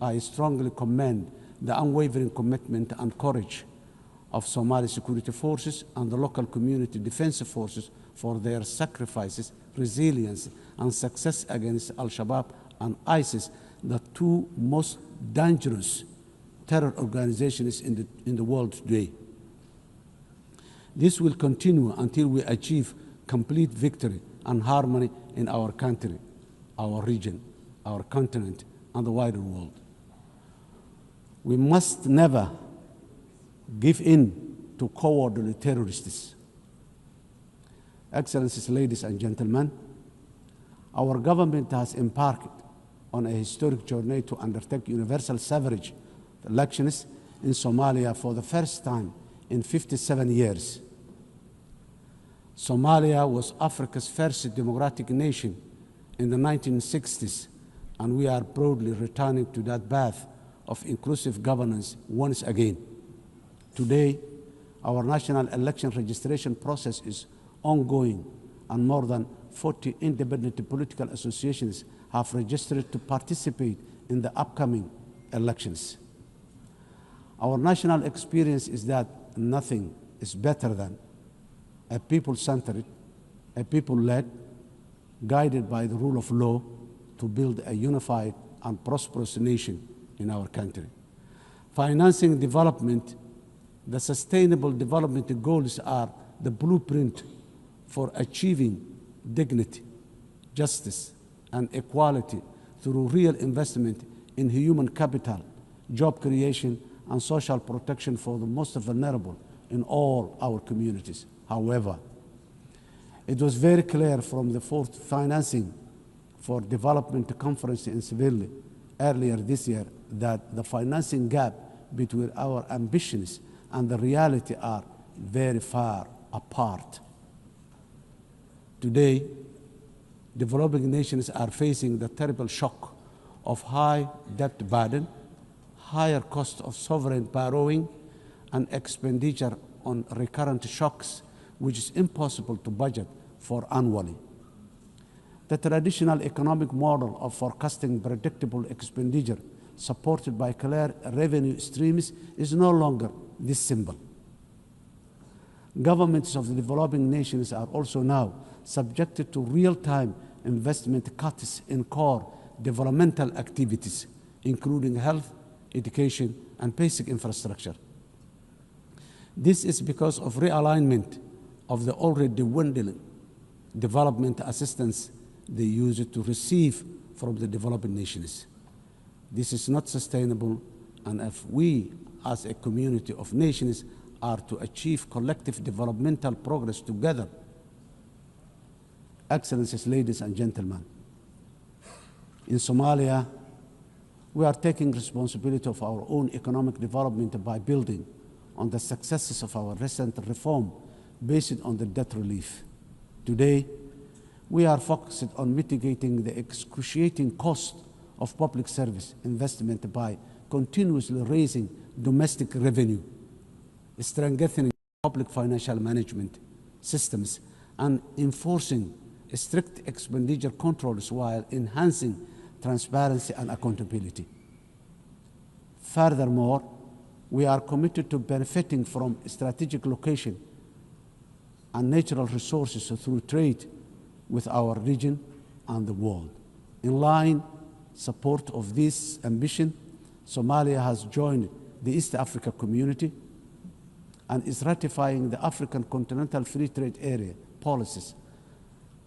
I strongly commend the unwavering commitment and courage of Somali security forces and the local community defense forces for their sacrifices, resilience, and success against Al-Shabaab and ISIS, the two most dangerous terror organizations in the world today. This will continue until we achieve complete victory and harmony in our country, our region, our continent, and the wider world. We must never give in to cowardly terrorists. Excellencies, ladies and gentlemen, our government has embarked on a historic journey to undertake universal suffrage elections in Somalia for the first time in 57 years. Somalia was Africa's first democratic nation in the 1960s, and we are proudly returning to that path of inclusive governance once again. Today, our national election registration process is ongoing, and more than 40 independent political associations have registered to participate in the upcoming elections. Our national experience is that nothing is better than a people-centered, a people-led, guided by the rule of law to build a unified and prosperous nation in our country. Financing development, the sustainable development goals are the blueprint for achieving dignity, justice, and equality through real investment in human capital, job creation, and social protection for the most vulnerable in all our communities. However, it was very clear from the fourth financing for development conference in Seville earlier this year that the financing gap between our ambitions and the reality are very far apart. Today, developing nations are facing the terrible shock of high debt burden, higher cost of sovereign borrowing, and expenditure on recurrent shocks, which is impossible to budget for annually. The traditional economic model of forecasting predictable expenditure supported by clear revenue streams is no longer this simple. Governments of the developing nations are also now subjected to real-time investment cuts in core developmental activities, including health, education, and basic infrastructure. This is because of realignment of the already dwindling development assistance they use to receive from the developing nations. This is not sustainable, and if we, as a community of nations, are to achieve collective developmental progress together. Excellencies, ladies and gentlemen, in Somalia, we are taking responsibility of our own economic development by building on the successes of our recent reform based on the debt relief. Today, we are focused on mitigating the excruciating cost of public service investment by continuously raising domestic revenue, strengthening public financial management systems, and enforcing strict expenditure controls while enhancing transparency and accountability. Furthermore, we are committed to benefiting from strategic location and natural resources through trade with our region and the world. In line support of this ambition, Somalia has joined the East Africa Community and is ratifying the African Continental Free Trade Area policies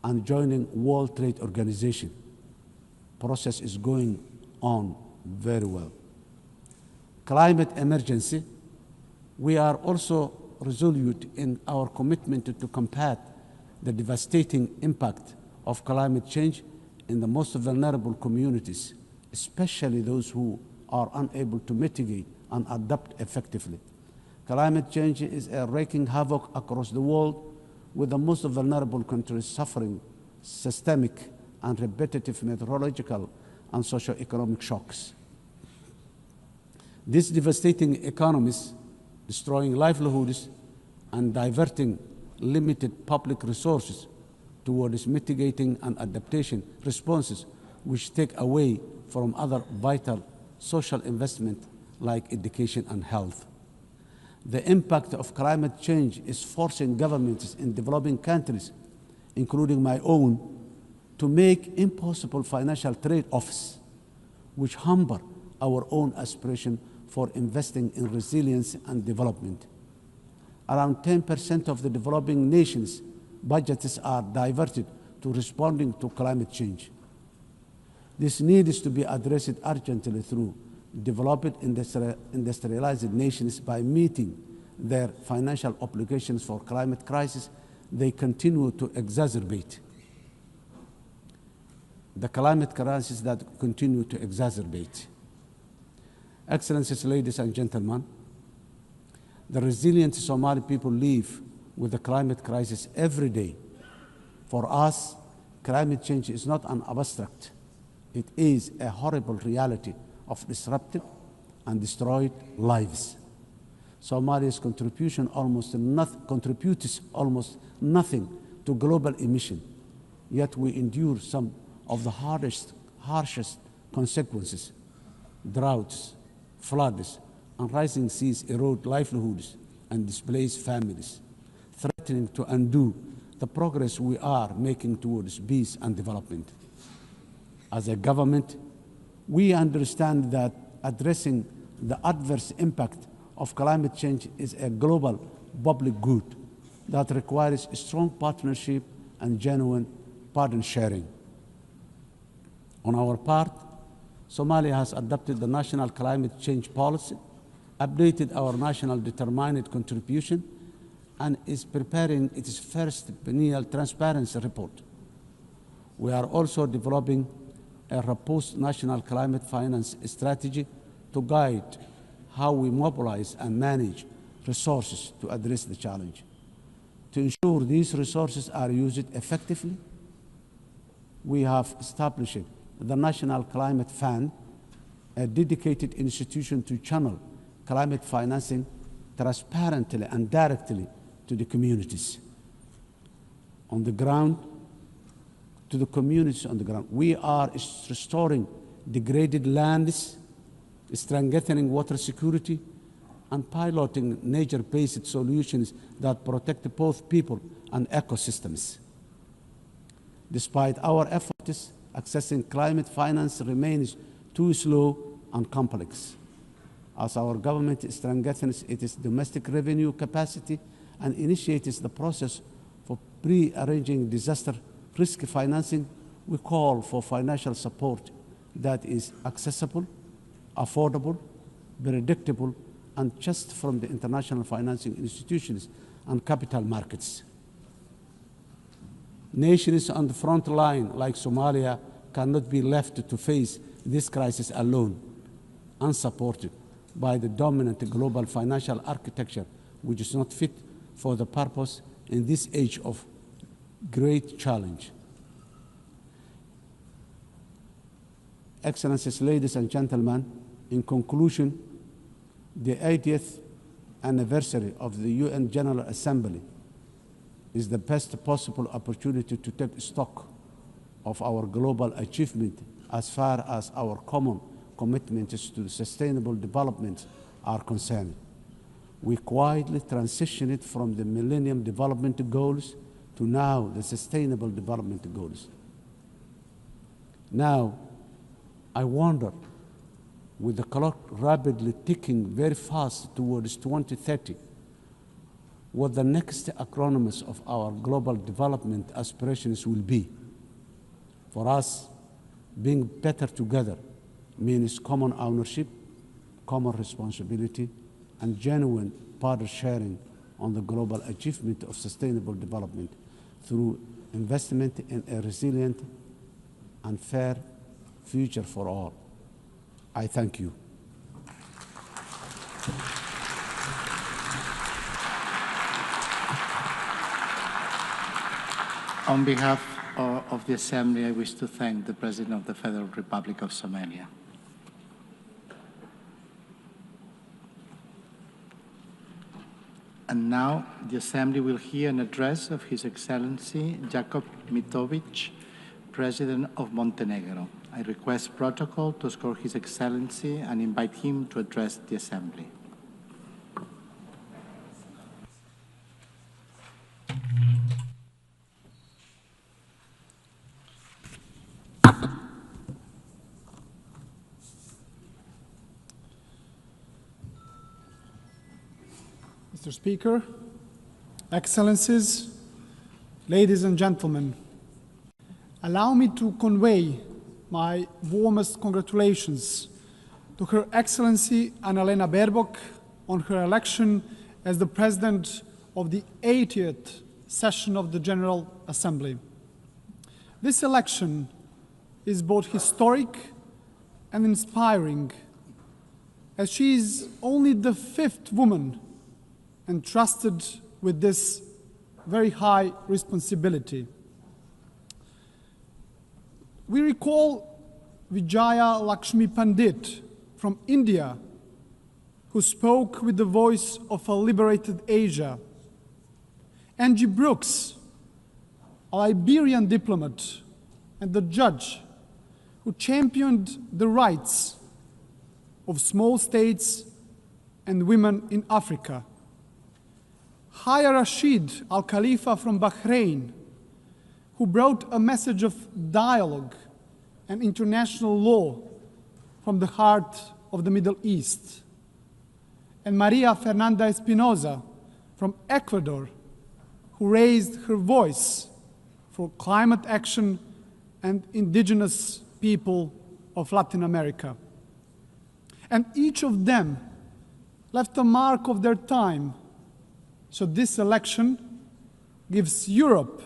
and joining World Trade Organization. Process is going on very well. Climate emergency, we are also resolute in our commitment to combat the devastating impact of climate change in the most vulnerable communities, especially those who are unable to mitigate and adapt effectively. Climate change is wreaking havoc across the world, with the most vulnerable countries suffering systemic and repetitive meteorological and socio-economic shocks. These devastating economies, destroying livelihoods and diverting limited public resources towards mitigating and adaptation responses, which take away from other vital social investment like education and health. The impact of climate change is forcing governments in developing countries, including my own, to make impossible financial trade-offs, which hamper our own aspiration for investing in resilience and development. Around 10% of the developing nations' budgets are diverted to responding to climate change. This needs to be addressed urgently through developed industrialized nations by meeting their financial obligations for climate crisis. They continue to exacerbate the climate crisis that continue to exacerbate. Excellencies, ladies and gentlemen, the resilient Somali people live with the climate crisis every day. For us, climate change is not an abstract. It is a horrible reality of disrupted and destroyed lives. Somalia's contributes almost nothing to global emission, yet we endure some of the harshest consequences. Droughts, floods, and rising seas erode livelihoods and displace families, threatening to undo the progress we are making towards peace and development. As a government, we understand that addressing the adverse impact of climate change is a global public good that requires strong partnership and genuine burden sharing. On our part, Somalia has adopted the national climate change policy, updated our national determined contribution, and is preparing its first biennial transparency report. We are also developing a robust national climate finance strategy to guide how we mobilize and manage resources to address the challenge. To ensure these resources are used effectively, we have established the National Climate Fund, a dedicated institution to channel climate financing transparently and directly to the communities on the ground, to the communities on the ground. We are restoring degraded lands, strengthening water security, and piloting nature-based solutions that protect both people and ecosystems. Despite our efforts, accessing climate finance remains too slow and complex. As our government strengthens its domestic revenue capacity and initiates the process for pre-arranging disaster risk financing, we call for financial support that is accessible, affordable, predictable, and just from the international financing institutions and capital markets. Nations on the front line, like Somalia, cannot be left to face this crisis alone, unsupported by the dominant global financial architecture, which is not fit for the purpose in this age of great challenge. Excellencies, ladies and gentlemen, in conclusion, the 80th anniversary of the UN General Assembly is the best possible opportunity to take stock of our global achievement as far as our common commitments to sustainable development are concerned. We quietly transitioned from the Millennium Development Goals to now the Sustainable Development Goals. Now, I wonder, with the clock rapidly ticking very fast towards 2030, what the next acronyms of our global development aspirations will be. For us, being better together means common ownership, common responsibility, and genuine power sharing on the global achievement of sustainable development through investment in a resilient and fair future for all. I thank you. On behalf of the Assembly, I wish to thank the President of the Federal Republic of Somalia. And now the Assembly will hear an address of His Excellency Jakub Mitovic, President of Montenegro. I request protocol to escort His Excellency and invite him to address the Assembly. Mr. Speaker, Excellencies, ladies and gentlemen, allow me to convey my warmest congratulations to Her Excellency Annalena Baerbock on her election as the President of the 80th session of the General Assembly. This election is both historic and inspiring, as she is only the 5th woman entrusted with this very high responsibility. We recall Vijaya Lakshmi Pandit from India, who spoke with the voice of a liberated Asia. Angie Brooks, a Liberian diplomat and a judge who championed the rights of small states and women in Africa. Haya Rashid Al Khalifa from Bahrain, who brought a message of dialogue and international law from the heart of the Middle East. And Maria Fernanda Espinosa from Ecuador, who raised her voice for climate action and indigenous people of Latin America. And each of them left a mark of their time. So this election gives Europe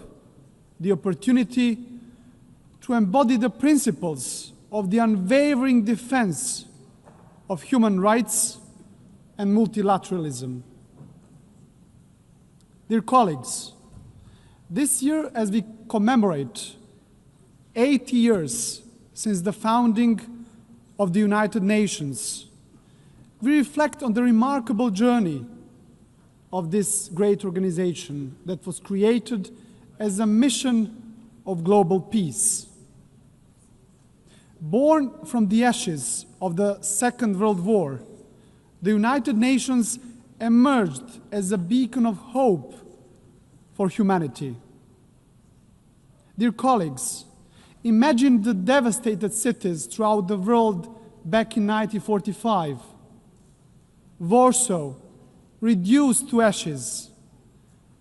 the opportunity to embody the principles of the unwavering defense of human rights and multilateralism. Dear colleagues, this year, as we commemorate 80 years since the founding of the United Nations, we reflect on the remarkable journey of this great organization that was created as a mission of global peace. Born from the ashes of the Second World War, the United Nations emerged as a beacon of hope for humanity. Dear colleagues, imagine the devastated cities throughout the world back in 1945. Warsaw, reduced to ashes.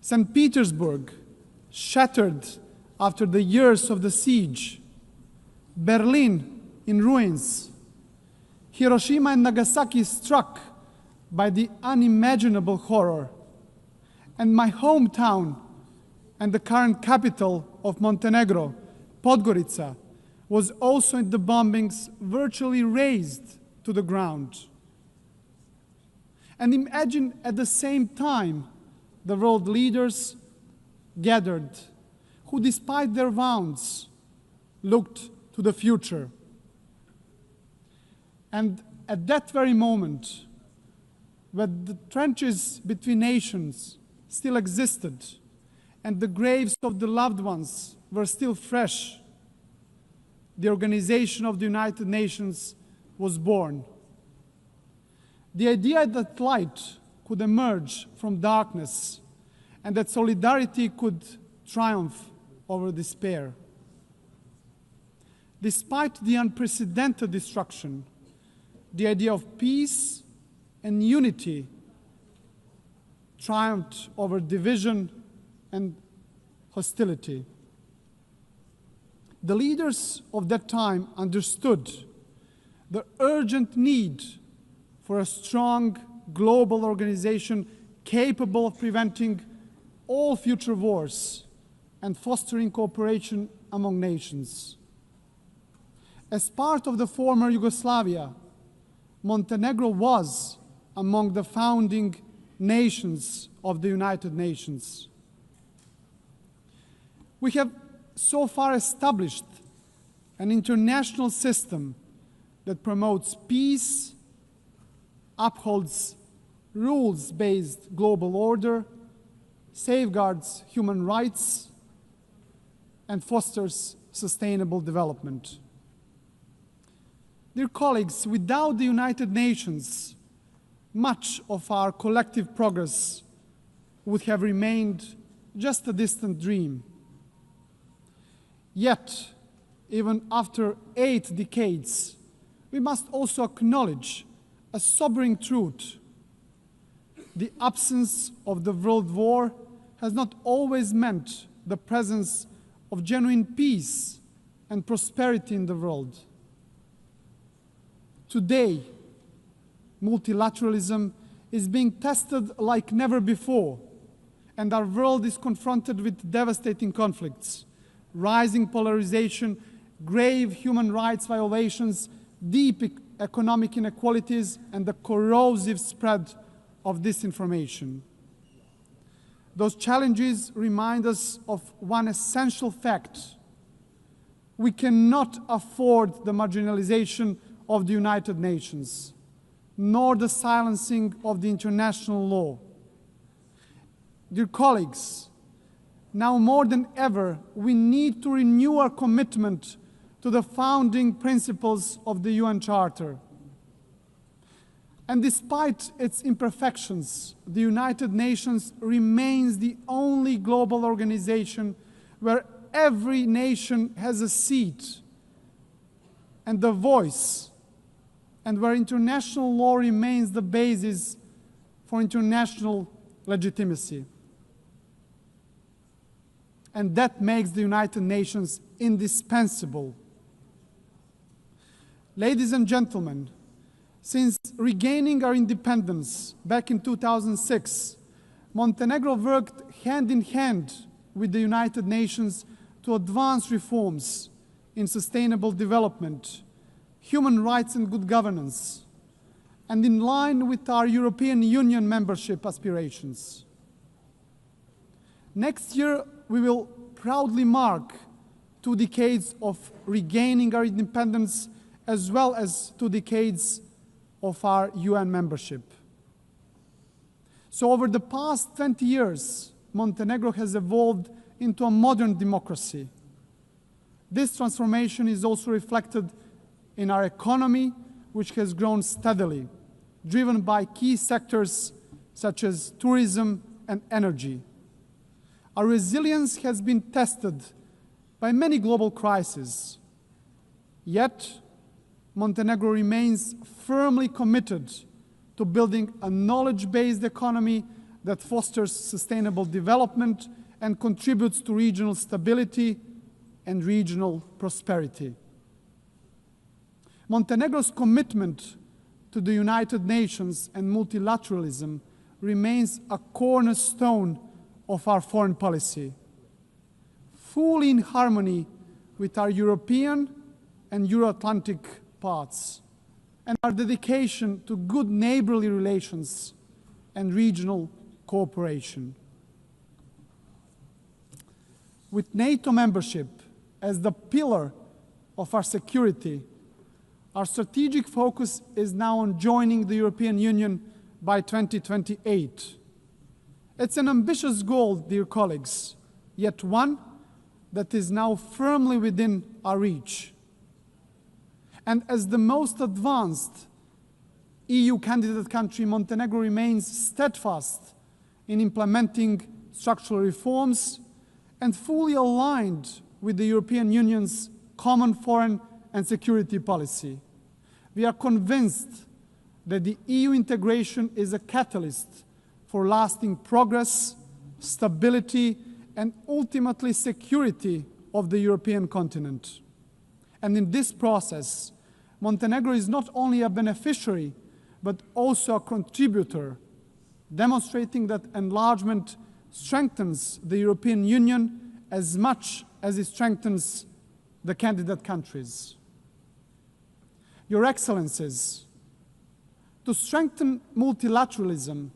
St. Petersburg, shattered after the years of the siege. Berlin, in ruins. Hiroshima and Nagasaki struck by the unimaginable horror. And my hometown and the current capital of Montenegro, Podgorica, was also in the bombings virtually razed to the ground. And imagine at the same time the world leaders gathered, who despite their wounds looked to the future. And at that very moment, when the trenches between nations still existed and the graves of the loved ones were still fresh, the Organization of the United Nations was born. The idea that light could emerge from darkness and that solidarity could triumph over despair. Despite the unprecedented destruction, the idea of peace and unity triumphed over division and hostility. The leaders of that time understood the urgent need for a strong global organization capable of preventing all future wars and fostering cooperation among nations. As part of the former Yugoslavia, Montenegro was among the founding nations of the United Nations. We have so far established an international system that promotes peace, upholds rules-based global order, safeguards human rights, and fosters sustainable development. Dear colleagues, without the United Nations, much of our collective progress would have remained just a distant dream. Yet, even after 8 decades, we must also acknowledge a sobering truth. The absence of the World War has not always meant the presence of genuine peace and prosperity in the world. Today, multilateralism is being tested like never before, and our world is confronted with devastating conflicts, rising polarization, grave human rights violations, deep economic inequalities, and the corrosive spread of disinformation. Those challenges remind us of one essential fact: we cannot afford the marginalization of the United Nations, nor the silencing of the international law. Dear colleagues, now more than ever, we need to renew our commitment to the founding principles of the UN Charter. And despite its imperfections, the United Nations remains the only global organization where every nation has a seat and a voice, and where international law remains the basis for international legitimacy. And that makes the United Nations indispensable. Ladies and gentlemen, since regaining our independence back in 2006, Montenegro worked hand in hand with the United Nations to advance reforms in sustainable development, human rights and good governance, and in line with our European Union membership aspirations. Next year, we will proudly mark 2 decades of regaining our independence, as well as 2 decades of our UN membership. So over the past 20 years, Montenegro has evolved into a modern democracy. This transformation is also reflected in our economy, which has grown steadily, driven by key sectors such as tourism and energy. Our resilience has been tested by many global crises. Yet, Montenegro remains firmly committed to building a knowledge-based economy that fosters sustainable development and contributes to regional stability and regional prosperity. Montenegro's commitment to the United Nations and multilateralism remains a cornerstone of our foreign policy, fully in harmony with our European and Euro-Atlantic paths, and our dedication to good neighborly relations and regional cooperation. With NATO membership as the pillar of our security, our strategic focus is now on joining the European Union by 2028. It's an ambitious goal, dear colleagues, yet one that is now firmly within our reach. And as the most advanced EU candidate country, Montenegro remains steadfast in implementing structural reforms and fully aligned with the European Union's common foreign and security policy. We are convinced that the EU integration is a catalyst for lasting progress, stability, and ultimately security of the European continent. And in this process, Montenegro is not only a beneficiary, but also a contributor, demonstrating that enlargement strengthens the European Union as much as it strengthens the candidate countries. Your Excellencies, to strengthen multilateralism,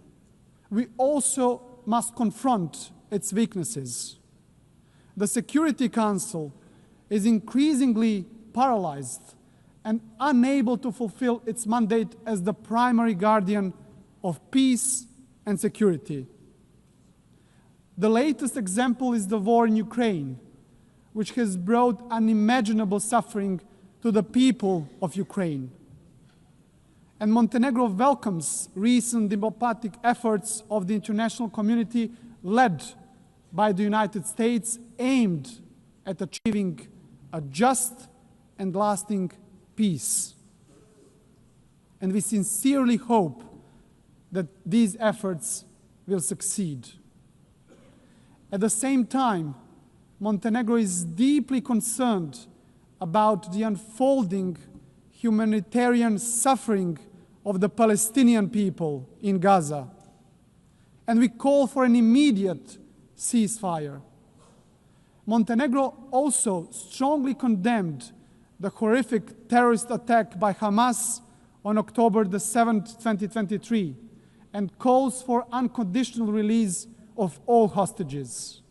we also must confront its weaknesses. The Security Council is increasingly paralyzed and unable to fulfill its mandate as the primary guardian of peace and security. The latest example is the war in Ukraine, which has brought unimaginable suffering to the people of Ukraine. And Montenegro welcomes recent diplomatic efforts of the international community led by the United States aimed at achieving a just and lasting peace. And we sincerely hope that these efforts will succeed. At the same time, Montenegro is deeply concerned about the unfolding humanitarian suffering of the Palestinian people in Gaza, and we call for an immediate ceasefire. Montenegro also strongly condemned the horrific terrorist attack by Hamas on October the 7th, 2023, and calls for unconditional release of all hostages.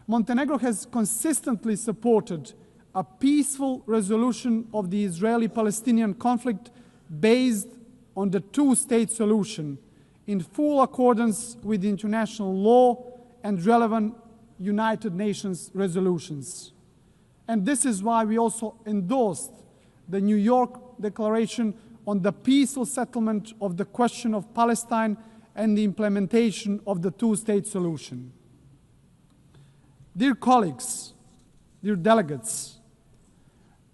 Montenegro has consistently supported a peaceful resolution of the Israeli-Palestinian conflict based on the two-state solution in full accordance with international law and relevant United Nations resolutions. And this is why we also endorsed the New York Declaration on the peaceful settlement of the question of Palestine and the implementation of the two-state solution. Dear colleagues, dear delegates,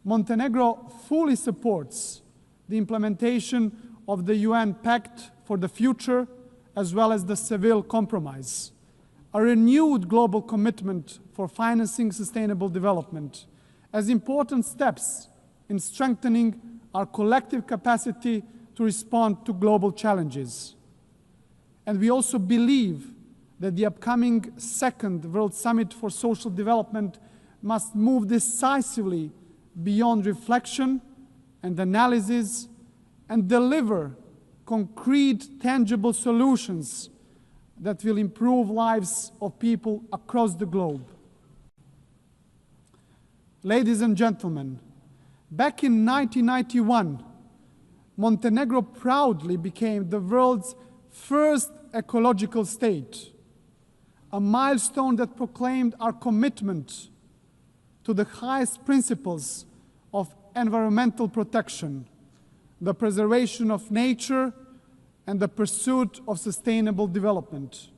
Montenegro fully supports the implementation of the UN Pact for the Future, as well as the Seville Compromise, a renewed global commitment for financing sustainable development, as important steps in strengthening our collective capacity to respond to global challenges. And we also believe that the upcoming second World Summit for Social Development must move decisively beyond reflection and analysis and deliver concrete, tangible solutions that will improve lives of people across the globe. Ladies and gentlemen, back in 1991, Montenegro proudly became the world's first ecological state, a milestone that proclaimed our commitment to the highest principles of environmental protection, the preservation of nature, and the pursuit of sustainable development.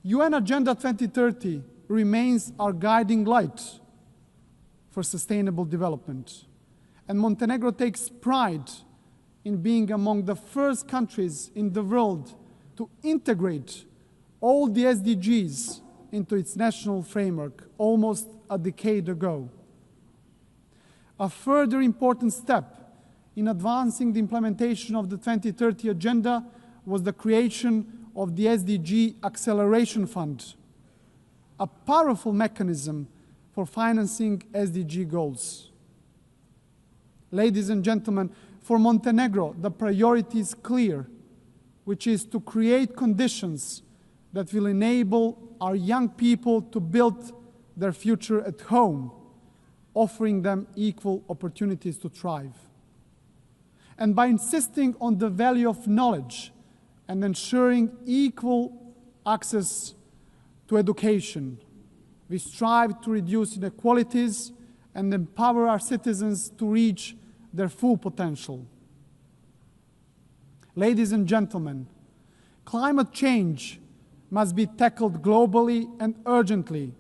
UN Agenda 2030 remains our guiding light for sustainable development. And Montenegro takes pride in being among the first countries in the world to integrate all the SDGs into its national framework almost a decade ago. A further important step in advancing the implementation of the 2030 Agenda was the creation of the SDG Acceleration Fund, a powerful mechanism for financing SDG goals. Ladies and gentlemen, for Montenegro, the priority is clear, which is to create conditions that will enable our young people to build their future at home, offering them equal opportunities to thrive. And by insisting on the value of knowledge and ensuring equal access to education, we strive to reduce inequalities and empower our citizens to reach their full potential. Ladies and gentlemen, climate change must be tackled globally and urgently.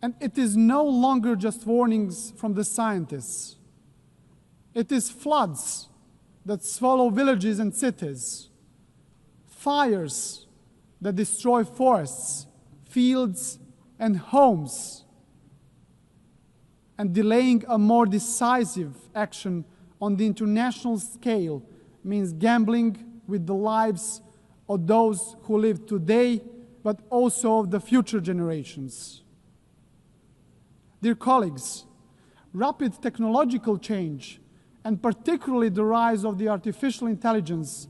And it is no longer just warnings from the scientists. It is floods that swallow villages and cities, fires that destroy forests, fields, and homes, and delaying a more decisive action on the international scale means gambling with the lives of those who live today, but also of the future generations. Dear colleagues, rapid technological change, and particularly the rise of the artificial intelligence,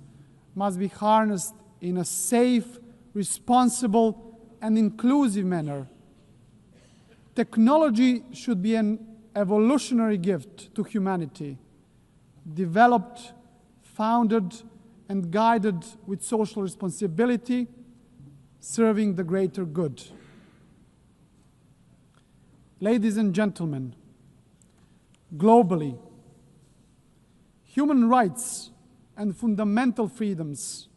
must be harnessed in a safe, responsible, and inclusive manner. Technology should be an evolutionary gift to humanity, developed, founded, and guided with social responsibility, serving the greater good. Ladies and gentlemen, globally. Human rights and fundamental freedoms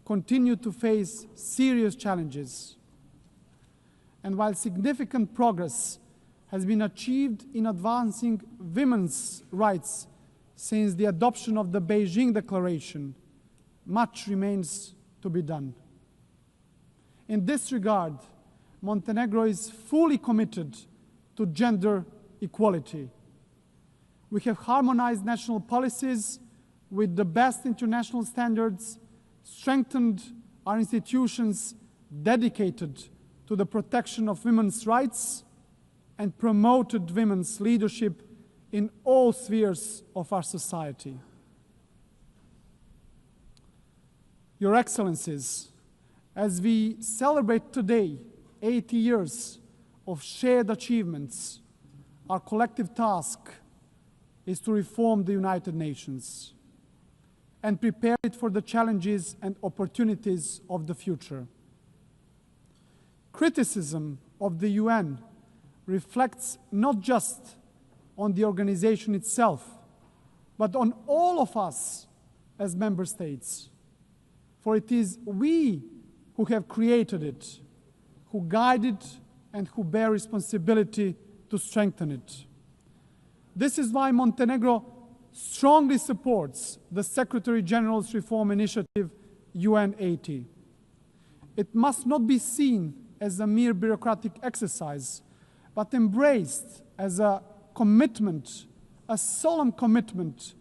continue to face serious challenges. And while significant progress has been achieved in advancing women's rights since the adoption of the Beijing Declaration, much remains to be done. In this regard, Montenegro is fully committed to gender equality. We have harmonized national policies with the best international standards, strengthened our institutions dedicated to the protection of women's rights, and promoted women's leadership in all spheres of our society. Your Excellencies, as we celebrate today 80 years of shared achievements, our collective task is to reform the United Nations and prepare it for the challenges and opportunities of the future. Criticism of the UN reflects not just on the organization itself, but on all of us as member states. For it is we who have created it, who guide it, and who bear responsibility to strengthen it. This is why Montenegro strongly supports the Secretary General's Reform Initiative, UN 80. It must not be seen as a mere bureaucratic exercise, but embraced as a commitment, a solemn commitment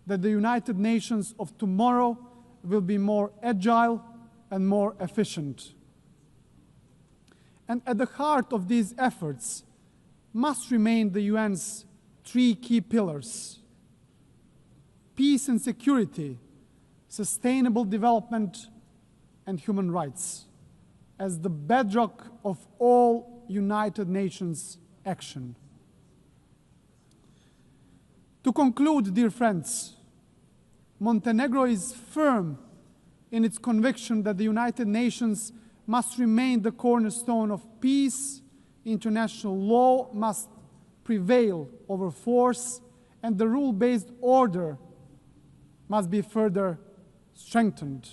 that the United Nations of tomorrow will be more agile and more efficient. And at the heart of these efforts must remain the UN's three key pillars: peace and security, sustainable development, and human rights, as the bedrock of all United Nations action. To conclude, dear friends, Montenegro is firm in its conviction that the United Nations must remain the cornerstone of peace, international law must prevail over force, and the rule-based order must be further strengthened.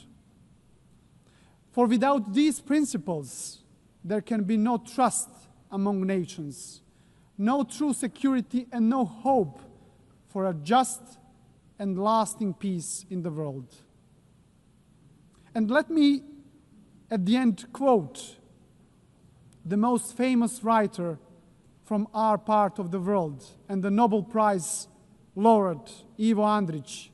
For without these principles, there can be no trust among nations, no true security, and no hope for a just and lasting peace in the world. And let me, at the end, quote the most famous writer from our part of the world and the Nobel Prize laureate, Ivo Andrić,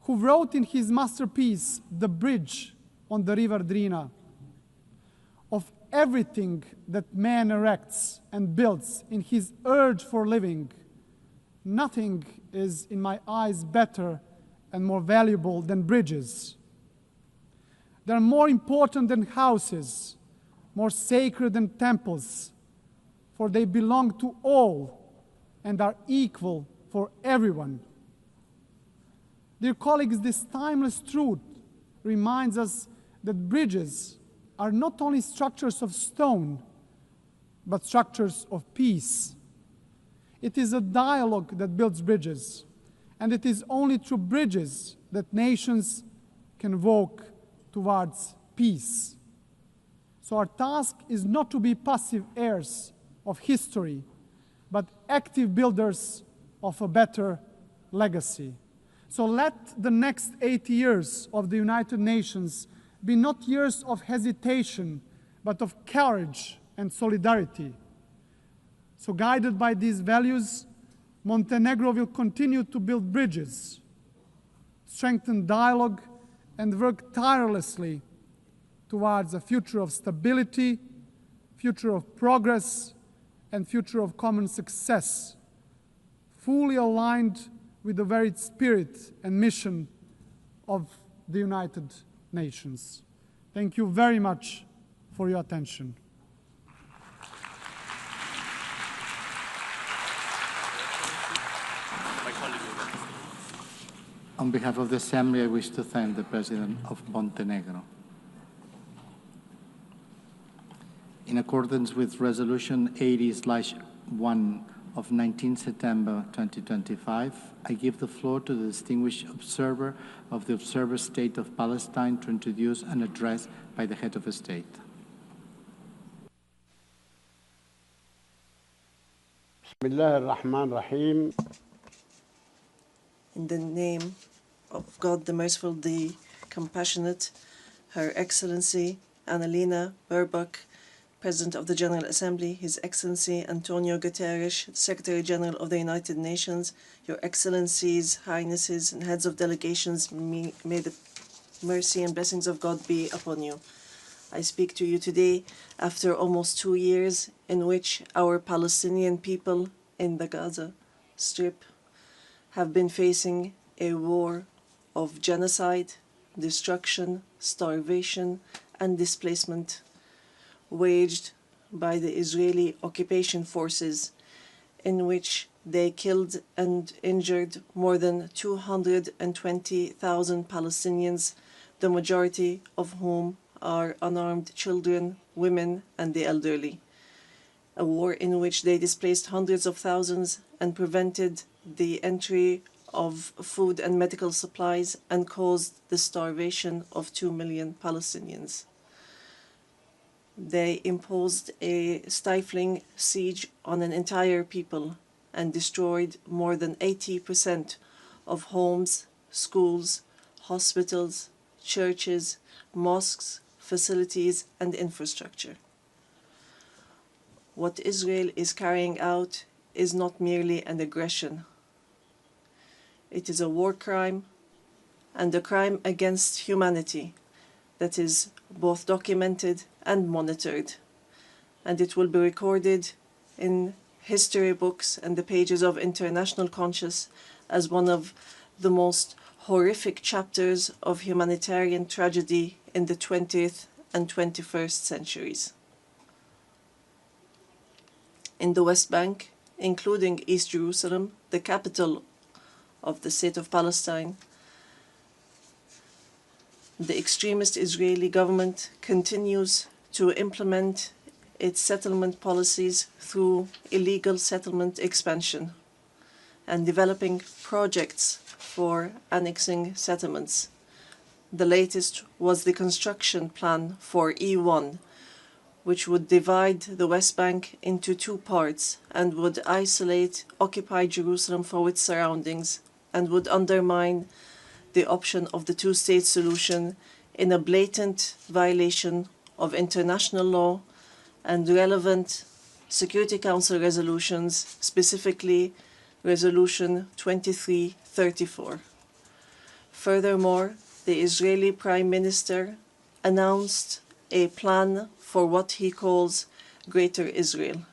who wrote in his masterpiece, The Bridge on the River Drina, "Of everything that man erects and builds in his urge for living, nothing is, in my eyes, better and more valuable than bridges. They are more important than houses, more sacred than temples, for they belong to all and are equal for everyone." Dear colleagues, this timeless truth reminds us that bridges are not only structures of stone, but structures of peace. It is a dialogue that builds bridges, and it is only through bridges that nations can walk towards peace. So our task is not to be passive heirs of history, but active builders of a better legacy. So let the next 80 years of the United Nations be not years of hesitation, but of courage and solidarity. So guided by these values, Montenegro will continue to build bridges, strengthen dialogue, and work tirelessly towards a future of stability, future of progress, and future of common success, fully aligned with the very spirit and mission of the United Nations. Thank you very much for your attention. On behalf of the Assembly, I wish to thank the President of Montenegro. In accordance with Resolution 80/1 of 19 September 2025, I give the floor to the distinguished observer of the Observer State of Palestine to introduce an address by the head of a state. Bismillahirrahmanirrahim. In the name of God the Merciful, the Compassionate, Her Excellency Annalena Baerbock, President of the General Assembly, His Excellency Antonio Guterres, Secretary General of the United Nations, Your Excellencies, Highnesses, and Heads of Delegations, may the mercy and blessings of God be upon you. I speak to you today after almost 2 years in which our Palestinian people in the Gaza Strip have been facing a war of genocide, destruction, starvation, and displacement waged by the Israeli occupation forces, in which they killed and injured more than 220,000 Palestinians, the majority of whom are unarmed children, women, and the elderly. A war in which they displaced hundreds of thousands and prevented the entry of food and medical supplies and caused the starvation of 2 million Palestinians. They imposed a stifling siege on an entire people and destroyed more than 80% of homes, schools, hospitals, churches, mosques, facilities, and infrastructure. What Israel is carrying out is not merely an aggression. It is a war crime and a crime against humanity that is both documented and monitored, and it will be recorded in history books and the pages of international conscience as one of the most horrific chapters of humanitarian tragedy in the 20th and 21st centuries. In the West Bank, including East Jerusalem, the capital of the State of Palestine, the extremist Israeli government continues to implement its settlement policies through illegal settlement expansion and developing projects for annexing settlements. The latest was the construction plan for E1, which would divide the West Bank into 2 parts and would isolate occupied Jerusalem from its surroundings and would undermine the option of the two-state solution in a blatant violation of international law and relevant Security Council resolutions, specifically Resolution 2334. Furthermore, the Israeli Prime Minister announced a plan for what he calls Greater Israel,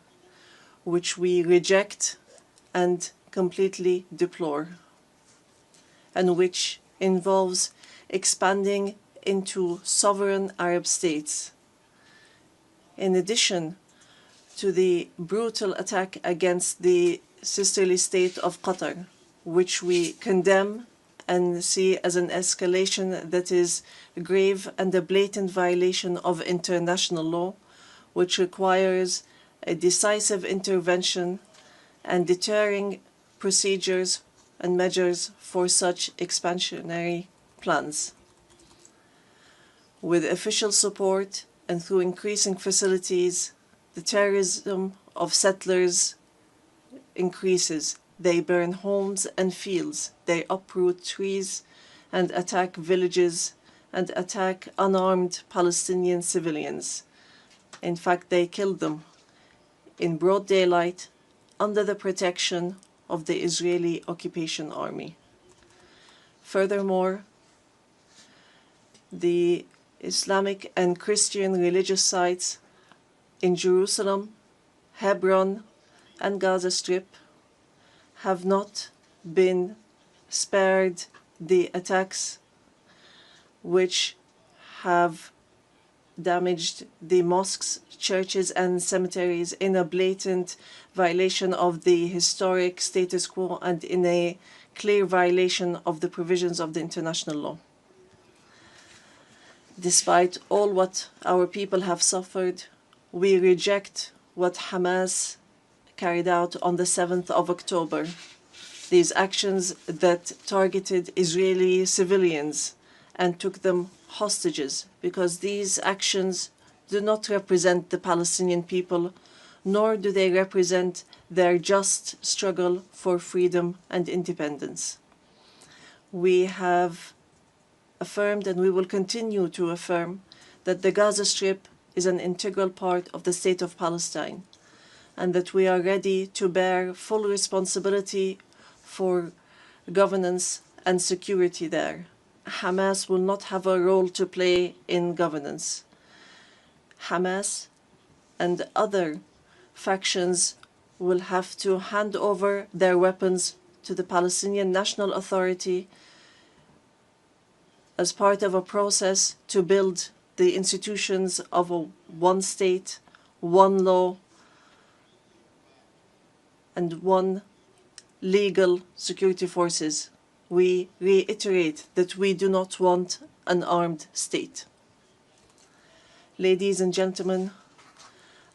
which we reject and completely deplore, and which involves expanding into sovereign Arab states. In addition to the brutal attack against the sisterly state of Qatar, which we condemn and see as an escalation that is grave and a blatant violation of international law, which requires a decisive intervention and deterring procedures and measures for such expansionary plans. With official support and through increasing facilities, the terrorism of settlers increases. They burn homes and fields, they uproot trees and attack villages and attack unarmed Palestinian civilians. In fact, they kill them in broad daylight under the protection of the Israeli occupation army. Furthermore, the Islamic and Christian religious sites in Jerusalem, Hebron, and Gaza Strip have not been spared the attacks which have damaged the mosques, churches, and cemeteries in a blatant violation of the historic status quo and in a clear violation of the provisions of the international law. Despite all what our people have suffered, we reject what Hamas carried out on the 7th of October. These actions that targeted Israeli civilians and took them hostages, because these actions do not represent the Palestinian people, nor do they represent their just struggle for freedom and independence. We have affirmed, and we will continue to affirm, that the Gaza Strip is an integral part of the state of Palestine, and that we are ready to bear full responsibility for governance and security there. Hamas will not have a role to play in governance. Hamas and other factions will have to hand over their weapons to the Palestinian National Authority as part of a process to build the institutions of a one state, one law, and one legal security forces. We reiterate that we do not want an armed state. Ladies and gentlemen,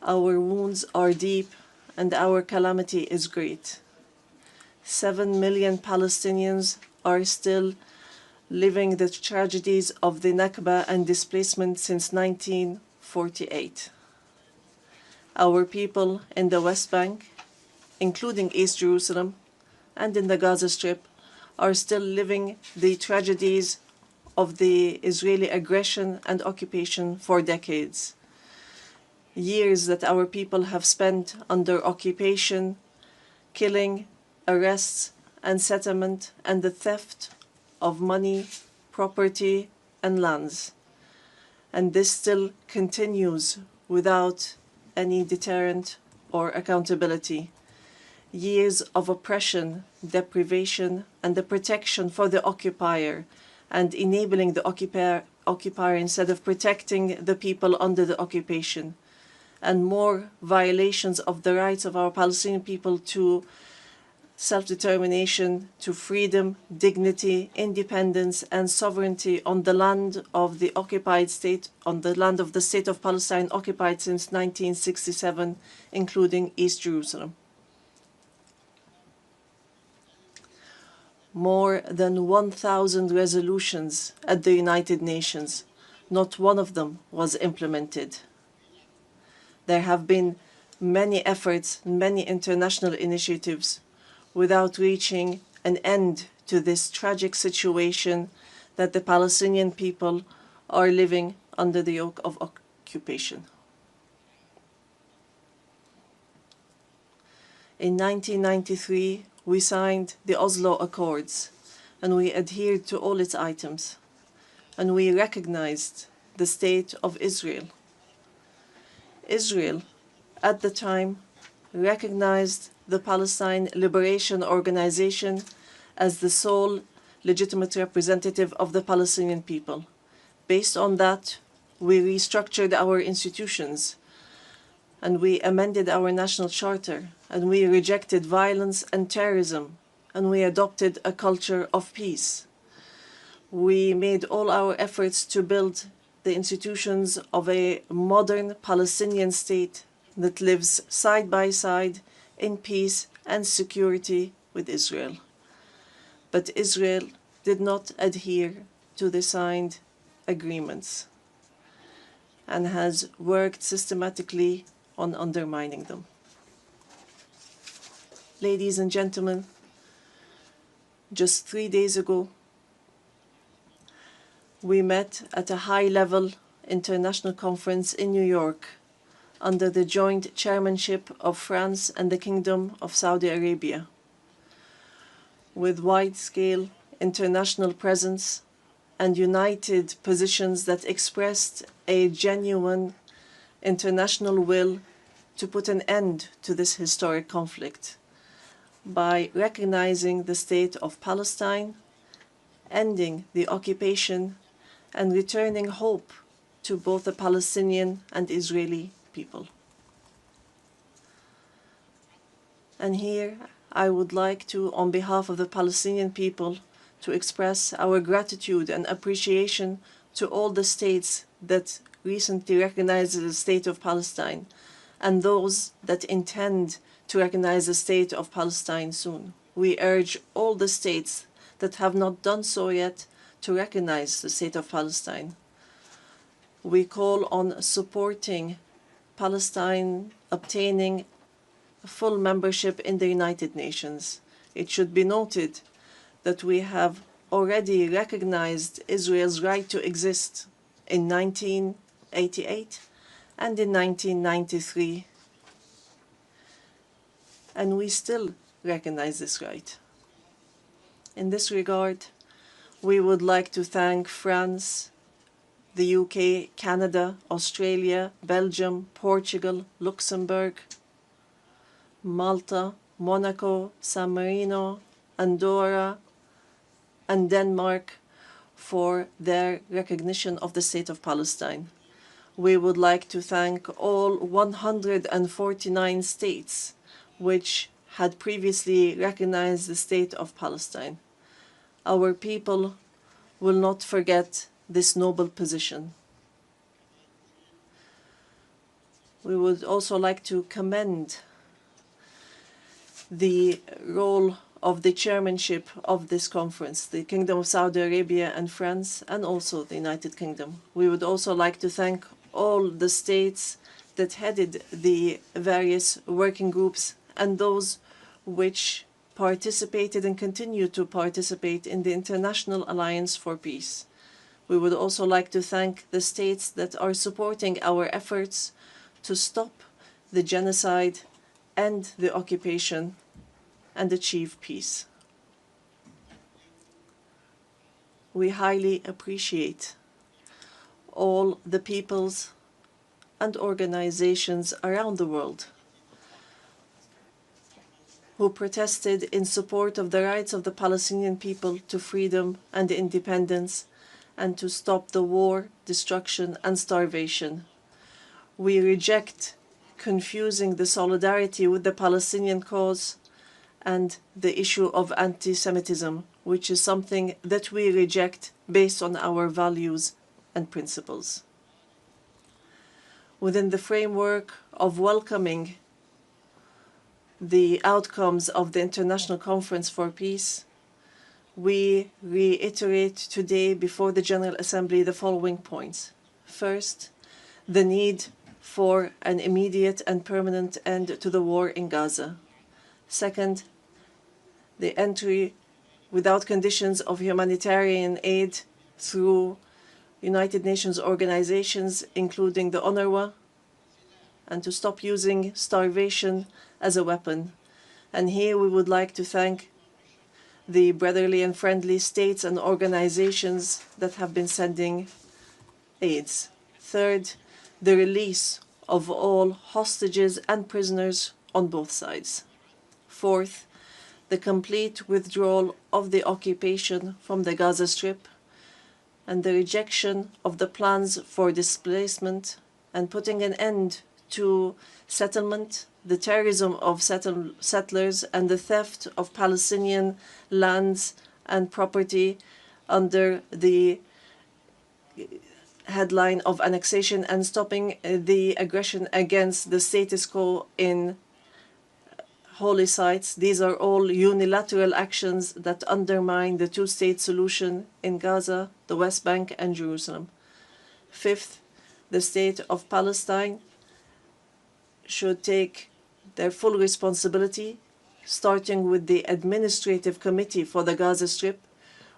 our wounds are deep and our calamity is great. 7 million Palestinians are still living the tragedies of the Nakba and displacement since 1948. Our people in the West Bank, including East Jerusalem, and in the Gaza Strip, are still living the tragedies of the Israeli aggression and occupation for decades. Years that our people have spent under occupation, killing, arrests, and settlement, and the theft of money, property, and lands. And this still continues without any deterrent or accountability. Years of oppression, deprivation, and the protection for the occupier, and enabling the occupier instead of protecting the people under the occupation, and more violations of the rights of our Palestinian people to self-determination, to freedom, dignity, independence, and sovereignty on the land of the occupied state, on the land of the state of Palestine occupied since 1967, including East Jerusalem. More than 1,000 resolutions at the United Nations, not one of them was implemented. There have been many efforts, many international initiatives, without reaching an end to this tragic situation that the Palestinian people are living under the yoke of occupation. In 1993, we signed the Oslo Accords, and we adhered to all its items, and we recognized the state of Israel. Israel, at the time, recognized the Palestine Liberation Organization as the sole legitimate representative of the Palestinian people. Based on that, we restructured our institutions, and we amended our national charter, and we rejected violence and terrorism, and we adopted a culture of peace. We made all our efforts to build the institutions of a modern Palestinian state that lives side by side in peace and security with Israel. But Israel did not adhere to the signed agreements and has worked systematically on undermining them. Ladies and gentlemen, just 3 days ago, we met at a high-level international conference in New York under the joint chairmanship of France and the Kingdom of Saudi Arabia, with wide-scale international presence and united positions that expressed a genuine international will to put an end to this historic conflict by recognizing the state of Palestine, ending the occupation, and returning hope to both the Palestinian and Israeli people. And here I would like to, on behalf of the Palestinian people, to express our gratitude and appreciation to all the states that recently recognized the state of Palestine and those that intend to recognize the state of Palestine soon. We urge all the states that have not done so yet to recognize the state of Palestine. We call on supporting Palestine obtaining full membership in the United Nations. It should be noted that we have already recognized Israel's right to exist in 1988 and in 1993, and we still recognize this right. In this regard, we would like to thank France, the UK, Canada, Australia, Belgium, Portugal, Luxembourg, Malta, Monaco, San Marino, Andorra, and Denmark for their recognition of the state of Palestine. We would like to thank all 149 states which had previously recognized the state of Palestine. Our people will not forget this noble position. We would also like to commend the role of the chairmanship of this conference, the Kingdom of Saudi Arabia and France, and also the United Kingdom. We would also like to thank all the states that headed the various working groups and those which participated and continue to participate in the International Alliance for Peace. We would also like to thank the states that are supporting our efforts to stop the genocide and the occupation and achieve peace. We highly appreciate all the peoples and organizations around the world who protested in support of the rights of the Palestinian people to freedom and independence and to stop the war, destruction, and starvation. We reject confusing the solidarity with the Palestinian cause and the issue of anti-Semitism, which is something that we reject based on our values and principles. Within the framework of welcoming the outcomes of the International Conference for Peace, we reiterate today before the General Assembly the following points. First, the need for an immediate and permanent end to the war in Gaza. Second, the entry without conditions of humanitarian aid through United Nations organizations, including the UNRWA, and to stop using starvation as a weapon. And here we would like to thank the brotherly and friendly states and organizations that have been sending aids. Third, the release of all hostages and prisoners on both sides. Fourth, the complete withdrawal of the occupation from the Gaza Strip and the rejection of the plans for displacement and putting an end to settlement, the terrorism of settlers, and the theft of Palestinian lands and property under the headline of annexation, and stopping the aggression against the status quo in holy sites. These are all unilateral actions that undermine the two-state solution in Gaza, the West Bank, and Jerusalem. Fifth, the state of Palestine should take their full responsibility, starting with the Administrative Committee for the Gaza Strip,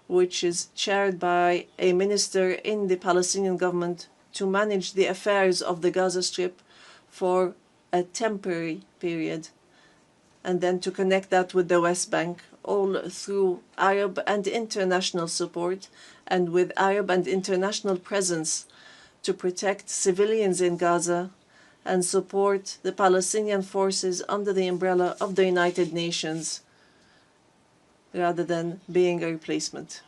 which is chaired by a minister in the Palestinian government, to manage the affairs of the Gaza Strip for a temporary period, and then to connect that with the West Bank, all through Arab and international support, and with Arab and international presence to protect civilians in Gaza and support the Palestinian forces under the umbrella of the United Nations, rather than being a replacement.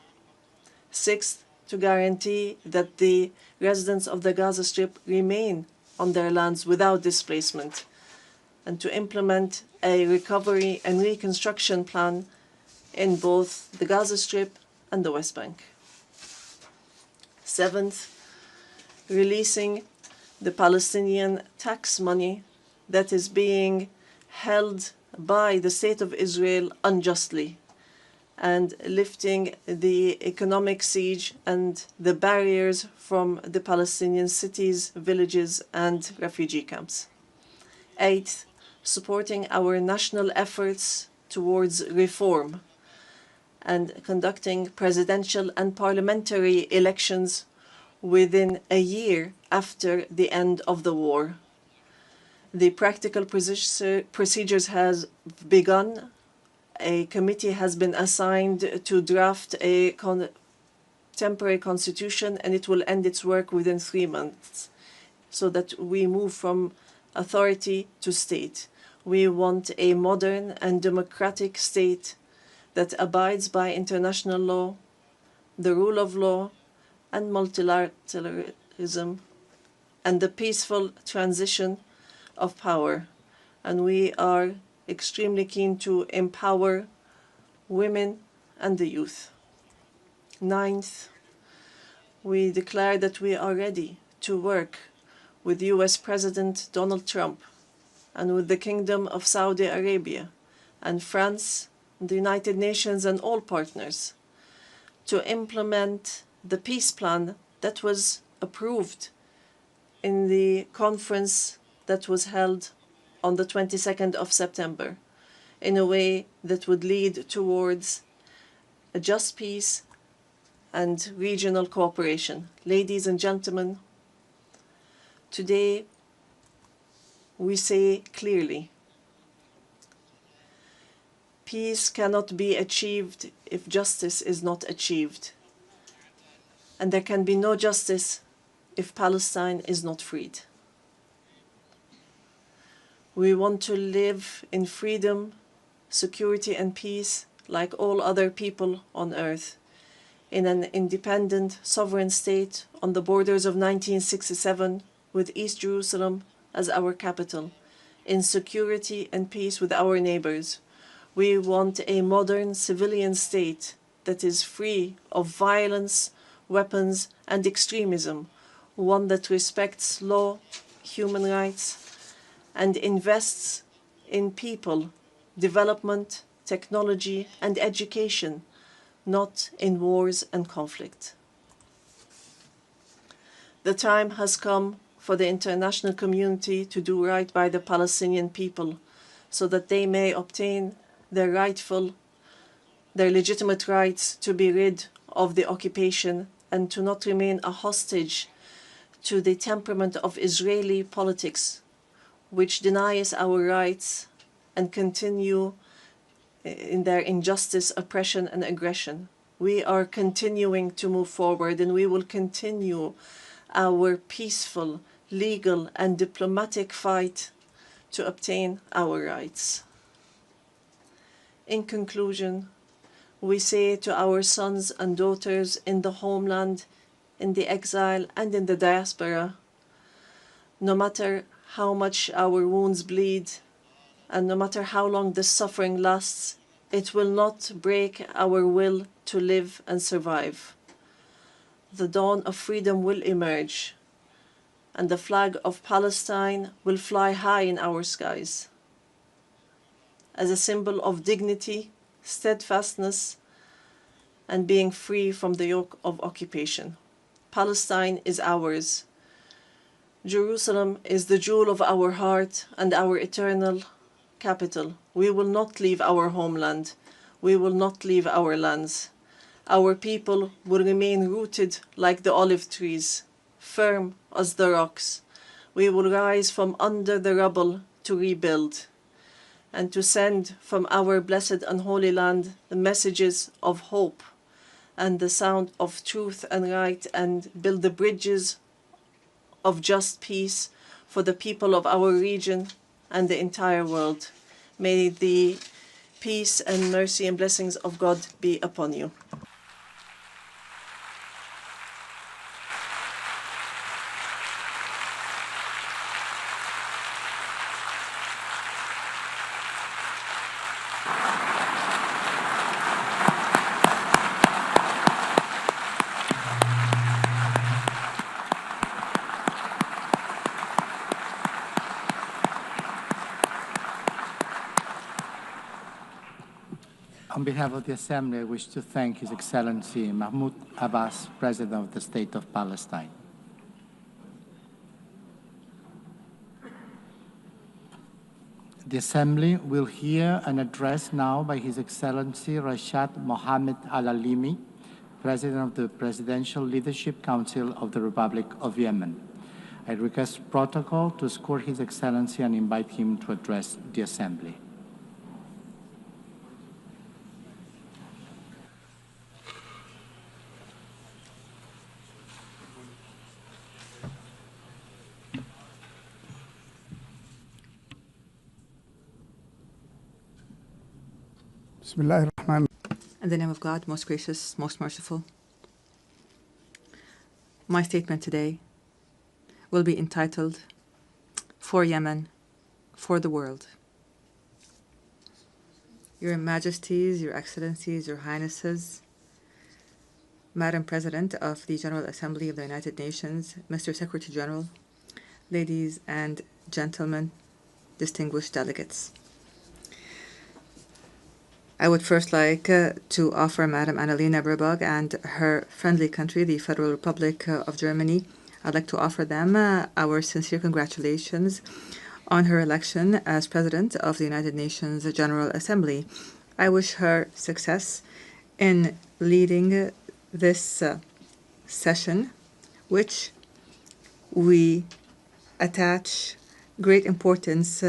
Sixth, to guarantee that the residents of the Gaza Strip remain on their lands without displacement, and to implement a recovery and reconstruction plan in both the Gaza Strip and the West Bank. Seventh, releasing the Palestinian tax money that is being held by the State of Israel unjustly, and lifting the economic siege and the barriers from the Palestinian cities, villages, and refugee camps. Eighth, supporting our national efforts towards reform and conducting presidential and parliamentary elections within a year after the end of the war. The practical procedures has begun. A committee has been assigned to draft a temporary constitution, and it will end its work within 3 months, so that we move from authority to state. We want a modern and democratic state that abides by international law, the rule of law, and multilateralism, and the peaceful transition of power. And we are extremely keen to empower women and the youth. Ninth, we declare that we are ready to work with US President Donald Trump and with the Kingdom of Saudi Arabia and France, the United Nations, and all partners to implement the peace plan that was approved in the conference that was held on the 22nd of September in a way that would lead towards a just peace and regional cooperation. Ladies and gentlemen, today we say clearly, peace cannot be achieved if justice is not achieved. And there can be no justice if Palestine is not freed. We want to live in freedom, security, and peace like all other people on earth, in an independent, sovereign state on the borders of 1967, with East Jerusalem as our capital, in security and peace with our neighbors. We want a modern civilian state that is free of violence, weapons, and extremism, one that respects law, human rights, and invests in people, development, technology, and education, not in wars and conflict. The time has come for the international community to do right by the Palestinian people so that they may obtain their legitimate rights to be rid of the occupation and to not remain a hostage to the temperament of Israeli politics, which denies our rights and continue in their injustice, oppression, and aggression. We are continuing to move forward, and we will continue our peaceful, legal, and diplomatic fight to obtain our rights. In conclusion, we say to our sons and daughters in the homeland, in the exile, and in the diaspora, no matter how much our wounds bleed, and no matter how long the suffering lasts, it will not break our will to live and survive. The dawn of freedom will emerge, and the flag of Palestine will fly high in our skies as a symbol of dignity, steadfastness, and being free from the yoke of occupation. Palestine is ours. Jerusalem is the jewel of our heart and our eternal capital. We will not leave our homeland. We will not leave our lands. Our people will remain rooted like the olive trees, firm as the rocks. We will rise from under the rubble to rebuild and to send from our blessed and holy land the messages of hope and the sound of truth and right, and build the bridges of just peace for the people of our region and the entire world. May the peace and mercy and blessings of God be upon you. behalf of the Assembly, I wish to thank His Excellency Mahmoud Abbas, President of the State of Palestine. The Assembly will hear an address now by His Excellency Rashad Mohammed Al-Alimi, President of the Presidential Leadership Council of the Republic of Yemen. I request protocol to escort His Excellency and invite him to address the Assembly. In the name of God, most gracious, most merciful. My statement today will be entitled, For Yemen, for the World. Your Majesties, Your Excellencies, Your Highnesses, Madam President of the General Assembly of the United Nations, Mr. Secretary General, ladies and gentlemen, distinguished delegates. I would first like to offer Madam Annalena Baerbock and her friendly country, the Federal Republic of Germany, I'd like to offer them our sincere congratulations on her election as President of the United Nations General Assembly. I wish her success in leading this session, which we attach great importance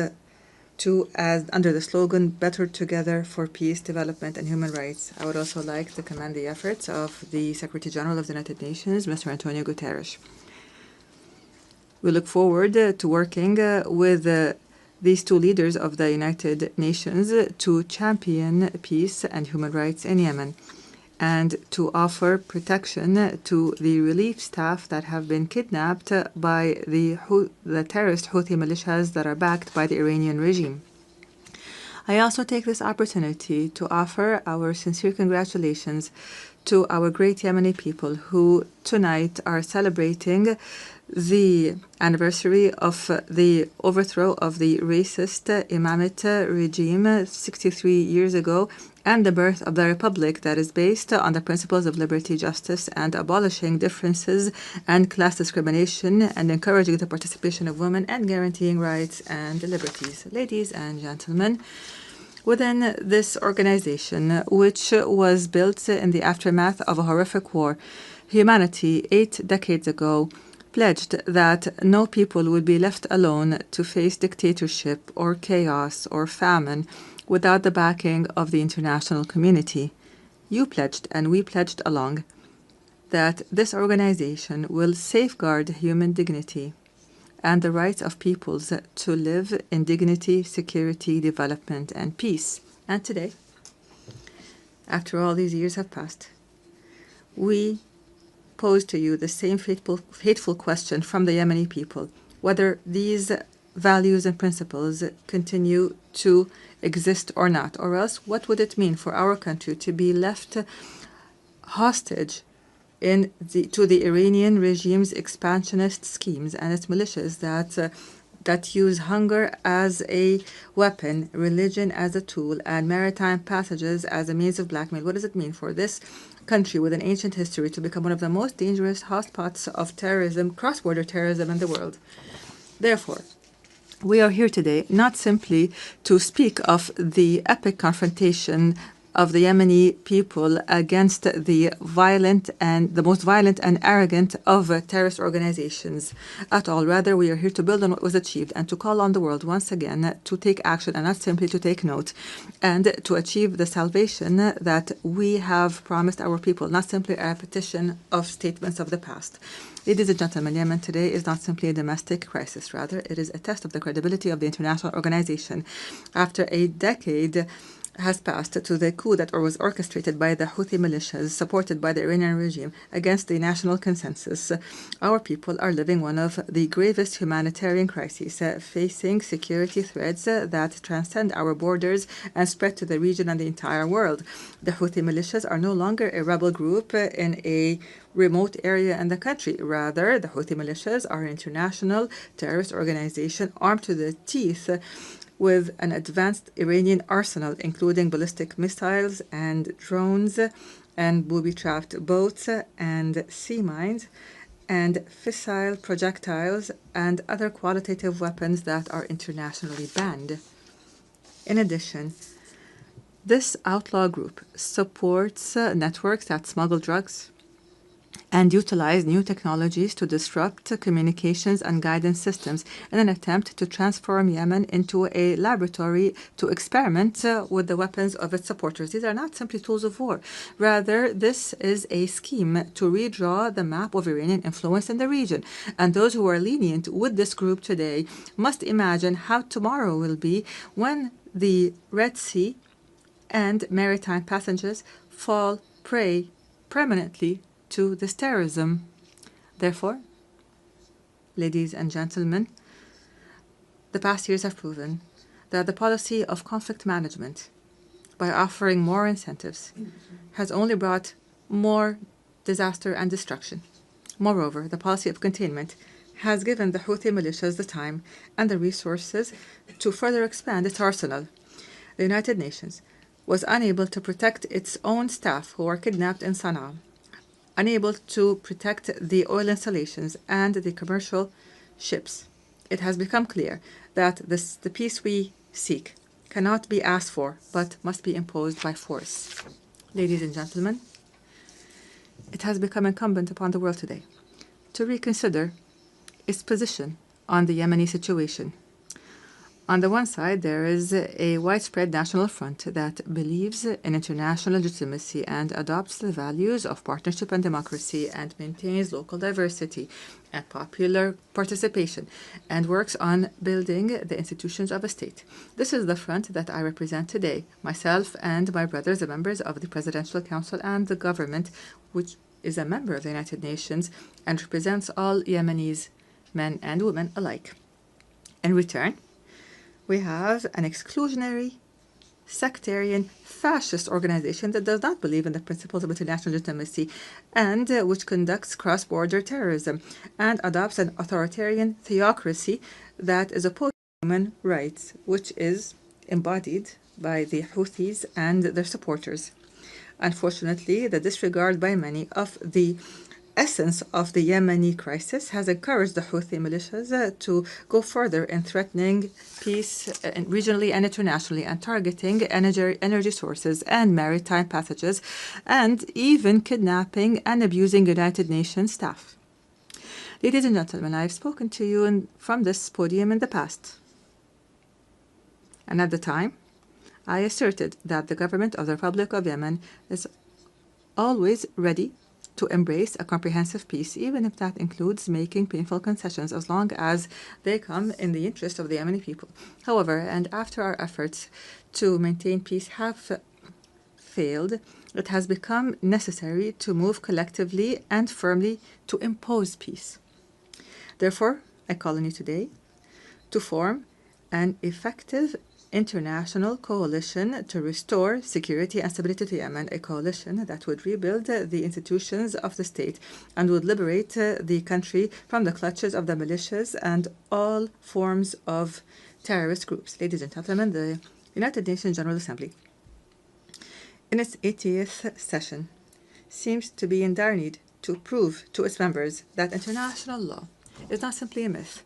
to as under the slogan, Better Together for Peace, Development and Human Rights. I would also like to commend the efforts of the Secretary General of the United Nations, Mr. Antonio Guterres. We look forward to working with these two leaders of the United Nations to champion peace and human rights in Yemen and to offer protection to the relief staff that have been kidnapped by the terrorist Houthi militias that are backed by the Iranian regime. I also take this opportunity to offer our sincere congratulations to our great Yemeni people who tonight are celebrating the anniversary of the overthrow of the racist Imamate regime 63 years ago and the birth of the republic that is based on the principles of liberty, justice, and abolishing differences and class discrimination and encouraging the participation of women and guaranteeing rights and liberties. Ladies and gentlemen, within this organization, which was built in the aftermath of a horrific war, humanity 8 decades ago pledged that no people would be left alone to face dictatorship or chaos or famine without the backing of the international community. You pledged, and we pledged along, that this organization will safeguard human dignity and the rights of peoples to live in dignity, security, development, and peace. And today, after all these years have passed, we pose to you the same fateful question from the Yemeni people, whether these values and principles continue to exist or not, or else what would it mean for our country to be left hostage to the Iranian regime's expansionist schemes and its militias that use hunger as a weapon, religion as a tool, and maritime passages as a means of blackmail? What does it mean for this country with an ancient history to become one of the most dangerous hotspots of terrorism, cross-border terrorism in the world? Therefore, we are here today not simply to speak of the epic confrontation of the Yemeni people against the most violent and arrogant of terrorist organizations at all. Rather, we are here to build on what was achieved and to call on the world once again to take action and not simply to take note, and to achieve the salvation that we have promised our people, not simply a repetition of statements of the past. Ladies and gentlemen, Yemen today is not simply a domestic crisis. Rather, it is a test of the credibility of the international organization. After a decade has passed to the coup that was orchestrated by the Houthi militias supported by the Iranian regime against the national consensus, our people are living one of the gravest humanitarian crises, facing security threats that transcend our borders and spread to the region and the entire world. The Houthi militias are no longer a rebel group in a remote area in the country. Rather, the Houthi militias are an international terrorist organization armed to the teeth with an advanced Iranian arsenal, including ballistic missiles and drones and booby-trapped boats and sea mines and fissile projectiles and other qualitative weapons that are internationally banned. In addition, this outlaw group supports networks that smuggle drugs and utilize new technologies to disrupt communications and guidance systems in an attempt to transform Yemen into a laboratory to experiment with the weapons of its supporters. These are not simply tools of war. Rather, this is a scheme to redraw the map of Iranian influence in the region. And those who are lenient with this group today must imagine how tomorrow will be when the Red Sea and maritime passengers fall prey permanently to this terrorism. Therefore, ladies and gentlemen, the past years have proven that the policy of conflict management, by offering more incentives, has only brought more disaster and destruction. Moreover, the policy of containment has given the Houthi militias the time and the resources to further expand its arsenal. The United Nations was unable to protect its own staff who were kidnapped in Sana'a, unable to protect the oil installations and the commercial ships. It has become clear that the peace we seek cannot be asked for, but must be imposed by force. Ladies and gentlemen, it has become incumbent upon the world today to reconsider its position on the Yemeni situation. On the one side, there is a widespread national front that believes in international legitimacy and adopts the values of partnership and democracy and maintains local diversity and popular participation and works on building the institutions of a state. This is the front that I represent today, myself and my brothers, the members of the Presidential Council and the government, which is a member of the United Nations and represents all Yemenis, men and women alike. In return, we have an exclusionary, sectarian, fascist organization that does not believe in the principles of international legitimacy and which conducts cross-border terrorism and adopts an authoritarian theocracy that is opposed to human rights, which is embodied by the Houthis and their supporters. Unfortunately, the disregard by many of the essence of the Yemeni crisis has encouraged the Houthi militias to go further in threatening peace regionally and internationally and targeting energy sources and maritime passages and even kidnapping and abusing United Nations staff. Ladies and gentlemen, I have spoken to you from this podium in the past. And at the time, I asserted that the government of the Republic of Yemen is always ready to embrace a comprehensive peace, even if that includes making painful concessions, as long as they come in the interest of the Yemeni people. However, and after our efforts to maintain peace have failed, it has become necessary to move collectively and firmly to impose peace. Therefore, I call on you today to form an effective international coalition to restore security and stability to Yemen, a coalition that would rebuild the institutions of the state and would liberate the country from the clutches of the militias and all forms of terrorist groups. Ladies and gentlemen, the United Nations General Assembly, in its 80th session, seems to be in dire need to prove to its members that international law is not simply a myth,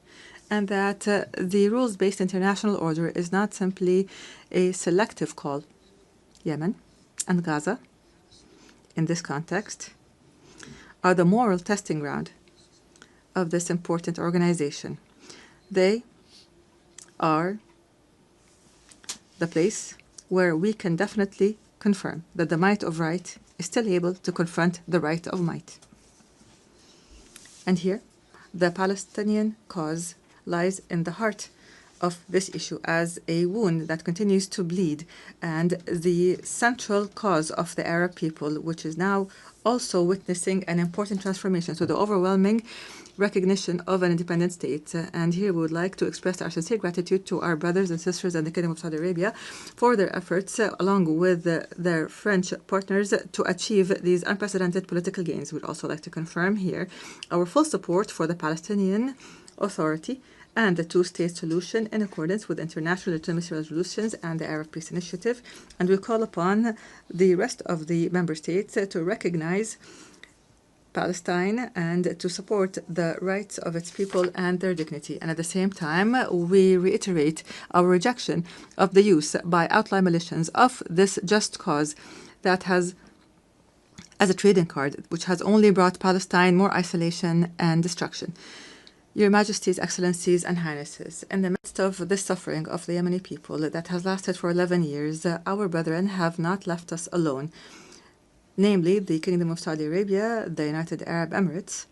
and that the rules-based international order is not simply a selective call. Yemen and Gaza, in this context, are the moral testing ground of this important organization. They are the place where we can definitely confirm that the might of right is still able to confront the right of might. And here, the Palestinian cause lies in the heart of this issue as a wound that continues to bleed and the central cause of the Arab people, which is now also witnessing an important transformation, so the overwhelming recognition of an independent state. And here we would like to express our sincere gratitude to our brothers and sisters in the Kingdom of Saudi Arabia for their efforts, along with their French partners, to achieve these unprecedented political gains. We'd also like to confirm here our full support for the Palestinian Authority and the two-state solution in accordance with international legitimacy resolutions and the Arab Peace Initiative. And we call upon the rest of the member states to recognize Palestine and to support the rights of its people and their dignity. And at the same time, we reiterate our rejection of the use by outlying militias of this just cause that has, as a trading card, which has only brought Palestine more isolation and destruction. Your Majesties, Excellencies, and Highnesses, in the midst of this suffering of the Yemeni people that has lasted for 11 years, our brethren have not left us alone, namely the Kingdom of Saudi Arabia, the United Arab Emirates,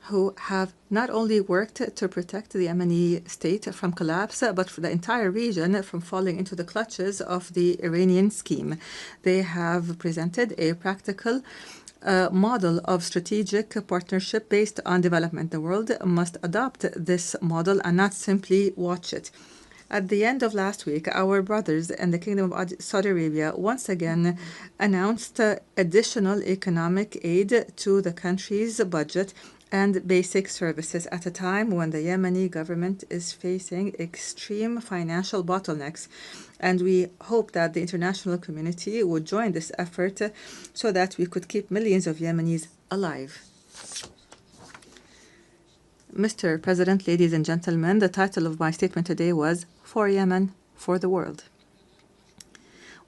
who have not only worked to protect the Yemeni state from collapse, but for the entire region from falling into the clutches of the Iranian scheme. They have presented a practical model of strategic partnership based on development. The world must adopt this model and not simply watch it. At the end of last week, our brothers in the Kingdom of Saudi Arabia once again announced additional economic aid to the country's budget and basic services at a time when the Yemeni government is facing extreme financial bottlenecks. And we hope that the international community would join this effort so that we could keep millions of Yemenis alive. Mr. President, ladies and gentlemen, the title of my statement today was For Yemen, for the World.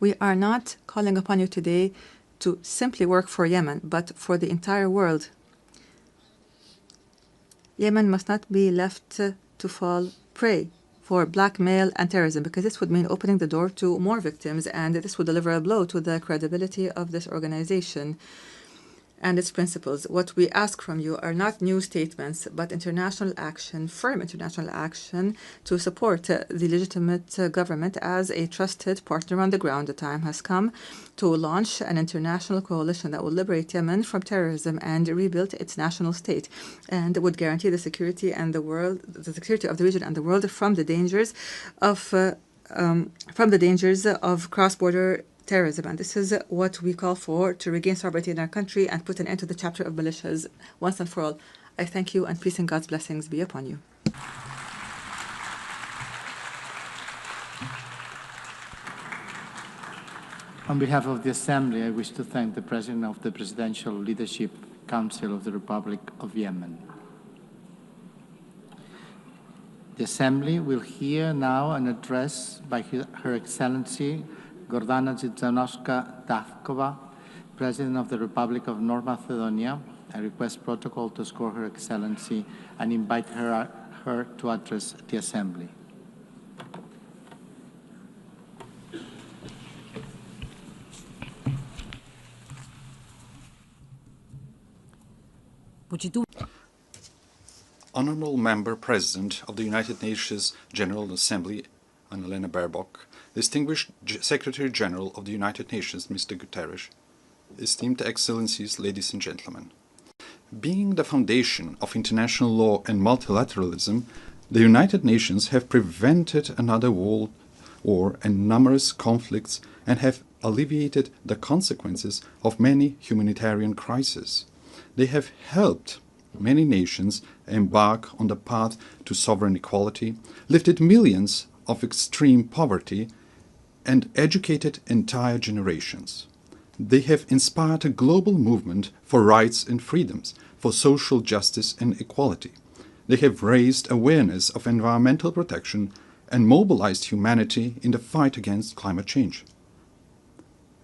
We are not calling upon you today to simply work for Yemen, but for the entire world. Yemen must not be left to fall prey for blackmail and terrorism, because this would mean opening the door to more victims, and this would deliver a blow to the credibility of this organization and its principles. What we ask from you are not new statements, but international action, firm international action to support the legitimate government as a trusted partner on the ground. The time has come to launch an international coalition that will liberate Yemen from terrorism and rebuild its national state, and would guarantee the security and the world, the security of the region and the world from the dangers of cross-border terrorism. And this is what we call for, to regain sovereignty in our country and put an end to the chapter of militias once and for all. I thank you, and peace and God's blessings be upon you. On behalf of the Assembly, I wish to thank the President of the Presidential Leadership Council of the Republic of Yemen. The Assembly will hear now an address by Her Excellency Gordana Dzidzanovska-Davkova, President of the Republic of North Macedonia. I request protocol to escort Her Excellency and invite her to address the Assembly. Honorable Member President of the United Nations General Assembly, Annalena Baerbock, distinguished Secretary General of the United Nations, Mr. Guterres, esteemed Excellencies, ladies and gentlemen. Being the foundation of international law and multilateralism, the United Nations have prevented another world war and numerous conflicts and have alleviated the consequences of many humanitarian crises. They have helped many nations embark on the path to sovereign equality, lifted millions of extreme poverty, and educated entire generations. They have inspired a global movement for rights and freedoms, for social justice and equality. They have raised awareness of environmental protection and mobilized humanity in the fight against climate change.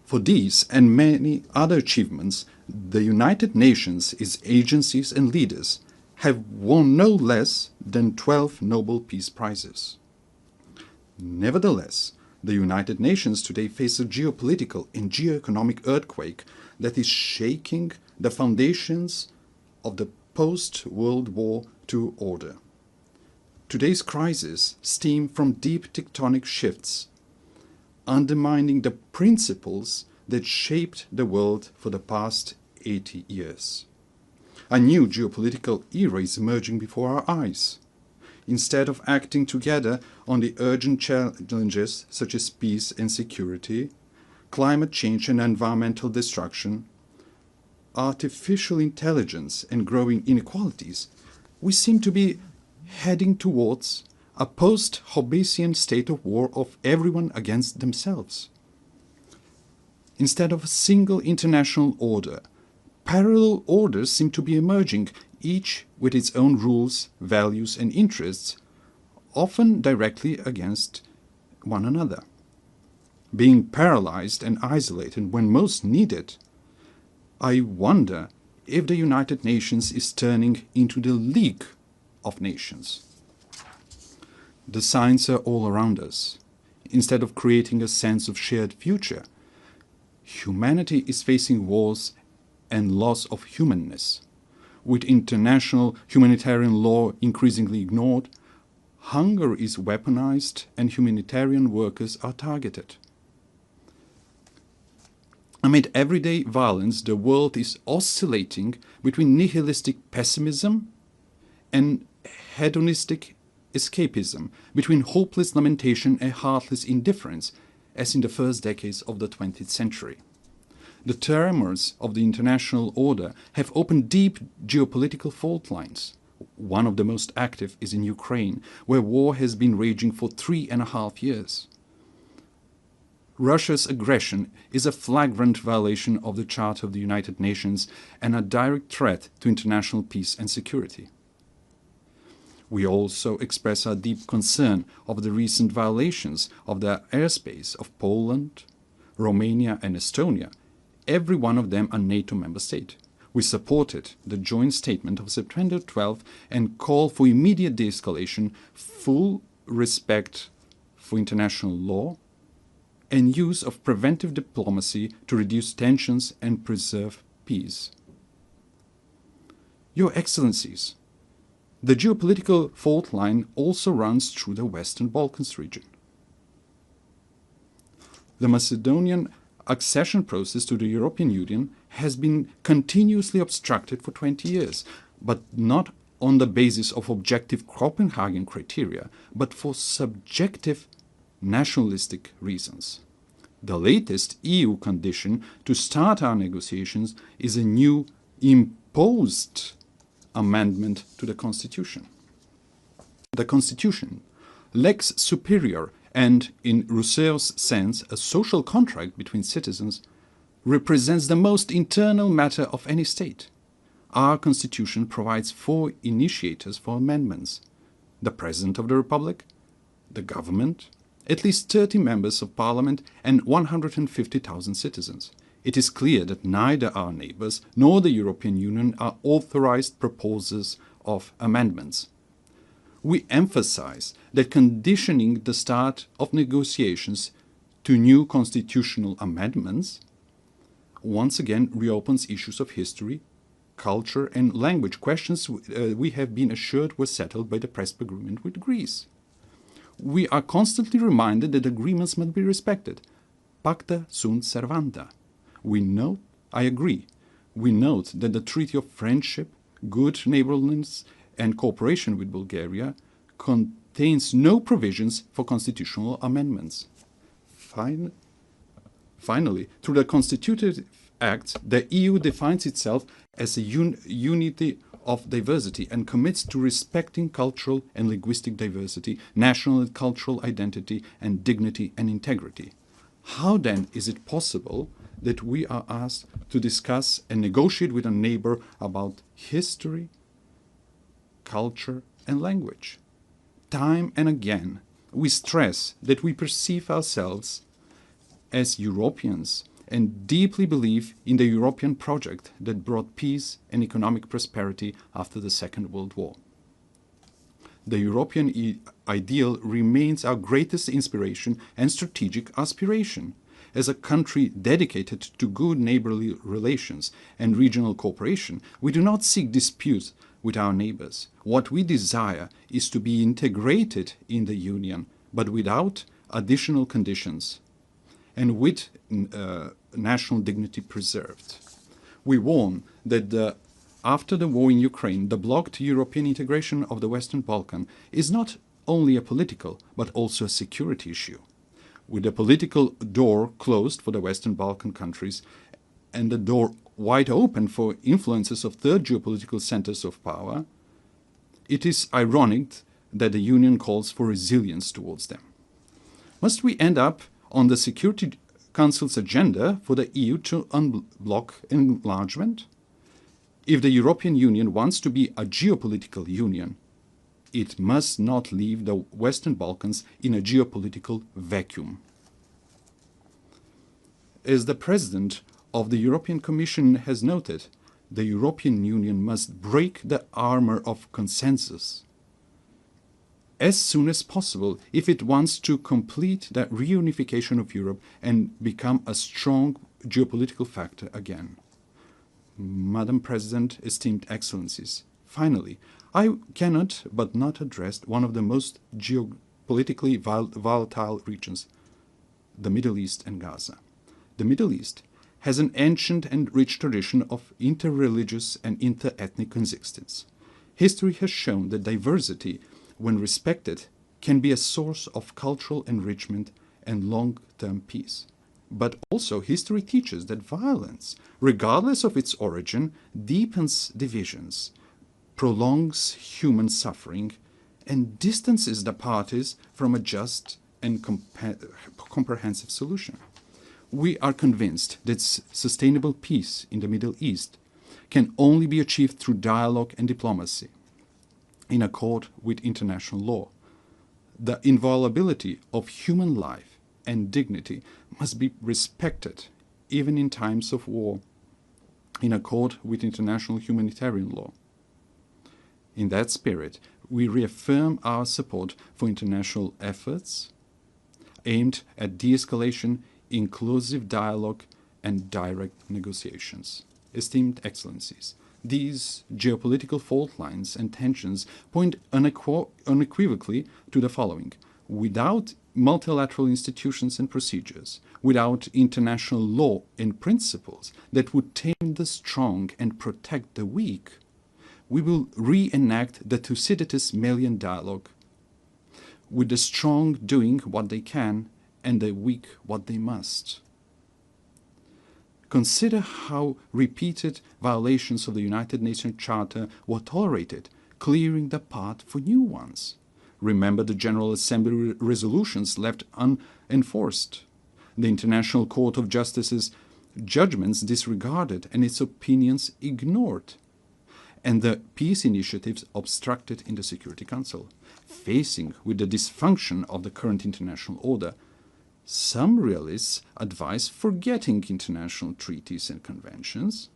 For these and many other achievements, the United Nations, its agencies and leaders, have won no less than 12 Nobel Peace Prizes. Nevertheless, the United Nations today face a geopolitical and geoeconomic earthquake that is shaking the foundations of the post-World War II order. Today's crisis stems from deep tectonic shifts, undermining the principles that shaped the world for the past 80 years. A new geopolitical era is emerging before our eyes. Instead of acting together on the urgent challenges such as peace and security, climate change and environmental destruction, artificial intelligence and growing inequalities, we seem to be heading towards a post-Hobbesian state of war of everyone against themselves. Instead of a single international order, parallel orders seem to be emerging, each with its own rules, values and interests, often directly against one another. Being paralyzed and isolated when most needed, I wonder if the United Nations is turning into the League of Nations. The signs are all around us. Instead of creating a sense of shared future, humanity is facing wars and loss of humanness. With international humanitarian law increasingly ignored, hunger is weaponized and humanitarian workers are targeted. Amid everyday violence, the world is oscillating between nihilistic pessimism and hedonistic escapism, between hopeless lamentation and heartless indifference, as in the first decades of the 20th century. The tremors of the international order have opened deep geopolitical fault lines. One of the most active is in Ukraine, where war has been raging for 3.5 years. Russia's aggression is a flagrant violation of the Charter of the United Nations and a direct threat to international peace and security. We also express our deep concern of the recent violations of the airspace of Poland, Romania and Estonia, every one of them a NATO member state. We supported the joint statement of September 12 and call for immediate de-escalation, full respect for international law, and use of preventive diplomacy to reduce tensions and preserve peace. Your Excellencies, the geopolitical fault line also runs through the Western Balkans region. The Macedonian accession process to the European Union has been continuously obstructed for 20 years, but not on the basis of objective Copenhagen criteria, but for subjective nationalistic reasons. The latest EU condition to start our negotiations is a new imposed amendment to the Constitution. The Constitution, lex superior and, in Rousseau's sense, a social contract between citizens, represents the most internal matter of any state. Our Constitution provides 4 initiators for amendments: the President of the Republic, the government, at least 30 members of parliament and 150,000 citizens. It is clear that neither our neighbors nor the European Union are authorized proposers of amendments. We emphasize that conditioning the start of negotiations to new constitutional amendments once again reopens issues of history, culture and language, questions we have been assured were settled by the Prespa Agreement with Greece. We are constantly reminded that agreements must be respected. Pacta sunt servanda. I agree, we note that the Treaty of Friendship, Good Neighborliness and Cooperation with Bulgaria contains no provisions for constitutional amendments. Finally, through the Constitutive Acts, the EU defines itself as a unity of diversity and commits to respecting cultural and linguistic diversity, national and cultural identity, and dignity and integrity. How then is it possible that we are asked to discuss and negotiate with a neighbor about history, culture, and language? Time and again, we stress that we perceive ourselves as Europeans and deeply believe in the European project that brought peace and economic prosperity after the Second World War. The European ideal remains our greatest inspiration and strategic aspiration. As a country dedicated to good neighborly relations and regional cooperation, we do not seek disputes with our neighbors. What we desire is to be integrated in the Union, but without additional conditions and with national dignity preserved. We warn that after the war in Ukraine, the blocked European integration of the Western Balkans is not only a political but also a security issue. With the political door closed for the Western Balkan countries and the door wide open for influences of third geopolitical centers of power, it is ironic that the Union calls for resilience towards them. Must we end up on the Security Council's agenda for the EU to unblock enlargement? If the European Union wants to be a geopolitical union, it must not leave the Western Balkans in a geopolitical vacuum. As the President of the European Commission has noted, the European Union must break the armor of consensus as soon as possible if it wants to complete the reunification of Europe and become a strong geopolitical factor again. Madam President, esteemed Excellencies, finally, I cannot but not address one of the most geopolitically volatile regions, the Middle East and Gaza. The Middle East has an ancient and rich tradition of interreligious and interethnic coexistence. History has shown that diversity, when respected, can be a source of cultural enrichment and long-term peace. But also history teaches that violence, regardless of its origin, deepens divisions, prolongs human suffering, and distances the parties from a just and comprehensive solution. We are convinced that sustainable peace in the Middle East can only be achieved through dialogue and diplomacy, in accord with international law. The inviolability of human life and dignity must be respected, even in times of war, in accord with international humanitarian law. In that spirit, we reaffirm our support for international efforts aimed at de-escalation, inclusive dialogue, and direct negotiations. Esteemed Excellencies, these geopolitical fault lines and tensions point unequivocally to the following. Without multilateral institutions and procedures, without international law and principles that would tame the strong and protect the weak, we will reenact the Thucydides Melian dialogue, with the strong doing what they can and the weak what they must. Consider how repeated violations of the United Nations Charter were tolerated, clearing the path for new ones. Remember the General Assembly resolutions left unenforced, the International Court of Justice's judgments disregarded and its opinions ignored, and the peace initiatives obstructed in the Security Council. Facing with the dysfunction of the current international order, some realists advise forgetting international treaties and conventions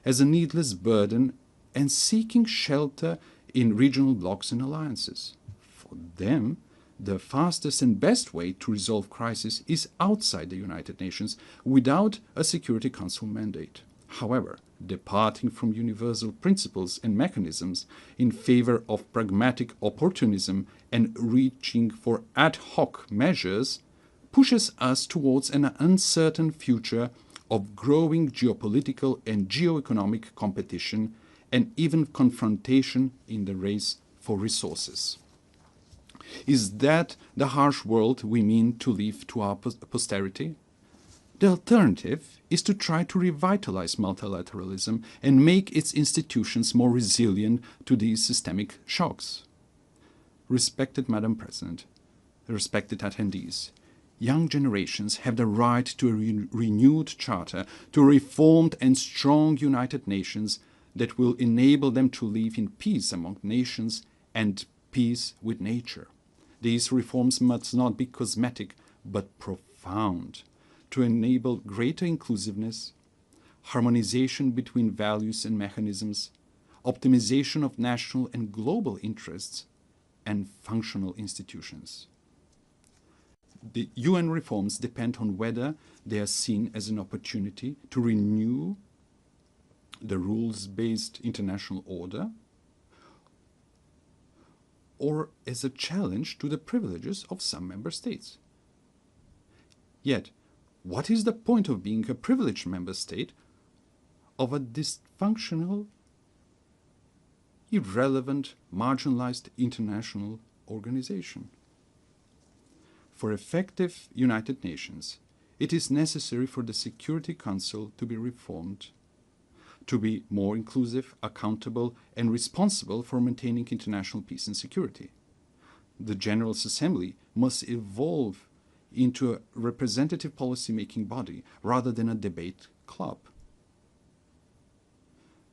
as a needless burden and seeking shelter in regional blocs and alliances. For them, the fastest and best way to resolve crisis is outside the United Nations without a Security Council mandate. However, departing from universal principles and mechanisms in favor of pragmatic opportunism and reaching for ad hoc measures pushes us towards an uncertain future of growing geopolitical and geoeconomic competition and even confrontation in the race for resources. Is that the harsh world we mean to leave to our posterity? The alternative is to try to revitalize multilateralism and make its institutions more resilient to these systemic shocks. Respected Madam President, respected attendees, young generations have the right to a renewed charter, to a reformed and strong United Nations that will enable them to live in peace among nations and peace with nature. These reforms must not be cosmetic, but profound, to enable greater inclusiveness, harmonization between values and mechanisms, optimization of national and global interests, and functional institutions. The UN reforms depend on whether they are seen as an opportunity to renew the rules-based international order or as a challenge to the privileges of some member states. Yet, what is the point of being a privileged member state of a dysfunctional, irrelevant, marginalized international organization? For effective United Nations, it is necessary for the Security Council to be reformed, to be more inclusive, accountable, and responsible for maintaining international peace and security. The General Assembly must evolve into a representative policy-making body rather than a debate club.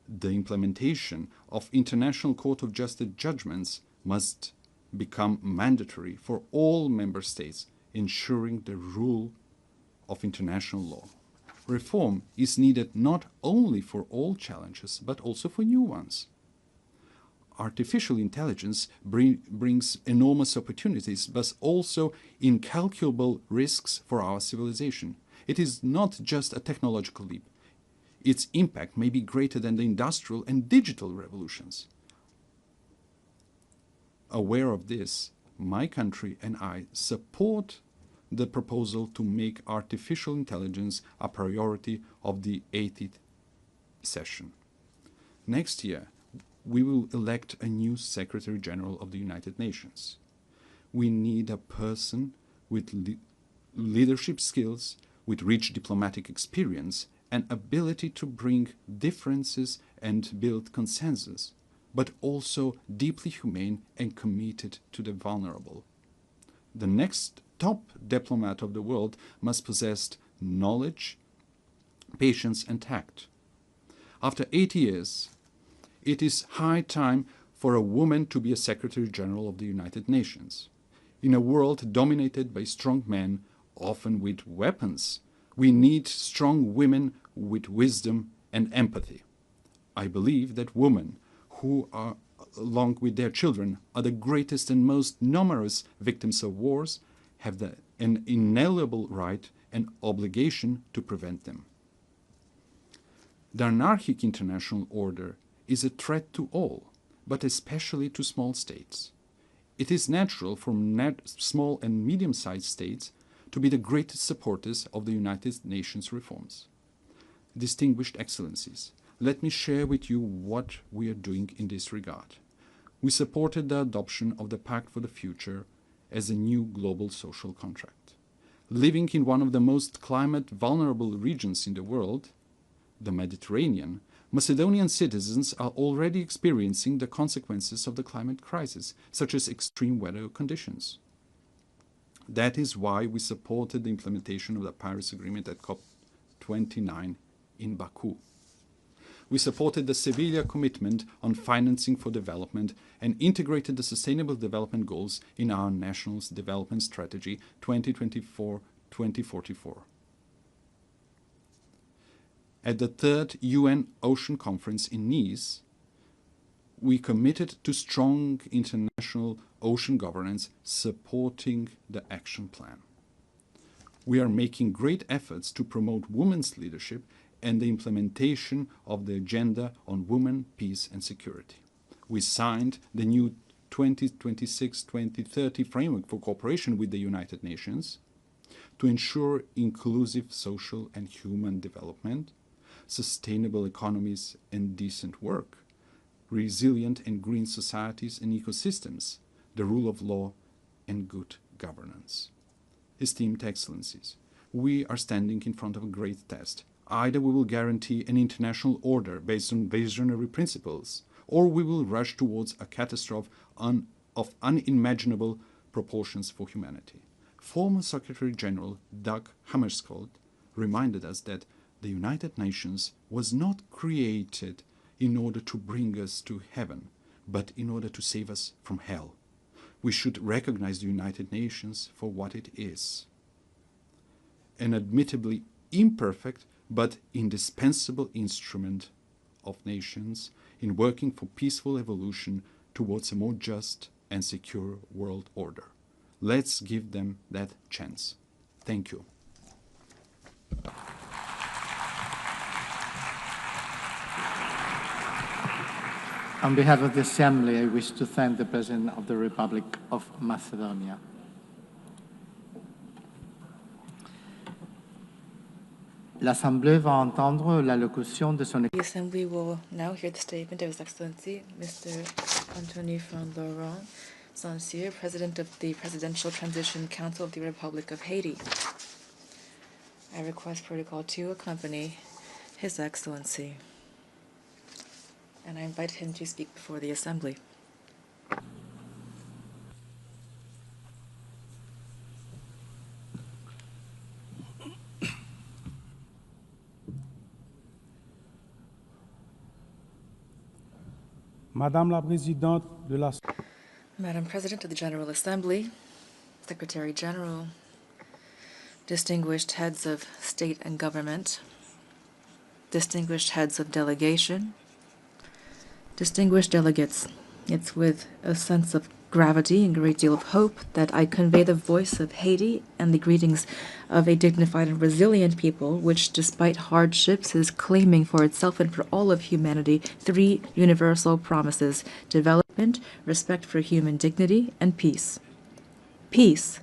The implementation of International Court of Justice judgments must become mandatory for all member states, ensuring the rule of international law. Reform is needed not only for old challenges, but also for new ones. Artificial intelligence brings enormous opportunities, but also incalculable risks for our civilization. It is not just a technological leap. Its impact may be greater than the industrial and digital revolutions. Aware of this, my country and I support the proposal to make artificial intelligence a priority of the 80th session. Next year, we will elect a new Secretary General of the United Nations. We need a person with leadership skills, with rich diplomatic experience, and ability to bring differences and build consensus, but also deeply humane and committed to the vulnerable. The next top diplomat of the world must possess knowledge, patience, and tact. After 80 years, it is high time for a woman to be a Secretary General of the United Nations. In a world dominated by strong men, often with weapons, we need strong women with wisdom and empathy. I believe that women who are, along with their children, are the greatest and most numerous victims of wars, have an inalienable right and obligation to prevent them. The anarchic international order is a threat to all, but especially to small states. It is natural for small and medium-sized states to be the greatest supporters of the United Nations reforms. Distinguished Excellencies, let me share with you what we are doing in this regard. We supported the adoption of the Pact for the Future as a new global social contract. Living in one of the most climate-vulnerable regions in the world, the Mediterranean, Macedonian citizens are already experiencing the consequences of the climate crisis, such as extreme weather conditions. That is why we supported the implementation of the Paris Agreement at COP29 in Baku. We supported the Seville commitment on financing for development and integrated the Sustainable Development Goals in our National Development Strategy 2024-2044. At the third UN Ocean Conference in Nice, we committed to strong international ocean governance supporting the action plan. We are making great efforts to promote women's leadership and the implementation of the Agenda on Women, Peace and Security. We signed the new 2026-2030 framework for cooperation with the United Nations to ensure inclusive social and human development, sustainable economies and decent work, resilient and green societies and ecosystems, the rule of law and good governance. Esteemed Excellencies, we are standing in front of a great test. Either we will guarantee an international order based on visionary principles, or we will rush towards a catastrophe of unimaginable proportions for humanity. Former Secretary General Dag Hammarskjöld reminded us that the United Nations was not created in order to bring us to heaven, but in order to save us from hell. We should recognize the United Nations for what it is: an admittedly imperfect but indispensable instrument of nations in working for peaceful evolution towards a more just and secure world order. Let's give them that chance. Thank you. On behalf of the Assembly, I wish to thank the President of the Republic of Macedonia. L'Assemblée va entendre l'allocution de son... The Assembly will now hear the statement of His Excellency, Mr. Anthony van Laurent Saint-Cyr, President of the Presidential Transition Council of the Republic of Haiti. I request Protocol to accompany His Excellency, and I invite him to speak before the Assembly. Madame la Présidente de la Madam President of the General Assembly, Secretary General, distinguished heads of state and government, distinguished heads of delegation, distinguished delegates, it's with a sense of gravity and a great deal of hope that I convey the voice of Haiti and the greetings of a dignified and resilient people, which, despite hardships, is claiming for itself and for all of humanity 3 universal promises: development, respect for human dignity, and peace. Peace,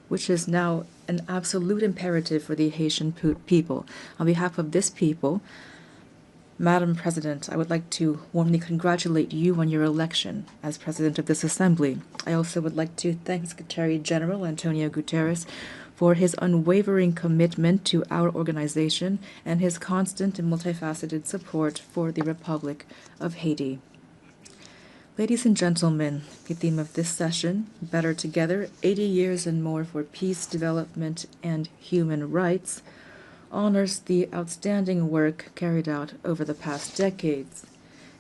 which is now an absolute imperative for the Haitian people. On behalf of this people, Madam President, I would like to warmly congratulate you on your election as President of this Assembly. I also would like to thank Secretary General Antonio Guterres for his unwavering commitment to our organization and his constant and multifaceted support for the Republic of Haiti. Ladies and gentlemen, the theme of this session, Better Together, 80 Years and More for Peace, Development, and Human Rights, honors the outstanding work carried out over the past decades.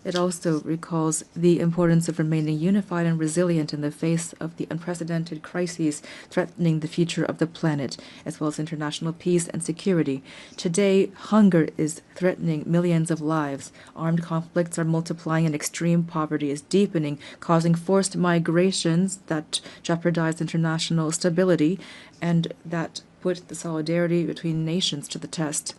It also recalls the importance of remaining unified and resilient in the face of the unprecedented crises threatening the future of the planet, as well as international peace and security. Today, hunger is threatening millions of lives. Armed conflicts are multiplying and extreme poverty is deepening, causing forced migrations that jeopardize international stability and that put the solidarity between nations to the test.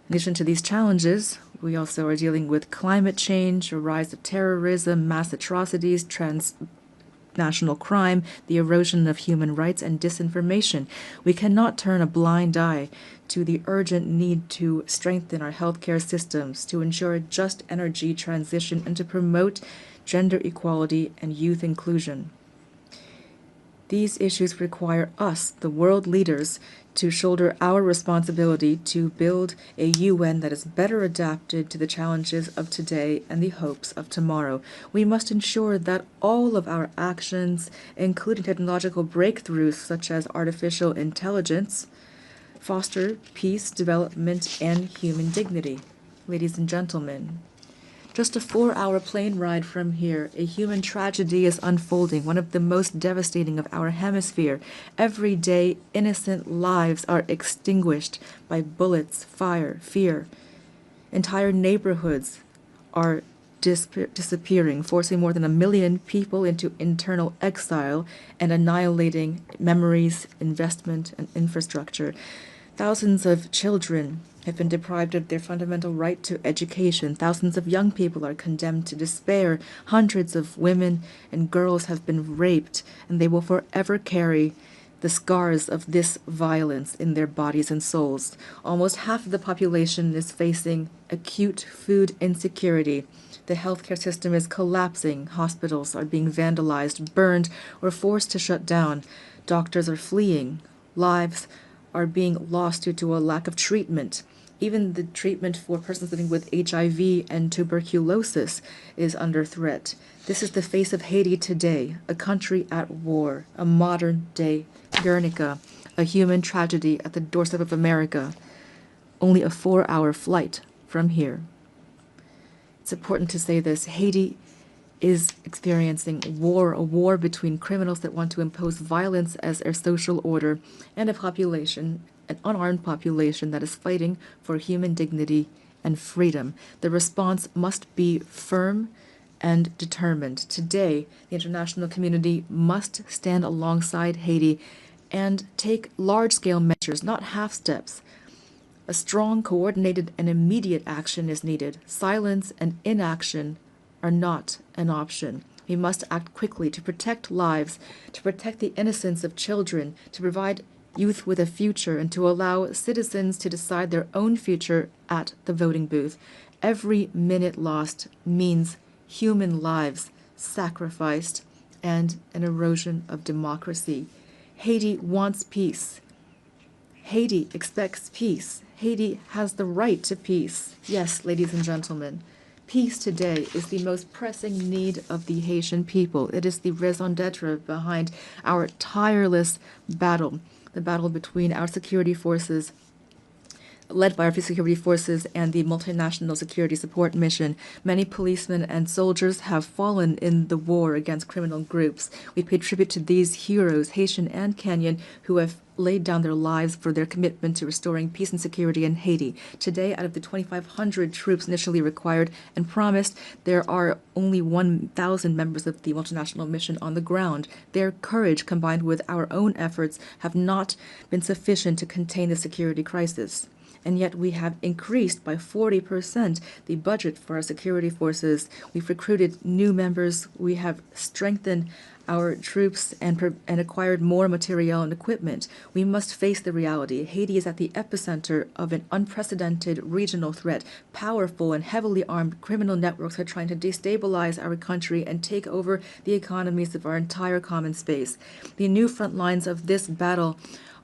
In addition to these challenges, we also are dealing with climate change, a rise of terrorism, mass atrocities, transnational crime, the erosion of human rights, and disinformation. We cannot turn a blind eye to the urgent need to strengthen our healthcare systems, to ensure a just energy transition, and to promote gender equality and youth inclusion. These issues require us, the world leaders, to shoulder our responsibility to build a UN that is better adapted to the challenges of today and the hopes of tomorrow. We must ensure that all of our actions, including technological breakthroughs such as artificial intelligence, foster peace, development, and human dignity. Ladies and gentlemen, just a 4-hour plane ride from here, a human tragedy is unfolding, one of the most devastating of our hemisphere. Every day, innocent lives are extinguished by bullets, fire, fear. Entire neighborhoods are disappearing, forcing more than 1 million people into internal exile and annihilating memories, investment, and infrastructure. Thousands of children have been deprived of their fundamental right to education. Thousands of young people are condemned to despair. Hundreds of women and girls have been raped, and they will forever carry the scars of this violence in their bodies and souls. Almost half of the population is facing acute food insecurity. The healthcare system is collapsing. Hospitals are being vandalized, burned, or forced to shut down. Doctors are fleeing. Lives are being lost due to a lack of treatment. Even the treatment for persons living with HIV and tuberculosis is under threat. This is the face of Haiti today, a country at war, a modern-day Guernica, a human tragedy at the doorstep of America, only a 4-hour flight from here. It's important to say this. Haiti is experiencing war, a war between criminals that want to impose violence as their social order and a population, an unarmed population that is fighting for human dignity and freedom. The response must be firm and determined. Today, the international community must stand alongside Haiti and take large-scale measures, not half steps. A strong, coordinated, and immediate action is needed. Silence and inaction are not an option. We must act quickly to protect lives, to protect the innocence of children, to provide youth with a future, and to allow citizens to decide their own future at the voting booth. Every minute lost means human lives sacrificed and an erosion of democracy. Haiti wants peace. Haiti expects peace. Haiti has the right to peace. Yes, ladies and gentlemen, peace today is the most pressing need of the Haitian people. It is the raison d'etre behind our tireless battle, the battle between our security forces, led by our security forces and the multinational security support mission. Many policemen and soldiers have fallen in the war against criminal groups. We pay tribute to these heroes, Haitian and Kenyan, who have laid down their lives for their commitment to restoring peace and security in Haiti. Today, out of the 2,500 troops initially required and promised, there are only 1,000 members of the multinational mission on the ground. Their courage, combined with our own efforts, have not been sufficient to contain the security crisis. And yet we have increased by 40% the budget for our security forces. We've recruited new members. We have strengthened our troops and acquired more material and equipment. We must face the reality. Haiti is at the epicenter of an unprecedented regional threat. Powerful and heavily armed criminal networks are trying to destabilize our country and take over the economies of our entire common space. The new front lines of this battle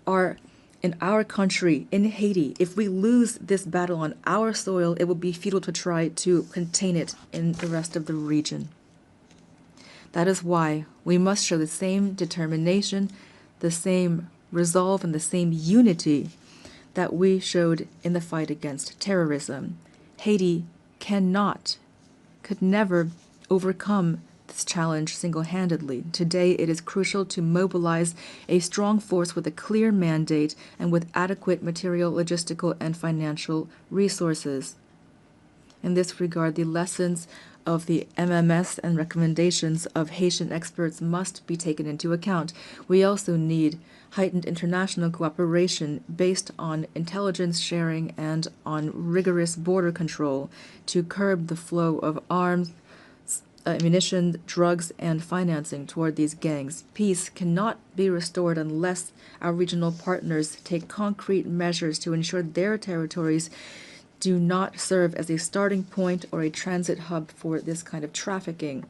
are in our country, in Haiti. If we lose this battle on our soil, it will be futile to try to contain it in the rest of the region. That is why we must show the same determination, the same resolve, and the same unity that we showed in the fight against terrorism. Haiti could never overcome this challenge single-handedly. Today, it is crucial to mobilize a strong force with a clear mandate and with adequate material, logistical, and financial resources. In this regard, the lessons of the MMS and recommendations of Haitian experts must be taken into account. We also need heightened international cooperation based on intelligence sharing and on rigorous border control to curb the flow of arms, ammunition, drugs, and financing toward these gangs. Peace cannot be restored unless our regional partners take concrete measures to ensure their territories do not serve as a starting point or a transit hub for this kind of trafficking.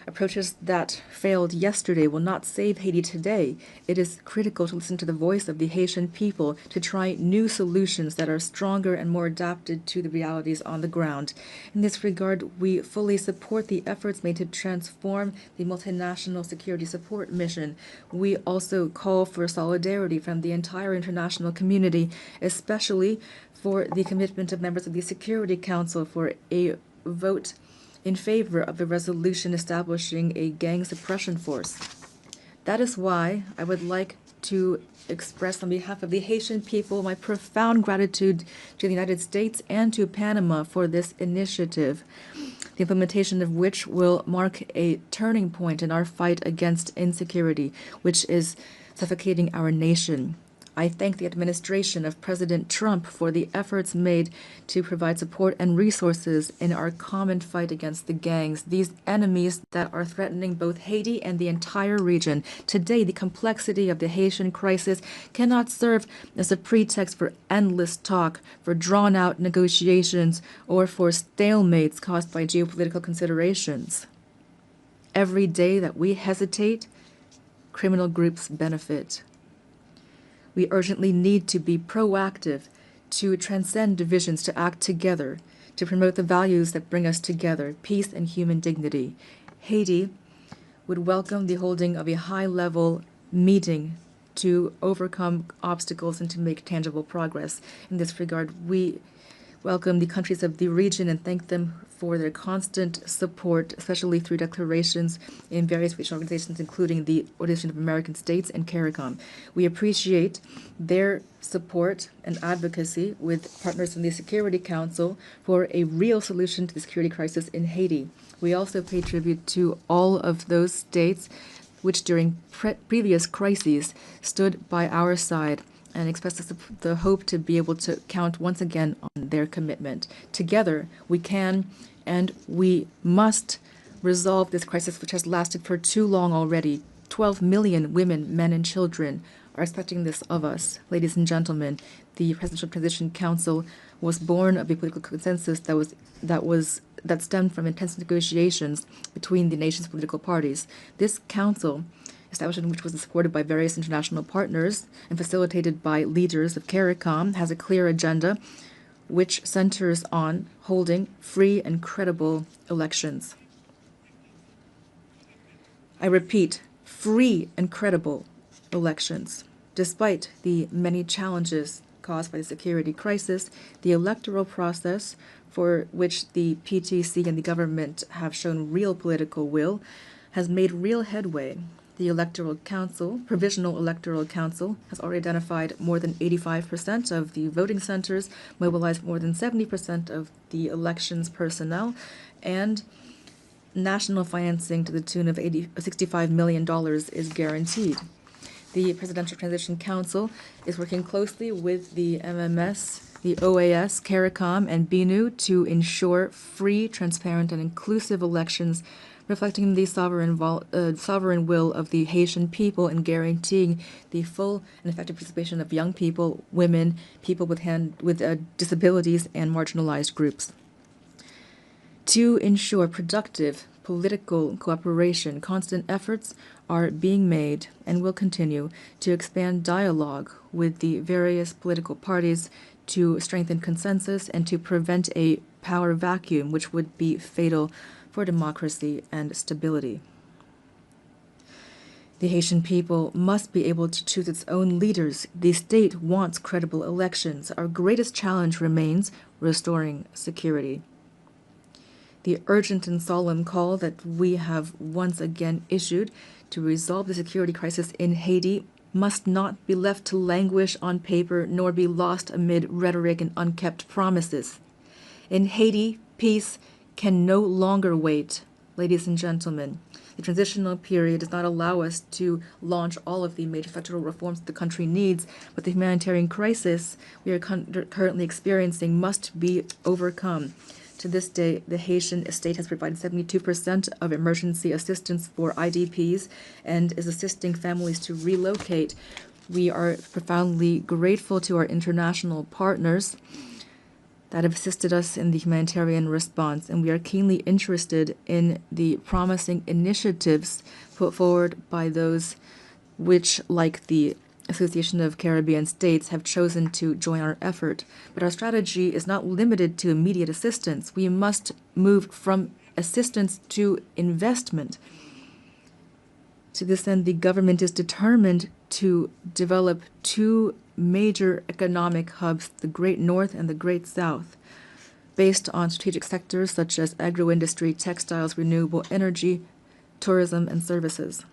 Approaches that failed yesterday will not save Haiti today. It is critical to listen to the voice of the Haitian people, to try new solutions that are stronger and more adapted to the realities on the ground. In this regard, we fully support the efforts made to transform the multinational security support mission. We also call for solidarity from the entire international community, especially for the commitment of members of the Security Council for a vote in favor of a resolution establishing a gang suppression force. That is why I would like to express on behalf of the Haitian people my profound gratitude to the United States and to Panama for this initiative, the implementation of which will mark a turning point in our fight against insecurity, which is suffocating our nation. I thank the administration of President Trump for the efforts made to provide support and resources in our common fight against the gangs, these enemies that are threatening both Haiti and the entire region. Today, the complexity of the Haitian crisis cannot serve as a pretext for endless talk, for drawn-out negotiations, or for stalemates caused by geopolitical considerations. Every day that we hesitate, criminal groups benefit. We urgently need to be proactive, to transcend divisions, to act together, to promote the values that bring us together, peace and human dignity. Haiti would welcome the holding of a high-level meeting to overcome obstacles and to make tangible progress. In this regard, we welcome the countries of the region and thank them for their constant support, especially through declarations in various regional organizations, including the Organization of American States and CARICOM. We appreciate their support and advocacy with partners in the Security Council for a real solution to the security crisis in Haiti. We also pay tribute to all of those states which during previous crises stood by our side and express the hope to be able to count once again on their commitment. Together, we can and we must resolve this crisis, which has lasted for too long already. 12 million women, men, and children are expecting this of us. Ladies and gentlemen, the Presidential Transition Council was born of a political consensus that stemmed from intense negotiations between the nation's political parties. This council, establishment which was supported by various international partners and facilitated by leaders of CARICOM, has a clear agenda which centers on holding free and credible elections. I repeat, free and credible elections. Despite the many challenges caused by the security crisis, the electoral process, for which the PTC and the government have shown real political will, has made real headway. The Electoral Council, Provisional Electoral Council, has already identified more than 85% of the voting centers, mobilized more than 70% of the elections personnel, and national financing to the tune of $65 million is guaranteed. The Presidential Transition Council is working closely with the MMS, the OAS, CARICOM, and BNU to ensure free, transparent, and inclusive elections reflecting the sovereign will of the Haitian people and guaranteeing the full and effective participation of young people, women, people with disabilities, and marginalized groups. To ensure productive political cooperation, constant efforts are being made and will continue to expand dialogue with the various political parties to strengthen consensus and to prevent a power vacuum which would be fatal for democracy and stability. The Haitian people must be able to choose its own leaders. The state wants credible elections. Our greatest challenge remains restoring security. The urgent and solemn call that we have once again issued to resolve the security crisis in Haiti must not be left to languish on paper nor be lost amid rhetoric and unkept promises. In Haiti, peace can no longer wait. Ladies and gentlemen, the transitional period does not allow us to launch all of the major federal reforms the country needs, but the humanitarian crisis we are currently experiencing must be overcome. To this day, the Haitian state has provided 72% of emergency assistance for IDPs and is assisting families to relocate. We are profoundly grateful to our international partners that have assisted us in the humanitarian response, and we are keenly interested in the promising initiatives put forward by those which, like the Association of Caribbean States, have chosen to join our effort. But our strategy is not limited to immediate assistance. We must move from assistance to investment. To this end, the government is determined to develop two major economic hubs, the Great North and the Great South, based on strategic sectors such as agro-industry, textiles, renewable energy, tourism, and services.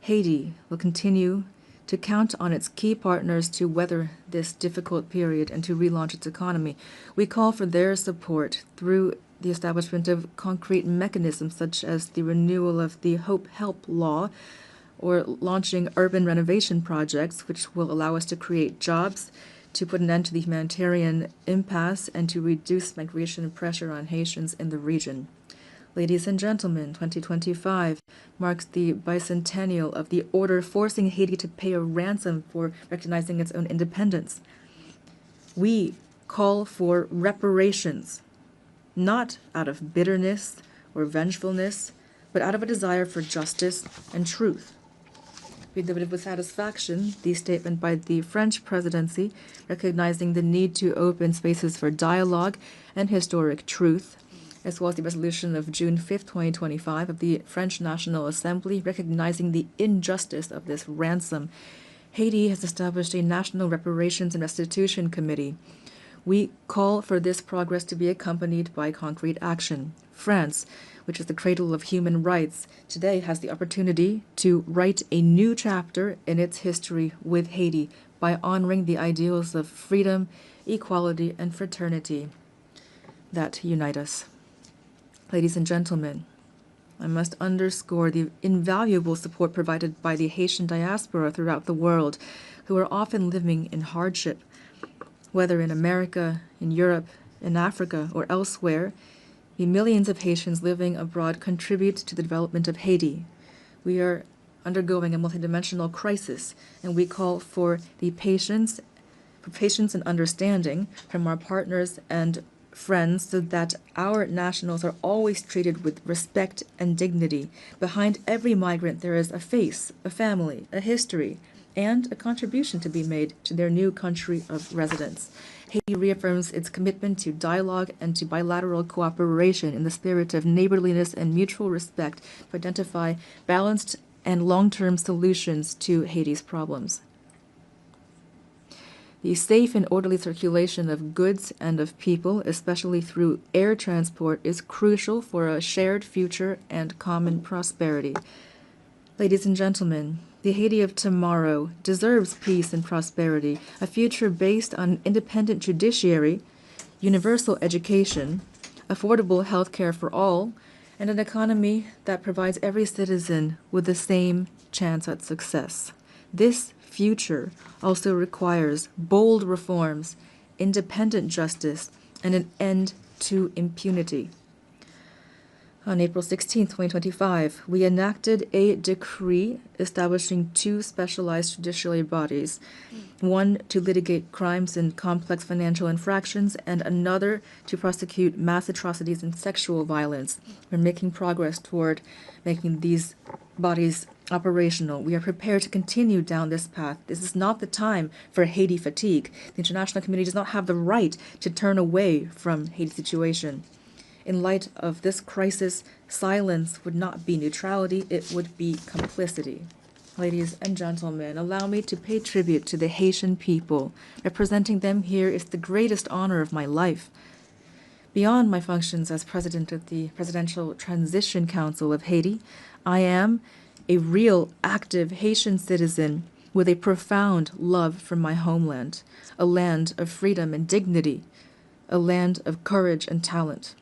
Haiti will continue to count on its key partners to weather this difficult period and to relaunch its economy. We call for their support through the establishment of concrete mechanisms such as the renewal of the Hope Help Law or launching urban renovation projects, which will allow us to create jobs, to put an end to the humanitarian impasse, and to reduce migration pressure on Haitians in the region. Ladies and gentlemen, 2025 marks the bicentennial of the order forcing Haiti to pay a ransom for recognizing its own independence. We call for reparations, not out of bitterness or vengefulness, but out of a desire for justice and truth. We noted with satisfaction the statement by the French presidency recognizing the need to open spaces for dialogue and historic truth, as well as the resolution of June 5, 2025 of the French National Assembly recognizing the injustice of this ransom. Haiti has established a National Reparations and Restitution Committee. We call for this progress to be accompanied by concrete action. France, which is the cradle of human rights, today has the opportunity to write a new chapter in its history with Haiti by honoring the ideals of freedom, equality, and fraternity that unite us. Ladies and gentlemen, I must underscore the invaluable support provided by the Haitian diaspora throughout the world, who are often living in hardship. Whether in America, in Europe, in Africa, or elsewhere, the millions of Haitians living abroad contribute to the development of Haiti. We are undergoing a multidimensional crisis, and we call for patience and understanding from our partners and friends so that our nationals are always treated with respect and dignity. Behind every migrant there is a face, a family, a history, and a contribution to be made to their new country of residence. Haiti reaffirms its commitment to dialogue and to bilateral cooperation in the spirit of neighborliness and mutual respect to identify balanced and long-term solutions to Haiti's problems. The safe and orderly circulation of goods and of people, especially through air transport, is crucial for a shared future and common prosperity. Ladies and gentlemen, the Haiti of tomorrow deserves peace and prosperity, a future based on an independent judiciary, universal education, affordable health care for all, and an economy that provides every citizen with the same chance at success. This future also requires bold reforms, independent justice, and an end to impunity. On April 16, 2025, we enacted a decree establishing two specialized judiciary bodies, one to litigate crimes and complex financial infractions, and another to prosecute mass atrocities and sexual violence. We're making progress toward making these bodies operational. We are prepared to continue down this path. This is not the time for Haiti fatigue. The international community does not have the right to turn away from Haiti's situation. In light of this crisis, silence would not be neutrality, it would be complicity. Ladies and gentlemen, allow me to pay tribute to the Haitian people. Representing them here is the greatest honor of my life. Beyond my functions as president of the Presidential Transition Council of Haiti, I am a real, active Haitian citizen with a profound love for my homeland, a land of freedom and dignity, a land of courage and talent.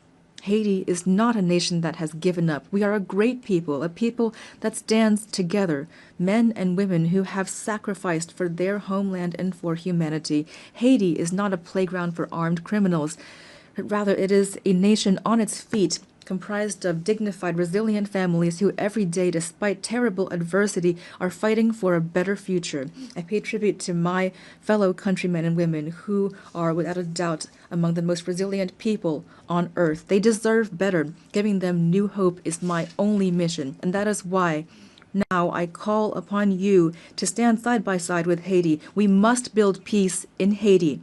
Haiti is not a nation that has given up. We are a great people, a people that stands together, men and women who have sacrificed for their homeland and for humanity. Haiti is not a playground for armed criminals. Rather, it is a nation on its feet, comprised of dignified, resilient families who every day, despite terrible adversity, are fighting for a better future. I pay tribute to my fellow countrymen and women who are, without a doubt, among the most resilient people on earth. They deserve better. Giving them new hope is my only mission, and that is why now I call upon you to stand side by side with Haiti. We must build peace in Haiti,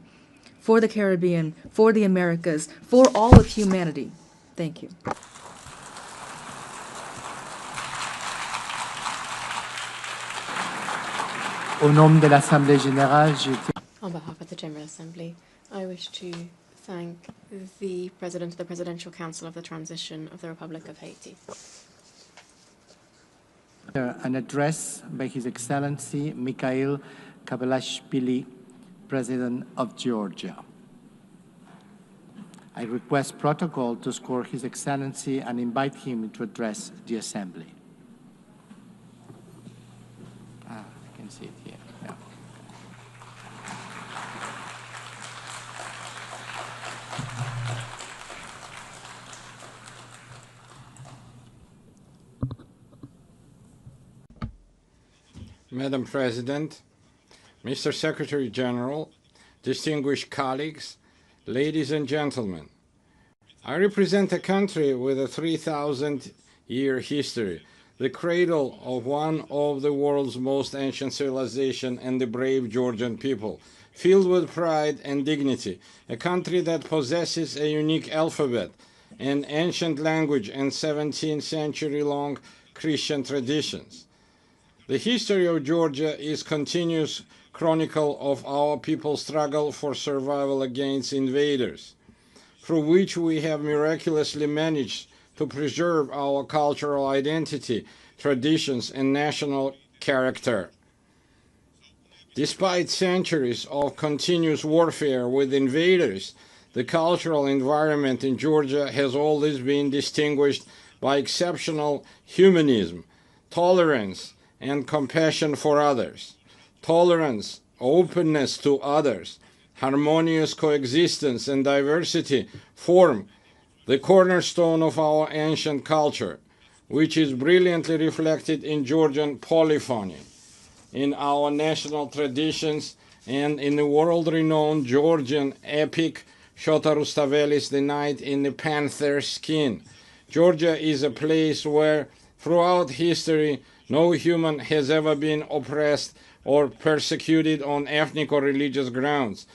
for the Caribbean, for the Americas, for all of humanity. Thank you. Au nom de l'Assemblée générale, On behalf of the General Assembly, I wish to thank the President of the Presidential Council of the Transition of the Republic of Haiti. An address by His Excellency Mikhail Kabalashvili, President of Georgia. I request protocol to score His Excellency and invite him to address the Assembly. I can see it here. Yeah. Madam President, Mr. Secretary General, distinguished colleagues, ladies and gentlemen, I represent a country with a 3,000-year history, the cradle of one of the world's most ancient civilizations and the brave Georgian people, filled with pride and dignity, a country that possesses a unique alphabet, an ancient language, and 17th century-long Christian traditions. The history of Georgia is continuous chronicle of our people's struggle for survival against invaders, through which we have miraculously managed to preserve our cultural identity, traditions, and national character. Despite centuries of continuous warfare with invaders, the cultural environment in Georgia has always been distinguished by exceptional humanism, tolerance, and compassion for others. Tolerance, openness to others, harmonious coexistence, and diversity form the cornerstone of our ancient culture, which is brilliantly reflected in Georgian polyphony, in our national traditions, and in the world-renowned Georgian epic Shota Rustaveli's The Knight in the Panther's Skin. Georgia is a place where, throughout history, no human has ever been oppressed or persecuted on ethnic or religious grounds.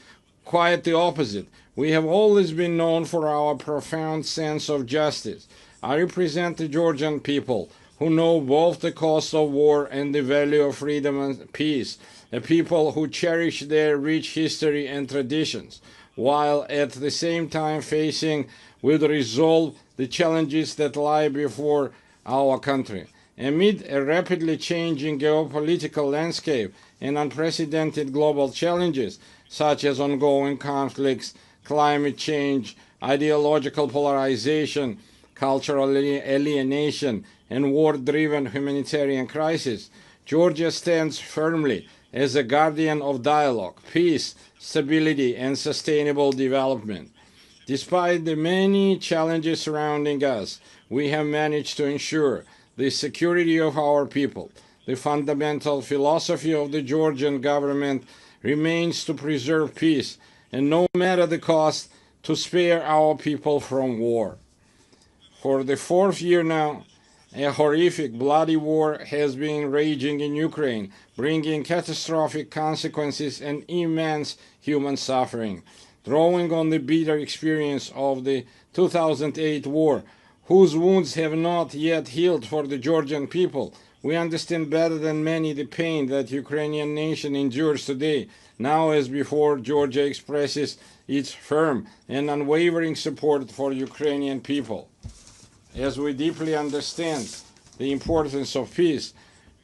Quite the opposite. We have always been known for our profound sense of justice. I represent the Georgian people, who know both the cost of war and the value of freedom and peace, a people who cherish their rich history and traditions, while at the same time facing with resolve the challenges that lie before our country. Amid a rapidly changing geopolitical landscape and unprecedented global challenges, such as ongoing conflicts, climate change, ideological polarization, cultural alienation, and war-driven humanitarian crisis, Georgia stands firmly as a guardian of dialogue, peace, stability, and sustainable development. Despite the many challenges surrounding us, we have managed to ensure the security of our people. The fundamental philosophy of the Georgian government remains to preserve peace, and no matter the cost, to spare our people from war. For the fourth year now, a horrific, bloody war has been raging in Ukraine, bringing catastrophic consequences and immense human suffering. Drawing on the bitter experience of the 2008 war, whose wounds have not yet healed for the Georgian people, we understand better than many the pain that Ukrainian nation endures today. Now as before, Georgia expresses its firm and unwavering support for Ukrainian people. As we deeply understand the importance of peace,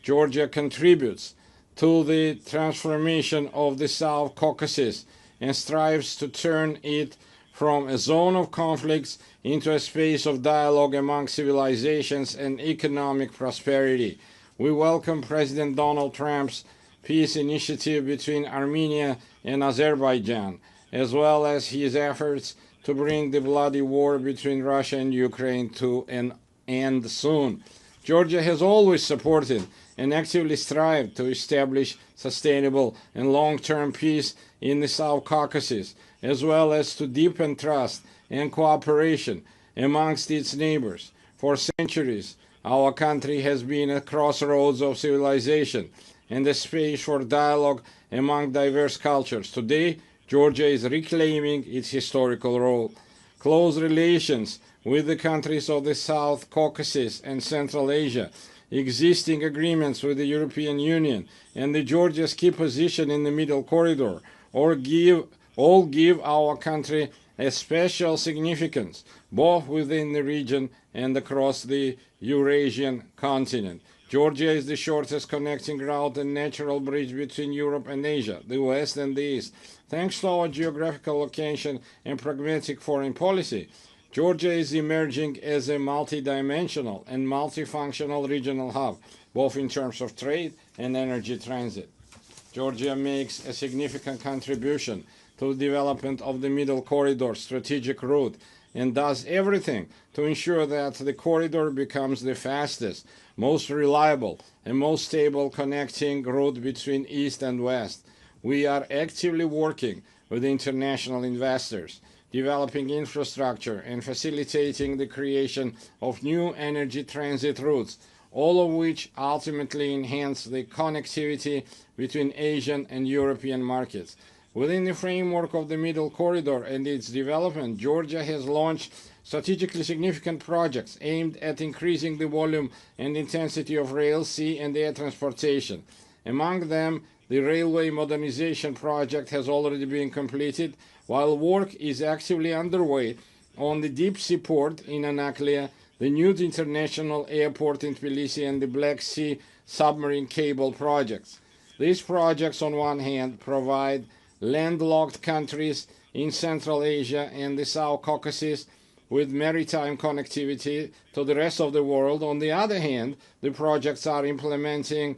Georgia contributes to the transformation of the South Caucasus and strives to turn it from a zone of conflicts into a space of dialogue among civilizations and economic prosperity. We welcome President Donald Trump's peace initiative between Armenia and Azerbaijan, as well as his efforts to bring the bloody war between Russia and Ukraine to an end soon. Georgia has always supported and actively strived to establish sustainable and long-term peace in the South Caucasus, as well as to deepen trust and cooperation amongst its neighbors. For centuries, our country has been at crossroads of civilization and a space for dialogue among diverse cultures. Today, Georgia is reclaiming its historical role. Close relations with the countries of the South Caucasus and Central Asia, existing agreements with the European Union, and Georgia's key position in the Middle Corridor all give our country a special significance, both within the region and across the Eurasian continent. Georgia is the shortest connecting route and natural bridge between Europe and Asia, the West and the East. Thanks to our geographical location and pragmatic foreign policy, Georgia is emerging as a multidimensional and multifunctional regional hub, both in terms of trade and energy transit. Georgia makes a significant contribution to the development of the Middle Corridor strategic route and does everything to ensure that the corridor becomes the fastest, most reliable, and most stable connecting route between East and West. We are actively working with international investors, developing infrastructure and facilitating the creation of new energy transit routes, all of which ultimately enhance the connectivity between Asian and European markets. Within the framework of the Middle Corridor and its development, Georgia has launched strategically significant projects aimed at increasing the volume and intensity of rail, sea, and air transportation. Among them, the railway modernization project has already been completed, while work is actively underway on the deep sea port in Anaklia, the new international airport in Tbilisi, and the Black Sea submarine cable projects. These projects, on one hand, provide landlocked countries in Central Asia and the South Caucasus with maritime connectivity to the rest of the world. On the other hand, the projects are implementing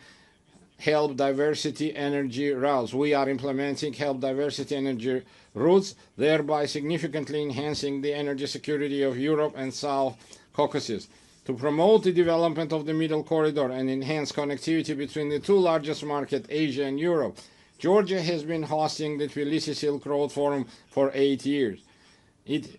help diversity energy routes. We are implementing help diversity energy routes, thereby significantly enhancing the energy security of Europe and South Caucasus. To promote the development of the Middle Corridor and enhance connectivity between the two largest markets, Asia and Europe, Georgia has been hosting the Tbilisi Silk Road Forum for 8 years. It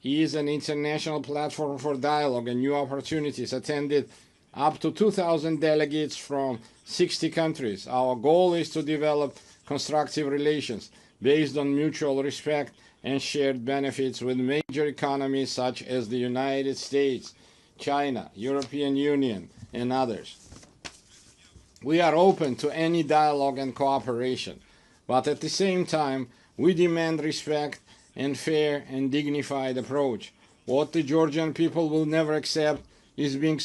is an international platform for dialogue and new opportunities, attended up to 2,000 delegates from 60 countries. Our goal is to develop constructive relations based on mutual respect and shared benefits with major economies such as the United States, China, European Union, and others. We are open to any dialogue and cooperation, but at the same time, we demand respect and fair and dignified approach. What the Georgian people will never accept is being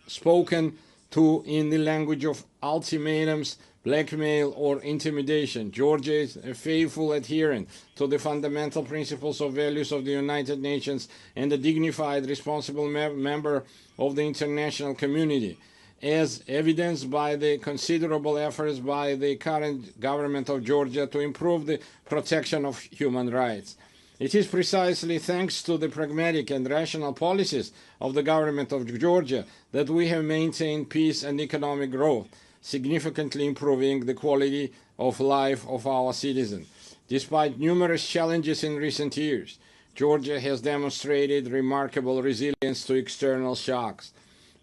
spoken to in the language of ultimatums, blackmail, or intimidation. Georgia is a faithful adherent to the fundamental principles of values of the United Nations and a dignified, responsible member of the international community, as evidenced by the considerable efforts by the current government of Georgia to improve the protection of human rights. It is precisely thanks to the pragmatic and rational policies of the government of Georgia that we have maintained peace and economic growth, significantly improving the quality of life of our citizens. Despite numerous challenges in recent years, Georgia has demonstrated remarkable resilience to external shocks.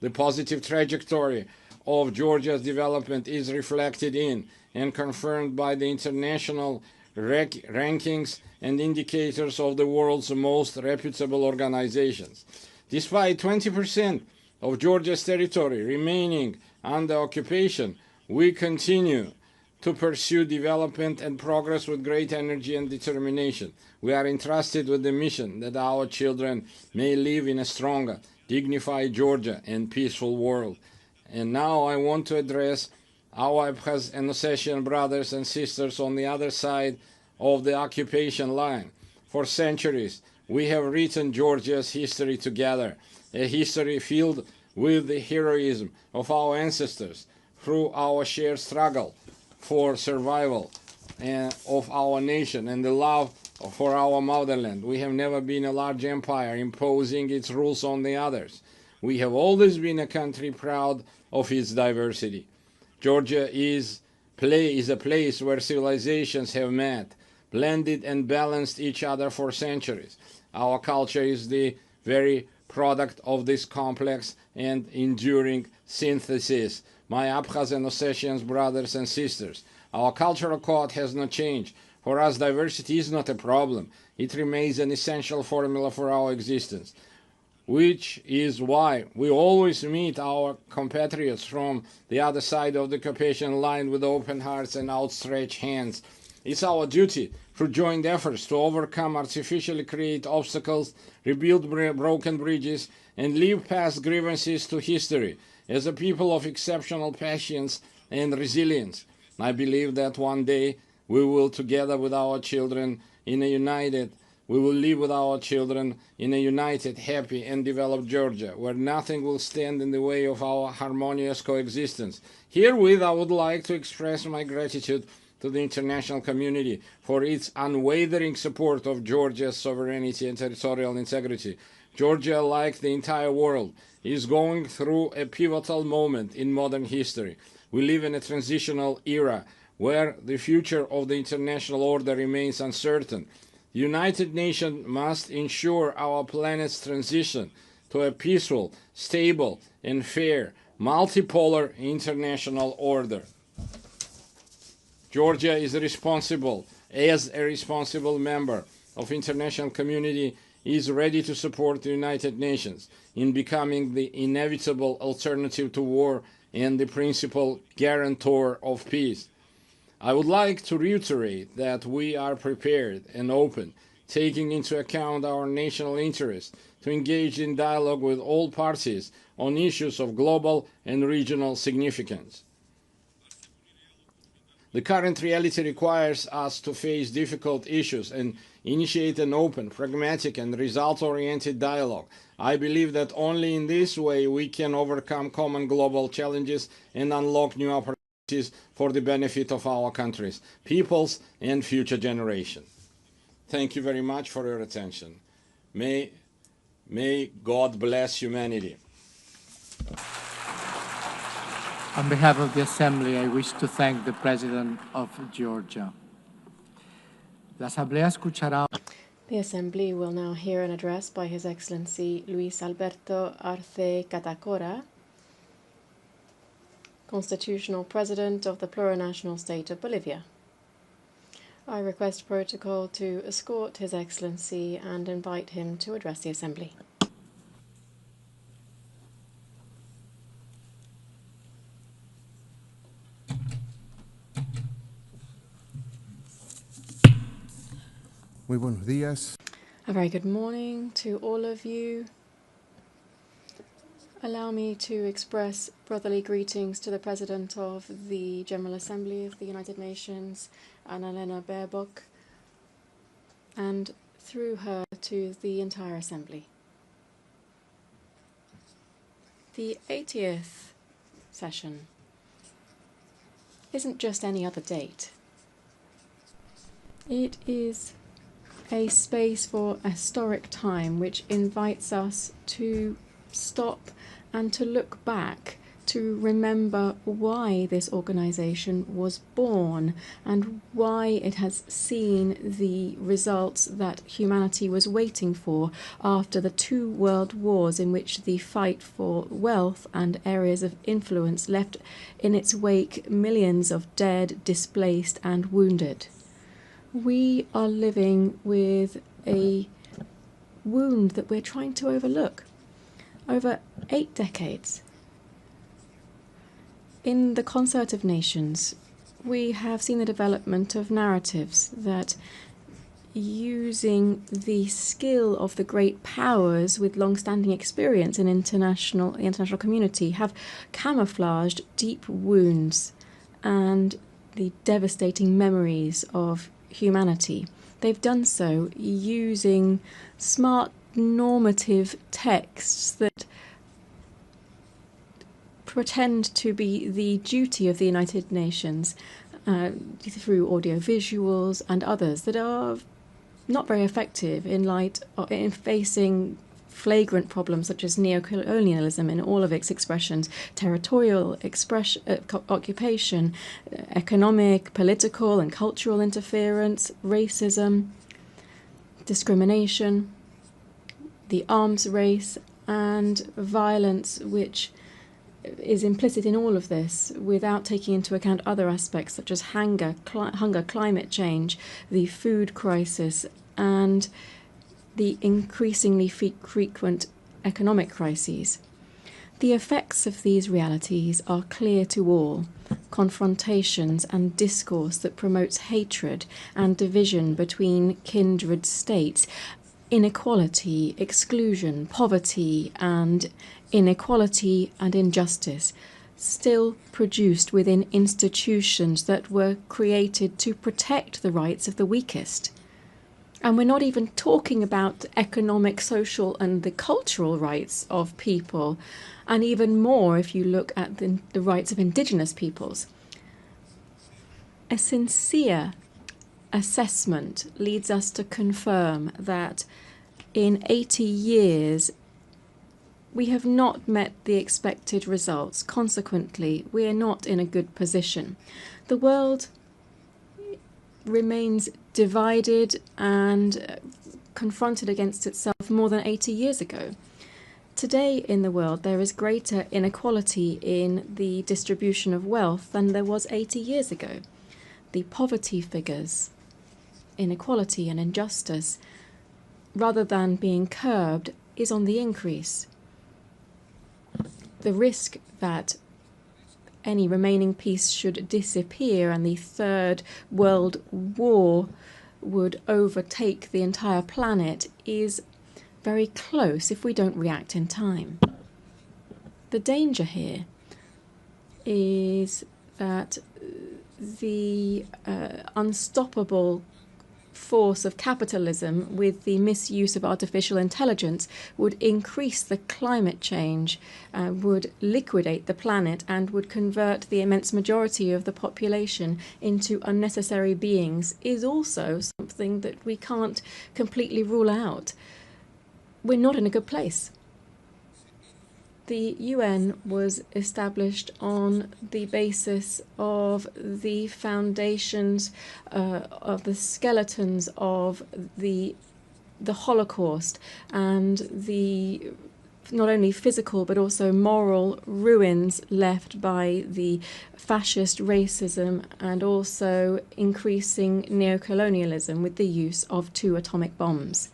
The positive trajectory of Georgia's development is reflected in and confirmed by the international rankings and indicators of the world's most reputable organizations. Despite 20% of Georgia's territory remaining under occupation, we continue to pursue development and progress with great energy and determination. We are entrusted with the mission that our children may live in a stronger, dignified Georgia and peaceful world. And now I want to address our Abkhaz and Ossetian brothers and sisters on the other side of the occupation line. For centuries, we have written Georgia's history together, a history filled with the heroism of our ancestors through our shared struggle for survival of our nation and the love for our motherland. We have never been a large empire imposing its rules on the others. We have always been a country proud of its diversity. Georgia is a place where civilizations have met, blended and balanced each other for centuries. Our culture is the very product of this complex and enduring synthesis. My Abkhaz and Ossetian brothers and sisters, our cultural code has not changed. For us, diversity is not a problem. It remains an essential formula for our existence, which is why we always meet our compatriots from the other side of the occupation line with open hearts and outstretched hands. It's our duty through joint efforts to overcome artificially created obstacles, rebuild broken bridges, and leave past grievances to history as a people of exceptional patience and resilience. I believe that one day we will, together with our children, we will live with our children in a united, happy, and developed Georgia, where nothing will stand in the way of our harmonious coexistence. Herewith, I would like to express my gratitude to the international community for its unwavering support of Georgia's sovereignty and territorial integrity. Georgia, like the entire world, is going through a pivotal moment in modern history. We live in a transitional era where the future of the international order remains uncertain. The United Nations must ensure our planet's transition to a peaceful, stable, and fair, multipolar international order. Georgia is responsible, as a responsible member of the international community, is ready to support the United Nations in becoming the inevitable alternative to war and the principal guarantor of peace. I would like to reiterate that we are prepared and open, taking into account our national interests, to engage in dialogue with all parties on issues of global and regional significance. The current reality requires us to face difficult issues and initiate an open, pragmatic, and result-oriented dialogue. I believe that only in this way we can overcome common global challenges and unlock new opportunities for the benefit of our countries, peoples, and future generations. Thank you very much for your attention. May God bless humanity. On behalf of the Assembly, I wish to thank the President of Georgia. La Asamblea escuchará. The Assembly will now hear an address by His Excellency Luis Alberto Arce Catacora, Constitutional President of the Plurinational State of Bolivia. I request protocol to escort His Excellency and invite him to address the Assembly. Muy buenos días. A very good morning to all of you. Allow me to express brotherly greetings to the President of the General Assembly of the United Nations, Annalena Baerbock, and through her to the entire Assembly. The 80th session isn't just any other date. It is a space for a historic time which invites us to stop and to look back, to remember why this organization was born and why it has seen the results that humanity was waiting for after the 2 world wars in which the fight for wealth and areas of influence left in its wake millions of dead, displaced and wounded. We are living with a wound that we're trying to overlook. Over 8 decades, in the concert of nations, we have seen the development of narratives that, using the skill of the great powers with long-standing experience in the international community, have camouflaged deep wounds and the devastating memories of humanity. They've done so using smart normative texts that pretend to be the duty of the United Nations through audiovisuals and others that are not very effective in facing flagrant problems such as neocolonialism in all of its expressions, territorial occupation, economic, political and cultural interference, racism, discrimination, the arms race and violence which is implicit in all of this without taking into account other aspects such as hunger, climate change, the food crisis and the increasingly frequent economic crises. The effects of these realities are clear to all. Confrontations and discourse that promotes hatred and division between kindred states, inequality, exclusion, poverty and inequality and injustice, still produced within institutions that were created to protect the rights of the weakest. And we're not even talking about economic, social and the cultural rights of people, and even more if you look at the rights of indigenous peoples. A sincere assessment leads us to confirm that in 80 years we have not met the expected results. Consequently, we are not in a good position. The world remains divided and confronted against itself more than 80 years ago. Today in the world there is greater inequality in the distribution of wealth than there was 80 years ago. The poverty figures, inequality and injustice, rather than being curbed, is on the increase. The risk that any remaining peace should disappear and the Third World War would overtake the entire planet is very close if we don't react in time. The danger here is that the unstoppable force of capitalism with the misuse of artificial intelligence would increase the climate change, would liquidate the planet and would convert the immense majority of the population into unnecessary beings is also something that we can't completely rule out. We're not in a good place. The UN was established on the basis of the foundations of the skeletons of the Holocaust and the not only physical but also moral ruins left by the fascist racism and also increasing neocolonialism with the use of 2 atomic bombs.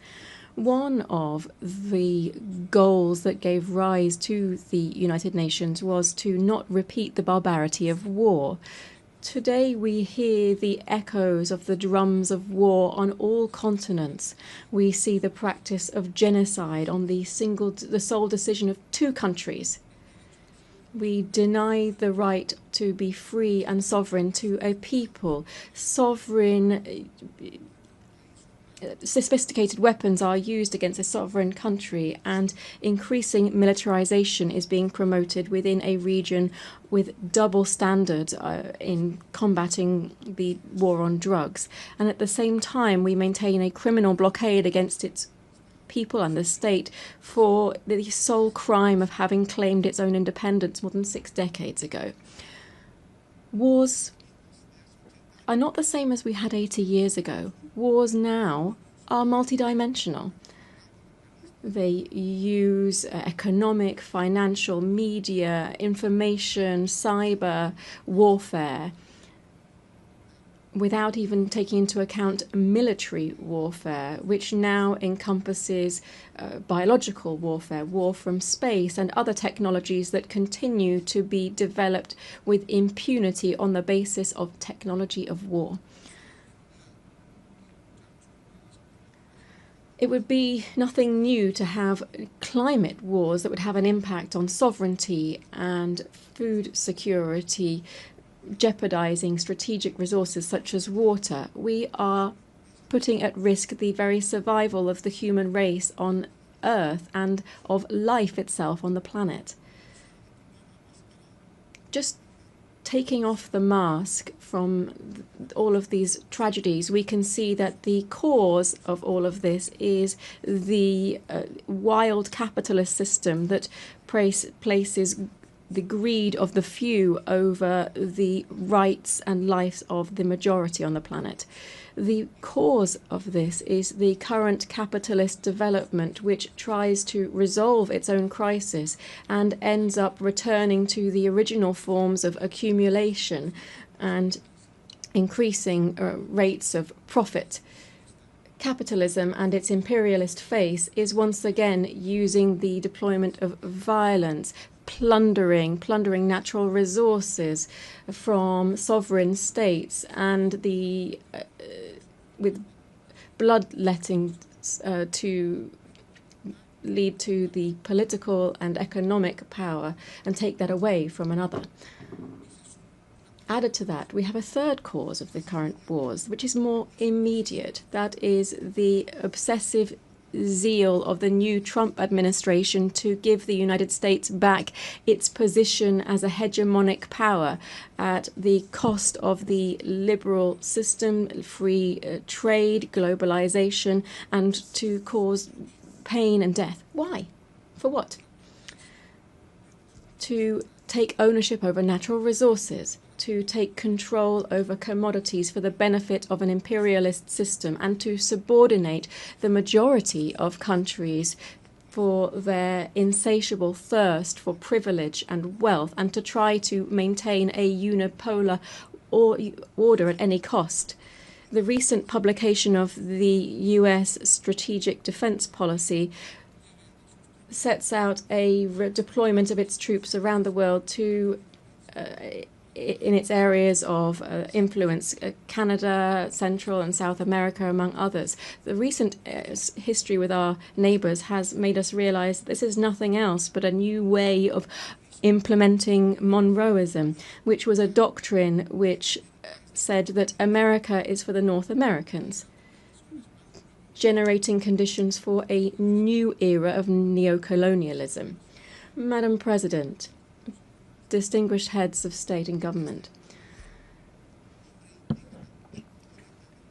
One of the goals that gave rise to the United Nations was to not repeat the barbarity of war. Today we hear the echoes of the drums of war on all continents. We see the practice of genocide on the sole decision of two countries. We deny the right to be free and sovereign to a people. Sophisticated weapons are used against a sovereign country, and increasing militarization is being promoted within a region with double standards in combating the war on drugs. And at the same time, we maintain a criminal blockade against its people and the state for the sole crime of having claimed its own independence more than 6 decades ago. Wars are not the same as we had 80 years ago. Wars now are multidimensional. They use economic, financial, media, information, cyber warfare, without even taking into account military warfare, which now encompasses biological warfare, war from space, and other technologies that continue to be developed with impunity on the basis of technology of war. It would be nothing new to have climate wars that would have an impact on sovereignty and food security, jeopardizing strategic resources such as water. We are putting at risk the very survival of the human race on Earth and of life itself on the planet. Just taking off the mask from all of these tragedies, we can see that the cause of all of this is the wild capitalist system that places the greed of the few over the rights and lives of the majority on the planet. The cause of this is the current capitalist development, which tries to resolve its own crisis and ends up returning to the original forms of accumulation and increasing rates of profit. Capitalism and its imperialist face is once again using the deployment of violence, plundering natural resources from sovereign states, and with bloodletting to lead to the political and economic power and take that away from another. Added to that, we have a third cause of the current wars, which is more immediate. That is the obsessive zeal of the new Trump administration to give the United States back its position as a hegemonic power at the cost of the liberal system, free trade, globalization, and to cause pain and death. Why? For what? To take ownership over natural resources, to take control over commodities for the benefit of an imperialist system, and to subordinate the majority of countries for their insatiable thirst for privilege and wealth, and to try to maintain a unipolar order at any cost. The recent publication of the US Strategic Defense Policy sets out a deployment of its troops around the world to in its areas of influence, Canada, Central and South America, among others. The recent history with our neighbours has made us realise this is nothing else but a new way of implementing Monroeism, which was a doctrine which said that America is for the North Americans, generating conditions for a new era of neocolonialism. Madam President, distinguished heads of state and government,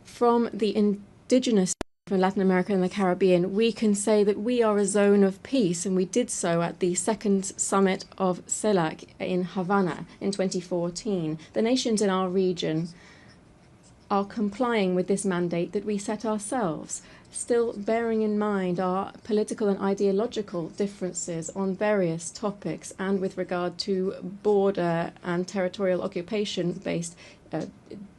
from the indigenous from Latin America and the Caribbean, we can say that we are a zone of peace, and we did so at the second summit of CELAC in Havana in 2014. The nations in our region are complying with this mandate that we set ourselves, still bearing in mind our political and ideological differences on various topics and with regard to border and territorial occupation-based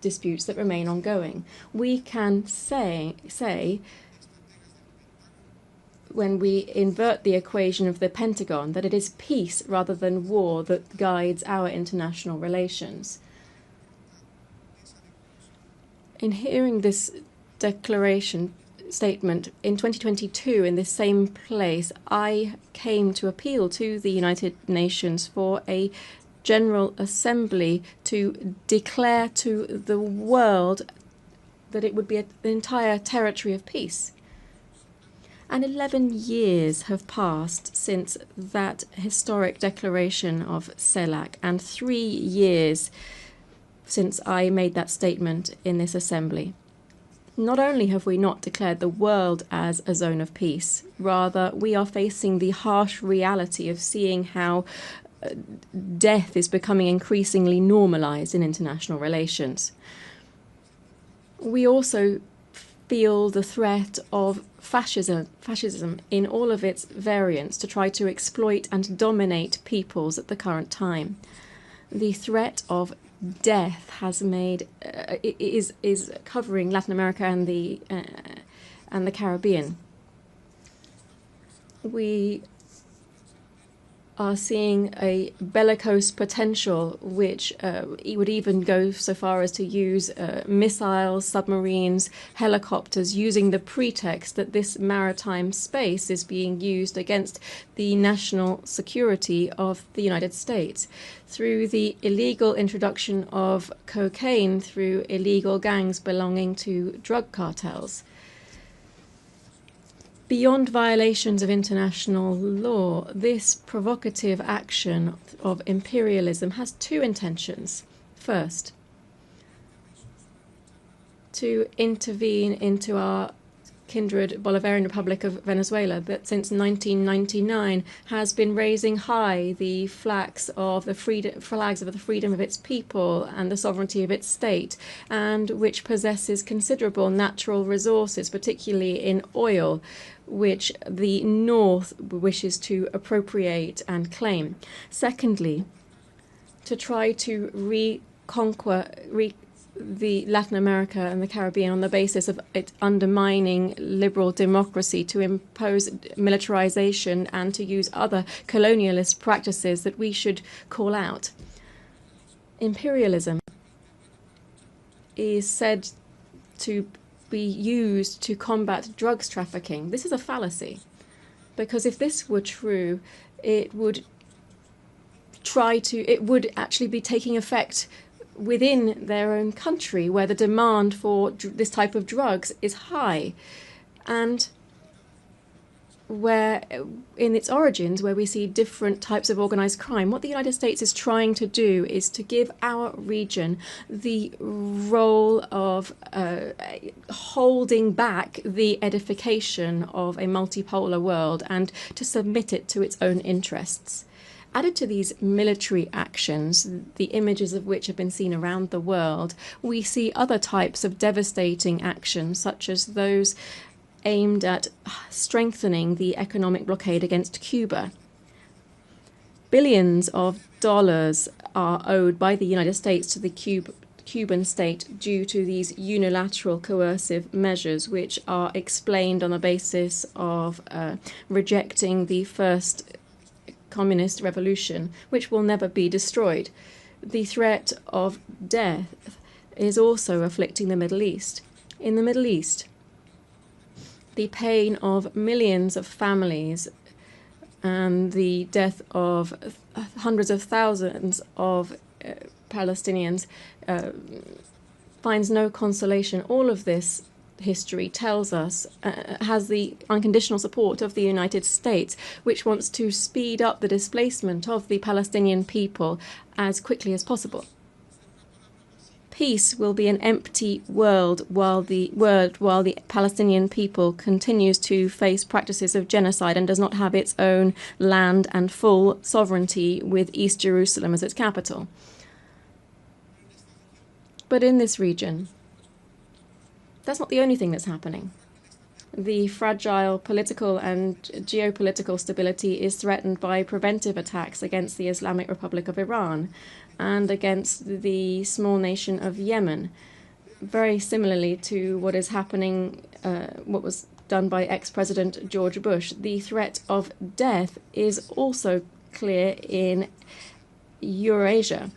disputes that remain ongoing. We can say, when we invert the equation of the Pentagon, that it is peace rather than war that guides our international relations. In hearing this declaration statement in 2022 in this same place, I came to appeal to the United Nations for a General Assembly to declare to the world that it would be an entire territory of peace. And 11 years have passed since that historic declaration of CELAC, and 3 years since I made that statement in this assembly. Not only have we not declared the world as a zone of peace, rather we are facing the harsh reality of seeing how death is becoming increasingly normalized in international relations. We also feel the threat of fascism in all of its variants to try to exploit and dominate peoples at the current time. The threat of death has made is covering Latin America and the Caribbean. We are seeing a bellicose potential, which would even go so far as to use missiles, submarines, helicopters, using the pretext that this maritime space is being used against the national security of the United States through the illegal introduction of cocaine through illegal gangs belonging to drug cartels. Beyond violations of international law, this provocative action of imperialism has two intentions. First, to intervene into our kindred Bolivarian Republic of Venezuela that since 1999 has been raising high the flags of the freedom of its people and the sovereignty of its state, and which possesses considerable natural resources, particularly in oil, which the North wishes to appropriate and claim. Secondly, to try to reconquer the Latin America and the Caribbean on the basis of it undermining liberal democracy, to impose militarization and to use other colonialist practices that we should call out. Imperialism is said to be used to combat drugs trafficking. This is a fallacy, because if this were true, it would actually be taking effect within their own country, where the demand for this type of drugs is high, and where in its origins, where we see different types of organized crime. What the United States is trying to do is to give our region the role of holding back the edification of a multipolar world and to submit it to its own interests. Added to these military actions, the images of which have been seen around the world, we see other types of devastating actions, such as those aimed at strengthening the economic blockade against Cuba. Billions of dollars are owed by the United States to the Cuban state due to these unilateral coercive measures, which are explained on the basis of rejecting the first communist revolution, which will never be destroyed. The threat of death is also afflicting the Middle East. In the Middle East, the pain of millions of families and the death of hundreds of thousands of Palestinians finds no consolation. All of this history tells us has the unconditional support of the United States, which wants to speed up the displacement of the Palestinian people as quickly as possible. Peace will be an empty world while the Palestinian people continues to face practices of genocide and does not have its own land and full sovereignty with East Jerusalem as its capital. But in this region, that's not the only thing that's happening. The fragile political and geopolitical stability is threatened by preventive attacks against the Islamic Republic of Iran and against the small nation of Yemen, very similarly to what is happening, what was done by ex-President George Bush. The threat of death is also clear in Eurasia.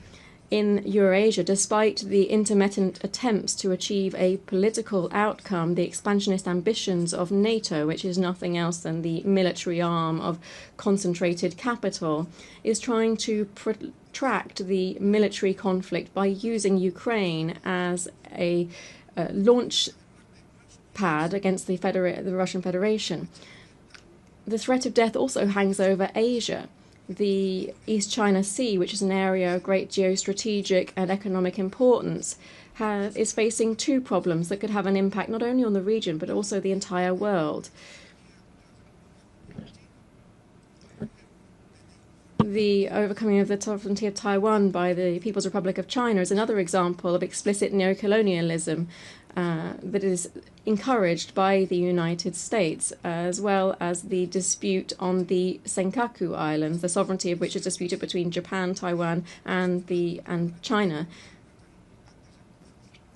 in Eurasia, despite the intermittent attempts to achieve a political outcome, the expansionist ambitions of NATO, which is nothing else than the military arm of concentrated capital, is trying to protract the military conflict by using Ukraine as a launch pad against the Russian Federation. The threat of death also hangs over Asia. The East China Sea, which is an area of great geostrategic and economic importance, is facing two problems that could have an impact not only on the region but also the entire world. The overcoming of the sovereignty of Taiwan by the People's Republic of China is another example of explicit neocolonialism that is encouraged by the United States, as well as the dispute on the Senkaku Islands, the sovereignty of which is disputed between Japan, Taiwan, and China.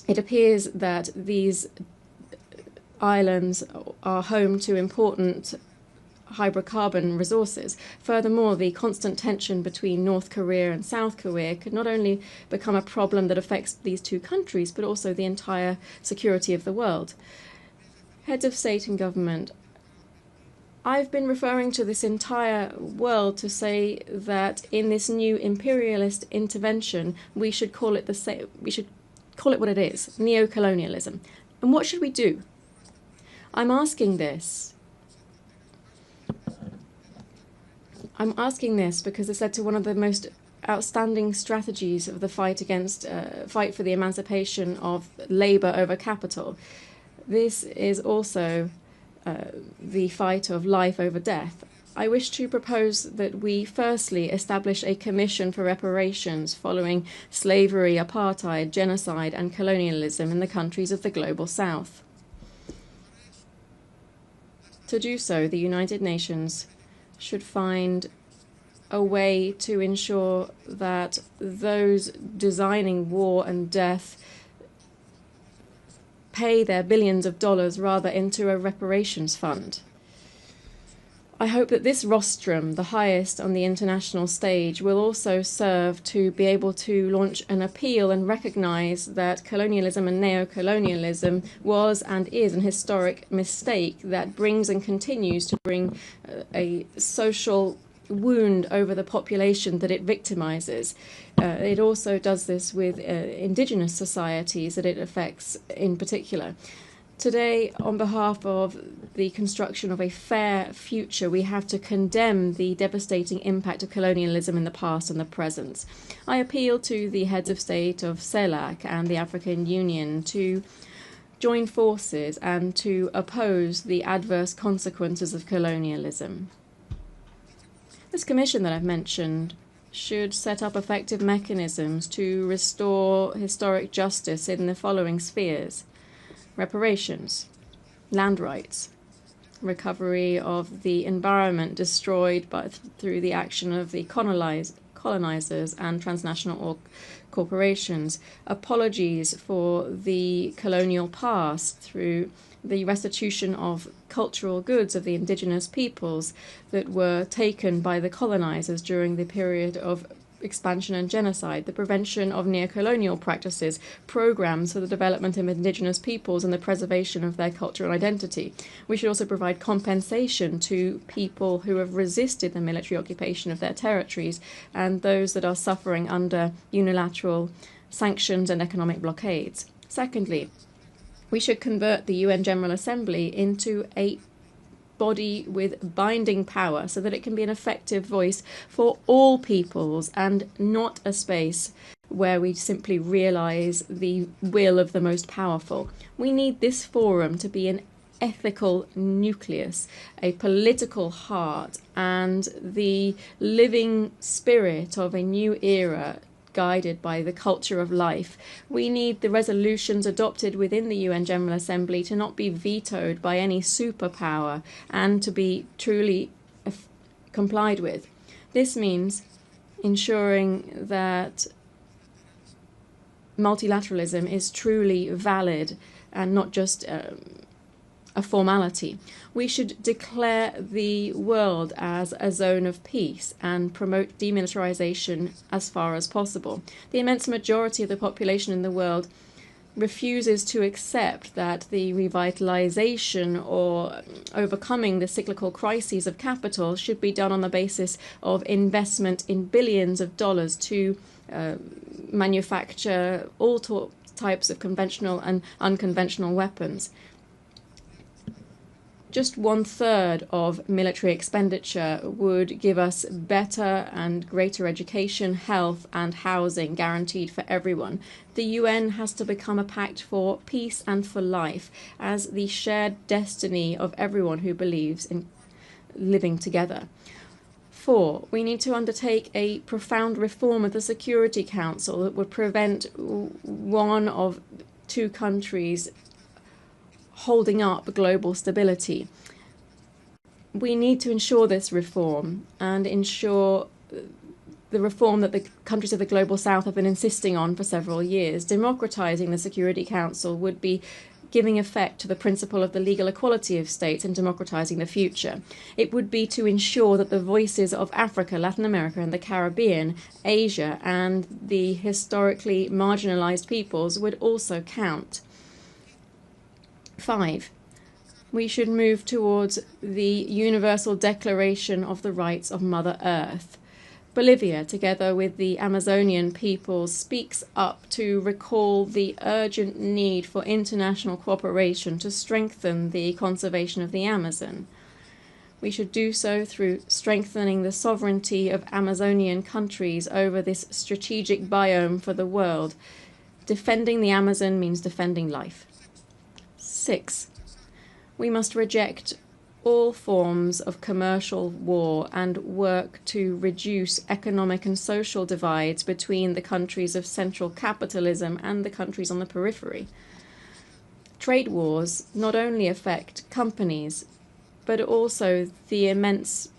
It appears that these islands are home to important hydrocarbon resources. Furthermore, the constant tension between North Korea and South Korea could not only become a problem that affects these two countries, but also the entire security of the world. Heads of state and government, I've been referring to this entire world to say that in this new imperialist intervention, we should call it what it is, neocolonialism. And what should we do? I'm asking this because this led to one of the most outstanding strategies of the fight for the emancipation of labor over capital. This is also the fight of life over death. I wish to propose that we firstly establish a commission for reparations following slavery, apartheid, genocide, and colonialism in the countries of the global south. To do so, the United Nations should find a way to ensure that those designing war and death pay their billions of dollars rather into a reparations fund. I hope that this rostrum, the highest on the international stage, will also serve to be able to launch an appeal and recognize that colonialism and neocolonialism was and is an historic mistake that brings and continues to bring a social wound over the population that it victimizes. It also does this with indigenous societies that it affects in particular. Today, on behalf of the construction of a fair future, we have to condemn the devastating impact of colonialism in the past and the present. I appeal to the heads of state of CELAC and the African Union to join forces and to oppose the adverse consequences of colonialism. This commission that I've mentioned should set up effective mechanisms to restore historic justice in the following spheres: reparations, land rights, recovery of the environment destroyed through the action of the colonizers and transnational corporations, apologies for the colonial past through the restitution of cultural goods of the indigenous peoples that were taken by the colonizers during the period of expansion and genocide, the prevention of neocolonial practices, programs for the development of indigenous peoples and the preservation of their cultural identity. We should also provide compensation to people who have resisted the military occupation of their territories and those that are suffering under unilateral sanctions and economic blockades. Secondly, we should convert the UN General Assembly into a body with binding power so that it can be an effective voice for all peoples and not a space where we simply realize the will of the most powerful. We need this forum to be an ethical nucleus, a political heart, and the living spirit of a new era guided by the culture of life. We need the resolutions adopted within the UN General Assembly to not be vetoed by any superpower and to be truly complied with. This means ensuring that multilateralism is truly valid and not just a a formality. We should declare the world as a zone of peace and promote demilitarization as far as possible. The immense majority of the population in the world refuses to accept that the revitalization or overcoming the cyclical crises of capital should be done on the basis of investment in billions of dollars to manufacture all types of conventional and unconventional weapons. Just 1/3 of military expenditure would give us better and greater education, health, and housing guaranteed for everyone. The UN has to become a pact for peace and for life as the shared destiny of everyone who believes in living together. 4, we need to undertake a profound reform of the Security Council that would prevent one of 2 countries holding up global stability. We need to ensure this reform and ensure the reform that the countries of the Global South have been insisting on for several years. Democratizing the Security Council would be giving effect to the principle of the legal equality of states and democratizing the future. It would be to ensure that the voices of Africa, Latin America, and the Caribbean, Asia, and the historically marginalized peoples would also count. 5, we should move towards the Universal Declaration of the Rights of Mother Earth. Bolivia, together with the Amazonian peoples, speaks up to recall the urgent need for international cooperation to strengthen the conservation of the Amazon. We should do so through strengthening the sovereignty of Amazonian countries over this strategic biome for the world. Defending the Amazon means defending life. 6, we must reject all forms of commercial war and work to reduce economic and social divides between the countries of central capitalism and the countries on the periphery. Trade wars not only affect companies, but also the immense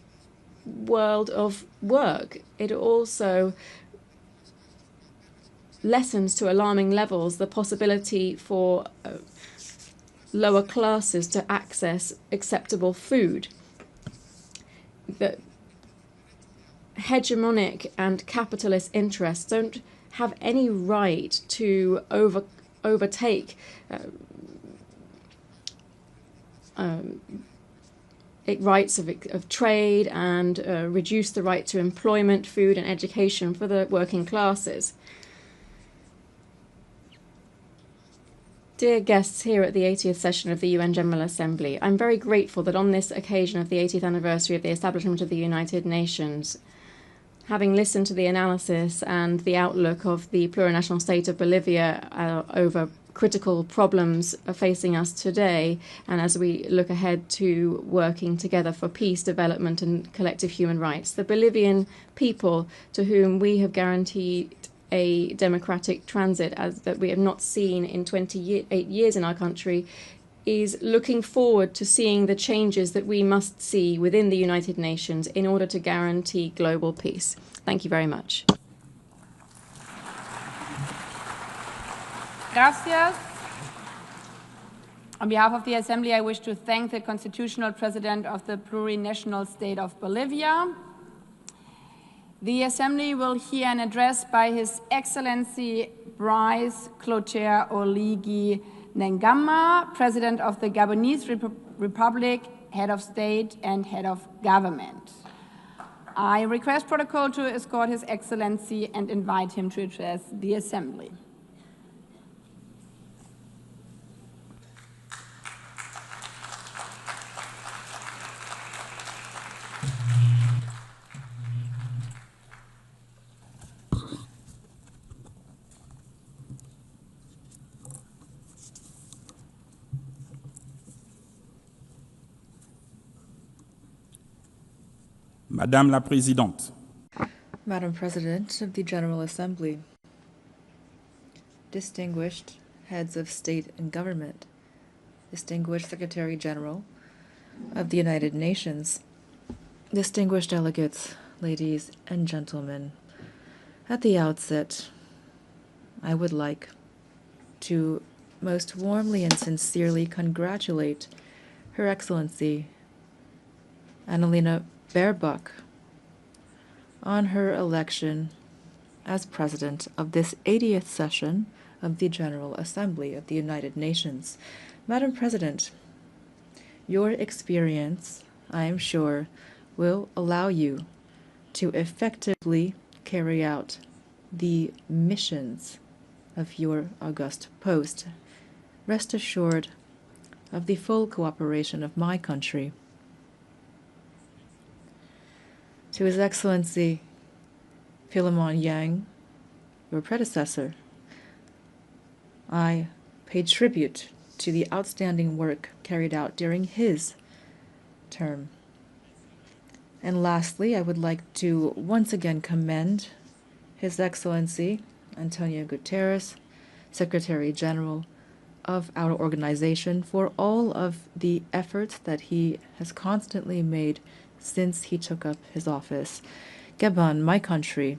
world of work. It also lessens to alarming levels the possibility for lower classes to access acceptable food. The hegemonic and capitalist interests don't have any right to overtake rights of trade and reduce the right to employment, food, and education for the working classes. Dear guests here at the 80th session of the UN General Assembly, I'm very grateful that on this occasion of the 80th anniversary of the establishment of the United Nations, having listened to the analysis and the outlook of the plurinational state of Bolivia over critical problems facing us today, and as we look ahead to working together for peace, development, and collective human rights, the Bolivian people, to whom we have guaranteed a democratic transit as that we have not seen in 28 years in our country, is looking forward to seeing the changes that we must see within the United Nations in order to guarantee global peace. Thank you very much. Gracias. On behalf of the Assembly, I wish to thank the Constitutional President of the Plurinational State of Bolivia. The Assembly will hear an address by His Excellency Brice Clotaire Oligui Nguema, President of the Gabonese Republic, Head of State and Head of Government. I request protocol to escort His Excellency and invite him to address the Assembly. Madame la Présidente. Madam President of the General Assembly, distinguished heads of state and government, distinguished Secretary General of the United Nations, distinguished delegates, ladies and gentlemen, at the outset, I would like to most warmly and sincerely congratulate Her Excellency Annalena Baerbock on her election as President of this 80th session of the General Assembly of the United Nations. Madam President, your experience, I am sure, will allow you to effectively carry out the missions of your august post. Rest assured of the full cooperation of my country. To His Excellency Philemon Yang, your predecessor, I pay tribute to the outstanding work carried out during his term. And lastly, I would like to once again commend His Excellency Antonio Guterres, Secretary General of our organization, for all of the efforts that he has constantly made since he took up his office. Gabon, my country,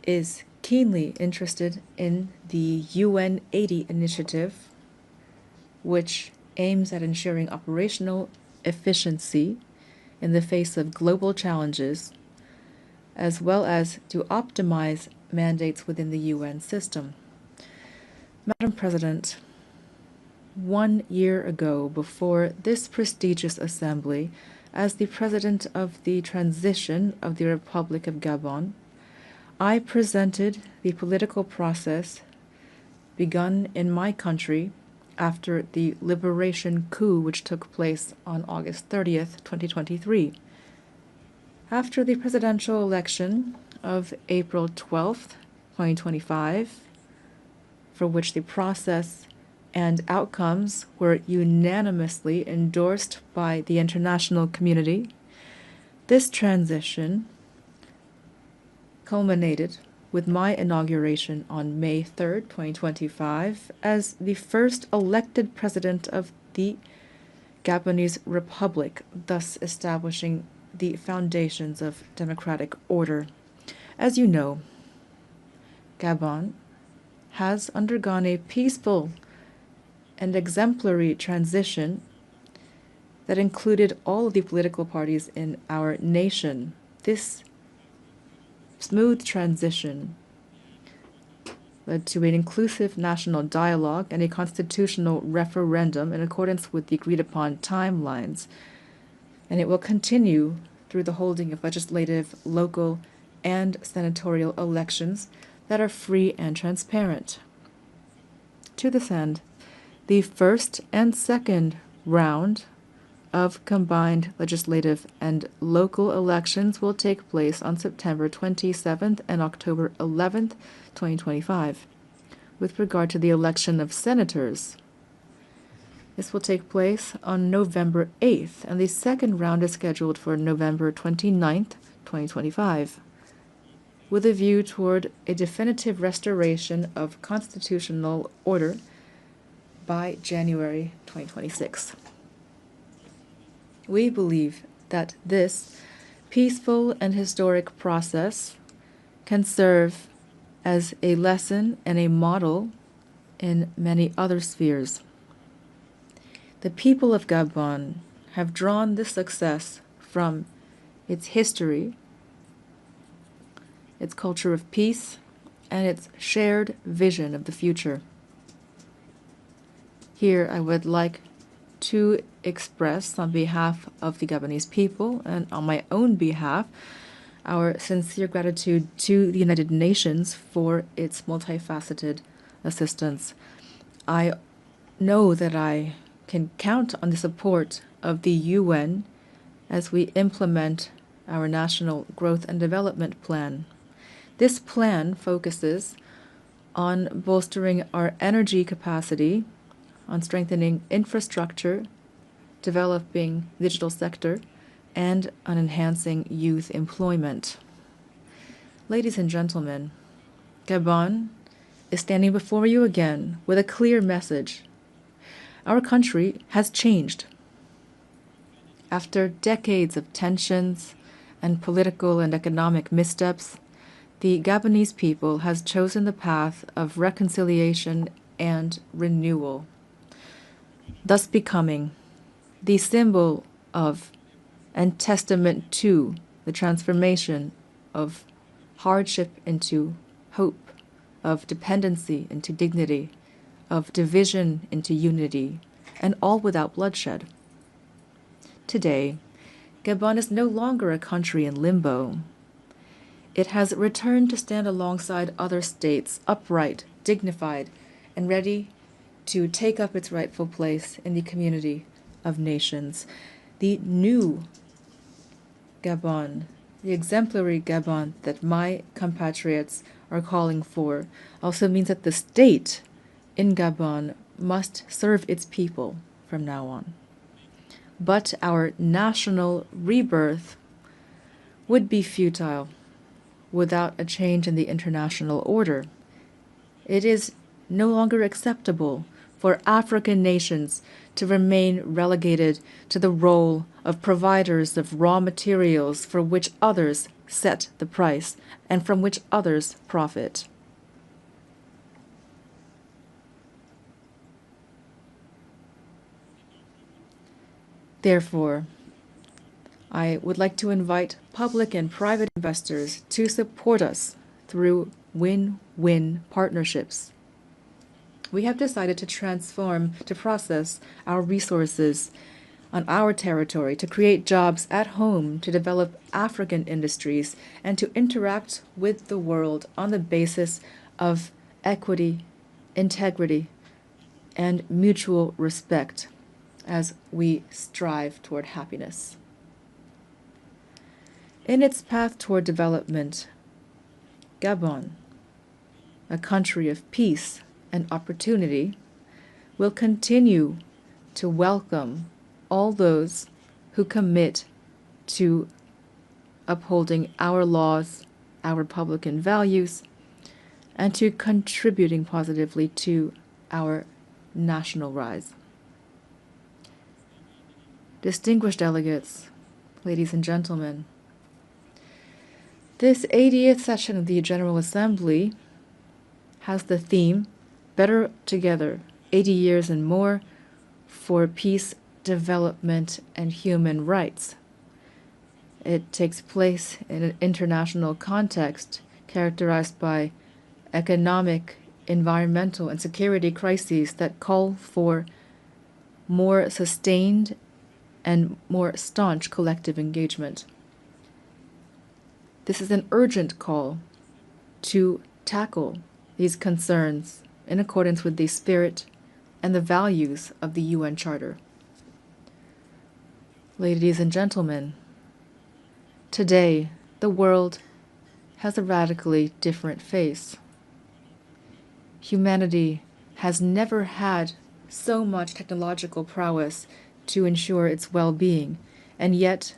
is keenly interested in the UN 80 initiative, which aims at ensuring operational efficiency in the face of global challenges, as well as to optimize mandates within the UN system. Madam President, 1 year ago, before this prestigious assembly, as the President of the transition of the Republic of Gabon, I presented the political process begun in my country after the liberation coup which took place on August 30th, 2023. After the presidential election of April 12th, 2025, for which the process and outcomes were unanimously endorsed by the international community, this transition culminated with my inauguration on May 3rd, 2025, as the first elected president of the Gabonese Republic, thus establishing the foundations of democratic order. As you know, Gabon has undergone a peaceful and exemplary transition that included all of the political parties in our nation. This smooth transition led to an inclusive national dialogue and a constitutional referendum in accordance with the agreed-upon timelines, and it will continue through the holding of legislative, local, and senatorial elections that are free and transparent. To this end, the first and second round of combined legislative and local elections will take place on September 27th and October 11th, 2025. With regard to the election of senators, this will take place on November 8th, and the second round is scheduled for November 29th, 2025, with a view toward a definitive restoration of constitutional order by January 2026. We believe that this peaceful and historic process can serve as a lesson and a model in many other spheres. The people of Gabon have drawn this success from its history, its culture of peace, and its shared vision of the future. Here I would like to express, on behalf of the Gabonese people and on my own behalf, our sincere gratitude to the United Nations for its multifaceted assistance. I know that I can count on the support of the UN as we implement our National Growth and Development Plan. This plan focuses on bolstering our energy capacity, on strengthening infrastructure, developing the digital sector, and on enhancing youth employment. Ladies and gentlemen, Gabon is standing before you again with a clear message. Our country has changed. After decades of tensions and political and economic missteps, the Gabonese people has chosen the path of reconciliation and renewal. thus becoming the symbol of and testament to the transformation of hardship into hope, of dependency into dignity, of division into unity, and all without bloodshed. Today, Gabon is no longer a country in limbo. It has returned to stand alongside other states, upright, dignified, and ready to take up its rightful place in the community of nations. The new Gabon, the exemplary Gabon that my compatriots are calling for, also means that the state in Gabon must serve its people from now on. But our national rebirth would be futile without a change in the international order. It is no longer acceptable for African nations to remain relegated to the role of providers of raw materials for which others set the price and from which others profit. Therefore, I would like to invite public and private investors to support us through win-win partnerships. We have decided to process our resources on our territory, to create jobs at home, to develop African industries, and to interact with the world on the basis of equity, integrity, and mutual respect as we strive toward happiness. In its path toward development, Gabon, a country of peace and opportunity, will continue to welcome all those who commit to upholding our laws, our Republican values, and to contributing positively to our national rise. Distinguished delegates, ladies and gentlemen, this 80th session of the General Assembly has the theme, Better Together, 80 Years and More for Peace, Development, and Human Rights. It takes place in an international context characterized by economic, environmental, and security crises that call for more sustained and more staunch collective engagement. This is an urgent call to tackle these concerns in accordance with the spirit and the values of the UN Charter. Ladies and gentlemen, today the world has a radically different face. Humanity has never had so much technological prowess to ensure its well-being, and yet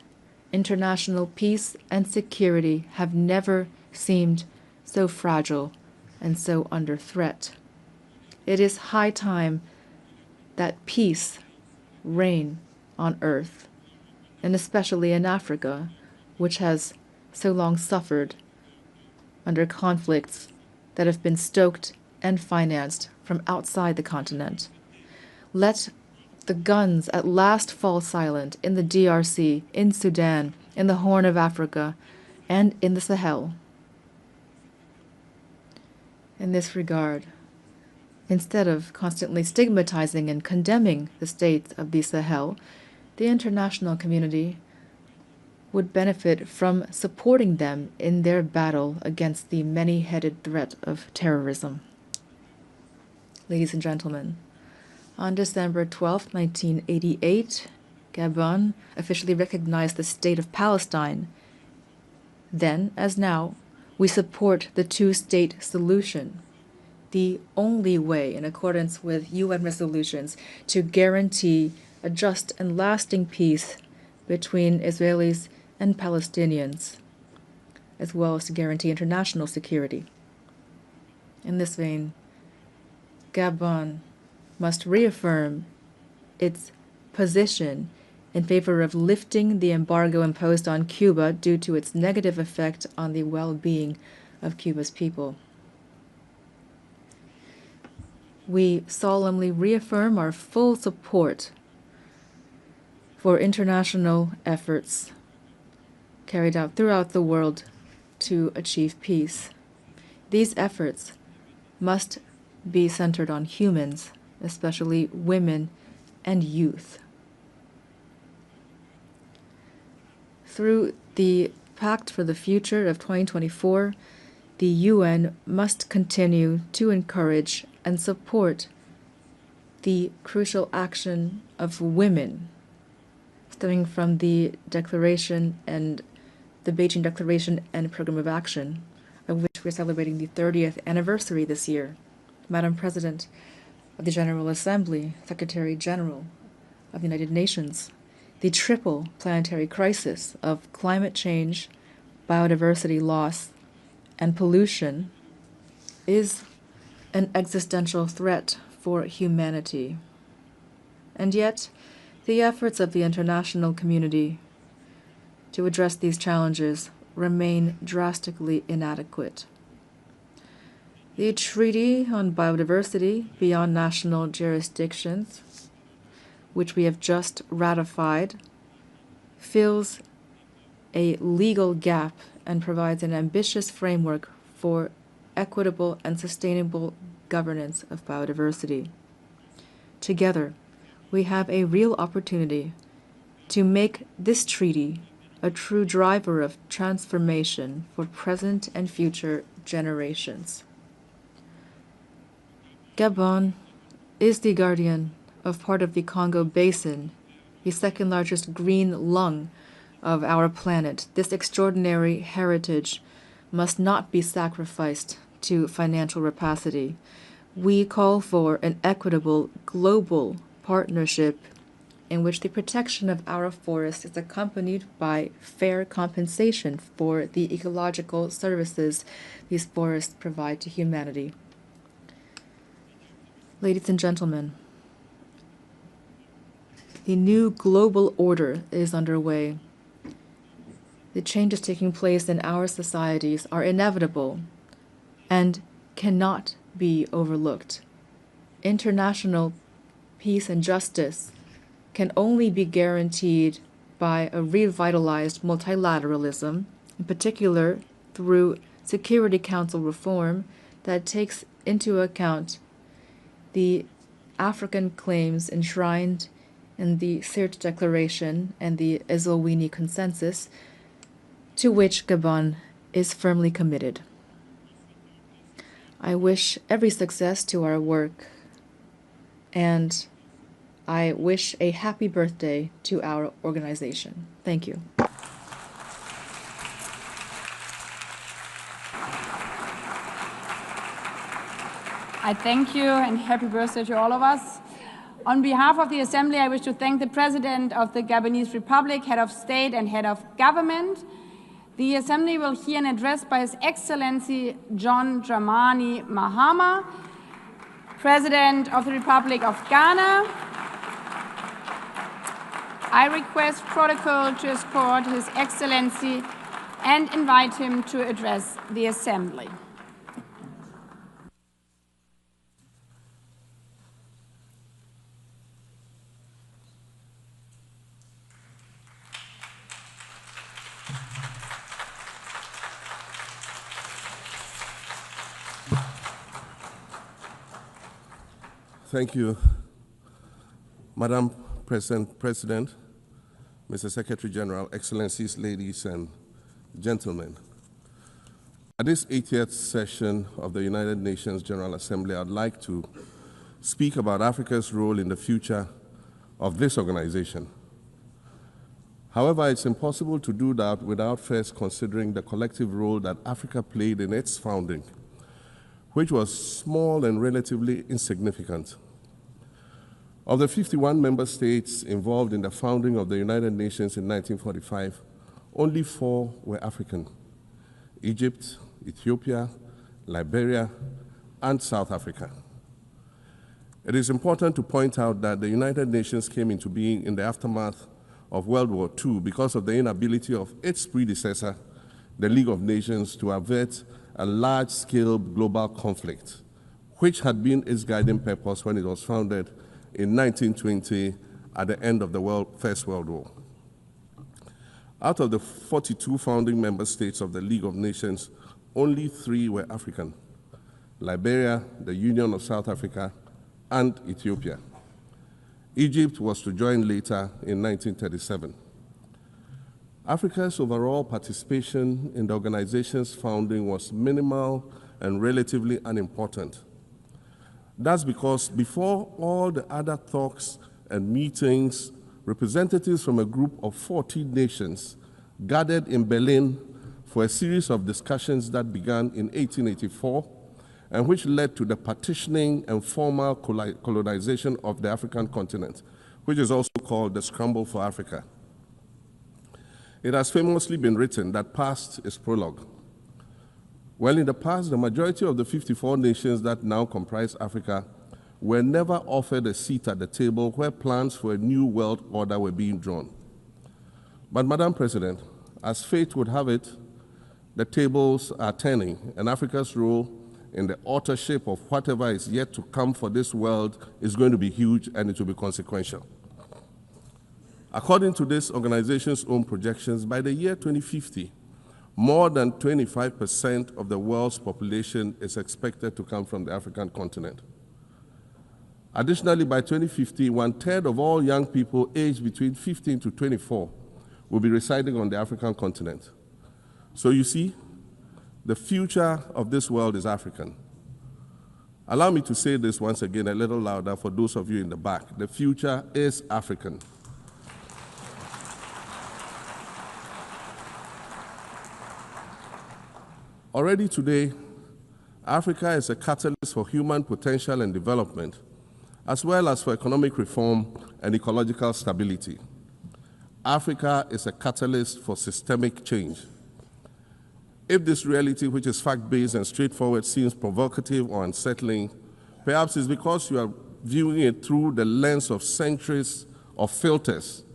international peace and security have never seemed so fragile and so under threat. It is high time that peace reign on earth, and especially in Africa, which has so long suffered under conflicts that have been stoked and financed from outside the continent. Let the guns at last fall silent in the DRC, in Sudan, in the Horn of Africa, and in the Sahel. In this regard, instead of constantly stigmatizing and condemning the states of the Sahel, the international community would benefit from supporting them in their battle against the many-headed threat of terrorism. Ladies and gentlemen, on December 12, 1988, Gabon officially recognized the state of Palestine. Then, as now, we support the two-state solution, the only way, in accordance with UN resolutions, to guarantee a just and lasting peace between Israelis and Palestinians, as well as to guarantee international security. In this vein, Gabon must reaffirm its position in favor of lifting the embargo imposed on Cuba due to its negative effect on the well-being of Cuba's people. we solemnly reaffirm our full support for international efforts carried out throughout the world to achieve peace. These efforts must be centered on humans, especially women and youth. Through the Pact for the Future of 2024, the UN must continue to encourage and support the crucial action of women, stemming from the Declaration and the Beijing Declaration and Program of Action, of which we're celebrating the 30th anniversary this year. Madam President of the General Assembly, Secretary General of the United Nations, the triple planetary crisis of climate change, biodiversity loss, and pollution is an existential threat for humanity. And yet, the efforts of the international community to address these challenges remain drastically inadequate. The Treaty on Biodiversity Beyond National Jurisdictions, which we have just ratified, fills a legal gap and provides an ambitious framework for equitable and sustainable governance of biodiversity. Together, we have a real opportunity to make this treaty a true driver of transformation for present and future generations. Gabon is the guardian of part of the Congo Basin, the second largest green lung of our planet. This extraordinary heritage must not be sacrificed to financial rapacity. We call for an equitable global partnership in which the protection of our forests is accompanied by fair compensation for the ecological services these forests provide to humanity. Ladies and gentlemen, the new global order is underway. The changes taking place in our societies are inevitable and cannot be overlooked. International peace and justice can only be guaranteed by a revitalized multilateralism, in particular through Security Council reform that takes into account the African claims enshrined in the Sirte Declaration and the Eswatini Consensus, to which Gabon is firmly committed. I wish every success to our work, and I wish a happy birthday to our organization. Thank you. I thank you and happy birthday to all of us. On behalf of the Assembly, I wish to thank the President of the Gabonese Republic, Head of State and Head of Government. The Assembly will hear an address by His Excellency John Dramani Mahama, President of the Republic of Ghana. I request protocol to escort His Excellency and invite him to address the Assembly. Thank you, Madam President, Mr. Secretary General, Excellencies, ladies and gentlemen. At this 80th session of the United Nations General Assembly, I'd like to speak about Africa's role in the future of this organization. However, it's impossible to do that without first considering the collective role that Africa played in its founding, which was small and relatively insignificant. Of the 51 member states involved in the founding of the United Nations in 1945, only 4 were African: Egypt, Ethiopia, Liberia, and South Africa. It is important to point out that the United Nations came into being in the aftermath of World War II because of the inability of its predecessor, the League of Nations, to avert a large-scale global conflict, which had been its guiding purpose when it was founded in 1920 at the end of the First World War. Out of the 42 founding member states of the League of Nations, only 3 were African: Liberia, the Union of South Africa, and Ethiopia. Egypt was to join later in 1937. Africa's overall participation in the organization's founding was minimal and relatively unimportant. That's because before all the other talks and meetings, representatives from a group of 14 nations gathered in Berlin for a series of discussions that began in 1884 and which led to the partitioning and formal colonization of the African continent, which is also called the Scramble for Africa. It has famously been written that past is prologue. Well, in the past, the majority of the 54 nations that now comprise Africa were never offered a seat at the table where plans for a new world order were being drawn. But, Madam President, as fate would have it, the tables are turning, and Africa's role in the authorship of whatever is yet to come for this world is going to be huge, and it will be consequential. According to this organization's own projections, by the year 2050, more than 25% of the world's population is expected to come from the African continent. Additionally, by 2050, 1/3 of all young people aged between 15 to 24 will be residing on the African continent. So you see, the future of this world is African. Allow me to say this once again a little louder for those of you in the back. The future is African. Already today, Africa is a catalyst for human potential and development, as well as for economic reform and ecological stability. Africa is a catalyst for systemic change. If this reality, which is fact-based and straightforward, seems provocative or unsettling, perhaps it's because you are viewing it through the lens of centuries of filters,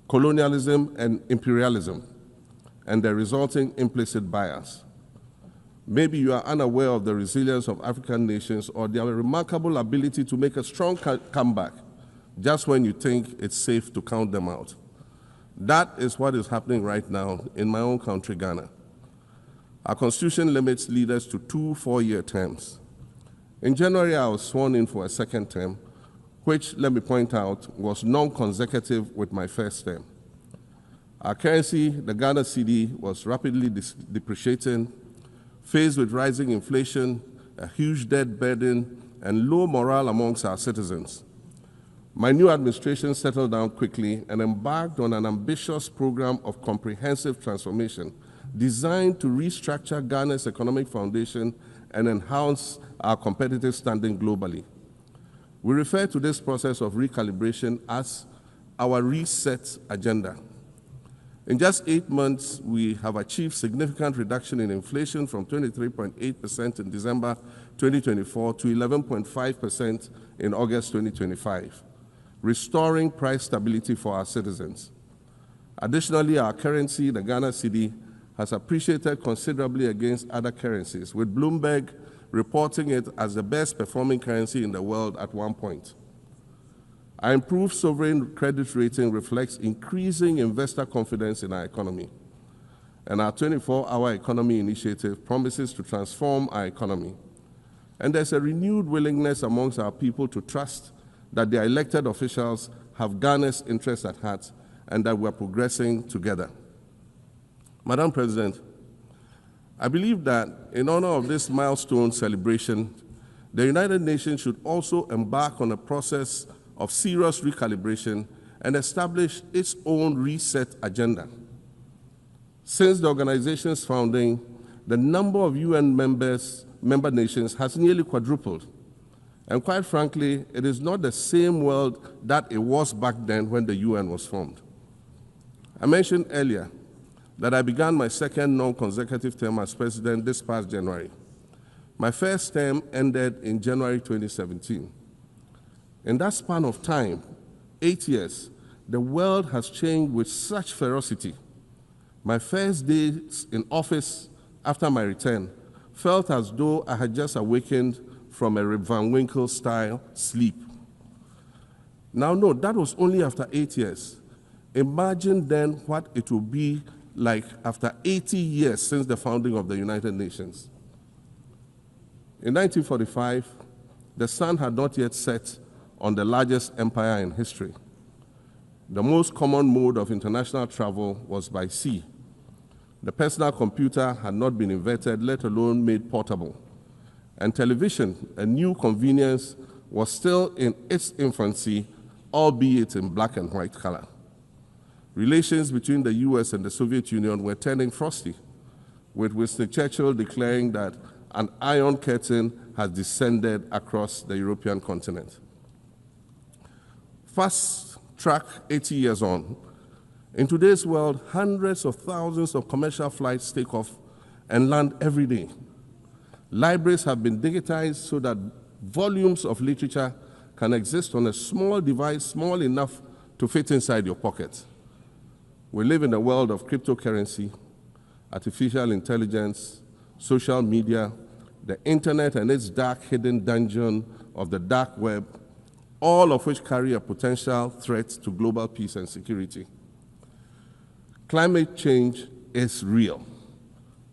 colonialism and imperialism, and the resulting implicit bias. Maybe you are unaware of the resilience of African nations or their remarkable ability to make a strong comeback just when you think it's safe to count them out. That is what is happening right now in my own country, Ghana. Our constitution limits leaders to 2 4-year terms. In January, I was sworn in for a second term, which, let me point out, was non-consecutive with my first term. Our currency, the Ghana cedi, was rapidly depreciating, faced with rising inflation, a huge debt burden, and low morale amongst our citizens. My new administration settled down quickly and embarked on an ambitious program of comprehensive transformation designed to restructure Ghana's economic foundation and enhance our competitive standing globally. We refer to this process of recalibration as our reset agenda. In just 8 months, we have achieved significant reduction in inflation from 23.8% in December 2024 to 11.5% in August 2025, restoring price stability for our citizens. Additionally, our currency, the Ghana cedi, has appreciated considerably against other currencies, with Bloomberg reporting it as the best performing currency in the world at one point. Our improved sovereign credit rating reflects increasing investor confidence in our economy. And our 24-hour economy initiative promises to transform our economy. And there's a renewed willingness amongst our people to trust that their elected officials have Ghana's interests at heart and that we're progressing together. Madam President, I believe that in honor of this milestone celebration, the United Nations should also embark on a process of serious recalibration and establish its own reset agenda. Since the organization's founding, the number of UN member nations has nearly quadrupled. And quite frankly, it is not the same world that it was back then when the UN was formed. I mentioned earlier that I began my second non-consecutive term as president this past January. My first term ended in January 2017. In that span of time, 8 years, the world has changed with such ferocity. My first days in office after my return felt as though I had just awakened from a Rip Van Winkle-style sleep. Now, note, that was only after 8 years. Imagine then what it will be like after 80 years since the founding of the United Nations. In 1945, the sun had not yet set on the largest empire in history. The most common mode of international travel was by sea. The personal computer had not been invented, let alone made portable. And television, a new convenience, was still in its infancy, albeit in black and white color. Relations between the US and the Soviet Union were turning frosty, with Winston Churchill declaring that an iron curtain has descended across the European continent. Fast track 80 years on, in today's world, hundreds of thousands of commercial flights take off and land every day. Libraries have been digitized so that volumes of literature can exist on a small device, small enough to fit inside your pocket. We live in a world of cryptocurrency, artificial intelligence, social media, the internet and its dark hidden dungeon of the dark web, all of which carry a potential threat to global peace and security. Climate change is real,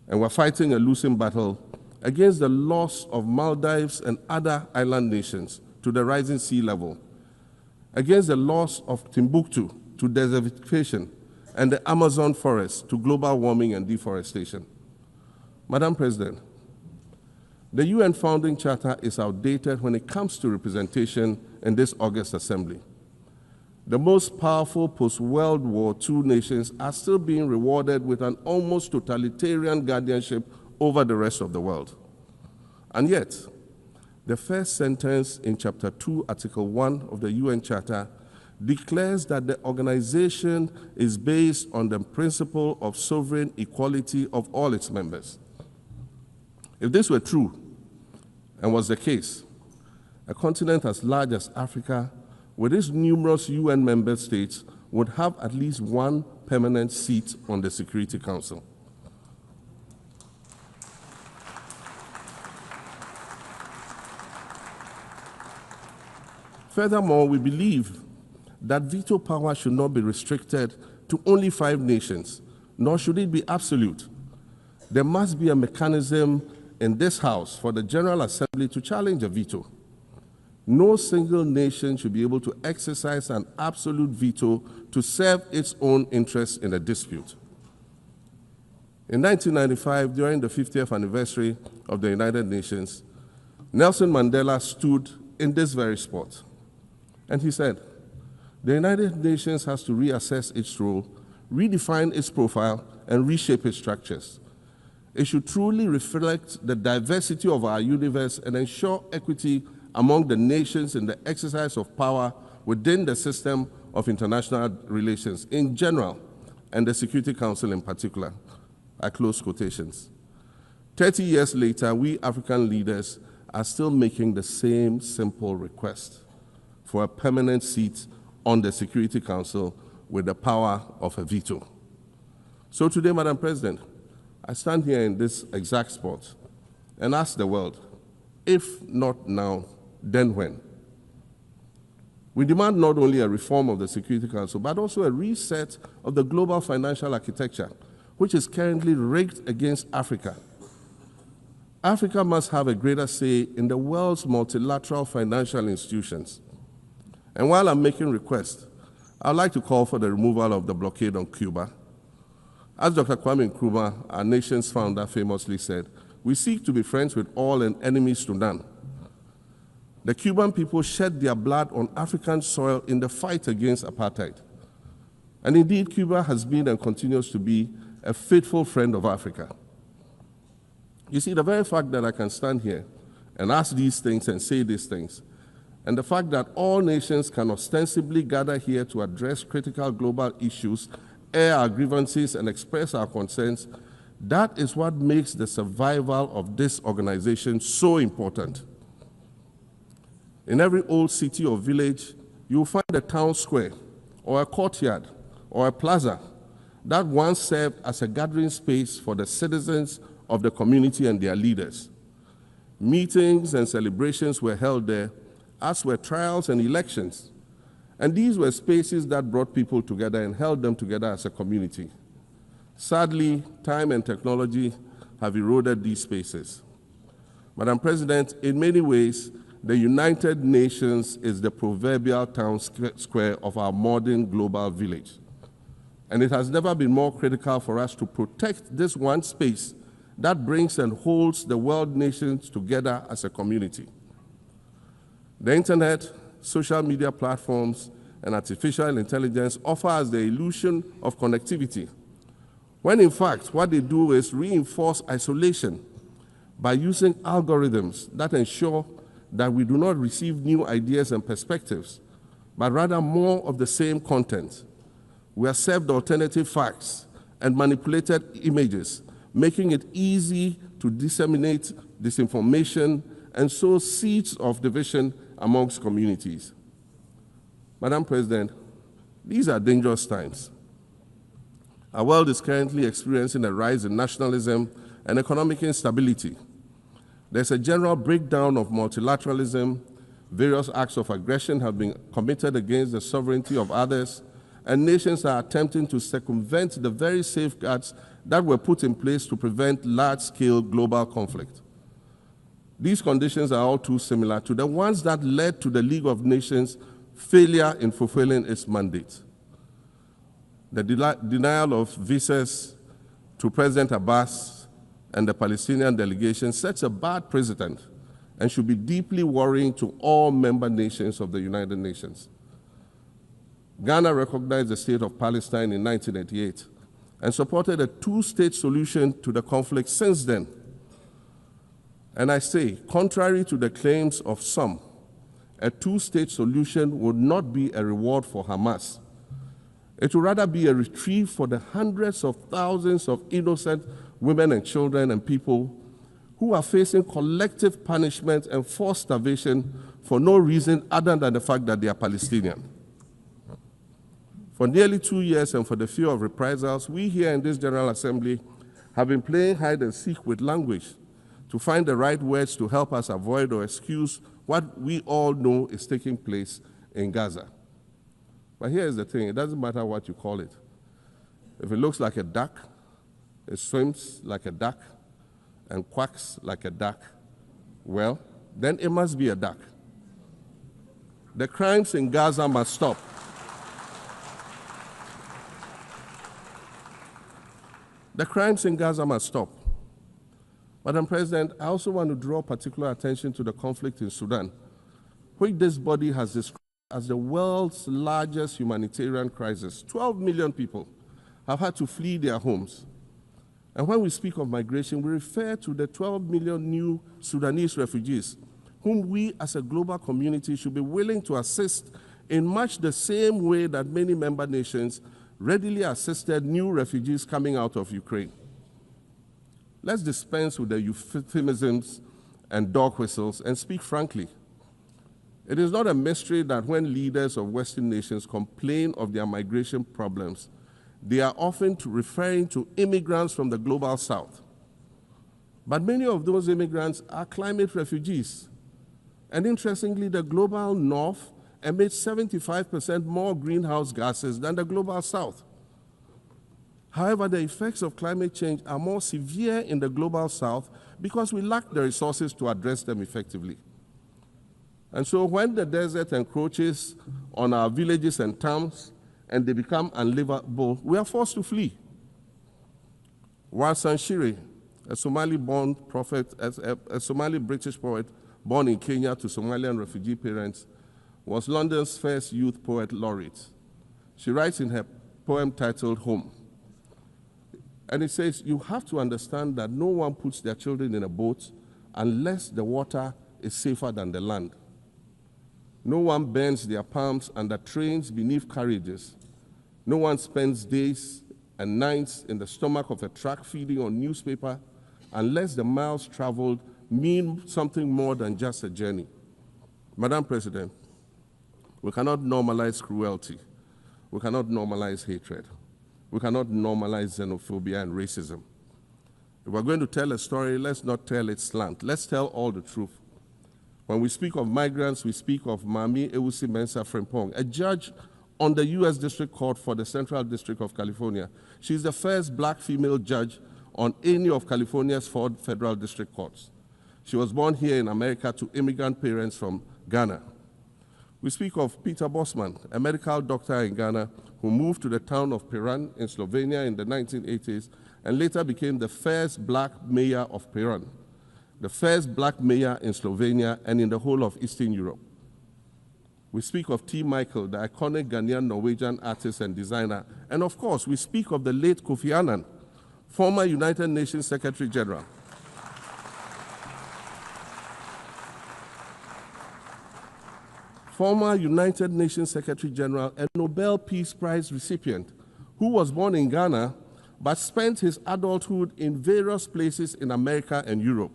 and we're fighting a losing battle against the loss of Maldives and other island nations to the rising sea level, against the loss of Timbuktu to desertification and the Amazon forest to global warming and deforestation. Madam President, the UN Founding Charter is outdated when it comes to representation in this August Assembly. The most powerful post-World War II nations are still being rewarded with an almost totalitarian guardianship over the rest of the world. And yet, the first sentence in Chapter 2, Article 1 of the UN Charter declares that the organization is based on the principle of sovereign equality of all its members. If this were true, and was the case, a continent as large as Africa, with its numerous UN member states, would have at least one permanent seat on the Security Council. Furthermore, we believe that veto power should not be restricted to only 5 nations, nor should it be absolute. There must be a mechanism in this House for the General Assembly to challenge a veto. No single nation should be able to exercise an absolute veto to serve its own interests in a dispute. In 1995, during the 50th anniversary of the United Nations, Nelson Mandela stood in this very spot, and he said, "The United Nations has to reassess its role, redefine its profile, and reshape its structures. It should truly reflect the diversity of our universe and ensure equity among the nations in the exercise of power within the system of international relations in general, and the Security Council in particular." I close quotations. 30 years later, we African leaders are still making the same simple request for a permanent seat on the Security Council with the power of a veto. So today, Madam President, I stand here in this exact spot and ask the world, if not now, then when? We demand not only a reform of the Security Council, but also a reset of the global financial architecture, which is currently rigged against Africa. Africa must have a greater say in the world's multilateral financial institutions. And while I'm making requests, I'd like to call for the removal of the blockade on Cuba. As Dr. Kwame Nkrumah, our nation's founder, famously said, "We seek to be friends with all and enemies to none." The Cuban people shed their blood on African soil in the fight against apartheid. And indeed, Cuba has been and continues to be a faithful friend of Africa. You see, the very fact that I can stand here and ask these things and say these things, and the fact that all nations can ostensibly gather here to address critical global issues, air our grievances, and express our concerns, that is what makes the survival of this organization so important. In every old city or village, you will find a town square, or a courtyard, or a plaza that once served as a gathering space for the citizens of the community and their leaders. Meetings and celebrations were held there, as were trials and elections. And these were spaces that brought people together and held them together as a community. Sadly, time and technology have eroded these spaces. Madam President, in many ways, the United Nations is the proverbial town square of our modern global village. And it has never been more critical for us to protect this one space that brings and holds the world nations together as a community. The internet, social media platforms, and artificial intelligence offer us the illusion of connectivity, when in fact what they do is reinforce isolation by using algorithms that ensure that we do not receive new ideas and perspectives, but rather more of the same content. We are served alternative facts and manipulated images, making it easy to disseminate disinformation and sow seeds of division amongst communities. Madam President, these are dangerous times. Our world is currently experiencing a rise in nationalism and economic instability. There's a general breakdown of multilateralism. Various acts of aggression have been committed against the sovereignty of others, and nations are attempting to circumvent the very safeguards that were put in place to prevent large-scale global conflict. These conditions are all too similar to the ones that led to the League of Nations' failure in fulfilling its mandate. The denial of visas to President Abbas and the Palestinian delegation sets a bad precedent and should be deeply worrying to all member nations of the United Nations. Ghana recognized the state of Palestine in 1988 and supported a two-state solution to the conflict since then. And I say, contrary to the claims of some, a two-state solution would not be a reward for Hamas. It would rather be a reprieve for the hundreds of thousands of innocent women and children and people who are facing collective punishment and forced starvation for no reason other than the fact that they are Palestinian. For nearly 2 years and for the fear of reprisals, we here in this General Assembly have been playing hide and seek with language to find the right words to help us avoid or excuse what we all know is taking place in Gaza. But here's the thing, it doesn't matter what you call it. If it looks like a duck, it swims like a duck, and quacks like a duck, well, then it must be a duck. The crimes in Gaza must stop. The crimes in Gaza must stop. Madam President, I also want to draw particular attention to the conflict in Sudan, which this body has described as the world's largest humanitarian crisis. 12 million people have had to flee their homes. And when we speak of migration, we refer to the 12 million new Sudanese refugees, whom we as a global community should be willing to assist in much the same way that many member nations readily assisted new refugees coming out of Ukraine. Let's dispense with the euphemisms and dog whistles and speak frankly. It is not a mystery that when leaders of Western nations complain of their migration problems, they are often referring to immigrants from the global south. But many of those immigrants are climate refugees. And interestingly, the global north emits 75% more greenhouse gases than the global south. However, the effects of climate change are more severe in the global south because we lack the resources to address them effectively. And so when the desert encroaches on our villages and towns and they become unlivable, we are forced to flee. Warsan Shire, a Somali-born prophet, a Somali-British poet born in Kenya to Somalian refugee parents, was London's first youth poet laureate. She writes in her poem titled Home. And it says, you have to understand that no one puts their children in a boat unless the water is safer than the land. No one bends their palms under trains beneath carriages. No one spends days and nights in the stomach of a truck feeding on newspaper unless the miles traveled mean something more than just a journey. Madam President, we cannot normalize cruelty. We cannot normalize hatred. We cannot normalize xenophobia and racism. If we're going to tell a story, let's not tell it slant. Let's tell all the truth. When we speak of migrants, we speak of Mami Ewusi Mensah Frimpong, a judge on the U.S. District Court for the Central District of California. She's the first black female judge on any of California's 4 federal district courts. She was born here in America to immigrant parents from Ghana. We speak of Peter Bosman, a medical doctor in Ghana who moved to the town of Piran in Slovenia in the 1980s and later became the first black mayor of Piran, the first black mayor in Slovenia and in the whole of Eastern Europe. We speak of T. Michael, the iconic Ghanaian Norwegian artist and designer. And of course, we speak of the late Kofi Annan, former United Nations Secretary General. Former United Nations Secretary General and Nobel Peace Prize recipient who was born in Ghana but spent his adulthood in various places in America and Europe.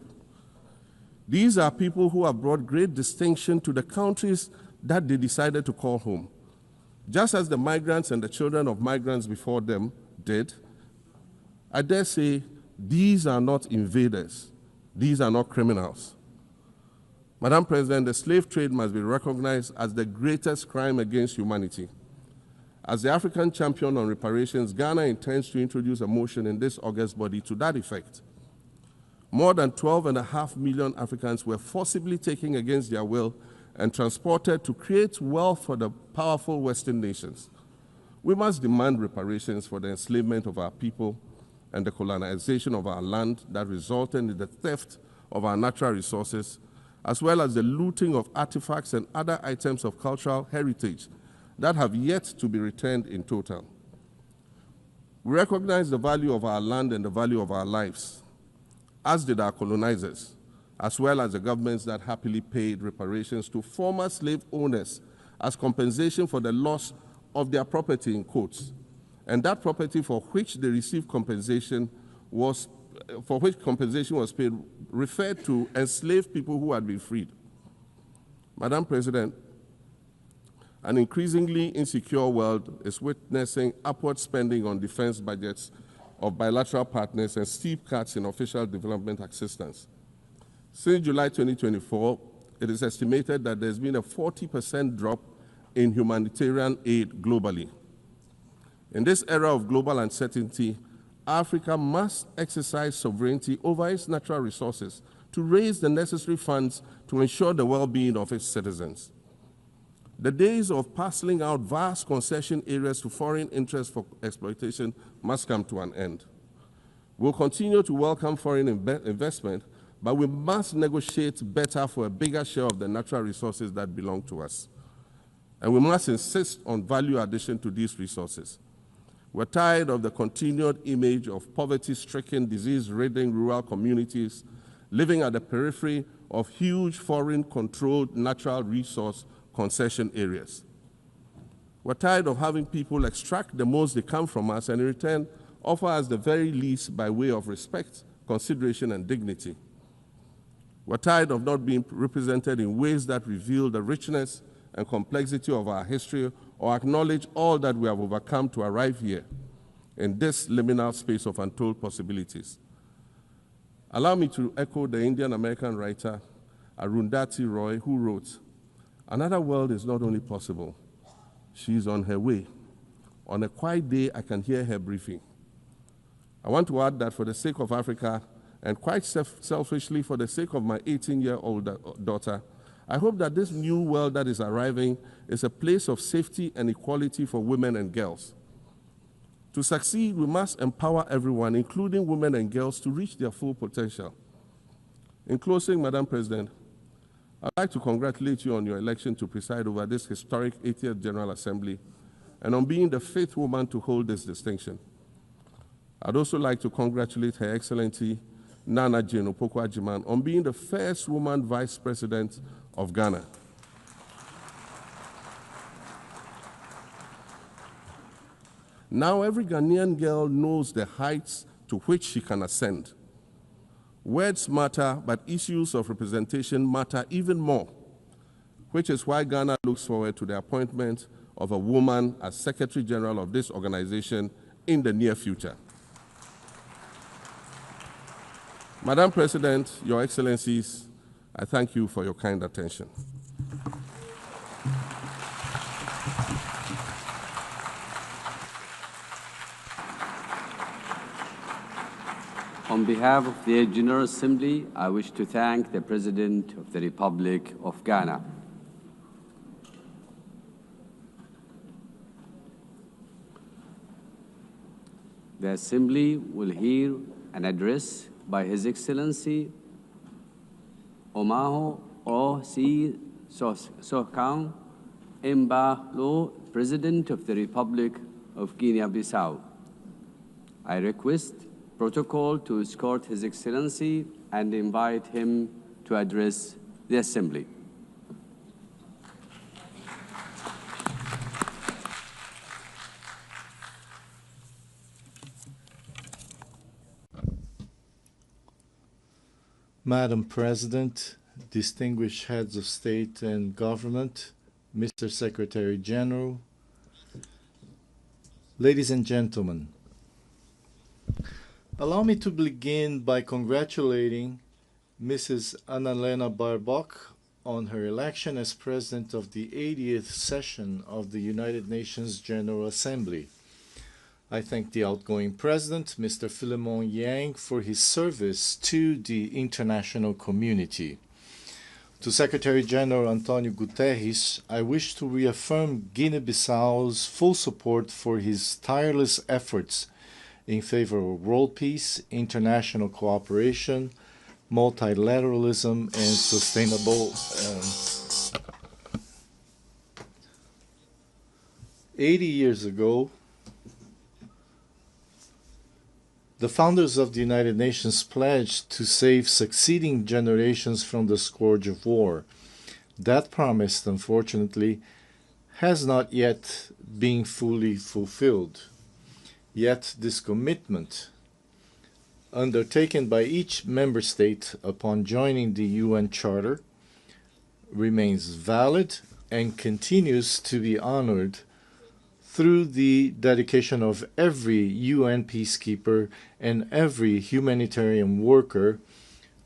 These are people who have brought great distinction to the countries that they decided to call home. Just as the migrants and the children of migrants before them did, I dare say these are not invaders. These are not criminals. Madam President, the slave trade must be recognized as the greatest crime against humanity. As the African champion on reparations, Ghana intends to introduce a motion in this August body to that effect. More than 12.5 million Africans were forcibly taken against their will and transported to create wealth for the powerful Western nations. We must demand reparations for the enslavement of our people and the colonization of our land that resulted in the theft of our natural resources, as well as the looting of artifacts and other items of cultural heritage that have yet to be returned in total. We recognize the value of our land and the value of our lives, as did our colonizers, as well as the governments that happily paid reparations to former slave owners as compensation for the loss of their property, in quotes, and that property for which they received compensation was paid referred to enslaved people who had been freed. Madam President, an increasingly insecure world is witnessing upward spending on defense budgets of bilateral partners and steep cuts in official development assistance. Since July 2024, it is estimated that there's been a 40% drop in humanitarian aid globally. In this era of global uncertainty, Africa must exercise sovereignty over its natural resources to raise the necessary funds to ensure the well-being of its citizens. The days of parceling out vast concession areas to foreign interests for exploitation must come to an end. We'll continue to welcome foreign investment, but we must negotiate better for a bigger share of the natural resources that belong to us. And we must insist on value addition to these resources. We're tired of the continued image of poverty-stricken, disease-ridden rural communities living at the periphery of huge foreign-controlled natural resource concession areas. We're tired of having people extract the most they can from us and in return offer us the very least by way of respect, consideration, and dignity. We're tired of not being represented in ways that reveal the richness and complexity of our history or acknowledge all that we have overcome to arrive here in this liminal space of untold possibilities. Allow me to echo the Indian-American writer Arundhati Roy, who wrote, "Another world is not only possible, she is on her way. On a quiet day, I can hear her briefing." I want to add that for the sake of Africa, and quite selfishly for the sake of my 18-year-old daughter, I hope that this new world that is arriving is a place of safety and equality for women and girls. To succeed, we must empower everyone, including women and girls, to reach their full potential. In closing, Madam President, I'd like to congratulate you on your election to preside over this historic 80th General Assembly and on being the 5th woman to hold this distinction. I'd also like to congratulate Her Excellency Nana Jane Opoku-Agyeman on being the first woman Vice President of Ghana. Now every Ghanaian girl knows the heights to which she can ascend. Words matter, but issues of representation matter even more, which is why Ghana looks forward to the appointment of a woman as Secretary General of this organization in the near future. Madam President, Your Excellencies, I thank you for your kind attention. On behalf of the General Assembly, I wish to thank the President of the Republic of Ghana. The Assembly will hear an address by His Excellency Omaho O.C. Sokang Embalo, President of the Republic of Guinea-Bissau. I request protocol to escort His Excellency and invite him to address the Assembly. Madam President, distinguished heads of state and government, Mr. Secretary General, ladies and gentlemen, allow me to begin by congratulating Mrs. Annalena Baerbock on her election as President of the 80th session of the United Nations General Assembly. I thank the outgoing President, Mr. Philemon Yang, for his service to the international community. To Secretary General Antonio Guterres, I wish to reaffirm Guinea-Bissau's full support for his tireless efforts in favor of world peace, international cooperation, multilateralism, and sustainable 80 years ago, the founders of the United Nations pledged to save succeeding generations from the scourge of war. That promise, unfortunately, has not yet been fully fulfilled. Yet this commitment, undertaken by each member state upon joining the UN Charter, remains valid and continues to be honored through the dedication of every UN peacekeeper and every humanitarian worker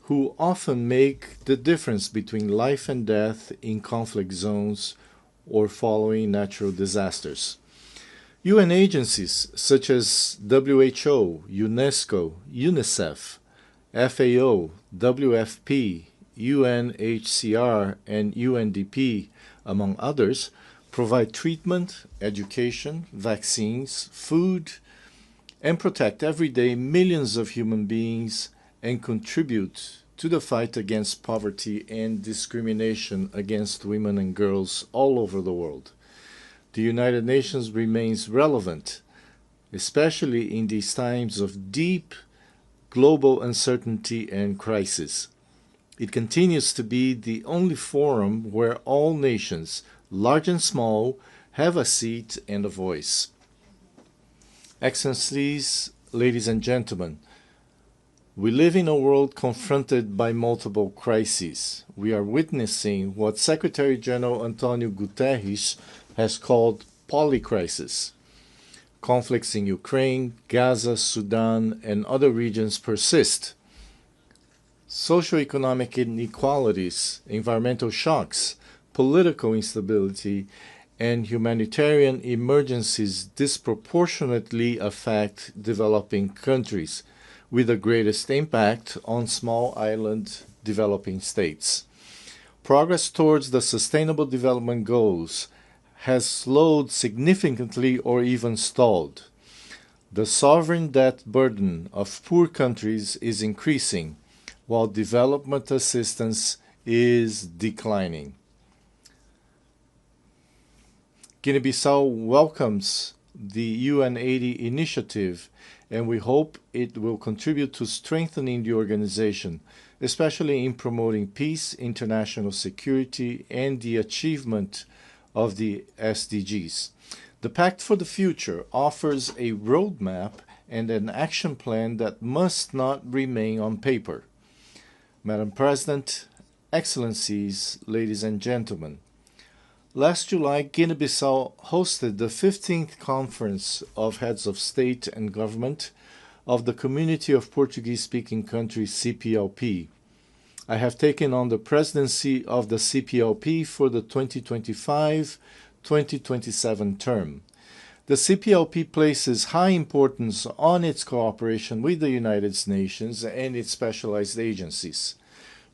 who often make the difference between life and death in conflict zones or following natural disasters. UN agencies such as WHO, UNESCO, UNICEF, FAO, WFP, UNHCR, and UNDP, among others, provide treatment, education, vaccines, food, and protect every day millions of human beings and contribute to the fight against poverty and discrimination against women and girls all over the world. The United Nations remains relevant, especially in these times of deep global uncertainty and crisis. It continues to be the only forum where all nations, large and small, have a seat and a voice. Excellencies, ladies and gentlemen, we live in a world confronted by multiple crises. We are witnessing what Secretary General Antonio Guterres has called polycrisis. Conflicts in Ukraine, Gaza, Sudan, and other regions persist. Socioeconomic inequalities, environmental shocks, political instability, and humanitarian emergencies disproportionately affect developing countries, with the greatest impact on small island developing states. Progress towards the Sustainable Development Goals has slowed significantly or even stalled. The sovereign debt burden of poor countries is increasing, while development assistance is declining. Guinea-Bissau welcomes the UN 80 initiative, and we hope it will contribute to strengthening the organization, especially in promoting peace, international security, and the achievement of the SDGs. The Pact for the Future offers a roadmap and an action plan that must not remain on paper. Madam President, Excellencies, ladies and gentlemen, last July, Guinea-Bissau hosted the 15th Conference of Heads of State and Government of the Community of Portuguese-Speaking Countries, CPLP. I have taken on the presidency of the CPLP for the 2025-2027 term. The CPLP places high importance on its cooperation with the United Nations and its specialized agencies.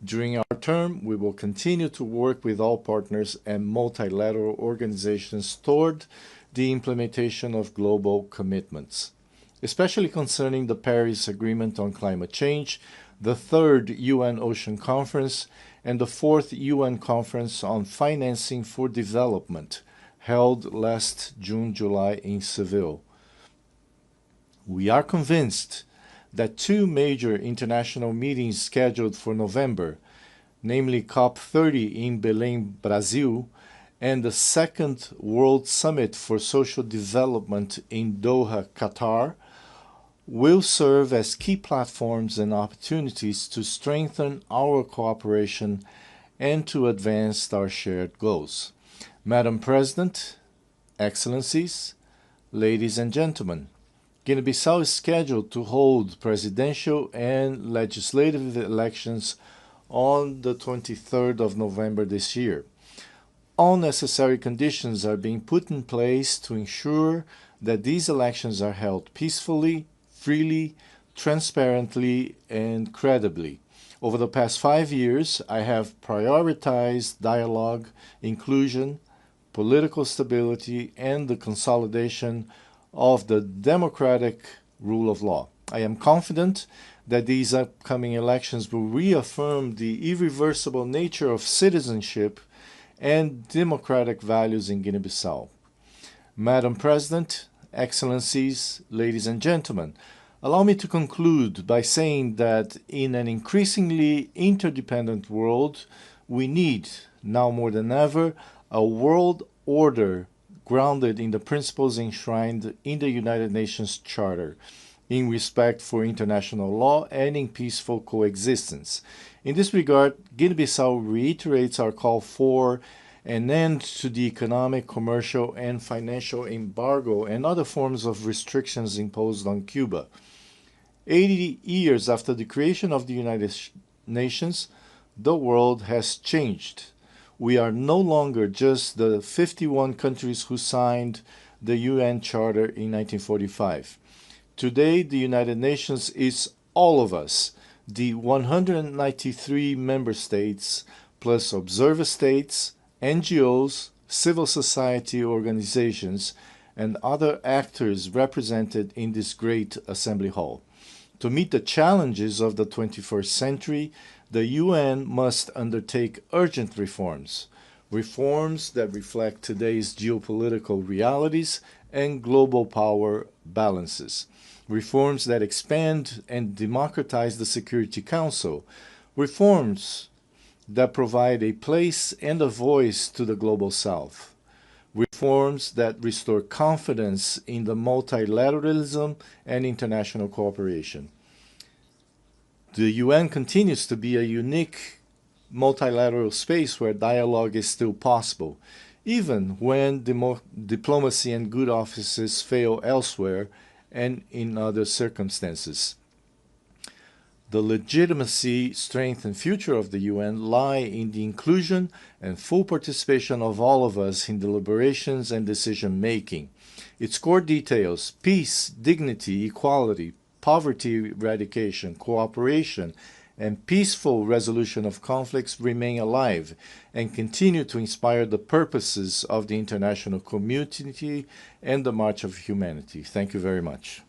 During our term, we will continue to work with all partners and multilateral organizations toward the implementation of global commitments, especially concerning the Paris Agreement on Climate Change, the 3rd UN Ocean Conference, and the 4th UN Conference on Financing for Development, held last June-July in Seville. We are convinced that 2 major international meetings scheduled for November, namely COP30 in Belém, Brazil, and the 2nd World Summit for Social Development in Doha, Qatar, will serve as key platforms and opportunities to strengthen our cooperation and to advance our shared goals. Madam President, Excellencies, ladies and gentlemen, Guinea-Bissau is scheduled to hold presidential and legislative elections on the 23rd of November this year. All necessary conditions are being put in place to ensure that these elections are held peacefully, freely, transparently, and credibly. Over the past 5 years, I have prioritized dialogue, inclusion, political stability, and the consolidation of the democratic rule of law. I am confident that these upcoming elections will reaffirm the irreversible nature of citizenship and democratic values in Guinea-Bissau. Madam President, Excellencies, ladies and gentlemen, allow me to conclude by saying that in an increasingly interdependent world, we need, now more than ever, a world order grounded in the principles enshrined in the United Nations Charter, in respect for international law and in peaceful coexistence. In this regard, Guinea-Bissau reiterates our call for an end to the economic, commercial, and financial embargo and other forms of restrictions imposed on Cuba. 80 years after the creation of the United Nations, the world has changed. We are no longer just the 51 countries who signed the UN Charter in 1945. Today, the United Nations is all of us, the 193 member states, plus observer states, NGOs, civil society organizations, and other actors represented in this great assembly hall. To meet the challenges of the 21st century, the UN must undertake urgent reforms, reforms that reflect today's geopolitical realities and global power balances, reforms that expand and democratize the Security Council, reforms that provide a place and a voice to the Global South, reforms that restore confidence in the multilateralism and international cooperation. The UN continues to be a unique multilateral space where dialogue is still possible, even when diplomacy and good offices fail elsewhere and in other circumstances. The legitimacy, strength, and future of the UN lie in the inclusion and full participation of all of us in deliberations and decision-making. Its core details, peace, dignity, equality, poverty eradication, cooperation, and peaceful resolution of conflicts remain alive and continue to inspire the purposes of the international community and the March of Humanity. Thank you very much.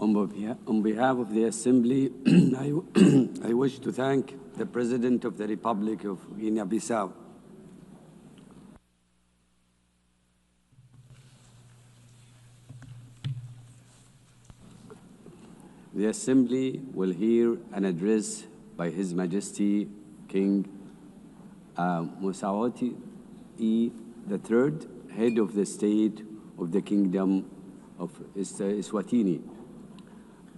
On behalf of the Assembly, I wish to thank the President of the Republic of Guinea-Bissau, The Assembly will hear an address by His Majesty King Mosawati III, Head of the State of the Kingdom of Eswatini.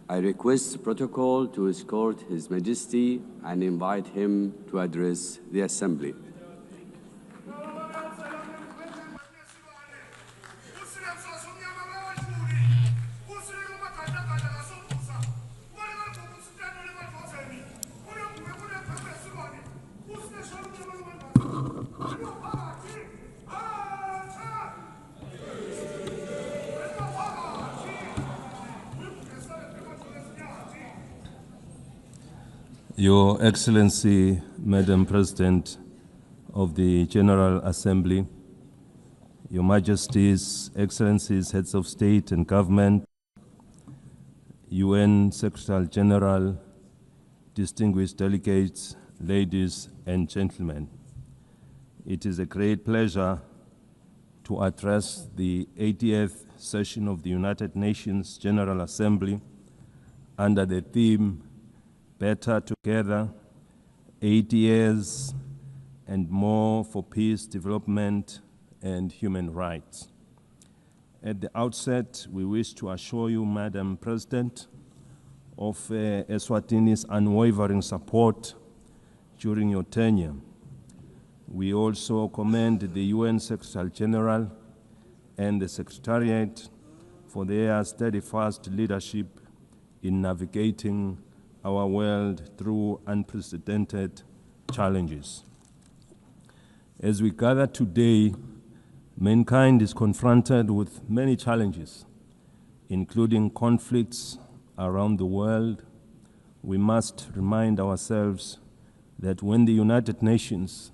I request protocol to escort His Majesty and invite him to address the Assembly. Your Excellency, Madam President of the General Assembly, Your Majesties, Excellencies, Heads of State and Government, UN Secretary General, distinguished delegates, ladies and gentlemen. It is a great pleasure to address the 80th session of the United Nations General Assembly under the theme, Better Together, 80 years and more for peace, development, and human rights. At the outset, we wish to assure you, Madam President, of Eswatini's unwavering support during your tenure. We also commend the UN Secretary General and the Secretariat for their steadfast leadership in navigating our world through unprecedented challenges. As we gather today, mankind is confronted with many challenges, including conflicts around the world. We must remind ourselves that when the United Nations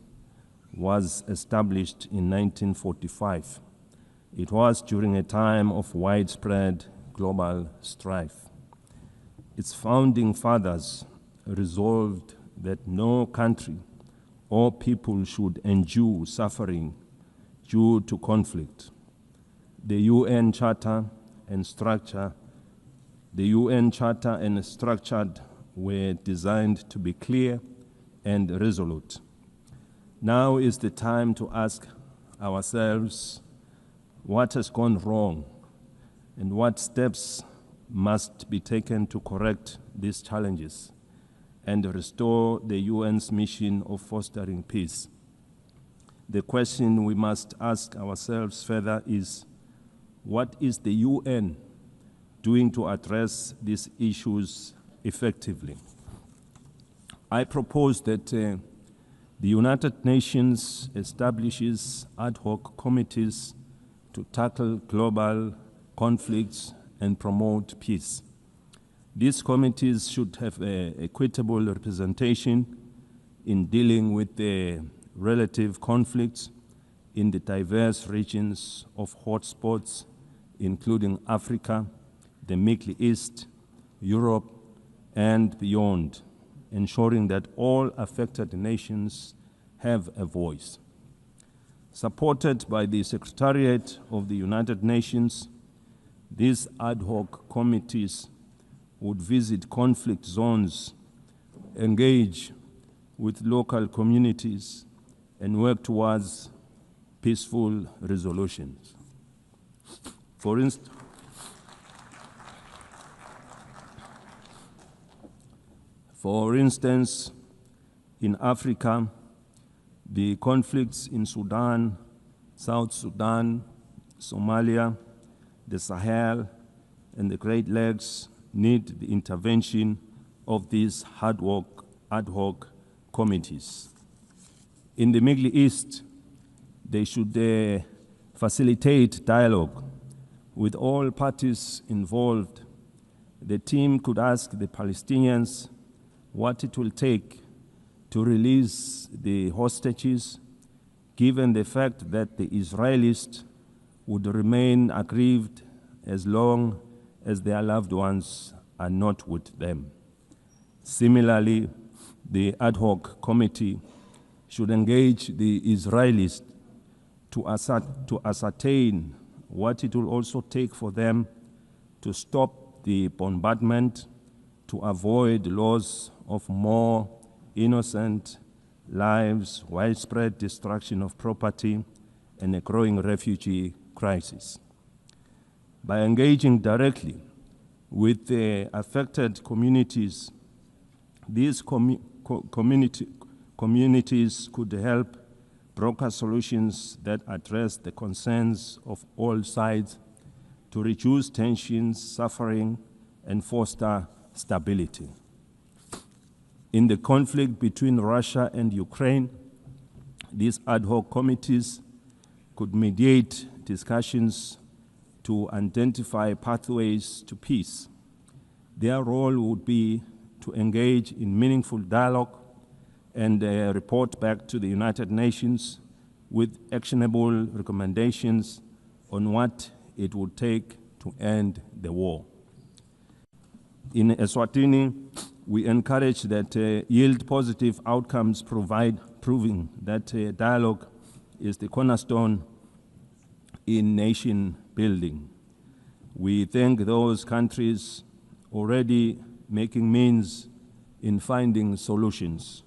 was established in 1945, it was during a time of widespread global strife. Its founding fathers resolved that no country or people should endure suffering due to conflict. The UN Charter and structure were designed to be clear and resolute. Now is the time to ask ourselves what has gone wrong and what steps must be taken to correct these challenges and restore the UN's mission of fostering peace. The question we must ask ourselves further is, what is the UN doing to address these issues effectively? I propose that the United Nations establishes ad hoc committees to tackle global conflicts and promote peace. These committees should have equitable representation in dealing with the relative conflicts in the diverse regions of hotspots, including Africa, the Middle East, Europe, and beyond, ensuring that all affected nations have a voice. Supported by the Secretariat of the United Nations, these ad hoc committees would visit conflict zones, engage with local communities, and work towards peaceful resolutions. For instance, in Africa, the conflicts in Sudan, South Sudan, Somalia, the Sahel, and the Great Lakes need the intervention of these ad hoc committees. In the Middle East, they should facilitate dialogue with all parties involved. The team could ask the Palestinians what it will take to release the hostages, given the fact that the Israelis would remain aggrieved as long as their loved ones are not with them. Similarly, the ad hoc committee should engage the Israelis to ascertain what it will also take for them to stop the bombardment, to avoid loss of more innocent lives, widespread destruction of property, and a growing refugee crisis. By engaging directly with the affected communities, these communities could help broker solutions that address the concerns of all sides to reduce tensions, suffering, and foster stability. In the conflict between Russia and Ukraine, these ad hoc committees could mediate discussions to identify pathways to peace. Their role would be to to engage in meaningful dialogue and report back to the United Nations with actionable recommendations on what it would take to end the war. In Eswatini, we encourage that yield positive outcomes proving that dialogue is the cornerstone in nation building. We thank those countries already making means in finding solutions.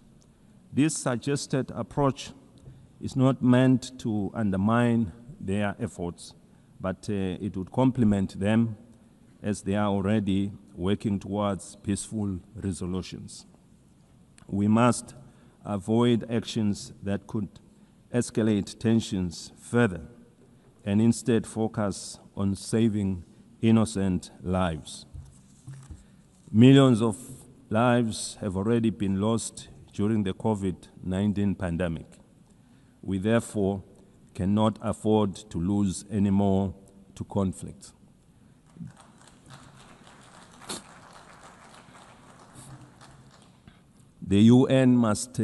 This suggested approach is not meant to undermine their efforts, but it would complement them as they are already working towards peaceful resolutions. We must avoid actions that could escalate tensions further and instead focus on saving innocent lives. Millions of lives have already been lost during the COVID-19 pandemic. We therefore cannot afford to lose any more to conflict. The UN must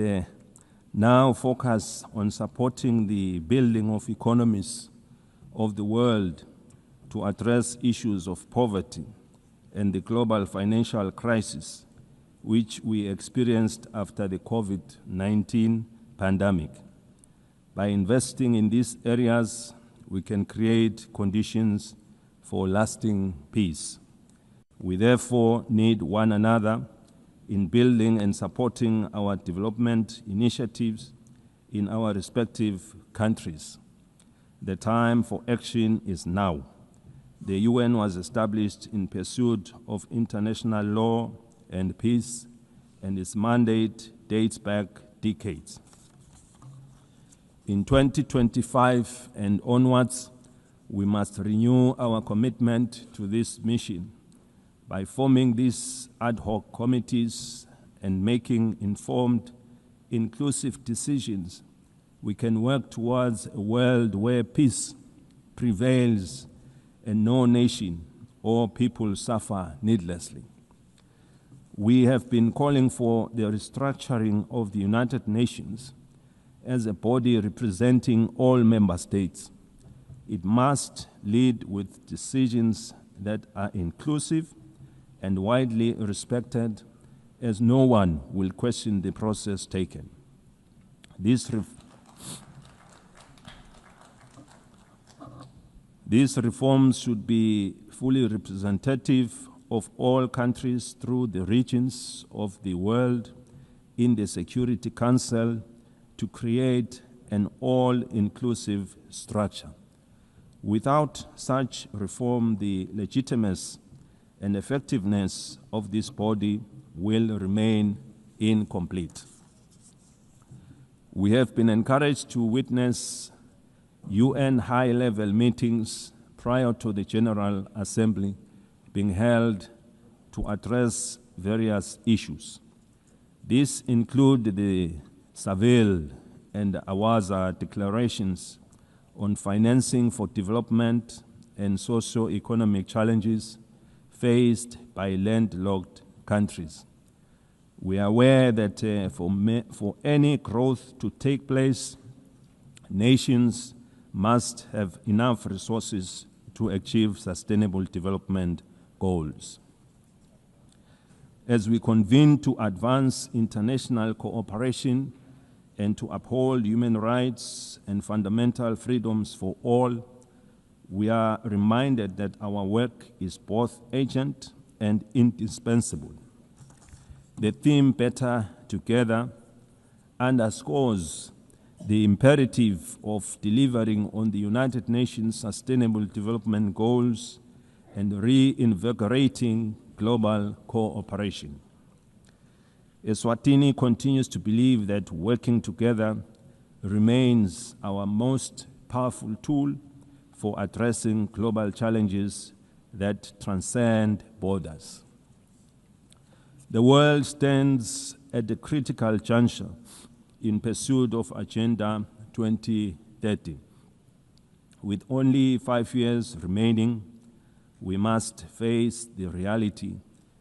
now focus on supporting the building of economies of the world to address issues of poverty and the global financial crisis which we experienced after the COVID-19 pandemic. By investing in these areas, we can create conditions for lasting peace. We therefore need one another in building and supporting our development initiatives in our respective countries. The time for action is now. The UN was established in pursuit of international law and peace, and its mandate dates back decades. In 2025 and onwards, we must renew our commitment to this mission by forming these ad hoc committees and making informed, inclusive decisions. We can work towards a world where peace prevails and no nation or people suffer needlessly. We have been calling for the restructuring of the United Nations as a body representing all member states. It must lead with decisions that are inclusive and widely respected, as no one will question the process taken. These reforms should be fully representative of all countries through the regions of the world in the Security Council to create an all-inclusive structure. Without such reform, the legitimacy and effectiveness of this body will remain incomplete. We have been encouraged to witness UN high-level meetings prior to the General Assembly being held to address various issues. These include the Seville and Awaza declarations on financing for development and socio-economic challenges faced by landlocked countries. We are aware that for any growth to take place, nations must have enough resources to achieve sustainable development goals. As we convene to advance international cooperation and to uphold human rights and fundamental freedoms for all, we are reminded that our work is both urgent and indispensable. The theme Better Together underscores the imperative of delivering on the United Nations Sustainable Development Goals and reinvigorating global cooperation. Eswatini continues to believe that working together remains our most powerful tool for addressing global challenges that transcend borders. The world stands at a critical juncture in pursuit of Agenda 2030. With only 5 years remaining, we must face the reality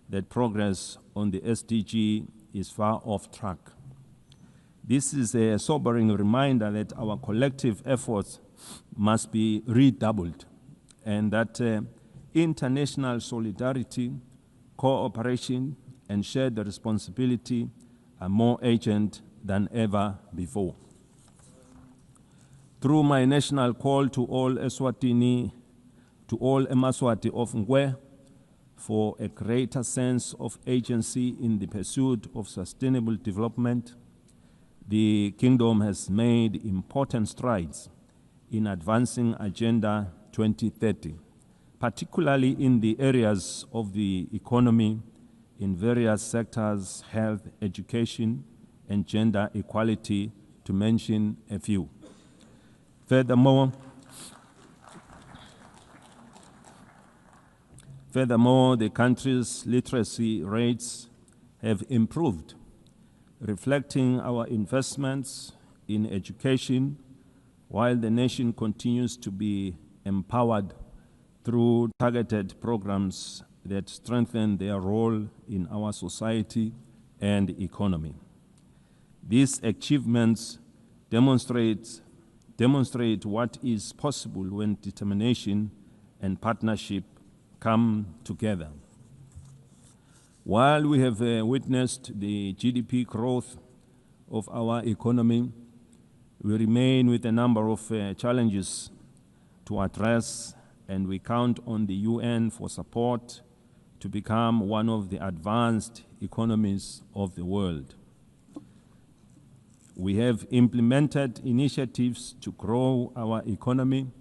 that progress on the SDG is far off track. This is a sobering reminder that our collective efforts must be redoubled and that international solidarity, cooperation, and shared responsibility are more urgent than ever before. Through my national call to all Eswatini, to all Emaswati of Ngwe, for a greater sense of agency in the pursuit of sustainable development, the Kingdom has made important strides in advancing Agenda 2030, particularly in the areas of the economy in various sectors, health, education, and gender equality, to mention a few. Furthermore, the country's literacy rates have improved, reflecting our investments in education, while the nation continues to be empowered through targeted programs that strengthen their role in our society and economy. These achievements demonstrate what is possible when determination and partnership come together. While we have witnessed the GDP growth of our economy, we remain with a number of challenges to address, and we count on the UN for support to become one of the advanced economies of the world. We have implemented initiatives to grow our economy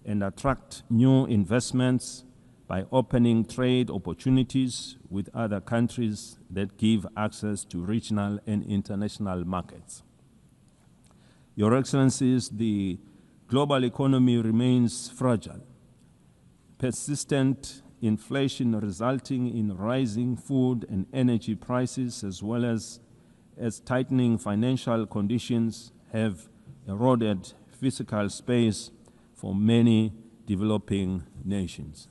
and attract new investments by opening trade opportunities with other countries that give access to regional and international markets. Your Excellencies, the global economy remains fragile. Persistent inflation resulting in rising food and energy prices, as well as tightening financial conditions, have eroded fiscal space for many developing nations.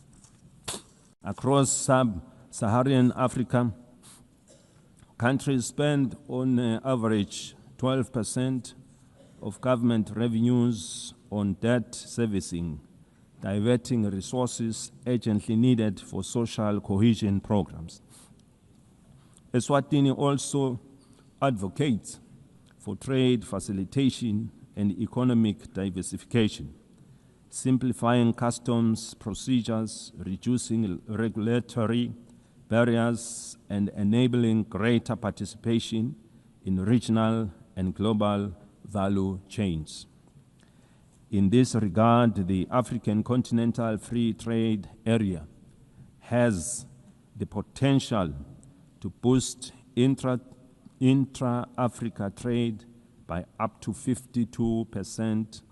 Across sub-Saharan Africa, countries spend on average 12% of government revenues on debt servicing, diverting resources urgently needed for social cohesion programs. Eswatini also advocates for trade facilitation and economic diversification, simplifying customs procedures, reducing regulatory barriers, and enabling greater participation in regional and global value chains. In this regard, the African Continental Free Trade Area has the potential to boost intra-Africa trade by up to 52%,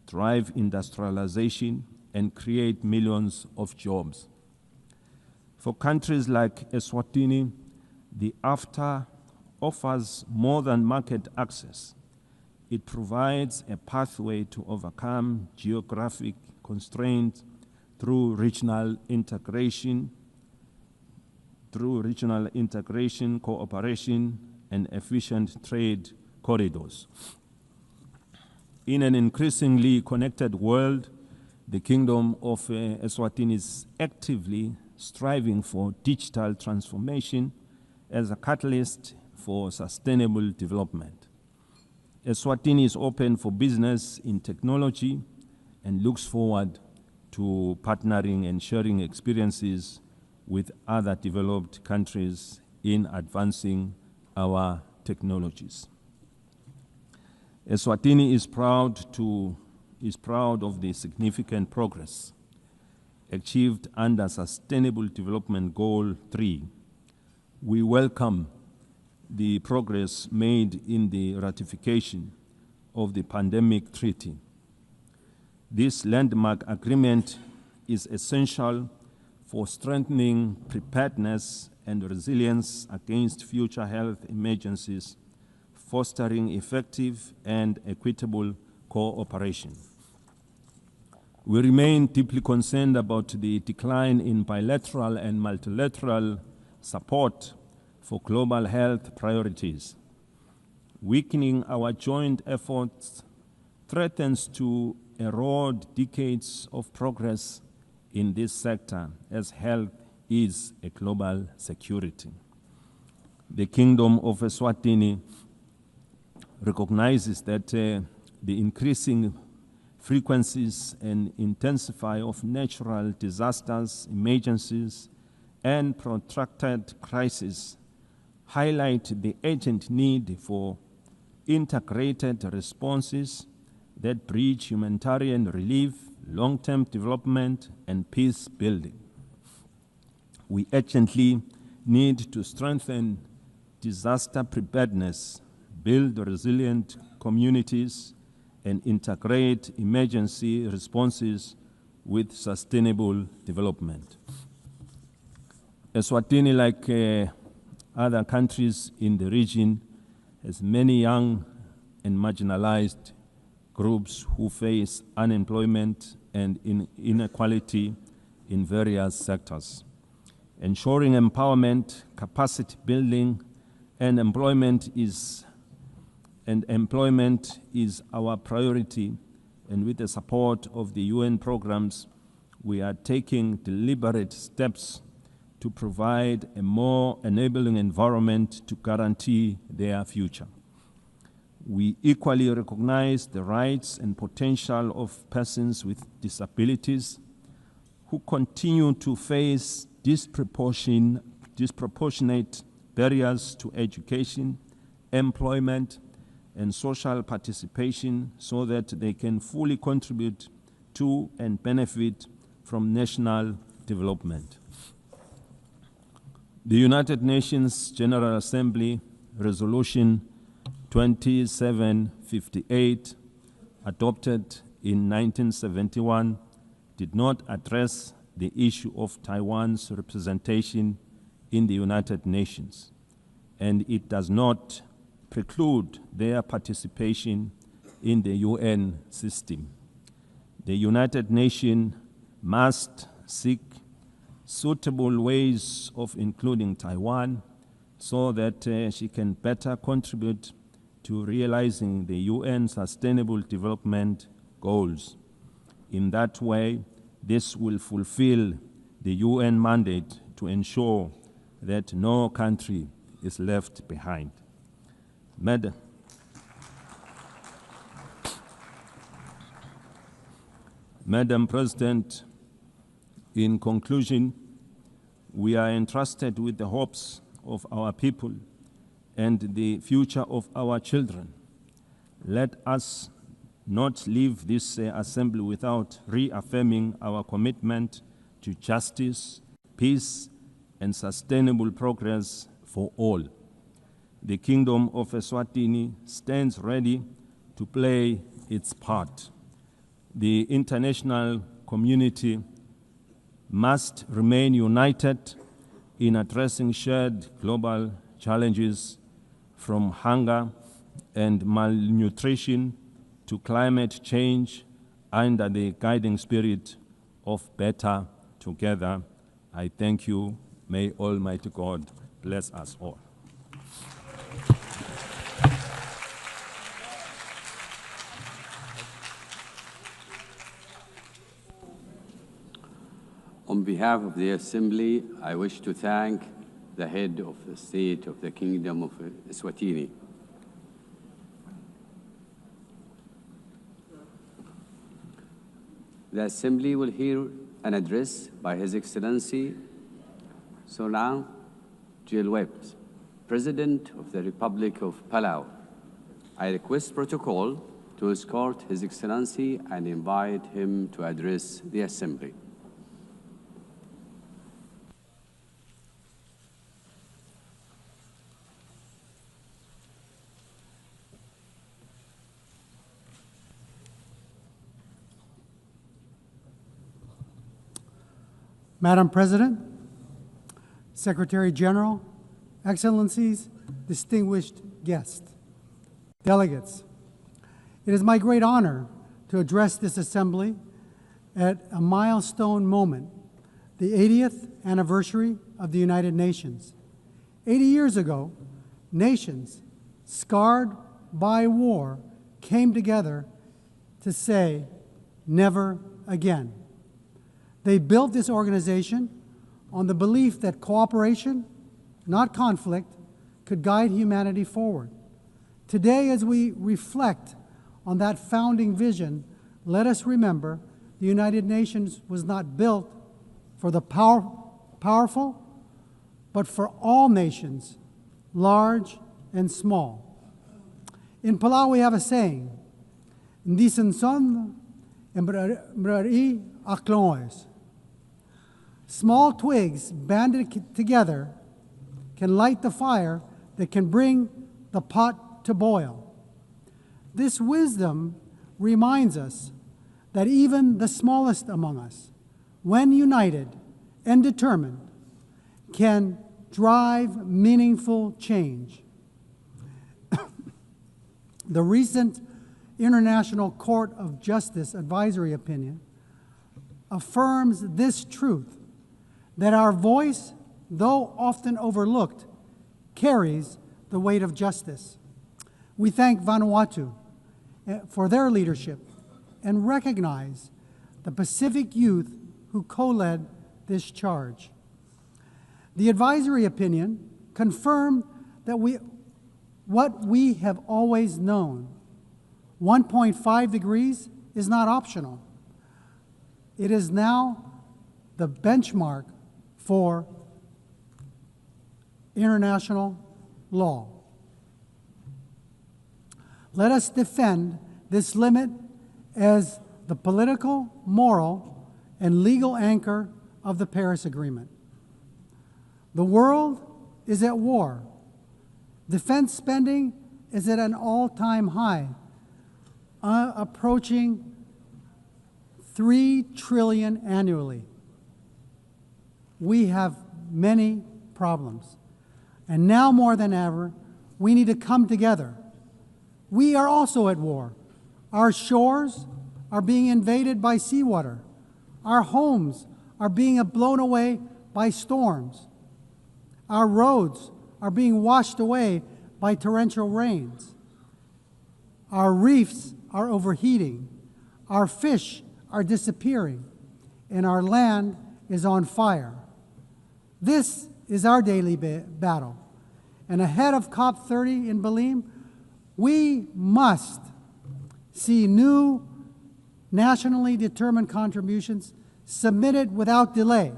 drive industrialization, and create millions of jobs. For countries like Eswatini, the AfTA offers more than market access. It provides a pathway to overcome geographic constraints through regional integration, cooperation, and efficient trade corridors. In an increasingly connected world, the Kingdom of Eswatini is actively striving for digital transformation as a catalyst for sustainable development. Eswatini is open for business in technology and looks forward to partnering and sharing experiences with other developed countries in advancing our technologies. Eswatini is proud of the significant progress achieved under Sustainable Development Goal 3. We welcome the progress made in the ratification of the Pandemic Treaty. This landmark agreement is essential for strengthening preparedness and resilience against future health emergencies, fostering effective and equitable cooperation. We remain deeply concerned about the decline in bilateral and multilateral support for global health priorities. Weakening our joint efforts threatens to erode decades of progress in this sector, as health is a global security. The Kingdom of Eswatini recognizes that the increasing frequencies and intensity of natural disasters, emergencies, and protracted crises highlight the urgent need for integrated responses that bridge humanitarian relief, long-term development, and peace building. We urgently need to strengthen disaster preparedness, build resilient communities, and integrate emergency responses with sustainable development. Eswatini, like other countries in the region, has many young and marginalized groups who face unemployment and inequality in various sectors. Ensuring empowerment, capacity building, and employment is our priority, and with the support of the UN programs, we are taking deliberate steps to provide a more enabling environment to guarantee their future. We equally recognize the rights and potential of persons with disabilities who continue to face disproportionate barriers to education, employment, and social participation so that they can fully contribute to and benefit from national development. The United Nations General Assembly Resolution 2758, adopted in 1971, did not address the issue of Taiwan's representation in the United Nations, and it does not preclude their participation in the UN system. The United Nations must seek suitable ways of including Taiwan so that she can better contribute to realizing the UN Sustainable Development Goals. In that way, this will fulfill the UN mandate to ensure that no country is left behind. Madam President, in conclusion, we are entrusted with the hopes of our people and the future of our children. Let us not leave this assembly without reaffirming our commitment to justice, peace, and sustainable progress for all. The Kingdom of Eswatini stands ready to play its part. The international community must remain united in addressing shared global challenges, from hunger and malnutrition to climate change, under the guiding spirit of better together. I thank you. May Almighty God bless us all. On behalf of the Assembly, I wish to thank the head of the state of the Kingdom of Eswatini. The Assembly will hear an address by His Excellency Solan Jilwept, President of the Republic of Palau. I request protocol to escort His Excellency and invite him to address the Assembly. Madam President, Secretary General, Excellencies, distinguished guests, delegates, it is my great honor to address this Assembly at a milestone moment, the 80th anniversary of the United Nations. 80 years ago, nations scarred by war came together to say, never again. They built this organization on the belief that cooperation, not conflict, could guide humanity forward. Today, as we reflect on that founding vision, let us remember the United Nations was not built for the powerful, but for all nations, large and small. In Palau, we have a saying, "Ndi senson embrari akloes." Small twigs banded together can light the fire that can bring the pot to boil. This wisdom reminds us that even the smallest among us, when united and determined, can drive meaningful change. The recent International Court of Justice advisory opinion affirms this truth, that our voice, though often overlooked, carries the weight of justice. We thank Vanuatu for their leadership and recognize the Pacific youth who co-led this charge. The advisory opinion confirmed that what we have always known, 1.5 degrees is not optional. It is now the benchmark for international law. Let us defend this limit as the political, moral, and legal anchor of the Paris Agreement. The world is at war. Defense spending is at an all-time high, approaching $3 trillion annually. We have many problems. And now more than ever, we need to come together. We are also at war. Our shores are being invaded by seawater. Our homes are being blown away by storms. Our roads are being washed away by torrential rains. Our reefs are overheating. Our fish are disappearing. And our land is on fire. This is our daily battle. And ahead of COP30 in Belém, we must see new nationally determined contributions submitted without delay,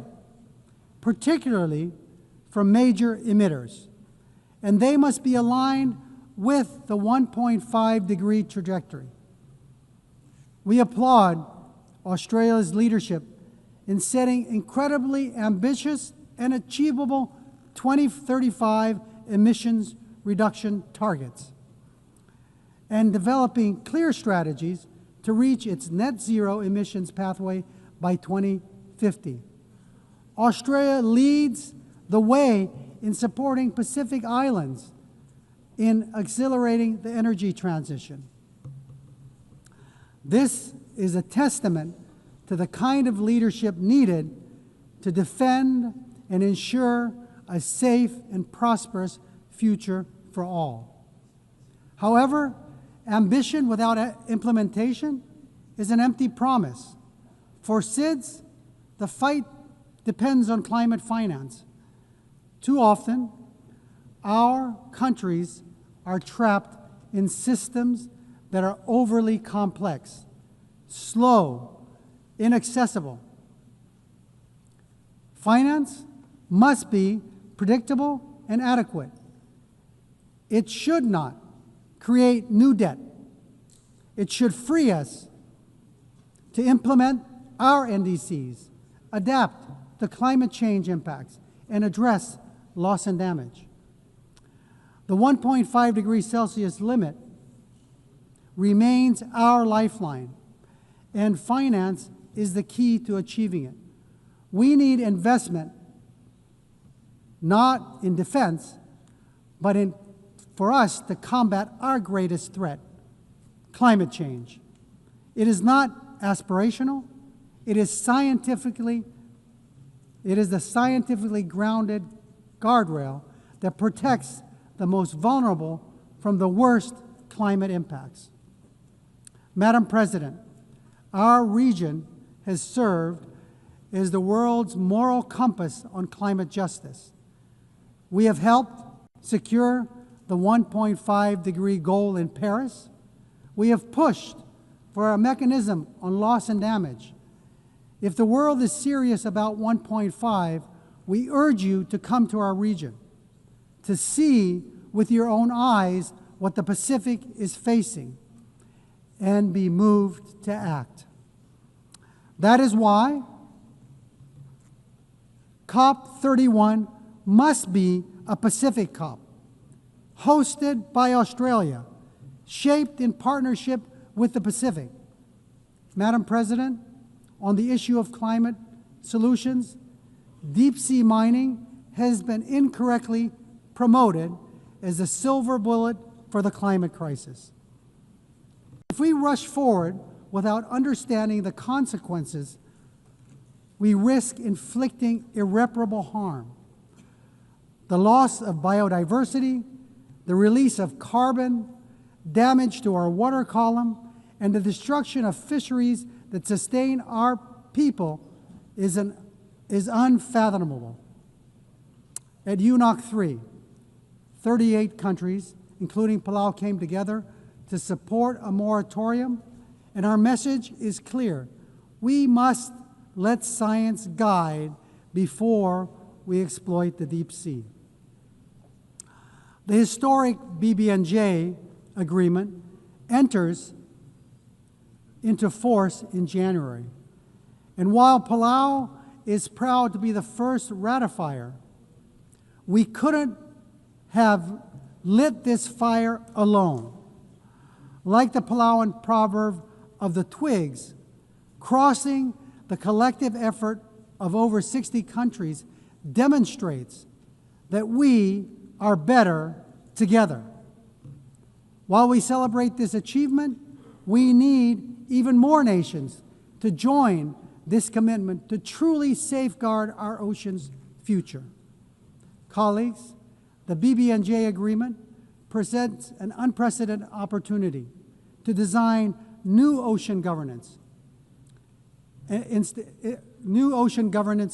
particularly from major emitters. And they must be aligned with the 1.5 degree trajectory. We applaud Australia's leadership in setting incredibly ambitious and achievable 2035 emissions reduction targets and developing clear strategies to reach its net zero emissions pathway by 2050. Australia leads the way in supporting Pacific Islands in accelerating the energy transition. This is a testament to the kind of leadership needed to defend and ensure a safe and prosperous future for all. However, ambition without implementation is an empty promise. For SIDS, the fight depends on climate finance. Too often, our countries are trapped in systems that are overly complex, slow, inaccessible. Finance must be predictable and adequate. It should not create new debt. It should free us to implement our NDCs, adapt to climate change impacts, and address loss and damage. The 1.5 degrees Celsius limit remains our lifeline, and finance is the key to achieving it. We need investment, not in defense, but for us to combat our greatest threat, climate change. It is not aspirational. It is the scientifically grounded guardrail that protects the most vulnerable from the worst climate impacts. Madam President, our region has served as the world's moral compass on climate justice. We have helped secure the 1.5-degree goal in Paris. We have pushed for a mechanism on loss and damage. If the world is serious about 1.5, we urge you to come to our region, to see with your own eyes what the Pacific is facing, and be moved to act. That is why COP31 must be a Pacific COP, hosted by Australia, shaped in partnership with the Pacific. Madam President, on the issue of climate solutions, deep-sea mining has been incorrectly promoted as a silver bullet for the climate crisis. If we rush forward without understanding the consequences, we risk inflicting irreparable harm. The loss of biodiversity, the release of carbon, damage to our water column, and the destruction of fisheries that sustain our people is unfathomable. At UNOC 3, 38 countries, including Palau, came together to support a moratorium, and our message is clear. We must let science guide before we exploit the deep sea. The historic BBNJ agreement enters into force in January. And while Palau is proud to be the first ratifier, we couldn't have lit this fire alone. Like the Palauan proverb of the twigs, crossing the collective effort of over 60 countries demonstrates that we are better together. While we celebrate this achievement, we need even more nations to join this commitment to truly safeguard our ocean's future. Colleagues, the BBNJ agreement presents an unprecedented opportunity to design new ocean governance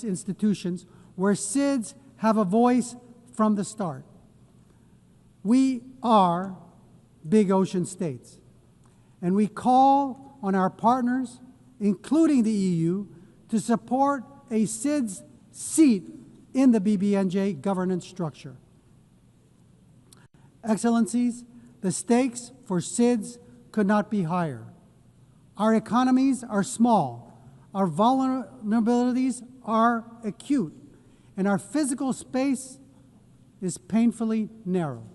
institutions where SIDS have a voice from the start. We are big ocean states, and we call on our partners, including the EU, to support a SIDS seat in the BBNJ governance structure. Excellencies, the stakes for SIDS could not be higher. Our economies are small, our vulnerabilities are acute, and our physical space is painfully narrow.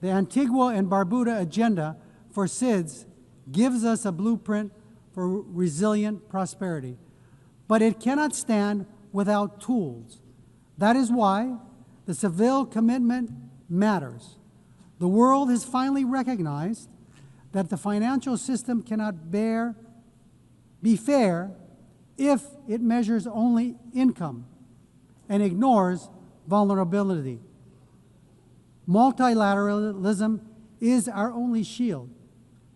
The Antigua and Barbuda agenda for SIDS gives us a blueprint for resilient prosperity, but it cannot stand without tools. That is why the Seville commitment matters. The world has finally recognized that the financial system cannot be fair if it measures only income and ignores vulnerability. Multilateralism is our only shield,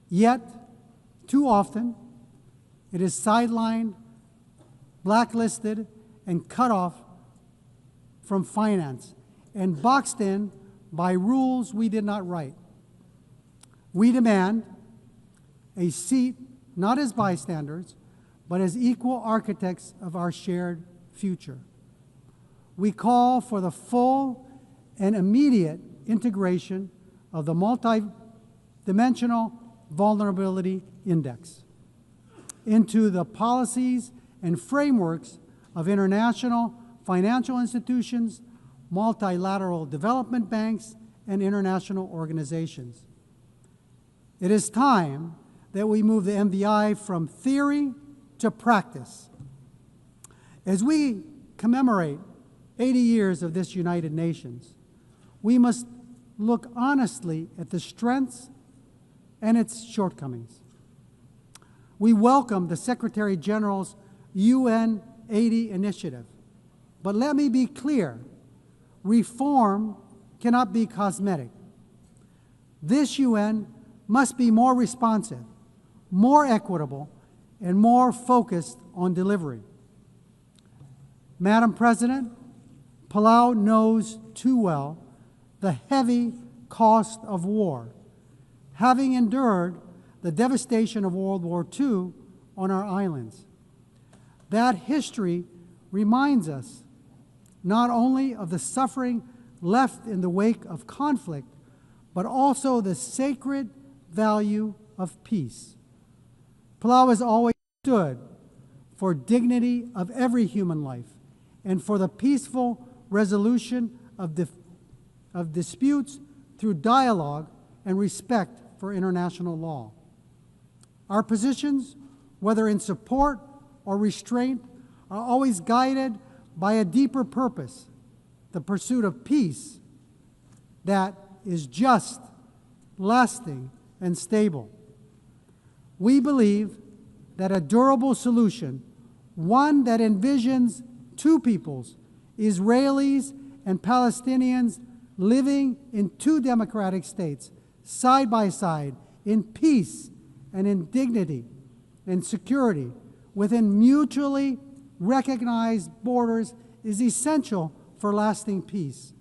yet too often it is sidelined, blacklisted, and cut off from finance and boxed in by rules we did not write. We demand a seat not as bystanders, but as equal architects of our shared future. We call for the full and immediate integration of the multi-dimensional vulnerability index into the policies and frameworks of international financial institutions, multilateral development banks, and international organizations. It is time that we move the MVI from theory to practice. As we commemorate 80 years of this United Nations, we must look honestly at the strengths and its shortcomings. We welcome the Secretary General's UN 80 initiative, but let me be clear, reform cannot be cosmetic. This UN must be more responsive, more equitable, and more focused on delivery. Madam President, Palau knows too well the heavy cost of war, having endured the devastation of World War II on our islands. That history reminds us not only of the suffering left in the wake of conflict, but also the sacred value of peace. Palau has always stood for dignity of every human life and for the peaceful resolution of disputes through dialogue and respect for international law. Our positions, whether in support or restraint, are always guided by a deeper purpose, the pursuit of peace that is just, lasting, and stable. We believe that a durable solution, one that envisions two peoples, Israelis and Palestinians living in two democratic states, side by side, in peace and in dignity and security, within mutually recognized borders, is essential for lasting peace.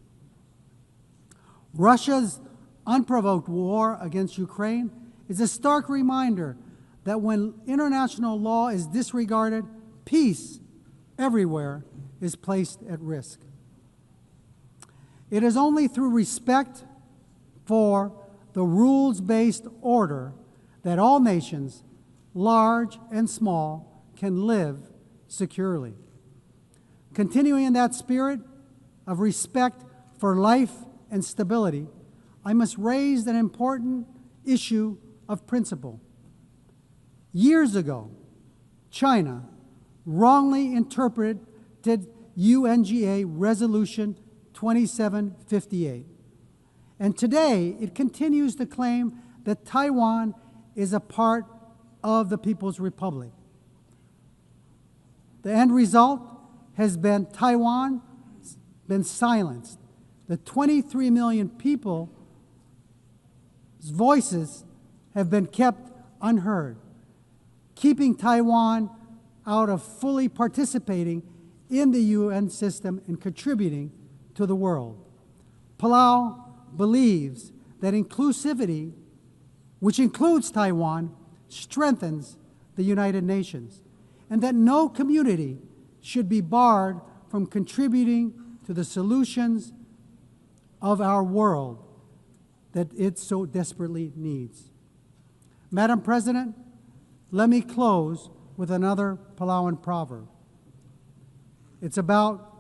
Russia's unprovoked war against Ukraine is a stark reminder that when international law is disregarded, peace everywhere is placed at risk. It is only through respect for the rules-based order that all nations, large and small, can live securely. Continuing in that spirit of respect for life and stability, I must raise an important issue of principle. Years ago, China wrongly interpreted UNGA Resolution 2758. And today, it continues to claim that Taiwan is a part of the People's Republic. The end result has been Taiwan been silenced. The 23 million people's voices have been kept unheard, keeping Taiwan out of fully participating in the UN system and contributing to the world. Palau believes that inclusivity, which includes Taiwan, strengthens the United Nations, and that no community should be barred from contributing to the solutions of our world that it so desperately needs. Madam President, let me close with another Palauan proverb. It's about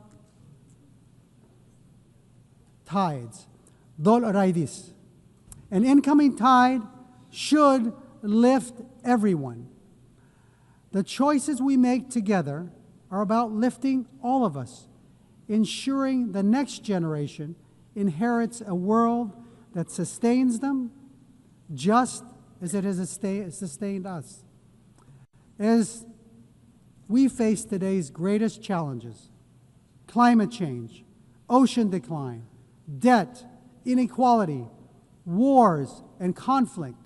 tides. Dol raidis. An incoming tide should lift everyone. The choices we make together are about lifting all of us, ensuring the next generation inherits a world that sustains them just as it has sustained us. As we face today's greatest challenges, climate change, ocean decline, debt, inequality, wars, and conflict,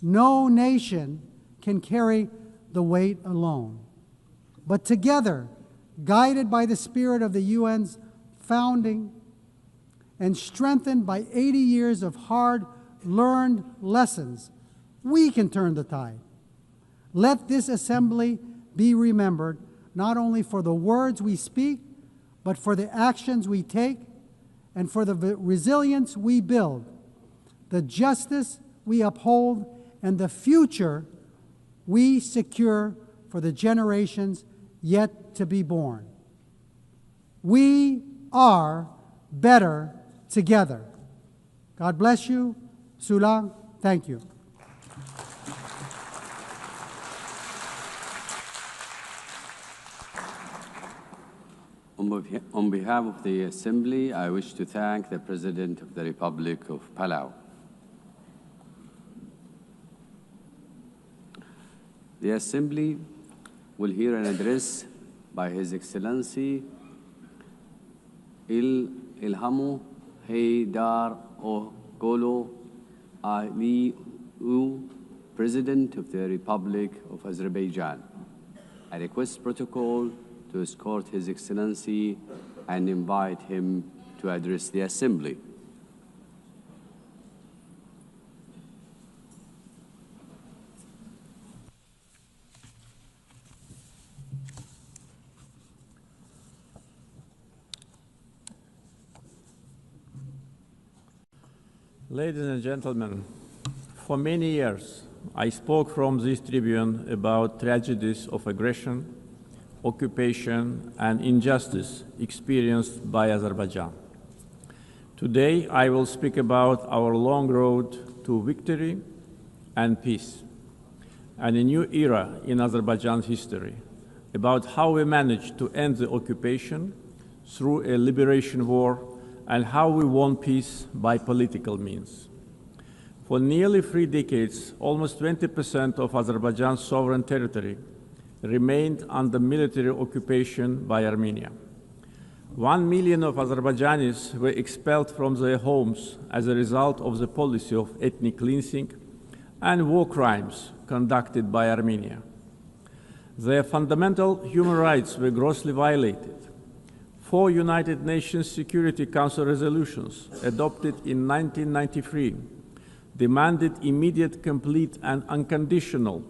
no nation can carry the weight alone. But together, guided by the spirit of the UN's founding and strengthened by 80 years of hard-learned lessons, we can turn the tide. Let this assembly be remembered not only for the words we speak, but for the actions we take and for the resilience we build, the justice we uphold, and the future we secure for the generations yet to be born. We are better together. God bless you. Sulang, thank you. On behalf of the Assembly, I wish to thank the President of the Republic of Palau. The Assembly will hear an address by His Excellency Il Ilhamu Haydar Ogolo Aliu, President of the Republic of Azerbaijan. I request protocol to escort His Excellency and invite him to address the Assembly. Ladies and gentlemen, for many years, I spoke from this tribune about tragedies of aggression, occupation, and injustice experienced by Azerbaijan. Today, I will speak about our long road to victory and peace, and a new era in Azerbaijan's history, about how we managed to end the occupation through a liberation war and how we won peace by political means. For nearly 3 decades, almost 20% of Azerbaijan's sovereign territory remained under military occupation by Armenia. 1 million of Azerbaijanis were expelled from their homes as a result of the policy of ethnic cleansing and war crimes conducted by Armenia. Their fundamental human rights were grossly violated. 4 United Nations Security Council resolutions adopted in 1993 demanded immediate, complete, and unconditional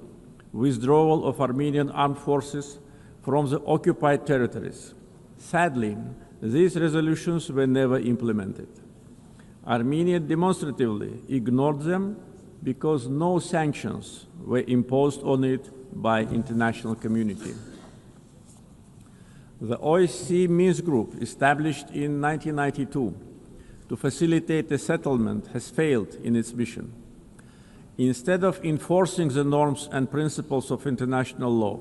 withdrawal of Armenian armed forces from the occupied territories. Sadly, these resolutions were never implemented. Armenia demonstratively ignored them because no sanctions were imposed on it by the international community. The OSCE Minsk Group, established in 1992 to facilitate a settlement, has failed in its mission. Instead of enforcing the norms and principles of international law,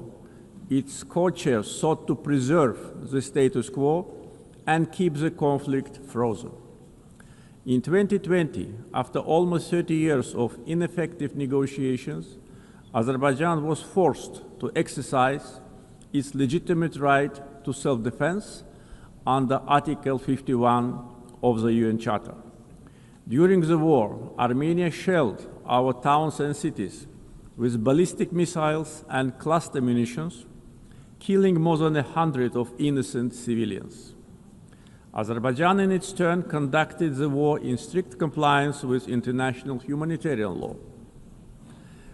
its co-chairs sought to preserve the status quo and keep the conflict frozen. In 2020, after almost 30 years of ineffective negotiations, Azerbaijan was forced to exercise its legitimate right to self-defense under Article 51 of the UN Charter. During the war, Armenia shelled our towns and cities with ballistic missiles and cluster munitions, killing more than 100 of innocent civilians. Azerbaijan, in its turn, conducted the war in strict compliance with international humanitarian law.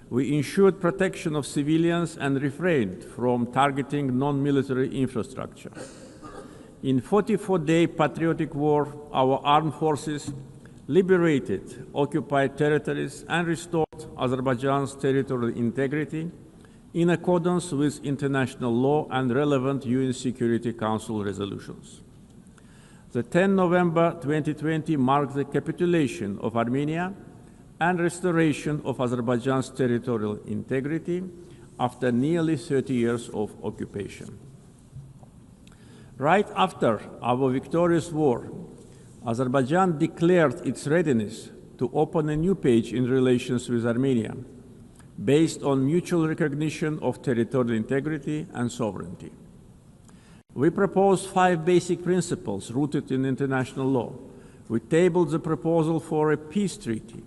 We ensured protection of civilians and refrained from targeting non-military infrastructure. In a 44-day patriotic war, our armed forces liberated occupied territories and restored Azerbaijan's territorial integrity in accordance with international law and relevant UN Security Council resolutions. The 10 November 2020 marked the capitulation of Armenia and restoration of Azerbaijan's territorial integrity after nearly 30 years of occupation. Right after our victorious war, Azerbaijan declared its readiness to open a new page in relations with Armenia, based on mutual recognition of territorial integrity and sovereignty. We proposed 5 basic principles rooted in international law. We tabled the proposal for a peace treaty.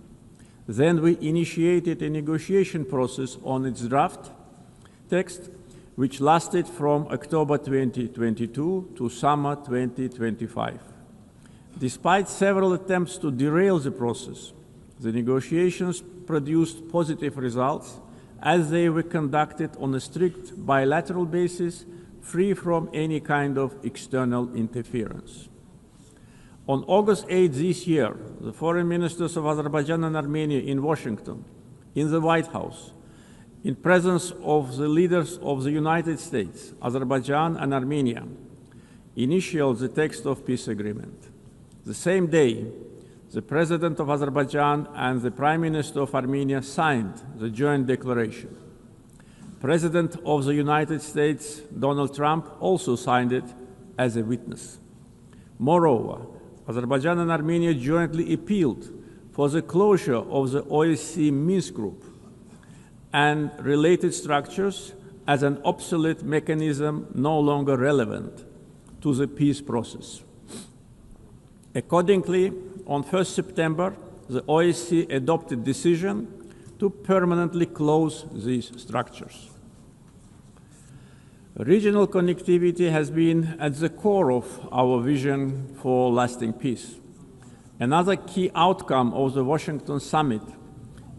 Then we initiated a negotiation process on its draft text, which lasted from October 2022 to summer 2025. Despite several attempts to derail the process, the negotiations produced positive results as they were conducted on a strict bilateral basis, free from any kind of external interference. On August 8 this year, the foreign ministers of Azerbaijan and Armenia in Washington, in the White House, in presence of the leaders of the United States, Azerbaijan and Armenia, initialed the text of peace agreement. The same day, the President of Azerbaijan and the Prime Minister of Armenia signed the joint declaration. President of the United States, Donald Trump, also signed it as a witness. Moreover, Azerbaijan and Armenia jointly appealed for the closure of the OSCE Minsk Group and related structures as an obsolete mechanism no longer relevant to the peace process. Accordingly, on 1st September, the OSCE adopted decision to permanently close these structures. Regional connectivity has been at the core of our vision for lasting peace. Another key outcome of the Washington summit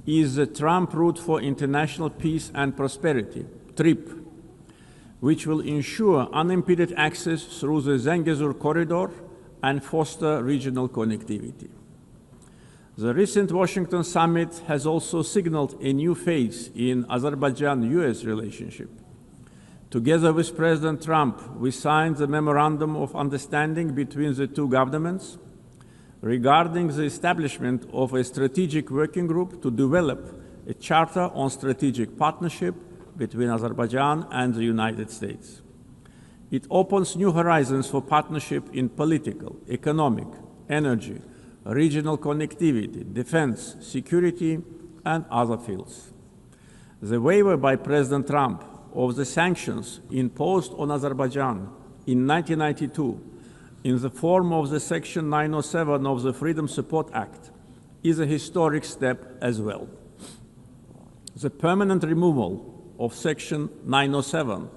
is the Trump Route for International Peace and Prosperity, TRIP, which will ensure unimpeded access through the Zangezur corridor and foster regional connectivity. The recent Washington summit has also signaled a new phase in Azerbaijan-US relationship. Together with President Trump, we signed the Memorandum of Understanding between the two governments regarding the establishment of a strategic working group to develop a charter on strategic partnership between Azerbaijan and the United States. It opens new horizons for partnership in political, economic, energy, regional connectivity, defense, security, and other fields. The waiver by President Trump of the sanctions imposed on Azerbaijan in 1992 in the form of the Section 907 of the Freedom Support Act is a historic step as well. The permanent removal of Section 907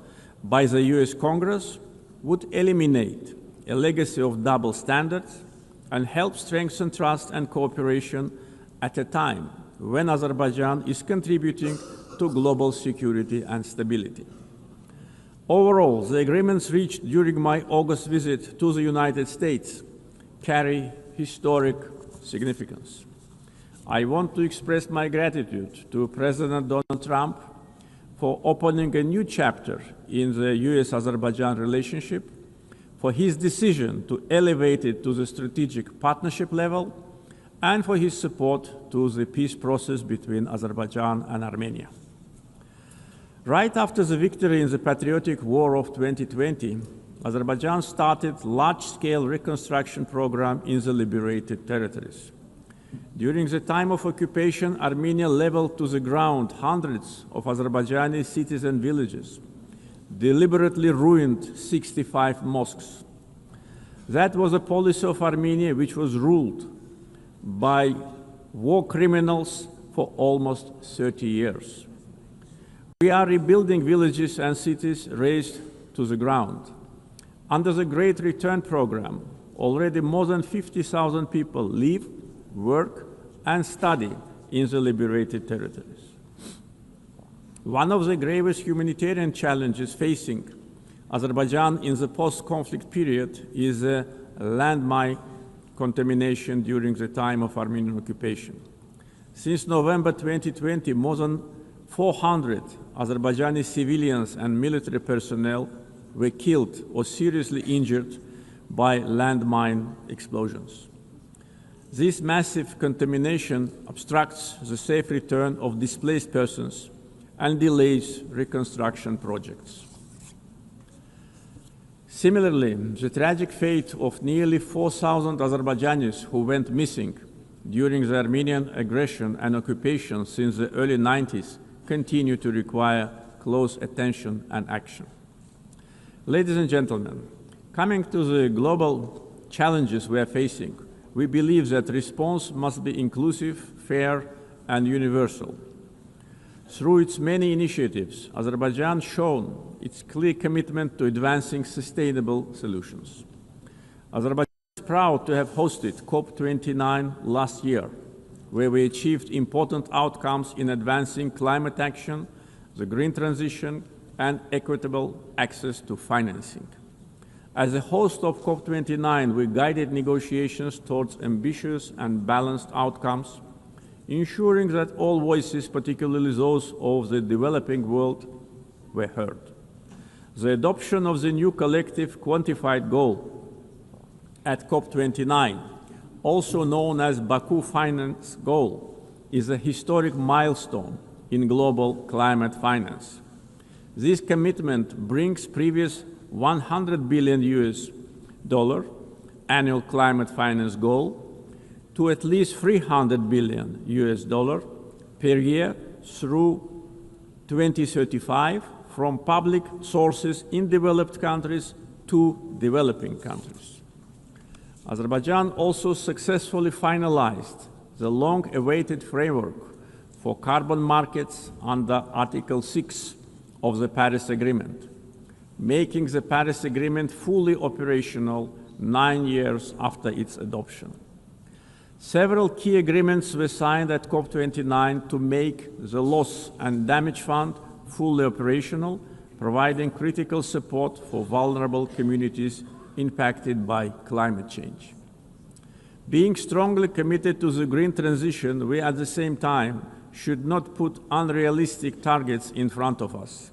by the US Congress would eliminate a legacy of double standards and help strengthen trust and cooperation at a time when Azerbaijan is contributing to global security and stability. Overall, the agreements reached during my August visit to the United States carry historic significance. I want to express my gratitude to President Donald Trump for opening a new chapter in the US-Azerbaijan relationship, for his decision to elevate it to the strategic partnership level, and for his support to the peace process between Azerbaijan and Armenia. Right after the victory in the Patriotic War of 2020, Azerbaijan started large-scale reconstruction program in the liberated territories. During the time of occupation, Armenia leveled to the ground hundreds of Azerbaijani cities and villages, deliberately ruined 65 mosques. That was a policy of Armenia which was ruled by war criminals for almost 30 years. We are rebuilding villages and cities razed to the ground. Under the Great Return Program, already more than 50,000 people live, work, and study in the liberated territories. One of the gravest humanitarian challenges facing Azerbaijan in the post-conflict period is landmine contamination during the time of Armenian occupation. Since November 2020, more than 400 Azerbaijani civilians and military personnel were killed or seriously injured by landmine explosions. This massive contamination obstructs the safe return of displaced persons and delays reconstruction projects. Similarly, the tragic fate of nearly 4,000 Azerbaijanis who went missing during the Armenian aggression and occupation since the early 90s continue to require close attention and action. Ladies and gentlemen, coming to the global challenges we are facing, we believe that response must be inclusive, fair, and universal. Through its many initiatives, Azerbaijan has shown its clear commitment to advancing sustainable solutions. Azerbaijan is proud to have hosted COP29 last year, where we achieved important outcomes in advancing climate action, the green transition, and equitable access to financing. As a host of COP29, we guided negotiations towards ambitious and balanced outcomes, ensuring that all voices, particularly those of the developing world, were heard. The adoption of the new collective quantified goal at COP29, also known as Baku Finance Goal, is a historic milestone in global climate finance. This commitment brings previous $100 billion annual climate finance goal to at least $300 billion per year through 2035 from public sources in developed countries to developing countries. Azerbaijan also successfully finalized the long-awaited framework for carbon markets under Article 6 of the Paris Agreement, making the Paris Agreement fully operational 9 years after its adoption. Several key agreements were signed at COP29 to make the Loss and Damage Fund fully operational, providing critical support for vulnerable communities impacted by climate change. Being strongly committed to the green transition, we at the same time should not put unrealistic targets in front of us.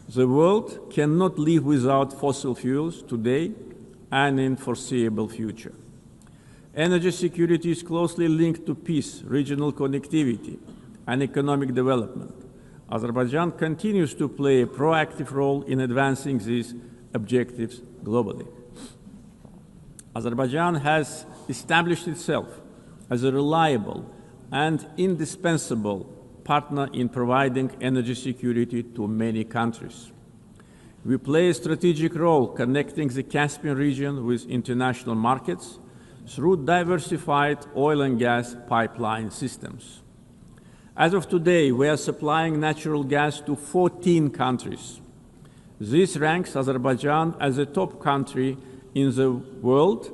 The world cannot live without fossil fuels today and in foreseeable future. Energy security is closely linked to peace, regional connectivity, and economic development. Azerbaijan continues to play a proactive role in advancing these objectives globally. Azerbaijan has established itself as a reliable and indispensable partner in providing energy security to many countries. We play a strategic role connecting the Caspian region with international markets through diversified oil and gas pipeline systems. As of today, we are supplying natural gas to 14 countries. This ranks Azerbaijan as a top country in the world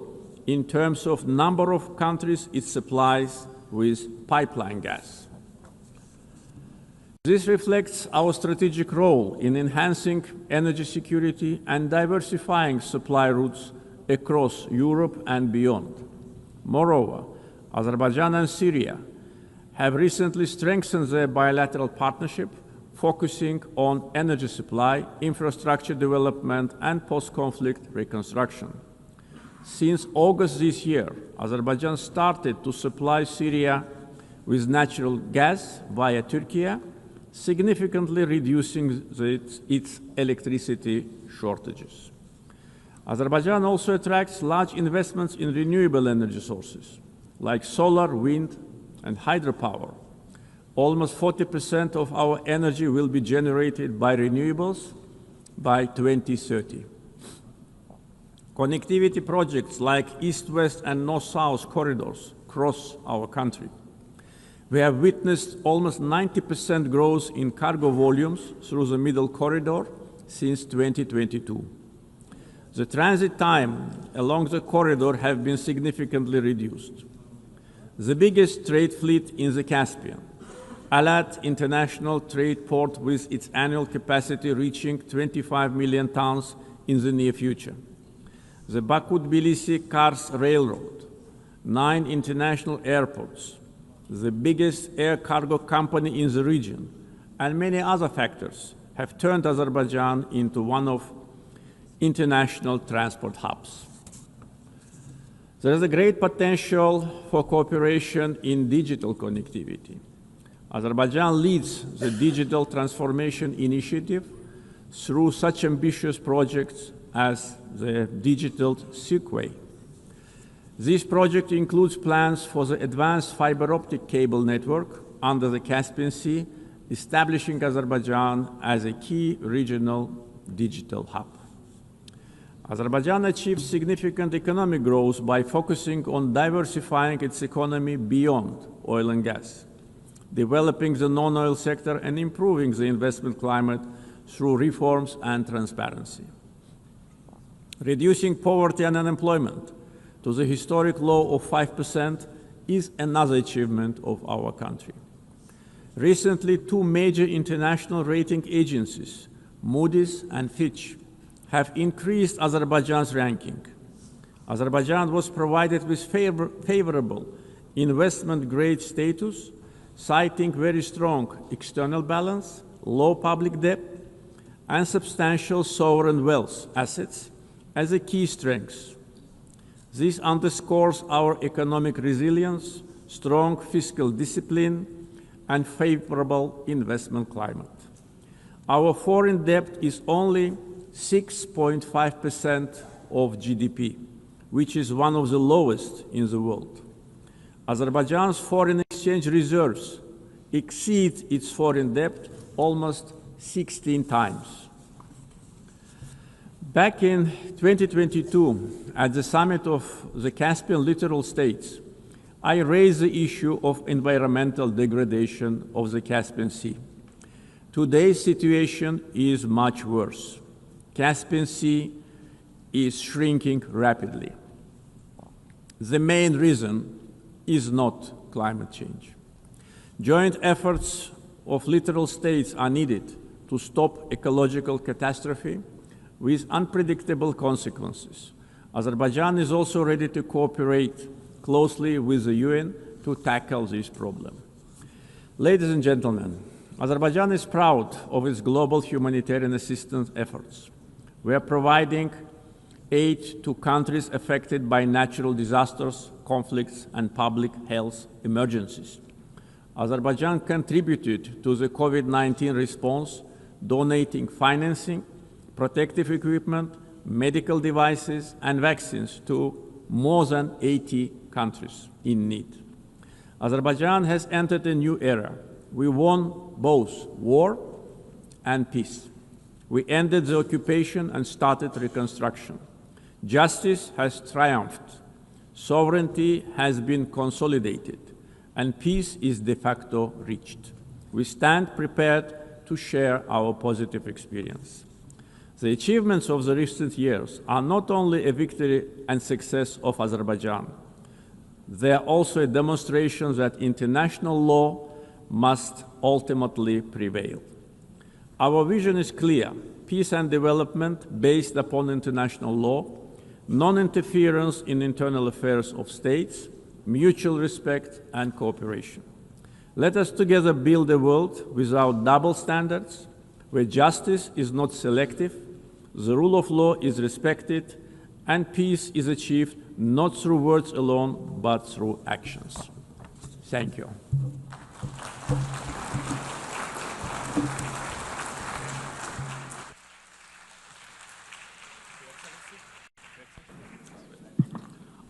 in terms of number of countries it supplies with pipeline gas. This reflects our strategic role in enhancing energy security and diversifying supply routes across Europe and beyond. Moreover, Azerbaijan and Syria have recently strengthened their bilateral partnership, focusing on energy supply, infrastructure development, and post-conflict reconstruction. Since August this year, Azerbaijan started to supply Syria with natural gas via Turkey, significantly reducing its electricity shortages. Azerbaijan also attracts large investments in renewable energy sources, like solar, wind, and hydropower. Almost 40% of our energy will be generated by renewables by 2030. Connectivity projects like East-West and North-South corridors cross our country. We have witnessed almost 90% growth in cargo volumes through the Middle Corridor since 2022. The transit time along the corridor has been significantly reduced. The biggest trade fleet in the Caspian, Alat International Trade Port, with its annual capacity reaching 25 million tons in the near future. The Baku-Tbilisi-Kars Railroad, 9 international airports, the biggest air cargo company in the region, and many other factors have turned Azerbaijan into one of international transport hubs. There is a great potential for cooperation in digital connectivity. Azerbaijan leads the Digital Transformation Initiative through such ambitious projects as the Digital Seaway. This project includes plans for the advanced fiber optic cable network under the Caspian Sea, establishing Azerbaijan as a key regional digital hub. Azerbaijan achieved significant economic growth by focusing on diversifying its economy beyond oil and gas, developing the non-oil sector, and improving the investment climate through reforms and transparency. Reducing poverty and unemployment to the historic low of 5% is another achievement of our country. Recently, 2 major international rating agencies, Moody's and Fitch, have increased Azerbaijan's ranking. Azerbaijan was provided with favorable investment-grade status, citing very strong external balance, low public debt, and substantial sovereign wealth assets as a key strength. This underscores our economic resilience, strong fiscal discipline, and favorable investment climate. Our foreign debt is only 6.5% of GDP, which is one of the lowest in the world. Azerbaijan's foreign exchange reserves exceed its foreign debt almost 16 times. Back in 2022, at the summit of the Caspian littoral states, I raised the issue of environmental degradation of the Caspian Sea. Today's situation is much worse. Caspian Sea is shrinking rapidly. The main reason is not climate change. Joint efforts of littoral states are needed to stop ecological catastrophe with unpredictable consequences. Azerbaijan is also ready to cooperate closely with the UN to tackle this problem. Ladies and gentlemen, Azerbaijan is proud of its global humanitarian assistance efforts. We are providing aid to countries affected by natural disasters, conflicts, and public health emergencies. Azerbaijan contributed to the COVID-19 response, donating financing, protective equipment, medical devices, and vaccines to more than 80 countries in need. Azerbaijan has entered a new era. We won both war and peace. We ended the occupation and started reconstruction. Justice has triumphed. Sovereignty has been consolidated, and peace is de facto reached. We stand prepared to share our positive experience. The achievements of the recent years are not only a victory and success of Azerbaijan, they are also a demonstration that international law must ultimately prevail. Our vision is clear: peace and development based upon international law, non-interference in internal affairs of states, mutual respect and cooperation. Let us together build a world without double standards, where justice is not selective, the rule of law is respected, and peace is achieved not through words alone, but through actions. Thank you.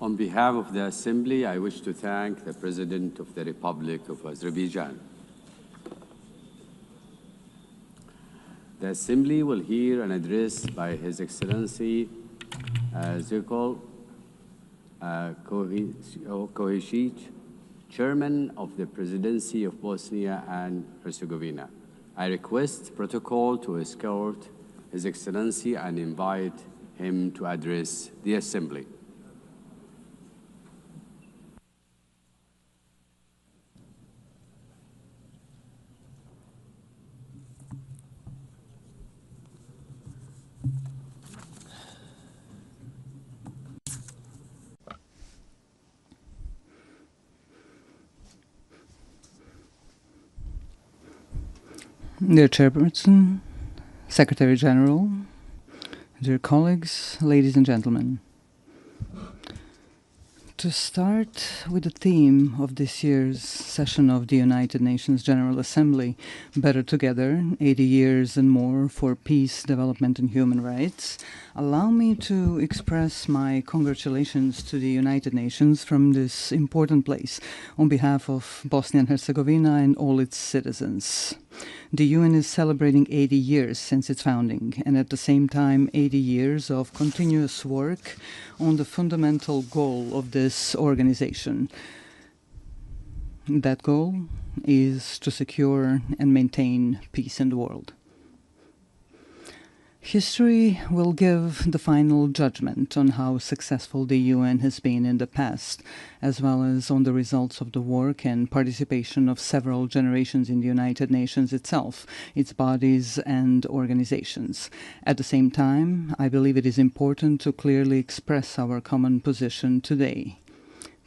On behalf of the Assembly, I wish to thank the President of the Republic of Azerbaijan. The Assembly will hear an address by His Excellency Zirkol Kohesic, Chairman of the Presidency of Bosnia and Herzegovina. I request protocol to escort His Excellency and invite him to address the Assembly. Dear Chairperson, Secretary General, dear colleagues, ladies and gentlemen. To start with the theme of this year's session of the United Nations General Assembly, Better Together, 80 Years and More for Peace, Development and Human Rights, allow me to express my congratulations to the United Nations from this important place on behalf of Bosnia and Herzegovina and all its citizens. The UN is celebrating 80 years since its founding, and at the same time 80 years of continuous work on the fundamental goal of this organization. That goal is to secure and maintain peace in the world. History will give the final judgment on how successful the UN has been in the past, as well as on the results of the work and participation of several generations in the United Nations itself, its bodies and organizations. At the same time, I believe it is important to clearly express our common position today.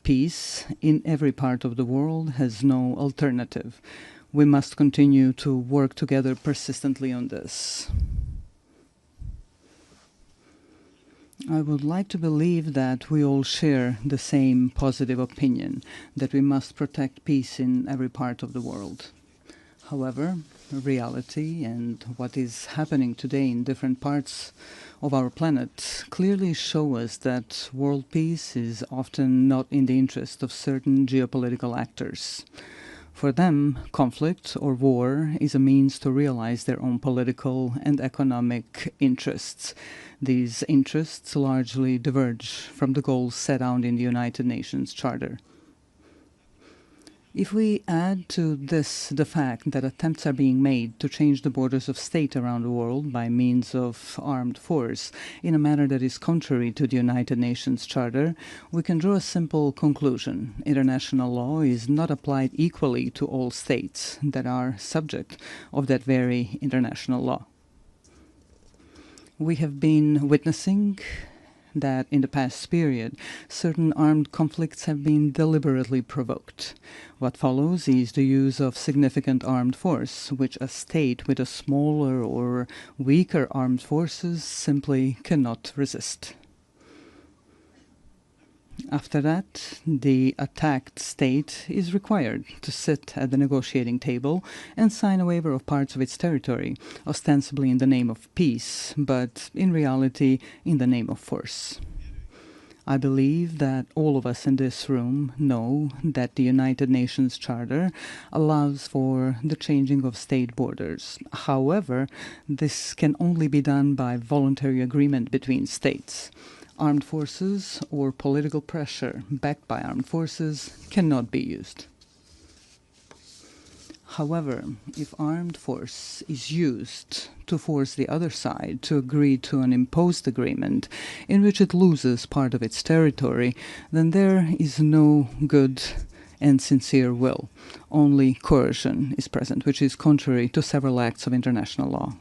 Peace in every part of the world has no alternative. We must continue to work together persistently on this. I would like to believe that we all share the same positive opinion, that we must protect peace in every part of the world. However, reality and what is happening today in different parts of our planet clearly show us that world peace is often not in the interest of certain geopolitical actors. For them, conflict or war is a means to realize their own political and economic interests. These interests largely diverge from the goals set out in the United Nations Charter. If we add to this the fact that attempts are being made to change the borders of state around the world by means of armed force in a manner that is contrary to the United Nations Charter, we can draw a simple conclusion. International law is not applied equally to all states that are subject of that very international law. We have been witnessing that in the past period, certain armed conflicts have been deliberately provoked. What follows is the use of significant armed force, which a state with a smaller or weaker armed forces simply cannot resist. After that, the attacked state is required to sit at the negotiating table and sign a waiver of parts of its territory, ostensibly in the name of peace, but in reality in the name of force. I believe that all of us in this room know that the United Nations Charter allows for the changing of state borders. However, this can only be done by voluntary agreement between states. Armed forces or political pressure backed by armed forces cannot be used. However, if armed force is used to force the other side to agree to an imposed agreement in which it loses part of its territory, then there is no good and sincere will. Only coercion is present, which is contrary to several acts of international law.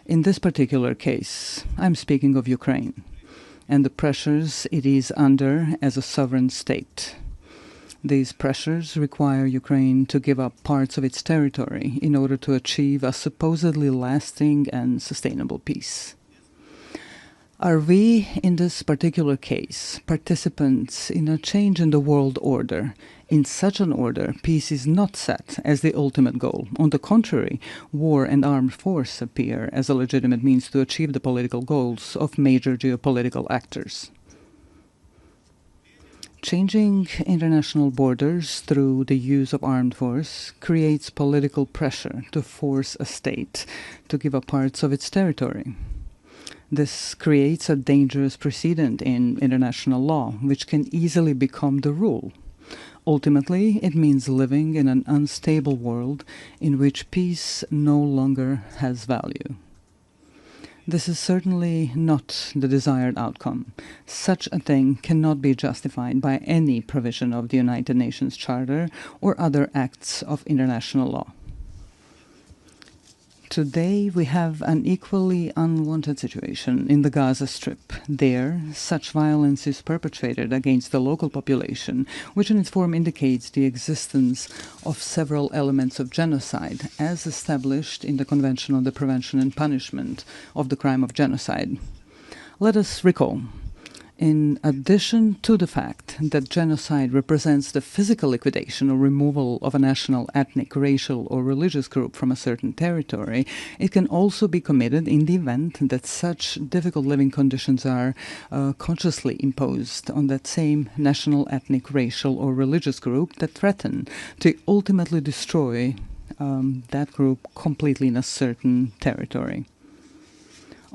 In this particular case, I'm speaking of Ukraine and the pressures it is under as a sovereign state. These pressures require Ukraine to give up parts of its territory in order to achieve a supposedly lasting and sustainable peace. Are we, in this particular case, participants in a change in the world order? In such an order, peace is not set as the ultimate goal. On the contrary, war and armed force appear as a legitimate means to achieve the political goals of major geopolitical actors. Changing international borders through the use of armed force creates political pressure to force a state to give up parts of its territory. This creates a dangerous precedent in international law, which can easily become the rule. Ultimately, it means living in an unstable world in which peace no longer has value. This is certainly not the desired outcome. Such a thing cannot be justified by any provision of the United Nations Charter or other acts of international law. Today, we have an equally unwanted situation in the Gaza Strip. There, such violence is perpetrated against the local population, which in its form indicates the existence of several elements of genocide, as established in the Convention on the Prevention and Punishment of the Crime of Genocide. Let us recall, in addition to the fact that genocide represents the physical liquidation or removal of a national, ethnic, racial, or religious group from a certain territory, it can also be committed in the event that such difficult living conditions are consciously imposed on that same national, ethnic, racial, or religious group that threaten to ultimately destroy that group completely in a certain territory.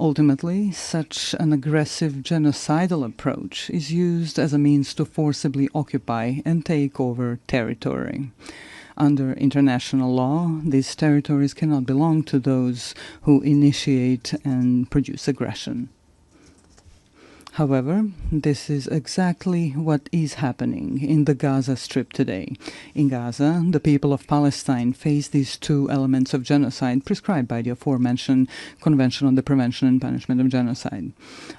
Ultimately, such an aggressive genocidal approach is used as a means to forcibly occupy and take over territory. Under international law, these territories cannot belong to those who initiate and produce aggression. However, this is exactly what is happening in the Gaza Strip today. In Gaza, the people of Palestine face these two elements of genocide prescribed by the aforementioned Convention on the Prevention and Punishment of Genocide.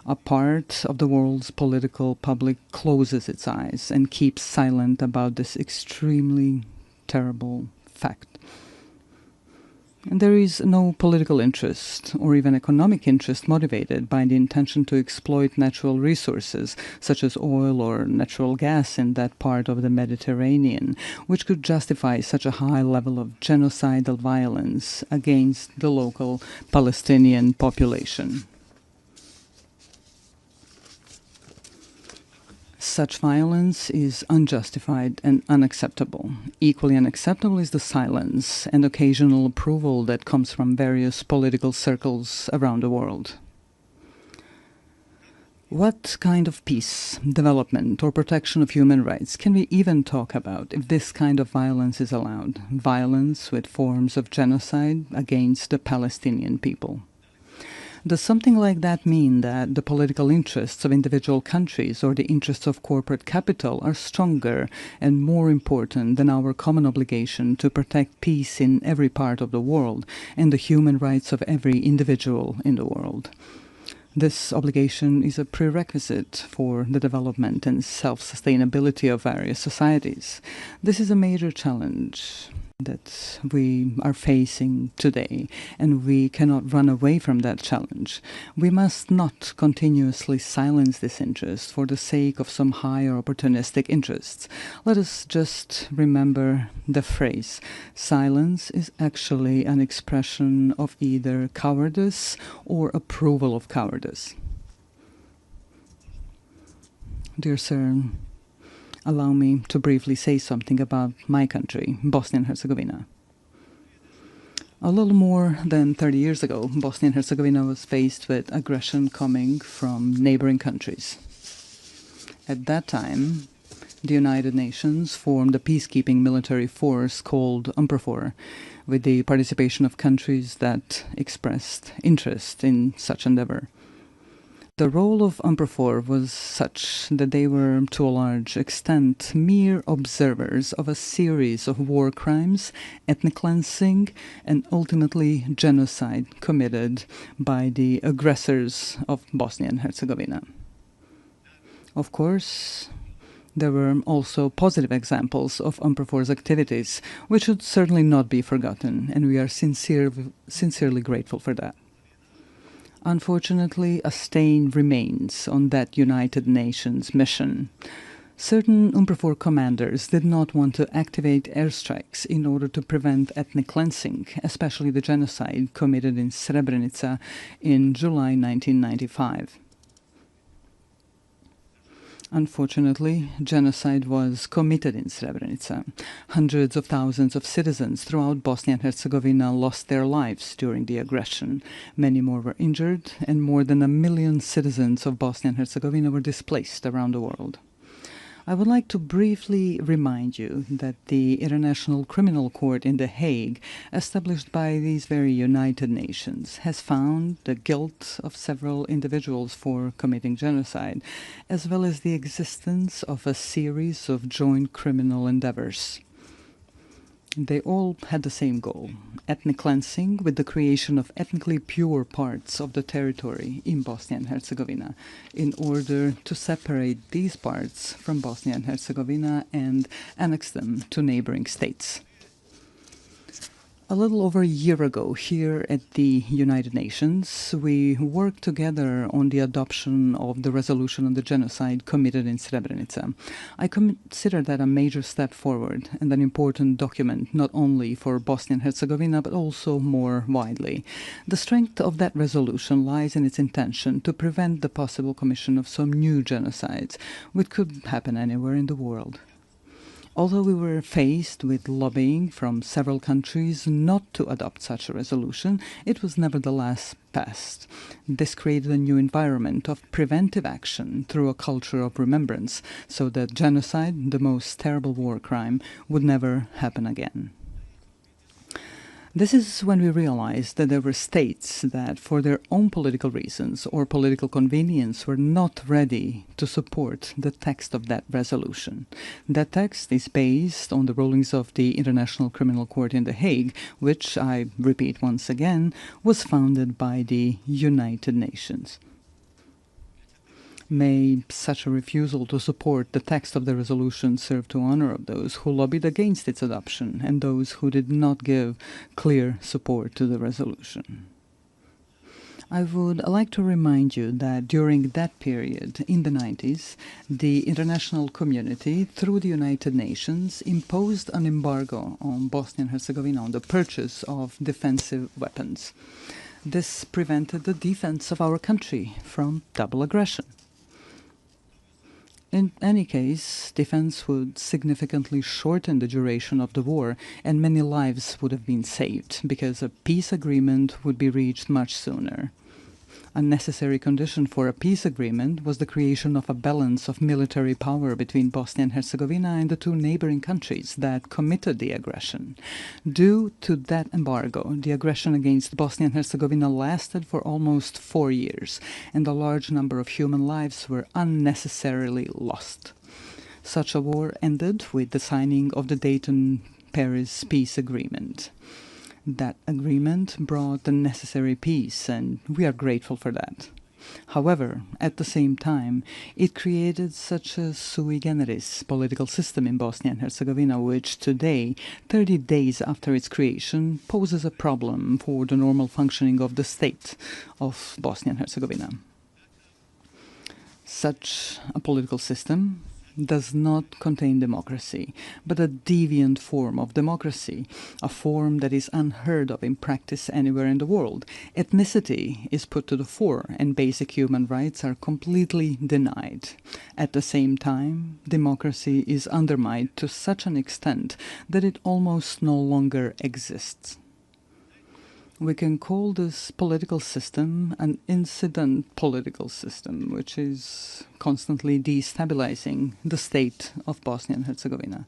A part of the world's political public closes its eyes and keeps silent about this extremely terrible fact. And there is no political interest or even economic interest motivated by the intention to exploit natural resources such as oil or natural gas in that part of the Mediterranean, which could justify such a high level of genocidal violence against the local Palestinian population. Such violence is unjustified and unacceptable. Equally unacceptable is the silence and occasional approval that comes from various political circles around the world. What kind of peace, development, or protection of human rights can we even talk about if this kind of violence is allowed? Violence with forms of genocide against the Palestinian people. Does something like that mean that the political interests of individual countries or the interests of corporate capital are stronger and more important than our common obligation to protect peace in every part of the world and the human rights of every individual in the world? This obligation is a prerequisite for the development and self-sustainability of various societies. This is a major challenge that we are facing today, and we cannot run away from that challenge. We must not continuously silence this interest for the sake of some higher opportunistic interests. Let us just remember the phrase, silence is actually an expression of either cowardice or approval of cowardice. Dear sir, allow me to briefly say something about my country, Bosnia and Herzegovina. A little more than 30 years ago, Bosnia and Herzegovina was faced with aggression coming from neighboring countries. At that time, the United Nations formed a peacekeeping military force called UNPROFOR, with the participation of countries that expressed interest in such endeavor. The role of UNPROFOR was such that they were, to a large extent, mere observers of a series of war crimes, ethnic cleansing, and ultimately genocide committed by the aggressors of Bosnia and Herzegovina. Of course, there were also positive examples of UNPROFOR's activities, which should certainly not be forgotten, and we are sincerely grateful for that. Unfortunately, a stain remains on that United Nations mission. Certain UNPROFOR commanders did not want to activate airstrikes in order to prevent ethnic cleansing, especially the genocide committed in Srebrenica in July 1995. Unfortunately, genocide was committed in Srebrenica. Hundreds of thousands of citizens throughout Bosnia and Herzegovina lost their lives during the aggression. Many more were injured, and more than 1 million citizens of Bosnia and Herzegovina were displaced around the world. I would like to briefly remind you that the International Criminal Court in The Hague, established by these very United Nations, has found the guilt of several individuals for committing genocide, as well as the existence of a series of joint criminal endeavors. They all had the same goal, ethnic cleansing with the creation of ethnically pure parts of the territory in Bosnia and Herzegovina, in order to separate these parts from Bosnia and Herzegovina and annex them to neighboring states. A little over a year ago, here at the United Nations, we worked together on the adoption of the resolution on the genocide committed in Srebrenica. I consider that a major step forward and an important document not only for Bosnia and Herzegovina but also more widely. The strength of that resolution lies in its intention to prevent the possible commission of some new genocides, which could happen anywhere in the world. Although we were faced with lobbying from several countries not to adopt such a resolution, it was nevertheless passed. This created a new environment of preventive action through a culture of remembrance, so that genocide, the most terrible war crime, would never happen again. This is when we realized that there were states that, for their own political reasons or political convenience, were not ready to support the text of that resolution. That text is based on the rulings of the International Criminal Court in The Hague, which, I repeat once again, was founded by the United Nations. May such a refusal to support the text of the resolution serve to honor of those who lobbied against its adoption and those who did not give clear support to the resolution. I would like to remind you that during that period, in the 90s, the international community, through the United Nations, imposed an embargo on Bosnia and Herzegovina on the purchase of defensive weapons. This prevented the defense of our country from double aggression. In any case, defense would significantly shorten the duration of the war, and many lives would have been saved, because a peace agreement would be reached much sooner. A necessary condition for a peace agreement was the creation of a balance of military power between Bosnia and Herzegovina and the two neighboring countries that committed the aggression. Due to that embargo, the aggression against Bosnia and Herzegovina lasted for almost 4 years, and a large number of human lives were unnecessarily lost. Such a war ended with the signing of the Dayton-Paris peace agreement. That agreement brought the necessary peace, and we are grateful for that. However, at the same time, it created such a sui generis political system in Bosnia and Herzegovina, which today, 30 days after its creation, poses a problem for the normal functioning of the state of Bosnia and Herzegovina. Such a political system does not contain democracy, but a deviant form of democracy, a form that is unheard of in practice anywhere in the world. Ethnicity is put to the fore, and basic human rights are completely denied. At the same time, democracy is undermined to such an extent that it almost no longer exists. We can call this political system an incident political system, which is constantly destabilizing the state of Bosnia and Herzegovina.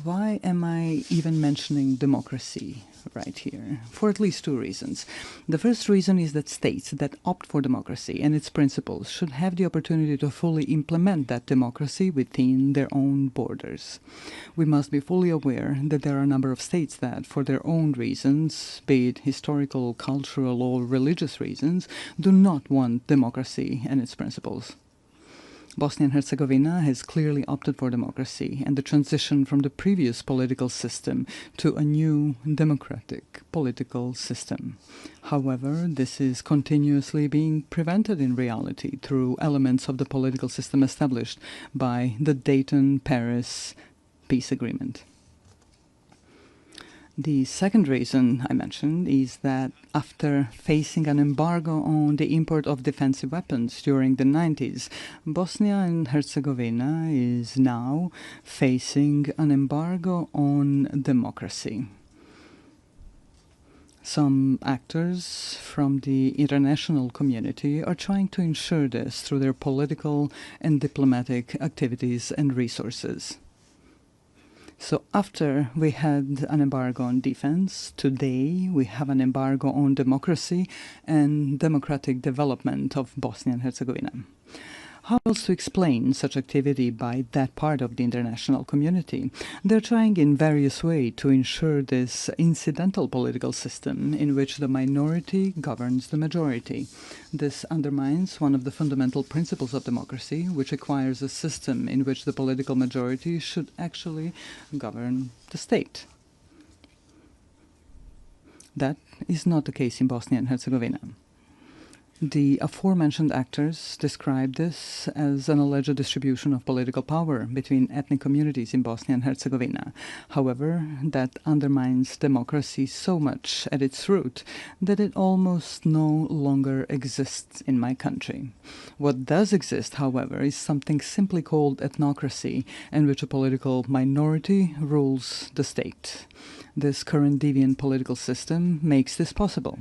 Why am I even mentioning democracy right here? For at least two reasons. The first reason is that states that opt for democracy and its principles should have the opportunity to fully implement that democracy within their own borders. We must be fully aware that there are a number of states that, for their own reasons, be it historical, cultural, or religious reasons, do not want democracy and its principles. Bosnia and Herzegovina has clearly opted for democracy and the transition from the previous political system to a new democratic political system. However, this is continuously being prevented in reality through elements of the political system established by the Dayton-Paris peace agreement. The second reason I mentioned is that after facing an embargo on the import of defensive weapons during the 90s, Bosnia and Herzegovina is now facing an embargo on democracy. Some actors from the international community are trying to ensure this through their political and diplomatic activities and resources. So after we had an embargo on defense, today we have an embargo on democracy and democratic development of Bosnia and Herzegovina. How else to explain such activity by that part of the international community? They're trying in various ways to ensure this incidental political system in which the minority governs the majority. This undermines one of the fundamental principles of democracy, which requires a system in which the political majority should actually govern the state. That is not the case in Bosnia and Herzegovina. The aforementioned actors describe this as an alleged distribution of political power between ethnic communities in Bosnia and Herzegovina. However, that undermines democracy so much at its root that it almost no longer exists in my country. What does exist, however, is something simply called ethnocracy, in which a political minority rules the state. This current deviant political system makes this possible.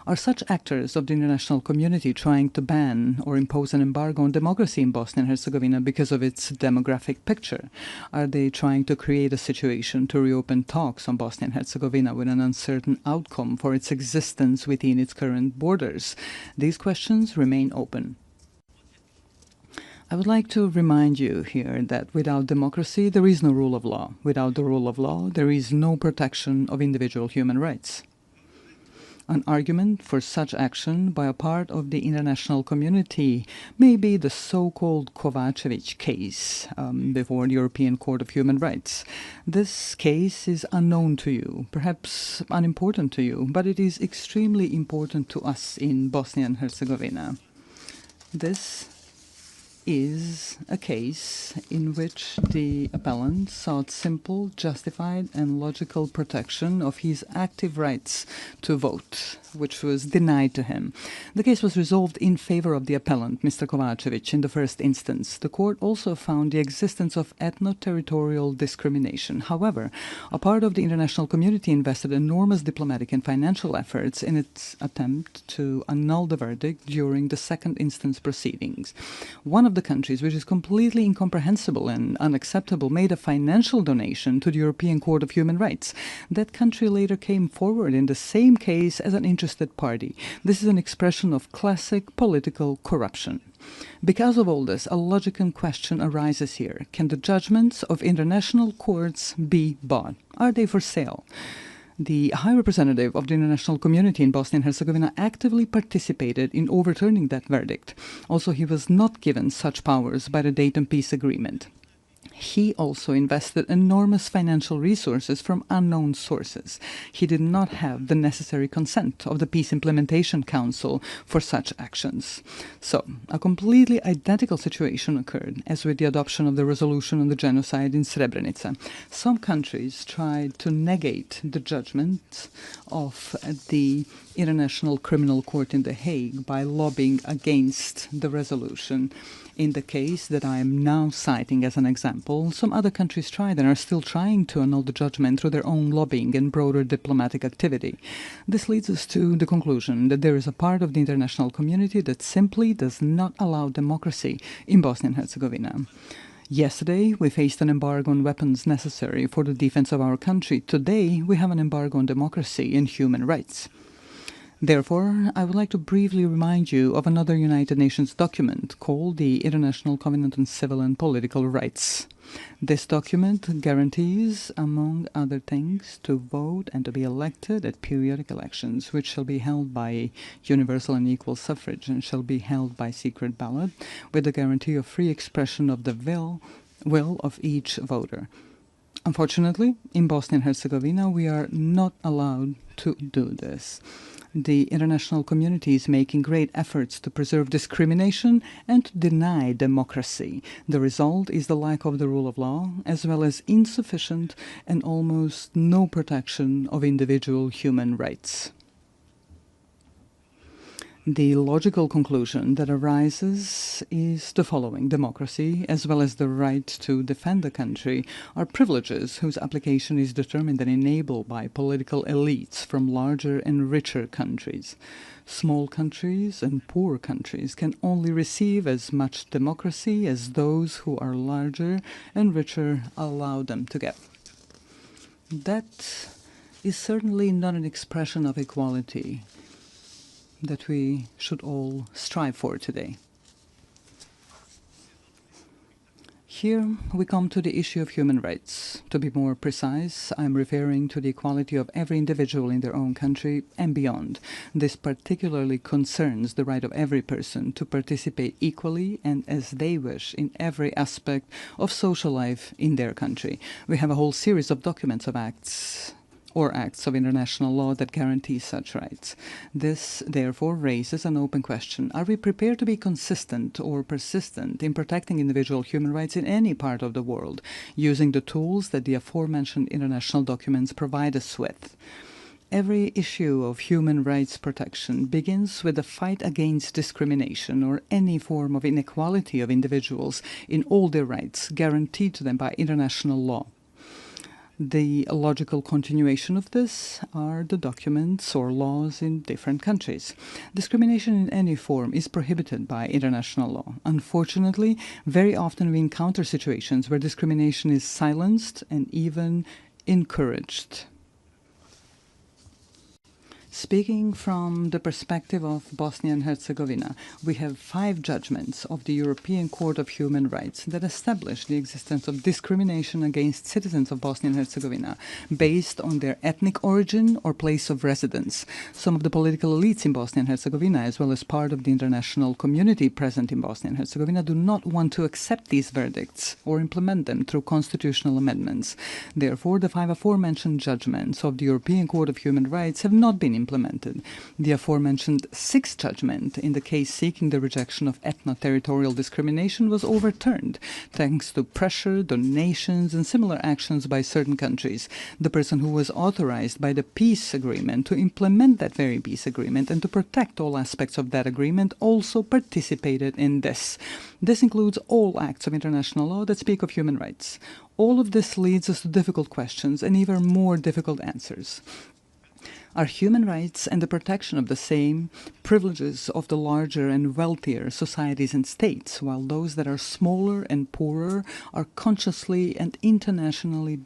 Are such actors of the international community trying to ban or impose an embargo on democracy in Bosnia and Herzegovina because of its demographic picture? Are they trying to create a situation to reopen talks on Bosnia and Herzegovina with an uncertain outcome for its existence within its current borders? These questions remain open. I would like to remind you here that without democracy, there is no rule of law. Without the rule of law, there is no protection of individual human rights. An argument for such action by a part of the international community may be the so-called Kovacevic case before the European Court of Human Rights. This case is unknown to you, perhaps unimportant to you, but it is extremely important to us in Bosnia and Herzegovina. This is a case in which the appellant sought simple, justified, and logical protection of his active rights to vote, which was denied to him. The case was resolved in favor of the appellant, Mr. Kovacevic, in the first instance. The court also found the existence of ethno-territorial discrimination. However, a part of the international community invested enormous diplomatic and financial efforts in its attempt to annul the verdict during the second instance proceedings. One of the countries, which is completely incomprehensible and unacceptable, made a financial donation to the European Court of Human Rights. That country later came forward in the same case as an interested party. This is an expression of classic political corruption. Because of all this, a logical question arises here. Can the judgments of international courts be bought? Are they for sale? The High Representative of the international community in Bosnia and Herzegovina actively participated in overturning that verdict. Also, he was not given such powers by the Dayton Peace Agreement. He also invested enormous financial resources from unknown sources. He did not have the necessary consent of the Peace Implementation Council for such actions. So, a completely identical situation occurred as with the adoption of the resolution on the genocide in Srebrenica. Some countries tried to negate the judgment of the International Criminal Court in The Hague by lobbying against the resolution. In the case that I am now citing as an example, some other countries tried and are still trying to annul the judgment through their own lobbying and broader diplomatic activity. This leads us to the conclusion that there is a part of the international community that simply does not allow democracy in Bosnia and Herzegovina. Yesterday, we faced an embargo on weapons necessary for the defense of our country. Today, we have an embargo on democracy and human rights. Therefore, I would like to briefly remind you of another United Nations document called the International Covenant on Civil and Political Rights. This document guarantees, among other things, to vote and to be elected at periodic elections, which shall be held by universal and equal suffrage and shall be held by secret ballot, with the guarantee of free expression of the will of each voter. Unfortunately, in Bosnia and Herzegovina, we are not allowed to do this. The international community is making great efforts to preserve discrimination and to deny democracy. The result is the lack of the rule of law, as well as insufficient and almost no protection of individual human rights. The logical conclusion that arises is the following. Democracy, as well as the right to defend the country, are privileges whose application is determined and enabled by political elites from larger and richer countries. Small countries and poor countries can only receive as much democracy as those who are larger and richer allow them to get. That is certainly not an expression of equality that we should all strive for today. Here we come to the issue of human rights. To be more precise, I am referring to the equality of every individual in their own country and beyond. This particularly concerns the right of every person to participate equally and as they wish in every aspect of social life in their country. We have a whole series of documents of acts of international law that guarantee such rights. This, therefore, raises an open question. Are we prepared to be consistent or persistent in protecting individual human rights in any part of the world, using the tools that the aforementioned international documents provide us with? Every issue of human rights protection begins with the fight against discrimination or any form of inequality of individuals in all their rights guaranteed to them by international law. The logical continuation of this are the documents or laws in different countries. Discrimination in any form is prohibited by international law. Unfortunately, very often we encounter situations where discrimination is silenced and even encouraged. Speaking from the perspective of Bosnia and Herzegovina, we have 5 judgments of the European Court of Human Rights that establish the existence of discrimination against citizens of Bosnia and Herzegovina based on their ethnic origin or place of residence. Some of the political elites in Bosnia and Herzegovina, as well as part of the international community present in Bosnia and Herzegovina, do not want to accept these verdicts or implement them through constitutional amendments. Therefore, the 5 aforementioned judgments of the European Court of Human Rights have not been implemented. The aforementioned sixth judgment in the case seeking the rejection of ethno-territorial discrimination was overturned thanks to pressure, donations, and similar actions by certain countries. The person who was authorized by the peace agreement to implement that very peace agreement and to protect all aspects of that agreement also participated in this. This includes all acts of international law that speak of human rights. All of this leads us to difficult questions and even more difficult answers. Are human rights and the protection of the same privileges of the larger and wealthier societies and states, while those that are smaller and poorer are consciously and internationally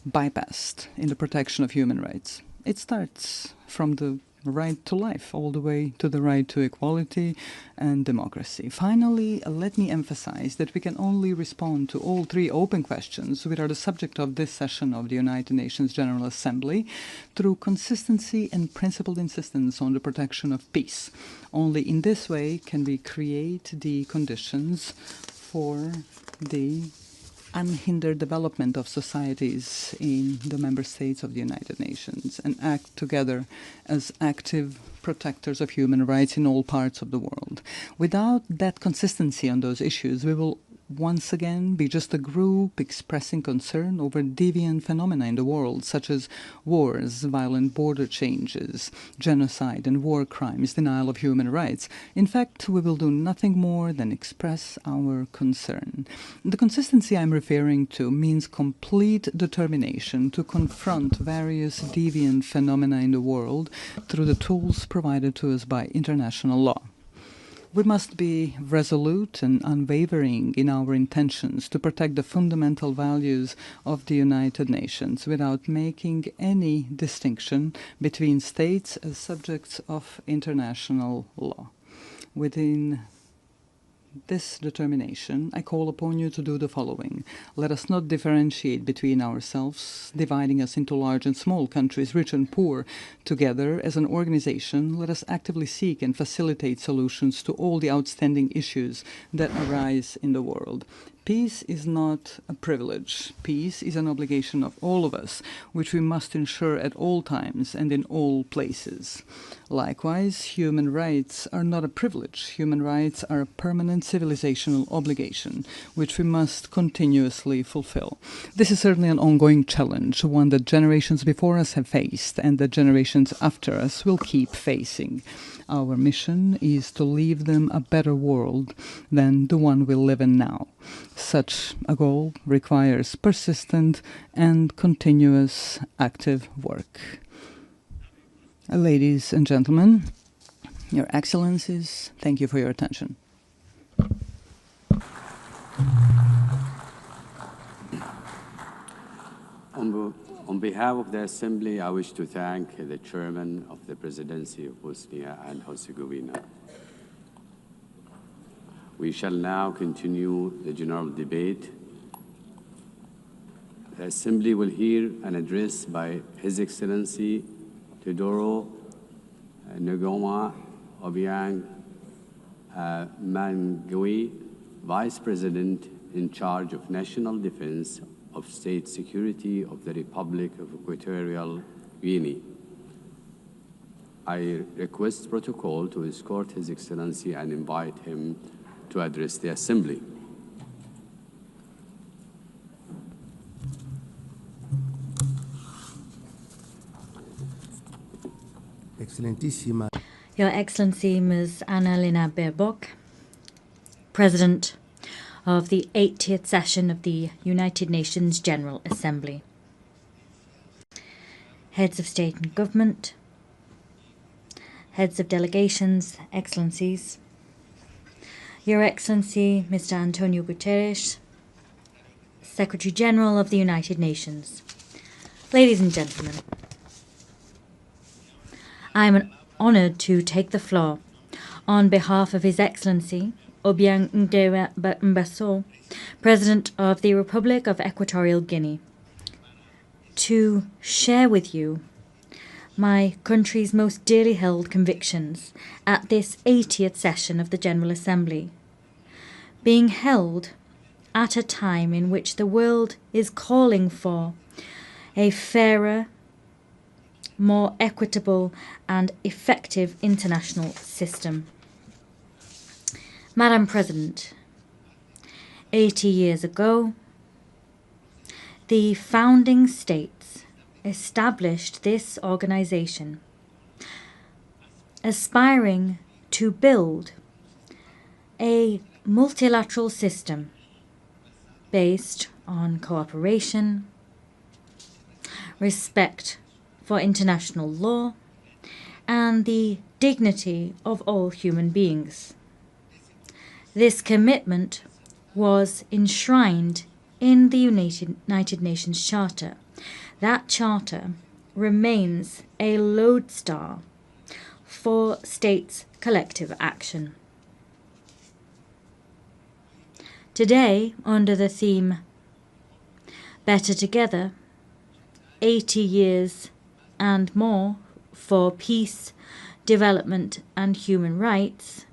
bypassed in the protection of human rights? It starts from the right to life, all the way to the right to equality and democracy. Finally, let me emphasize that we can only respond to all three open questions, which are the subject of this session of the United Nations General Assembly, through consistency and principled insistence on the protection of peace. Only in this way can we create the conditions for the unhindered development of societies in the member states of the United Nations and act together as active protectors of human rights in all parts of the world. Without that consistency on those issues, we will once again be just a group expressing concern over deviant phenomena in the world, such as wars, violent border changes, genocide and war crimes, denial of human rights. In fact, we will do nothing more than express our concern. The consistency I'm referring to means complete determination to confront various deviant phenomena in the world through the tools provided to us by international law. We must be resolute and unwavering in our intentions to protect the fundamental values of the United Nations without making any distinction between states as subjects of international law. Within this determination, I call upon you to do the following. Let us not differentiate between ourselves, dividing us into large and small countries, rich and poor. Together, as an organization, let us actively seek and facilitate solutions to all the outstanding issues that arise in the world. Peace is not a privilege. Peace is an obligation of all of us, which we must ensure at all times and in all places. Likewise, human rights are not a privilege. Human rights are a permanent civilizational obligation, which we must continuously fulfill. This is certainly an ongoing challenge, one that generations before us have faced and that generations after us will keep facing. Our mission is to leave them a better world than the one we live in now. Such a goal requires persistent and continuous active work. Ladies and gentlemen, Your Excellencies, thank you for your attention. On behalf of the Assembly, I wish to thank the Chairman of the Presidency of Bosnia and Herzegovina. We shall now continue the general debate. The Assembly will hear an address by His Excellency Teodoro Ngoma Obiang Mangui, Vice President in charge of National Defense of State Security of the Republic of Equatorial Guinea. I request protocol to escort His Excellency and invite him to address the Assembly. Excelentissima. Your Excellency Ms. Annalena Baerbock, President of the 80th session of the United Nations General Assembly. Heads of State and Government, Heads of Delegations, Excellencies, Your Excellency Mr. Antonio Guterres, Secretary General of the United Nations. Ladies and gentlemen, I am honoured to take the floor on behalf of His Excellency Obiang Mbaso, President of the Republic of Equatorial Guinea, to share with you my country's most dearly held convictions at this 80th session of the General Assembly, being held at a time in which the world is calling for a fairer, more equitable and effective international system. Madam President, 80 years ago, the founding states established this organization, aspiring to build a multilateral system based on cooperation, respect for international law, and the dignity of all human beings. This commitment was enshrined in the United Nations Charter. That charter remains a lodestar for states' collective action. Today, under the theme Better Together, 80 years and more for peace, development and human rights,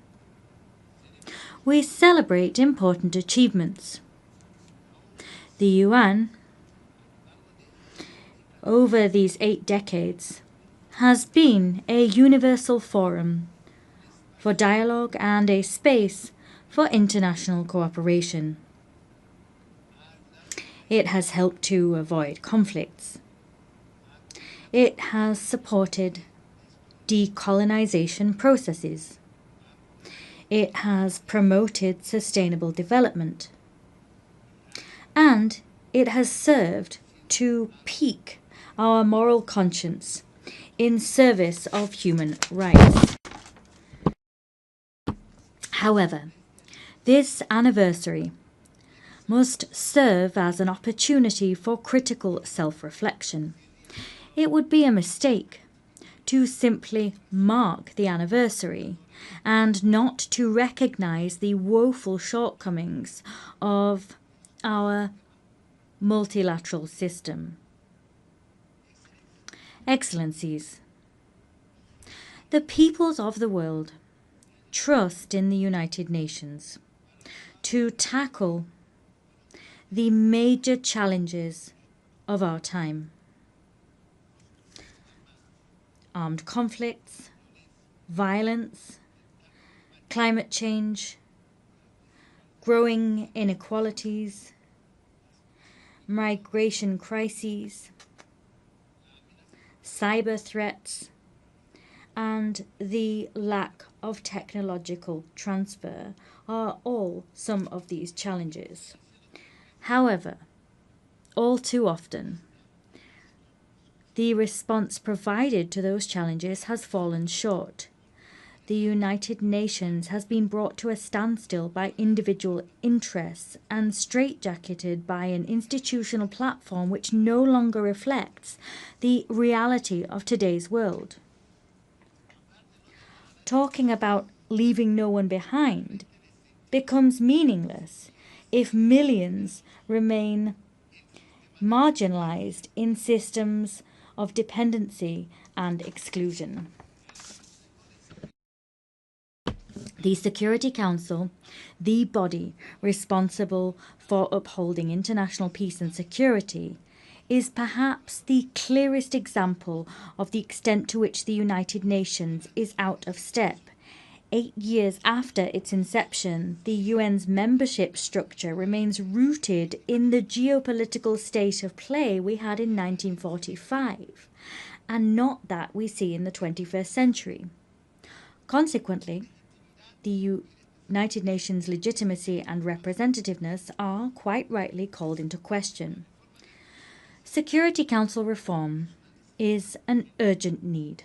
we celebrate important achievements. The UN, over these 8 decades, has been a universal forum for dialogue and a space for international cooperation. It has helped to avoid conflicts. It has supported decolonization processes. It has promoted sustainable development. And it has served to pique our moral conscience in service of human rights. However, this anniversary must serve as an opportunity for critical self-reflection. It would be a mistake to simply mark the anniversary and not to recognize the woeful shortcomings of our multilateral system. Excellencies, the peoples of the world trust in the United Nations to tackle the major challenges of our time. Armed conflicts, violence, climate change, growing inequalities, migration crises, cyber threats, and the lack of technological transfer are all some of these challenges. However, all too often, the response provided to those challenges has fallen short. The United Nations has been brought to a standstill by individual interests and straitjacketed by an institutional platform which no longer reflects the reality of today's world. Talking about leaving no one behind becomes meaningless if millions remain marginalized in systems of dependency and exclusion. The Security Council, the body responsible for upholding international peace and security, is perhaps the clearest example of the extent to which the United Nations is out of step. 8 years after its inception, the UN's membership structure remains rooted in the geopolitical state of play we had in 1945, and not that we see in the 21st century. Consequently, the United Nations' legitimacy and representativeness are quite rightly called into question. Security Council reform is an urgent need.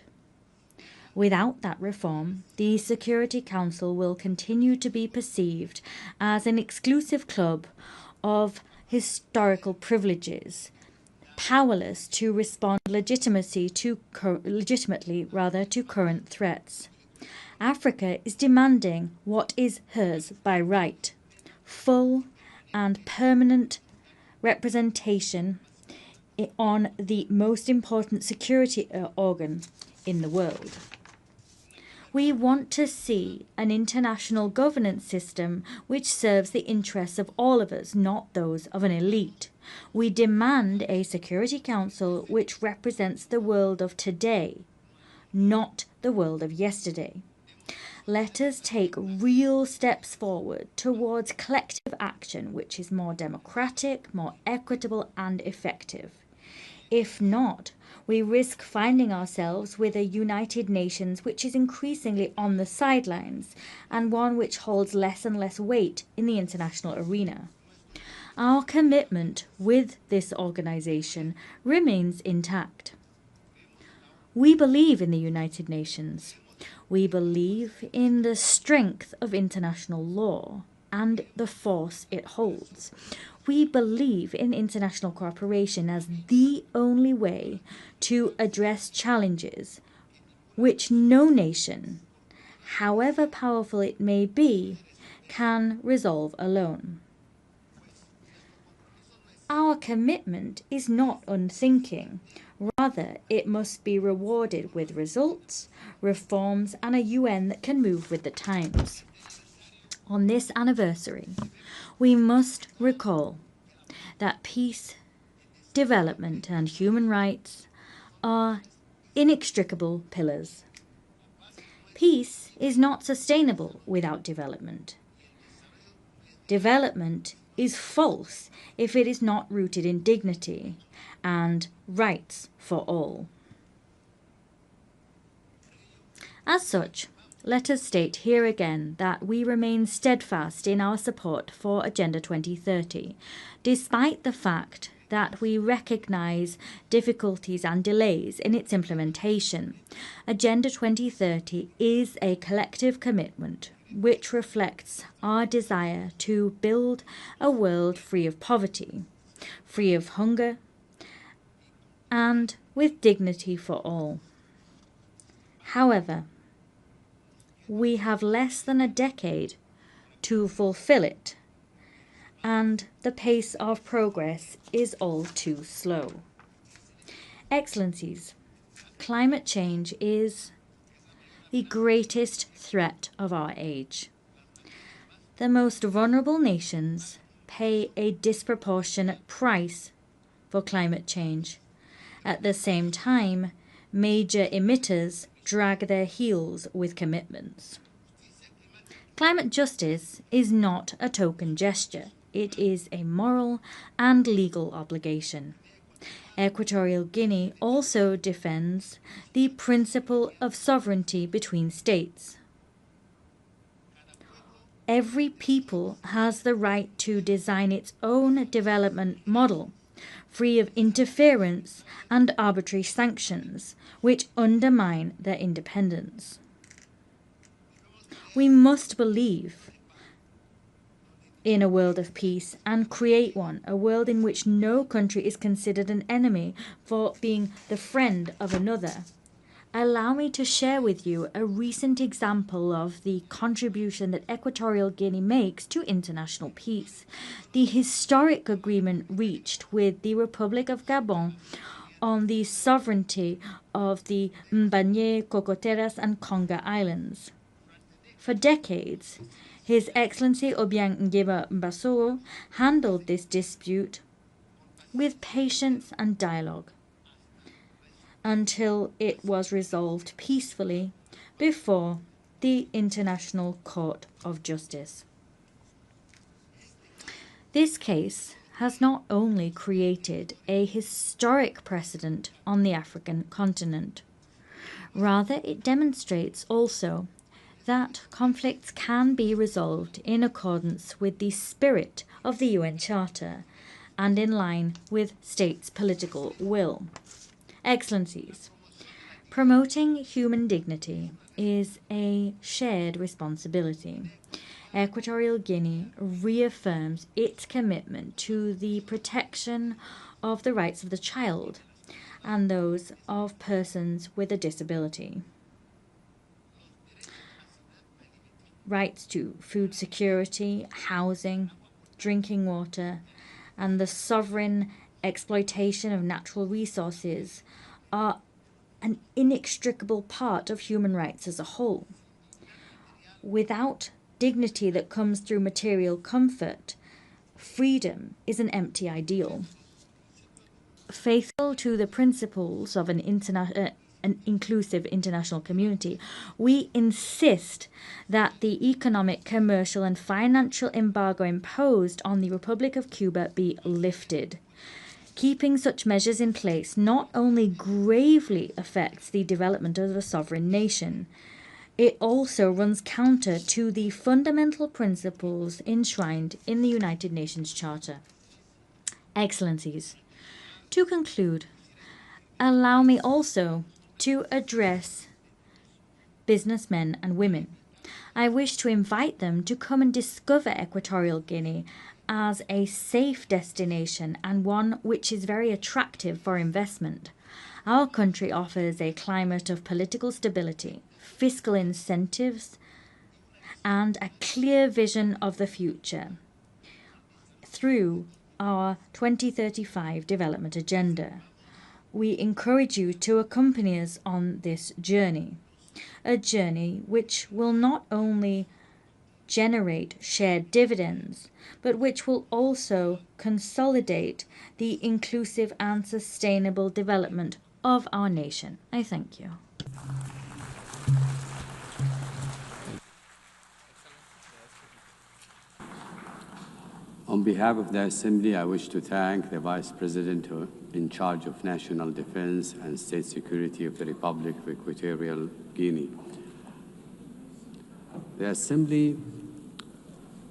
Without that reform, the Security Council will continue to be perceived as an exclusive club of historical privileges, powerless to respond legitimately to current threats. Africa is demanding what is hers by right: full and permanent representation on the most important security organ in the world. We want to see an international governance system which serves the interests of all of us, not those of an elite. We demand a Security Council which represents the world of today, not the world of yesterday. Let us take real steps forward towards collective action which is more democratic, more equitable and effective. If not, we risk finding ourselves with a United Nations which is increasingly on the sidelines and one which holds less and less weight in the international arena. Our commitment with this organization remains intact. We believe in the United Nations. We believe in the strength of international law and the force it holds. We believe in international cooperation as the only way to address challenges which no nation, however powerful it may be, can resolve alone. Our commitment is not unthinking. Rather, it must be rewarded with results, reforms, and a UN that can move with the times. On this anniversary, we must recall that peace, development, and human rights are inextricable pillars. Peace is not sustainable without development. Development is false if it is not rooted in dignity and rights for all. As such, let us state here again that we remain steadfast in our support for Agenda 2030, despite the fact that we recognize difficulties and delays in its implementation. Agenda 2030 is a collective commitment which reflects our desire to build a world free of poverty, free of hunger, and with dignity for all. However, we have less than a decade to fulfill it, and the pace of progress is all too slow. Excellencies, climate change is the greatest threat of our age. The most vulnerable nations pay a disproportionate price for climate change. At the same time, major emitters drag their heels with commitments. Climate justice is not a token gesture. It is a moral and legal obligation. Equatorial Guinea also defends the principle of sovereignty between states. Every people has the right to design its own development model, free of interference and arbitrary sanctions, which undermine their independence. We must believe in a world of peace and create one, a world in which no country is considered an enemy for being the friend of another. Allow me to share with you a recent example of the contribution that Equatorial Guinea makes to international peace. The historic agreement reached with the Republic of Gabon on the sovereignty of the Mbanye, Cocoteras, and Conga Islands. For decades, His Excellency Obiang Nguema Mbasogo handled this dispute with patience and dialogue until it was resolved peacefully before the International Court of Justice. This case has not only created a historic precedent on the African continent, rather it demonstrates also that conflicts can be resolved in accordance with the spirit of the UN Charter and in line with states' political will. Excellencies, promoting human dignity is a shared responsibility. Equatorial Guinea reaffirms its commitment to the protection of the rights of the child and those of persons with a disability. Rights to food security, housing, drinking water, and the sovereign exploitation of natural resources are an inextricable part of human rights as a whole. Without dignity that comes through material comfort, freedom is an empty ideal. Faithful to the principles of an inclusive international community, we insist that the economic, commercial, and financial embargo imposed on the Republic of Cuba be lifted. Keeping such measures in place not only gravely affects the development of a sovereign nation, it also runs counter to the fundamental principles enshrined in the United Nations Charter. Excellencies, to conclude, allow me also to address businessmen and women. I wish to invite them to come and discover Equatorial Guinea as a safe destination and one which is very attractive for investment. Our country offers a climate of political stability, fiscal incentives, and a clear vision of the future through our 2035 development agenda. We encourage you to accompany us on this journey, a journey which will not only generate shared dividends, but which will also consolidate the inclusive and sustainable development of our nation. I thank you. On behalf of the Assembly, I wish to thank the Vice President in charge of National Defense and State Security of the Republic of Equatorial Guinea. The Assembly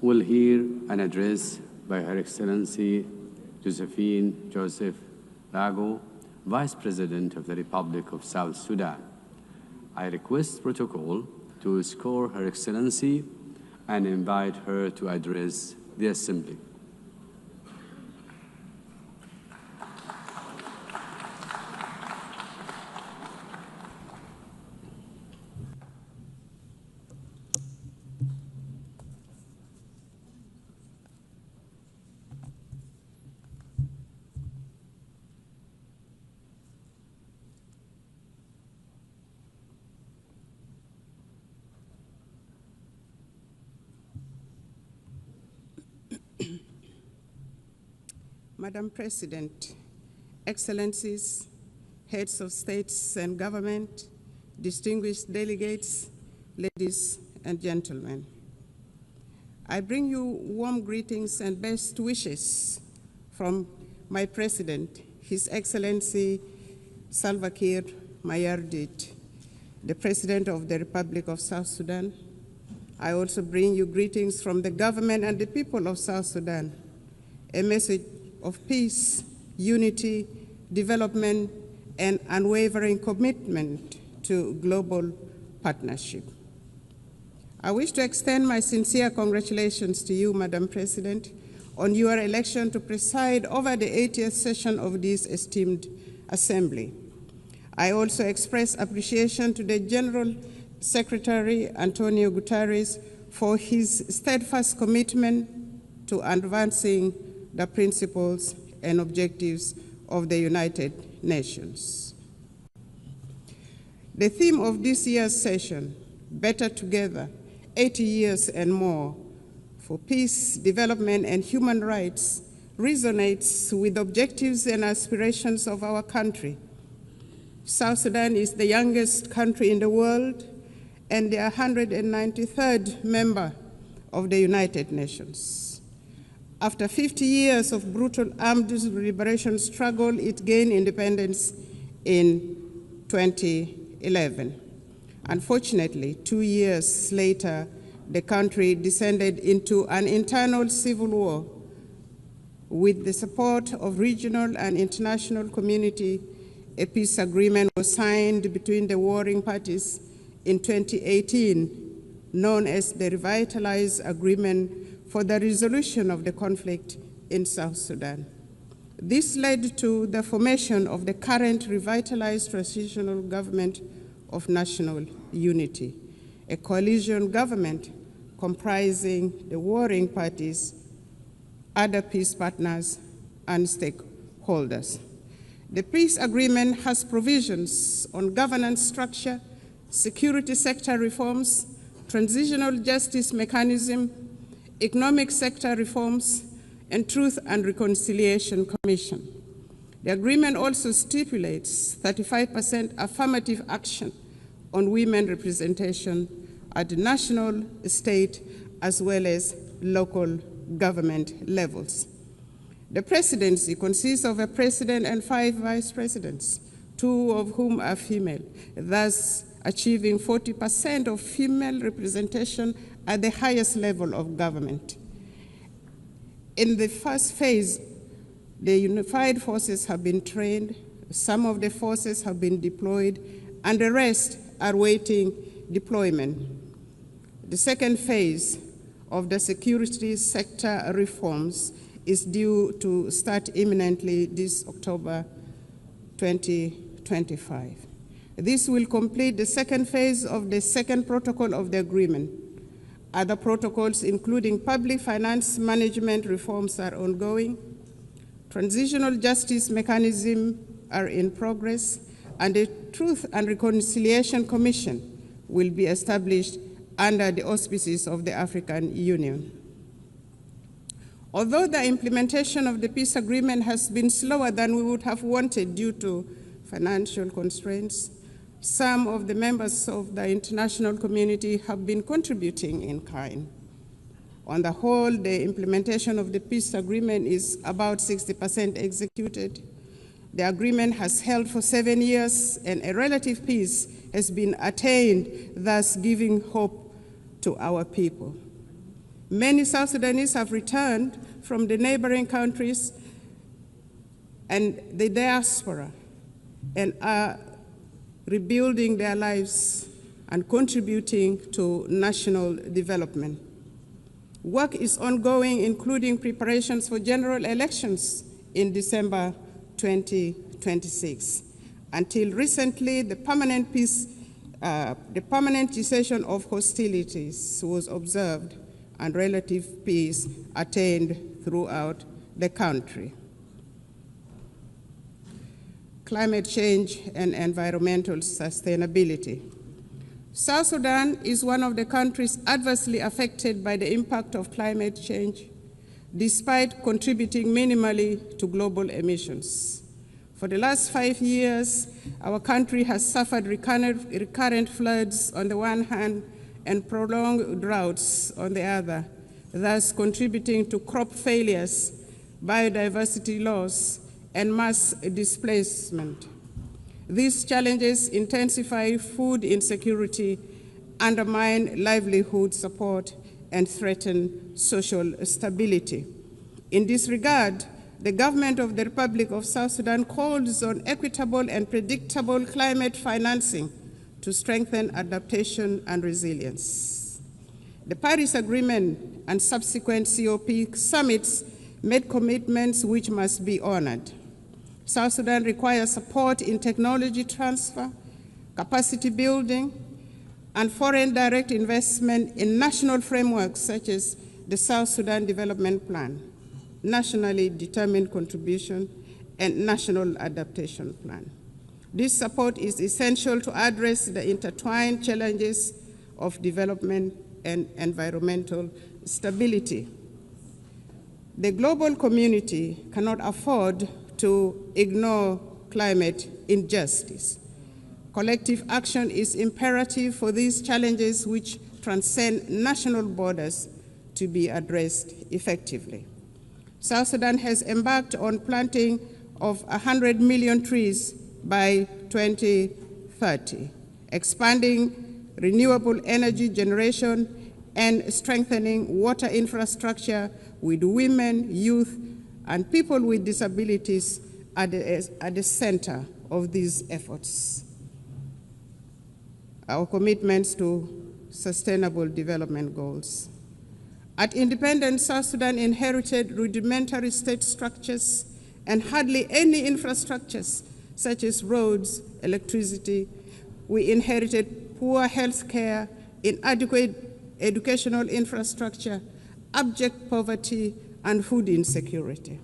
will hear an address by Her Excellency Josephine Joseph Lago, Vice President of the Republic of South Sudan. I request protocol to escort Her Excellency and invite her to address the Assembly. Madam President, Excellencies, heads of states and government, distinguished delegates, ladies and gentlemen. I bring you warm greetings and best wishes from my President, His Excellency Salva Kiir Mayardit, the President of the Republic of South Sudan. I also bring you greetings from the government and the people of South Sudan, a message of peace, unity, development, and unwavering commitment to global partnership. I wish to extend my sincere congratulations to you, Madam President, on your election to preside over the 80th session of this esteemed Assembly. I also express appreciation to the General Secretary, Antonio Guterres, for his steadfast commitment to advancing the principles and objectives of the United Nations. The theme of this year's session, Better Together, 80 years and more, for peace, development, and human rights, resonates with objectives and aspirations of our country. South Sudan is the youngest country in the world and the 193rd member of the United Nations. After 50 years of brutal armed liberation struggle, it gained independence in 2011. Unfortunately, 2 years later, the country descended into an internal civil war. With the support of regional and international community, a peace agreement was signed between the warring parties in 2018, known as the Revitalized Agreement for the Resolution of the Conflict in South Sudan. This led to the formation of the current revitalized transitional government of national unity, a coalition government comprising the warring parties, other peace partners, and stakeholders. The peace agreement has provisions on governance structure, security sector reforms, transitional justice mechanism, economic sector reforms, and Truth and Reconciliation Commission. The agreement also stipulates 35% affirmative action on women representation at the national, state, as well as local government levels. The presidency consists of a president and 5 vice presidents, 2 of whom are female, thus achieving 40% of female representation at the highest level of government. In the first phase, the unified forces have been trained, some of the forces have been deployed, and the rest are waiting deployment. The second phase of the security sector reforms is due to start imminently this October 2025. This will complete the second phase of the second protocol of the agreement. Other protocols, including public finance management reforms, are ongoing. Transitional justice mechanisms are in progress, and the Truth and Reconciliation Commission will be established under the auspices of the African Union. Although the implementation of the peace agreement has been slower than we would have wanted due to financial constraints, some of the members of the international community have been contributing in kind. On the whole, the implementation of the peace agreement is about 60% executed. The agreement has held for 7 years, and a relative peace has been attained, thus giving hope to our people. Many South Sudanese have returned from the neighboring countries and the diaspora and are rebuilding their lives and contributing to national development. Work is ongoing, including preparations for general elections in December 2026. Until recently, the permanent cessation of hostilities was observed and relative peace attained throughout the country. Climate change and environmental sustainability. South Sudan is one of the countries adversely affected by the impact of climate change, despite contributing minimally to global emissions. For the last 5 years, our country has suffered recurrent floods on the one hand and prolonged droughts on the other, thus contributing to crop failures, biodiversity loss, and mass displacement. These challenges intensify food insecurity, undermine livelihood support, and threaten social stability. In this regard, the government of the Republic of South Sudan calls on equitable and predictable climate financing to strengthen adaptation and resilience. The Paris Agreement and subsequent COP summits made commitments which must be honored. South Sudan requires support in technology transfer, capacity building, and foreign direct investment in national frameworks such as the South Sudan Development Plan, nationally determined contribution, and national adaptation plan. This support is essential to address the intertwined challenges of development and environmental stability. The global community cannot afford to ignore climate injustice. Collective action is imperative for these challenges which transcend national borders to be addressed effectively. South Sudan has embarked on planting of 100 million trees by 2030, expanding renewable energy generation and strengthening water infrastructure with women, youth, and people with disabilities at the center of these efforts. Our commitments to sustainable development goals. At independence, South Sudan inherited rudimentary state structures and hardly any infrastructures such as roads, electricity. We inherited poor health care, inadequate educational infrastructure, abject poverty, and food insecurity.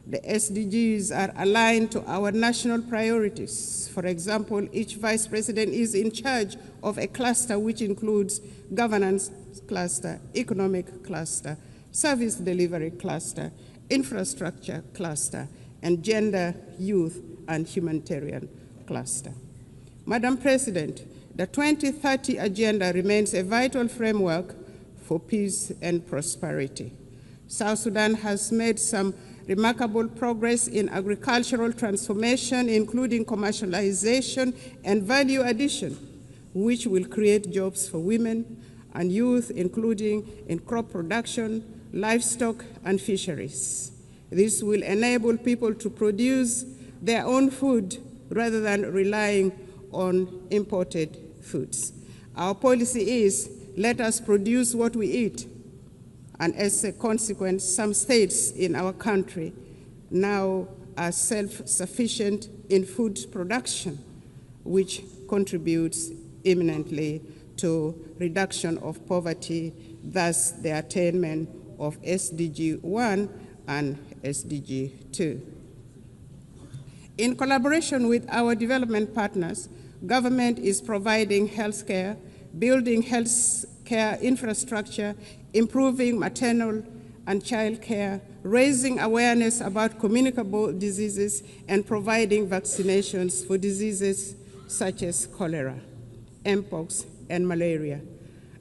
The SDGs are aligned to our national priorities. For example, each vice president is in charge of a cluster which includes governance cluster, economic cluster, service delivery cluster, infrastructure cluster, and gender, youth, and humanitarian cluster. Madam President, the 2030 Agenda remains a vital framework for peace and prosperity. South Sudan has made some remarkable progress in agricultural transformation, including commercialization and value addition, which will create jobs for women and youth, including in crop production, livestock, and fisheries. This will enable people to produce their own food rather than relying on imported foods. Our policy is, let us produce what we eat. And as a consequence, some states in our country now are self-sufficient in food production, which contributes eminently to reduction of poverty, thus the attainment of SDG 1 and SDG 2. In collaboration with our development partners, government is providing health care, building health care infrastructure, improving maternal and child care, raising awareness about communicable diseases, and providing vaccinations for diseases such as cholera, mpox, and malaria.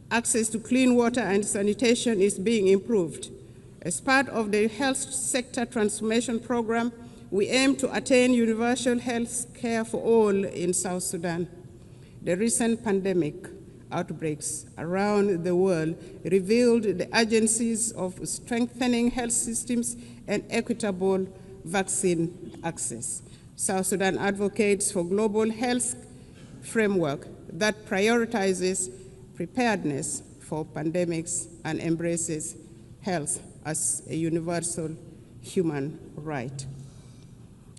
Access to clean water and sanitation is being improved. As part of the health sector transformation program, we aim to attain universal health care for all in South Sudan. The recent pandemic outbreaks around the world revealed the urgencies of strengthening health systems and equitable vaccine access. South Sudan advocates for global health framework that prioritizes preparedness for pandemics and embraces health as a universal human right.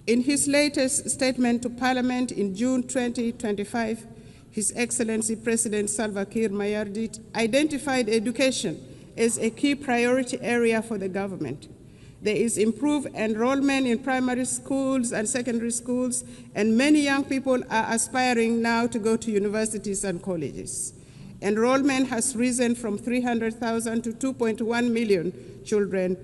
In his latest statement to Parliament in June 2025, His Excellency President Salva Kiir Mayardit identified education as a key priority area for the government. There is improved enrollment in primary schools and secondary schools, and many young people are aspiring now to go to universities and colleges. Enrollment has risen from 300,000 to 2.1 million children,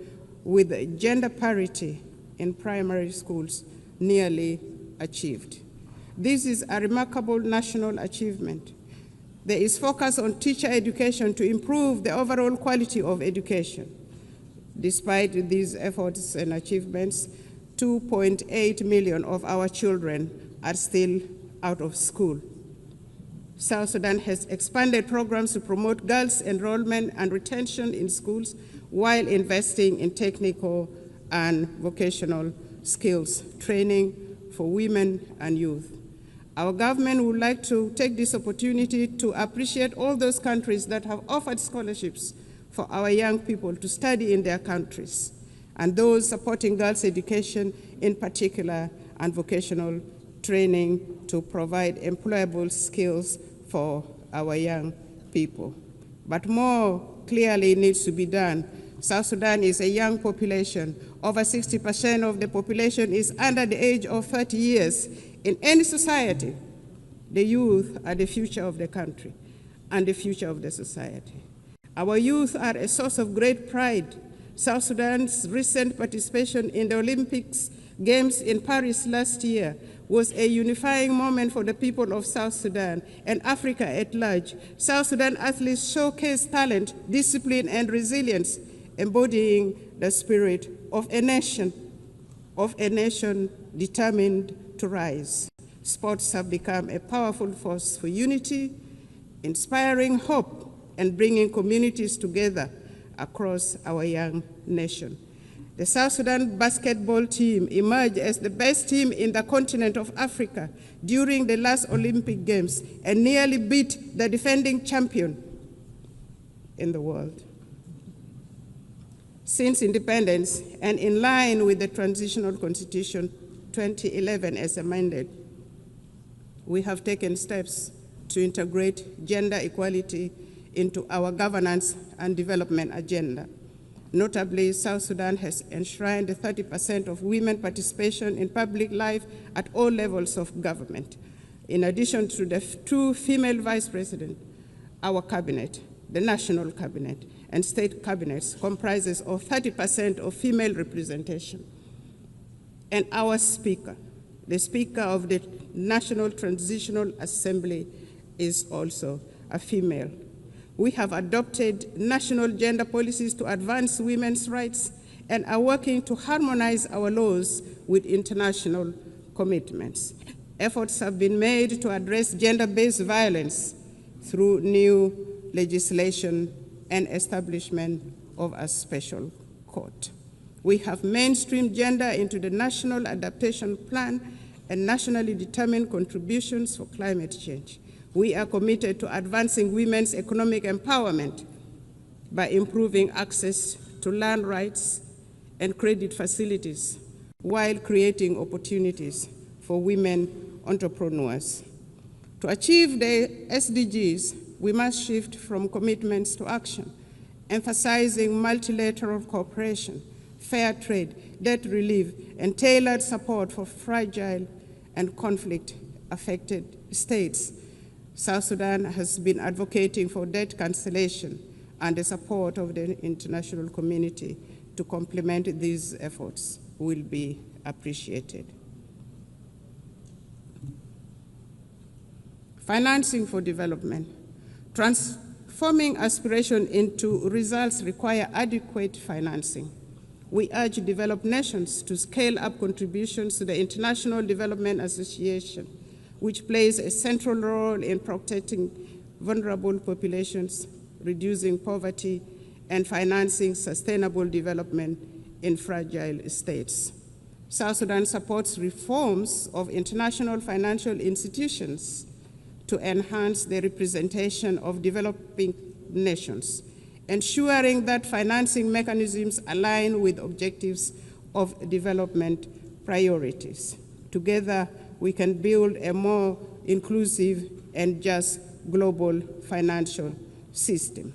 with gender parity in primary schools nearly achieved. This is a remarkable national achievement. There is focus on teacher education to improve the overall quality of education. Despite these efforts and achievements, 2.8 million of our children are still out of school. South Sudan has expanded programs to promote girls' enrollment and retention in schools while investing in technical and vocational skills training for women and youth. Our government would like to take this opportunity to appreciate all those countries that have offered scholarships for our young people to study in their countries, and those supporting girls' education in particular and vocational training to provide employable skills for our young people. But more clearly needs to be done. South Sudan is a young population. Over 60% of the population is under the age of 30 years. In any society, the youth are the future of the country and the future of the society. Our youth are a source of great pride. South Sudan's recent participation in the Olympics Games in Paris last year was a unifying moment for the people of South Sudan and Africa at large. South Sudan athletes showcased talent, discipline, and resilience, embodying the spirit of a nation determined to rise. Sports have become a powerful force for unity, inspiring hope, and bringing communities together across our young nation. The South Sudan basketball team emerged as the best team in the continent of Africa during the last Olympic Games and nearly beat the defending champion in the world. Since independence, and in line with the Transitional Constitution 2011 as amended, we have taken steps to integrate gender equality into our governance and development agenda. Notably, South Sudan has enshrined 30% of women participation in public life at all levels of government. In addition to the two female vice presidents, our cabinet, the national cabinet, and state cabinets comprises of 30% of female representation. And our speaker, the Speaker of the National Transitional Assembly, is also a female. We have adopted national gender policies to advance women's rights and are working to harmonize our laws with international commitments. Efforts have been made to address gender-based violence through new legislation and establishment of a special court. We have mainstreamed gender into the National Adaptation Plan and nationally determined contributions for climate change. We are committed to advancing women's economic empowerment by improving access to land rights and credit facilities while creating opportunities for women entrepreneurs. To achieve the SDGs, we must shift from commitments to action, emphasizing multilateral cooperation, fair trade, debt relief, and tailored support for fragile and conflict-affected states. South Sudan has been advocating for debt cancellation and the support of the international community to complement these efforts will be appreciated. Financing for development. Transforming aspiration into results require adequate financing. We urge developed nations to scale up contributions to the International Development Association, which plays a central role in protecting vulnerable populations, reducing poverty, and financing sustainable development in fragile states. South Sudan supports reforms of international financial institutions to enhance the representation of developing nations, ensuring that financing mechanisms align with objectives of development priorities. Together, we can build a more inclusive and just global financial system.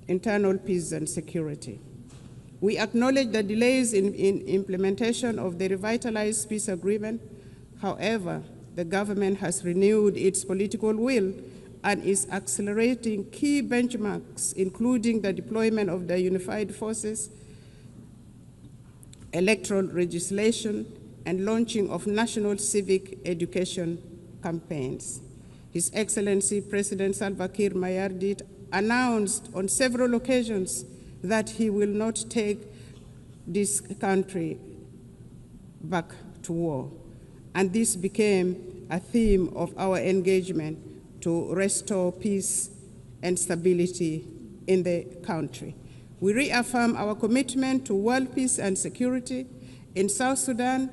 Internal peace and security. We acknowledge the delays in implementation of the revitalized peace agreement. However, the government has renewed its political will and is accelerating key benchmarks, including the deployment of the unified forces, electoral legislation, and launching of national civic education campaigns. His Excellency President Salva Kiir Mayardit announced on several occasions that he will not take this country back to war. And this became a theme of our engagement to restore peace and stability in the country. We reaffirm our commitment to world peace and security. In South Sudan,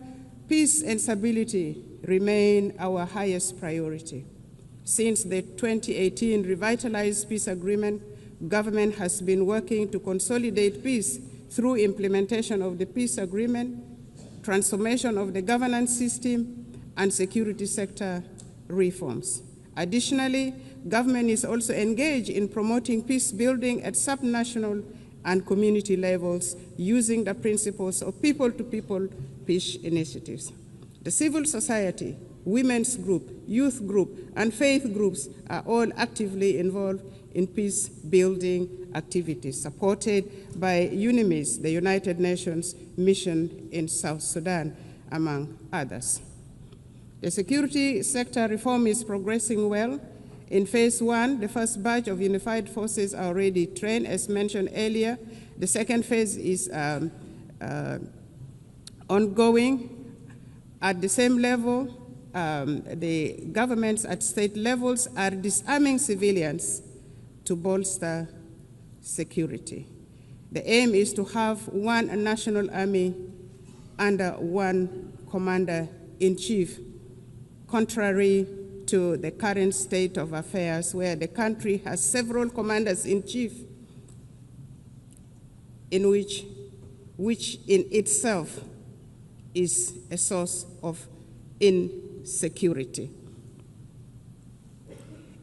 peace and stability remain our highest priority. Since the 2018 revitalized peace agreement, government has been working to consolidate peace through implementation of the peace agreement, transformation of the governance system, and security sector reforms. Additionally, government is also engaged in promoting peace building at subnational and community levels using the principles of people-to-people peace initiatives. The civil society, women's group, youth group, and faith groups are all actively involved in peace-building activities supported by UNIMIS, the United Nations mission in South Sudan, among others. The security sector reform is progressing well. In phase one, the first batch of unified forces are already trained, as mentioned earlier. The second phase is ongoing. At the same level, the governments at state levels are disarming civilians to bolster security. The aim is to have one national army under one commander-in-chief, contrary to the current state of affairs where the country has several commanders-in-chief, which in itself is a source of insecurity.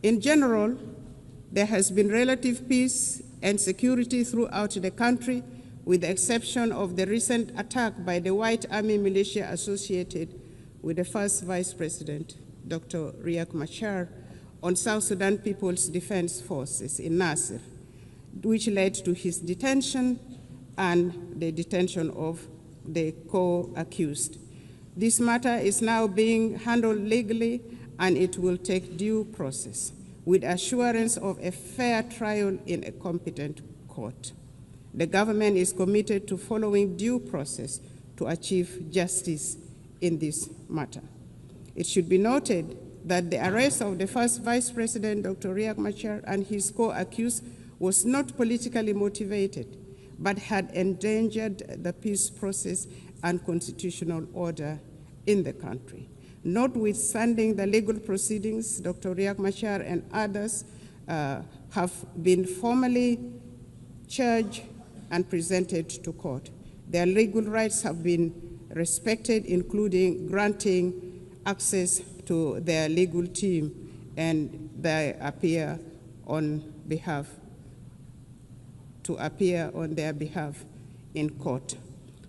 In general, there has been relative peace and security throughout the country, with the exception of the recent attack by the White Army militia associated with the first Vice President, Dr. Riek Machar, on South Sudan People's Defense Forces in Nasir, which led to his detention and the detention of the co-accused. This matter is now being handled legally, and it will take due process, with assurance of a fair trial in a competent court. The government is committed to following due process to achieve justice in this matter. It should be noted that the arrest of the first Vice President, Dr. Riek Machar, and his co-accused was not politically motivated, but had endangered the peace process and constitutional order in the country. Notwithstanding the legal proceedings, Dr. Riek Machar and others have been formally charged and presented to court. Their legal rights have been respected, including granting access to their legal team, and they appear on their behalf in court.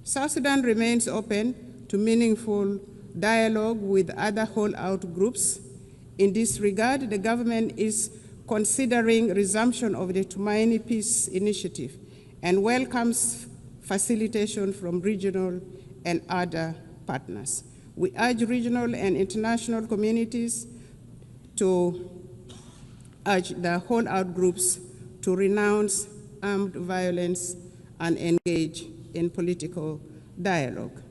South Sudan remains open to meaningful dialogue with other holdout groups. In this regard, the government is considering resumption of the Tumaini Peace Initiative and welcomes facilitation from regional and other partners. We urge regional and international communities to urge the holdout groups to renounce armed violence and engage in political dialogue.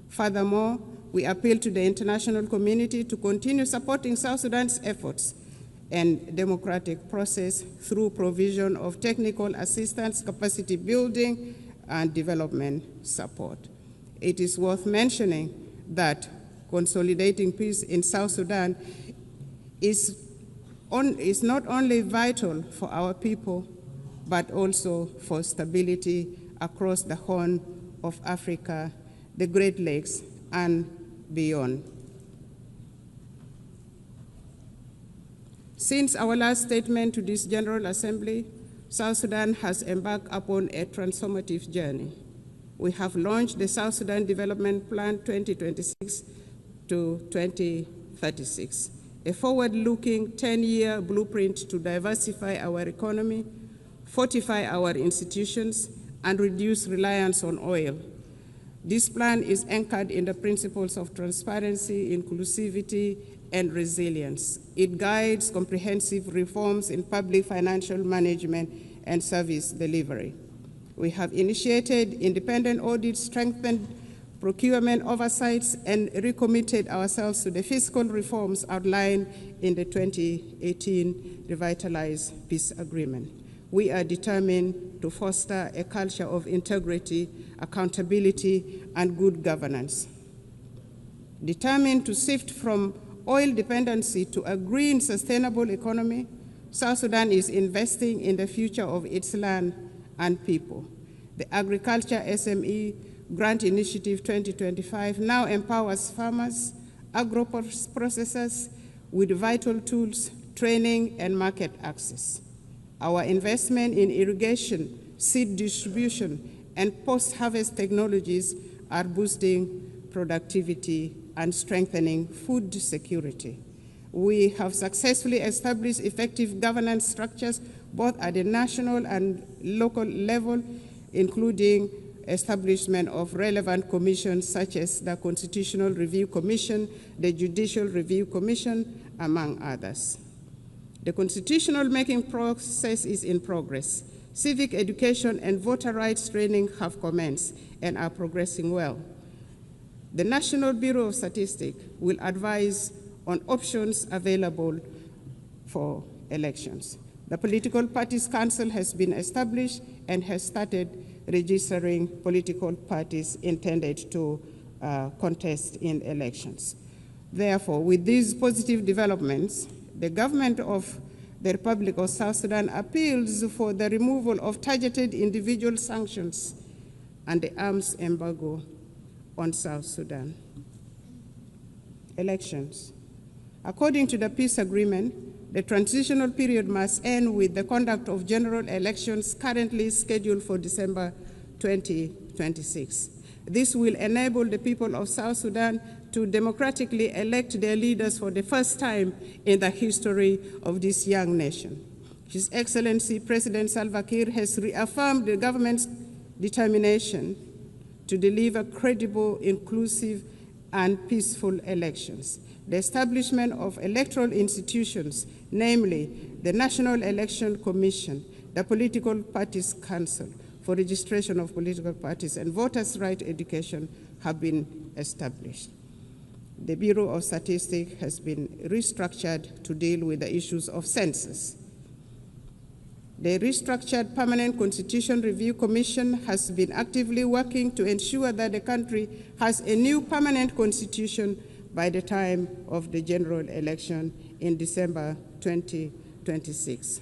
Furthermore, we appeal to the international community to continue supporting South Sudan's efforts and democratic process through provision of technical assistance, capacity building, and development support. It is worth mentioning that consolidating peace in South Sudan is not only vital for our people, but also for stability across the Horn of Africa, the Great Lakes, and beyond. Since our last statement to this General Assembly, South Sudan has embarked upon a transformative journey. We have launched the South Sudan Development Plan 2026 to 2036, a forward-looking 10-year blueprint to diversify our economy, fortify our institutions, and reduce reliance on oil. This plan is anchored in the principles of transparency, inclusivity, and resilience. It guides comprehensive reforms in public financial management and service delivery. We have initiated independent audits, strengthened procurement oversights, and recommitted ourselves to the fiscal reforms outlined in the 2018 Revitalized Peace Agreement. We are determined to foster a culture of integrity, accountability, and good governance. Determined to shift from oil dependency to a green, sustainable economy, South Sudan is investing in the future of its land and people. The Agriculture SME Grant Initiative 2025 now empowers farmers, agro-processors with vital tools, training, and market access. Our investment in irrigation, seed distribution, and post-harvest technologies are boosting productivity and strengthening food security. We have successfully established effective governance structures both at the national and local level, including establishment of relevant commissions such as the Constitutional Review Commission, the Judicial Review Commission, among others. The constitutional making process is in progress. Civic education and voter rights training have commenced and are progressing well. The National Bureau of Statistics will advise on options available for elections. The Political Parties Council has been established and has started registering political parties intended to contest in elections. Therefore, with these positive developments, the government of the Republic of South Sudan appeals for the removal of targeted individual sanctions and the arms embargo on South Sudan. Elections. According to the peace agreement, The transitional period must end with the conduct of general elections currently scheduled for December 2026. This will enable the people of South Sudan to democratically elect their leaders for the first time in the history of this young nation. His Excellency President Salva Kiir has reaffirmed the government's determination to deliver credible, inclusive, and peaceful elections. The establishment of electoral institutions, namely the National Election Commission, the Political Parties Council for registration of political parties, and voters' right education have been established. The Bureau of Statistics has been restructured to deal with the issues of census. The restructured Permanent Constitution Review Commission has been actively working to ensure that the country has a new permanent constitution by the time of the general election in December 2026.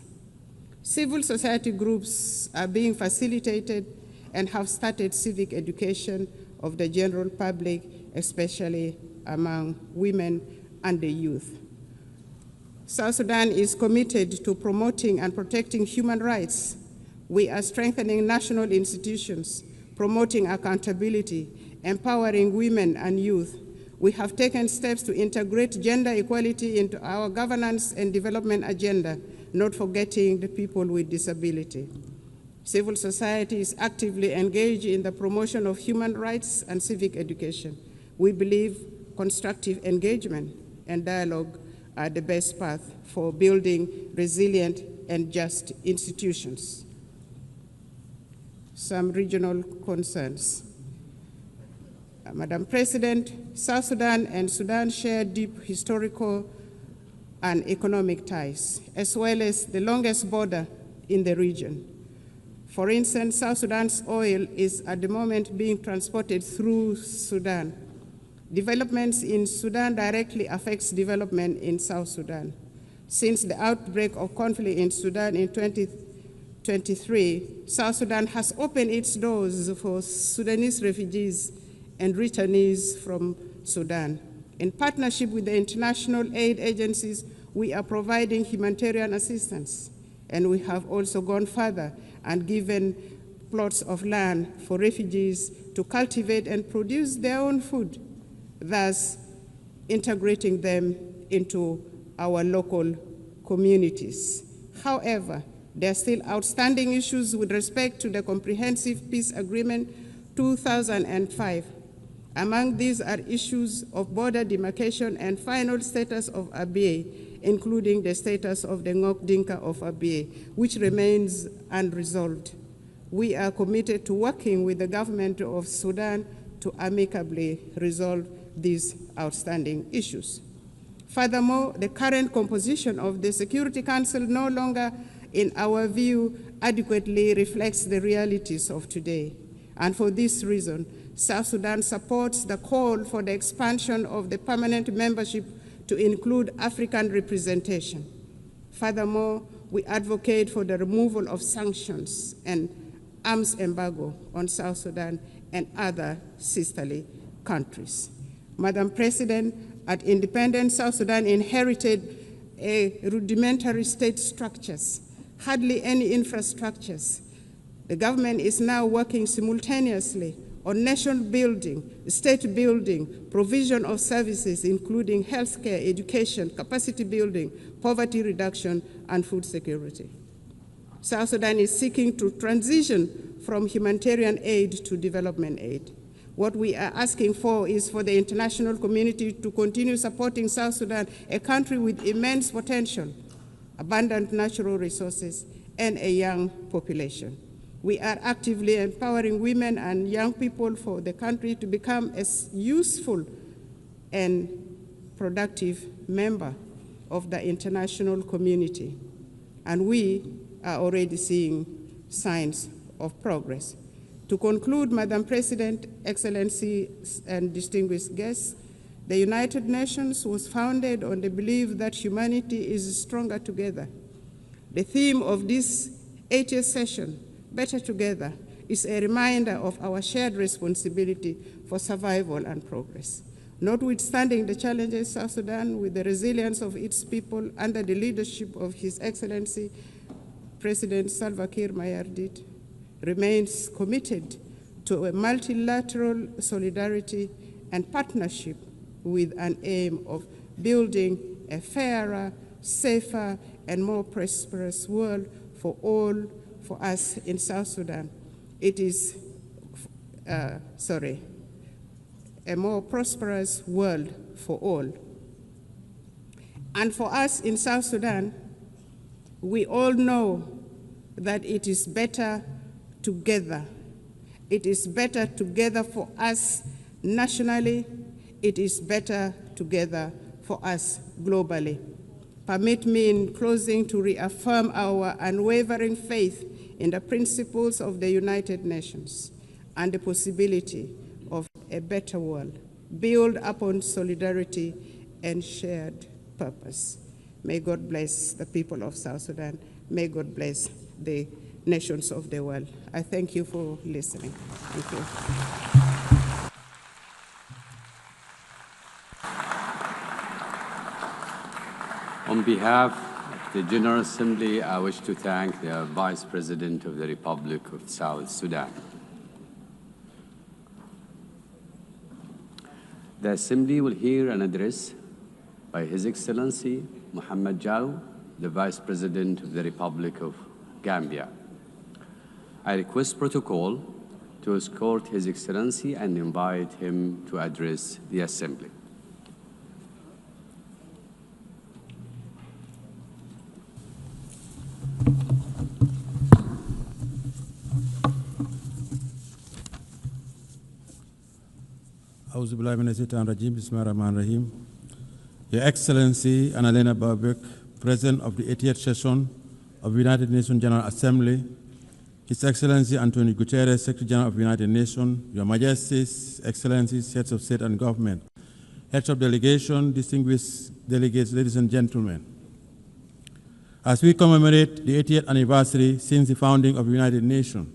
Civil society groups are being facilitated and have started civic education of the general public, especially among women and the youth. South Sudan is committed to promoting and protecting human rights. We are strengthening national institutions, promoting accountability, empowering women and youth. We have taken steps to integrate gender equality into our governance and development agenda, not forgetting the people with disability. Civil society is actively engaged in the promotion of human rights and civic education. We believe constructive engagement and dialogue are the best path for building resilient and just institutions. Some regional concerns. Madam President, South Sudan and Sudan share deep historical and economic ties, as well as the longest border in the region. For instance, South Sudan's oil is at the moment being transported through Sudan. Developments in Sudan directly affects development in South Sudan. Since the outbreak of conflict in Sudan in 2023, South Sudan has opened its doors for Sudanese refugees and returnees from Sudan. In partnership with the international aid agencies, we are providing humanitarian assistance, and we have also gone further and given plots of land for refugees to cultivate and produce their own food, thus integrating them into our local communities. However, there are still outstanding issues with respect to the Comprehensive Peace Agreement 2005. Among these are issues of border demarcation and final status of Abyei, including the status of the Ngok Dinka of Abyei, which remains unresolved. We are committed to working with the government of Sudan to amicably resolve these outstanding issues. Furthermore, the current composition of the Security Council no longer, in our view, adequately reflects the realities of today. And for this reason, South Sudan supports the call for the expansion of the permanent membership to include African representation. Furthermore, we advocate for the removal of sanctions and arms embargo on South Sudan and other sisterly countries. Madam President, at independence, South Sudan inherited rudimentary state structures, hardly any infrastructures. The government is now working simultaneously on nation building, state building, provision of services, including healthcare, education, capacity building, poverty reduction, and food security. South Sudan is seeking to transition from humanitarian aid to development aid. What we are asking for is for the international community to continue supporting South Sudan, a country with immense potential, abundant natural resources, and a young population. We are actively empowering women and young people for the country to become a useful and productive member of the international community. And we are already seeing signs of progress. To conclude, Madam President, Excellencies, and distinguished guests, the United Nations was founded on the belief that humanity is stronger together. The theme of this 80th session, Better Together, is a reminder of our shared responsibility for survival and progress. Notwithstanding the challenges, South Sudan, with the resilience of its people under the leadership of His Excellency President Salva Kiir Mayardit, remains committed to a multilateral solidarity and partnership with an aim of building a fairer, safer, and more prosperous world for all, for us in South Sudan. It is, a more prosperous world for all. And for us in South Sudan, we all know that it is better together. It is better together for us nationally. It is better together for us globally. Permit me in closing to reaffirm our unwavering faith in the principles of the United Nations and the possibility of a better world, built upon solidarity and shared purpose. May God bless the people of South Sudan. May God bless the nations of the world. I thank you for listening. Thank you. On behalf of the General Assembly, I wish to thank the Vice President of the Republic of South Sudan. The Assembly will hear an address by His Excellency Mohamed Jaw, the Vice President of the Republic of Gambia. I request protocol to escort His Excellency and invite him to address the Assembly. Your Excellency Annalena Baerbock, President of the 80th Session of the United Nations General Assembly, His Excellency Antonio Guterres, Secretary General of the United Nations, Your Majesties, Excellencies, Heads of State and Government, Heads of Delegation, distinguished delegates, ladies and gentlemen. As we commemorate the 80th anniversary since the founding of the United Nations,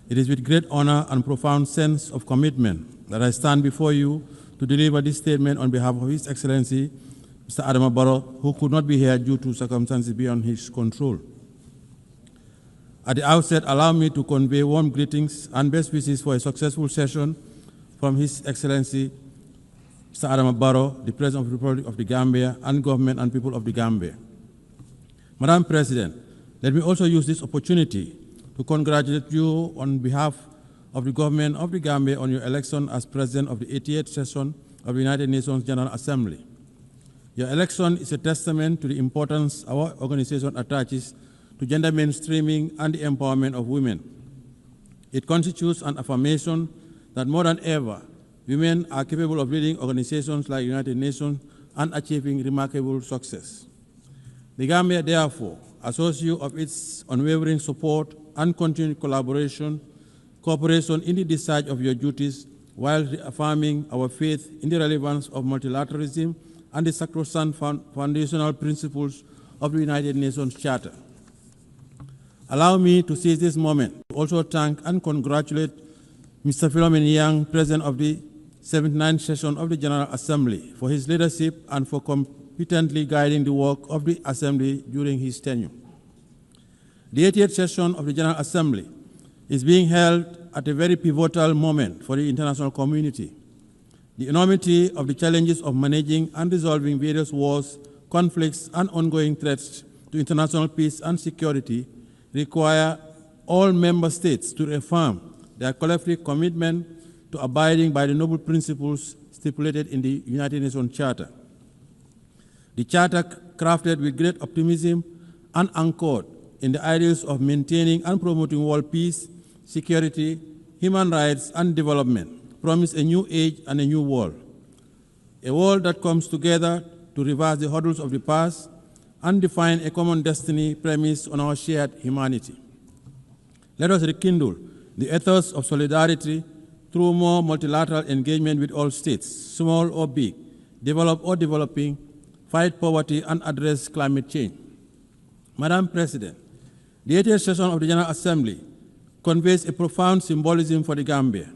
it is with great honor and profound sense of commitment that I stand before you to deliver this statement on behalf of His Excellency, Mr. Adama Barrow, who could not be here due to circumstances beyond his control. At the outset, allow me to convey warm greetings and best wishes for a successful session from His Excellency, Mr. Adama Barrow, the President of the Republic of the Gambia, and government and people of the Gambia. Madam President, let me also use this opportunity to congratulate you on behalf of the government of the Gambia on your election as President of the 88th Session of the United Nations General Assembly. Your election is a testament to the importance our organization attaches to gender mainstreaming and the empowerment of women. It constitutes an affirmation that more than ever, women are capable of leading organizations like the United Nations and achieving remarkable success. The Gambia, therefore, assures you of its unwavering support and continued cooperation in the discharge of your duties while reaffirming our faith in the relevance of multilateralism and the sacrosanct foundational principles of the United Nations Charter. Allow me to seize this moment to also thank and congratulate Mr. Philomen Yang, President of the 79th Session of the General Assembly, for his leadership and for competently guiding the work of the Assembly during his tenure. The 80th Session of the General Assembly is being held at a very pivotal moment for the international community. The enormity of the challenges of managing and resolving various wars, conflicts, and ongoing threats to international peace and security require all member states to reaffirm their collective commitment to abiding by the noble principles stipulated in the United Nations Charter. The Charter, crafted with great optimism and anchored in the ideals of maintaining and promoting world peace, security, human rights, and development, promise a new age and a new world. A world that comes together to reverse the hurdles of the past and define a common destiny premised on our shared humanity. Let us rekindle the ethos of solidarity through more multilateral engagement with all states, small or big, developed or developing, fight poverty, and address climate change. Madam President, the 80th Session of the General Assembly conveys a profound symbolism for the Gambia.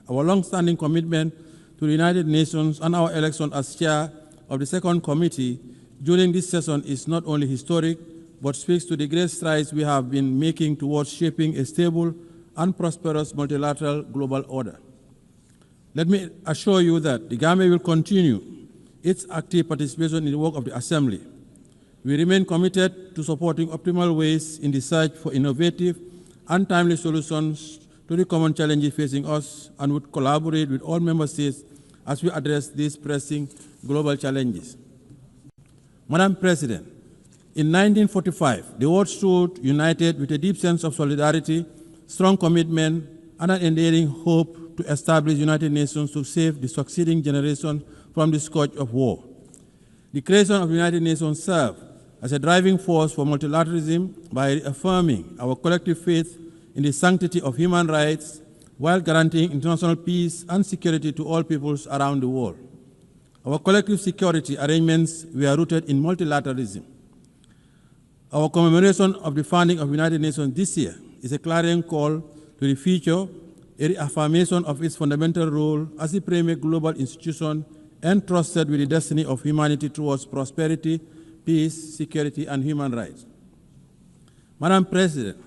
Our long-standing commitment to to the United Nations and our election as chair of the second committee during this session is not only historic, but speaks to the great strides we have been making towards shaping a stable and prosperous multilateral global order. Let me assure you that the Gambia will continue its active participation in the work of the Assembly. We remain committed to supporting optimal ways in the search for innovative and timely solutions to the common challenges facing us, and would collaborate with all member states as we address these pressing global challenges. Madam President, in 1945, the world stood united with a deep sense of solidarity, strong commitment, and an enduring hope to establish the United Nations to save the succeeding generation from the scourge of war. The creation of the United Nations served as a driving force for multilateralism by affirming our collective faith in the sanctity of human rights while guaranteeing international peace and security to all peoples around the world. Our collective security arrangements were rooted in multilateralism. Our commemoration of the founding of the United Nations this year is a clarion call to the future, a reaffirmation of its fundamental role as the premier global institution entrusted with the destiny of humanity towards prosperity, peace, security, and human rights. Madam President,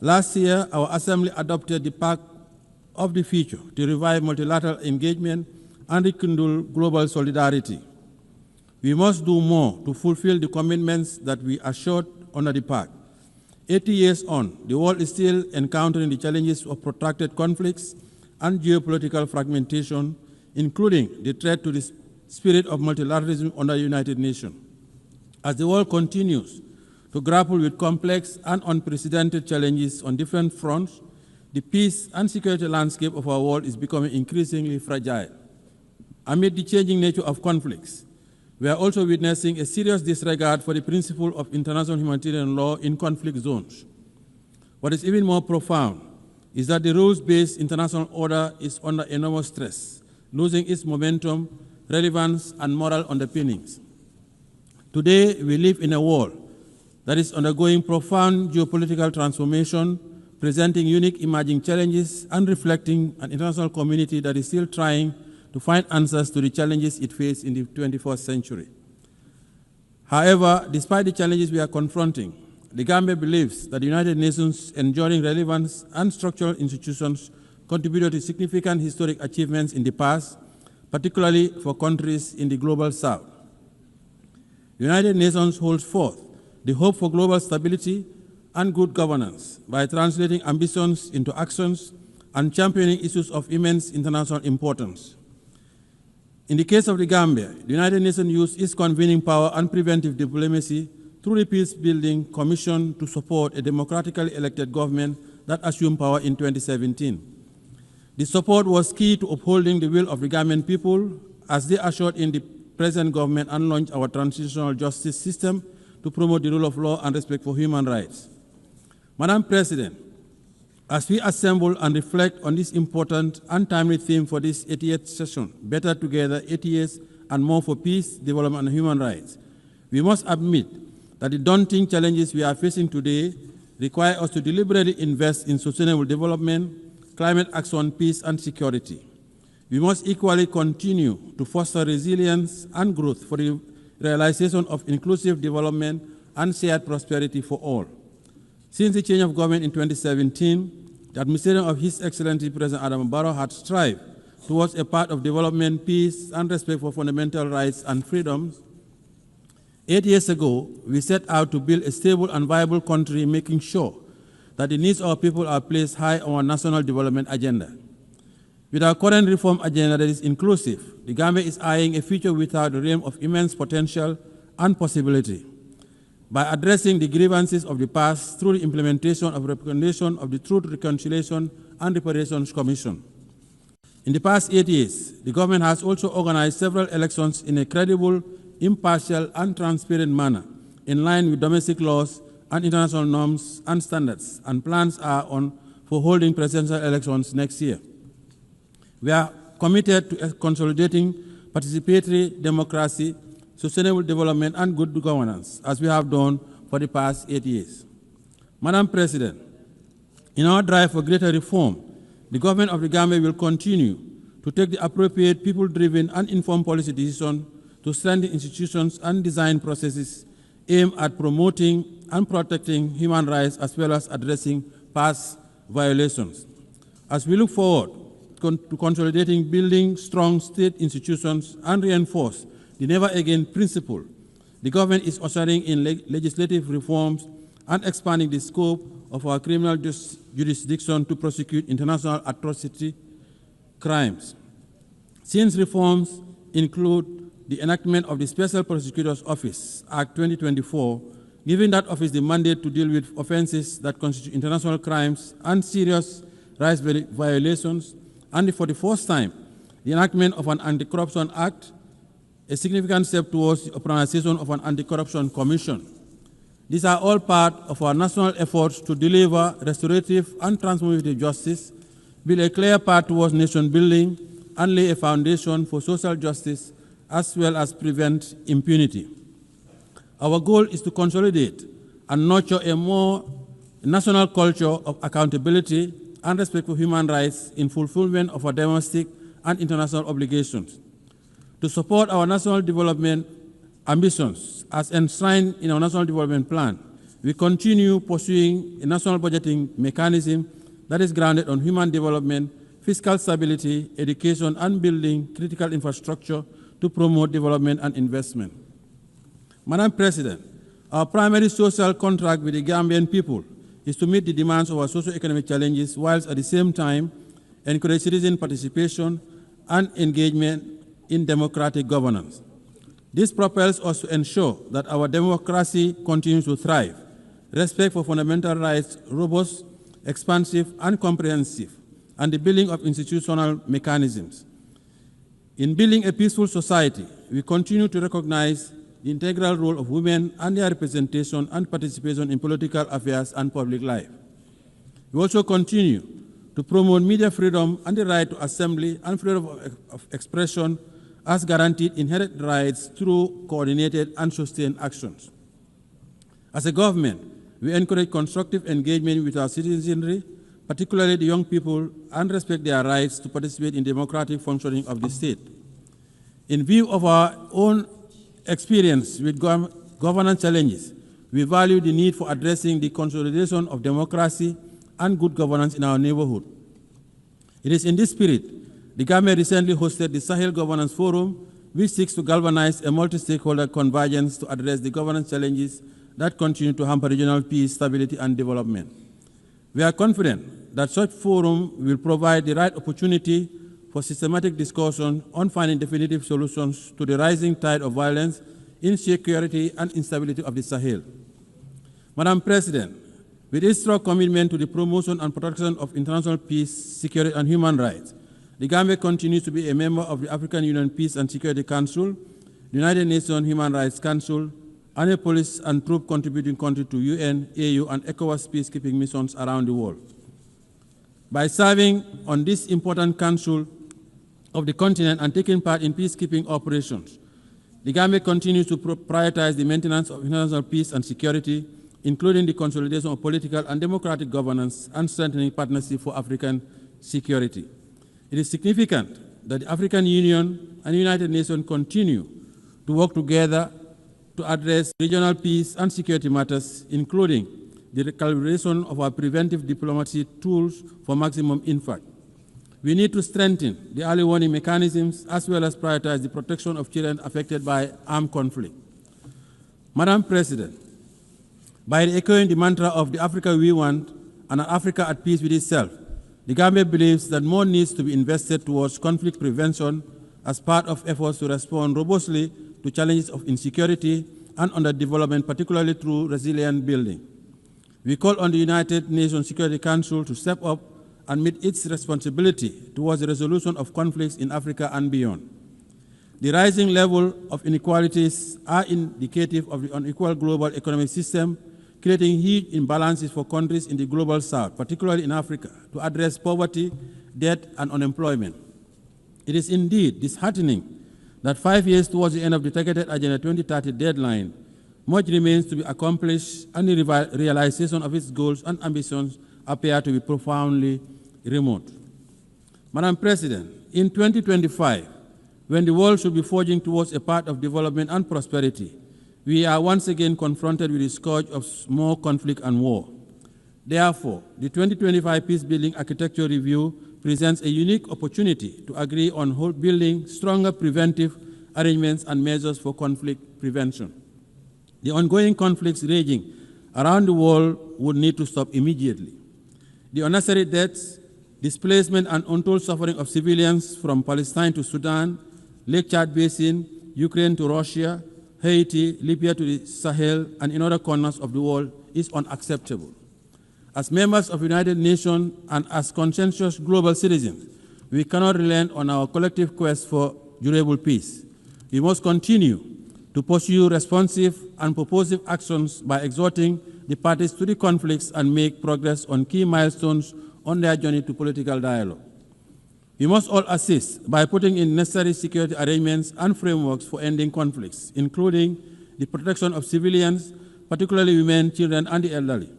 last year, our Assembly adopted the Pact of the Future to revive multilateral engagement and rekindle global solidarity. We must do more to fulfill the commitments that we assured under the Pact. 80 years on, the world is still encountering the challenges of protracted conflicts and geopolitical fragmentation, including the threat to the spirit of multilateralism under the United Nations. As the world continues to grapple with complex and unprecedented challenges on different fronts, the peace and security landscape of our world is becoming increasingly fragile. Amid the changing nature of conflicts, we are also witnessing a serious disregard for the principle of international humanitarian law in conflict zones. What is even more profound is that the rules-based international order is under enormous stress, losing its momentum, relevance, and moral underpinnings. Today, we live in a world that is undergoing profound geopolitical transformation, presenting unique emerging challenges and reflecting an international community that is still trying to find answers to the challenges it faces in the 21st century. However, despite the challenges we are confronting, the Gambia believes that the United Nations' enduring relevance and structural institutions contributed to significant historic achievements in the past, particularly for countries in the global south. The United Nations holds forth the hope for global stability and good governance by translating ambitions into actions and championing issues of immense international importance. In the case of the Gambia, the United Nations used its convening power and preventive diplomacy through the Peace-Building Commission to support a democratically elected government that assumed power in 2017. The support was key to upholding the will of the Gambian people as they ushered in the present government and launched our transitional justice system to promote the rule of law and respect for human rights. Madam President, as we assemble and reflect on this important and timely theme for this 80th session, Better Together, 80 years and more for peace, development, and human rights, we must admit that the daunting challenges we are facing today require us to deliberately invest in sustainable development, climate action, peace, and security. We must equally continue to foster resilience and growth for the realization of inclusive development and shared prosperity for all. Since the change of government in 2017, the administration of His Excellency President Adama Barrow had strived towards a path of development, peace, and respect for fundamental rights and freedoms. 8 years ago, we set out to build a stable and viable country, making sure that the needs of our people are placed high on our national development agenda. With our current reform agenda that is inclusive, the Gambia is eyeing a future without the realm of immense potential and possibility. By addressing the grievances of the past through the implementation of recommendation of the Truth, Reconciliation, and Reparations Commission. In the past 8 years, the government has also organized several elections in a credible, impartial, and transparent manner, in line with domestic laws and international norms and standards, and plans are on for holding presidential elections next year. We are committed to consolidating participatory democracy, sustainable development, and good governance, as we have done for the past 8 years. Madam President, in our drive for greater reform, the government of the Gambia will continue to take the appropriate people-driven and informed policy decisions to strengthen institutions and design processes aimed at promoting and protecting human rights as well as addressing past violations. As we look forward to consolidating, building strong state institutions and reinforce the never again principle, the government is ushering in legislative reforms and expanding the scope of our criminal jurisdiction to prosecute international atrocity crimes. Since reforms include the enactment of the Special Prosecutor's Office, Act 2024, giving that office the mandate to deal with offenses that constitute international crimes and serious rights violations, and for the first time, the enactment of an Anti-Corruption Act, a significant step towards the organization of an Anti-Corruption Commission. These are all part of our national efforts to deliver restorative and transformative justice, build a clear path towards nation building, and lay a foundation for social justice, as well as prevent impunity. Our goal is to consolidate and nurture a more national culture of accountability and respect for human rights in fulfillment of our domestic and international obligations. To support our national development ambitions as enshrined in our National Development Plan, we continue pursuing a national budgeting mechanism that is grounded on human development, fiscal stability, education, and building critical infrastructure to promote development and investment. Madam President, our primary social contract with the Gambian people is to meet the demands of our socio-economic challenges whilst at the same time encourage citizen participation and engagement in democratic governance. This propels us to ensure that our democracy continues to thrive, respect for fundamental rights robust, expansive, and comprehensive, and the building of institutional mechanisms. In building a peaceful society, we continue to recognize the integral role of women and their representation and participation in political affairs and public life. We also continue to promote media freedom and the right to assembly and freedom of expression as guaranteed inherent rights through coordinated and sustained actions. As a government, we encourage constructive engagement with our citizenry, particularly the young people, and respect their rights to participate in democratic functioning of the state. In view of our own experience with governance challenges, we value the need for addressing the consolidation of democracy and good governance in our neighborhood. It is in this spirit the Gambia recently hosted the Sahel Governance Forum, which seeks to galvanize a multi-stakeholder convergence to address the governance challenges that continue to hamper regional peace, stability, and development. We are confident that such forum will provide the right opportunity for systematic discussion on finding definitive solutions to the rising tide of violence, insecurity, and instability of the Sahel. Madam President, with its strong commitment to the promotion and protection of international peace, security, and human rights, the Gambia continues to be a member of the African Union Peace and Security Council, the United Nations Human Rights Council, and a police and troop contributing country to UN, AU, and ECOWAS peacekeeping missions around the world. By serving on this important council of the continent and taking part in peacekeeping operations, the Gambia continues to prioritize the maintenance of international peace and security, including the consolidation of political and democratic governance and strengthening partnership for African security. It is significant that the African Union and the United Nations continue to work together to address regional peace and security matters, including the recalibration of our preventive diplomacy tools for maximum impact. We need to strengthen the early warning mechanisms as well as prioritize the protection of children affected by armed conflict. Madam President, by echoing the mantra of the Africa we want and an Africa at peace with itself, the Gambia believes that more needs to be invested towards conflict prevention as part of efforts to respond robustly to challenges of insecurity and underdevelopment, particularly through resilient building. We call on the United Nations Security Council to step up and meet its responsibility towards the resolution of conflicts in Africa and beyond. The rising level of inequalities are indicative of the unequal global economic system, creating huge imbalances for countries in the global south, particularly in Africa, to address poverty, debt, and unemployment. It is indeed disheartening that 5 years towards the end of the targeted Agenda 2030 deadline, much remains to be accomplished and the realization of its goals and ambitions appear to be profoundly remote. Madam President, In 2025, when the world should be forging towards a path of development and prosperity, we are once again confronted with the scourge of more conflict and war. Therefore, the 2025 Peacebuilding Architecture Review presents a unique opportunity to agree on building stronger preventive arrangements and measures for conflict prevention. The ongoing conflicts raging around the world would need to stop immediately. The unnecessary deaths, displacement, and untold suffering of civilians from Palestine to Sudan, Lake Chad Basin, Ukraine to Russia, Haiti, Libya to the Sahel, and in other corners of the world is unacceptable. As members of the United Nations and as conscientious global citizens, we cannot relent on our collective quest for durable peace. We must continue to pursue responsive and purposive actions by exhorting the parties to the conflicts and make progress on key milestones on their journey to political dialogue. We must all assist by putting in necessary security arrangements and frameworks for ending conflicts, including the protection of civilians, particularly women, children, and the elderly.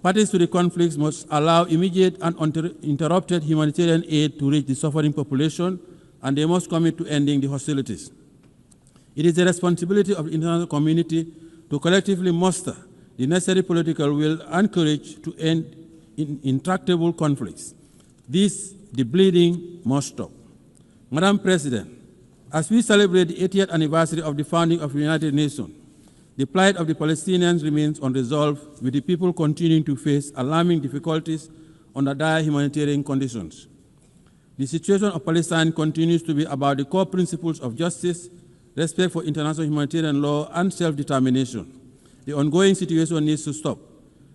Parties to the conflicts must allow immediate and uninterrupted humanitarian aid to reach the suffering population, and they must commit to ending the hostilities. It is the responsibility of the international community to collectively muster the necessary political will and courage to end intractable conflicts. The bleeding must stop. Madam President, as we celebrate the 80th anniversary of the founding of the United Nations, the plight of the Palestinians remains unresolved, with the people continuing to face alarming difficulties under dire humanitarian conditions. The situation of Palestine continues to be about the core principles of justice, respect for international humanitarian law, and self-determination. The ongoing situation needs to stop.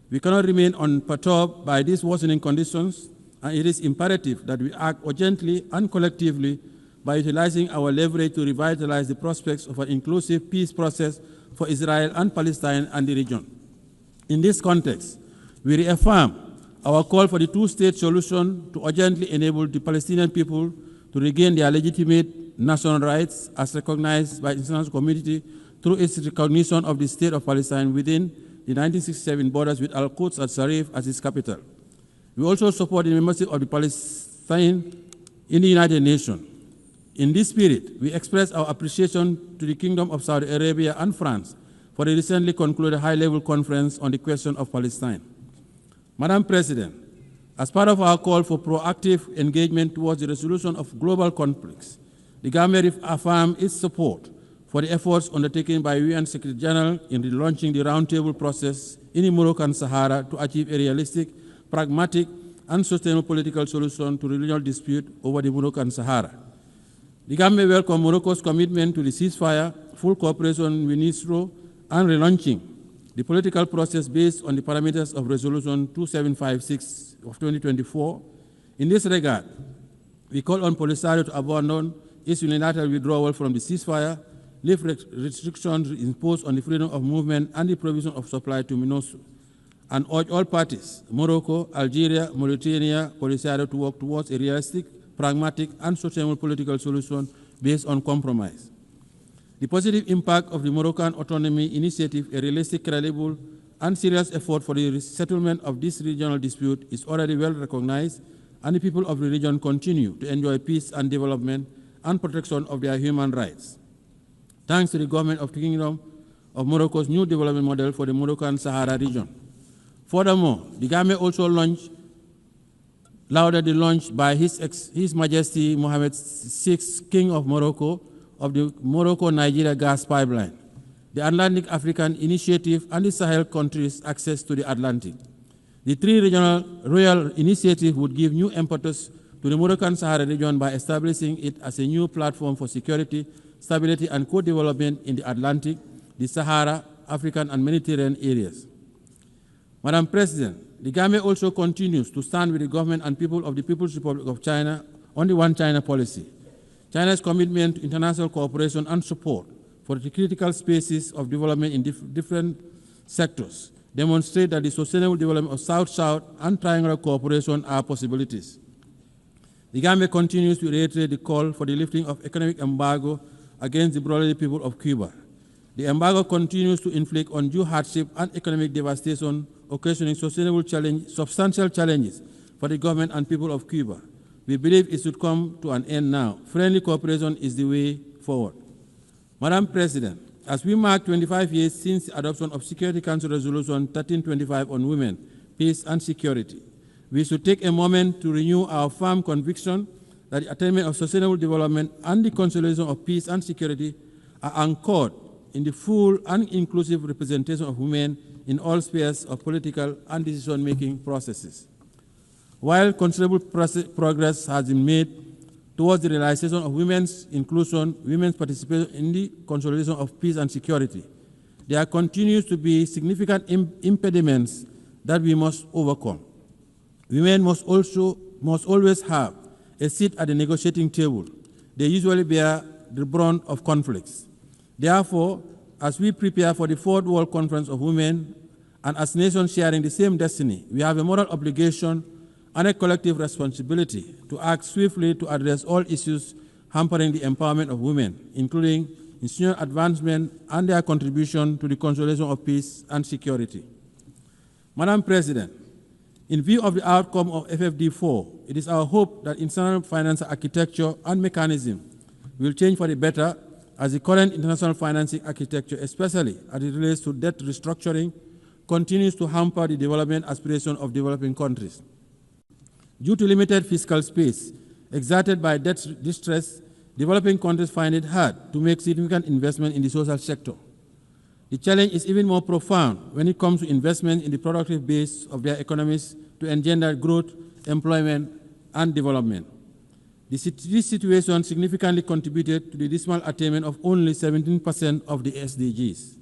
We cannot remain unperturbed by these worsening conditions, and it is imperative that we act urgently and collectively by utilizing our leverage to revitalize the prospects of an inclusive peace process for Israel and Palestine and the region. In this context, we reaffirm our call for the two-state solution to urgently enable the Palestinian people to regain their legitimate national rights as recognized by the international community through its recognition of the state of Palestine within the 1967 borders with Al-Quds al-Sharif as its capital. We also support the membership of the Palestine in the United Nations. In this spirit, we express our appreciation to the Kingdom of Saudi Arabia and France for the recently concluded high-level conference on the question of Palestine. Madam President, as part of our call for proactive engagement towards the resolution of global conflicts, the Gambia reaffirms its support for the efforts undertaken by UN Secretary General in relaunching the roundtable process in the Moroccan Sahara to achieve a realistic, pragmatic, and sustainable political solution to the regional dispute over the Moroccan Sahara. The Gambia welcomes Morocco's commitment to the ceasefire, full cooperation with NISRO, and relaunching the political process based on the parameters of Resolution 2756 of 2024. In this regard, we call on Polisario to abandon its unilateral withdrawal from the ceasefire, lift restrictions imposed on the freedom of movement and the provision of supply to MINUSO, and urge all parties, Morocco, Algeria, Mauritania, Polisario, to work towards a realistic, pragmatic, and sustainable political solution based on compromise. The positive impact of the Moroccan Autonomy Initiative, a realistic, credible, and serious effort for the settlement of this regional dispute, is already well recognized, and the people of the region continue to enjoy peace and development and protection of their human rights, thanks to the government of the Kingdom of Morocco's new development model for the Moroccan Sahara region. Furthermore, the Gambia also lauded the launch by His Majesty Mohammed VI, King of Morocco, of the Morocco-Nigeria gas pipeline, the Atlantic African Initiative, and the Sahel countries' access to the Atlantic. The three regional royal initiatives would give new impetus to the Moroccan Sahara region by establishing it as a new platform for security, stability, and co-development in the Atlantic, the Sahara, African, and Mediterranean areas. Madam President, the Gambia also continues to stand with the government and people of the People's Republic of China on the One China policy. China's commitment to international cooperation and support for the critical spaces of development in different sectors demonstrate that the sustainable development of South-South and triangular cooperation are possibilities. The Gambia continues to reiterate the call for the lifting of economic embargo against the brotherly people of Cuba. The embargo continues to inflict undue hardship and economic devastation, occasioning substantial challenges for the government and people of Cuba. We believe it should come to an end now. Friendly cooperation is the way forward. Madam President, as we mark 25 years since the adoption of Security Council Resolution 1325 on women, peace and security, we should take a moment to renew our firm conviction that the attainment of sustainable development and the consolidation of peace and security are anchored in the full and inclusive representation of women in all spheres of political and decision-making processes. While considerable progress has been made towards the realization of women's inclusion, women's participation in the consolidation of peace and security, there continues to be significant impediments that we must overcome. Women must always have a seat at the negotiating table. They usually bear the brunt of conflicts. Therefore, as we prepare for the Fourth World Conference of Women, and as nations sharing the same destiny, we have a moral obligation and a collective responsibility to act swiftly to address all issues hampering the empowerment of women, including institutional advancement and their contribution to the consolidation of peace and security. Madam President, in view of the outcome of FFD4, it is our hope that international financial architecture and mechanism will change for the better, as the current international financing architecture, especially as it relates to debt restructuring, continues to hamper the development aspirations of developing countries. Due to limited fiscal space exerted by debt distress, developing countries find it hard to make significant investment in the social sector. The challenge is even more profound when it comes to investment in the productive base of their economies to engender growth, employment, and development. This situation significantly contributed to the dismal attainment of only 17% of the SDGs.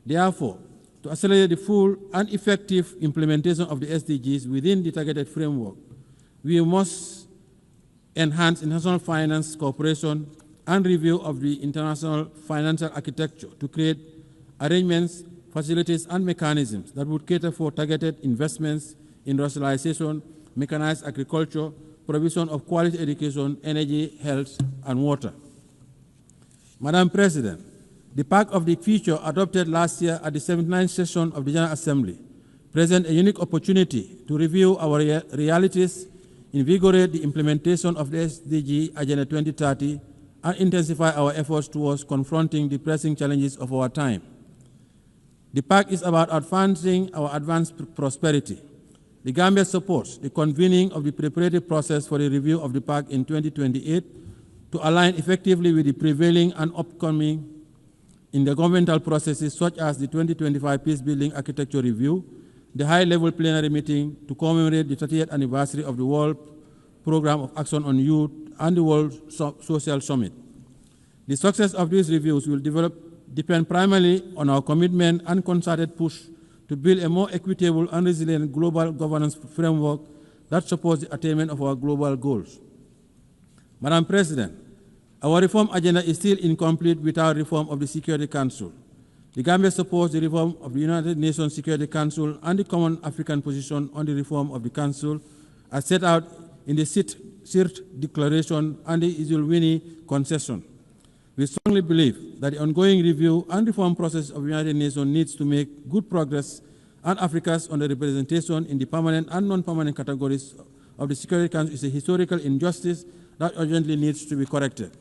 Therefore, to accelerate the full and effective implementation of the SDGs within the targeted framework, we must enhance international finance cooperation and review of the international financial architecture to create arrangements, facilities, and mechanisms that would cater for targeted investments in industrialization, mechanized agriculture, provision of quality education, energy, health, and water. Madam President, the Pact of the Future adopted last year at the 79th session of the General Assembly presents a unique opportunity to review our realities, invigorate the implementation of the SDG Agenda 2030, and intensify our efforts towards confronting the pressing challenges of our time. The Pact is about advancing our advanced prosperity. The Gambia supports the convening of the preparatory process for the review of the Pact in 2028 to align effectively with the prevailing and upcoming intergovernmental processes such as the 2025 Peacebuilding Architecture Review, the high-level plenary meeting to commemorate the 30th anniversary of the World Programme of Action on Youth and the World Social Summit. The success of these reviews will depend primarily on our commitment and concerted push to build a more equitable and resilient global governance framework that supports the attainment of our global goals. Madam President, our reform agenda is still incomplete without reform of the Security Council. The Gambia supports the reform of the United Nations Security Council and the Common African Position on the reform of the Council as set out in the CIRT Declaration and the Eswatini Concession. We strongly believe that the ongoing review and reform process of the United Nations needs to make good progress, and Africa's underrepresentation in the permanent and non-permanent categories of the Security Council is a historical injustice that urgently needs to be corrected.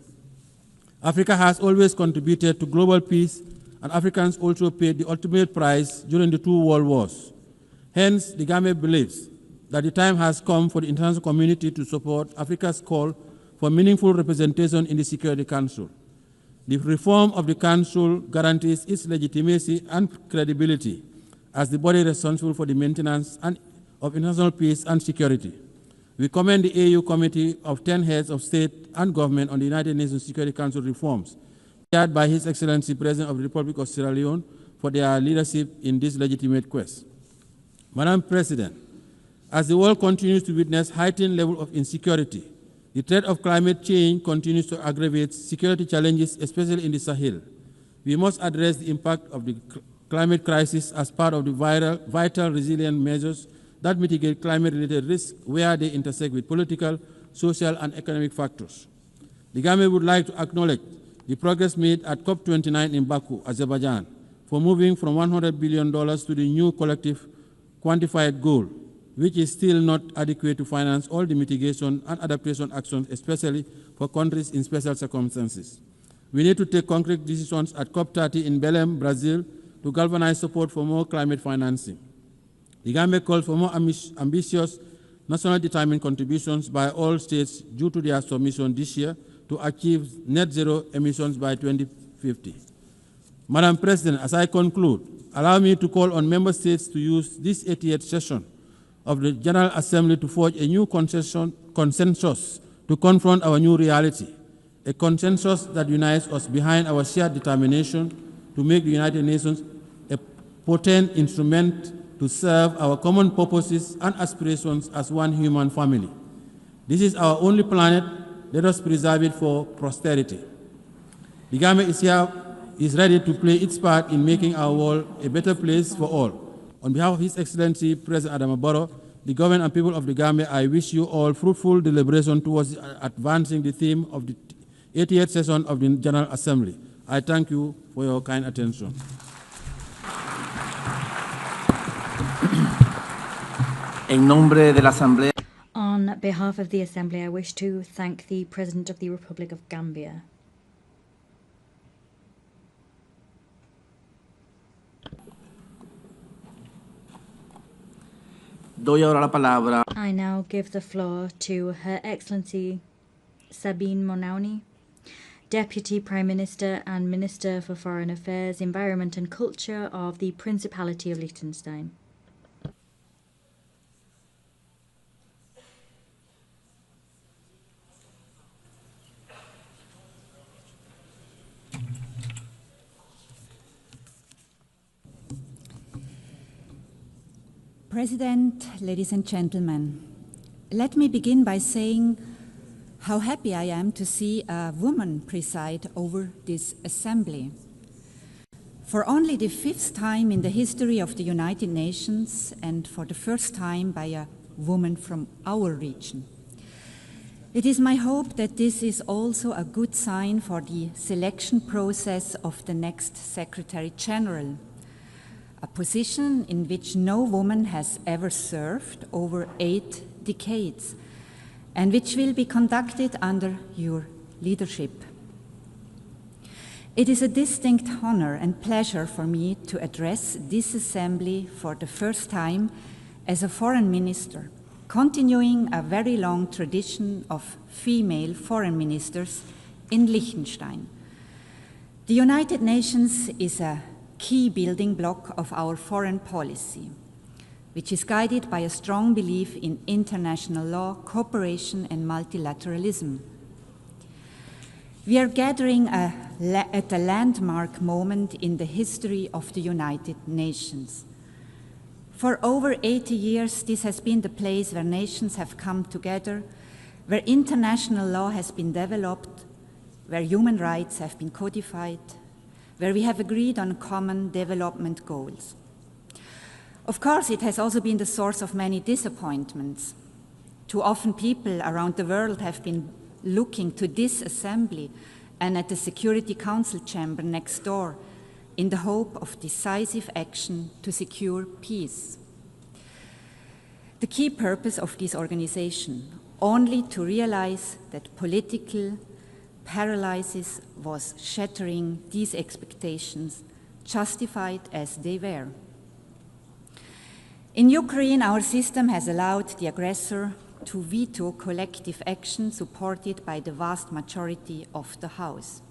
Africa has always contributed to global peace, and Africans also paid the ultimate price during the two world wars. Hence, the Gambia believes that the time has come for the international community to support Africa's call for meaningful representation in the Security Council. The reform of the Council guarantees its legitimacy and credibility as the body responsible for the maintenance of international peace and security. We commend the AU Committee of 10 heads of state and government on the United Nations Security Council reforms, chaired by His Excellency President of the Republic of Sierra Leone, for their leadership in this legitimate quest. Madam President, as the world continues to witness heightened level of insecurity, the threat of climate change continues to aggravate security challenges, especially in the Sahel. We must address the impact of the climate crisis as part of the vital resilient measures that mitigate climate-related risks where they intersect with political, social, and economic factors. The Gambia would like to acknowledge the progress made at COP29 in Baku, Azerbaijan, for moving from $100 billion to the new collective quantified goal which is still not adequate to finance all the mitigation and adaptation actions, especially for countries in special circumstances. We need to take concrete decisions at COP30 in Belém, Brazil, to galvanize support for more climate financing. The Gambia calls for more ambitious nationally determined contributions by all states due to their submission this year to achieve net zero emissions by 2050. Madam President, as I conclude, allow me to call on member states to use this 88th session of the General Assembly to forge a new consensus to confront our new reality, a consensus that unites us behind our shared determination to make the United Nations a potent instrument to serve our common purposes and aspirations as one human family. This is our only planet. Let us preserve it for posterity. The Gambia is ready to play its part in making our world a better place for all. On behalf of His Excellency President Adama Barrow, the government and people of the Gambia, I wish you all fruitful deliberation towards advancing the theme of the 88th session of the General Assembly. I thank you for your kind attention. En nombre de la Asamblea. On behalf of the Assembly, I wish to thank the President of the Republic of Gambia. Doy ahora la palabra. I now give the floor to Her Excellency Sabine Monauni, Deputy Prime Minister and Minister for Foreign Affairs, Environment and Culture of the Principality of Liechtenstein. President, ladies and gentlemen, let me begin by saying how happy I am to see a woman preside over this assembly. For only the 5th time in the history of the United Nations, and for the first time by a woman from our region. It is my hope that this is also a good sign for the selection process of the next Secretary General, a position in which no woman has ever served over 8 decades, and which will be conducted under your leadership. It is a distinct honor and pleasure for me to address this assembly for the first time as a foreign minister, continuing a very long tradition of female foreign ministers in Liechtenstein. The United Nations is a key building block of our foreign policy, which is guided by a strong belief in international law, cooperation, and multilateralism. We are gathering at a landmark moment in the history of the United Nations. For over 80 years, this has been the place where nations have come together, where international law has been developed, where human rights have been codified, where we have agreed on common development goals. Of course, it has also been the source of many disappointments. Too often people around the world have been looking to this assembly and at the Security Council chamber next door in the hope of decisive action to secure peace. The key purpose of this organization, only to realize that political paralysis was shattering these expectations, justified as they were. In Ukraine, our system has allowed the aggressor to veto collective action supported by the vast majority of the House.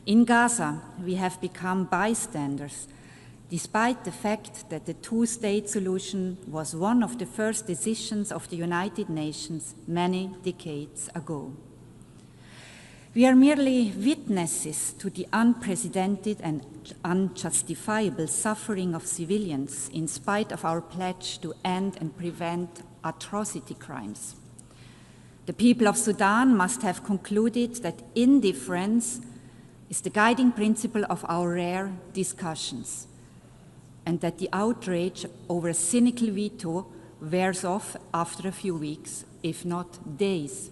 In Gaza, we have become bystanders, despite the fact that the two-state solution was one of the first decisions of the United Nations many decades ago. We are merely witnesses to the unprecedented and unjustifiable suffering of civilians in spite of our pledge to end and prevent atrocity crimes. The people of Sudan must have concluded that indifference is the guiding principle of our rare discussions, and that the outrage over a cynical veto wears off after a few weeks, if not days.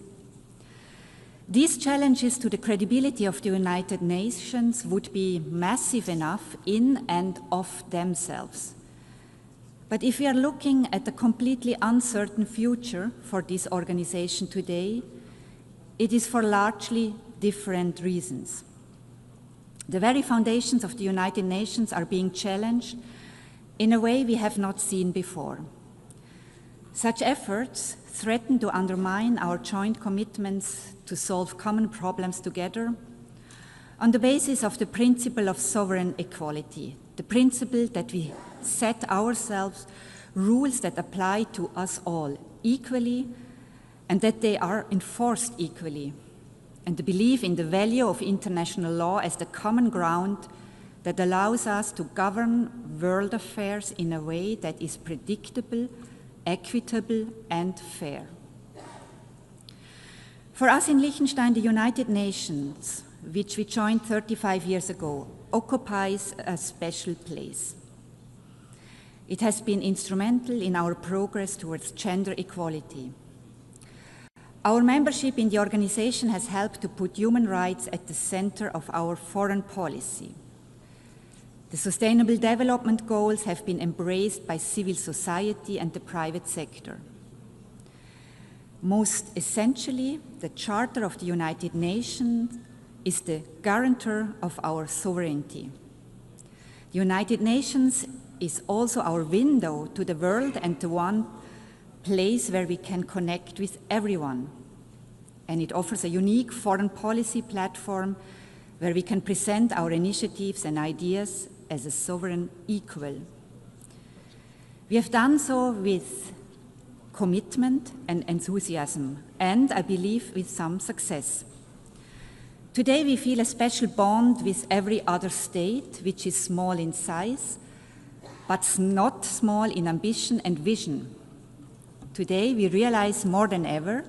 These challenges to the credibility of the United Nations would be massive enough in and of themselves. But if we are looking at a completely uncertain future for this organization today, it is for largely different reasons. The very foundations of the United Nations are being challenged in a way we have not seen before. Such efforts threaten to undermine our joint commitments to solve common problems together on the basis of the principle of sovereign equality, the principle that we set ourselves rules that apply to us all equally and that they are enforced equally, and the belief in the value of international law as the common ground that allows us to govern world affairs in a way that is predictable, equitable, and fair. For us in Liechtenstein, the United Nations, which we joined 35 years ago, occupies a special place. It has been instrumental in our progress towards gender equality. Our membership in the organization has helped to put human rights at the center of our foreign policy. The Sustainable Development Goals have been embraced by civil society and the private sector. Most essentially, the Charter of the United Nations is the guarantor of our sovereignty. The United Nations is also our window to the world and the one place where we can connect with everyone. And it offers a unique foreign policy platform where we can present our initiatives and ideas as a sovereign equal. We have done so with commitment and enthusiasm, and I believe with some success. Today we feel a special bond with every other state, which is small in size, but not small in ambition and vision. Today we realize more than ever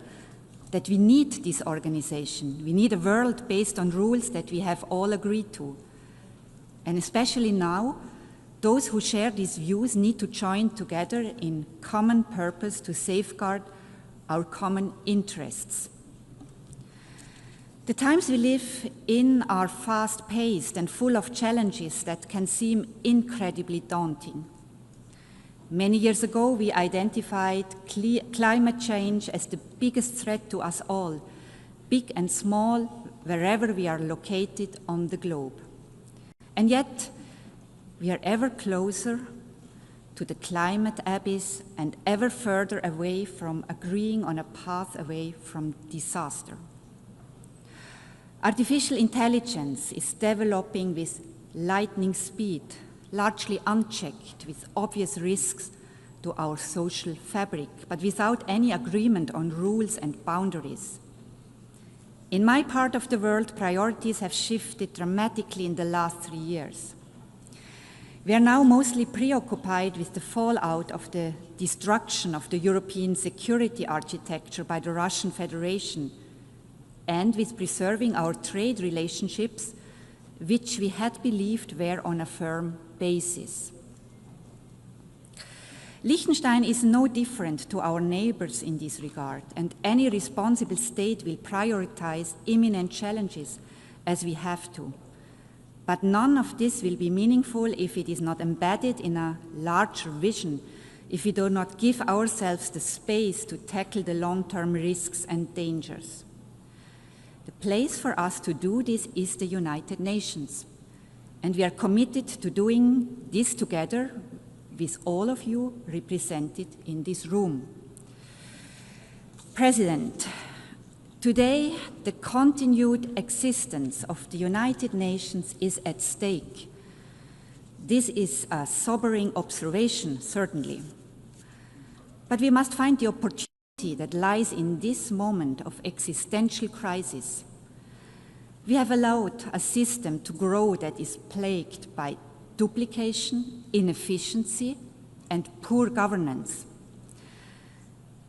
that we need this organization. We need a world based on rules that we have all agreed to. And especially now, those who share these views need to join together in common purpose to safeguard our common interests. The times we live in are fast-paced and full of challenges that can seem incredibly daunting. Many years ago, we identified climate change as the biggest threat to us all, big and small, wherever we are located on the globe. And yet, we are ever closer to the climate abyss and ever further away from agreeing on a path away from disaster. Artificial intelligence is developing with lightning speed, largely unchecked, with obvious risks to our social fabric, but without any agreement on rules and boundaries. In my part of the world, priorities have shifted dramatically in the last 3 years. We are now mostly preoccupied with the fallout of the destruction of the European security architecture by the Russian Federation and with preserving our trade relationships, which we had believed were on a firm basis. Liechtenstein is no different to our neighbors in this regard, and any responsible state will prioritize imminent challenges as we have to. But none of this will be meaningful if it is not embedded in a larger vision, if we do not give ourselves the space to tackle the long-term risks and dangers. The place for us to do this is the United Nations, and we are committed to doing this together with all of you represented in this room. President, today the continued existence of the United Nations is at stake. This is a sobering observation, certainly. But we must find the opportunity that lies in this moment of existential crisis. We have allowed a system to grow that is plagued by duplication, inefficiency, and poor governance.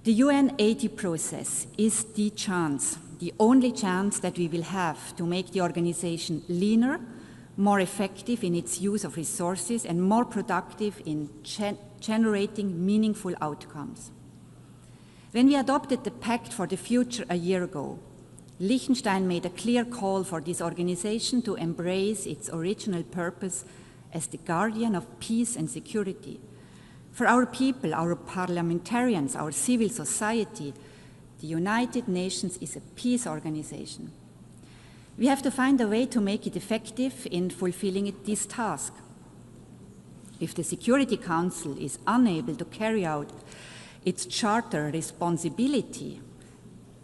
The UN 80 process is the chance, the only chance that we will have to make the organization leaner, more effective in its use of resources, and more productive in generating meaningful outcomes. When we adopted the Pact for the Future a year ago, Liechtenstein made a clear call for this organization to embrace its original purpose as the guardian of peace and security, For our people, our parliamentarians, our civil society, the United Nations is a peace organization. We have to find a way to make it effective in fulfilling this task. If the Security Council is unable to carry out its charter responsibility,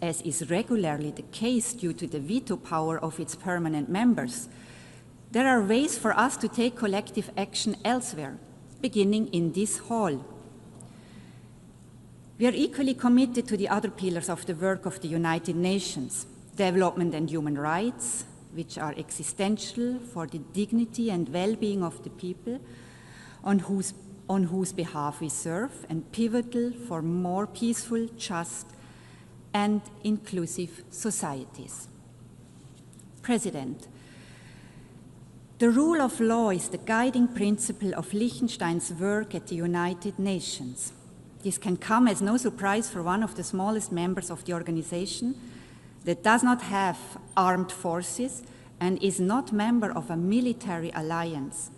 as is regularly the case due to the veto power of its permanent members, there are ways for us to take collective action elsewhere, beginning in this hall. We are equally committed to the other pillars of the work of the United Nations, development and human rights, which are existential for the dignity and well-being of the people on whose behalf we serve, and pivotal for more peaceful, just, and inclusive societies. President, the rule of law is the guiding principle of Liechtenstein's work at the United Nations. This can come as no surprise for one of the smallest members of the organization that does not have armed forces and is not member of a military alliance.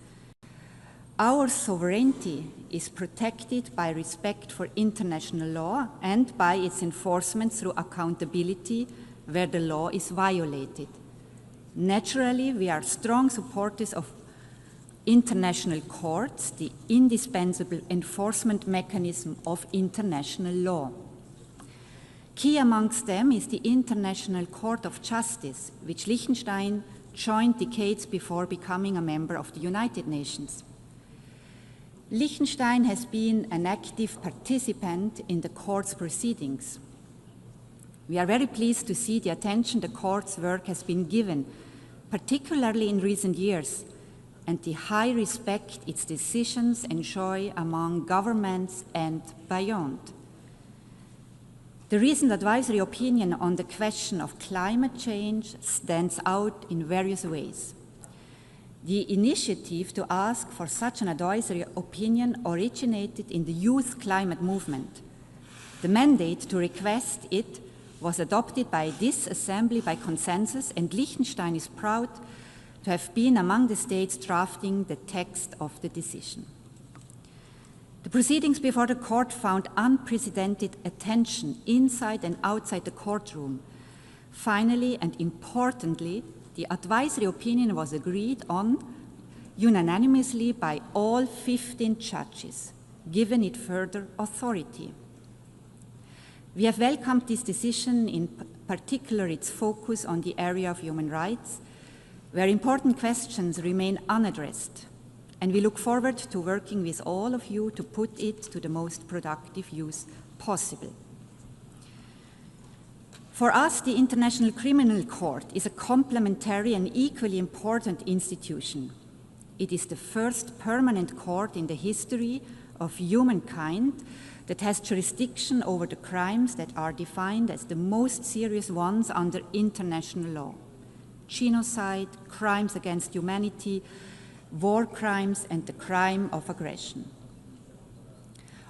Our sovereignty is protected by respect for international law and by its enforcement through accountability where the law is violated. Naturally, we are strong supporters of international courts, the indispensable enforcement mechanism of international law. Key amongst them is the International Court of Justice, which Liechtenstein joined decades before becoming a member of the United Nations. Liechtenstein has been an active participant in the court's proceedings. We are very pleased to see the attention the court's work has been given, particularly in recent years, and the high respect its decisions enjoy among governments and beyond. The recent advisory opinion on the question of climate change stands out in various ways. The initiative to ask for such an advisory opinion originated in the youth climate movement. The mandate to request it was adopted by this assembly by consensus, and Liechtenstein is proud to have been among the states drafting the text of the decision. The proceedings before the court found unprecedented attention inside and outside the courtroom. Finally, and importantly, the advisory opinion was agreed on unanimously by all 15 judges, giving it further authority. We have welcomed this decision, in particular its focus on the area of human rights, where important questions remain unaddressed, and we look forward to working with all of you to put it to the most productive use possible. For us, the International Criminal Court is a complementary and equally important institution. It is the first permanent court in the history of humankind that has jurisdiction over the crimes that are defined as the most serious ones under international law: genocide, crimes against humanity, war crimes, and the crime of aggression.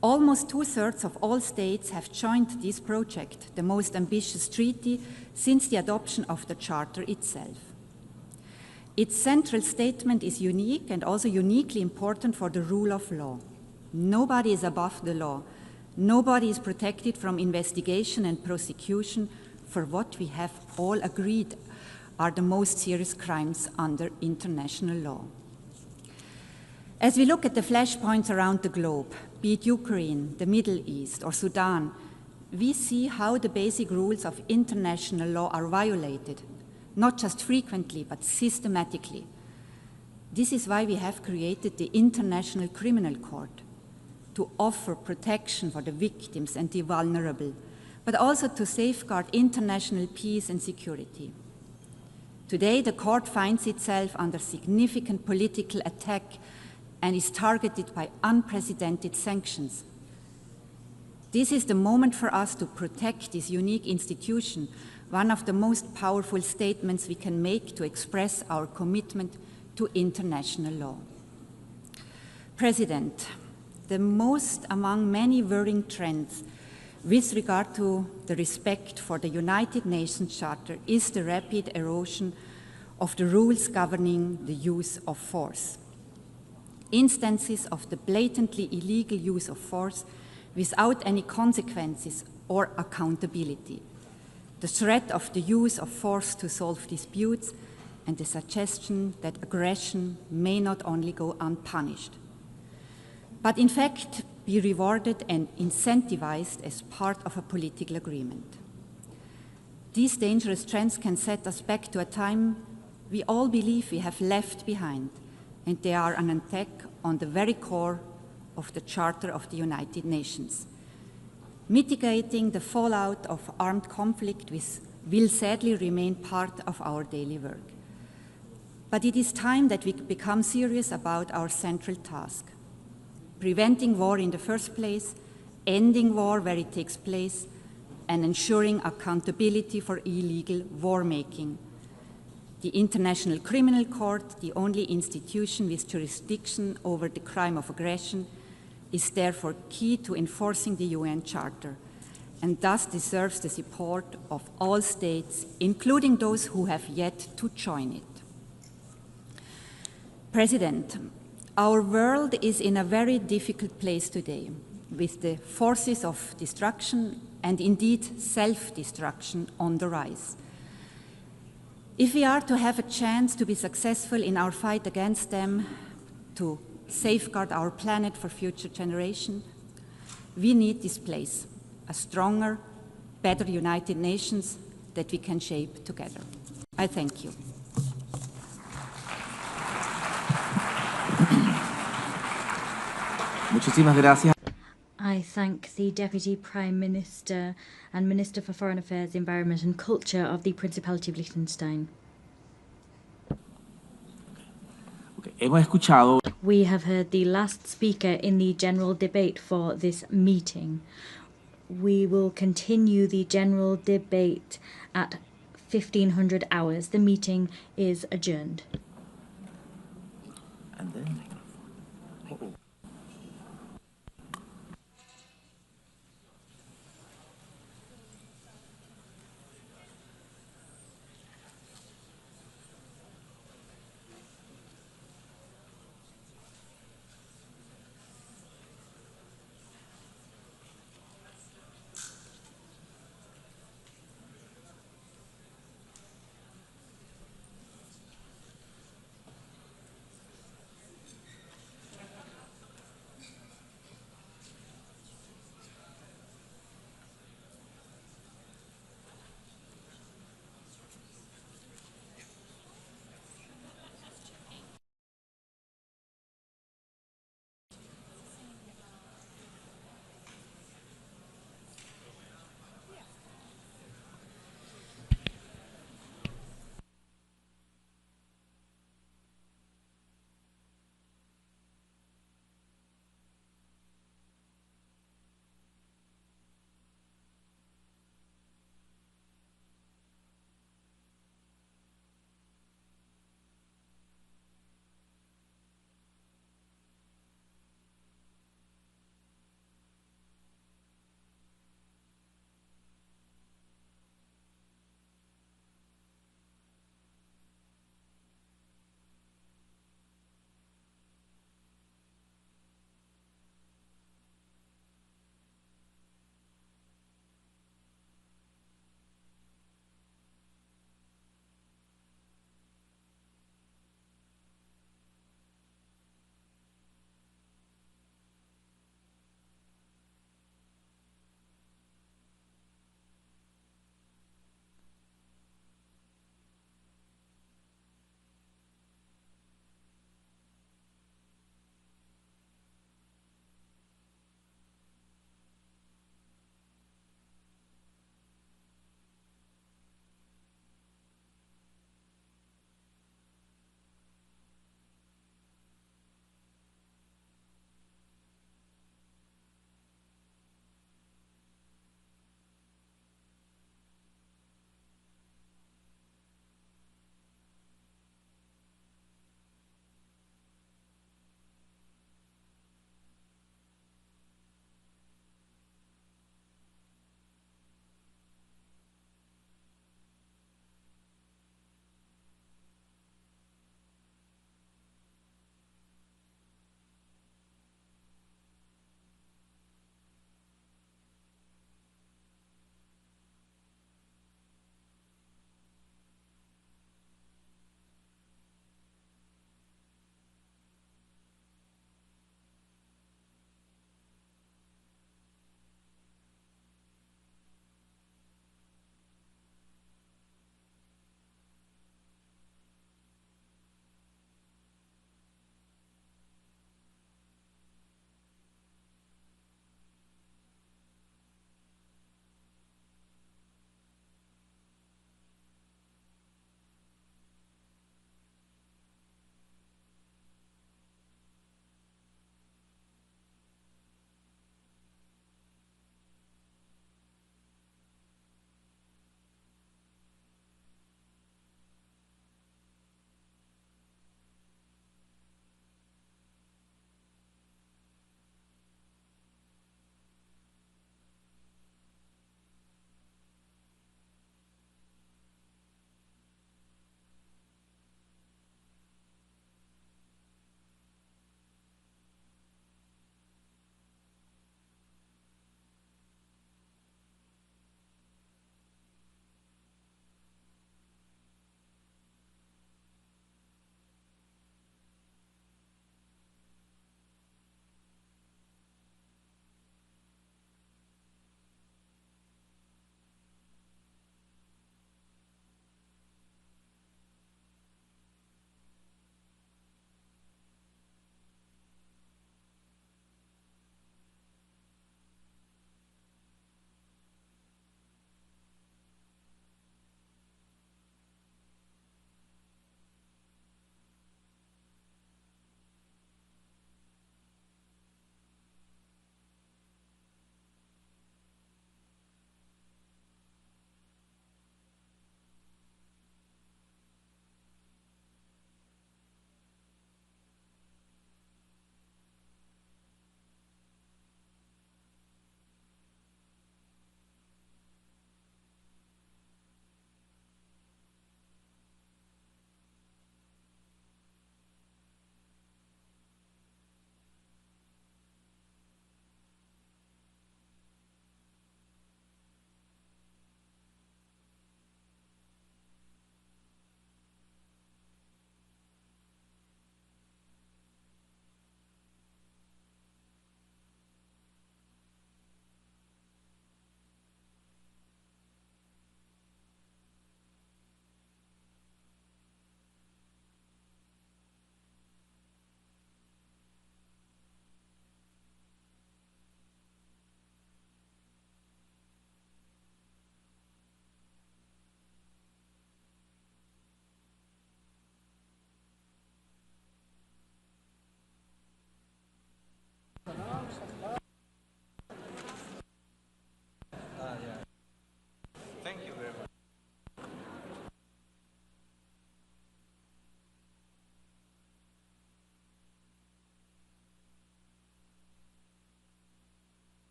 Almost 2/3 of all states have joined this project, the most ambitious treaty since the adoption of the Charter itself. Its central statement is unique and also uniquely important for the rule of law. Nobody is above the law. Nobody is protected from investigation and prosecution for what we have all agreed are the most serious crimes under international law. As we look at the flashpoints around the globe, be it Ukraine, the Middle East, or Sudan, we see how the basic rules of international law are violated, not just frequently, but systematically. This is why we have created the International Criminal Court, to offer protection for the victims and the vulnerable, but also to safeguard international peace and security. Today, the court finds itself under significant political attack and is targeted by unprecedented sanctions. This is the moment for us to protect this unique institution, one of the most powerful statements we can make to express our commitment to international law. President, the most among many worrying trends with regard to the respect for the United Nations Charter is the rapid erosion of the rules governing the use of force. instances of the blatantly illegal use of force without any consequences or accountability, the threat of the use of force to solve disputes, and the suggestion that aggression may not only go unpunished, but in fact be rewarded and incentivized as part of a political agreement. These dangerous trends can set us back to a time we all believe we have left behind, and they are an attack on the very core of the Charter of the United Nations. Mitigating the fallout of armed conflict will sadly remain part of our daily work. But it is time that we become serious about our central task: preventing war in the first place, ending war where it takes place, and ensuring accountability for illegal war-making. The International Criminal Court, the only institution with jurisdiction over the crime of aggression, is therefore key to enforcing the UN Charter, and thus deserves the support of all states, including those who have yet to join it. President, our world is in a very difficult place today, with the forces of destruction and indeed self-destruction on the rise. If we are to have a chance to be successful in our fight against them, to safeguard our planet for future generations, we need this place, a stronger, better United Nations that we can shape together. I thank you. Muchísimas gracias. I thank the Deputy Prime Minister and Minister for Foreign Affairs, Environment and Culture of the Principality of Liechtenstein. Hemos escuchado. We have heard the last speaker in the general debate for this meeting. We will continue the general debate at 1500 hours. The meeting is adjourned. And then...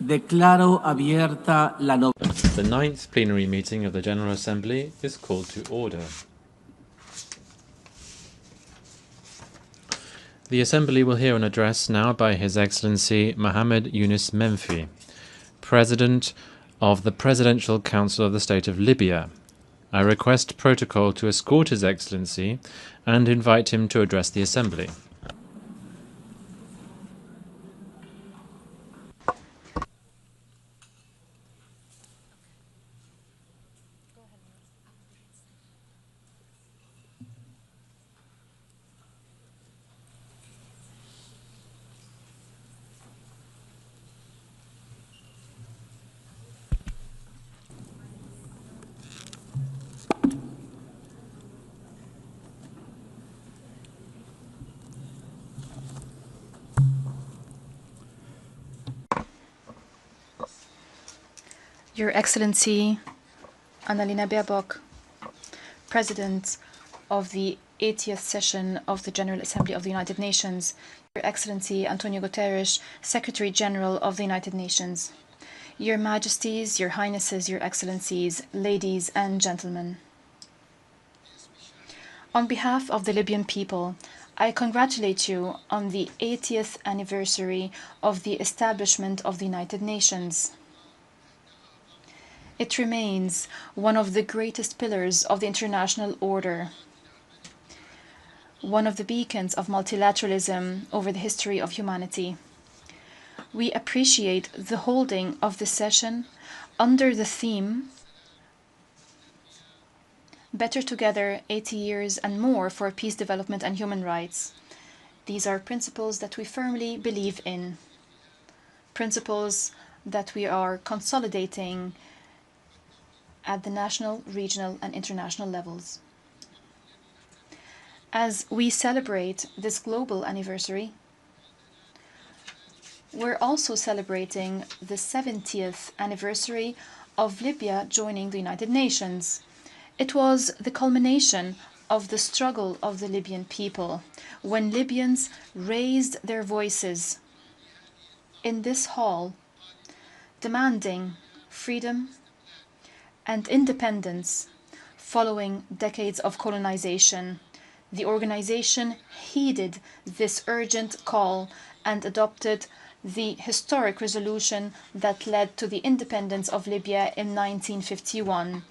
Declaro abierta la The 9th plenary meeting of the General Assembly is called to order. The Assembly will hear an address now by His Excellency Mohammed Yunus Menfi, President of the Presidential Council of the State of Libya. I request protocol to escort His Excellency and invite him to address the Assembly. Your Excellency Annalena Baerbock, President of the 80th session of the General Assembly of the United Nations, Your Excellency Antonio Guterres, Secretary General of the United Nations, Your Majesties, Your Highnesses, Your Excellencies, ladies and gentlemen. On behalf of the Libyan people, I congratulate you on the 80th anniversary of the establishment of the United Nations. It remains one of the greatest pillars of the international order, one of the beacons of multilateralism over the history of humanity. We appreciate the holding of this session under the theme Better Together, 80 Years and More for Peace, Development and Human Rights. These are principles that we firmly believe in, principles that we are consolidating at the national, regional, and international levels. As we celebrate this global anniversary, we're also celebrating the 70th anniversary of Libya joining the United Nations. It was the culmination of the struggle of the Libyan people when Libyans raised their voices in this hall, demanding freedom and independence following decades of colonization. The organization heeded this urgent call and adopted the historic resolution that led to the independence of Libya in 1951,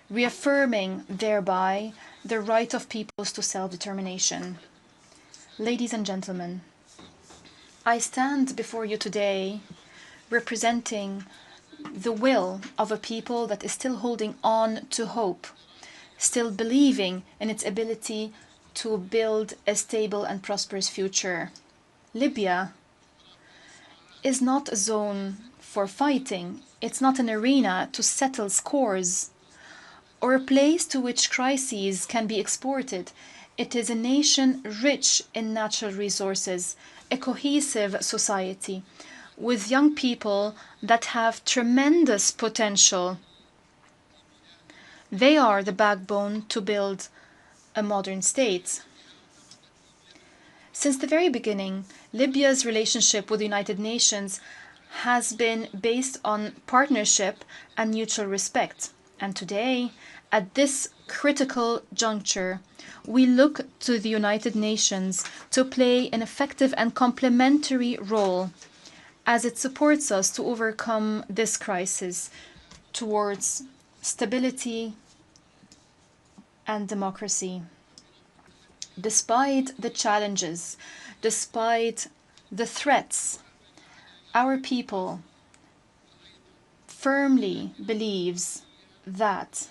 reaffirming thereby the right of peoples to self-determination. Ladies and gentlemen, I stand before you today representing the will of a people that is still holding on to hope, still believing in its ability to build a stable and prosperous future. Libya is not a zone for fighting. It's not an arena to settle scores or a place to which crises can be exported. It is a nation rich in natural resources, a cohesive society, with young people that have tremendous potential. They are the backbone to build a modern state. Since the very beginning, Libya's relationship with the United Nations has been based on partnership and mutual respect. And today, at this critical juncture, we look to the United Nations to play an effective and complementary role as it supports us to overcome this crisis towards stability and democracy. Despite the challenges, despite the threats, our people firmly believes that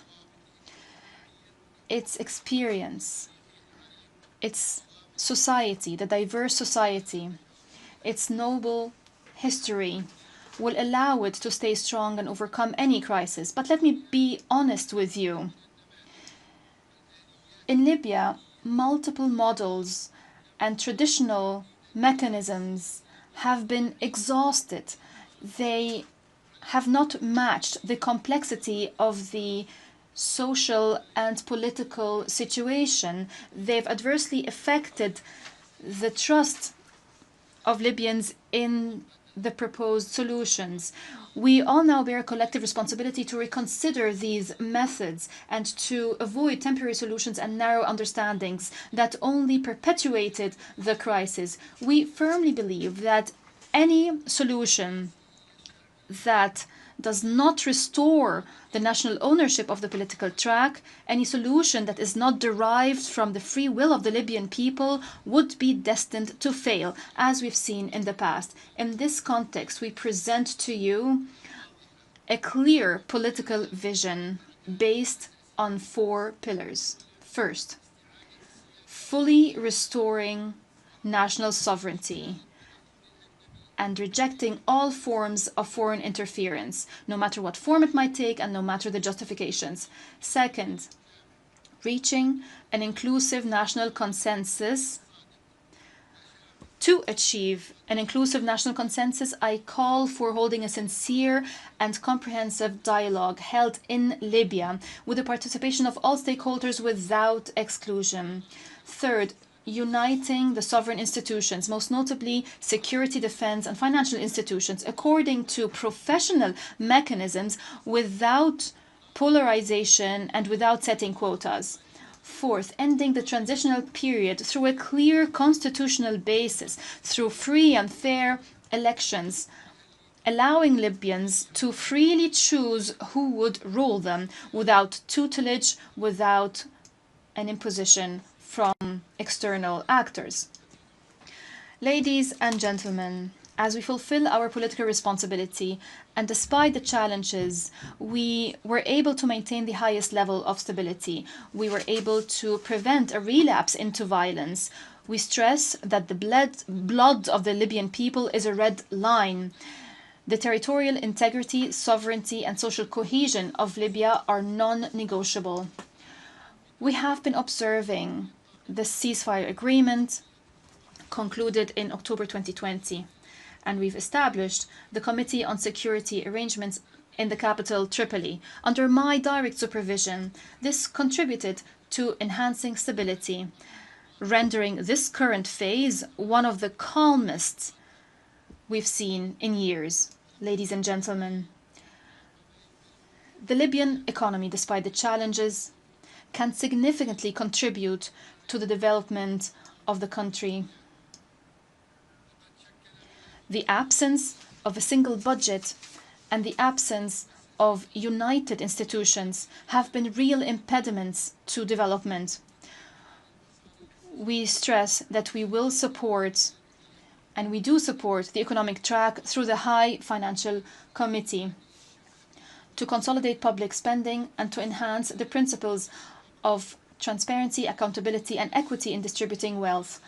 its experience, its society, the diverse society, its noble history will allow it to stay strong and overcome any crisis. But let me be honest with you. In Libya, multiple models and traditional mechanisms have been exhausted. They have not matched the complexity of the social and political situation. They've adversely affected the trust of Libyans in the proposed solutions. We all now bear a collective responsibility to reconsider these methods and to avoid temporary solutions and narrow understandings that only perpetuated the crisis. We firmly believe that any solution that does not restore the national ownership of the political track, any solution that is not derived from the free will of the Libyan people would be destined to fail, as we've seen in the past. In this context, we present to you a clear political vision based on 4 pillars. First, fully restoring national sovereignty and rejecting all forms of foreign interference, no matter what form it might take and no matter the justifications. Second, reaching an inclusive national consensus. To achieve an inclusive national consensus, I call for holding a sincere and comprehensive dialogue held in Libya with the participation of all stakeholders without exclusion. Third, uniting the sovereign institutions, most notably security, defense, and financial institutions, according to professional mechanisms without polarization and without setting quotas. Fourth, ending the transitional period through a clear constitutional basis, through free and fair elections, allowing Libyans to freely choose who would rule them without tutelage, without an imposition from external actors. Ladies and gentlemen, as we fulfill our political responsibility, and despite the challenges, we were able to maintain the highest level of stability. We were able to prevent a relapse into violence. We stress that the blood of the Libyan people is a red line. The territorial integrity, sovereignty, and social cohesion of Libya are non-negotiable. We have been observing the ceasefire agreement concluded in October 2020, and we've established the Committee on Security Arrangements in the capital, Tripoli. Under my direct supervision, this contributed to enhancing stability, rendering this current phase one of the calmest we've seen in years. Ladies and gentlemen, the Libyan economy, despite the challenges, can significantly contribute to the development of the country. The absence of a single budget and the absence of united institutions have been real impediments to development. We stress that we will support, and we do support, the economic track through the High Financial Committee to consolidate public spending and to enhance the principles of transparency, accountability, and equity in distributing wealth.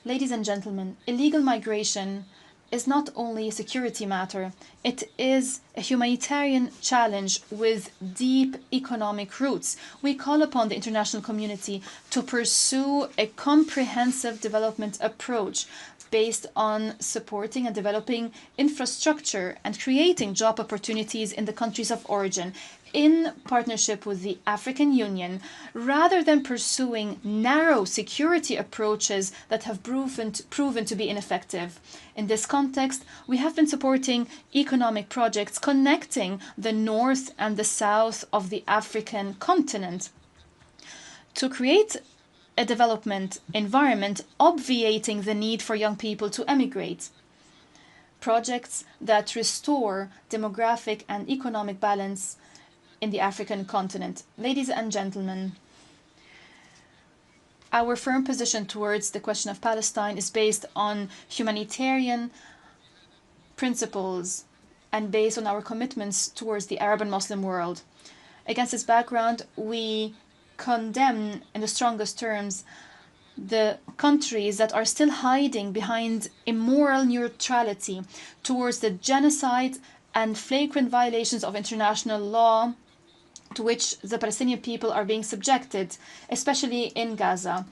Ladies and gentlemen, illegal migration is not only a security matter, it is a humanitarian challenge with deep economic roots. We call upon the international community to pursue a comprehensive development approach based on supporting and developing infrastructure and creating job opportunities in the countries of origin, in partnership with the African Union, rather than pursuing narrow security approaches that have proven to be ineffective. In this context, we have been supporting economic projects connecting the north and the south of the African continent to create a development environment obviating the need for young people to emigrate. Projects that restore demographic and economic balance in the African continent. Ladies and gentlemen, our firm position towards the question of Palestine is based on humanitarian principles and based on our commitments towards the Arab and Muslim world. Against this background, we condemn in the strongest terms the countries that are still hiding behind immoral neutrality towards the genocide and flagrant violations of international law to which the Palestinian people are being subjected, especially in Gaza.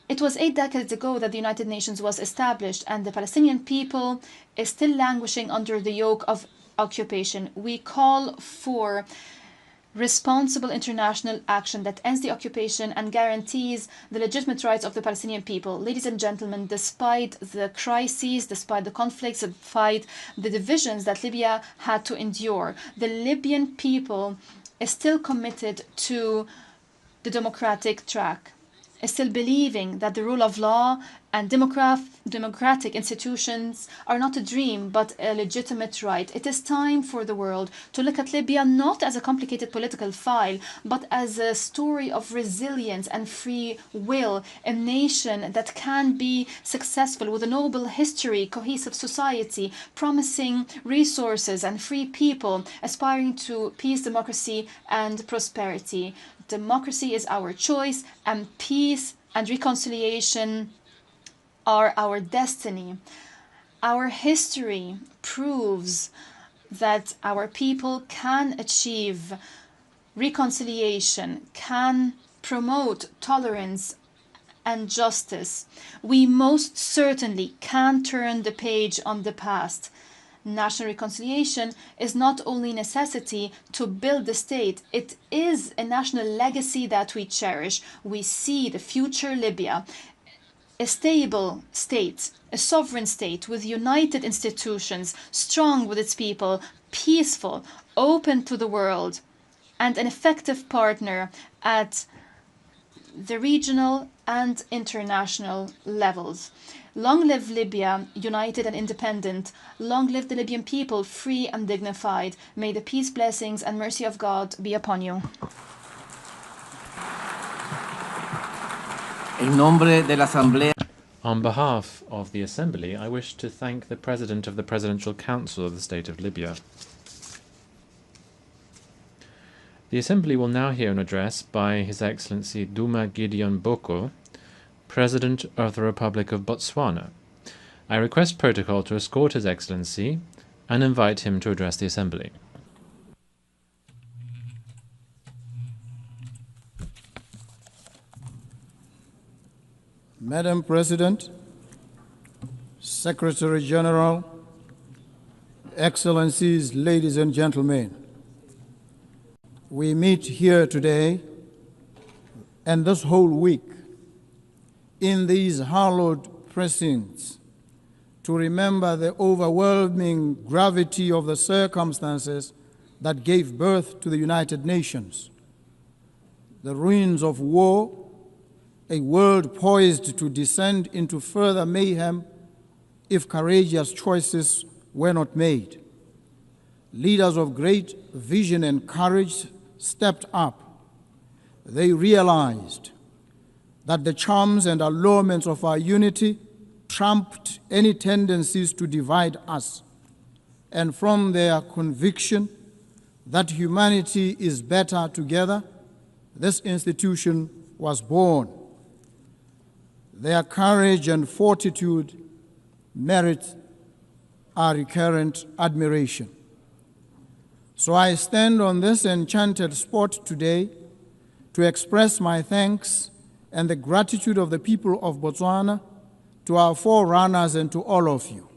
It was 8 decades ago that the United Nations was established, and the Palestinian people is still languishing under the yoke of occupation. We call for responsible international action that ends the occupation and guarantees the legitimate rights of the Palestinian people. Ladies and gentlemen, despite the crises, despite the conflicts, despite the divisions that Libya had to endure, the Libyan people is still committed to the democratic track, is still believing that the rule of law and democratic institutions are not a dream but a legitimate right. It is time for the world to look at Libya not as a complicated political file, but as a story of resilience and free will, a nation that can be successful with a noble history, cohesive society, promising resources and free people, aspiring to peace, democracy, and prosperity. Democracy is our choice, and peace and reconciliation are our destiny. Our history proves that our people can achieve reconciliation, can promote tolerance and justice. We most certainly can turn the page on the past. National reconciliation is not only a necessity to build the state, it is a national legacy that we cherish. We see the future Libya, a stable state, a sovereign state with united institutions, strong with its people, peaceful, open to the world, and an effective partner at the regional and international levels. Long live Libya, united and independent. Long live the Libyan people, free and dignified. May the peace, blessings, and mercy of God be upon you. On behalf of the Assembly, I wish to thank the President of the Presidential Council of the State of Libya. The Assembly will now hear an address by His Excellency Duma Gideon Boko, President of the Republic of Botswana. I request protocol to escort His Excellency and invite him to address the Assembly. Madam President, Secretary General, Excellencies, ladies and gentlemen, we meet here today and this whole week in these hallowed precincts to remember the overwhelming gravity of the circumstances that gave birth to the United Nations, the ruins of war, a world poised to descend into further mayhem if courageous choices were not made. Leaders of great vision and courage stepped up. They realized that the charms and allurements of our unity trumped any tendencies to divide us, and from their conviction that humanity is better together, this institution was born. Their courage and fortitude merit our recurrent admiration. So I stand on this enchanted spot today to express my thanks and the gratitude of the people of Botswana to our forerunners and to all of you.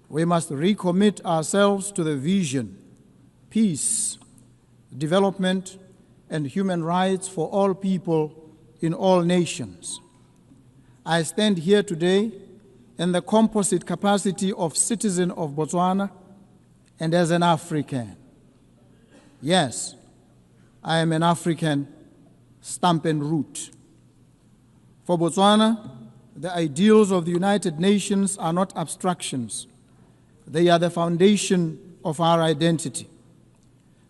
We must recommit ourselves to the vision, peace, development, and human rights for all people in all nations. I stand here today in the composite capacity of citizen of Botswana and as an African. Yes, I am an African, stamp and root. For Botswana, the ideals of the United Nations are not abstractions. They are the foundation of our identity.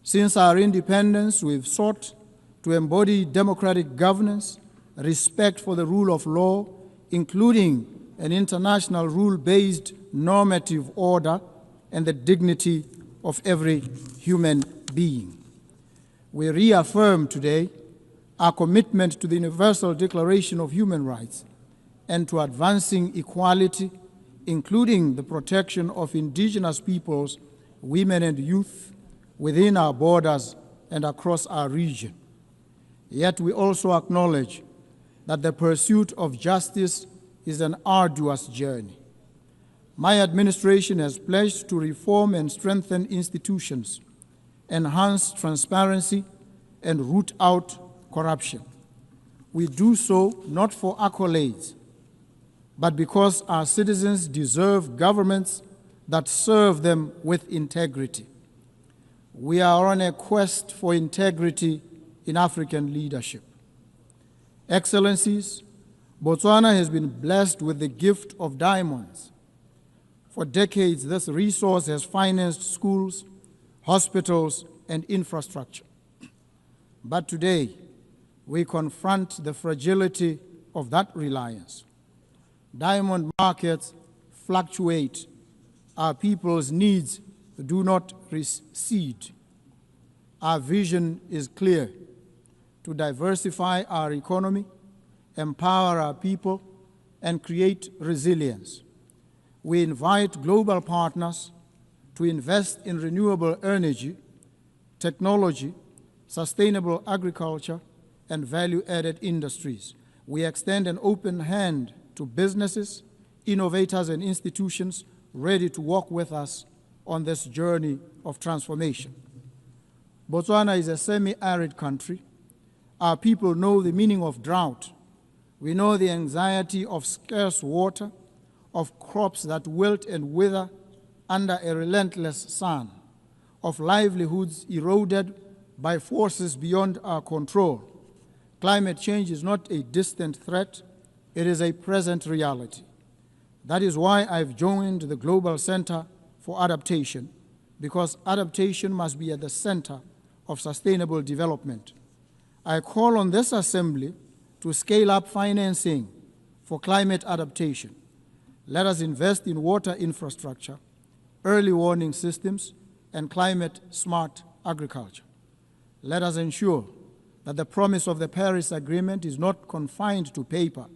Since our independence, we've sought to embody democratic governance, respect for the rule of law, including an international rule-based normative order, and the dignity of every human being. We reaffirm today our commitment to the Universal Declaration of Human Rights and to advancing equality, including the protection of indigenous peoples, women and youth within our borders and across our region. Yet we also acknowledge that the pursuit of justice is an arduous journey. My administration has pledged to reform and strengthen institutions, enhance transparency, and root out corruption. We do so not for accolades, but because our citizens deserve governments that serve them with integrity. We are on a quest for integrity in African leadership. Excellencies, Botswana has been blessed with the gift of diamonds. For decades, this resource has financed schools, hospitals, and infrastructure. But today, we confront the fragility of that reliance. Diamond markets fluctuate. Our people's needs do not recede. Our vision is clear: to diversify our economy, empower our people, and create resilience. We invite global partners to invest in renewable energy, technology, sustainable agriculture, and value-added industries. We extend an open hand to businesses, innovators, and institutions ready to walk with us on this journey of transformation. Botswana is a semi-arid country. Our people know the meaning of drought. We know the anxiety of scarce water, of crops that wilt and wither under a relentless sun, of livelihoods eroded by forces beyond our control. Climate change is not a distant threat, it is a present reality. That is why I've joined the Global Center for Adaptation, because adaptation must be at the center of sustainable development. I call on this Assembly to scale up financing for climate adaptation. Let us invest in water infrastructure, early warning systems, and climate-smart agriculture. Let us ensure that the promise of the Paris Agreement is not confined to paper,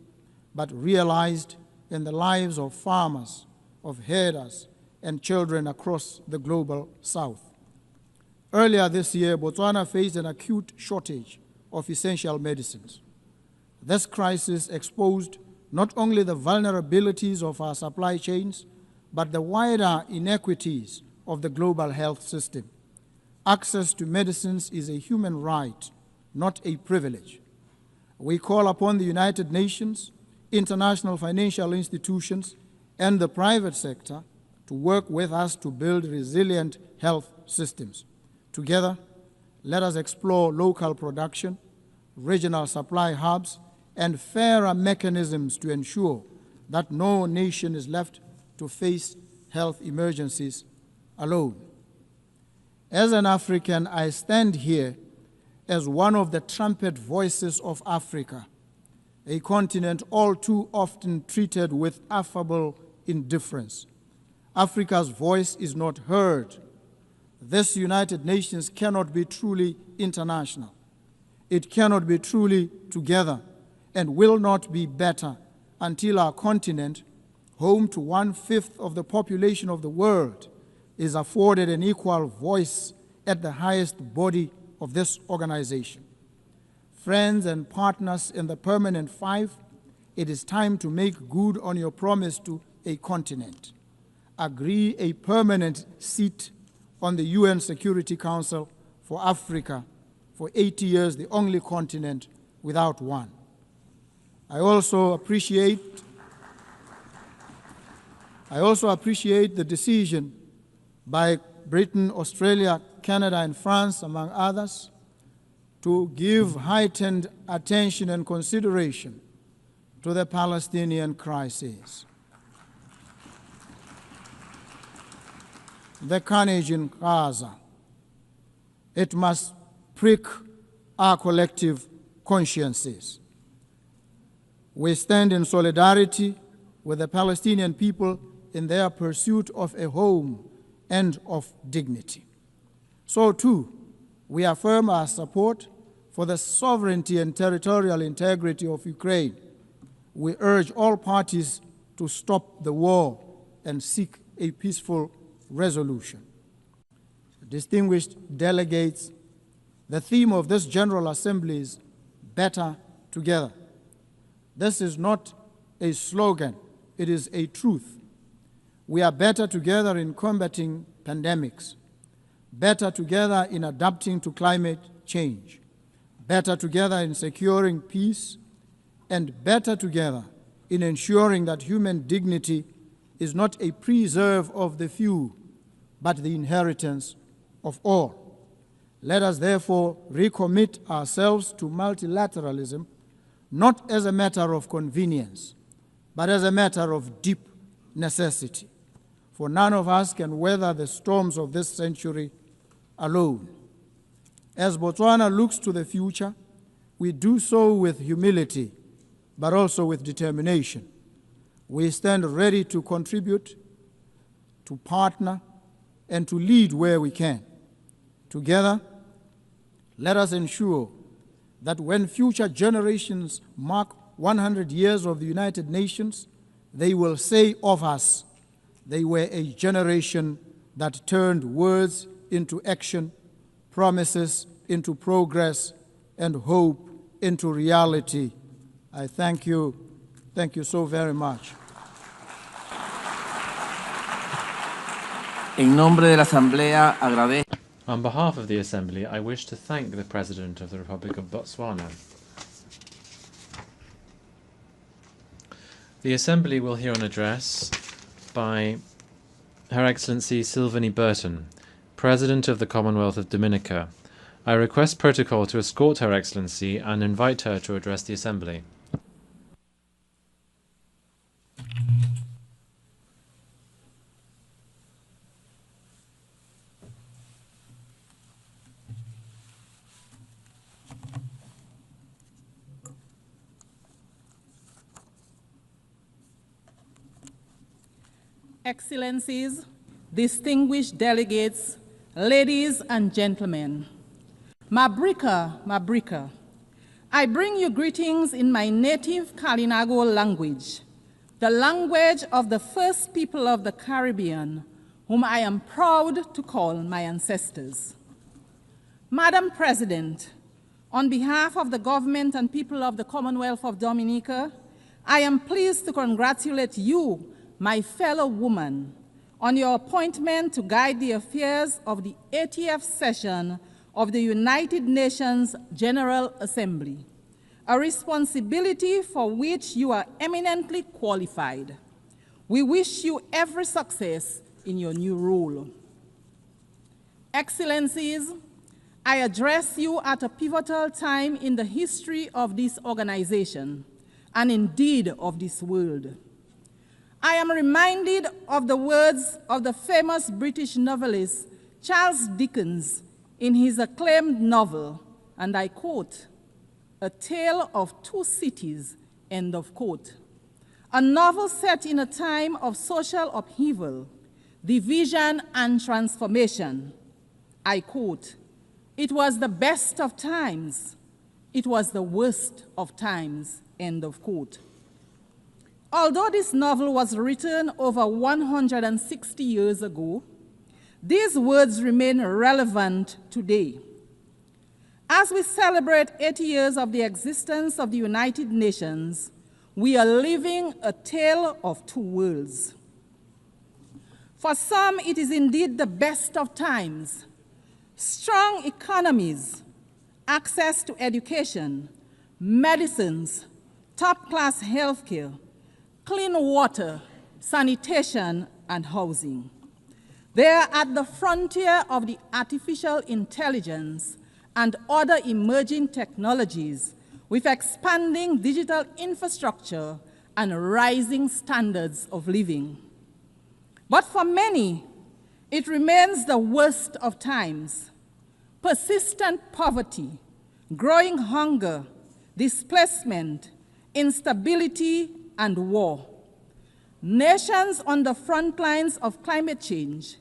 but realized in the lives of farmers, of herders, and children across the global South. Earlier this year, Botswana faced an acute shortage of essential medicines. This crisis exposed not only the vulnerabilities of our supply chains, but the wider inequities of the global health system. Access to medicines is a human right, not a privilege. We call upon the United Nations, international financial institutions, and the private sector to work with us to build resilient health systems. Together, let us explore local production, regional supply hubs, and fairer mechanisms to ensure that no nation is left to face health emergencies alone. As an African, I stand here as one of the trumpet voices of Africa, a continent all too often treated with affable indifference. Africa's voice is not heard. This United Nations cannot be truly international. It cannot be truly together and will not be better until our continent, home to 1/5 of the population of the world, is afforded an equal voice at the highest body of this organization. Friends and partners in the Permanent Five, it is time to make good on your promise to a continent. Agree a permanent seat on the UN Security Council for Africa for 80 years, the only continent without one. I also appreciate the decision by Britain, Australia, Canada, and France, among others, to give heightened attention and consideration to the Palestinian crisis. The carnage in Gaza, it must prick our collective consciences. We stand in solidarity with the Palestinian people in their pursuit of a home and of dignity. So too, we affirm our support for the sovereignty and territorial integrity of Ukraine. We urge all parties to stop the war and seek a peaceful resolution. Distinguished delegates, the theme of this General Assembly is better together. This is not a slogan, it is a truth. We are better together in combating pandemics, better together in adapting to climate change, better together in securing peace, and better together in ensuring that human dignity is not a preserve of the few, but the inheritance of all. Let us therefore recommit ourselves to multilateralism, not as a matter of convenience, but as a matter of deep necessity. For none of us can weather the storms of this century alone. As Botswana looks to the future, we do so with humility, but also with determination. We stand ready to contribute, to partner, and to lead where we can. Together, let us ensure that when future generations mark 100 years of the United Nations, they will say of us, they were a generation that turned words into action, promises into progress, and hope into reality. I thank you. Thank you so very much. En nombre de la Asamblea, agradezco. On behalf of the Assembly, I wish to thank the President of the Republic of Botswana. The Assembly will hear an address by Her Excellency Sylvanie Burton, President of the Commonwealth of Dominica. I request protocol to escort Her Excellency and invite her to address the Assembly. Excellencies, distinguished delegates, ladies and gentlemen, Mabrika, Mabrika, I bring you greetings in my native Kalinago language, the language of the first people of the Caribbean, whom I am proud to call my ancestors. Madam President, on behalf of the government and people of the Commonwealth of Dominica, I am pleased to congratulate you, my fellow woman, on your appointment to guide the affairs of the 80th session of the United Nations General Assembly, a responsibility for which you are eminently qualified. We wish you every success in your new role. Excellencies, I address you at a pivotal time in the history of this organization, and indeed of this world. I am reminded of the words of the famous British novelist Charles Dickens in his acclaimed novel, and I quote, "A Tale of Two Cities," end of quote. A novel set in a time of social upheaval, division, and transformation. I quote, "It was the best of times. It was the worst of times," end of quote. Although this novel was written over 160 years ago, these words remain relevant today. As we celebrate 80 years of the existence of the United Nations, we are living a tale of two worlds. For some, it is indeed the best of times. Strong economies, access to education, medicines, top-class healthcare, clean water, sanitation, and housing. They are at the frontier of the artificial intelligence and other emerging technologies with expanding digital infrastructure and rising standards of living. But for many, it remains the worst of times. Persistent poverty, growing hunger, displacement, instability, and war. Nations on the front lines of climate change,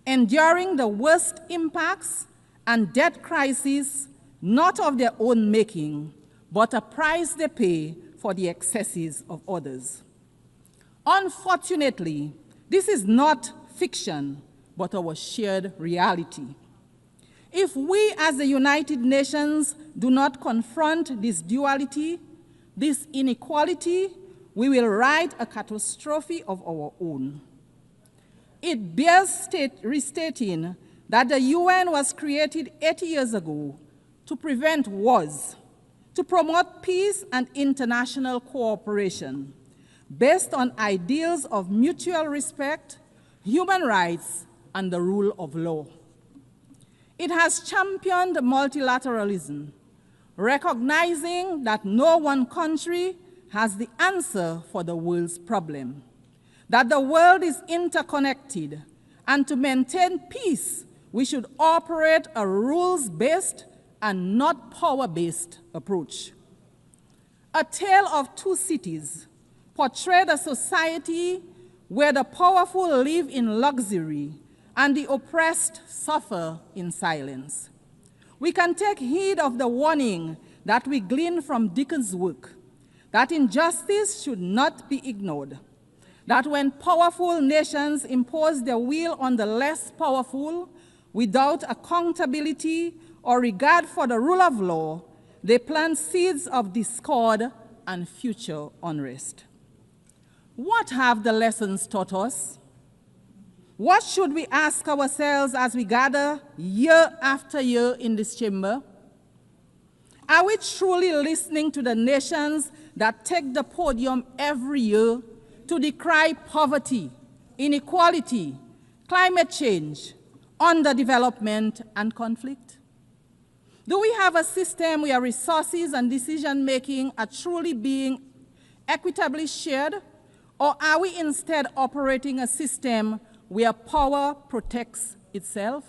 enduring the worst impacts and debt crises, not of their own making, but a price they pay for the excesses of others. Unfortunately, this is not fiction, but our shared reality. If we as the United Nations do not confront this duality, this inequality, we will write a catastrophe of our own. It bears restating that the UN was created 80 years ago to prevent wars, to promote peace and international cooperation based on ideals of mutual respect, human rights, and the rule of law. It has championed multilateralism, recognizing that no one country has the answer for the world's problem, that the world is interconnected, and to maintain peace, we should operate a rules-based and not power-based approach. A Tale of Two Cities portrayed a society where the powerful live in luxury and the oppressed suffer in silence. We can take heed of the warning that we glean from Dickens' work, that injustice should not be ignored, that when powerful nations impose their will on the less powerful without accountability or regard for the rule of law, they plant seeds of discord and future unrest. What have the lessons taught us? What should we ask ourselves as we gather year after year in this chamber? Are we truly listening to the nations that take the podium every year to decry poverty, inequality, climate change, underdevelopment, and conflict? Do we have a system where resources and decision-making are truly being equitably shared, or are we instead operating a system where power protects itself?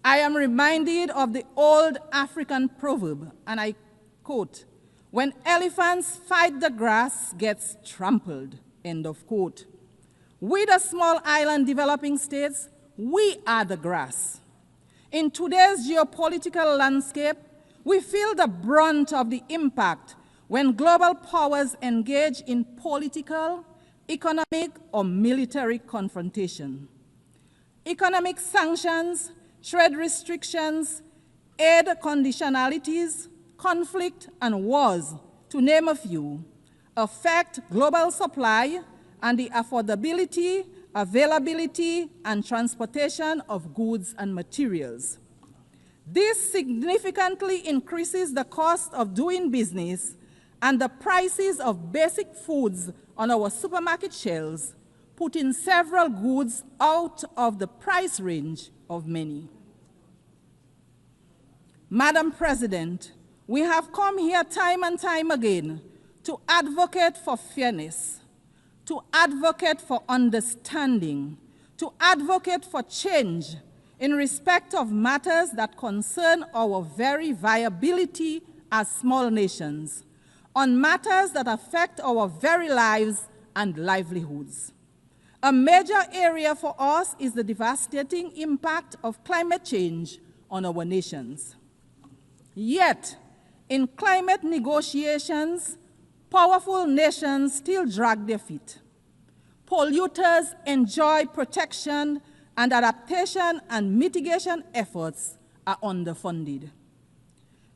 I am reminded of the old African proverb, and I quote, "When elephants fight, the grass gets trampled," end of quote. We, the small island developing states, we are the grass. In today's geopolitical landscape, we feel the brunt of the impact when global powers engage in political, economic, or military confrontation. Economic sanctions, trade restrictions, aid conditionalities, conflict, and wars, to name a few, affect global supply and the affordability, availability, and transportation of goods and materials. This significantly increases the cost of doing business and the prices of basic foods on our supermarket shelves, putting several goods out of the price range of many. Madam President, we have come here time and time again to advocate for fairness, to advocate for understanding, to advocate for change in respect of matters that concern our very viability as small nations, on matters that affect our very lives and livelihoods. A major area for us is the devastating impact of climate change on our nations. Yet, in climate negotiations, powerful nations still drag their feet. Polluters enjoy protection, and adaptation and mitigation efforts are underfunded.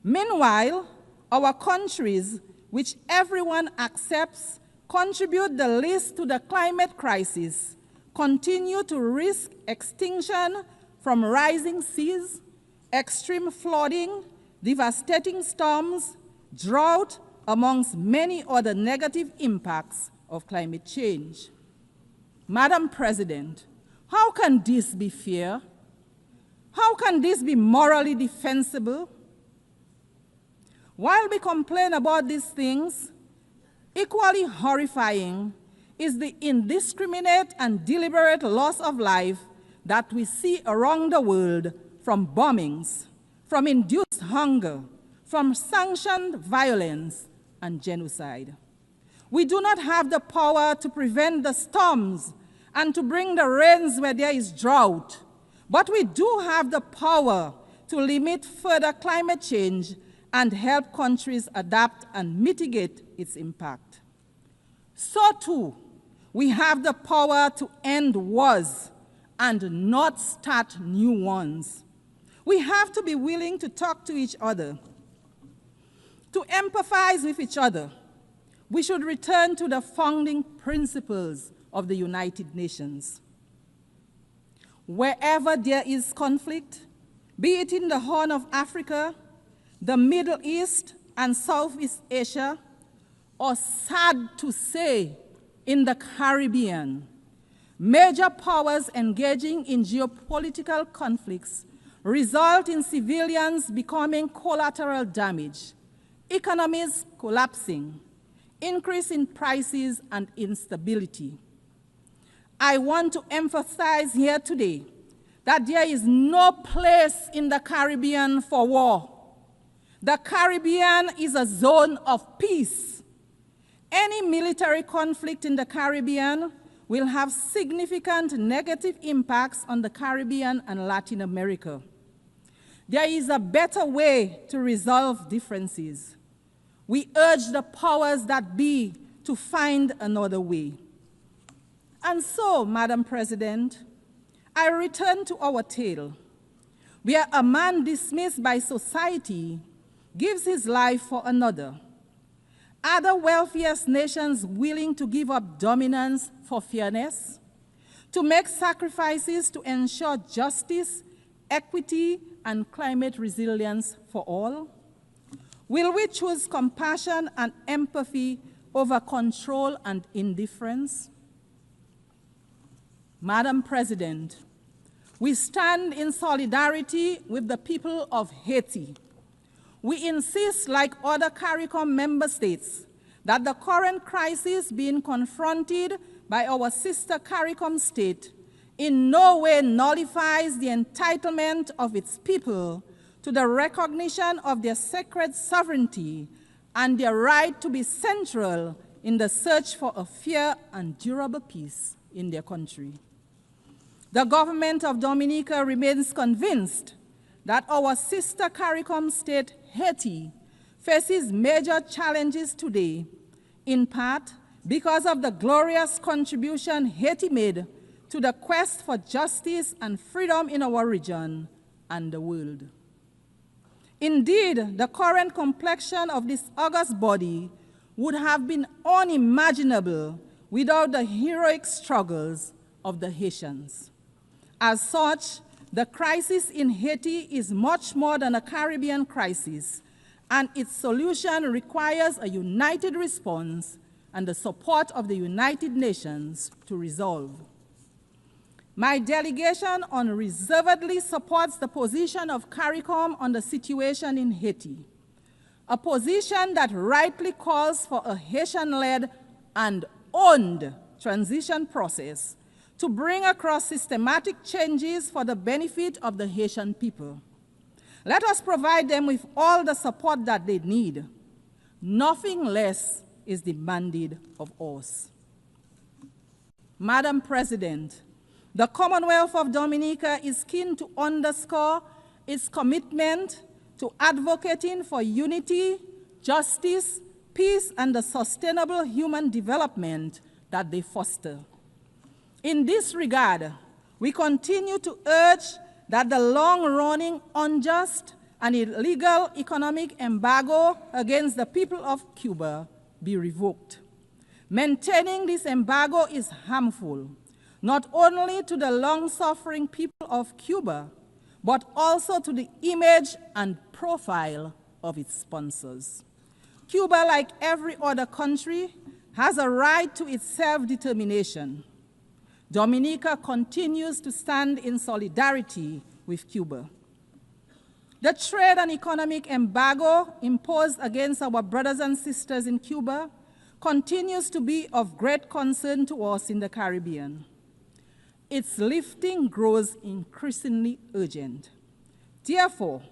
Meanwhile, our countries, which everyone accepts contribute the least to the climate crisis, continue to risk extinction from rising seas, extreme flooding, devastating storms, drought, amongst many other negative impacts of climate change. Madam President, how can this be fair? How can this be morally defensible? While we complain about these things, equally horrifying is the indiscriminate and deliberate loss of life that we see around the world from bombings, from induced hunger, from sanctioned violence and genocide. We do not have the power to prevent the storms and to bring the rains where there is drought, but we do have the power to limit further climate change and help countries adapt and mitigate its impact. So too, we have the power to end wars and not start new ones. We have to be willing to talk to each other, to empathize with each other. We should return to the founding principles of the United Nations. Wherever there is conflict, be it in the Horn of Africa, the Middle East and Southeast Asia, or sad to say, in the Caribbean, major powers engaging in geopolitical conflicts result in civilians becoming collateral damage, economies collapsing, increase in prices and instability. I want to emphasize here today that there is no place in the Caribbean for war. The Caribbean is a zone of peace. Any military conflict in the Caribbean will have significant negative impacts on the Caribbean and Latin America. There is a better way to resolve differences. We urge the powers that be to find another way. And so, Madam President, I return to our tale, where a man dismissed by society gives his life for another. Are the wealthiest nations willing to give up dominance for fairness, to make sacrifices to ensure justice, equity, and climate resilience for all? Will we choose compassion and empathy over control and indifference? Madam President, we stand in solidarity with the people of Haiti. We insist, like other CARICOM member states, that the current crisis being confronted by our sister CARICOM state in no way nullifies the entitlement of its people to the recognition of their sacred sovereignty and their right to be central in the search for a fair and durable peace in their country. The government of Dominica remains convinced that our sister CARICOM state, Haiti, faces major challenges today, in part because of the glorious contribution Haiti made to the quest for justice and freedom in our region and the world. Indeed, the current complexion of this august body would have been unimaginable without the heroic struggles of the Haitians. As such, the crisis in Haiti is much more than a Caribbean crisis, and its solution requires a united response and the support of the United Nations to resolve. My delegation unreservedly supports the position of CARICOM on the situation in Haiti, a position that rightly calls for a Haitian-led and owned transition process to bring across systematic changes for the benefit of the Haitian people. Let us provide them with all the support that they need. Nothing less is demanded of us. Madam President, the Commonwealth of Dominica is keen to underscore its commitment to advocating for unity, justice, peace, and the sustainable human development that they foster. In this regard, we continue to urge that the long-running, unjust, and illegal economic embargo against the people of Cuba be revoked. Maintaining this embargo is harmful, not only to the long-suffering people of Cuba, but also to the image and profile of its sponsors. Cuba, like every other country, has a right to its self-determination. Dominica continues to stand in solidarity with Cuba. The trade and economic embargo imposed against our brothers and sisters in Cuba continues to be of great concern to us in the Caribbean. Its lifting grows increasingly urgent. Therefore,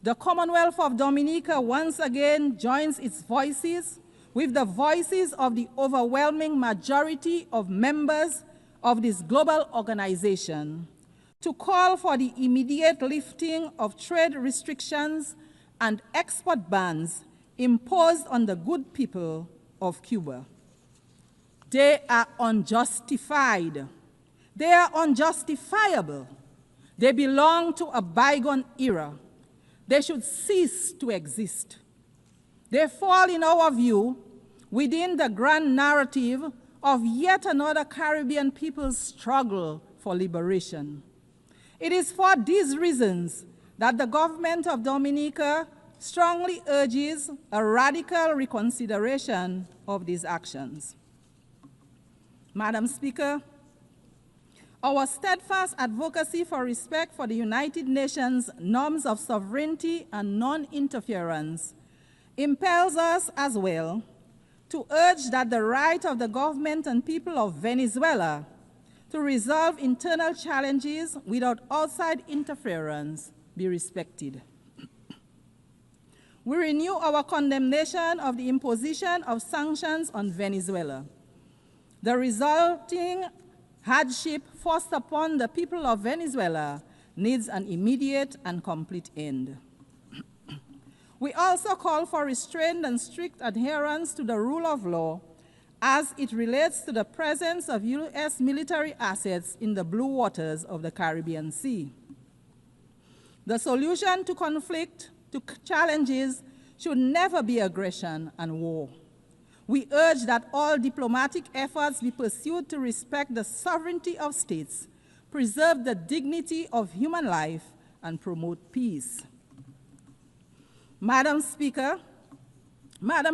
the Commonwealth of Dominica once again joins its voices with the voices of the overwhelming majority of members of this global organization to call for the immediate lifting of trade restrictions and export bans imposed on the good people of Cuba. They are unjustified. They are unjustifiable. They belong to a bygone era. They should cease to exist. They fall, in our view, within the grand narrative of yet another Caribbean people's struggle for liberation. It is for these reasons that the government of Dominica strongly urges a radical reconsideration of these actions. Madam Speaker, our steadfast advocacy for respect for the United Nations norms of sovereignty and non-interference impels us as well to urge that the right of the government and people of Venezuela to resolve internal challenges without outside interference be respected. We renew our condemnation of the imposition of sanctions on Venezuela. The resulting hardship forced upon the people of Venezuela needs an immediate and complete end. We also call for restrained and strict adherence to the rule of law as it relates to the presence of U.S. military assets in the blue waters of the Caribbean Sea. The solution to conflict, to challenges, should never be aggression and war. We urge that all diplomatic efforts be pursued to respect the sovereignty of states, preserve the dignity of human life, and promote peace. Madam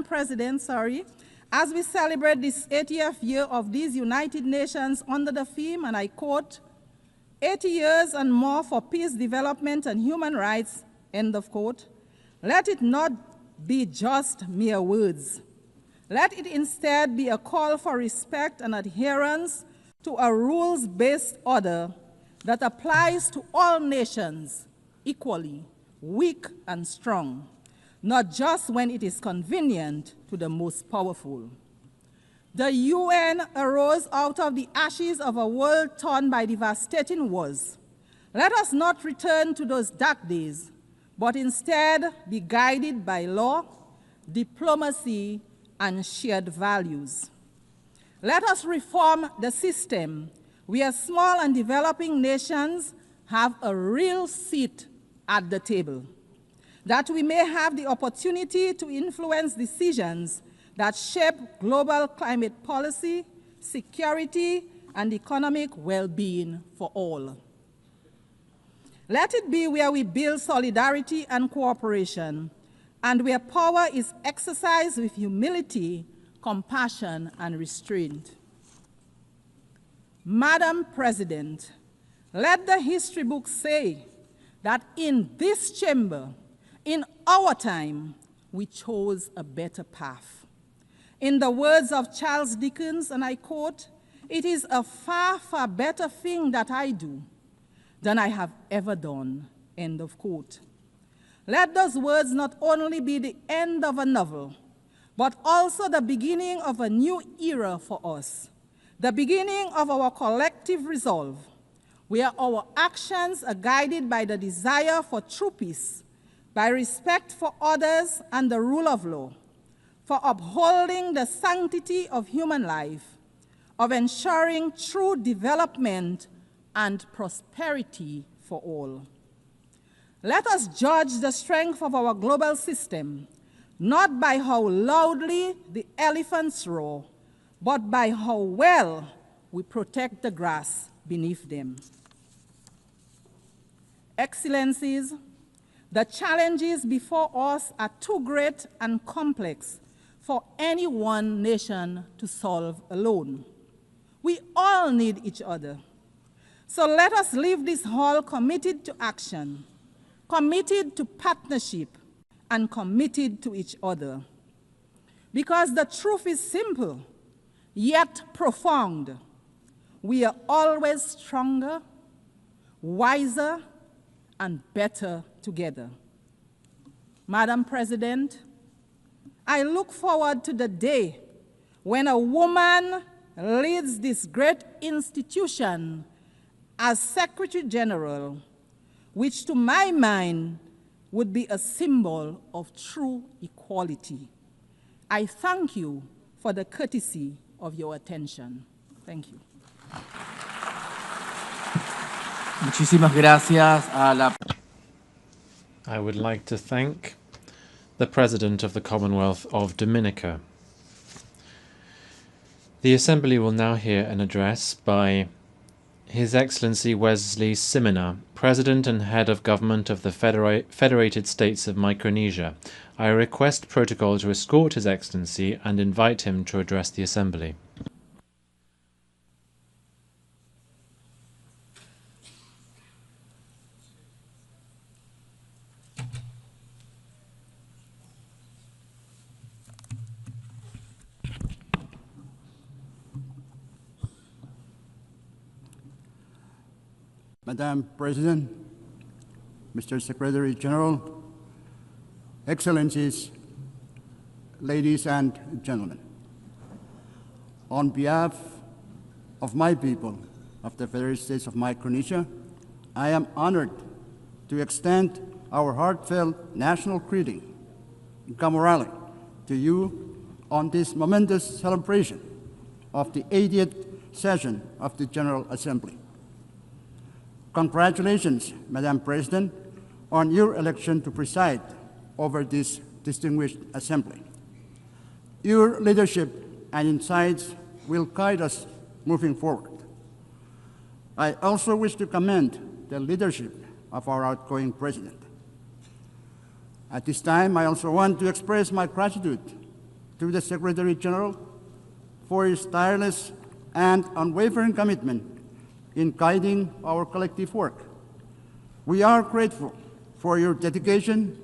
President, as we celebrate this 80th year of these United Nations under the theme, and I quote, 80 years and more for peace, development, and human rights, end of quote, let it not be just mere words. Let it instead be a call for respect and adherence to a rules-based order that applies to all nations equally, weak and strong, not just when it is convenient to the most powerful. The UN arose out of the ashes of a world torn by devastating wars. Let us not return to those dark days, but instead be guided by law, diplomacy, and shared values. Let us reform the system where small and developing nations have a real seat at the table, that we may have the opportunity to influence decisions that shape global climate policy, security, and economic well-being for all. Let it be where we build solidarity and cooperation, and where power is exercised with humility, compassion, and restraint. Madam President, let the history books say that in this chamber, in our time, we chose a better path. In the words of Charles Dickens, and I quote, "It is a far, far better thing that I do than I have ever done," end of quote. Let those words not only be the end of a novel, but also the beginning of a new era for us, the beginning of our collective resolve, where our actions are guided by the desire for true peace, by respect for others and the rule of law, for upholding the sanctity of human life, of ensuring true development and prosperity for all. Let us judge the strength of our global system, not by how loudly the elephants roar, but by how well we protect the grass beneath them. Excellencies, the challenges before us are too great and complex for any one nation to solve alone. We all need each other. So let us leave this hall committed to action, committed to partnership, and committed to each other. Because the truth is simple, yet profound. We are always stronger, wiser, and better together. Madam President, I look forward to the day when a woman leads this great institution as Secretary General, which to my mind would be a symbol of true equality. I thank you for the courtesy of your attention. Thank you. Muchísimas gracias a la... I would like to thank the President of the Commonwealth of Dominica. The Assembly will now hear an address by His Excellency Wesley Simina, President and Head of Government of the Federated States of Micronesia. I request protocol to escort His Excellency and invite him to address the Assembly. Madam President, Mr. Secretary General, Excellencies, ladies and gentlemen, on behalf of my people of the Federated States of Micronesia, I am honored to extend our heartfelt national greeting, Kamorale, to you on this momentous celebration of the 80th session of the General Assembly. Congratulations, Madam President, on your election to preside over this distinguished assembly. Your leadership and insights will guide us moving forward. I also wish to commend the leadership of our outgoing president. At this time, I also want to express my gratitude to the Secretary General for his tireless and unwavering commitment in guiding our collective work. We are grateful for your dedication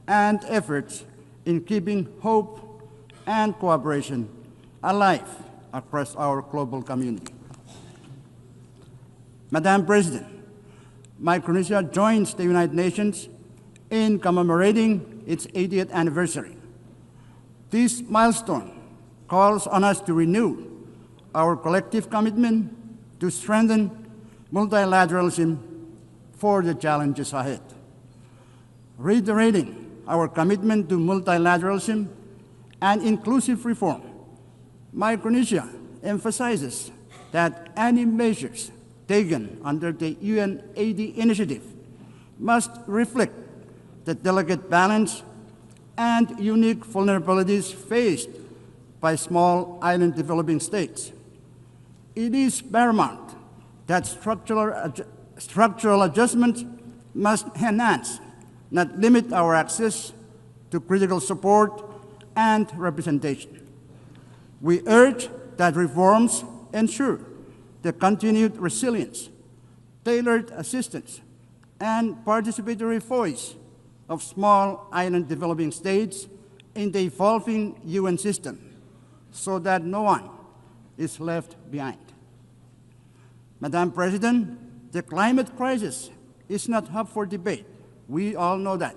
and efforts in keeping hope and cooperation alive across our global community. Madam President, Micronesia joins the United Nations in commemorating its 80th anniversary. This milestone calls on us to renew our collective commitment to strengthen multilateralism for the challenges ahead. Reiterating our commitment to multilateralism and inclusive reform, Micronesia emphasizes that any measures taken under the UN80 initiative must reflect the delicate balance and unique vulnerabilities faced by small island developing states. It is paramount that structural adjustments must enhance, not limit our access to critical support and representation. We urge that reforms ensure the continued resilience, tailored assistance, and participatory voice of small island developing states in the evolving UN system so that no one is left behind. Madam President, the climate crisis is not up for debate. We all know that.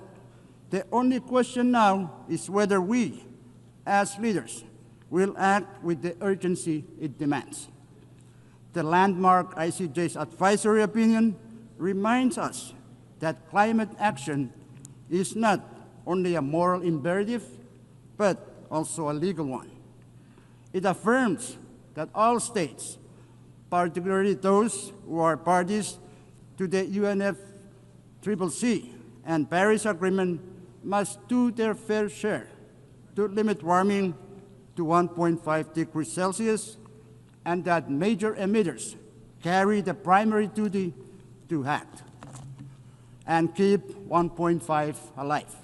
The only question now is whether we, as leaders, will act with the urgency it demands. The landmark ICJ's advisory opinion reminds us that climate action is not only a moral imperative, but also a legal one. It affirms that all states, particularly those who are parties to the UNFCCC and Paris Agreement, must do their fair share to limit warming to 1.5 degrees Celsius, and that major emitters carry the primary duty to act and keep 1.5 alive.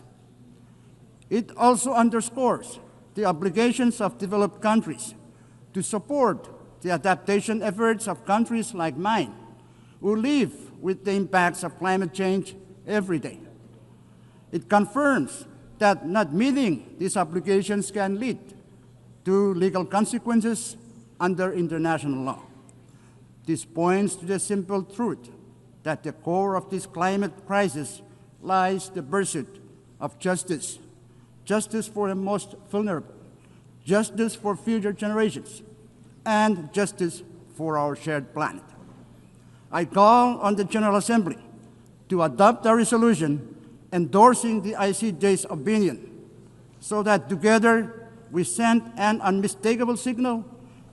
It also underscores the obligations of developed countries to support the adaptation efforts of countries like mine, who live with the impacts of climate change every day. It confirms that not meeting these obligations can lead to legal consequences under international law. This points to the simple truth that the core of this climate crisis lies the pursuit of justice, justice for the most vulnerable, justice for future generations, and justice for our shared planet. I call on the General Assembly to adopt a resolution endorsing the ICJ's opinion so that together we send an unmistakable signal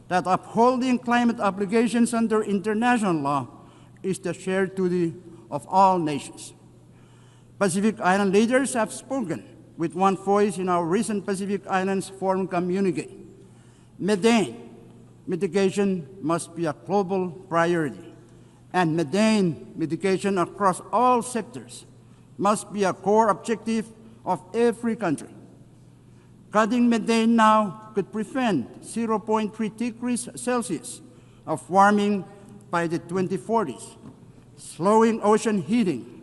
that upholding climate obligations under international law is the shared duty of all nations. Pacific Island leaders have spoken with one voice in our recent Pacific Islands Forum communique. Methane mitigation must be a global priority, and methane mitigation across all sectors must be a core objective of every country. Cutting methane now could prevent 0.3 degrees Celsius of warming by the 2040s, slowing ocean heating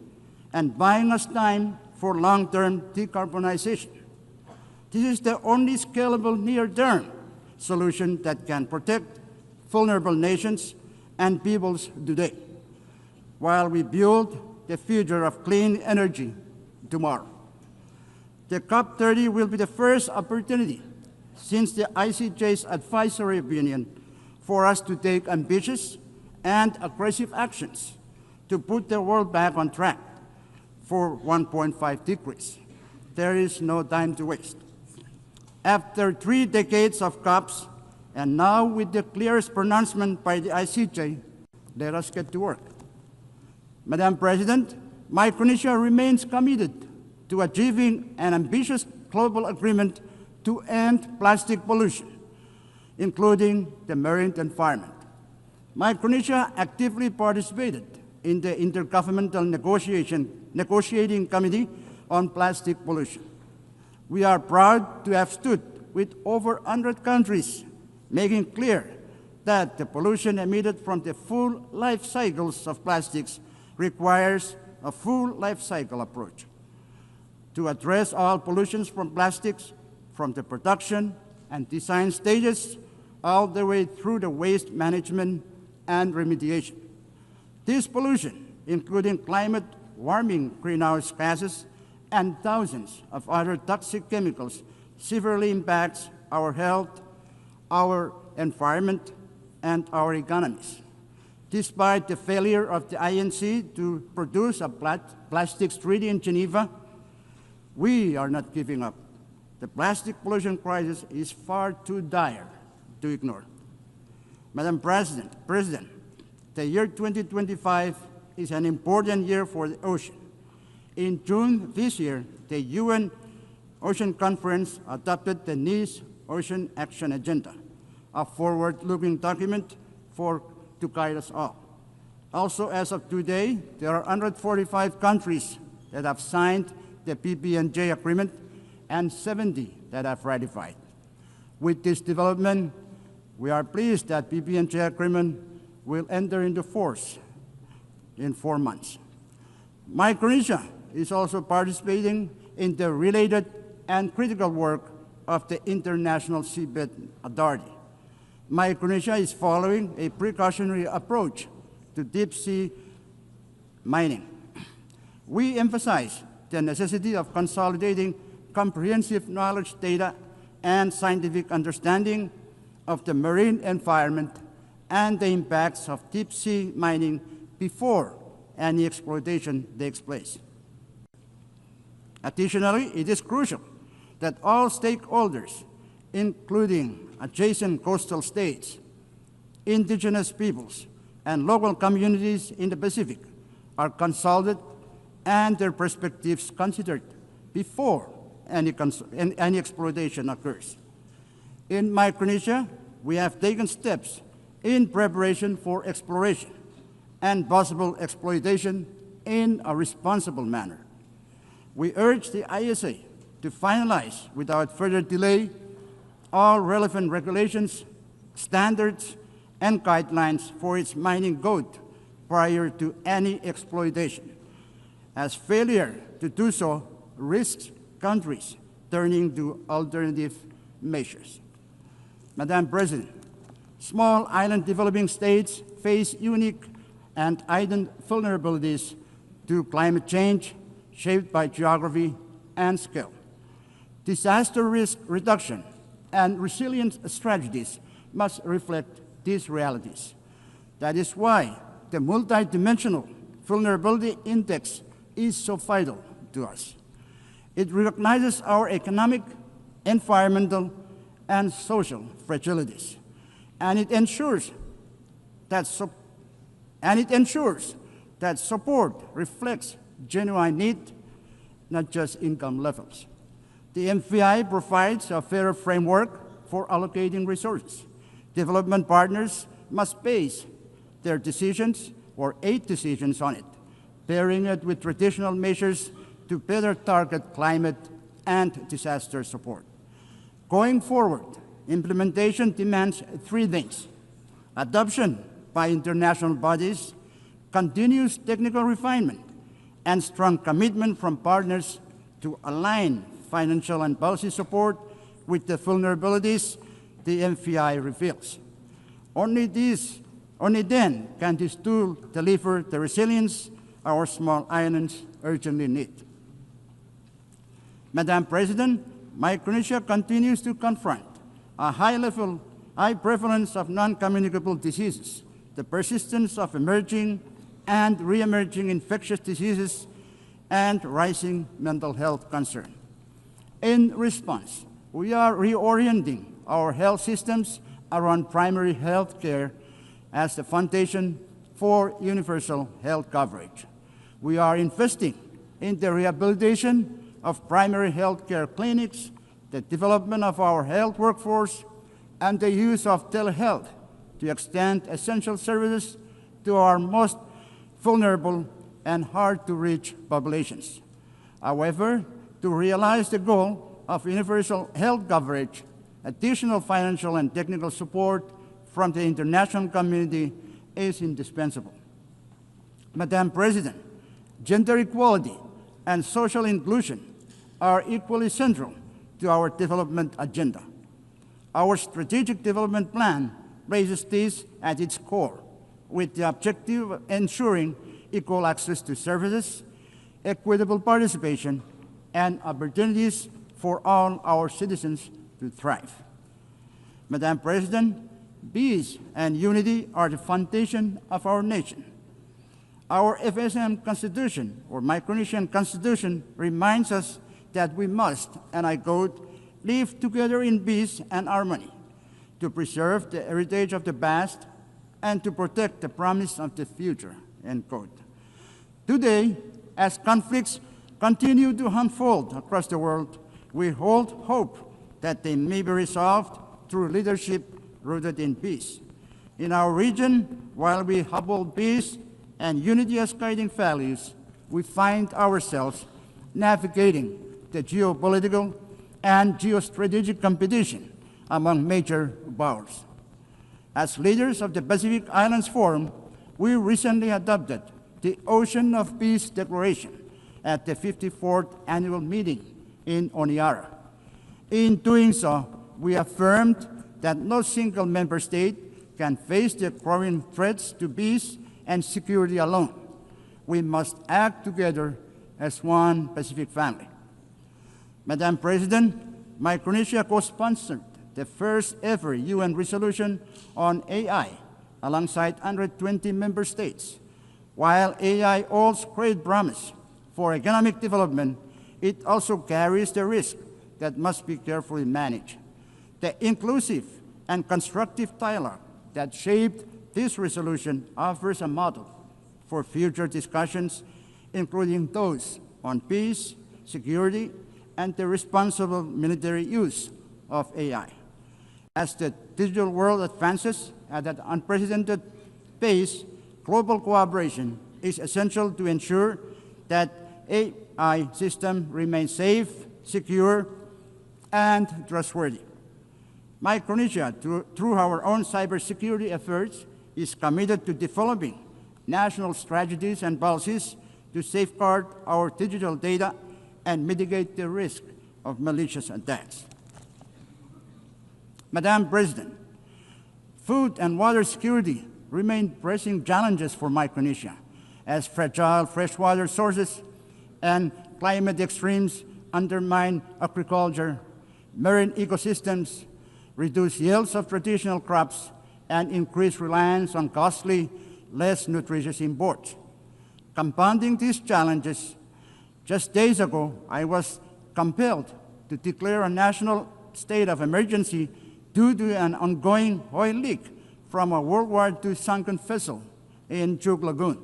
and buying us time for long-term decarbonization. This is the only scalable near-term solution that can protect vulnerable nations and peoples today, while we build the future of clean energy tomorrow. The COP30 will be the first opportunity since the ICJ's advisory opinion for us to take ambitious and aggressive actions to put the world back on track for 1.5 degrees. There is no time to waste. After 3 decades of COPs, and now with the clearest pronouncement by the ICJ, let us get to work. Madam President, Micronesia remains committed to achieving an ambitious global agreement to end plastic pollution, including the marine environment. Micronesia actively participated in the Intergovernmental Negotiating Committee on Plastic Pollution. We are proud to have stood with over 100 countries, making clear that the pollution emitted from the full life cycles of plastics requires a full life cycle approach to address all pollutions from plastics, from the production and design stages all the way through the waste management and remediation. This pollution, including climate warming greenhouse gases and thousands of other toxic chemicals, severely impacts our health, our environment, and our economies. Despite the failure of the INC to produce a plastics treaty in Geneva, we are not giving up. The plastic pollution crisis is far too dire to ignore. Madam President, the year 2025 is an important year for the ocean. In June this year, the UN Ocean Conference adopted the Nice Ocean Action Agenda, a forward-looking document to guide us all. Also, as of today, there are 145 countries that have signed the PB&J agreement and 70 that have ratified. With this development, we are pleased that PB&J agreement will enter into force in 4 months. Micronesia is also participating in the related and critical work of the International Seabed Authority. Micronesia is following a precautionary approach to deep-sea mining. We emphasize the necessity of consolidating comprehensive knowledge, data, and scientific understanding of the marine environment and the impacts of deep-sea mining before any exploitation takes place. Additionally, it is crucial that all stakeholders, including adjacent coastal states, indigenous peoples, and local communities in the Pacific, are consulted and their perspectives considered before any exploitation occurs. In Micronesia, we have taken steps in preparation for exploration and possible exploitation in a responsible manner. We urge the ISA to finalize without further delay all relevant regulations, standards, and guidelines for its mining code prior to any exploitation, as failure to do so risks countries turning to alternative measures. Madam President, small island developing states face unique and heightened vulnerabilities to climate change shaped by geography and scale. Disaster risk reduction and resilience strategies must reflect these realities. That is why the multidimensional vulnerability index is so vital to us. It recognizes our economic, environmental, and social fragilities, and it ensures that support reflects genuine need, not just income levels. The MVI provides a fairer framework for allocating resources. Development partners must base their decisions for 8 decisions on it, pairing it with traditional measures to better target climate and disaster support. Going forward, implementation demands 3 things: adoption by international bodies, continuous technical refinement, and strong commitment from partners to align financial and policy support with the vulnerabilities the MFI reveals. Only then can this tool deliver the resilience our small islands urgently need. Madam President, Micronesia continues to confront a high prevalence of non-communicable diseases, the persistence of emerging and re-emerging infectious diseases, and rising mental health concern. In response, we are reorienting our health systems around primary health care as the foundation for universal health coverage. We are investing in the rehabilitation of primary health care clinics, the development of our health workforce, and the use of telehealth to extend essential services to our most vulnerable and hard-to-reach populations. However, to realize the goal of universal health coverage, additional financial and technical support from the international community is indispensable. Madam President, gender equality and social inclusion are equally central to our development agenda. Our strategic development plan places this at its core, with the objective of ensuring equal access to services, equitable participation, and opportunities for all our citizens to thrive. Madam President, peace and unity are the foundation of our nation. Our FSM Constitution, or Micronesian Constitution, reminds us that we must, and I quote, live together in peace and harmony, to preserve the heritage of the past and to protect the promise of the future, end quote. Today, as conflicts continue to unfold across the world, we hold hope that they may be resolved through leadership rooted in peace. In our region, while we uphold peace and unity as guiding values, we find ourselves navigating the geopolitical and geostrategic competition among major powers. As leaders of the Pacific Islands Forum, we recently adopted the Ocean of Peace Declaration at the 54th annual meeting in Honiara. In doing so, we affirmed that no single member state can face the growing threats to peace and security alone. We must act together as one Pacific family. Madam President, Micronesia co-sponsored the first ever UN resolution on AI alongside 120 member states. While AI holds great promise for economic development, it also carries the risk that must be carefully managed. The inclusive and constructive dialogue that shaped this resolution offers a model for future discussions, including those on peace, security, and the responsible military use of AI. As the digital world advances at an unprecedented pace, global cooperation is essential to ensure that AI systems remain safe, secure, and trustworthy. Micronesia, through our own cybersecurity efforts, is committed to developing national strategies and policies to safeguard our digital data and mitigate the risk of malicious attacks. Madam President, food and water security remain pressing challenges for Micronesia, as fragile freshwater sources and climate extremes undermine agriculture, marine ecosystems, reduce yields of traditional crops, and increase reliance on costly, less nutritious imports. Compounding these challenges, just days ago, I was compelled to declare a national state of emergency due to an ongoing oil leak from a World War II sunken vessel in Chuk Lagoon.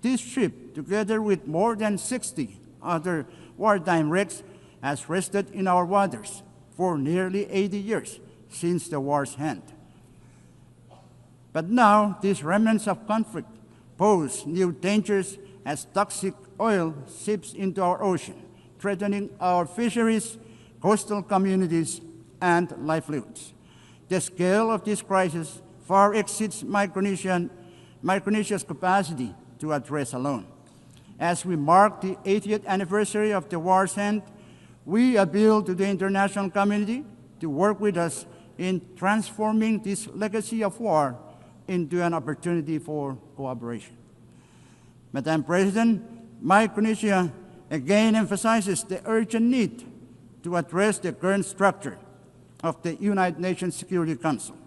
This ship, together with more than 60 other wartime wrecks, has rested in our waters for nearly 80 years since the war's end. But now, these remnants of conflict pose new dangers as toxic oil seeps into our ocean, threatening our fisheries, coastal communities, and livelihoods. The scale of this crisis far exceeds Micronesia's capacity to address alone. As we mark the 80th anniversary of the war's end, we appeal to the international community to work with us in transforming this legacy of war into an opportunity for cooperation. Madam President, Micronesia again emphasizes the urgent need to address the current structure of the United Nations Security Council,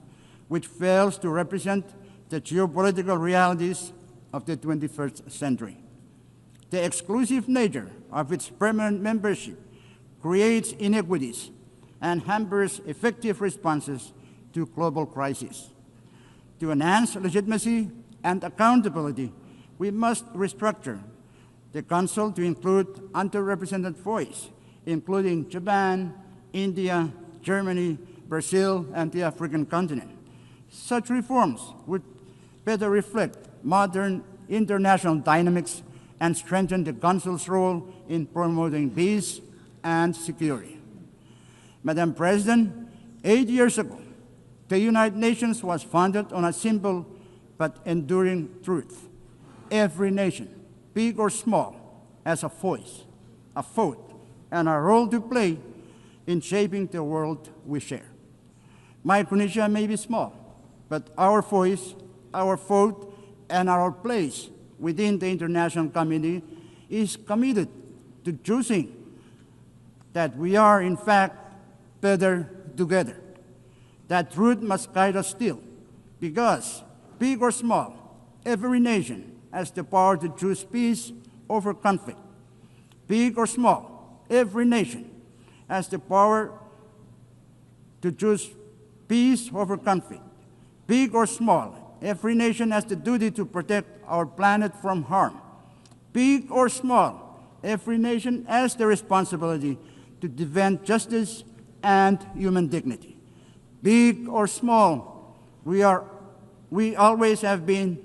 which fails to represent the geopolitical realities of the 21st century. The exclusive nature of its permanent membership creates inequities and hampers effective responses to global crises. To enhance legitimacy and accountability, we must restructure the Council to include underrepresented voices, including Japan, India, Germany, Brazil, and the African continent. Such reforms would better reflect modern international dynamics and strengthen the Council's role in promoting peace and security. Madam President, 8 years ago, the United Nations was founded on a simple but enduring truth. Every nation, big or small, has a voice, a vote, and a role to play in shaping the world we share. Micronesia may be small, but our voice, our vote, and our place within the international community is committed to choosing that we are, in fact, better together. That truth must guide us still, because, big or small, every nation has the power to choose peace over conflict. Big or small, every nation has the power to choose peace over conflict. Big or small, every nation has the duty to protect our planet from harm. Big or small, every nation has the responsibility to defend justice and human dignity. Big or small, we always have been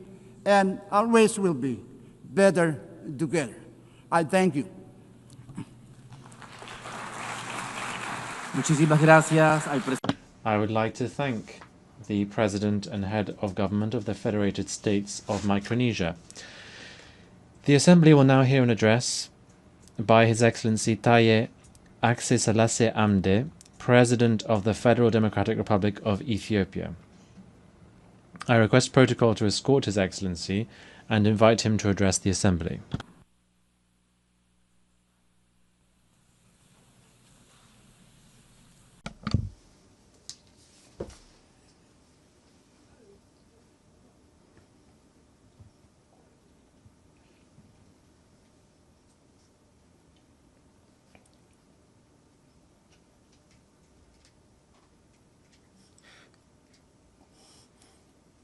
and always will be better together. I thank you. Muchísimas gracias al presidente. I would like to thank the President and Head of Government of the Federated States of Micronesia. The Assembly will now hear an address by His Excellency Taye Akse Selassie Amde, President of the Federal Democratic Republic of Ethiopia. I request protocol to escort His Excellency and invite him to address the Assembly.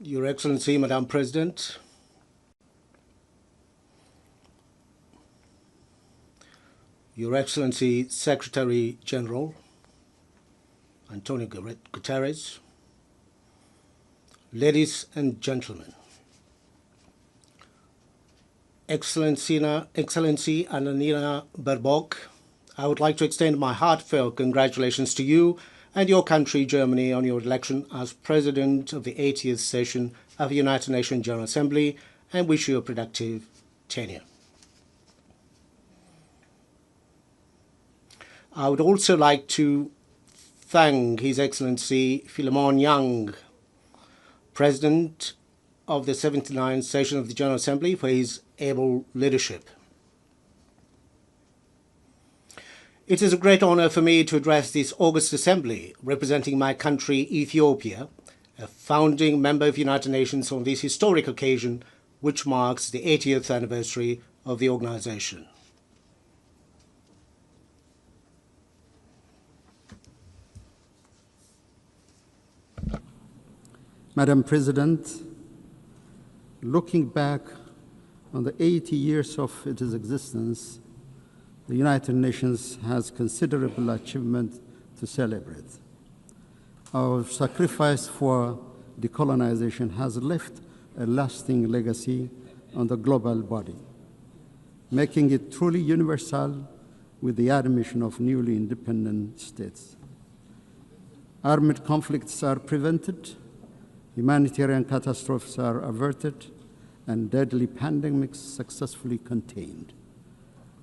Your Excellency, Madam President, Your Excellency, Secretary General Antonio Guterres, ladies and gentlemen, Excellency Annalena Baerbock, I would like to extend my heartfelt congratulations to you and your country, Germany, on your election as President of the 80th session of the United Nations General Assembly, and wish you a productive tenure. I would also like to thank His Excellency Philemon Yang, President of the 79th session of the General Assembly, for his able leadership. It is a great honor for me to address this August Assembly, representing my country, Ethiopia, a founding member of the United Nations, on this historic occasion, which marks the 80th anniversary of the organization. Madam President, looking back on the 80 years of its existence, the United Nations has considerable achievement to celebrate. Our sacrifice for decolonization has left a lasting legacy on the global body, making it truly universal with the admission of newly independent states. Armed conflicts are prevented, humanitarian catastrophes are averted, and deadly pandemics successfully contained.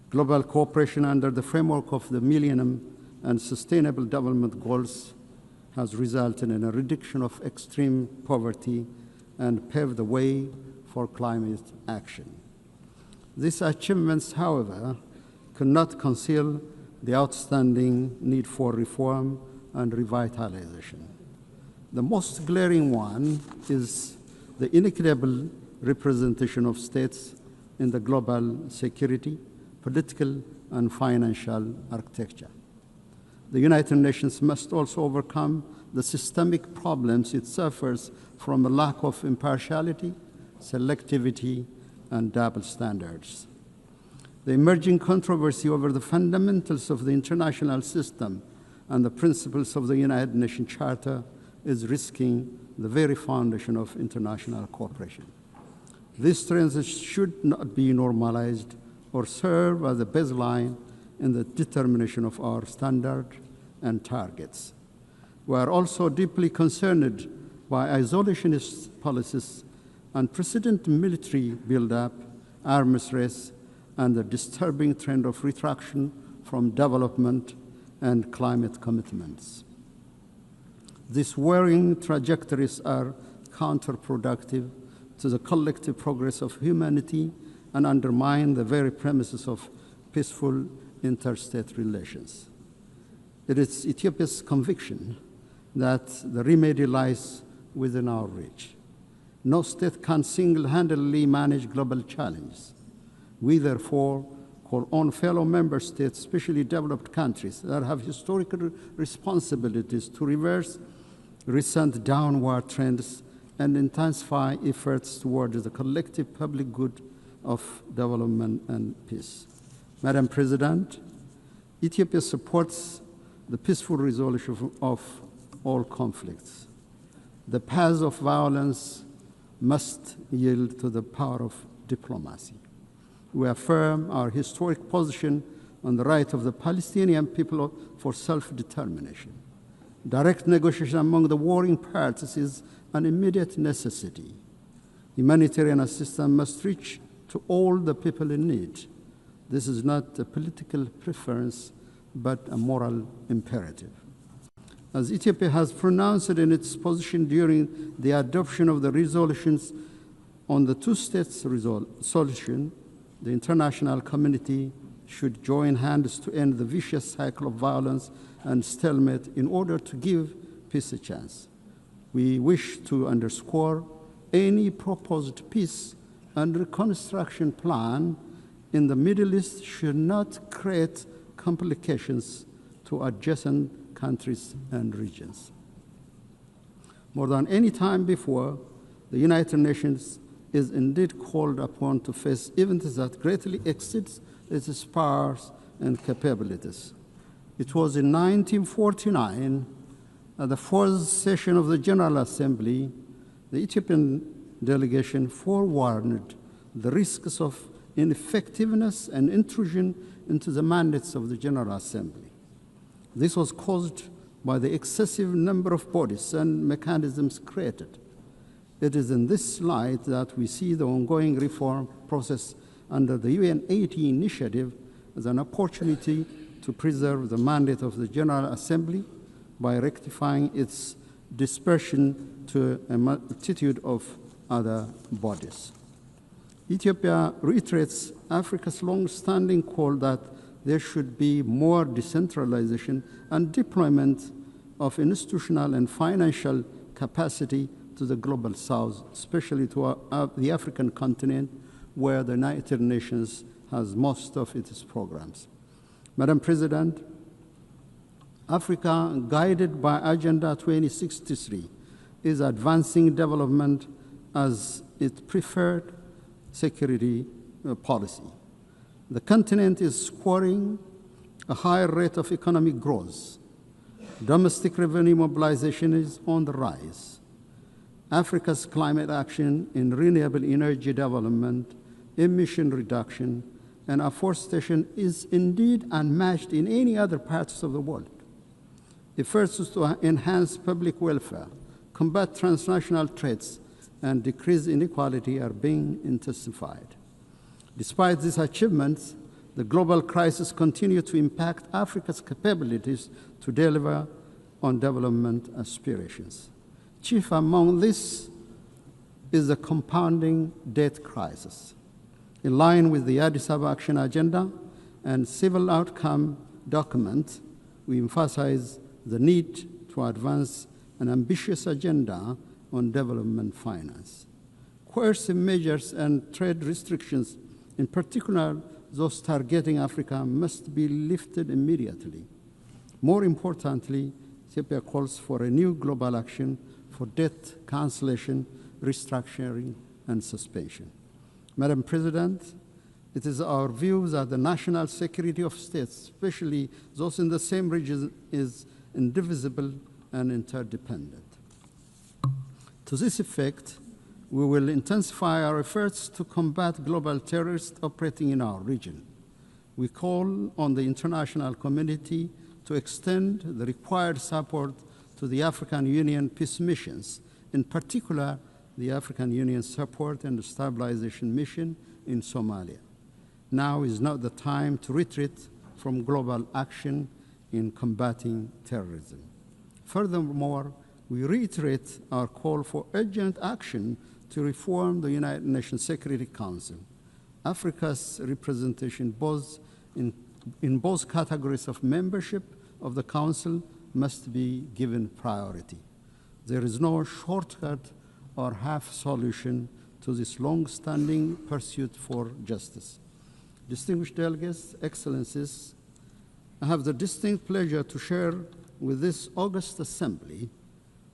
Global cooperation under the framework of the Millennium and Sustainable Development Goals has resulted in a reduction of extreme poverty and paved the way for climate action. These achievements, however, cannot conceal the outstanding need for reform and revitalization. The most glaring one is the inequitable representation of states in the global security, political, and financial architecture. The United Nations must also overcome the systemic problems it suffers from a lack of impartiality, selectivity, and double standards. The emerging controversy over the fundamentals of the international system and the principles of the United Nations Charter is risking the very foundation of international cooperation. These trends should not be normalized or serve as a baseline in the determination of our standards and targets. We are also deeply concerned by isolationist policies, unprecedented military buildup, arms race, and the disturbing trend of retraction from development and climate commitments. These worrying trajectories are counterproductive to the collective progress of humanity and undermine the very premises of peaceful interstate relations. It is Ethiopia's conviction that the remedy lies within our reach. No state can single-handedly manage global challenges. We therefore call on fellow member states, especially developed countries that have historical responsibilities, to reverse recent downward trends and intensify efforts towards the collective public good of development and peace. Madam President, Ethiopia supports the peaceful resolution of all conflicts. The path of violence must yield to the power of diplomacy. We affirm our historic position on the right of the Palestinian people for self-determination. Direct negotiation among the warring parties is an immediate necessity. Humanitarian assistance must reach to all the people in need. This is not a political preference, but a moral imperative. As Ethiopia has pronounced in its position during the adoption of the resolutions on the two-state solution, the international community should join hands to end the vicious cycle of violence and stalemate in order to give peace a chance. We wish to underscore any proposed peace and reconstruction plan in the Middle East should not create complications to adjacent countries and regions. More than any time before, the United Nations is indeed called upon to face events that greatly exceeds its powers and capabilities. It was in 1949, at the fourth session of the General Assembly, the Ethiopian delegation forewarned the risks of ineffectiveness and intrusion into the mandates of the General Assembly. This was caused by the excessive number of bodies and mechanisms created. It is in this light that we see the ongoing reform process under the UN 80 initiative as an opportunity to preserve the mandate of the General Assembly by rectifying its dispersion to a multitude of other bodies. Ethiopia reiterates Africa's long-standing call that there should be more decentralization and deployment of institutional and financial capacity to the global south, especially to the African continent, where the United Nations has most of its programs. Madam President, Africa, guided by Agenda 2063, is advancing development as its preferred security policy. The continent is scoring a higher rate of economic growth. Domestic revenue mobilization is on the rise. Africa's climate action in renewable energy development emission reduction, and afforestation is indeed unmatched in any other parts of the world. Efforts to enhance public welfare, combat transnational threats, and decrease inequality are being intensified. Despite these achievements, the global crisis continues to impact Africa's capabilities to deliver on development aspirations. Chief among this is the compounding debt crisis. In line with the Addis Ababa Action Agenda and Civil Outcome document, we emphasize the need to advance an ambitious agenda on development finance. Coercive measures and trade restrictions, in particular those targeting Africa, must be lifted immediately. More importantly, Ethiopia calls for a new global action for debt cancellation, restructuring, and suspension. Madam President, it is our view that the national security of states, especially those in the same region, is indivisible and interdependent. To this effect, we will intensify our efforts to combat global terrorists operating in our region. We call on the international community to extend the required support to the African Union peace missions, in particular the African Union Support and Stabilization Mission in Somalia. Now is not the time to retreat from global action in combating terrorism. Furthermore, we reiterate our call for urgent action to reform the United Nations Security Council. Africa's representation in both categories of membership of the Council must be given priority. There is no shortcut or half solution to this long-standing pursuit for justice. Distinguished delegates, excellencies, I have the distinct pleasure to share with this august assembly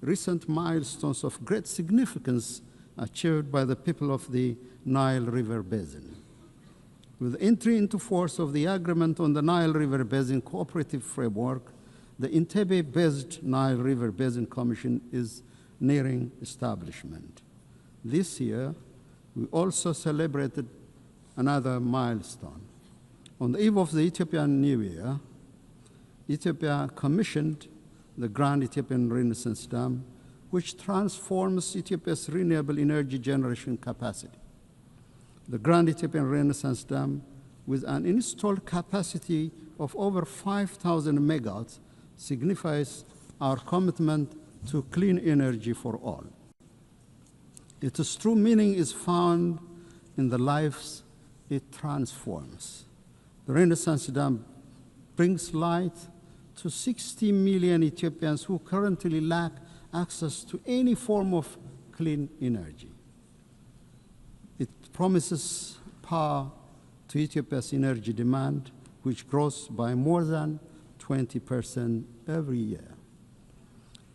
recent milestones of great significance achieved by the people of the Nile River Basin. With entry into force of the Agreement on the Nile River Basin Cooperative Framework, the Entebbe-based Nile River Basin Commission is nearing establishment. This year, we also celebrated another milestone. On the eve of the Ethiopian New Year, Ethiopia commissioned the Grand Ethiopian Renaissance Dam, which transforms Ethiopia's renewable energy generation capacity. The Grand Ethiopian Renaissance Dam, with an installed capacity of over 5,000 megawatts, signifies our commitment to clean energy for all. Its true meaning is found in the lives it transforms. The Renaissance Dam brings light to 60 million Ethiopians who currently lack access to any form of clean energy. It promises power to Ethiopia's energy demand, which grows by more than 20% every year.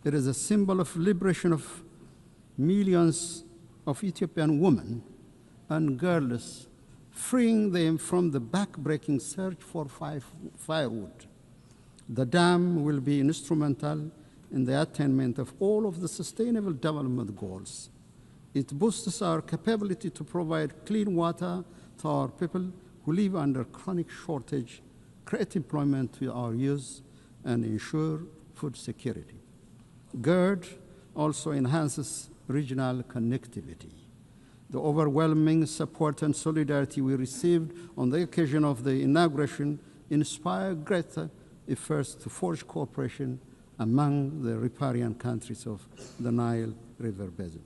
It is a symbol of liberation of millions of Ethiopian women and girls, freeing them from the back-breaking search for firewood. The dam will be instrumental in the attainment of all of the Sustainable Development Goals. It boosts our capability to provide clean water to our people who live under chronic shortage, create employment to our youth, and ensure food security. GERD also enhances regional connectivity. The overwhelming support and solidarity we received on the occasion of the inauguration inspired greater efforts to forge cooperation among the riparian countries of the Nile River Basin.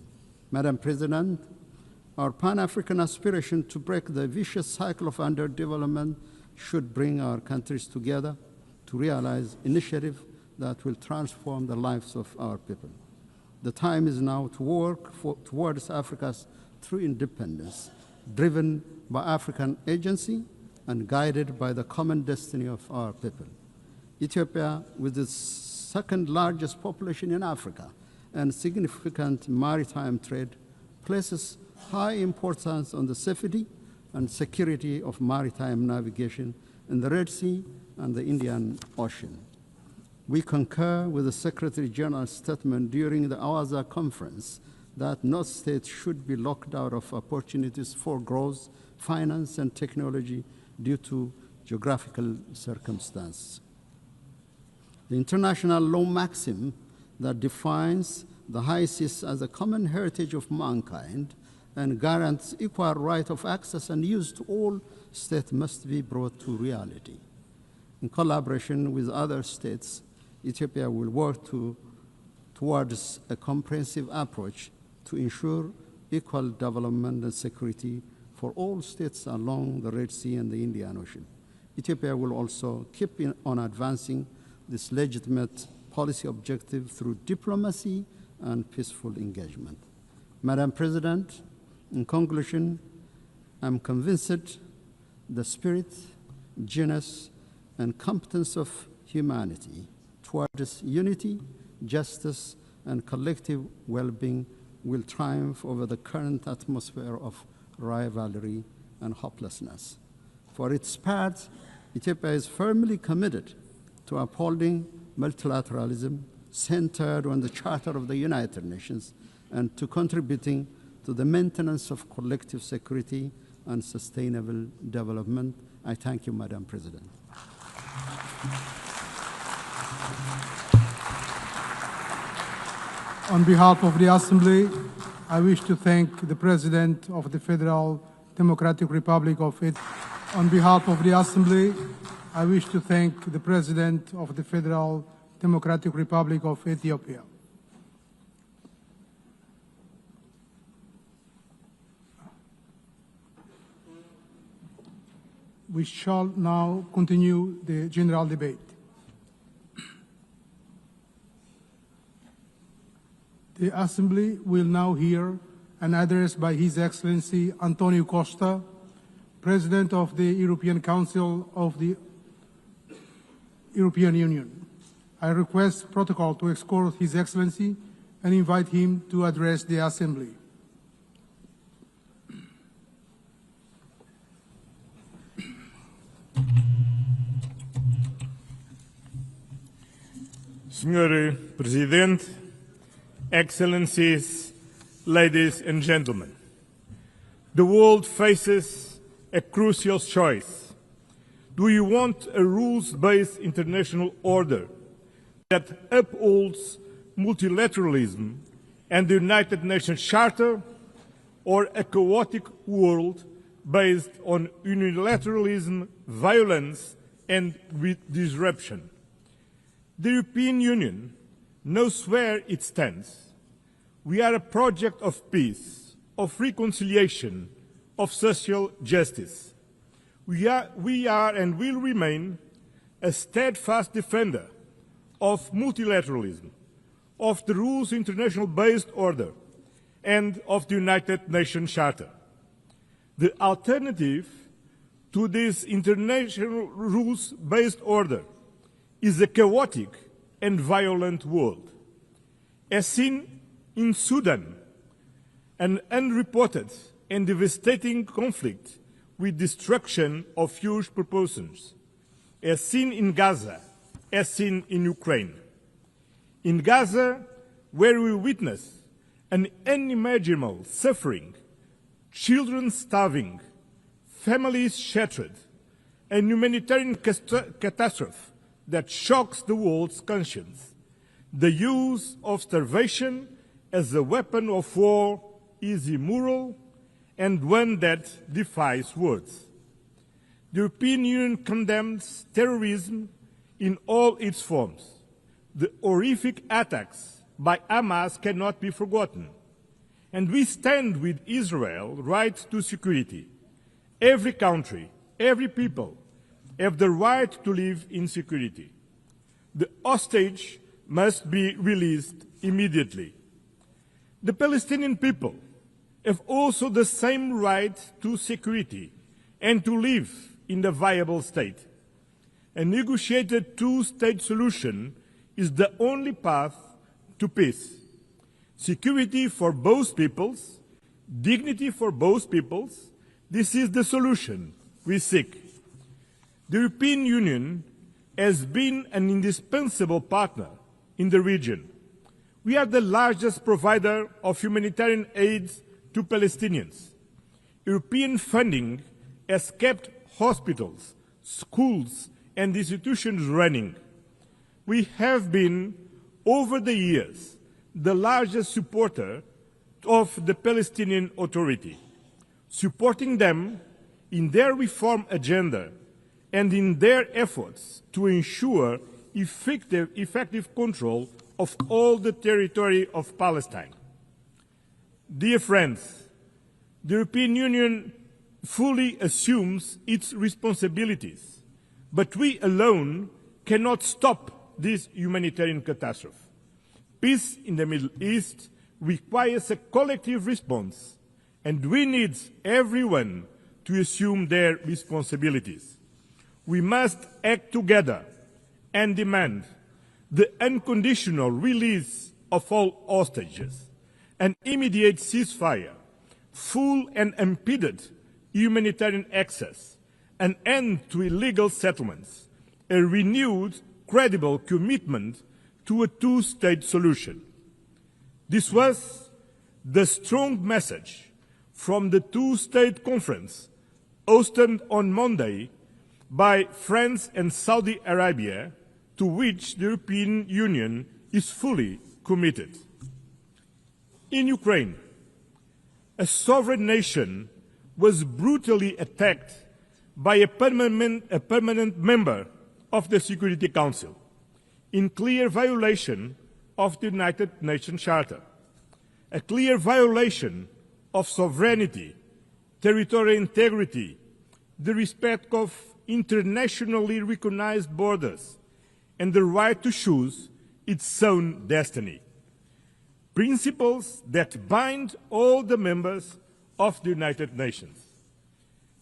Madam President, our Pan-African aspiration to break the vicious cycle of underdevelopment should bring our countries together to realize initiatives that will transform the lives of our people. The time is now to work towards Africa's true independence, driven by African agency and guided by the common destiny of our people. Ethiopia, with its second largest population in Africa and significant maritime trade, places high importance on the safety and security of maritime navigation in the Red Sea and the Indian Ocean. We concur with the Secretary General's statement during the Awaza conference that no state should be locked out of opportunities for growth, finance, and technology due to geographical circumstance. The international law maxim that defines the high seas as a common heritage of mankind and guarantees equal right of access and use to all states must be brought to reality. In collaboration with other states, Ethiopia will work towards a comprehensive approach to ensure equal development and security for all states along the Red Sea and the Indian Ocean. Ethiopia will also keep on advancing this legitimate policy objective through diplomacy and peaceful engagement. Madam President, in conclusion, I'm convinced the spirit, genius, and competence of humanity towards unity, justice, and collective well-being will triumph over the current atmosphere of rivalry and hopelessness. For its part, Ethiopia is firmly committed to upholding multilateralism centered on the Charter of the United Nations and to contributing to the maintenance of collective security and sustainable development. I thank you, Madam President. On behalf of the Assembly, I wish to thank the President of the Federal Democratic Republic of Ethiopia. On behalf of the Assembly, I wish to thank the President of the Federal Democratic Republic of Ethiopia. We shall now continue the general debate. The Assembly will now hear an address by His Excellency Antonio Costa, President of the European Council of the European Union. I request protocol to escort His Excellency and invite him to address the Assembly. Senhor Presidente, Excellencies, ladies and gentlemen, the world faces a crucial choice. Do you want a rules-based international order that upholds multilateralism and the United Nations Charter, or a chaotic world based on unilateralism, violence, and disruption? The European Union knows where it stands. We are a project of peace, of reconciliation, of social justice. We are and will remain a steadfast defender of multilateralism, of the rules international-based order, and of the United Nations Charter. The alternative to this international rules-based order is a chaotic and violent world. As seen in Sudan, an unreported and devastating conflict with destruction of huge proportions, as seen in Gaza, as seen in Ukraine. In Gaza, where we witness an unimaginable suffering, children starving, families shattered, a humanitarian catastrophe that shocks the world's conscience. The use of starvation as a weapon of war is immoral and one that defies words. The European Union condemns terrorism in all its forms. The horrific attacks by Hamas cannot be forgotten. And we stand with Israel's right to security. Every country, every people have the right to live in security. The hostage must be released immediately. The Palestinian people have also the same right to security and to live in a viable state. A negotiated two-state solution is the only path to peace. Security for both peoples, dignity for both peoples, this is the solution we seek. The European Union has been an indispensable partner in the region. We are the largest provider of humanitarian aid to Palestinians. European funding has kept hospitals, schools, and institutions running. We have been, over the years, the largest supporter of the Palestinian Authority, supporting them in their reform agenda and in their efforts to ensure effective control of all the territory of Palestine. Dear friends, the European Union fully assumes its responsibilities, but we alone cannot stop this humanitarian catastrophe. Peace in the Middle East requires a collective response, and we need everyone to assume their responsibilities. We must act together and demand the unconditional release of all hostages, an immediate ceasefire, full and unimpeded humanitarian access, an end to illegal settlements, a renewed, credible commitment to a two-state solution. This was the strong message from the two-state conference hosted on Monday by France and Saudi Arabia, to which the European Union is fully committed. In Ukraine, a sovereign nation was brutally attacked by a permanent member of the Security Council, in clear violation of the United Nations Charter, a clear violation of sovereignty, territorial integrity, the respect of internationally recognized borders, and the right to choose its own destiny. Principles that bind all the members of the United Nations.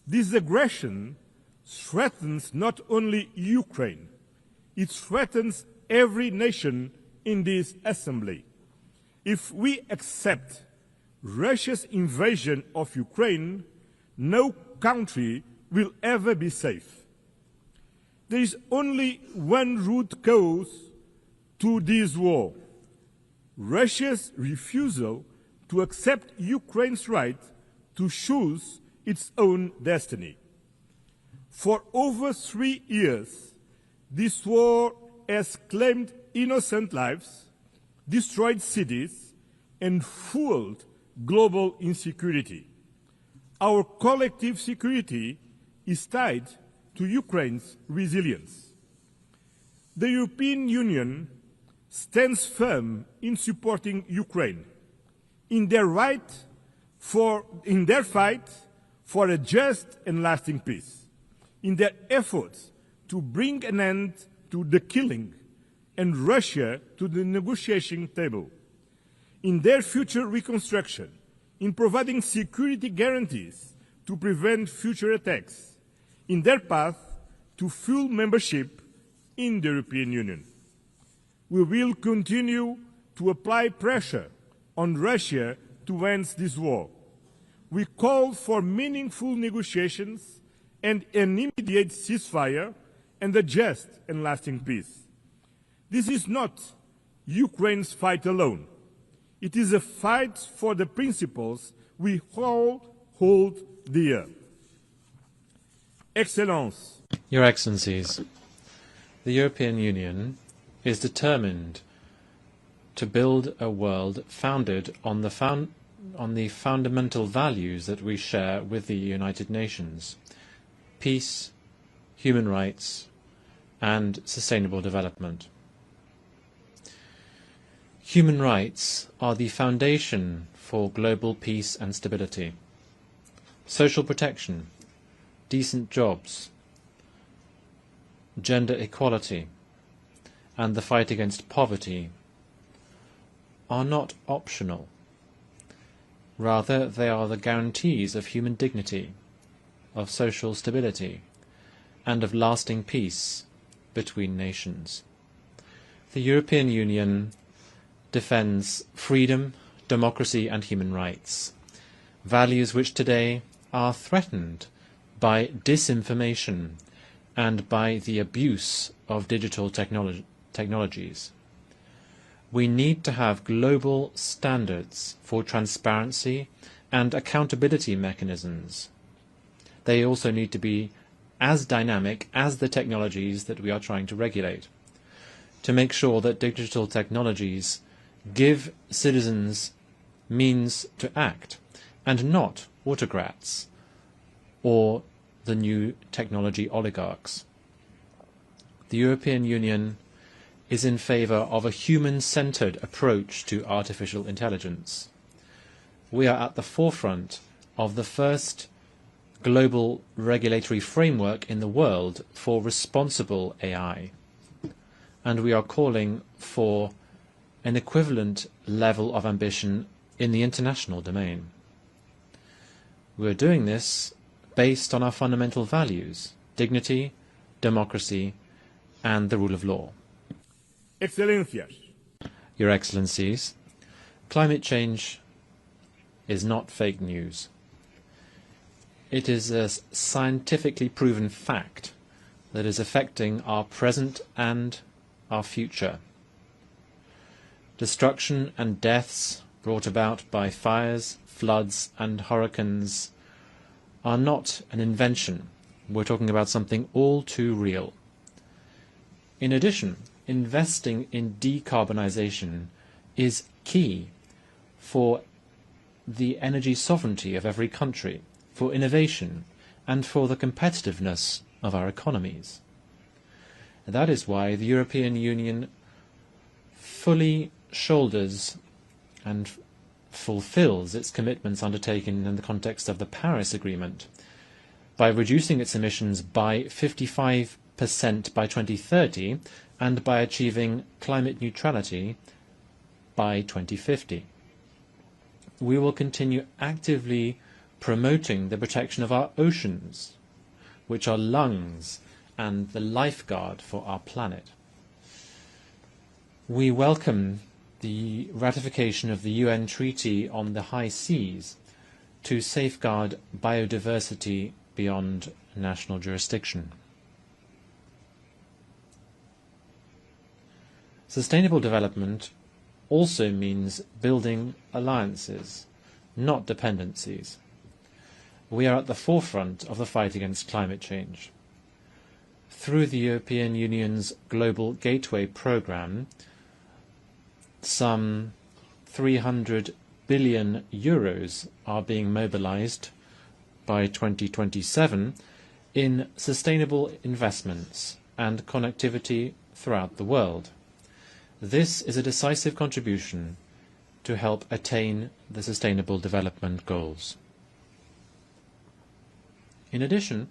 This aggression threatens not only Ukraine, it threatens every nation in this assembly. If we accept Russia's invasion of Ukraine, no country will ever be safe. There is only one root cause to this war: Russia's refusal to accept Ukraine's right to choose its own destiny. For over 3 years, this war has claimed innocent lives, destroyed cities, and fueled global insecurity. Our collective security is tied to Ukraine's resilience. The European Union stands firm in supporting Ukraine in their fight for a just and lasting peace, in their efforts to bring an end to the killing and Russia to the negotiation table, in their future reconstruction, in providing security guarantees to prevent future attacks, in their path to full membership in the European Union. We will continue to apply pressure on Russia to end this war. We call for meaningful negotiations and an immediate ceasefire and a just and lasting peace. This is not Ukraine's fight alone. It is a fight for the principles we all hold dear. Excellence. Your Excellencies, the European Union is determined to build a world founded on the fundamental values that we share with the United Nations: peace, human rights, and sustainable development. Human rights are the foundation for global peace and stability. Social protection, decent jobs, gender equality, and the fight against poverty are not optional. Rather, they are the guarantees of human dignity, of social stability, and of lasting peace between nations. The European Union defends freedom, democracy, and human rights, values which today are threatened by disinformation and by the abuse of digital technologies. We need to have global standards for transparency and accountability mechanisms they also need to be as dynamic as the technologies that we are trying to regulate, to make sure that digital technologies give citizens means to act, and not autocrats or the new technology oligarchs. The European Union is in favour of a human-centred approach to artificial intelligence. We are at the forefront of the first global regulatory framework in the world for responsible AI, and we are calling for an equivalent level of ambition in the international domain. We are doing this based on our fundamental values: dignity, democracy, and the rule of law. Excellencias. Your Excellencies, climate change is not fake news. It is a scientifically proven fact that is affecting our present and our future. Destruction and deaths brought about by fires, floods, and hurricanes are not an invention. We're talking about something all too real. In addition, investing in decarbonization is key for the energy sovereignty of every country, for innovation, and for the competitiveness of our economies. That is why the European Union fully shoulders and fulfills its commitments undertaken in the context of the Paris Agreement by reducing its emissions by 55% by 2030 and by achieving climate neutrality by 2050. We will continue actively promoting the protection of our oceans, which are lungs and the lifeguard for our planet. We welcome the ratification of the UN Treaty on the High Seas to safeguard biodiversity beyond national jurisdiction. Sustainable development also means building alliances, not dependencies. We are at the forefront of the fight against climate change. Through the European Union's Global Gateway programme, some 300 billion euros are being mobilized by 2027 in sustainable investments and connectivity throughout the world. This is a decisive contribution to help attain the Sustainable Development Goals. In addition,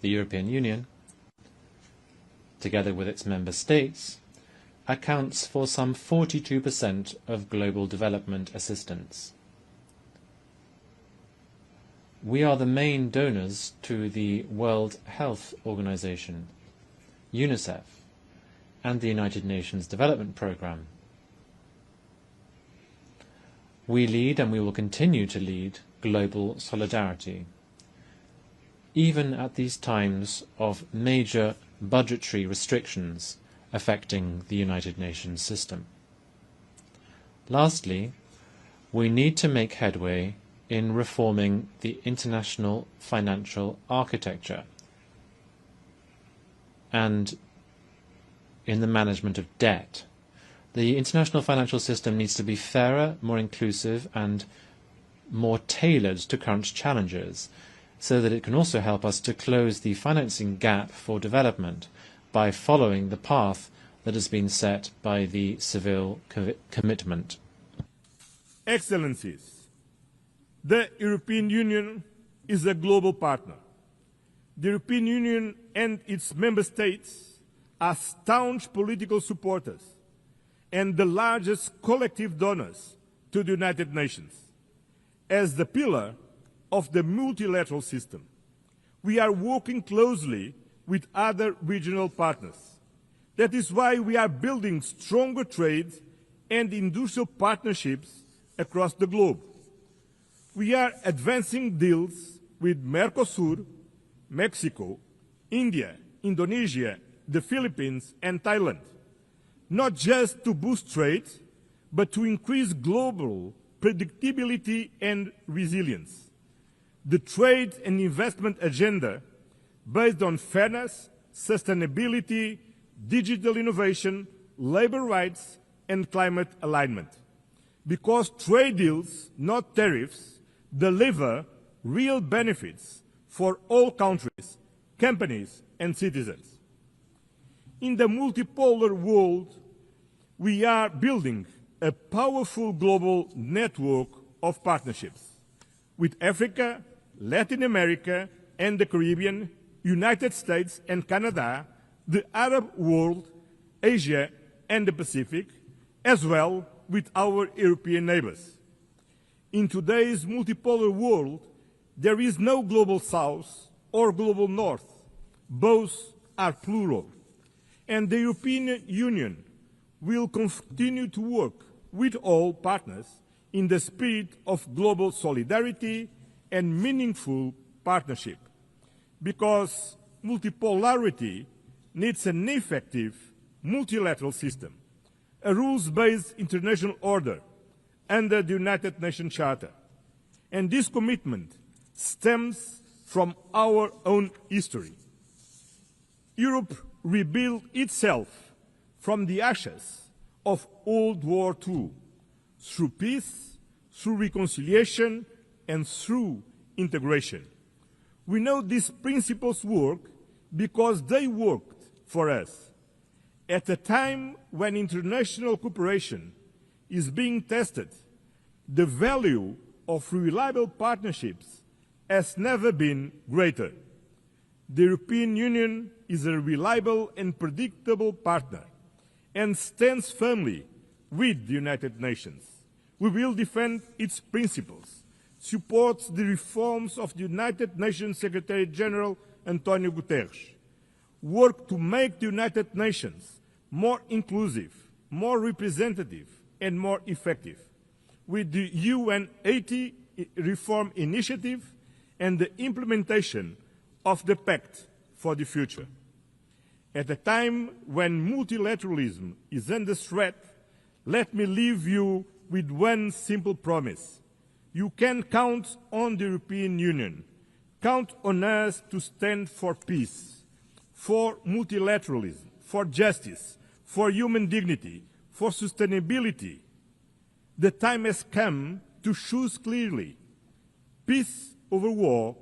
the European Union, together with its member states, accounts for some 42% of global development assistance. We are the main donors to the World Health Organization, UNICEF, and the United Nations Development Programme. We lead, and we will continue to lead, global solidarity, even at these times of major budgetary restrictions affecting the United Nations system. Lastly, we need to make headway in reforming the international financial architecture and in the management of debt. The international financial system needs to be fairer, more inclusive, and more tailored to current challenges, so that it can also help us to close the financing gap for development by following the path that has been set by the Seville commitment. Excellencies, the European Union is a global partner. The European Union and its member states are staunch political supporters and the largest collective donors to the United Nations. As the pillar of the multilateral system, we are working closely with other regional partners. That is why we are building stronger trade and industrial partnerships across the globe. We are advancing deals with Mercosur, Mexico, India, Indonesia, the Philippines, and Thailand, not just to boost trade, but to increase global predictability and resilience. the trade and investment agenda based on fairness, sustainability, digital innovation, labor rights, and climate alignment. Because trade deals, not tariffs, deliver real benefits for all countries, companies, and citizens. In the multipolar world, we are building a powerful global network of partnerships with Africa, Latin America, and the Caribbean, United States and Canada, the Arab world, Asia, and the Pacific, as well with our European neighbors. In today's multipolar world, there is no global south or global north. Both are plural. And the European Union will continue to work with all partners in the spirit of global solidarity and meaningful partnership. Because multipolarity needs an effective multilateral system, a rules-based international order under the United Nations Charter. And this commitment stems from our own history. Europe rebuilt itself from the ashes of World War II through peace, through reconciliation, and through integration. We know these principles work because they worked for us. At a time when international cooperation is being tested, the value of reliable partnerships has never been greater. The European Union is a reliable and predictable partner and stands firmly with the United Nations. We will defend its principles, support the reforms of the United Nations Secretary General Antonio Guterres, work to make the United Nations more inclusive, more representative, and more effective, with the UN Haiti Reform Initiative and the implementation of the Pact for the Future. At a time when multilateralism is under threat, let me leave you with one simple promise. You can count on the European Union. Count on us to stand for peace, for multilateralism, for justice, for human dignity, for sustainability. The time has come to choose clearly. Peace over war,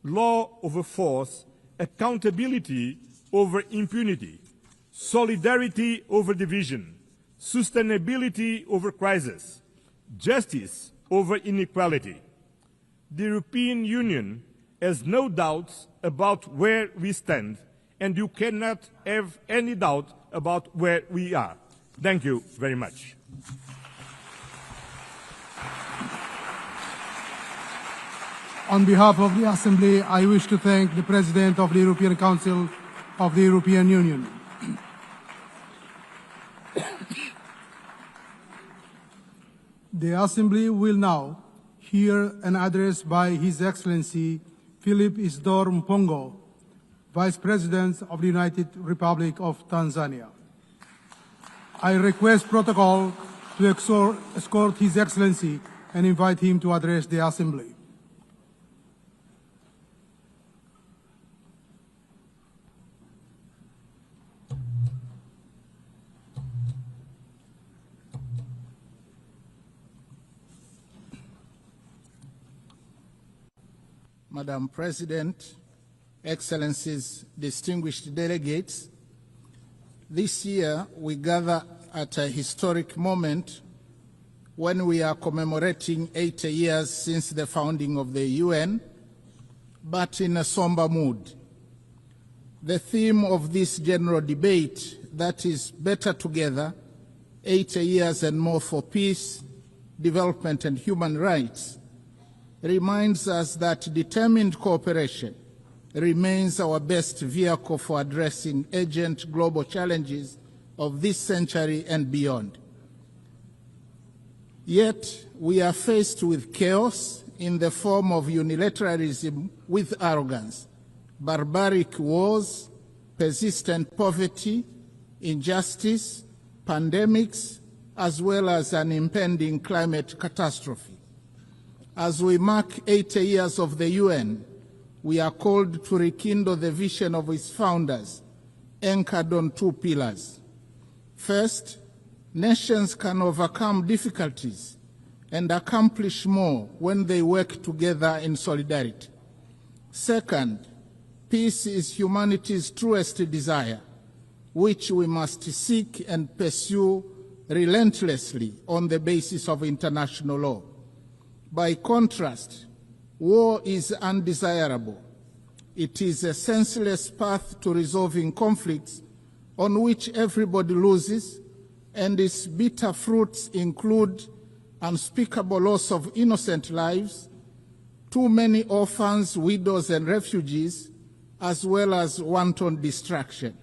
law over force, accountability over impunity, solidarity over division, sustainability over crisis, justice over inequality. The European Union has no doubts about where we stand, and you cannot have any doubt about where we are. Thank you very much. On behalf of the Assembly, I wish to thank the President of the European Council of the European Union. The Assembly will now hear an address by His Excellency Philip Isidore Mpongo, Vice President of the United Republic of Tanzania. I request protocol to escort His Excellency and invite him to address the Assembly. Madam President, Excellencies, distinguished delegates, this year we gather at a historic moment when we are commemorating 80 years since the founding of the UN, but in a somber mood. The theme of this general debate, that is better together, 80 years and more for peace, development and human rights, reminds us that determined cooperation remains our best vehicle for addressing urgent global challenges of this century and beyond. Yet, we are faced with chaos in the form of unilateralism with arrogance, barbaric wars, persistent poverty, injustice, pandemics, as well as an impending climate catastrophe. As we mark 80 years of the UN, we are called to rekindle the vision of its founders, anchored on 2 pillars. First, nations can overcome difficulties and accomplish more when they work together in solidarity. Second, peace is humanity's truest desire, which we must seek and pursue relentlessly on the basis of international law. By contrast, war is undesirable. It is a senseless path to resolving conflicts on which everybody loses, and its bitter fruits include unspeakable loss of innocent lives, too many orphans, widows, and refugees, as well as wanton destruction.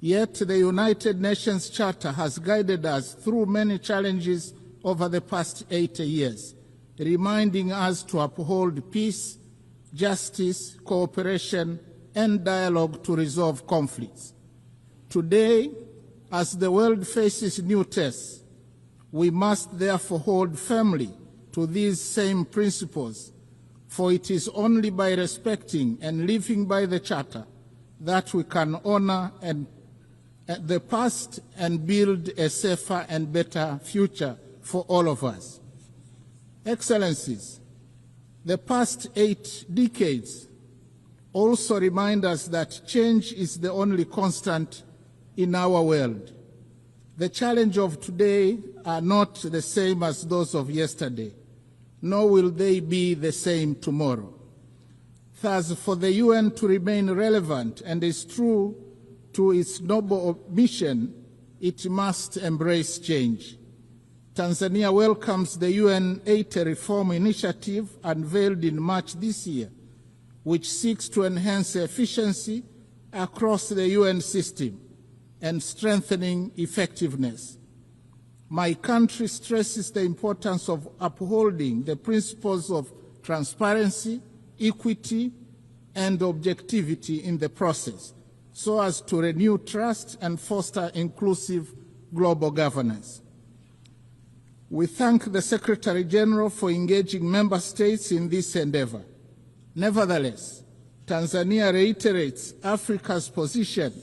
Yet the United Nations Charter has guided us through many challenges over the past 80 years, reminding us to uphold peace, justice, cooperation, and dialogue to resolve conflicts. Today, as the world faces new tests, we must therefore hold firmly to these same principles, for it is only by respecting and living by the Charter that we can honor the past and build a safer and better future for all of us. Excellencies, the past 8 decades also remind us that change is the only constant in our world. The challenges of today are not the same as those of yesterday, nor will they be the same tomorrow. Thus, for the UN to remain relevant and is true to its noble mission, it must embrace change. Tanzania welcomes the UN 80 Reform Initiative unveiled in March this year, which seeks to enhance efficiency across the UN system and strengthening effectiveness. My country stresses the importance of upholding the principles of transparency, equity, and objectivity in the process, so as to renew trust and foster inclusive global governance. We thank the Secretary General for engaging member states in this endeavor. Nevertheless, Tanzania reiterates Africa's position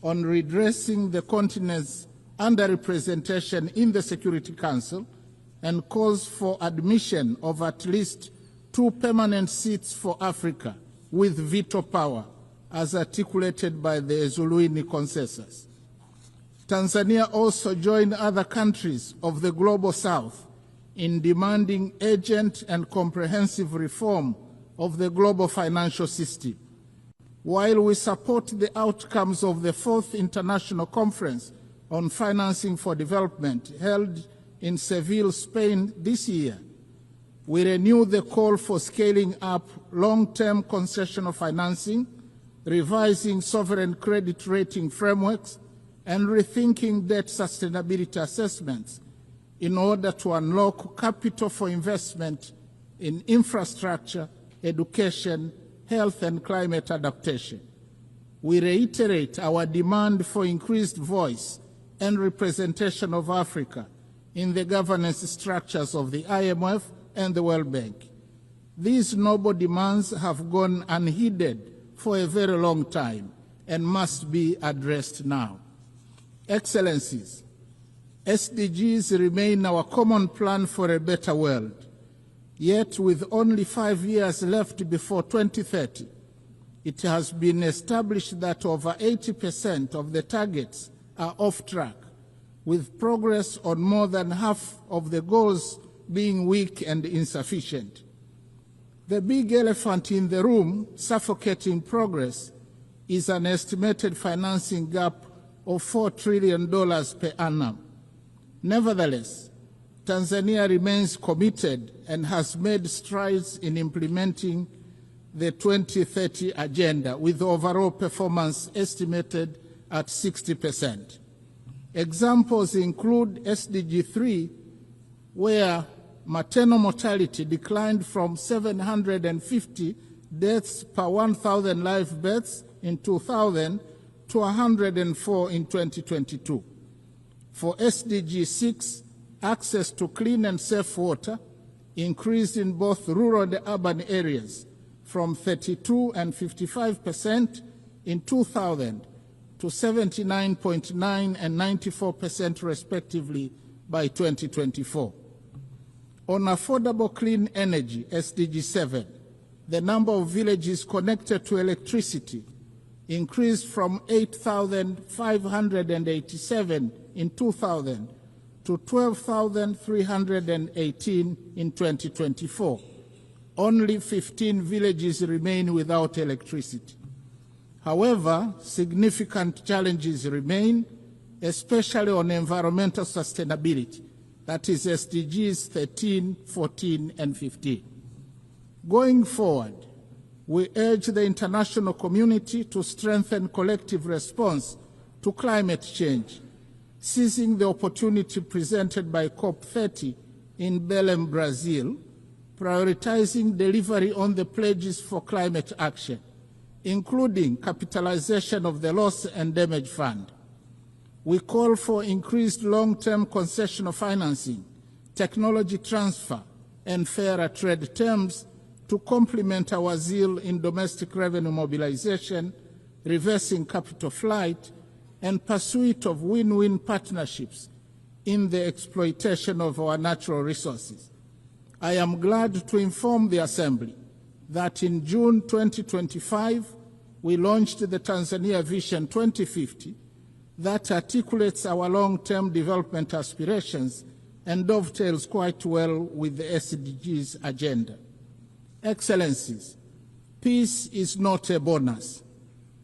on redressing the continent's underrepresentation in the Security Council and calls for admission of at least 2 permanent seats for Africa with veto power, as articulated by the Eswatini consensus. Tanzania also joined other countries of the Global South in demanding urgent and comprehensive reform of the global financial system. While we support the outcomes of the 4th International Conference on Financing for Development held in Seville, Spain this year, we renew the call for scaling up long-term concessional financing, revising sovereign credit rating frameworks, and rethinking debt sustainability assessments in order to unlock capital for investment in infrastructure, education, health, and climate adaptation. We reiterate our demand for increased voice and representation of Africa in the governance structures of the IMF and the World Bank. These noble demands have gone unheeded for a very long time and must be addressed now. Excellencies, SDGs remain our common plan for a better world. Yet, with only 5 years left before 2030, it has been established that over 80% of the targets are off track, with progress on more than half of the goals being weak and insufficient. The big elephant in the room, suffocating progress, is an estimated financing gap of $4 trillion per annum. Nevertheless, Tanzania remains committed and has made strides in implementing the 2030 agenda, with overall performance estimated at 60%. Examples include SDG 3, where maternal mortality declined from 750 deaths per 1,000 live births in 2000 to 104 in 2022. For SDG 6, access to clean and safe water, increased in both rural and urban areas from 32 and 55% in 2000 to 79.9 and 94% respectively by 2024. On affordable clean energy, SDG 7, the number of villages connected to electricity increased from 8,587 in 2000 to 12,318 in 2024. Only 15 villages remain without electricity. However, significant challenges remain, especially on environmental sustainability, that is SDGs 13, 14, and 15. Going forward, we urge the international community to strengthen collective response to climate change, seizing the opportunity presented by COP30 in Belém, Brazil, prioritizing delivery on the pledges for climate action, including capitalization of the Loss and Damage Fund. We call for increased long-term concessional financing, technology transfer, and fairer trade terms to complement our zeal in domestic revenue mobilization, reversing capital flight, and pursuit of win-win partnerships in the exploitation of our natural resources. I am glad to inform the Assembly that in June 2025, we launched the Tanzania Vision 2050 that articulates our long-term development aspirations and dovetails quite well with the SDGs agenda. Excellencies, peace is not a bonus.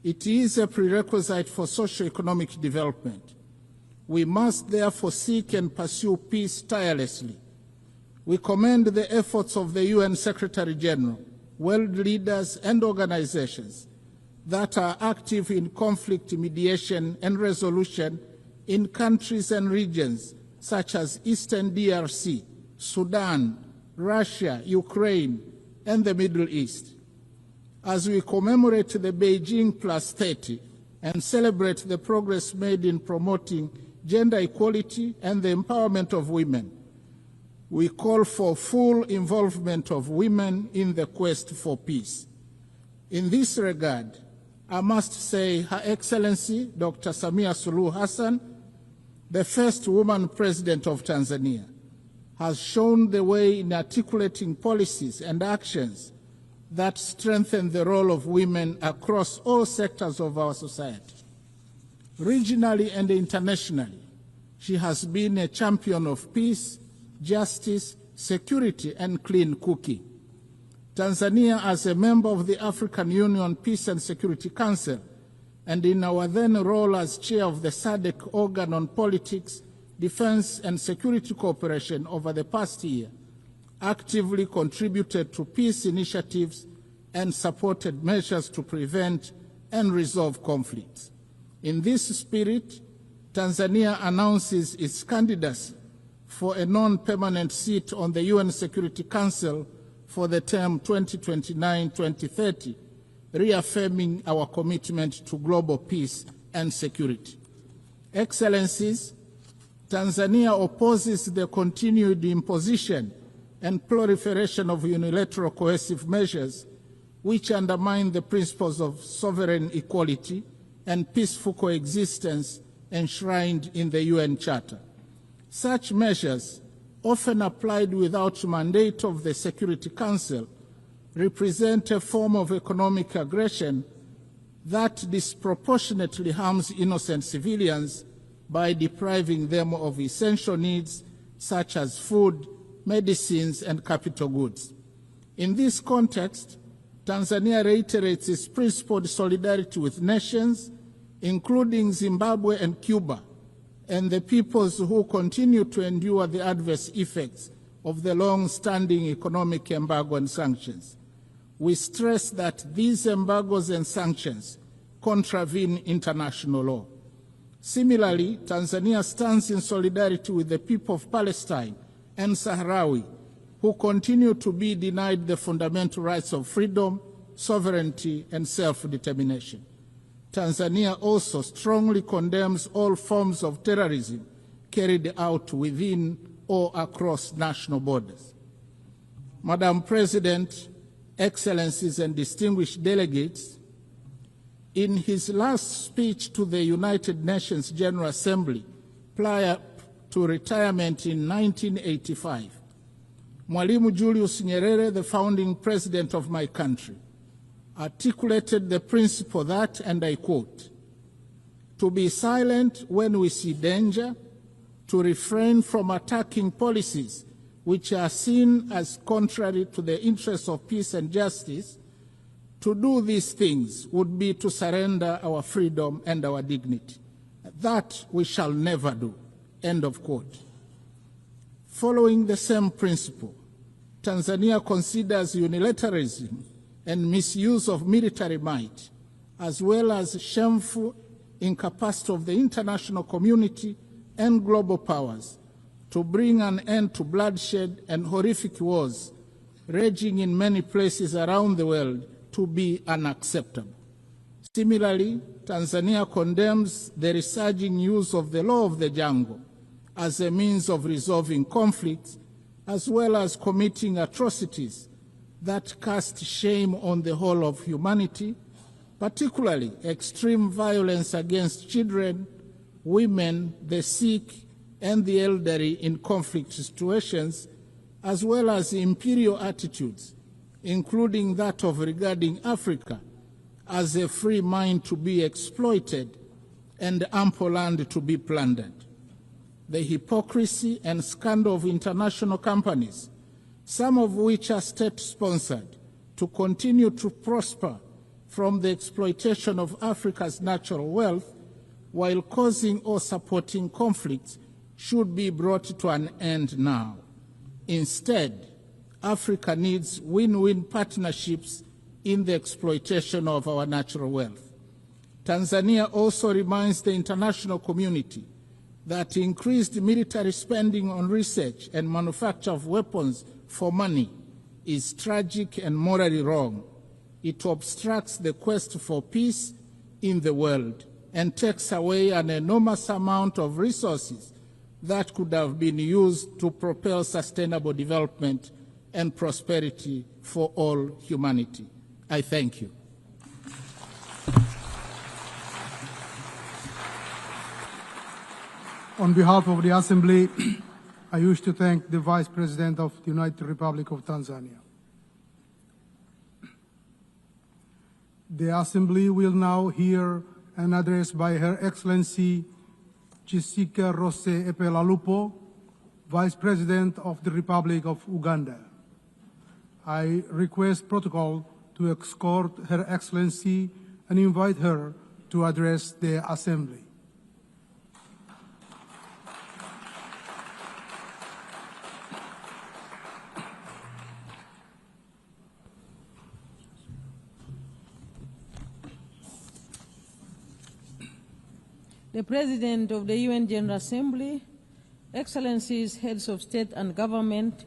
It is a prerequisite for socio-economic development. We must therefore seek and pursue peace tirelessly. We commend the efforts of the UN Secretary General, world leaders and organizations that are active in conflict mediation and resolution in countries and regions such as Eastern DRC, Sudan, Russia, Ukraine, and the Middle East. As we commemorate the Beijing +30 and celebrate the progress made in promoting gender equality and the empowerment of women, we call for full involvement of women in the quest for peace. In this regard, I must say Her Excellency Dr. Samia Suluhu Hassan, the first woman president of Tanzania, has shown the way in articulating policies and actions that strengthen the role of women across all sectors of our society. Regionally and internationally, she has been a champion of peace, justice, security, and clean cooking. Tanzania, as a member of the African Union Peace and Security Council, and in our then role as chair of the SADC organ on politics, defense, and security cooperation over the past year, actively contributed to peace initiatives and supported measures to prevent and resolve conflicts. In this spirit, Tanzania announces its candidacy for a non-permanent seat on the UN Security Council for the term 2029-2030, reaffirming our commitment to global peace and security. Excellencies, Tanzania opposes the continued imposition and proliferation of unilateral coercive measures which undermine the principles of sovereign equality and peaceful coexistence enshrined in the UN Charter. Such measures, often applied without mandate of the Security Council, represent a form of economic aggression that disproportionately harms innocent civilians by depriving them of essential needs such as food, medicines, and capital goods. In this context, Tanzania reiterates its principled solidarity with nations, including Zimbabwe and Cuba, and the peoples who continue to endure the adverse effects of the long-standing economic embargo and sanctions. We stress that these embargoes and sanctions contravene international law. Similarly, Tanzania stands in solidarity with the people of Palestine and Sahrawi, who continue to be denied the fundamental rights of freedom, sovereignty, and self-determination. Tanzania also strongly condemns all forms of terrorism carried out within or across national borders. Madam President, Excellencies and distinguished delegates, in his last speech to the United Nations General Assembly prior to retirement in 1985, Mwalimu Julius Nyerere, the founding president of my country, articulated the principle that, and I quote, "To be silent when we see danger, to refrain from attacking policies which are seen as contrary to the interests of peace and justice, to do these things would be to surrender our freedom and our dignity. That we shall never do." End of quote. Following the same principle, Tanzania considers unilateralism and misuse of military might, as well as shameful incapacity of the international community and global powers to bring an end to bloodshed and horrific wars raging in many places around the world, to be unacceptable. Similarly, Tanzania condemns the resurging use of the law of the jungle as a means of resolving conflicts, as well as committing atrocities that cast shame on the whole of humanity, particularly extreme violence against children, women, the sick, and the elderly in conflict situations, as well as imperial attitudes, including that of regarding Africa as a free mine to be exploited and ample land to be plundered. The hypocrisy and scandal of international companies, some of which are state-sponsored, to continue to prosper from the exploitation of Africa's natural wealth while causing or supporting conflicts, should be brought to an end now. Instead, Africa needs win-win partnerships in the exploitation of our natural wealth. Tanzania also reminds the international community that increased military spending on research and manufacture of weapons for money is tragic and morally wrong. It obstructs the quest for peace in the world and takes away an enormous amount of resources that could have been used to propel sustainable development and prosperity for all humanity. I thank you. On behalf of the Assembly, I wish to thank the Vice President of the United Republic of Tanzania. The Assembly will now hear an address by Her Excellency Jessica Rose Epelalupo, Vice President of the Republic of Uganda. I request protocol to escort Her Excellency and invite her to address the Assembly. The President of the UN General Assembly, Excellencies, Heads of State and Government,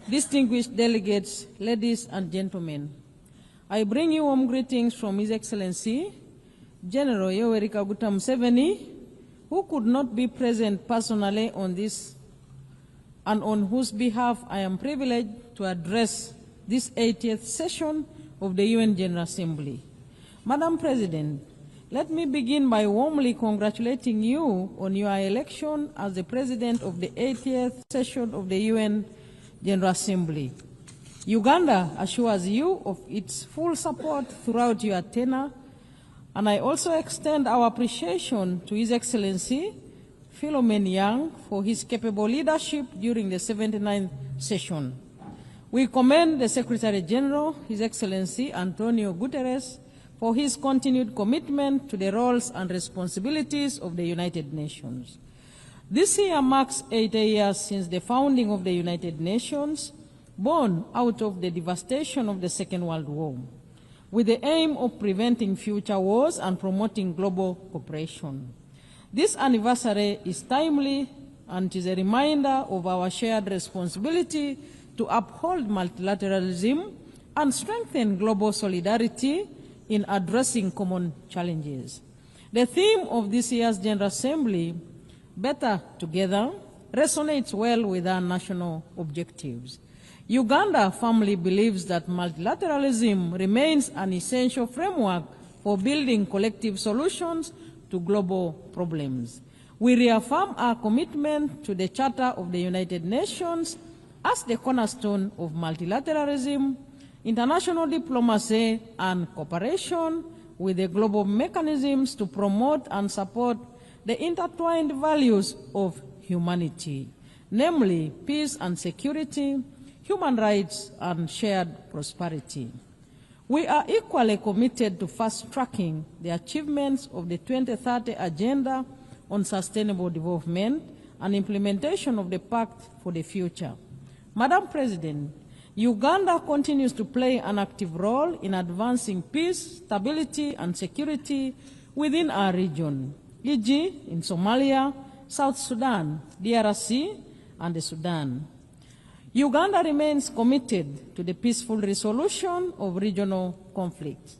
distinguished delegates, ladies and gentlemen, I bring you warm greetings from His Excellency, General Yoweri Kaguta Museveni, who could not be present personally on this and on whose behalf I am privileged to address this 80th session of the UN General Assembly. Madam President, let me begin by warmly congratulating you on your election as the President of the 80th session of the UN General Assembly. Uganda assures you of its full support throughout your tenure, and I also extend our appreciation to His Excellency Philomen Yang for his capable leadership during the 79th session. We commend the Secretary General, His Excellency Antonio Guterres, for his continued commitment to the roles and responsibilities of the United Nations. This year marks 80 years since the founding of the United Nations, born out of the devastation of the Second World War, with the aim of preventing future wars and promoting global cooperation. This anniversary is timely and is a reminder of our shared responsibility to uphold multilateralism and strengthen global solidarity in addressing common challenges. The theme of this year's General Assembly, Better Together, resonates well with our national objectives. Uganda firmly believes that multilateralism remains an essential framework for building collective solutions to global problems. We reaffirm our commitment to the Charter of the United Nations as the cornerstone of multilateralism, international diplomacy, and cooperation with the global mechanisms to promote and support the intertwined values of humanity, namely peace and security, human rights, and shared prosperity. We are equally committed to fast-tracking the achievements of the 2030 Agenda on Sustainable Development and implementation of the Pact for the Future. Madam President, Uganda continues to play an active role in advancing peace, stability, and security within our region, e.g. in Somalia, South Sudan, DRC, and the Sudan. Uganda remains committed to the peaceful resolution of regional conflicts.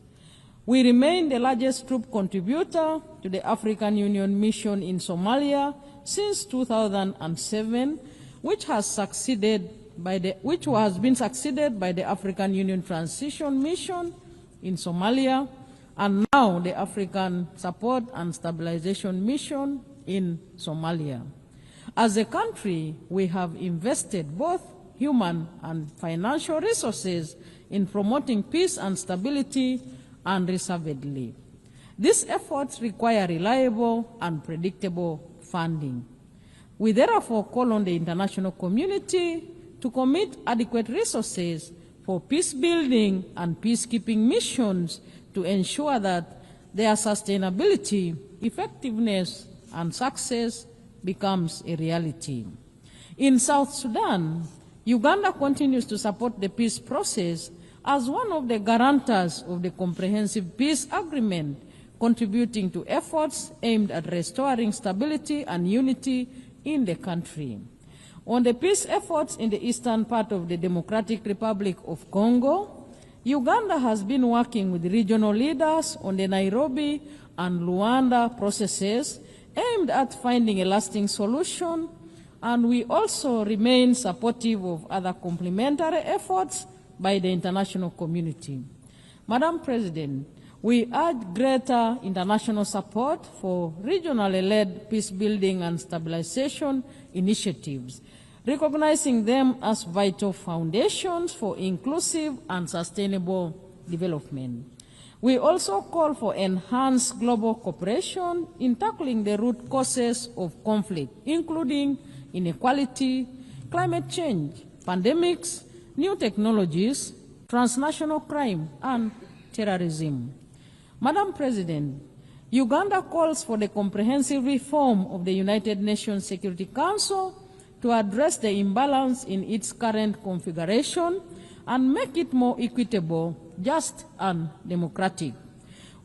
We remain the largest troop contributor to the African Union mission in Somalia since 2007, which has been succeeded by the African Union Transition Mission in Somalia, and now the African Support and Stabilization Mission in Somalia. As a country, we have invested both human and financial resources in promoting peace and stability unreservedly. These efforts require reliable and predictable funding. We therefore call on the international community to commit adequate resources for peace-building and peacekeeping missions to ensure that their sustainability, effectiveness, and success becomes a reality. In South Sudan, Uganda continues to support the peace process as one of the guarantors of the Comprehensive Peace Agreement, contributing to efforts aimed at restoring stability and unity in the country. On the peace efforts in the eastern part of the Democratic Republic of Congo, Uganda has been working with regional leaders on the Nairobi and Luanda processes aimed at finding a lasting solution, and we also remain supportive of other complementary efforts by the international community. Madam President, we urge greater international support for regionally led peace-building and stabilization initiatives, recognizing them as vital foundations for inclusive and sustainable development. We also call for enhanced global cooperation in tackling the root causes of conflict, including inequality, climate change, pandemics, new technologies, transnational crime, and terrorism. Madam President, Uganda calls for the comprehensive reform of the United Nations Security Council to address the imbalance in its current configuration and make it more equitable, just, and democratic.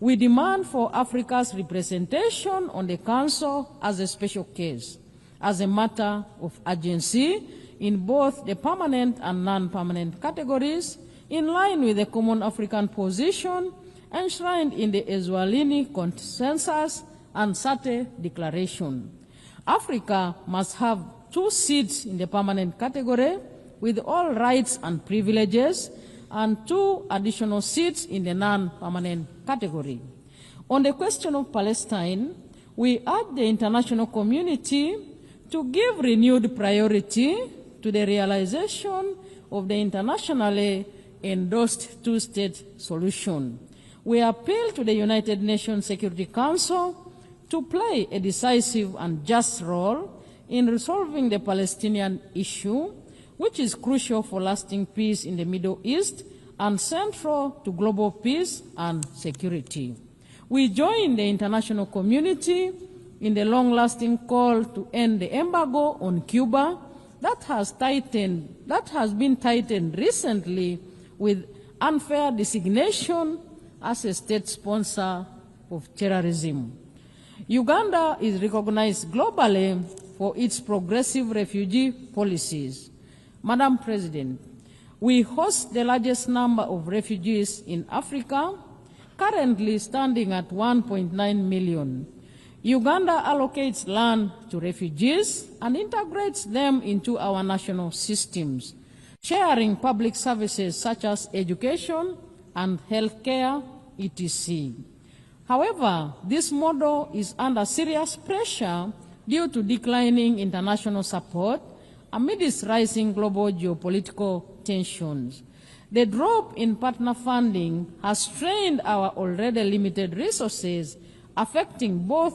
We demand for Africa's representation on the Council as a special case, as a matter of urgency in both the permanent and non-permanent categories, in line with the common African position enshrined in the Eswatini Consensus and SATE Declaration. Africa must have 2 seats in the permanent category with all rights and privileges, and 2 additional seats in the non-permanent category. On the question of Palestine, we urge the international community to give renewed priority to the realization of the internationally endorsed 2-state solution. We appeal to the United Nations Security Council to play a decisive and just role in resolving the Palestinian issue, which is crucial for lasting peace in the Middle East and central to global peace and security. We join the international community in the long-lasting call to end the embargo on Cuba that has been tightened recently with unfair designation as a state sponsor of terrorism. Uganda is recognized globally for its progressive refugee policies. Madam President, we host the largest number of refugees in Africa, currently standing at 1.9 million. Uganda allocates land to refugees and integrates them into our national systems. sharing public services such as education and healthcare, etc. However, this model is under serious pressure due to declining international support amidst rising global geopolitical tensions. The drop in partner funding has strained our already limited resources, affecting both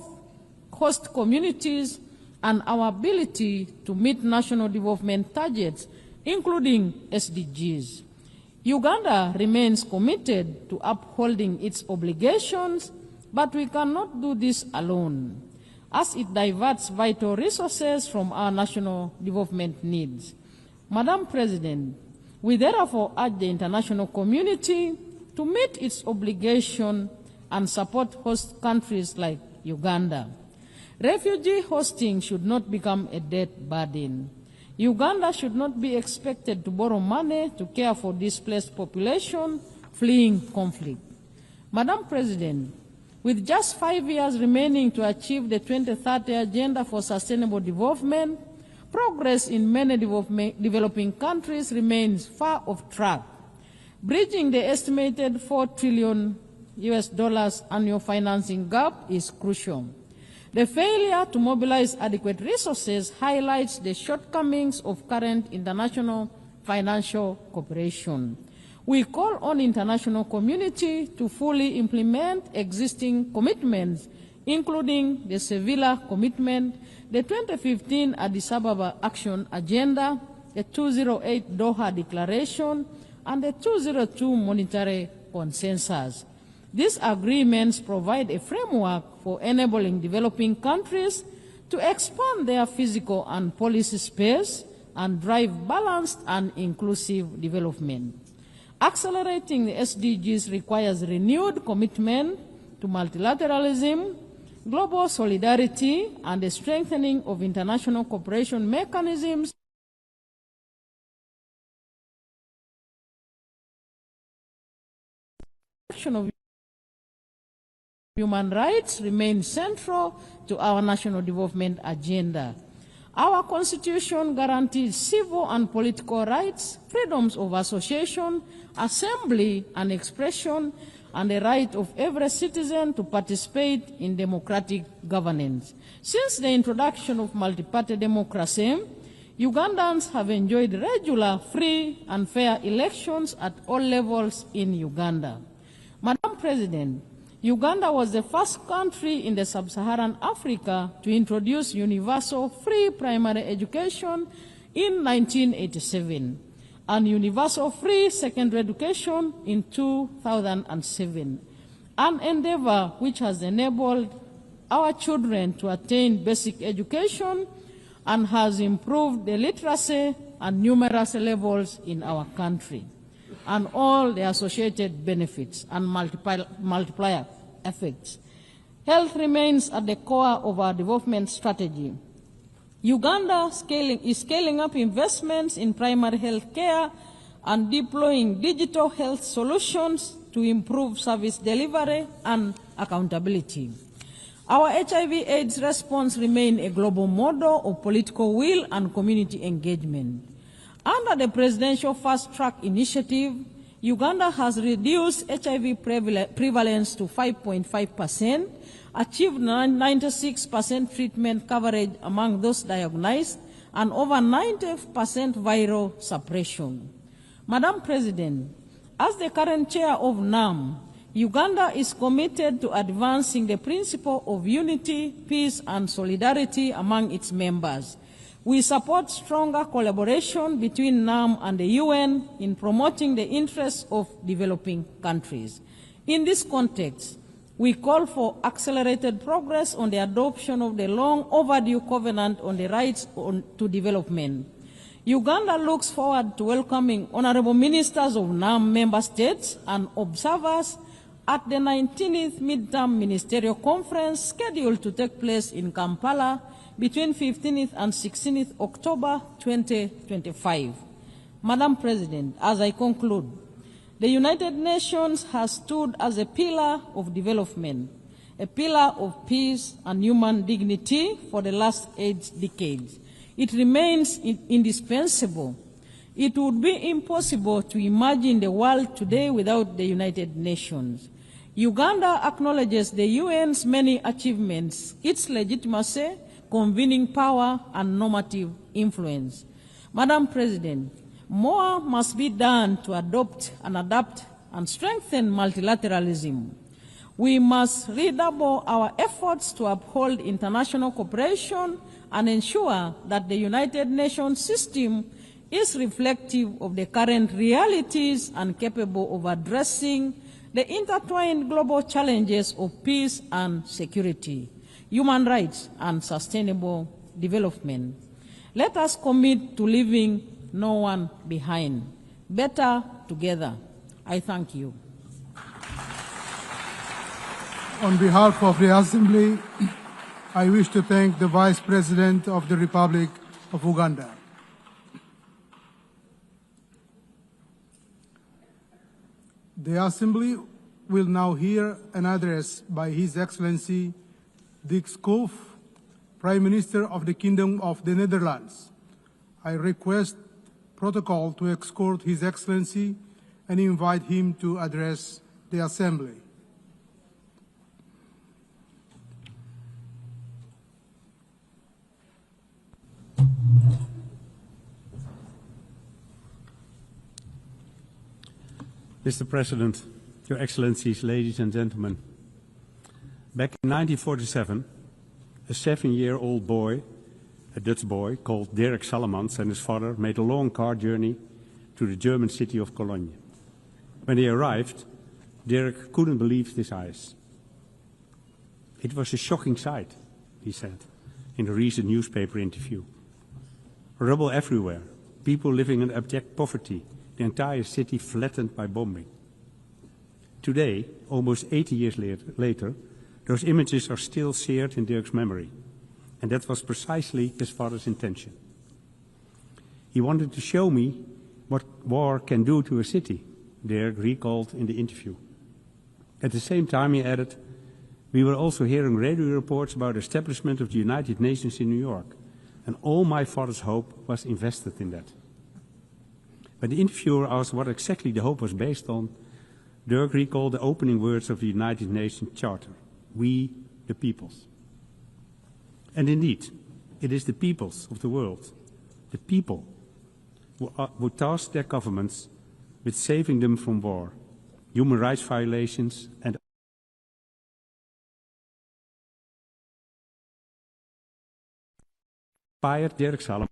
host communities and our ability to meet national development targets, including SDGs. Uganda remains committed to upholding its obligations, but we cannot do this alone, as it diverts vital resources from our national development needs. Madam President, we therefore urge the international community to meet its obligation and support host countries like Uganda. Refugee hosting should not become a debt burden. Uganda should not be expected to borrow money to care for displaced population fleeing conflict. Madam President, with just 5 years remaining to achieve the 2030 Agenda for Sustainable Development, progress in many developing countries remains far off track. Bridging the estimated $4 trillion annual financing gap is crucial. The failure to mobilize adequate resources highlights the shortcomings of current international financial cooperation. We call on the international community to fully implement existing commitments, including the Seville Commitment, the 2015 Addis Ababa Action Agenda, the 208 Doha Declaration, and the 202 Monetary Consensus. These agreements provide a framework for enabling developing countries to expand their physical and policy space and drive balanced and inclusive development. Accelerating the SDGs requires renewed commitment to multilateralism, global solidarity, and the strengthening of international cooperation mechanisms of human rights remain central to our national development agenda. Our Constitution guarantees civil and political rights, freedoms of association, assembly and expression, and the right of every citizen to participate in democratic governance. Since the introduction of multi-party democracy, Ugandans have enjoyed regular, free and fair elections at all levels in Uganda. Madam President, Uganda was the first country in the sub-Saharan Africa to introduce universal free primary education in 1987 and universal free secondary education in 2007, an endeavor which has enabled our children to attain basic education and has improved the literacy and numeracy levels in our country, and all the associated benefits and multiplier effects. Health remains at the core of our development strategy. Uganda is scaling up investments in primary health care and deploying digital health solutions to improve service delivery and accountability. Our HIV/AIDS response remains a global model of political will and community engagement. Under the Presidential Fast Track Initiative, Uganda has reduced HIV prevalence to 5.5%, achieved 96% treatment coverage among those diagnosed, and over 90% viral suppression. Madam President, as the current chair of NAM, Uganda is committed to advancing the principle of unity, peace, and solidarity among its members. We support stronger collaboration between NAM and the UN in promoting the interests of developing countries. In this context, we call for accelerated progress on the adoption of the long overdue Covenant on the Rights to Development. Uganda looks forward to welcoming honorable ministers of NAM member states and observers at the 19th Midterm Ministerial Conference scheduled to take place in Kampala between 15th and 16th October 2025. Madam President, as I conclude, the United Nations has stood as a pillar of development, a pillar of peace and human dignity for the last 8 decades. It remains indispensable. It would be impossible to imagine the world today without the United Nations. Uganda acknowledges the UN's many achievements, its legitimacy, convening power, and normative influence. Madam President, more must be done to adopt and adapt and strengthen multilateralism. We must redouble our efforts to uphold international cooperation and ensure that the United Nations system is reflective of the current realities and capable of addressing the intertwined global challenges of peace and security, human rights, and sustainable development. Let us commit to leaving no one behind. Better together. I thank you. On behalf of the Assembly, I wish to thank the Vice President of the Republic of Uganda. The Assembly will now hear an address by His Excellency Dick Schoof, Prime Minister of the Kingdom of the Netherlands. I request protocol to escort His Excellency and invite him to address the Assembly. Mr. President, Your Excellencies, ladies and gentlemen, back in 1947, a 7-year-old boy, a Dutch boy called Dirk Sallemans, and his father made a long car journey to the German city of Cologne. When they arrived, Dirk couldn't believe his eyes. It was a shocking sight, he said in a recent newspaper interview. Rubble everywhere, people living in abject poverty, the entire city flattened by bombing. Today, almost 80 years later, those images are still seared in Dirk's memory, and that was precisely his father's intention. He wanted to show me what war can do to a city, Dirk recalled in the interview. At the same time, he added, we were also hearing radio reports about the establishment of the United Nations in New York, and all my father's hope was invested in that. When the interviewer asked what exactly the hope was based on, Dirk recalled the opening words of the United Nations Charter, we the peoples. And indeed, it is the peoples of the world, the people, who task their governments with saving them from war, human rights violations, and inspired Dirk Sallemans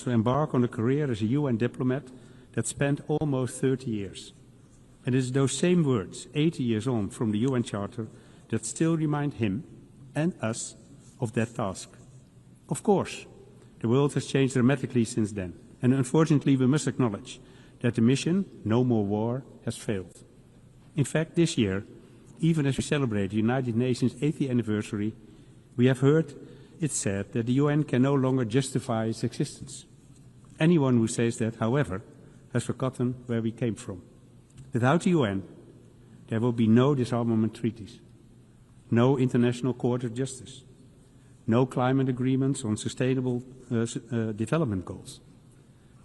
to embark on a career as a UN diplomat that spanned almost 30 years. And it is those same words, 80 years on from the UN Charter, that still remind him and us of that task. Of course, the world has changed dramatically since then, and unfortunately we must acknowledge that the mission, no more war, has failed. In fact, this year, even as we celebrate the United Nations 80th anniversary, we have heard it said that the UN can no longer justify its existence. Anyone who says that, however, has forgotten where we came from. Without the UN, there will be no disarmament treaties, no international court of justice, no climate agreements on sustainable development goals.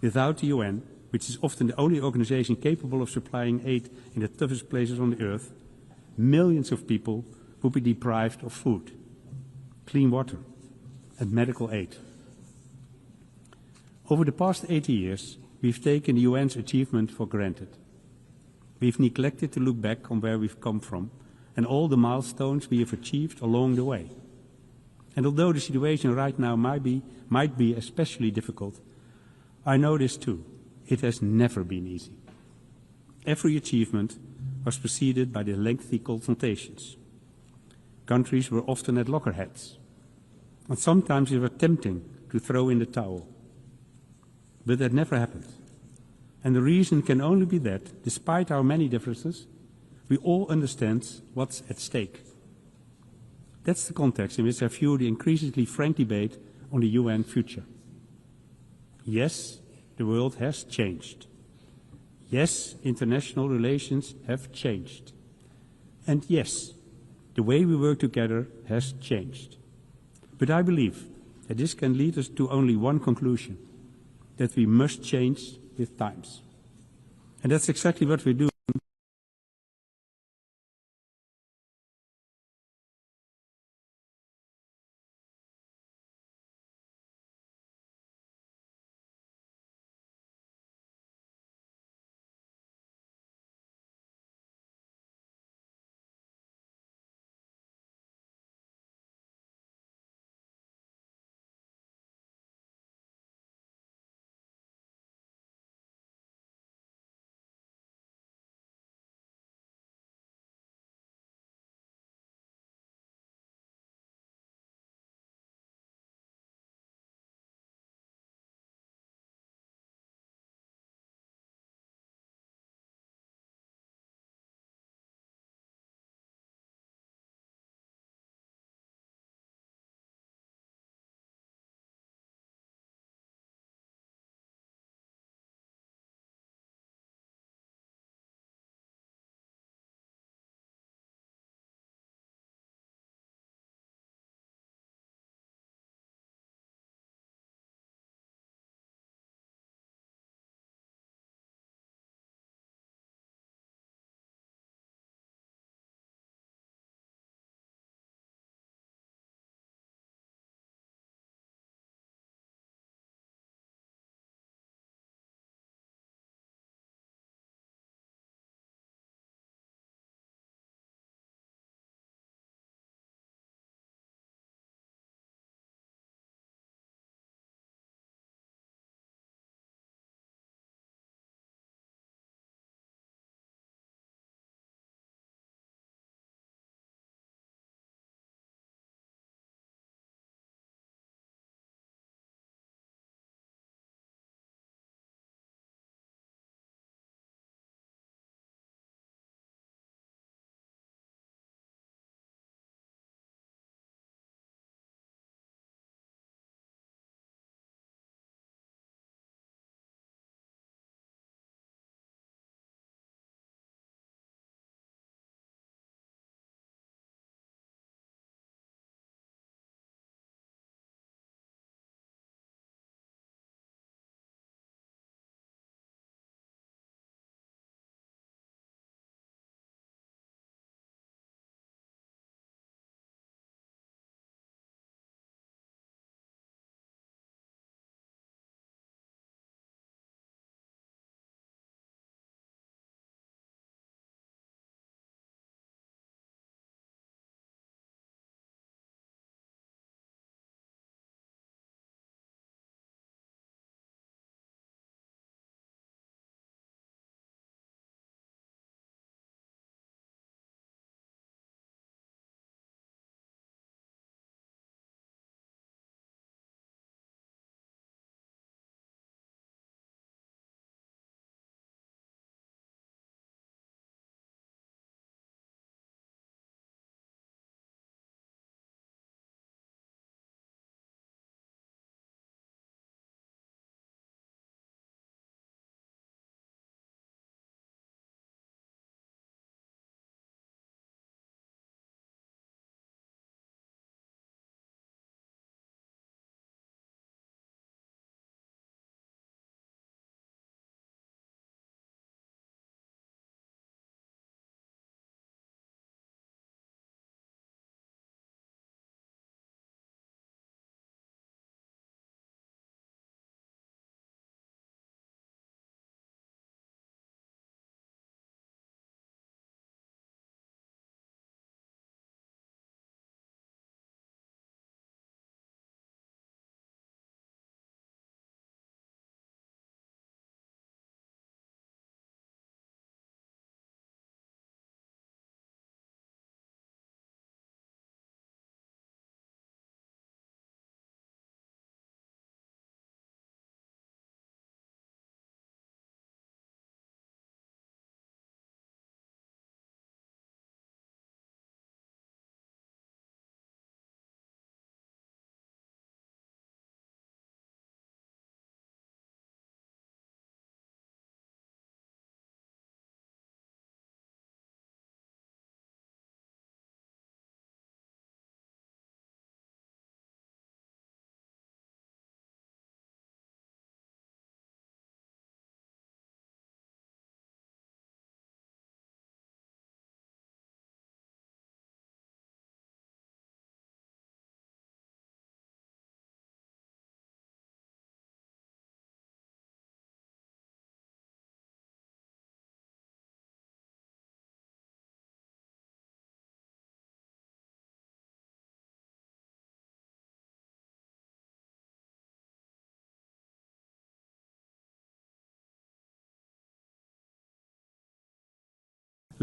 Without the UN, which is often the only organization capable of supplying aid in the toughest places on the earth, millions of people would be deprived of food, clean water, and medical aid. Over the past 80 years, we've taken the UN's achievement for granted. We've neglected to look back on where we've come from and all the milestones we have achieved along the way. And although the situation right now might be especially difficult, I know this too. It has never been easy. Every achievement was preceded by the lengthy confrontations. Countries were often at loggerheads, and sometimes it was tempting to throw in the towel. But that never happened. And the reason can only be that, despite our many differences, we all understand what's at stake. That's the context in which I view the increasingly frank debate on the UN future. Yes, the world has changed. Yes, international relations have changed. And yes, the way we work together has changed. But I believe that this can lead us to only one conclusion. that we must change with times. And that's exactly what we do.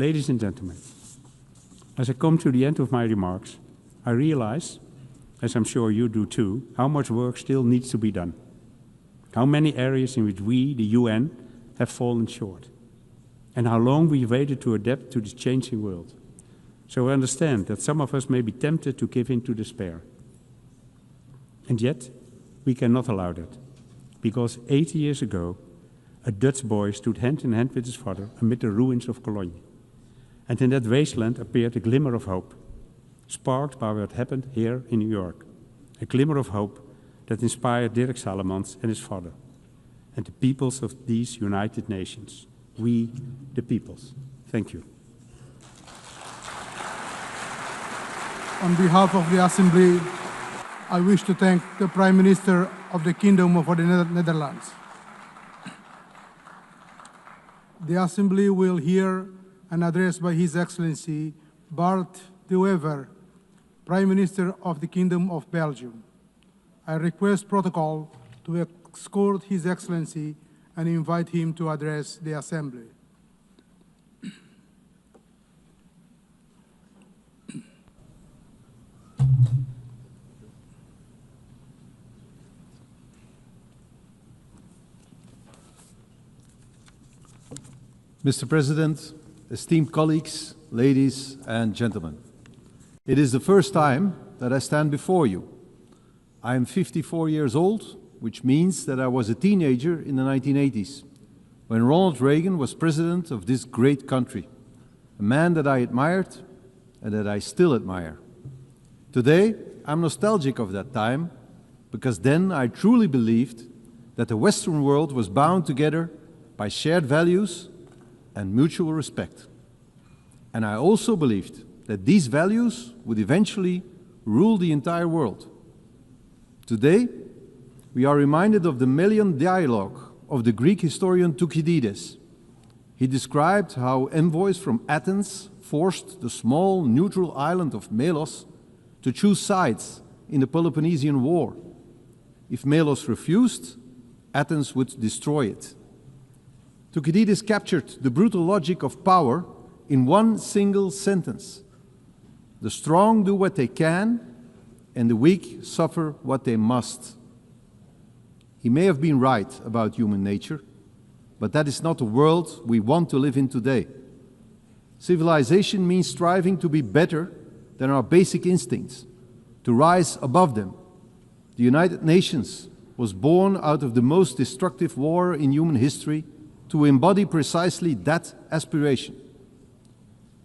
Ladies and gentlemen, as I come to the end of my remarks, I realize, as I'm sure you do too, how much work still needs to be done. How many areas in which we, the UN, have fallen short. And how long we waited to adapt to this changing world. So I understand that some of us may be tempted to give in to despair. And yet, we cannot allow that. Because 80 years ago, a Dutch boy stood hand in hand with his father amid the ruins of Cologne. And in that wasteland appeared a glimmer of hope, sparked by what happened here in New York. A glimmer of hope that inspired Dirk Salomons and his father, and the peoples of these United Nations. We, the peoples. Thank you. On behalf of the Assembly, I wish to thank the Prime Minister of the Kingdom of the Netherlands. The Assembly will hear an address by His Excellency Bart de Wever, Prime Minister of the Kingdom of Belgium. I request protocol to escort His Excellency and invite him to address the Assembly. Mr. President, esteemed colleagues, ladies and gentlemen, it is the first time that I stand before you. I am 54 years old, which means that I was a teenager in the 1980s, when Ronald Reagan was president of this great country, a man that I admired and that I still admire. Today, I'm nostalgic of that time, because then I truly believed that the Western world was bound together by shared values and mutual respect. And I also believed that these values would eventually rule the entire world. Today, we are reminded of the Melian dialogue of the Greek historian Thucydides. He described how envoys from Athens forced the small neutral island of Melos to choose sides in the Peloponnesian War. If Melos refused, Athens would destroy it. Thucydides captured the brutal logic of power in one single sentence. The strong do what they can, and the weak suffer what they must. He may have been right about human nature, but that is not the world we want to live in today. Civilization means striving to be better than our basic instincts, to rise above them. The United Nations was born out of the most destructive war in human history to embody precisely that aspiration.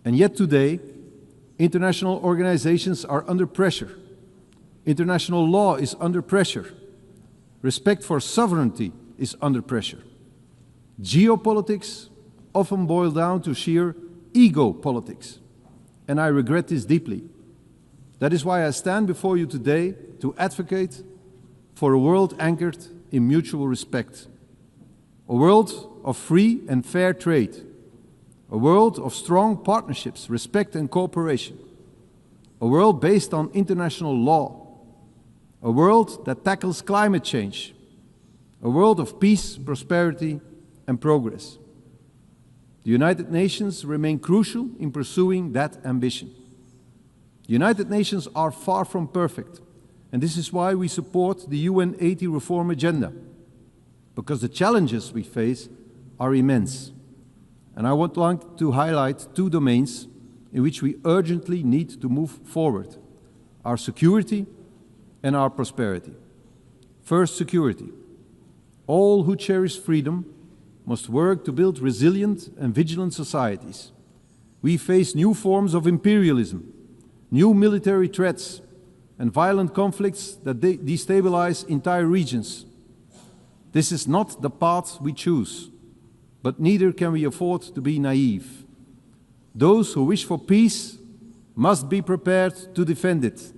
And yet today, international organizations are under pressure. International law is under pressure. Respect for sovereignty is under pressure. Geopolitics often boil down to sheer ego politics, and I regret this deeply. That is why I stand before you today to advocate for a world anchored in mutual respect, a world of free and fair trade, a world of strong partnerships, respect and cooperation, a world based on international law, a world that tackles climate change, a world of peace, prosperity and progress. The United Nations remain crucial in pursuing that ambition. The United Nations are far from perfect, and this is why we support the UN 80 reform agenda, because the challenges we face are immense. And I would like to highlight two domains in which we urgently need to move forward: our security and our prosperity. First, security. All who cherish freedom must work to build resilient and vigilant societies. We face new forms of imperialism, new military threats, and violent conflicts that destabilize entire regions. This is not the path we choose, but neither can we afford to be naive. Those who wish for peace must be prepared to defend it.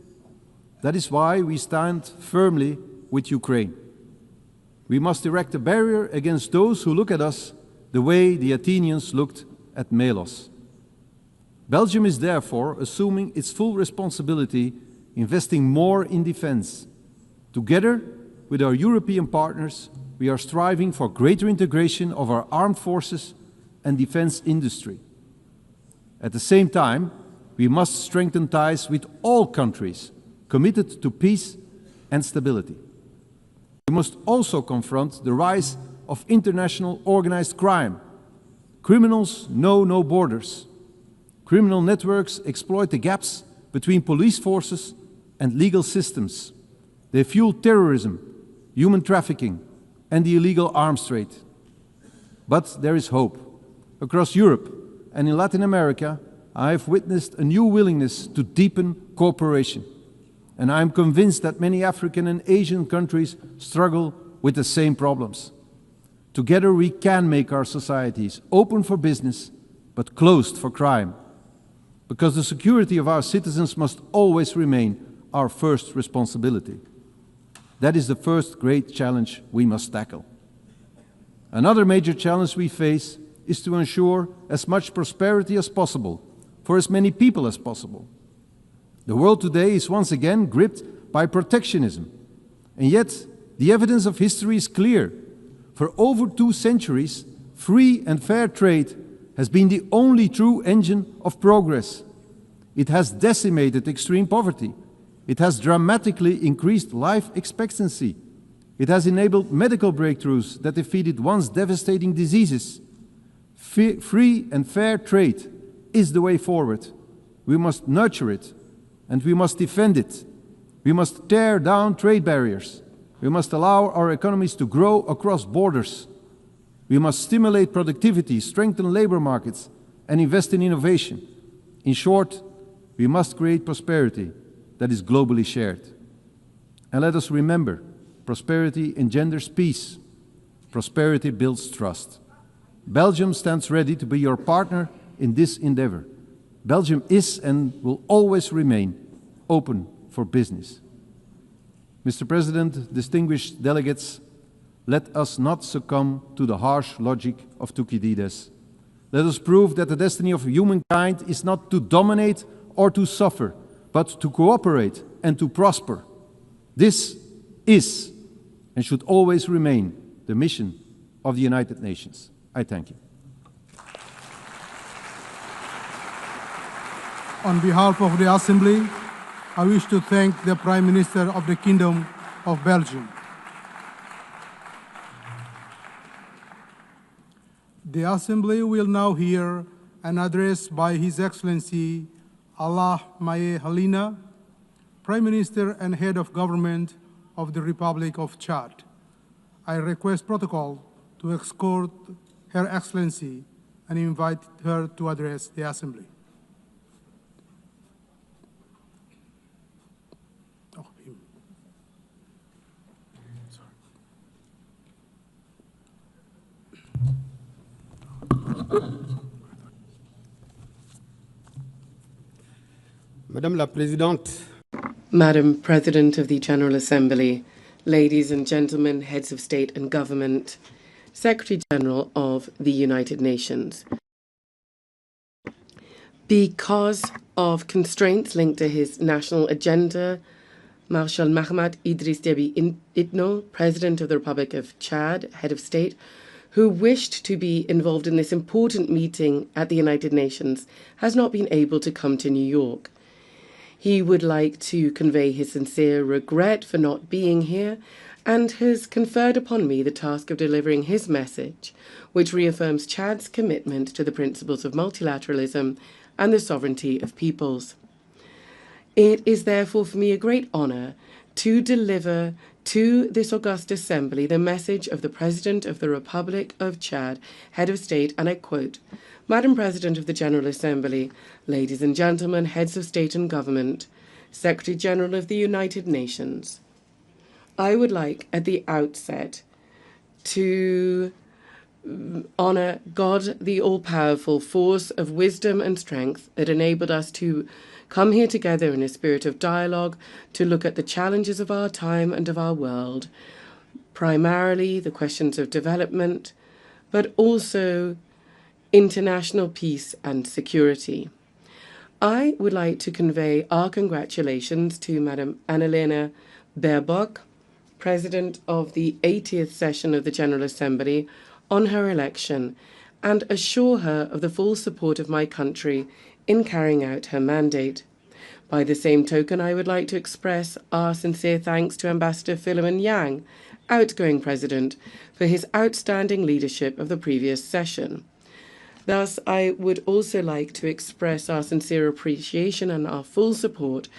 That is why we stand firmly with Ukraine. We must erect a barrier against those who look at us the way the Athenians looked at Melos. Belgium is therefore assuming its full responsibility, investing more in defense. Together with our European partners, we are striving for greater integration of our armed forces and defense industry. At the same time, we must strengthen ties with all countries committed to peace and stability. We must also confront the rise of international organized crime. Criminals know no borders. Criminal networks exploit the gaps between police forces and legal systems. They fuel terrorism, human trafficking, and the illegal arms trade. But there is hope. Across Europe and in Latin America, I have witnessed a new willingness to deepen cooperation. And I am convinced that many African and Asian countries struggle with the same problems. Together we can make our societies open for business, but closed for crime. Because the security of our citizens must always remain our first responsibility. That is the first great challenge we must tackle. Another major challenge we face is to ensure as much prosperity as possible for as many people as possible. The world today is once again gripped by protectionism, and yet the evidence of history is clear. For over 2 centuries, free and fair trade has been the only true engine of progress. It has decimated extreme poverty. It has dramatically increased life expectancy. It has enabled medical breakthroughs that defeated once devastating diseases. Free and fair trade is the way forward. We must nurture it, and we must defend it. We must tear down trade barriers. We must allow our economies to grow across borders. We must stimulate productivity, strengthen labor markets, and invest in innovation. In short, we must create prosperity that is globally shared. And let us remember, prosperity engenders peace. Prosperity builds trust. Belgium stands ready to be your partner in this endeavor. Belgium is and will always remain open for business. Mr. President, distinguished delegates, let us not succumb to the harsh logic of Thucydides. Let us prove that the destiny of humankind is not to dominate or to suffer, but to cooperate and to prosper. This is and should always remain the mission of the United Nations. I thank you. On behalf of the Assembly, I wish to thank the Prime Minister of the Kingdom of Belgium. The Assembly will now hear an address by His Excellency Allah Maye Halina, Prime Minister and Head of Government of the Republic of Chad. I request protocol to escort Her Excellency and invite her to address the Assembly. Madame la Présidente, Madam President of the General Assembly, ladies and gentlemen, heads of state and government, Secretary General of the United Nations. Because of constraints linked to his national agenda, Marshal Mahamat Idriss Déby Itno, President of the Republic of Chad, head of state, who wished to be involved in this important meeting at the United Nations, has not been able to come to New York. He would like to convey his sincere regret for not being here and has conferred upon me the task of delivering his message, which reaffirms Chad's commitment to the principles of multilateralism and the sovereignty of peoples. It is therefore for me a great honor to deliver to this august assembly the message of the President of the Republic of Chad, head of state, and I quote, Madam President of the General Assembly, ladies and gentlemen, heads of state and government, Secretary General of the United Nations, I would like at the outset to honor God, the all-powerful force of wisdom and strength that enabled us to come here together in a spirit of dialogue to look at the challenges of our time and of our world, primarily the questions of development, but also international peace and security. I would like to convey our congratulations to Madam Annalena Baerbock, President of the 80th session of the General Assembly, on her election and assure her of the full support of my country in carrying out her mandate. By the same token, I would like to express our sincere thanks to Ambassador Philemon Yang, outgoing President, for his outstanding leadership of the previous session. Thus, I would also like to express our sincere appreciation and our full support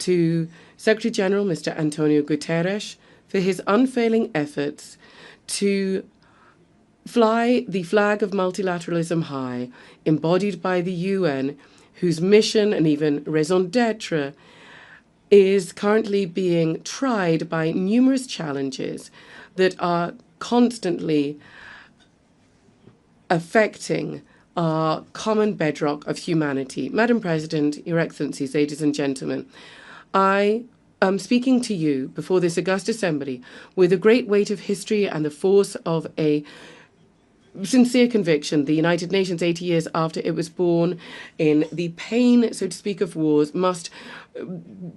to Secretary General Mr. Antonio Guterres for his unfailing efforts to fly the flag of multilateralism high, embodied by the UN, whose mission and even raison d'etre is currently being tried by numerous challenges that are constantly affecting our common bedrock of humanity. Madam President, Your Excellencies, ladies and gentlemen, I am speaking to you before this august assembly with the great weight of history and the force of a sincere conviction. The United Nations, 80 years after it was born, in the pain, so to speak, of wars, must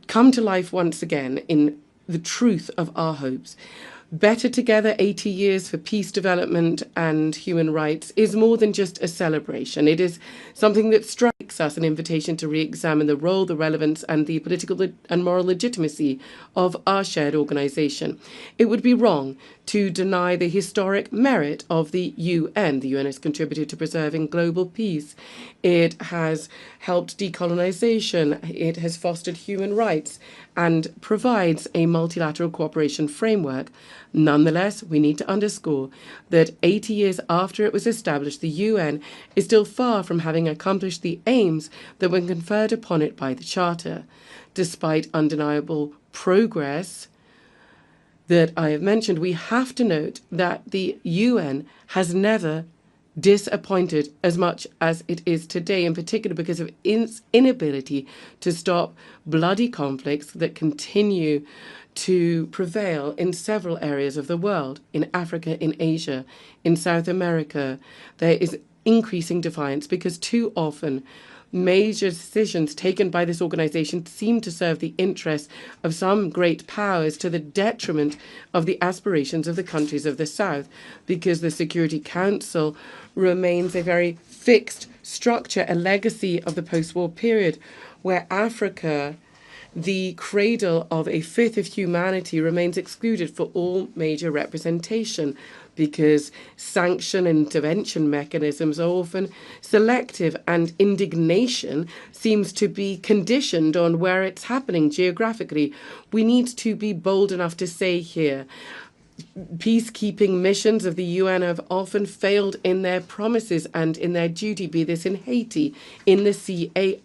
come to life once again in the truth of our hopes. Better Together, 80 years for peace, development and human rights is more than just a celebration. It is something that strikes us, an invitation to re-examine the role, the relevance and the political and moral legitimacy of our shared organization. It would be wrong to deny the historic merit of the UN. The UN has contributed to preserving global peace. It has helped decolonization. It has fostered human rights and provides a multilateral cooperation framework. Nonetheless, we need to underscore that 80 years after it was established, the UN is still far from having accomplished the aims that were conferred upon it by the Charter. Despite undeniable progress that I have mentioned, we have to note that the UN has never disappointed as much as it is today, in particular because of its inability to stop bloody conflicts that continue to prevail in several areas of the world, in Africa, in Asia, in South America. There is increasing defiance because too often major decisions taken by this organization seem to serve the interests of some great powers to the detriment of the aspirations of the countries of the South, because the Security Council remains a very fixed structure, a legacy of the post-war period, where Africa, the cradle of a fifth of humanity, remains excluded for all major representation, because sanction and intervention mechanisms are often selective and indignation seems to be conditioned on where it's happening geographically. We need to be bold enough to say here, peacekeeping missions of the UN have often failed in their promises and in their duty, be this in Haiti, in the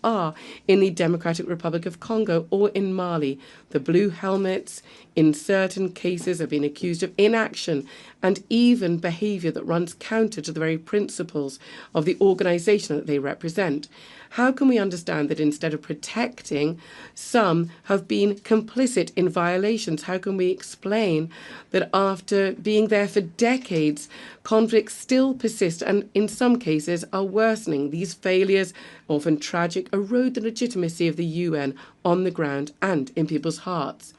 CAR, in the Democratic Republic of Congo, or in Mali. The Blue Helmets, in certain cases, have been accused of inaction and even behavior that runs counter to the very principles of the organization that they represent. How can we understand that instead of protecting, some have been complicit in violations? How can we explain that after being there for decades, conflicts still persist and in some cases are worsening? These failures, often tragic, erode the legitimacy of the UN on the ground and in people's hearts.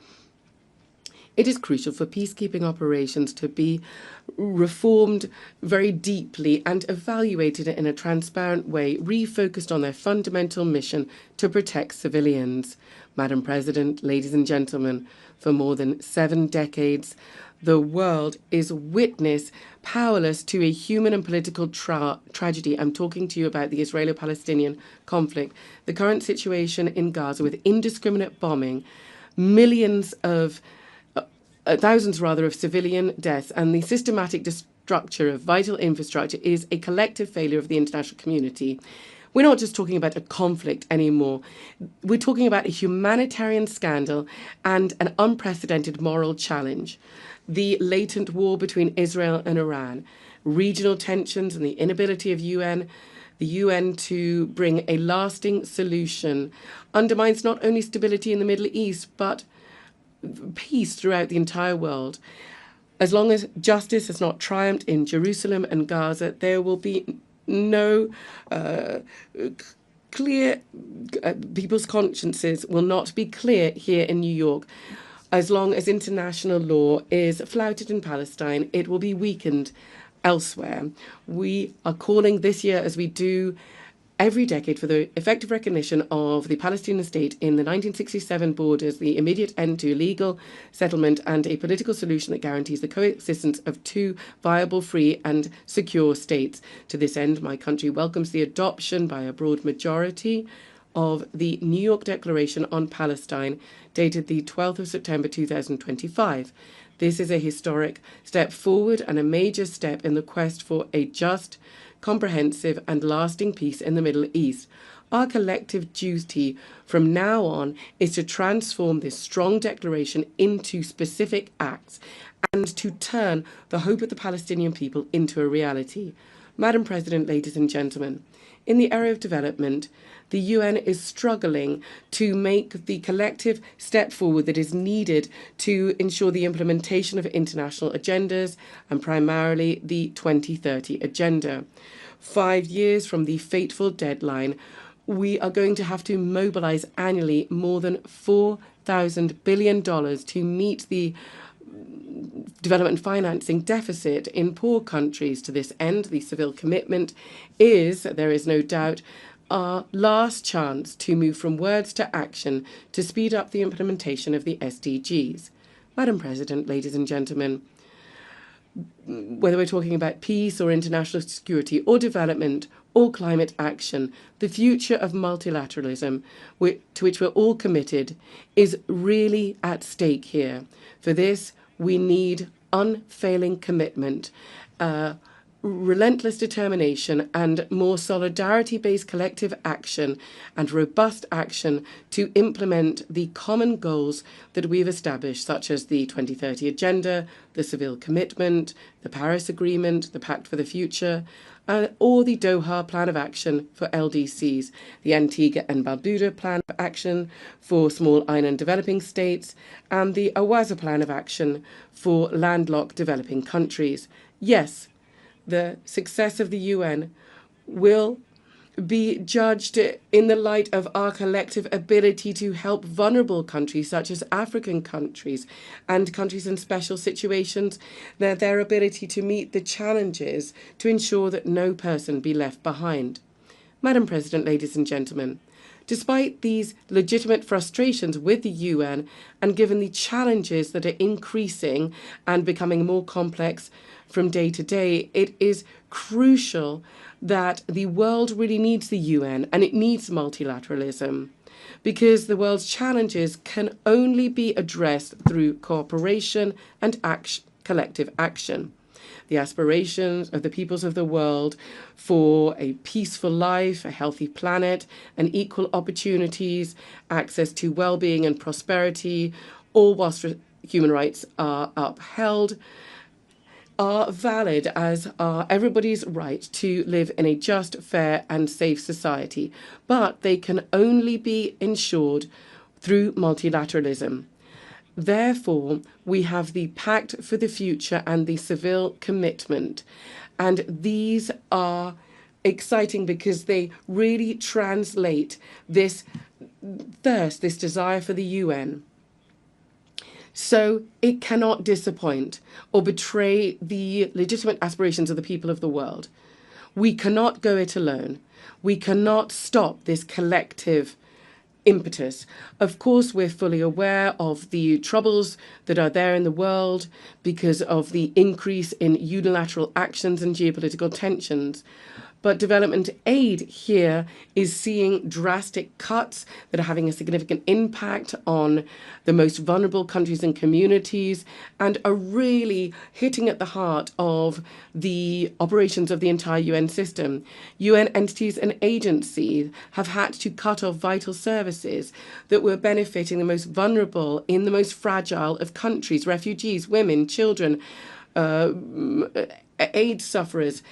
It is crucial for peacekeeping operations to be reformed very deeply and evaluated in a transparent way, refocused on their fundamental mission to protect civilians. Madam President, ladies and gentlemen, for more than 7 decades, the world is witness powerless to a human and political tragedy. I'm talking to you about the Israeli-Palestinian conflict, the current situation in Gaza with indiscriminate bombing, thousands of civilian deaths, and the systematic destruction of vital infrastructure is a collective failure of the international community. We're not just talking about a conflict anymore. We're talking about a humanitarian scandal and an unprecedented moral challenge. The latent war between Israel and Iran, regional tensions and the inability of the UN to bring a lasting solution undermines not only stability in the Middle East, but peace throughout the entire world. As long as justice has not triumphed in Jerusalem and Gaza, there will be no clear, people's consciences will not be clear here in New York. As long as international law is flouted in Palestine, it will be weakened elsewhere. We are calling this year, as we do every decade, for the effective recognition of the Palestinian state in the 1967 borders, the immediate end to illegal settlement, and a political solution that guarantees the coexistence of two viable, free and secure states. To this end, my country welcomes the adoption by a broad majority of the New York Declaration on Palestine, dated the 12th of September 2025. This is a historic step forward and a major step in the quest for a just, comprehensive and lasting peace in the Middle East. Our collective duty from now on is to transform this strong declaration into specific acts and to turn the hope of the Palestinian people into a reality. Madam President, ladies and gentlemen, in the area of development, the UN is struggling to make the collective step forward that is needed to ensure the implementation of international agendas, and primarily the 2030 Agenda. 5 years from the fateful deadline, we are going to have to mobilize annually more than $4,000 billion to meet the development financing deficit in poor countries. To this end, the Seville commitment is, there is no doubt, our last chance to move from words to action to speed up the implementation of the SDGs. Madam President, ladies and gentlemen, whether we're talking about peace or international security or development or climate action, the future of multilateralism, to which we're all committed, is really at stake here. For this, we need unfailing commitment, relentless determination, and more solidarity-based collective action and robust action to implement the common goals that we've established, such as the 2030 Agenda, the Seville Commitment, the Paris Agreement, the Pact for the Future, or the Doha Plan of Action for LDCs, the Antigua and Barbuda Plan of Action for small island developing states, and the Awaza Plan of Action for landlocked developing countries. Yes, the success of the UN will be judged in the light of our collective ability to help vulnerable countries such as African countries and countries in special situations, their ability to meet the challenges to ensure that no person be left behind. Madam President, ladies and gentlemen, despite these legitimate frustrations with the UN and given the challenges that are increasing and becoming more complex from day to day, it is crucial that the world really needs the UN and it needs multilateralism, because the world's challenges can only be addressed through cooperation and collective action. The aspirations of the peoples of the world for a peaceful life, a healthy planet, and equal opportunities, access to well-being and prosperity, all whilst human rights are upheld, are valid, as are everybody's right to live in a just, fair and safe society. But they can only be ensured through multilateralism. Therefore, we have the Pact for the Future and the Seville Commitment. And these are exciting because they really translate this thirst, this desire for the UN. So it cannot disappoint or betray the legitimate aspirations of the people of the world. We cannot go it alone. We cannot stop this collective impetus. Of course, we're fully aware of the troubles that are there in the world because of the increase in unilateral actions and geopolitical tensions. But development aid here is seeing drastic cuts that are having a significant impact on the most vulnerable countries and communities and are really hitting at the heart of the operations of the entire UN system. UN entities and agencies have had to cut off vital services that were benefiting the most vulnerable in the most fragile of countries, refugees, women, children, AIDS sufferers.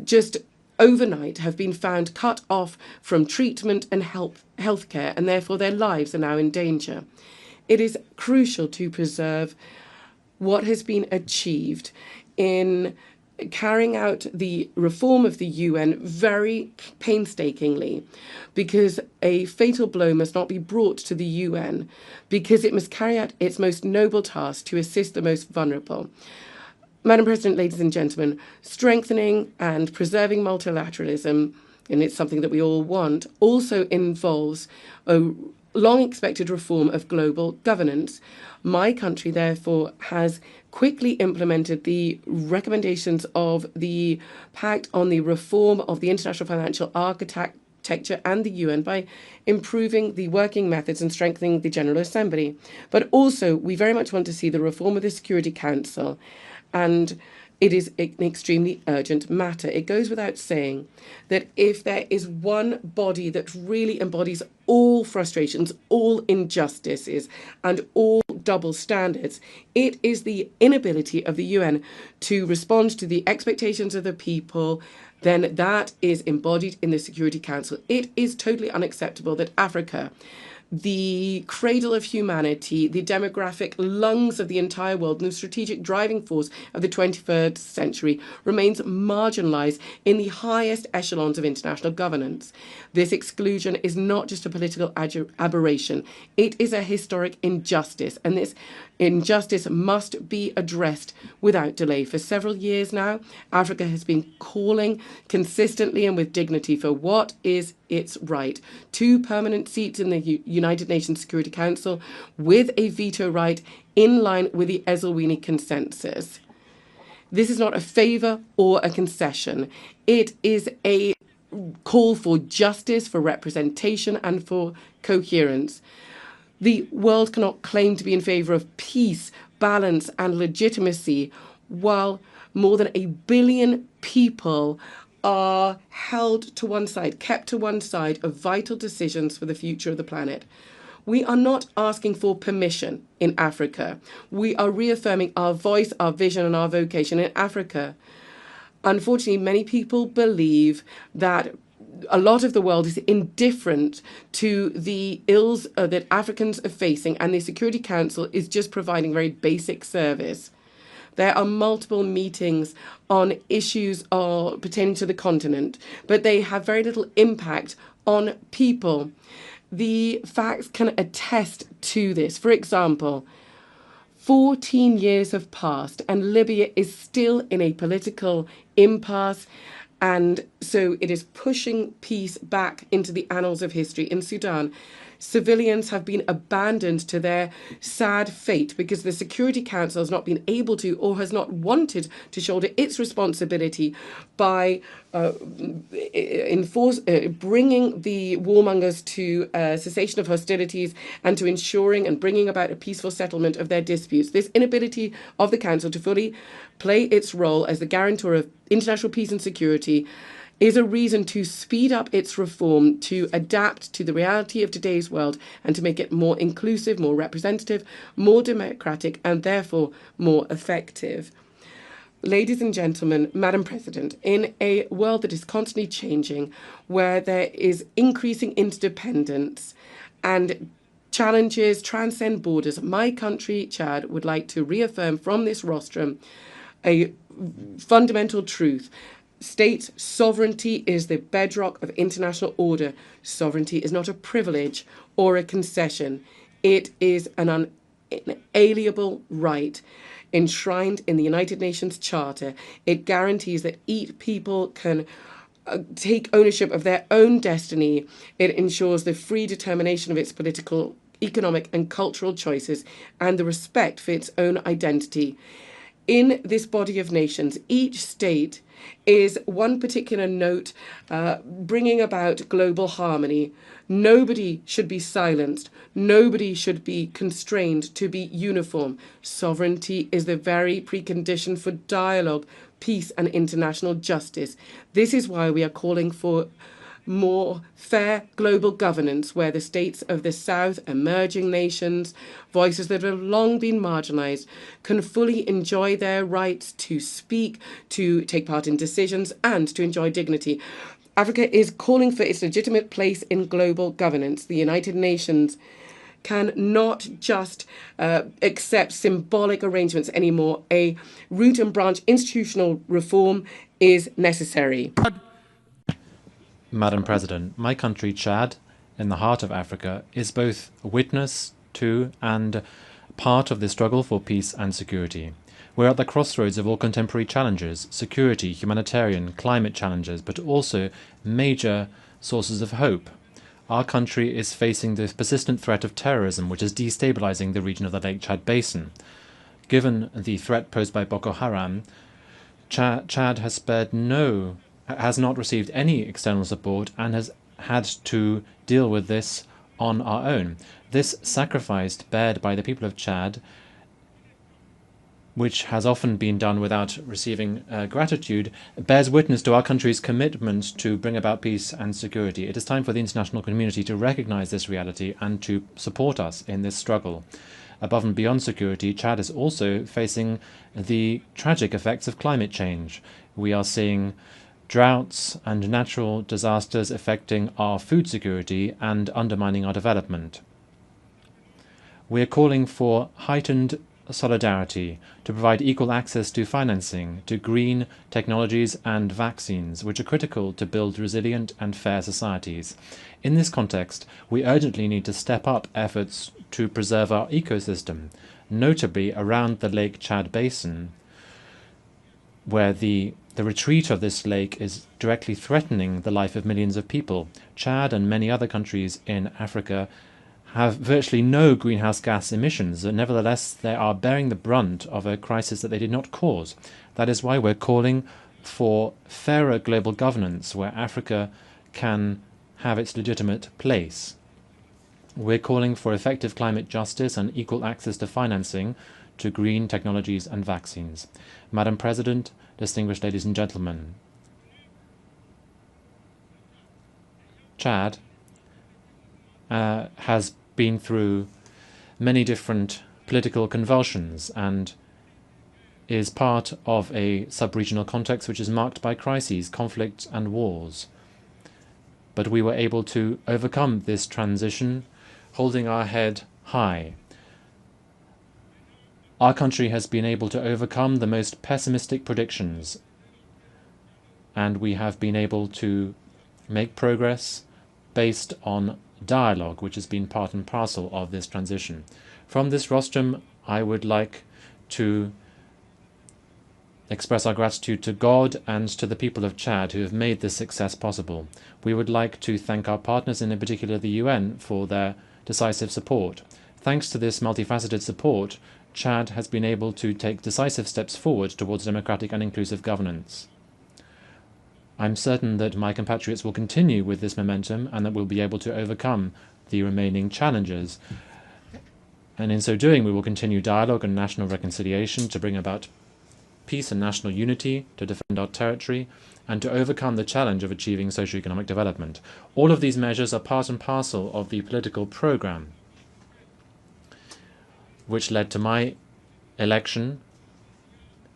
Just overnight have been found cut off from treatment and healthcare, and therefore their lives are now in danger. It is crucial to preserve what has been achieved in carrying out the reform of the UN very painstakingly, because a fatal blow must not be brought to the UN, because it must carry out its most noble task to assist the most vulnerable. Madam President, ladies and gentlemen, strengthening and preserving multilateralism, and it's something that we all want, also involves a long-expected reform of global governance. My country, therefore, has quickly implemented the recommendations of the Pact on the Reform of the International Financial Architecture and the UN by improving the working methods and strengthening the General Assembly. But also, we very much want to see the reform of the Security Council, and it is an extremely urgent matter. It goes without saying that if there is one body that really embodies all frustrations, all injustices, and all double standards, it is the inability of the UN to respond to the expectations of the people, then that is embodied in the Security Council. It is totally unacceptable that Africa, the cradle of humanity, the demographic lungs of the entire world, and the strategic driving force of the 21st century, remains marginalized in the highest echelons of international governance. This exclusion is not just a political aberration, it is a historic injustice, and this injustice must be addressed without delay. For several years now, Africa has been calling consistently and with dignity for what is its right. 2 permanent seats in the United Nations Security Council with a veto right in line with the Eswatini consensus. This is not a favour or a concession. It is a call for justice, for representation, and for coherence. The world cannot claim to be in favour of peace, balance, and legitimacy while more than 1 billion people are held to one side, kept to one side of vital decisions for the future of the planet. We are not asking for permission in Africa. We are reaffirming our voice, our vision, and our vocation in Africa. Unfortunately, many people believe that a lot of the world is indifferent to the ills that Africans are facing, and the Security Council is just providing very basic service. There are multiple meetings on issues pertaining to the continent, but they have very little impact on people. The facts can attest to this. For example, 14 years have passed and Libya is still in a political impasse, and so it is pushing peace back into the annals of history. In Sudan, civilians have been abandoned to their sad fate because the Security Council has not been able to or has not wanted to shoulder its responsibility by bringing the warmongers to cessation of hostilities and to ensuring and bringing about a peaceful settlement of their disputes. This inability of the Council to fully play its role as the guarantor of international peace and security is a reason to speed up its reform, to adapt to the reality of today's world, and to make it more inclusive, more representative, more democratic, and therefore more effective. Ladies and gentlemen, Madam President, in a world that is constantly changing, where there is increasing interdependence and challenges transcend borders, my country, Chad, would like to reaffirm from this rostrum a fundamental truth. State sovereignty is the bedrock of international order. Sovereignty is not a privilege or a concession. It is an inalienable right enshrined in the United Nations Charter. It guarantees that each people can take ownership of their own destiny. It ensures the free determination of its political, economic, and cultural choices and the respect for its own identity. In this body of nations, each state is one particular note bringing about global harmony. Nobody should be silenced. Nobody should be constrained to be uniform. Sovereignty is the very precondition for dialogue, peace, and international justice. This is why we are calling for more fair global governance, where the states of the South, emerging nations, voices that have long been marginalized, can fully enjoy their rights to speak, to take part in decisions, and to enjoy dignity. Africa is calling for its legitimate place in global governance. The United Nations can not just accept symbolic arrangements anymore. A root and branch institutional reform is necessary. Madam President, my country, Chad, in the heart of Africa, is both witness to and part of the struggle for peace and security. We're at the crossroads of all contemporary challenges: security, humanitarian, climate challenges, but also major sources of hope. Our country is facing the persistent threat of terrorism, which is destabilizing the region of the Lake Chad Basin. Given the threat posed by Boko Haram, Chad has not received any external support and has had to deal with this on our own. This sacrifice bared by the people of Chad, which has often been done without receiving gratitude, bears witness to our country's commitment to bring about peace and security. It is time for the international community to recognize this reality and to support us in this struggle. Above and beyond security, Chad is also facing the tragic effects of climate change. We are seeing droughts and natural disasters affecting our food security and undermining our development. We are calling for heightened solidarity to provide equal access to financing, to green technologies and vaccines, which are critical to build resilient and fair societies. In this context, we urgently need to step up efforts to preserve our ecosystem, notably around the Lake Chad Basin, where the retreat of this lake is directly threatening the life of millions of people. Chad and many other countries in Africa have virtually no greenhouse gas emissions, and nevertheless they are bearing the brunt of a crisis that they did not cause. That is why we're calling for fairer global governance, where Africa can have its legitimate place. We're calling for effective climate justice and equal access to financing, to green technologies and vaccines. Madam President, distinguished ladies and gentlemen, Chad has been through many different political convulsions and is part of a sub-regional context which is marked by crises, conflicts and wars. But we were able to overcome this transition, holding our head high. Our country has been able to overcome the most pessimistic predictions, and we have been able to make progress based on dialogue, which has been part and parcel of this transition. From this rostrum, I would like to express our gratitude to God and to the people of Chad who have made this success possible. We would like to thank our partners, and in particular the UN, for their decisive support. Thanks to this multifaceted support, Chad has been able to take decisive steps forward towards democratic and inclusive governance. I'm certain that my compatriots will continue with this momentum and that we'll be able to overcome the remaining challenges. And in so doing, we will continue dialogue and national reconciliation to bring about peace and national unity, to defend our territory, and to overcome the challenge of achieving socio-economic development. All of these measures are part and parcel of the political program which led to my election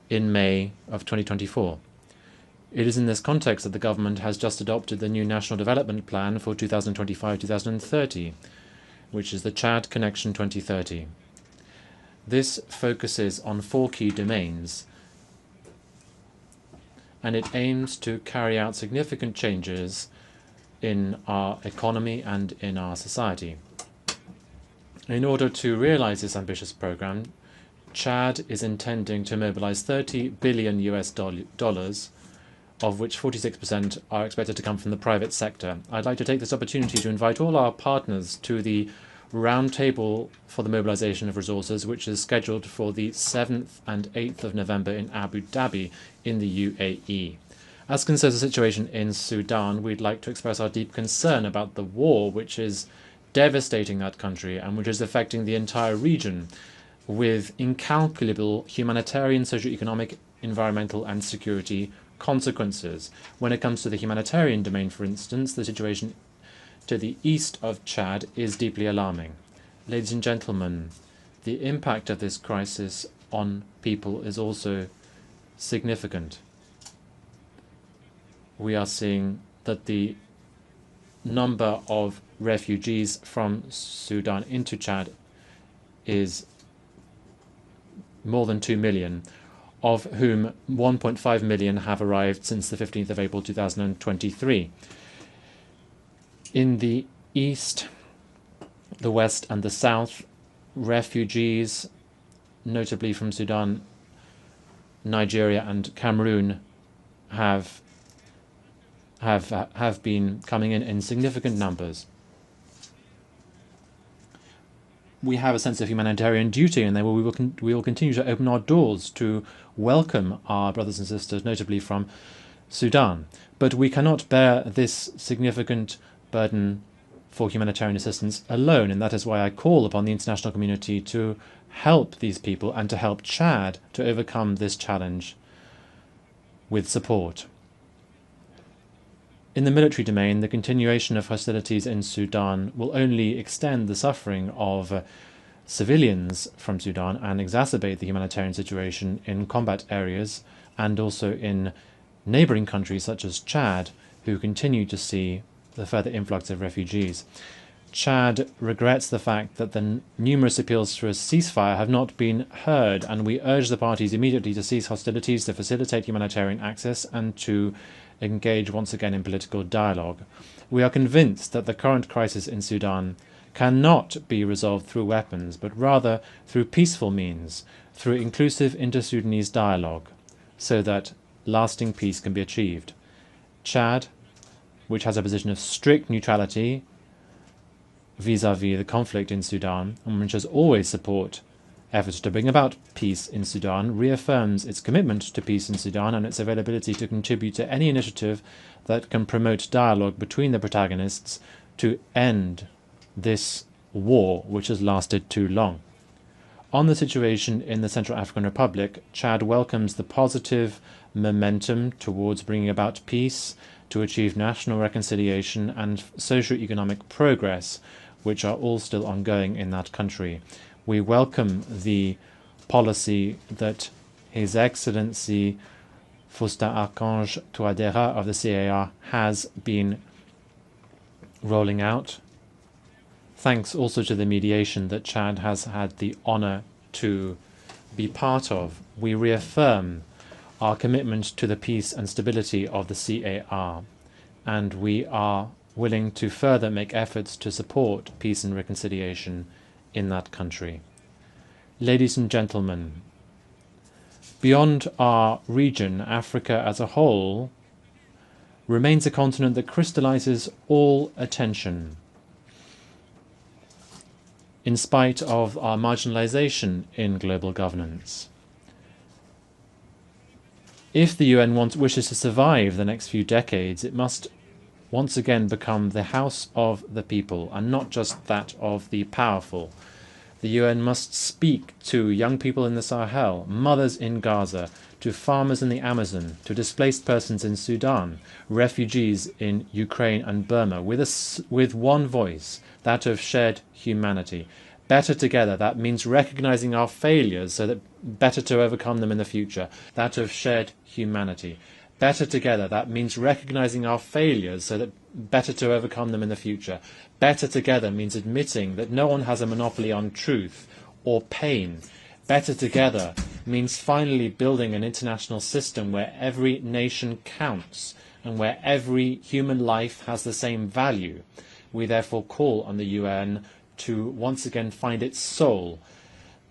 in May of 2024. It is in this context that the government has just adopted the new National Development Plan for 2025-2030, which is the Chad Connection 2030. This focuses on 4 key domains, and it aims to carry out significant changes in our economy and in our society. In order to realize this ambitious program, Chad is intending to mobilize $30 billion US, of which 46% are expected to come from the private sector. I'd like to take this opportunity to invite all our partners to the roundtable for the mobilization of resources, which is scheduled for the 7th and 8th of November in Abu Dhabi in the UAE. As concerns the situation in Sudan, we'd like to express our deep concern about the war which is devastating that country and which is affecting the entire region with incalculable humanitarian, socio-economic, environmental and security consequences. When it comes to the humanitarian domain, for instance, the situation to the east of Chad is deeply alarming. Ladies and gentlemen, the impact of this crisis on people is also significant. We are seeing that the number of refugees from Sudan into Chad is more than 2 million, of whom 1.5 million have arrived since the 15th of April 2023. In the east, the west and the south, refugees, notably from Sudan, Nigeria and Cameroon have been coming in significant numbers. We have a sense of humanitarian duty, and we will continue to open our doors to welcome our brothers and sisters, notably from Sudan. But we cannot bear this significant burden for humanitarian assistance alone, and that is why I call upon the international community to help these people and to help Chad to overcome this challenge with support. In the military domain, the continuation of hostilities in Sudan will only extend the suffering of civilians from Sudan and exacerbate the humanitarian situation in combat areas and also in neighbouring countries such as Chad, who continue to see the further influx of refugees. Chad regrets the fact that the numerous appeals for a ceasefire have not been heard, and we urge the parties immediately to cease hostilities, to facilitate humanitarian access, and to engage once again in political dialogue. We are convinced that the current crisis in Sudan cannot be resolved through weapons, but rather through peaceful means, through inclusive inter-Sudanese dialogue, so that lasting peace can be achieved. Chad, which has a position of strict neutrality vis-à-vis the conflict in Sudan, and which has always supported efforts to bring about peace in Sudan, reaffirms its commitment to peace in Sudan and its availability to contribute to any initiative that can promote dialogue between the protagonists to end this war which has lasted too long. On the situation in the Central African Republic, Chad welcomes the positive momentum towards bringing about peace, to achieve national reconciliation and socio-economic progress, which are all still ongoing in that country. We welcome the policy that His Excellency Faustin Archange Touadéra of the CAR has been rolling out, thanks also to the mediation that Chad has had the honour to be part of. We reaffirm our commitment to the peace and stability of the CAR, and we are willing to further make efforts to support peace and reconciliation in that country. Ladies and gentlemen, beyond our region, Africa as a whole remains a continent that crystallizes all attention, in spite of our marginalization in global governance. If the UN wishes to survive the next few decades, it must once again become the house of the people and not just that of the powerful. The UN must speak to young people in the Sahel, mothers in Gaza, to farmers in the Amazon, to displaced persons in Sudan, refugees in Ukraine and Burma, with one voice, that of shared humanity. Better together, that means recognizing our failures so that better to overcome them in the future. That of shared humanity. Better together, that means recognizing our failures so that better to overcome them in the future. Better together means admitting that no one has a monopoly on truth or pain. Better together means finally building an international system where every nation counts and where every human life has the same value. We therefore call on the UN to once again find its soul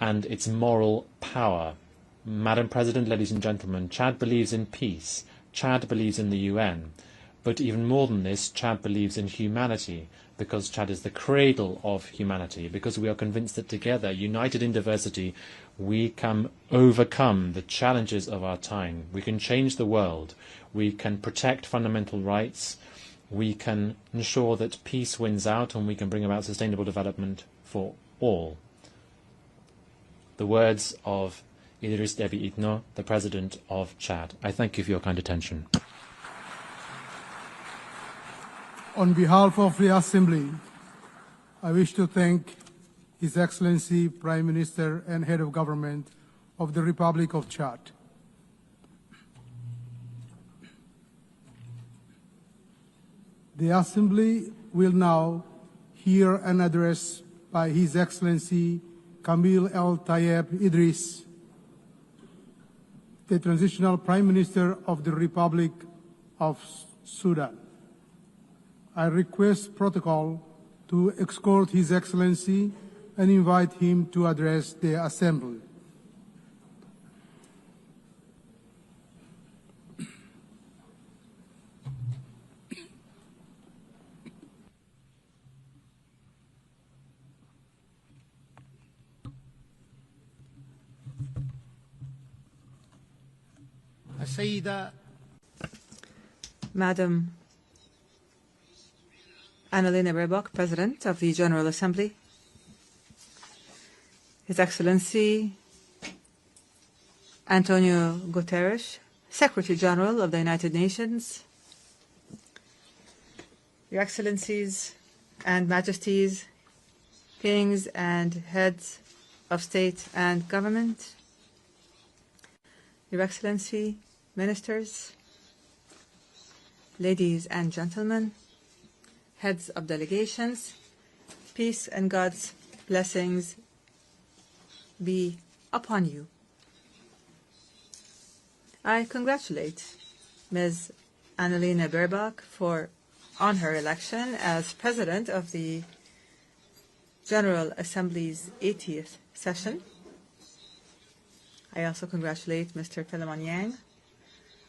and its moral power. Madam President, ladies and gentlemen, Chad believes in peace. Chad believes in the UN. But even more than this, Chad believes in humanity, because Chad is the cradle of humanity, because we are convinced that together, united in diversity, we can overcome the challenges of our time. We can change the world. We can protect fundamental rights. We can ensure that peace wins out, and we can bring about sustainable development for all. The words of Idriss Déby Itno, the President of Chad. I thank you for your kind attention. On behalf of the Assembly, I wish to thank His Excellency Prime Minister and Head of Government of the Republic of Chad. The Assembly will now hear an address by His Excellency Camille El Tayeb Idris, the Transitional Prime Minister of the Republic of Sudan. I request protocol to escort His Excellency and invite him to address the Assembly. Madam Annalena Baerbock, President of the General Assembly, His Excellency Antonio Guterres, Secretary General of the United Nations, Your Excellencies and Majesties, Kings and Heads of State and Government, Your Excellency, Ministers, ladies and gentlemen, heads of delegations, peace and God's blessings be upon you. I congratulate Ms. Annalena Baerbock on her election as President of the General Assembly's 80th session. I also congratulate Mr. Philemon Yang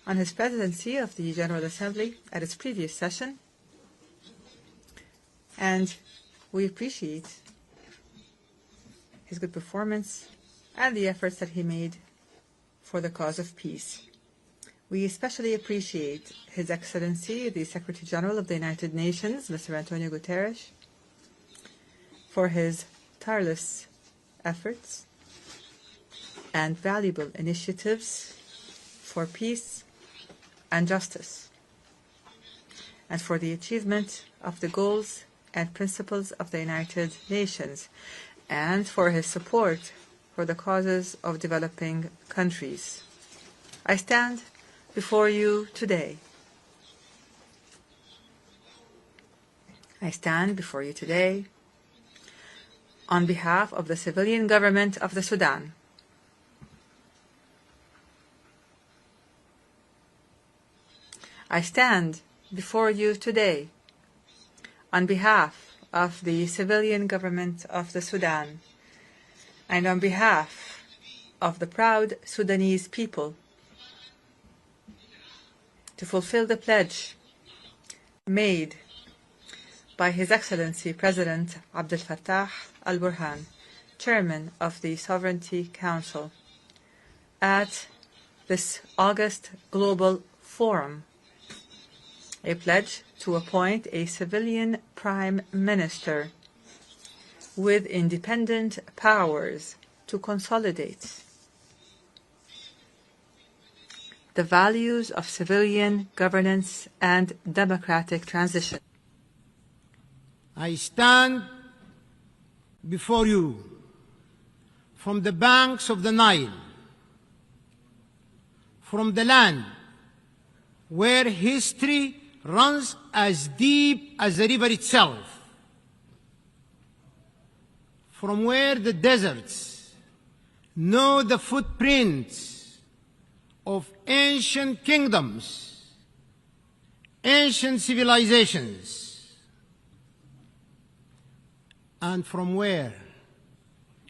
on his presidency of the General Assembly at its previous session, and we appreciate his good performance and the efforts that he made for the cause of peace. We especially appreciate His Excellency, the Secretary General of the United Nations, Mr. Antonio Guterres, for his tireless efforts and valuable initiatives for peace and justice, and for the achievement of the goals and principles of the United Nations, and for his support for the causes of developing countries. I stand before you today. I stand before you today on behalf of the civilian government of the Sudan. I stand before you today on behalf of the civilian government of the Sudan and on behalf of the proud Sudanese people to fulfill the pledge made by His Excellency President Abdel Fattah al-Burhan, Chairman of the Sovereignty Council, at this August Global Forum, a pledge to appoint a civilian prime minister with independent powers to consolidate the values of civilian governance and democratic transition. I stand before you from the banks of the Nile, from the land where history runs as deep as the river itself, from where the deserts know the footprints of ancient kingdoms, ancient civilizations, and from where,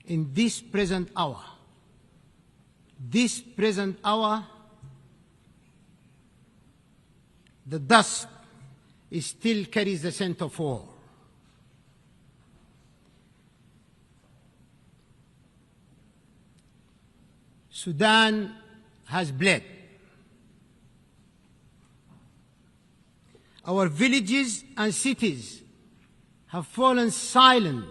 in this present hour, the dust still carries the scent of war. Sudan has bled. Our villages and cities have fallen silent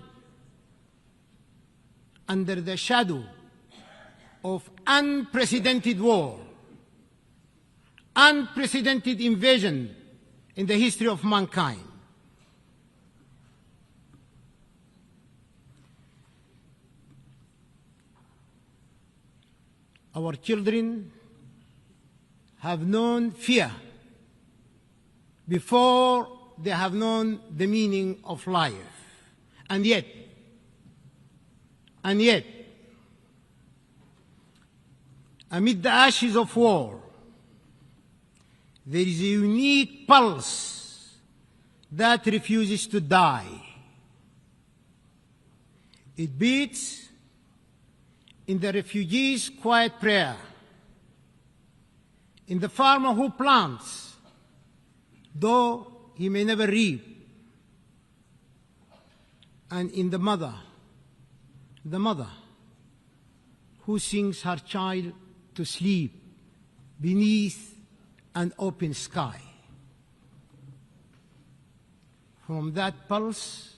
under the shadow of unprecedented war, unprecedented invasion in the history of mankind. Our children have known fear before they have known the meaning of life. And yet, amid the ashes of war, there is a unique pulse that refuses to die. It beats in the refugee's quiet prayer, in the farmer who plants, though he may never reap, and in the mother who sings her child to sleep beneath an open sky. From that pulse,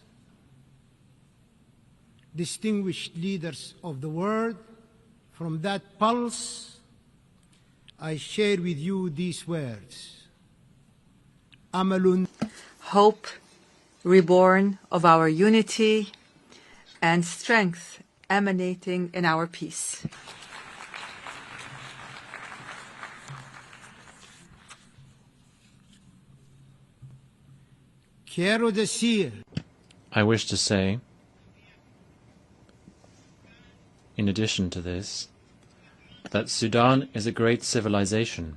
distinguished leaders of the world, from that pulse, I share with you these words. Amalun. Hope, reborn of our unity, and strength emanating in our peace. I wish to say, in addition to this, that Sudan is a great civilization.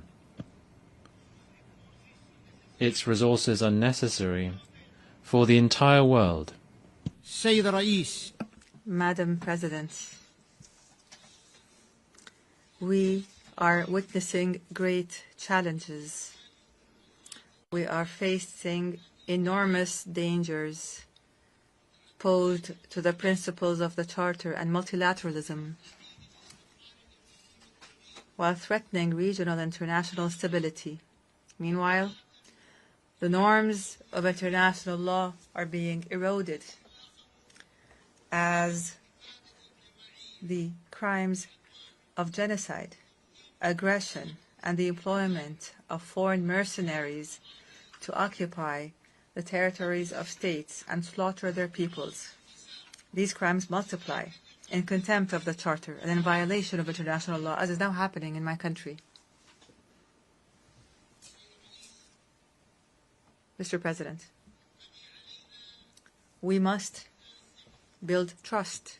Its resources are necessary for the entire world. Madam President, we are witnessing great challenges. We are facing enormous dangers posed to the principles of the Charter and multilateralism, while threatening regional and international stability. Meanwhile, the norms of international law are being eroded as the crimes of genocide, aggression, and the employment of foreign mercenaries to occupy the territories of states and slaughter their peoples. These crimes multiply in contempt of the Charter and in violation of international law, as is now happening in my country. Mr. President, we must build trust.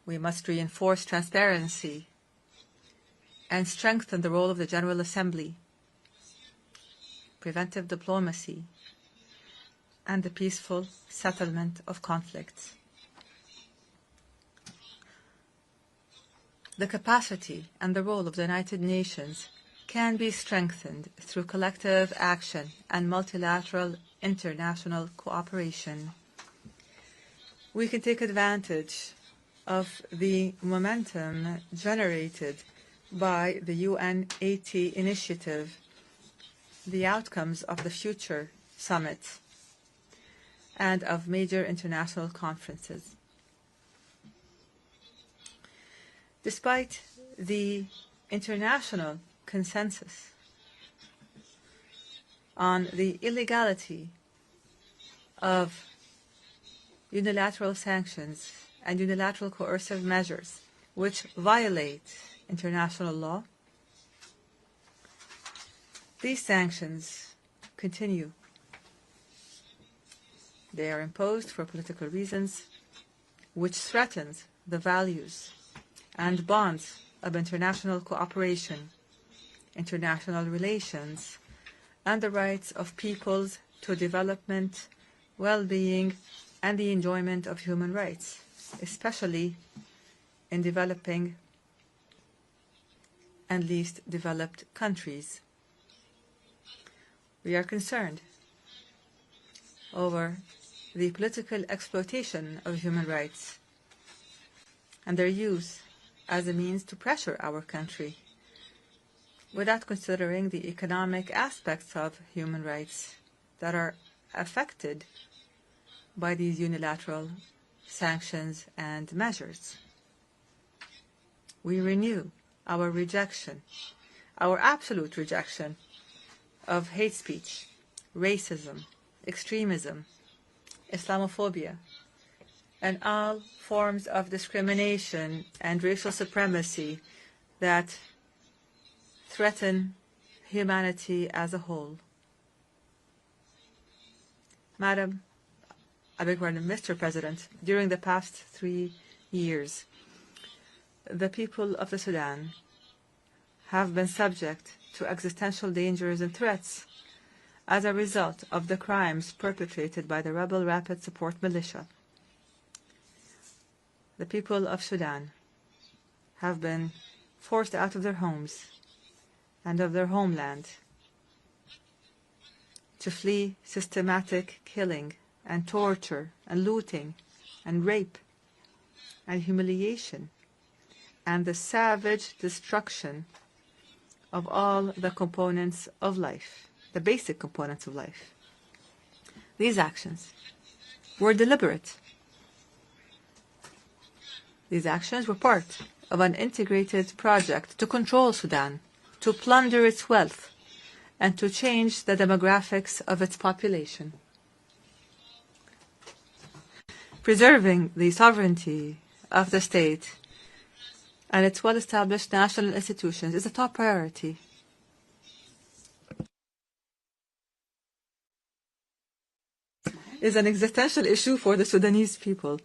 We must reinforce transparency and strengthen the role of the General Assembly, preventive diplomacy, and the peaceful settlement of conflicts. The capacity and the role of the United Nations can be strengthened through collective action and multilateral international cooperation. We can take advantage of the momentum generated by the UN Haiti initiative, the outcomes of the future summit, and of major international conferences. Despite the international consensus on the illegality of unilateral sanctions and unilateral coercive measures which violate international law, these sanctions continue. They are imposed for political reasons, which threatens the values and bonds of international cooperation, international relations, and the rights of peoples to development, well-being, and the enjoyment of human rights, especially in developing and least developed countries. We are concerned over the political exploitation of human rights and their use as a means to pressure our country without considering the economic aspects of human rights that are affected by these unilateral sanctions and measures. We renew our rejection, our absolute rejection of hate speech, racism, extremism, Islamophobia, and all forms of discrimination and racial supremacy that threaten humanity as a whole. Mr. President, during the past 3 years, the people of the Sudan have been subject to existential dangers and threats as a result of the crimes perpetrated by the rebel Rapid Support Militia. The people of Sudan have been forced out of their homes and of their homeland to flee systematic killing and torture and looting and rape and humiliation and the savage destruction of all the components of life, the basic components of life. These actions were deliberate. These actions were part of an integrated project to control Sudan, to plunder its wealth, and to change the demographics of its population. Preserving the sovereignty of the state and its well-established national institutions is a top priority. It is an existential issue for the Sudanese people.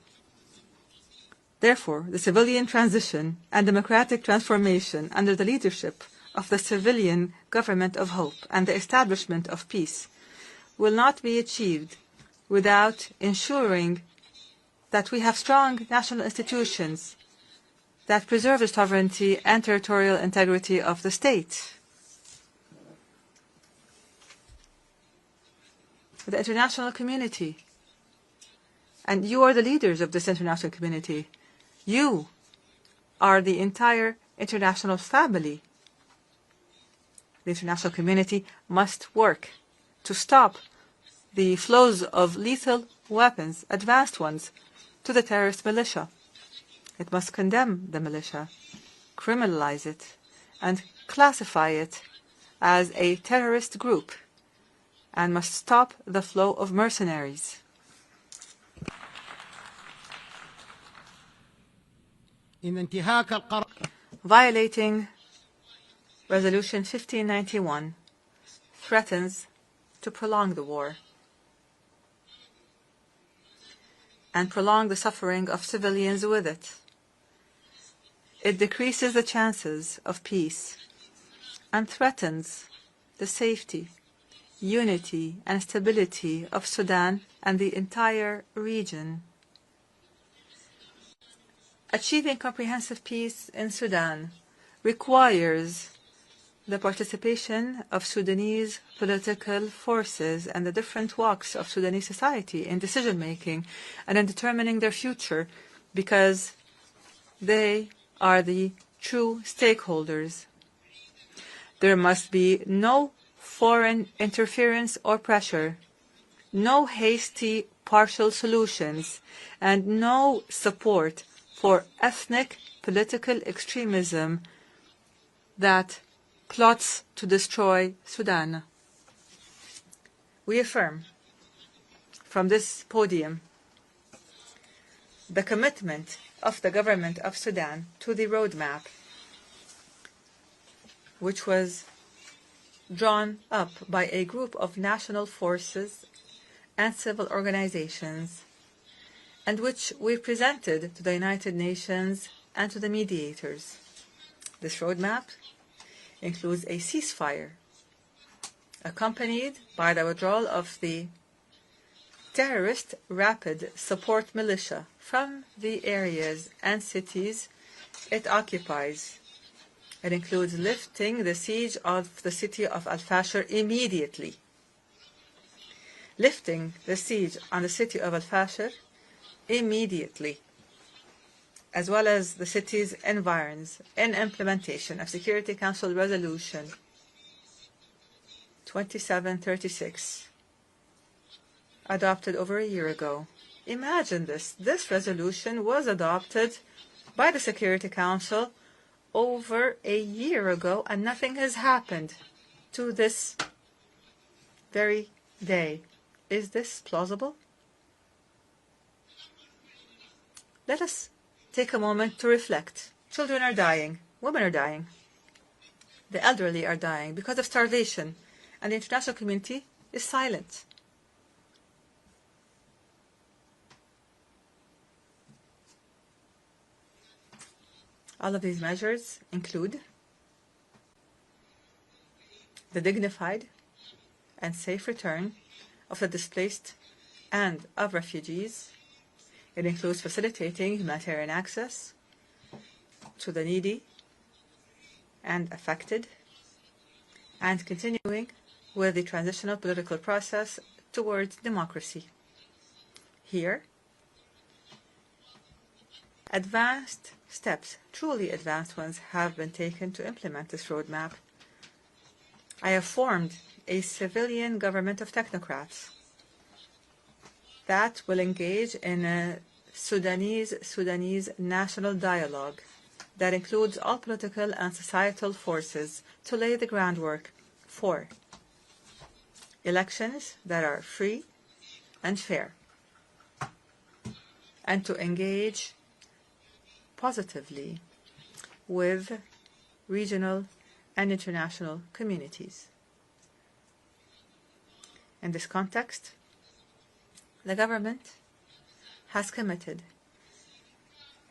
Therefore, the civilian transition and democratic transformation under the leadership of the civilian government of hope and the establishment of peace will not be achieved without ensuring that we have strong national institutions that preserve the sovereignty and territorial integrity of the state. The international community, and you are the leaders of this international community. You are the entire international family. The international community must work to stop the flows of lethal weapons, advanced ones, to the terrorist militia. It must condemn the militia, criminalize it, and classify it as a terrorist group, and must stop the flow of mercenaries. Violating Resolution 1591 threatens to prolong the war and prolong the suffering of civilians with it. It decreases the chances of peace and threatens the safety, unity, and stability of Sudan and the entire region. Achieving comprehensive peace in Sudan requires the participation of Sudanese political forces and the different walks of Sudanese society in decision-making and in determining their future, because they are the true stakeholders. There must be no foreign interference or pressure, no hasty partial solutions, and no support for ethnic political extremism that plots to destroy Sudan. We affirm from this podium the commitment of the government of Sudan to the roadmap, which was drawn up by a group of national forces and civil organizations, and which we presented to the United Nations and to the mediators. This roadmap includes a ceasefire, accompanied by the withdrawal of the terrorist rapid support militia from the areas and cities it occupies. It includes lifting the siege of the city of Al-Fashir immediately. Lifting the siege on the city of Al-Fashir immediately, as well as the city's environs, in implementation of Security Council Resolution 2736, adopted over a year ago. Imagine this. This resolution was adopted by the Security Council over a year ago, and nothing has happened to this very day. Is this plausible? Let us take a moment to reflect. Children are dying. Women are dying. The elderly are dying because of starvation, and the international community is silent. All of these measures include the dignified and safe return of the displaced and of refugees. It includes facilitating humanitarian access to the needy and affected, and continuing with the transitional political process towards democracy. Here, advanced steps, truly advanced ones, have been taken to implement this roadmap. I have formed a civilian government of technocrats that will engage in a Sudanese national dialogue that includes all political and societal forces to lay the groundwork for elections that are free and fair, and to engage positively with regional and international communities. In this context, the government has committed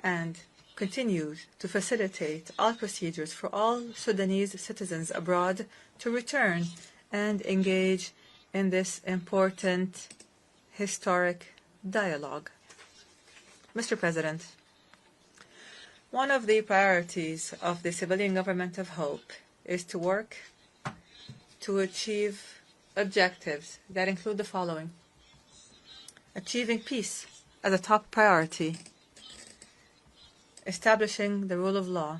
and continues to facilitate all procedures for all Sudanese citizens abroad to return and engage in this important historic dialogue. Mr. President, one of the priorities of the civilian government of hope is to work to achieve objectives that include the following: achieving peace as a top priority, establishing the rule of law,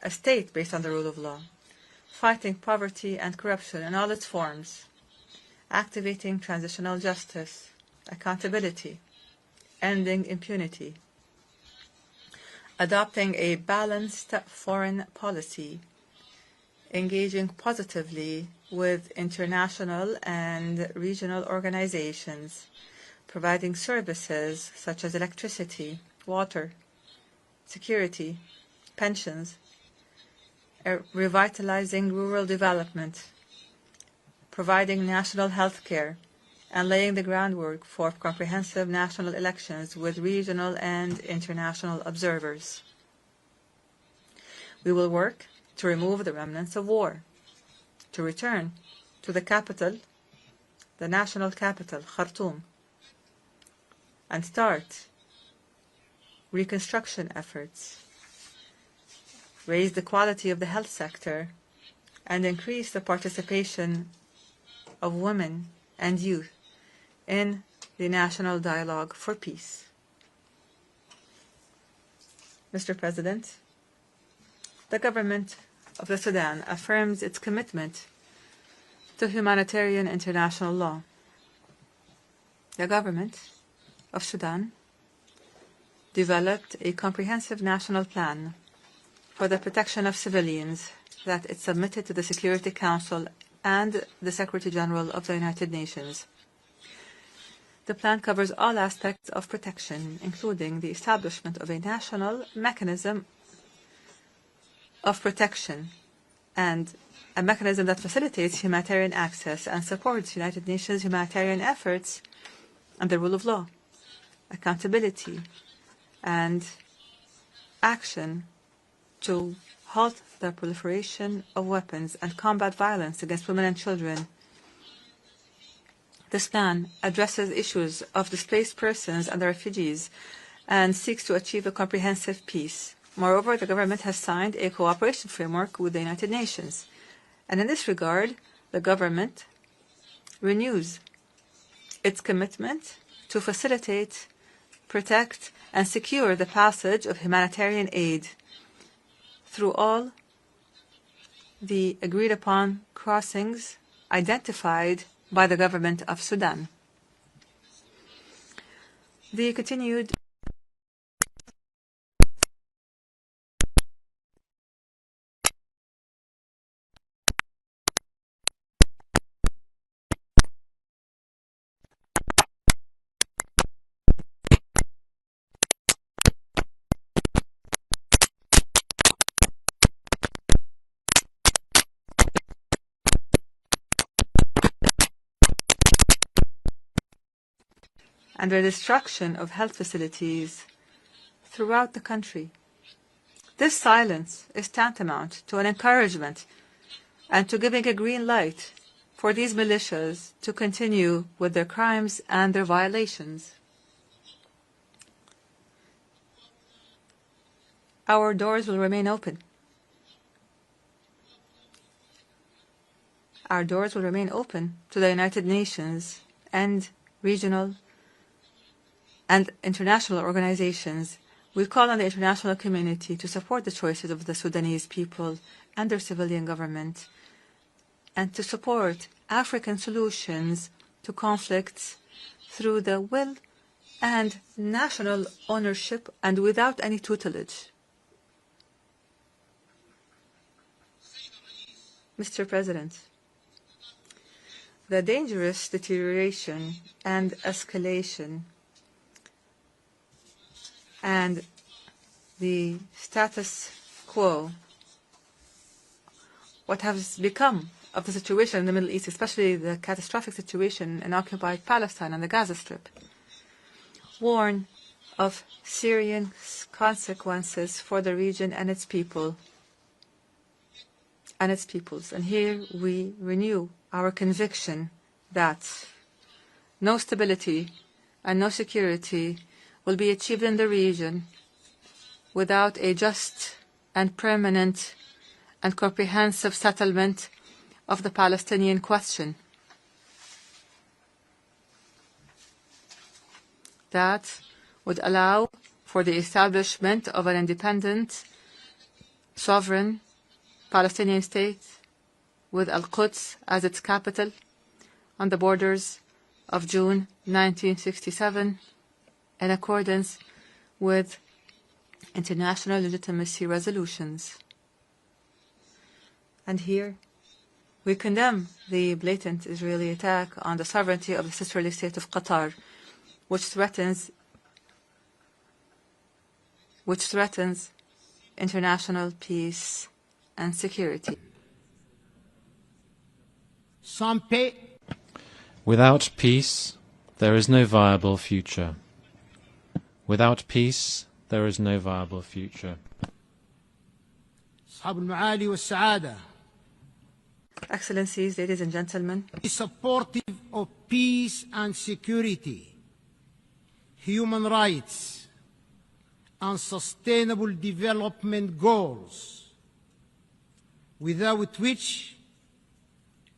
a state based on the rule of law, fighting poverty and corruption in all its forms, activating transitional justice, accountability, ending impunity, adopting a balanced foreign policy, engaging positively with international and regional organizations, providing services such as electricity, water, security, pensions, revitalizing rural development, providing national health care, and laying the groundwork for comprehensive national elections with regional and international observers. We will work to remove the remnants of war, to return to the capital, the national capital, Khartoum, and start reconstruction efforts, raise the quality of the health sector, and increase the participation of women and youth in the national dialogue for peace. Mr. President, the government of the Sudan affirms its commitment to humanitarian international law. The government of Sudan developed a comprehensive national plan for the protection of civilians that it submitted to the Security Council and the Secretary General of the United Nations. The plan covers all aspects of protection, including the establishment of a national mechanism of protection and a mechanism that facilitates humanitarian access and supports United Nations humanitarian efforts and the rule of law, accountability, and action to halt the proliferation of weapons and combat violence against women and children. This plan addresses issues of displaced persons and the refugees and seeks to achieve a comprehensive peace. Moreover, the government has signed a cooperation framework with the United Nations. And in this regard, the government renews its commitment to facilitate, protect, and secure the passage of humanitarian aid through all the agreed-upon crossings identified by the government of Sudan. The continued and the destruction of health facilities throughout the country. This silence is tantamount to an encouragement and to giving a green light for these militias to continue with their crimes and their violations. Our doors will remain open. Our doors will remain open to the United Nations and regional and international organizations. We call on the international community to support the choices of the Sudanese people and their civilian government and to support African solutions to conflicts through the will and national ownership and without any tutelage. Mr. President, the dangerous deterioration and escalation and the status quo, what has become of the situation in the Middle East, especially the catastrophic situation in occupied Palestine and the Gaza Strip, warn of serious consequences for the region and its people and its peoples. And here we renew our conviction that no stability and no security will be achieved in the region without a just and permanent and comprehensive settlement of the Palestinian question. That would allow for the establishment of an independent, sovereign Palestinian state with Al-Quds as its capital on the borders of June 1967 in accordance with international legitimacy resolutions. And here we condemn the blatant Israeli attack on the sovereignty of the sisterly state of Qatar, which threatens international peace and security. Without peace, there is no viable future. Without peace, there is no viable future. Excellencies, ladies and gentlemen, supportive of peace and security, human rights, and sustainable development goals, without which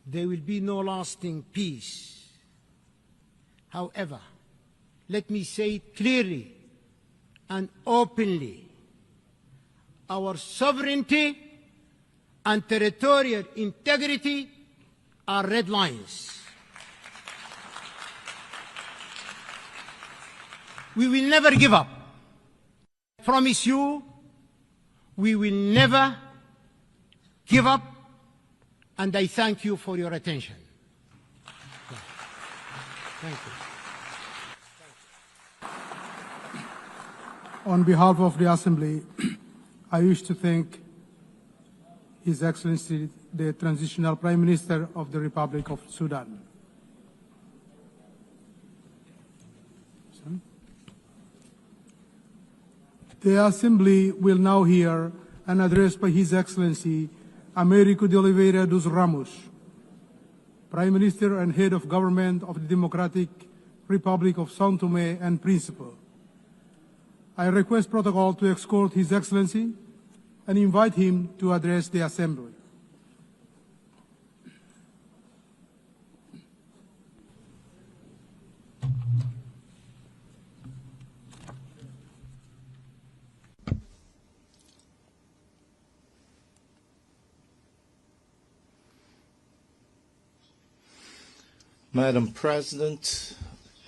there will be no lasting peace. However, let me say it clearly and openly, our sovereignty and territorial integrity are red lines. We will never give up. I promise you, we will never give up, and I thank you for your attention. Thank you. On behalf of the Assembly, I wish to thank His Excellency, the Transitional Prime Minister of the Republic of Sudan. The Assembly will now hear an address by His Excellency Américo de Oliveira dos Ramos, Prime Minister and Head of Government of the Democratic Republic of São Tomé and Príncipe. I request protocol to escort His Excellency and invite him to address the Assembly. Madam President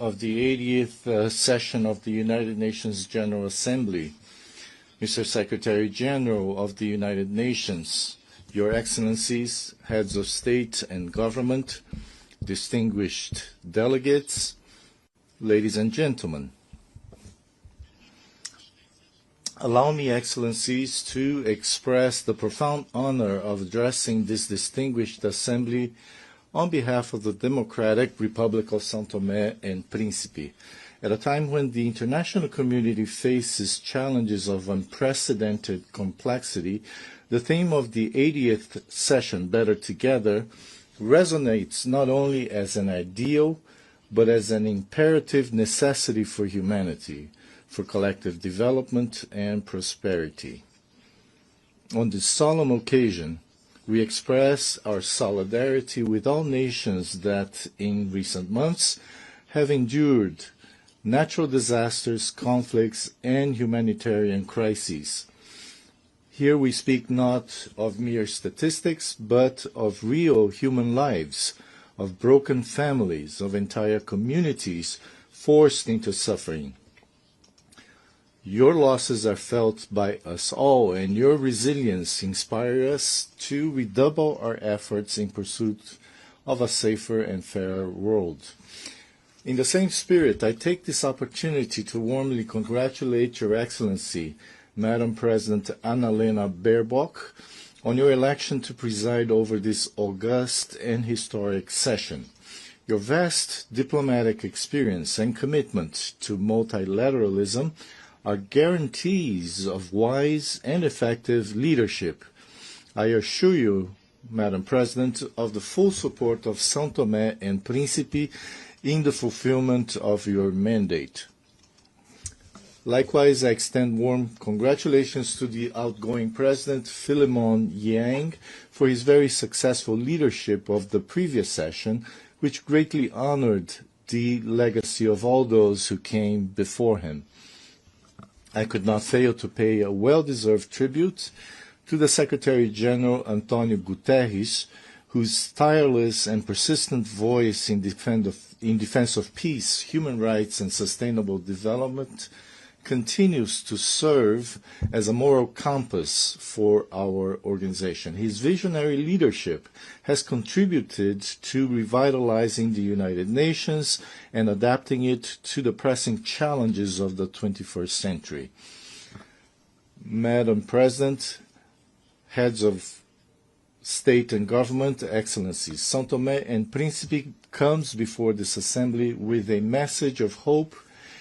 of the 80th session of the United Nations General Assembly, Mr. Secretary General of the United Nations, Your Excellencies, Heads of State and Government, distinguished delegates, ladies and gentlemen. Allow me, Excellencies, to express the profound honor of addressing this distinguished Assembly on behalf of the Democratic Republic of São Tomé and Príncipe. At a time when the international community faces challenges of unprecedented complexity, the theme of the 80th session, Better Together, resonates not only as an ideal, but as an imperative necessity for humanity, for collective development and prosperity. On this solemn occasion, we express our solidarity with all nations that, in recent months, have endured natural disasters, conflicts, and humanitarian crises. Here we speak not of mere statistics, but of real human lives, of broken families, of entire communities forced into suffering. Your losses are felt by us all, and your resilience inspires us to redouble our efforts in pursuit of a safer and fairer world. In the same spirit, I take this opportunity to warmly congratulate Your Excellency, Madam President Annalena Baerbock, on your election to preside over this august and historic session. Your vast diplomatic experience and commitment to multilateralism are guarantees of wise and effective leadership. I assure you, Madam President, of the full support of São Tomé and Príncipe in the fulfillment of your mandate. Likewise, I extend warm congratulations to the outgoing President, Philemon Yang, for his very successful leadership of the previous session, which greatly honored the legacy of all those who came before him. I could not fail to pay a well-deserved tribute to the Secretary-General Antonio Guterres, whose tireless and persistent voice in defense of peace, human rights, and sustainable development continues to serve as a moral compass for our organization. His visionary leadership has contributed to revitalizing the United Nations and adapting it to the pressing challenges of the 21st century. Madam President, heads of state and government, excellencies, São Tomé and Príncipe comes before this assembly with a message of hope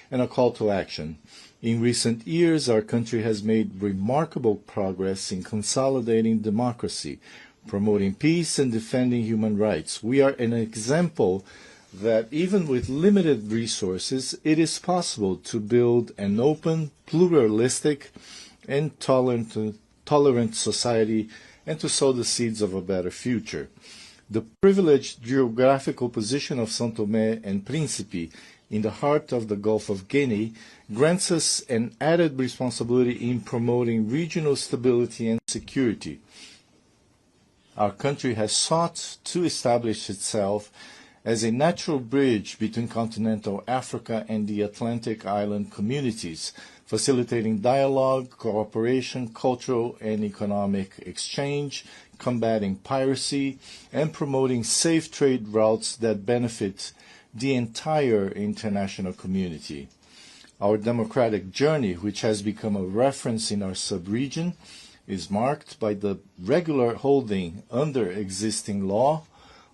and a call to action. In recent years, our country has made remarkable progress in consolidating democracy, promoting peace, and defending human rights. We are an example that even with limited resources, it is possible to build an open, pluralistic, and tolerant society and to sow the seeds of a better future. The privileged geographical position of São Tomé and Príncipe in the heart of the Gulf of Guinea grants us an added responsibility in promoting regional stability and security. Our country has sought to establish itself as a natural bridge between continental Africa and the Atlantic island communities, facilitating dialogue, cooperation, cultural and economic exchange, combating piracy, and promoting safe trade routes that benefit the entire international community. Our democratic journey, which has become a reference in our sub-region, is marked by the regular holding under existing law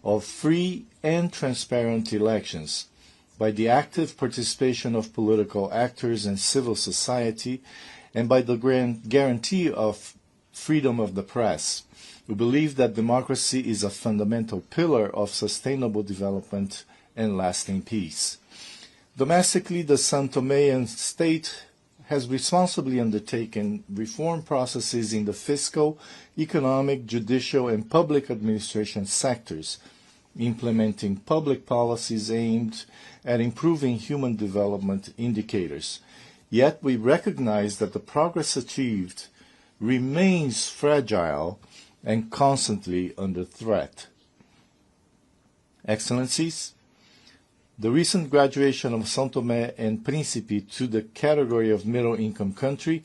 of free and transparent elections, by the active participation of political actors and civil society, and by the guarantee of freedom of the press. We believe that democracy is a fundamental pillar of sustainable development and lasting peace. Domestically, the São Toméan state has responsibly undertaken reform processes in the fiscal, economic, judicial, and public administration sectors, implementing public policies aimed at improving human development indicators. Yet we recognize that the progress achieved remains fragile and constantly under threat. Excellencies, the recent graduation of São Tomé and Príncipe to the category of middle-income country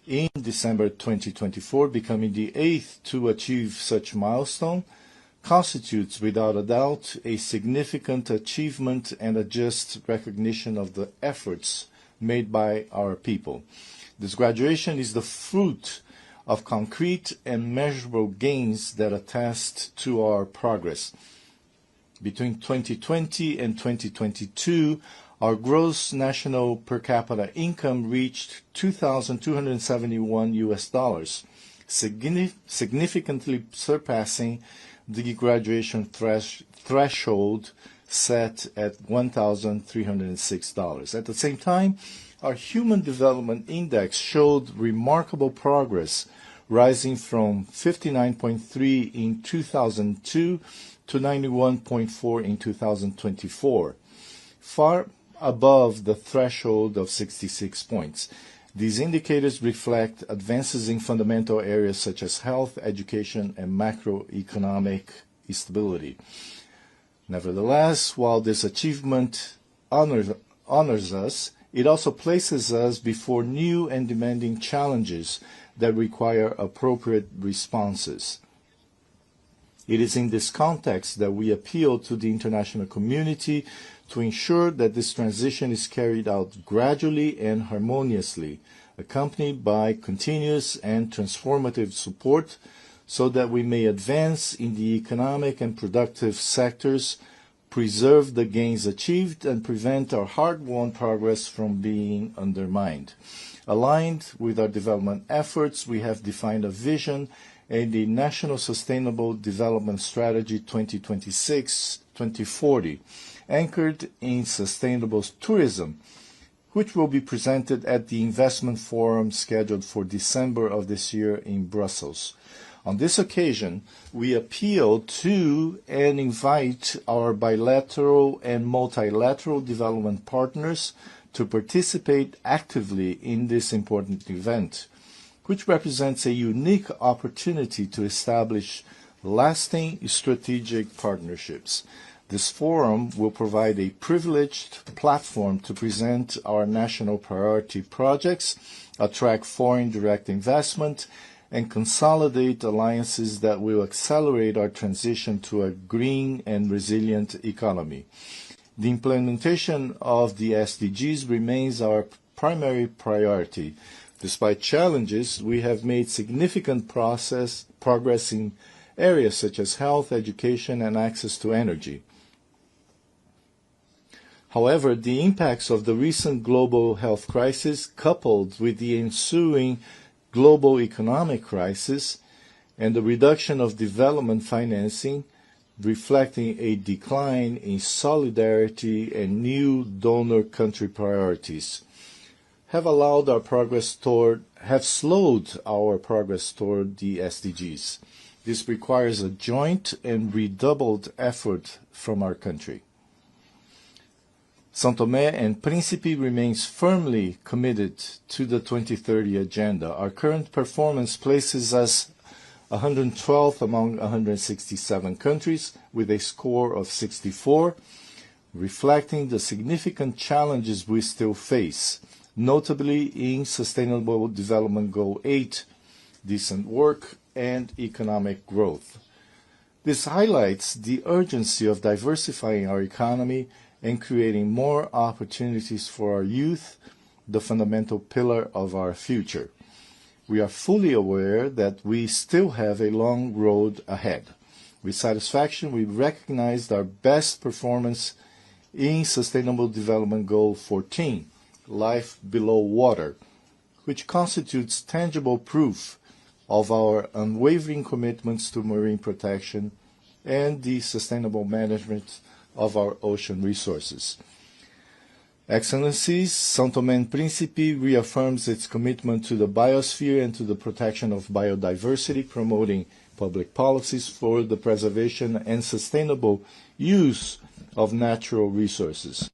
in December 2024, becoming the 8th to achieve such milestone, constitutes without a doubt a significant achievement and a just recognition of the efforts made by our people. This graduation is the fruit of concrete and measurable gains that attest to our progress. Between 2020 and 2022, our gross national per capita income reached $2,271, significantly surpassing the graduation threshold set at $1,306. At the same time, our Human Development Index showed remarkable progress, rising from 59.3 in 2002 to 91.4 in 2024, far above the threshold of 66 points. These indicators reflect advances in fundamental areas such as health, education, and macroeconomic stability. Nevertheless, while this achievement honors us, it also places us before new and demanding challenges that require appropriate responses. It is in this context that we appeal to the international community to ensure that this transition is carried out gradually and harmoniously, accompanied by continuous and transformative support, so that we may advance in the economic and productive sectors, preserve the gains achieved, and prevent our hard-won progress from being undermined. Aligned with our development efforts, we have defined a vision and the National Sustainable Development Strategy 2026-2040, anchored in sustainable tourism, which will be presented at the Investment Forum scheduled for December of this year in Brussels. On this occasion, we appeal to and invite our bilateral and multilateral development partners to participate actively in this important event, which represents a unique opportunity to establish lasting strategic partnerships. This forum will provide a privileged platform to present our national priority projects, attract foreign direct investment, and consolidate alliances that will accelerate our transition to a green and resilient economy. The implementation of the SDGs remains our primary priority. Despite challenges, we have made significant progress in areas such as health, education, and access to energy. However, the impacts of the recent global health crisis, coupled with the ensuing global economic crisis and the reduction of development financing, reflecting a decline in solidarity and new donor country priorities, have slowed our progress toward the SDGs. This requires a joint and redoubled effort from our country. São Tomé and Príncipe remains firmly committed to the 2030 agenda. Our current performance places us 112th among 167 countries with a score of 64, reflecting the significant challenges we still face, notably in Sustainable Development Goal 8, decent work and economic growth. This highlights the urgency of diversifying our economy and creating more opportunities for our youth, the fundamental pillar of our future. We are fully aware that we still have a long road ahead. With satisfaction, we recognized our best performance in Sustainable Development Goal 14, Life Below Water, which constitutes tangible proof of our unwavering commitments to marine protection and the sustainable management of our ocean resources. Excellencies, São Tomé and Príncipe reaffirms its commitment to the biosphere and to the protection of biodiversity, promoting public policies for the preservation and sustainable use of natural resources.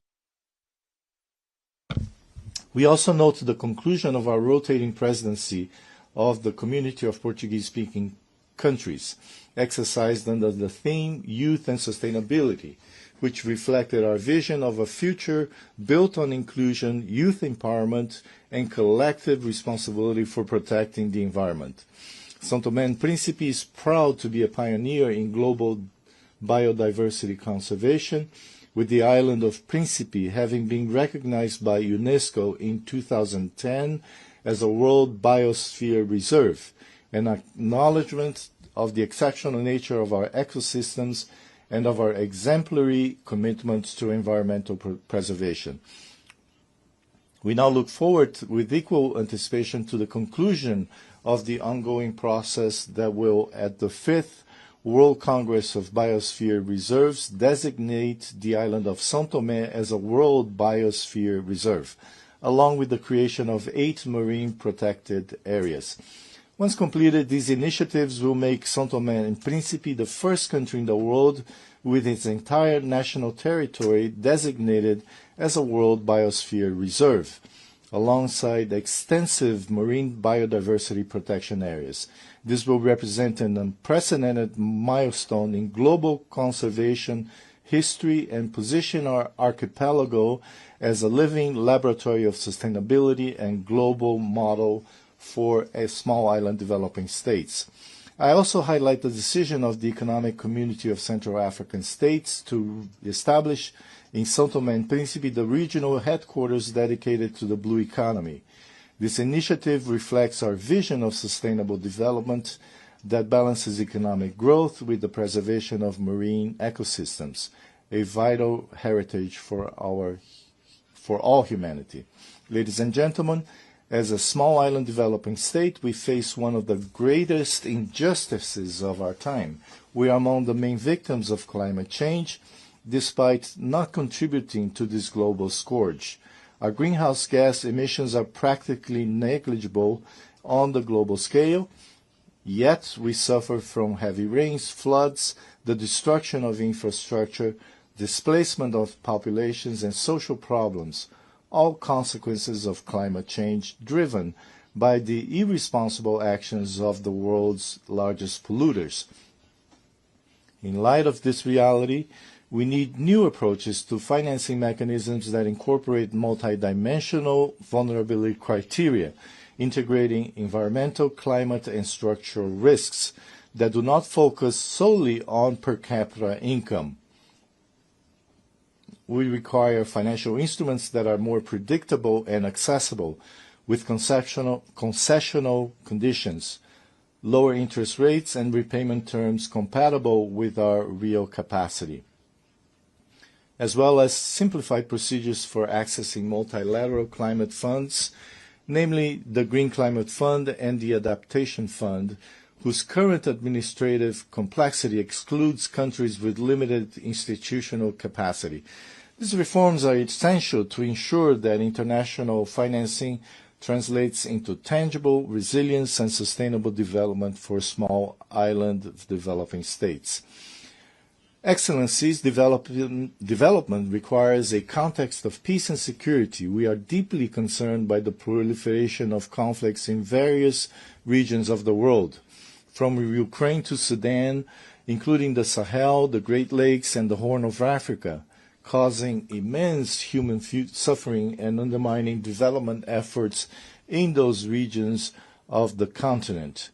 We also note the conclusion of our rotating presidency of the Community of Portuguese-Speaking Countries, exercised under the theme Youth and Sustainability, which reflected our vision of a future built on inclusion, youth empowerment, and collective responsibility for protecting the environment. São Tomé and Príncipe is proud to be a pioneer in global biodiversity conservation, with the island of Príncipe having been recognized by UNESCO in 2010 as a World Biosphere Reserve, an acknowledgement of the exceptional nature of our ecosystems and of our exemplary commitment to environmental preservation. We now look forward with equal anticipation to the conclusion of the ongoing process that will, at the 5th World Congress of Biosphere Reserves, designate the island of São Tomé as a World Biosphere Reserve, along with the creation of 8 marine protected areas. Once completed, these initiatives will make São Tomé and Príncipe the first country in the world with its entire national territory designated as a World Biosphere Reserve, alongside extensive marine biodiversity protection areas. This will represent an unprecedented milestone in global conservation history and position our archipelago as a living laboratory of sustainability and global model for a small island developing states. I also highlight the decision of the Economic Community of Central African States to establish in São Tomé and Príncipe the regional headquarters dedicated to the blue economy. This initiative reflects our vision of sustainable development that balances economic growth with the preservation of marine ecosystems, a vital heritage for all humanity. Ladies and gentlemen, as a small island developing state, we face one of the greatest injustices of our time. We are among the main victims of climate change, despite not contributing to this global scourge. Our greenhouse gas emissions are practically negligible on the global scale, yet we suffer from heavy rains, floods, the destruction of infrastructure, displacement of populations, and social problems, all consequences of climate change driven by the irresponsible actions of the world's largest polluters. In light of this reality, we need new approaches to financing mechanisms that incorporate multidimensional vulnerability criteria, integrating environmental, climate, and structural risks that do not focus solely on per capita income. We require financial instruments that are more predictable and accessible, with concessional conditions, lower interest rates, and repayment terms compatible with our real capacity, as well as simplified procedures for accessing multilateral climate funds, namely the Green Climate Fund and the Adaptation Fund, whose current administrative complexity excludes countries with limited institutional capacity. These reforms are essential to ensure that international financing translates into tangible resilience and sustainable development for small island developing states. Excellencies, development requires a context of peace and security. We are deeply concerned by the proliferation of conflicts in various regions of the world, from Ukraine to Sudan, including the Sahel, the Great Lakes, and the Horn of Africa, causing immense human suffering and undermining development efforts in those regions of the continent.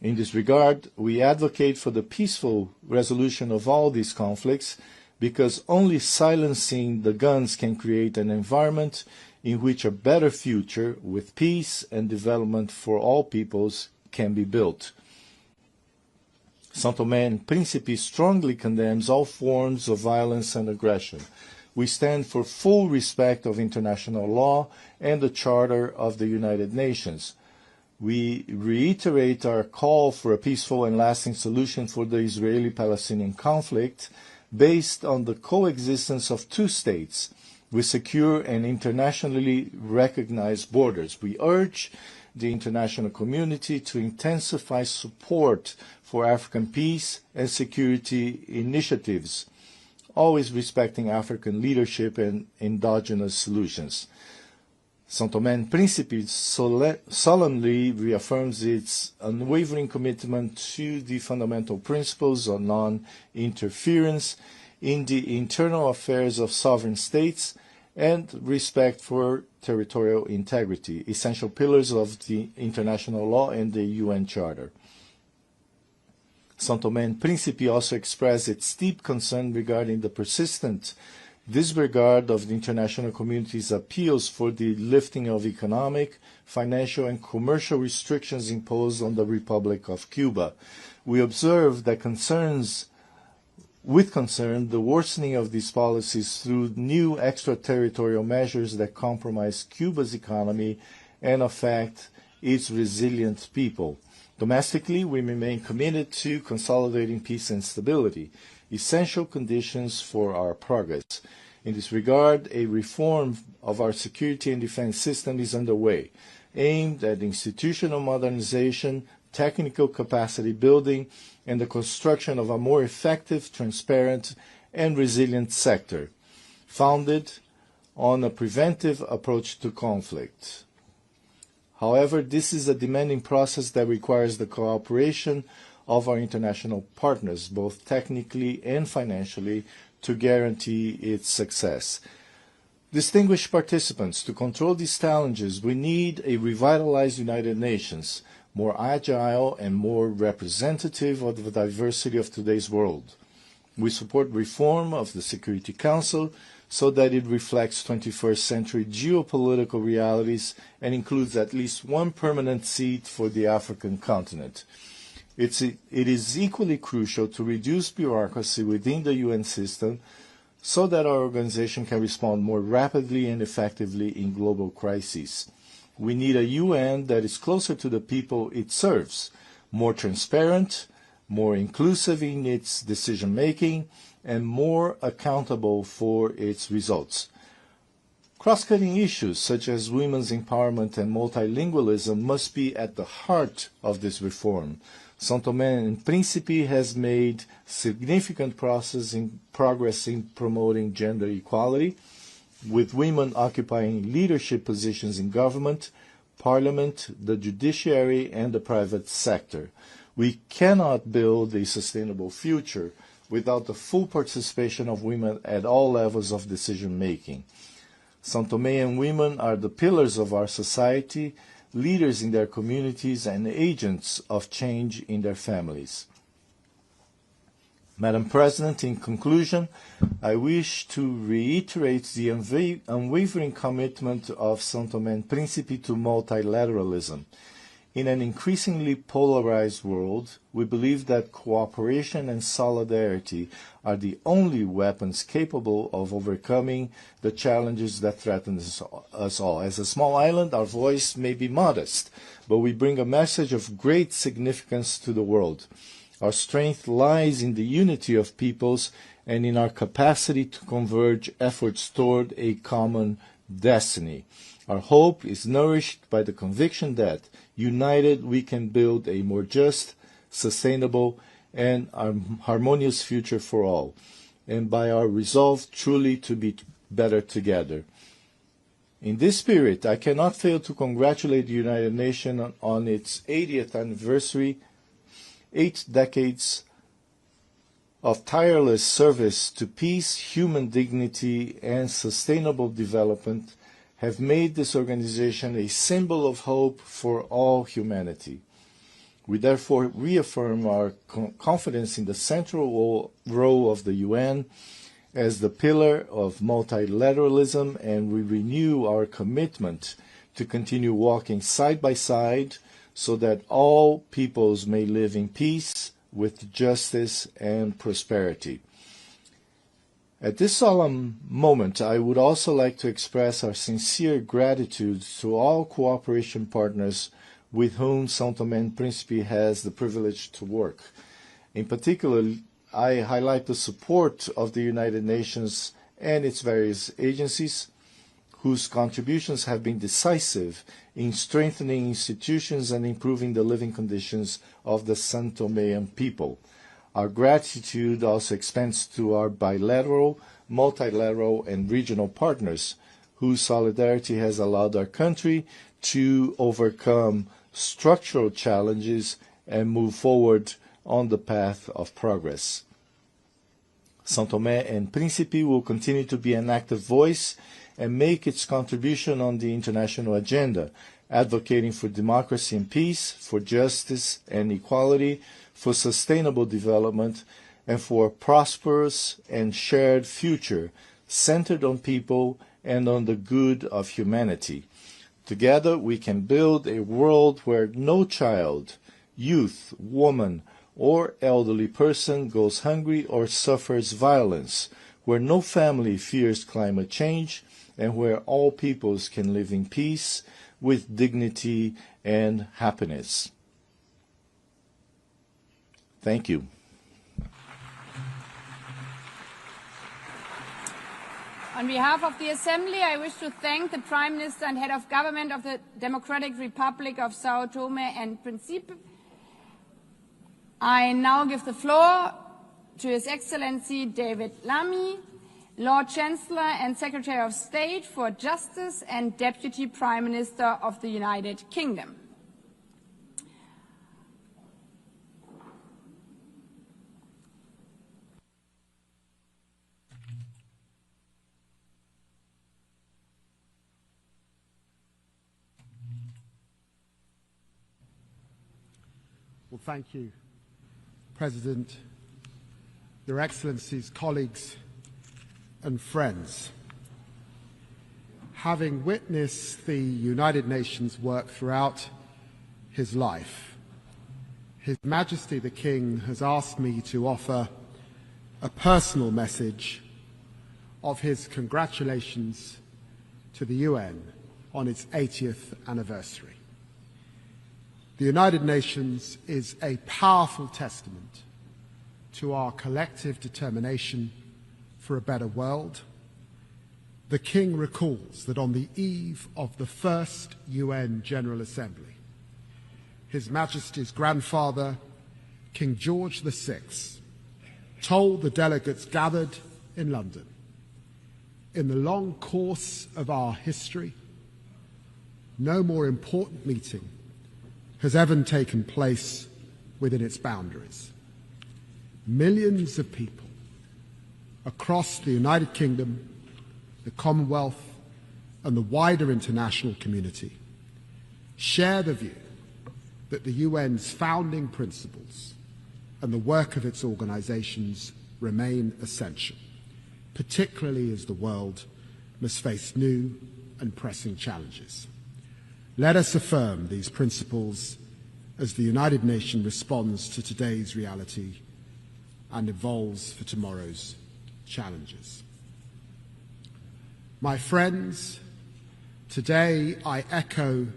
In this regard, we advocate for the peaceful resolution of all these conflicts, because only silencing the guns can create an environment in which a better future with peace and development for all peoples can be built. São Tomé and Príncipe strongly condemns all forms of violence and aggression. We stand for full respect of international law and the Charter of the United Nations. We reiterate our call for a peaceful and lasting solution for the Israeli-Palestinian conflict based on the coexistence of two states with secure and internationally recognized borders. We urge the international community to intensify support for African peace and security initiatives, always respecting African leadership and endogenous solutions. São Tomé and Príncipe solemnly reaffirms its unwavering commitment to the fundamental principles of non-interference in the internal affairs of sovereign states and respect for territorial integrity, essential pillars of the international law and the UN Charter. São Tomé and Príncipe also express its deep concern regarding the persistent disregard of the international community's appeals for the lifting of economic, financial, and commercial restrictions imposed on the Republic of Cuba. We observe that with concern the worsening of these policies through new extraterritorial measures that compromise Cuba's economy and affect its resilient people. Domestically, we remain committed to consolidating peace and stability, essential conditions for our progress. In this regard, a reform of our security and defense system is underway, aimed at institutional modernization, technical capacity building, and the construction of a more effective, transparent, and resilient sector, founded on a preventive approach to conflict. However, this is a demanding process that requires the cooperation of our international partners, both technically and financially, to guarantee its success. Distinguished participants, to control these challenges, we need a revitalized United Nations, more agile and more representative of the diversity of today's world. We support reform of the Security Council so that it reflects 21st century geopolitical realities and includes at least one permanent seat for the African continent. It is equally crucial to reduce bureaucracy within the UN system so that our organization can respond more rapidly and effectively in global crises. We need a UN that is closer to the people it serves, more transparent, more inclusive in its decision-making, and more accountable for its results. Cross-cutting issues such as women's empowerment and multilingualism must be at the heart of this reform. São Tomé and Príncipe has made significant progress in promoting gender equality, with women occupying leadership positions in government, parliament, the judiciary, and the private sector. We cannot build a sustainable future without the full participation of women at all levels of decision-making. São Tomé and women are the pillars of our society, leaders in their communities, and agents of change in their families. Madam President, in conclusion, I wish to reiterate the unwavering commitment of São Tomé and Príncipe to multilateralism. In an increasingly polarized world, we believe that cooperation and solidarity are the only weapons capable of overcoming the challenges that threaten us all. As a small island, our voice may be modest, but we bring a message of great significance to the world. Our strength lies in the unity of peoples and in our capacity to converge efforts toward a common destiny. Our hope is nourished by the conviction that, united, we can build a more just, sustainable, and harmonious future for all, and by our resolve truly to be better together. In this spirit, I cannot fail to congratulate the United Nations on its 80th anniversary. 8 decades of tireless service to peace, human dignity, and sustainable development have made this organization a symbol of hope for all humanity. We therefore reaffirm our confidence in the central role of the UN as the pillar of multilateralism, and we renew our commitment to continue walking side by side so that all peoples may live in peace with justice and prosperity. At this solemn moment, I would also like to express our sincere gratitude to all cooperation partners with whom São Tomé and Príncipe has the privilege to work. In particular, I highlight the support of the United Nations and its various agencies, whose contributions have been decisive in strengthening institutions and improving the living conditions of the São Toméan people. Our gratitude also extends to our bilateral, multilateral, and regional partners, whose solidarity has allowed our country to overcome structural challenges and move forward on the path of progress. São Tomé and Príncipe will continue to be an active voice and make its contribution on the international agenda, advocating for democracy and peace, for justice and equality, for sustainable development, and for a prosperous and shared future centered on people and on the good of humanity. Together we can build a world where no child, youth, woman, or elderly person goes hungry or suffers violence, where no family fears climate change, and where all peoples can live in peace with dignity and happiness. Thank you. On behalf of the Assembly, I wish to thank the Prime Minister and Head of Government of the Democratic Republic of São Tomé and Príncipe. I now give the floor to His Excellency David Lammy, Lord Chancellor and Secretary of State for Justice and Deputy Prime Minister of the United Kingdom. Well, thank you, President, Your Excellencies, colleagues and friends. Having witnessed the United Nations work throughout his life, His Majesty the King has asked me to offer a personal message of his congratulations to the UN on its 80th anniversary. The United Nations is a powerful testament to our collective determination for a better world. The King recalls that on the eve of the first UN General Assembly, His Majesty's grandfather, King George VI, told the delegates gathered in London, "In the long course of our history, no more important meeting has ever taken place within its boundaries. Millions of people across the United Kingdom, the Commonwealth, and the wider international community share the view that the UN's founding principles and the work of its organizations remain essential, particularly as the world must face new and pressing challenges. Let us affirm these principles as the United Nations responds to today's reality and evolves for tomorrow's challenges." My friends, today I echo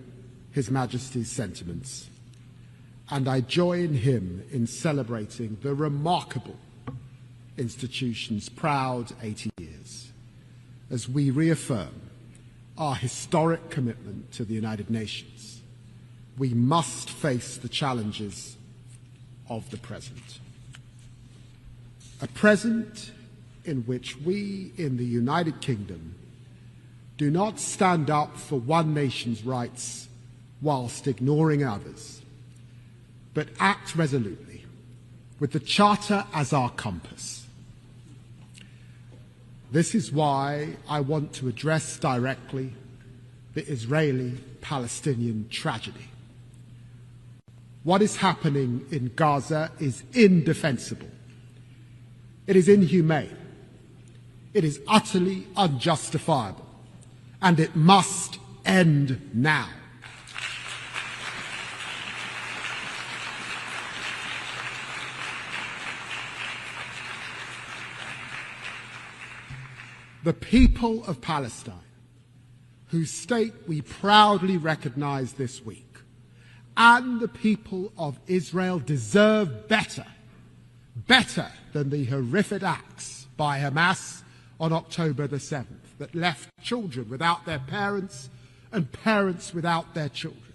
His Majesty's sentiments, and I join him in celebrating the remarkable institution's proud 80 years as we reaffirm our historic commitment to the United Nations. We must face the challenges of the present. A present in which we in the United Kingdom do not stand up for one nation's rights whilst ignoring others, but act resolutely with the Charter as our compass. This is why I want to address directly the Israeli-Palestinian tragedy. What is happening in Gaza is indefensible. It is inhumane. It is utterly unjustifiable. And it must end now. The people of Palestine, whose state we proudly recognize this week, and the people of Israel deserve better than the horrific acts by Hamas on October the 7th that left children without their parents and parents without their children.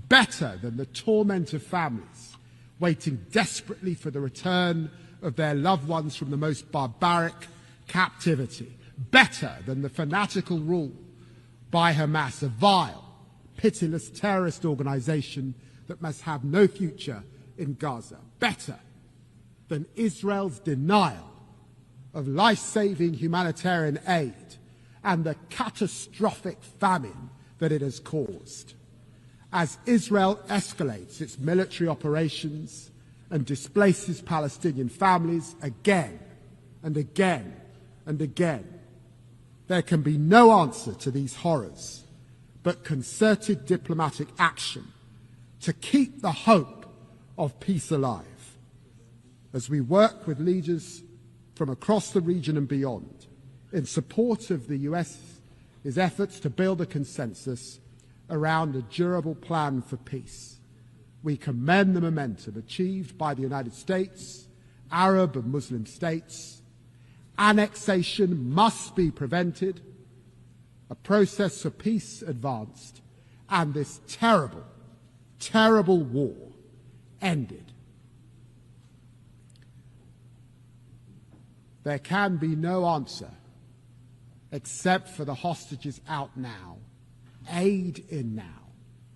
Better than the torment of families waiting desperately for the return of their loved ones from the most barbaric captivity. Better than the fanatical rule by Hamas, a vile, pitiless terrorist organization that must have no future in Gaza. Better than Israel's denial of life-saving humanitarian aid and the catastrophic famine that it has caused. As Israel escalates its military operations and displaces Palestinian families again and again and again, there can be no answer to these horrors but concerted diplomatic action to keep the hope of peace alive. As we work with leaders from across the region and beyond in support of the US's efforts to build a consensus around a durable plan for peace, we commend the momentum achieved by the United States, Arab and Muslim states. Annexation must be prevented, a process for peace advanced, and this terrible, terrible war ended. There can be no answer except for the hostages out now, aid in now,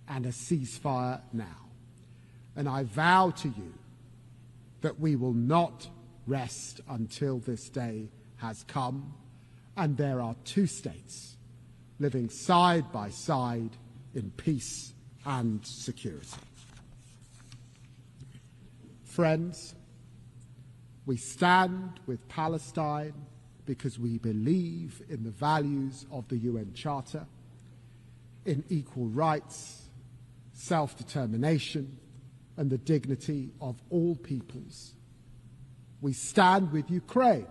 and a ceasefire now. And I vow to you that we will not rest until this day has come, and there are two states living side by side in peace and security. Friends, we stand with Palestine because we believe in the values of the UN Charter, in equal rights, self-determination, and the dignity of all peoples. We stand with Ukraine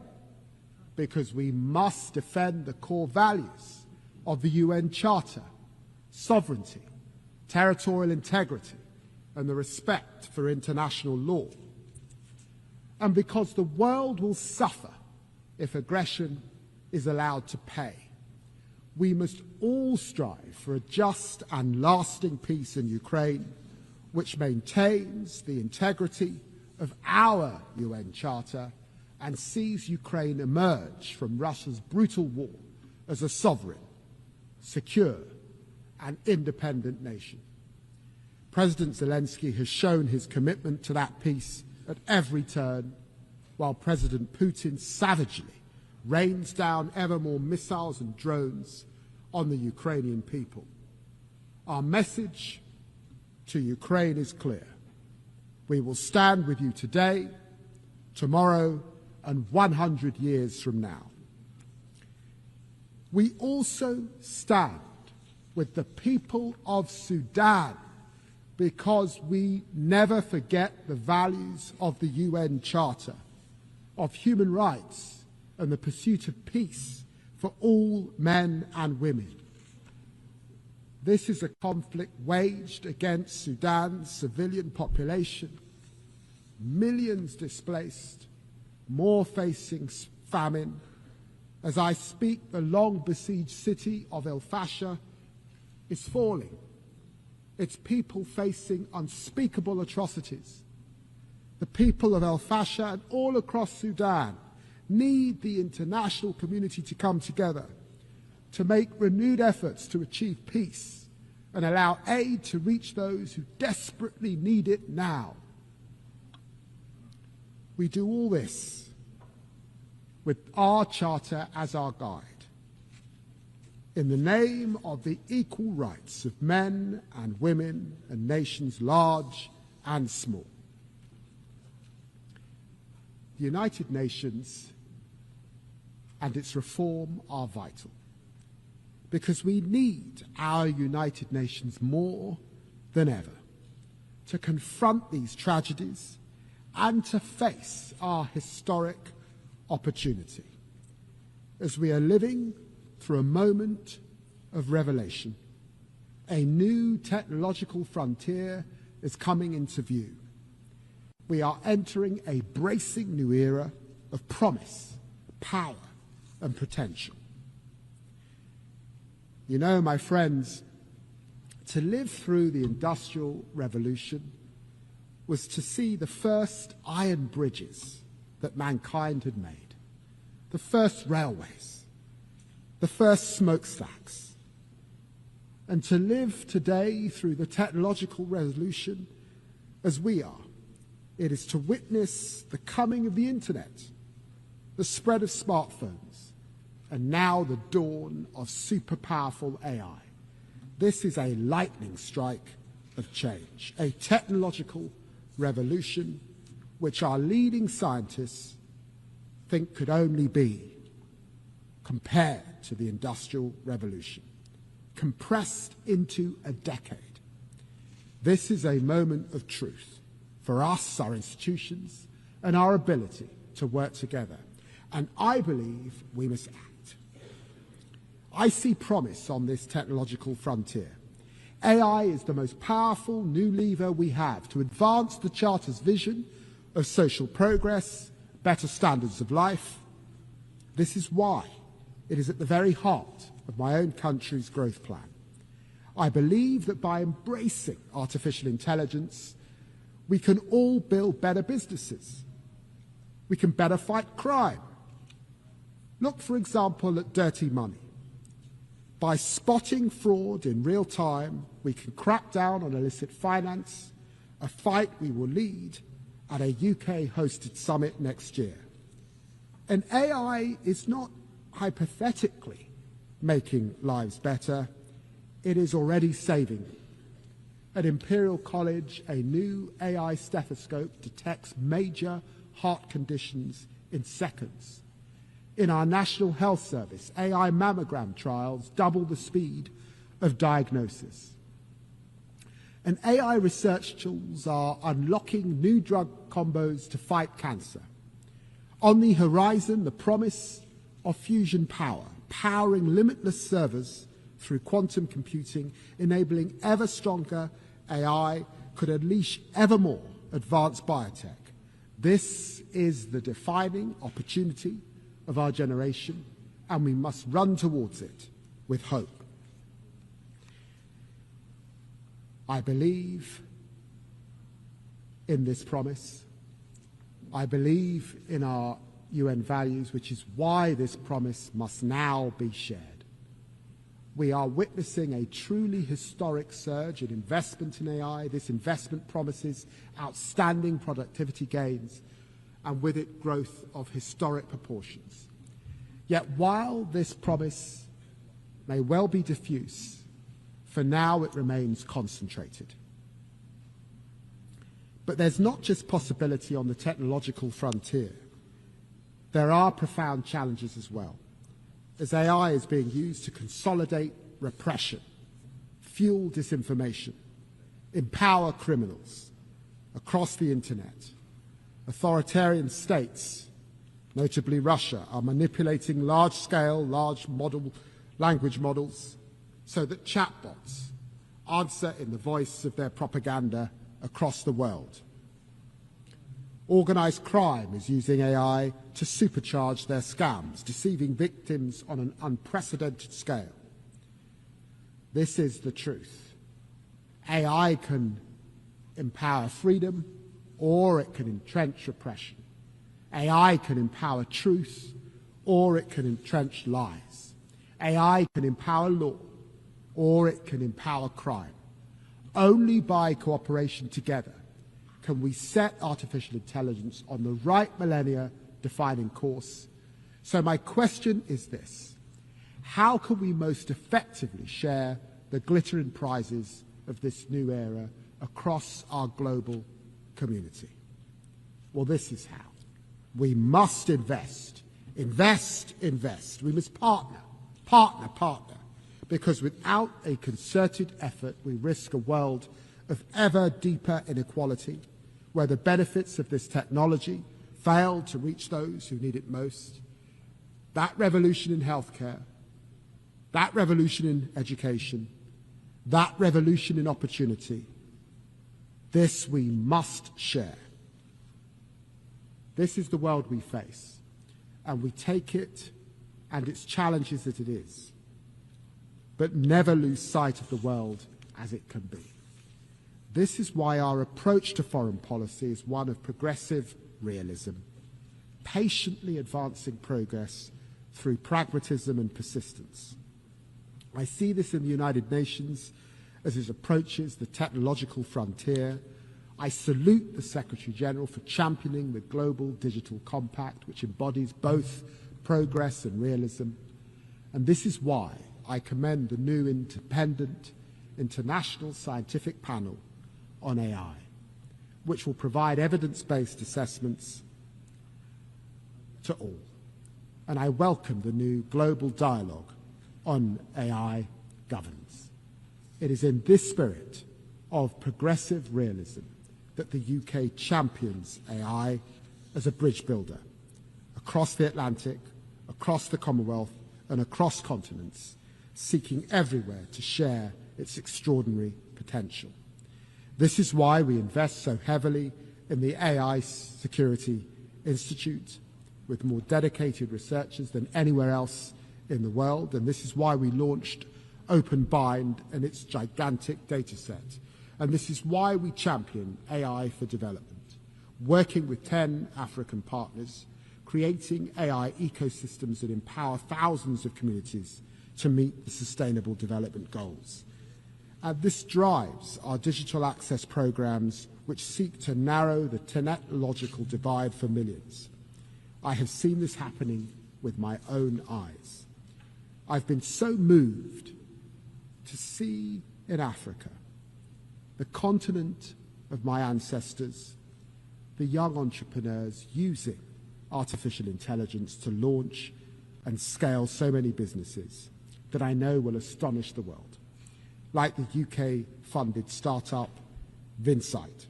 because we must defend the core values of the UN Charter: sovereignty, territorial integrity, and the respect for international law. And because the world will suffer if aggression is allowed to pay, we must all strive for a just and lasting peace in Ukraine, which maintains the integrity of our UN Charter and sees Ukraine emerge from Russia's brutal war as a sovereign, secure, and independent nation. President Zelensky has shown his commitment to that peace at every turn, while President Putin savagely rains down ever more missiles and drones on the Ukrainian people. Our message to Ukraine is clear. We will stand with you today, tomorrow, and 100 years from now. We also stand with the people of Sudan because we never forget the values of the UN Charter, of human rights, and the pursuit of peace for all men and women. This is a conflict waged against Sudan's civilian population, millions displaced, more facing famine. As I speak, the long-besieged city of El Fasher is falling, its people facing unspeakable atrocities. The people of El Fasher and all across Sudan need the international community to come together to make renewed efforts to achieve peace and allow aid to reach those who desperately need it now. We do all this with our charter as our guide, in the name of the equal rights of men and women and nations large and small. The United Nations and its reform are vital, because we need our United Nations more than ever to confront these tragedies and to face our historic opportunity as we are living through a moment of revelation. A new technological frontier is coming into view. We are entering a bracing new era of promise, power, and potential. You know, my friends, to live through the Industrial Revolution was to see the first iron bridges that mankind had made, the first railways, the first smokestacks. And to live today through the technological revolution as we are, it is to witness the coming of the internet, the spread of smartphones, and now the dawn of super powerful AI. This is a lightning strike of change, a technological revolution which our leading scientists think could only be compared to the Industrial Revolution, compressed into a decade. This is a moment of truth for us, our institutions, and our ability to work together. And I believe we must act. I see promise on this technological frontier. AI is the most powerful new lever we have to advance the Charter's vision of social progress, better standards of life. This is why it is at the very heart of my own country's growth plan. I believe that by embracing artificial intelligence, we can all build better businesses. We can better fight crime. Look, for example, at dirty money. By spotting fraud in real time, we can crack down on illicit finance, a fight we will lead at a UK-hosted summit next year. And AI is not hypothetically making lives better, it is already saving them. At Imperial College, a new AI stethoscope detects major heart conditions in seconds. In our National Health Service, AI mammogram trials double the speed of diagnosis. And AI research tools are unlocking new drug combos to fight cancer. On the horizon, the promise of fusion power, powering limitless servers through quantum computing, enabling ever stronger AI, could unleash ever more advanced biotech. This is the defining opportunity of our generation, and we must run towards it with hope. I believe in this promise. I believe in our UN values, which is why this promise must now be shared. We are witnessing a truly historic surge in investment in AI. This investment promises outstanding productivity gains and with it growth of historic proportions. Yet while this promise may well be diffuse, for now it remains concentrated. But there's not just possibility on the technological frontier. There are profound challenges as well, as AI is being used to consolidate repression, fuel disinformation, empower criminals across the internet. Authoritarian states, notably Russia, are manipulating large-scale, large language models so that chatbots answer in the voice of their propaganda across the world. Organized crime is using AI to supercharge their scams, deceiving victims on an unprecedented scale. This is the truth. AI can empower freedom, or it can entrench repression. AI can empower truth, or it can entrench lies. AI can empower law, or it can empower crime. Only by cooperation together can we set artificial intelligence on the right millennia-defining course. So my question is this: how can we most effectively share the glittering prizes of this new era across our global community? Well, this is how. We must invest. Invest, invest. We must partner, partner, partner. Because without a concerted effort, we risk a world of ever deeper inequality, where the benefits of this technology fail to reach those who need it most. That revolution in healthcare, that revolution in education, that revolution in opportunity, this we must share. This is the world we face, and we take it and its challenges as it is, but never lose sight of the world as it can be. This is why our approach to foreign policy is one of progressive realism, patiently advancing progress through pragmatism and persistence. I see this in the United Nations as it approaches the technological frontier. I salute the Secretary General for championing the Global Digital Compact, which embodies both progress and realism. And this is why I commend the new independent international scientific panel on AI, which will provide evidence-based assessments to all. And I welcome the new global dialogue on AI governance. It is in this spirit of progressive realism that the UK champions AI as a bridge builder across the Atlantic, across the Commonwealth, and across continents, seeking everywhere to share its extraordinary potential. This is why we invest so heavily in the AI Security Institute, with more dedicated researchers than anywhere else in the world, and this is why we launched OpenBind and its gigantic data set. And this is why we champion AI for development, working with 10 African partners, creating AI ecosystems that empower thousands of communities to meet the Sustainable Development Goals. And this drives our digital access programs, which seek to narrow the technological divide for millions. I have seen this happening with my own eyes. I've been so moved to see in Africa, the continent of my ancestors, the young entrepreneurs using artificial intelligence to launch and scale so many businesses that I know will astonish the world, like the UK-funded startup Vinsight,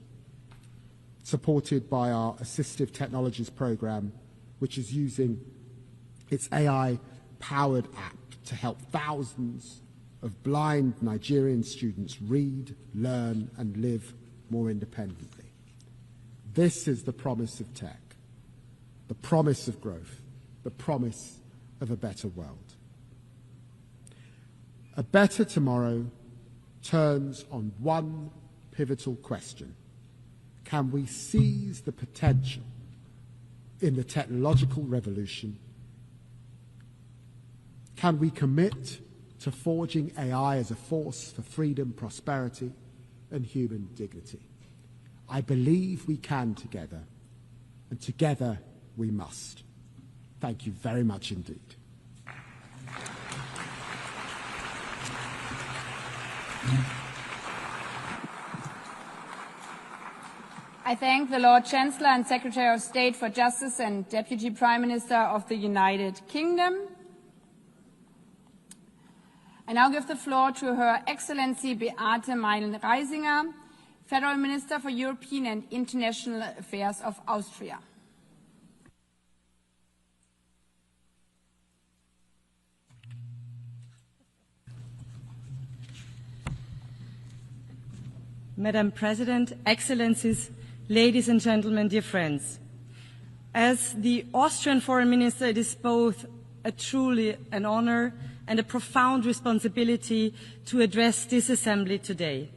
supported by our Assistive Technologies program, which is using its AI-powered app to help thousands of blind Nigerian students read, learn, and live more independently. This is the promise of tech, the promise of growth, the promise of a better world. A better tomorrow turns on one pivotal question. Can we seize the potential in the technological revolution? Can we commit to forging AI as a force for freedom, prosperity, and human dignity? I believe we can together, and together we must. Thank you very much indeed. I thank the Lord Chancellor and Secretary of State for Justice and Deputy Prime Minister of the United Kingdom. I now give the floor to Her Excellency Beate Meilen-Reisinger, Federal Minister for European and International Affairs of Austria. Madam President, Excellencies, ladies and gentlemen, dear friends. As the Austrian Foreign Minister, it is both truly an honor and a profound responsibility to address this assembly today.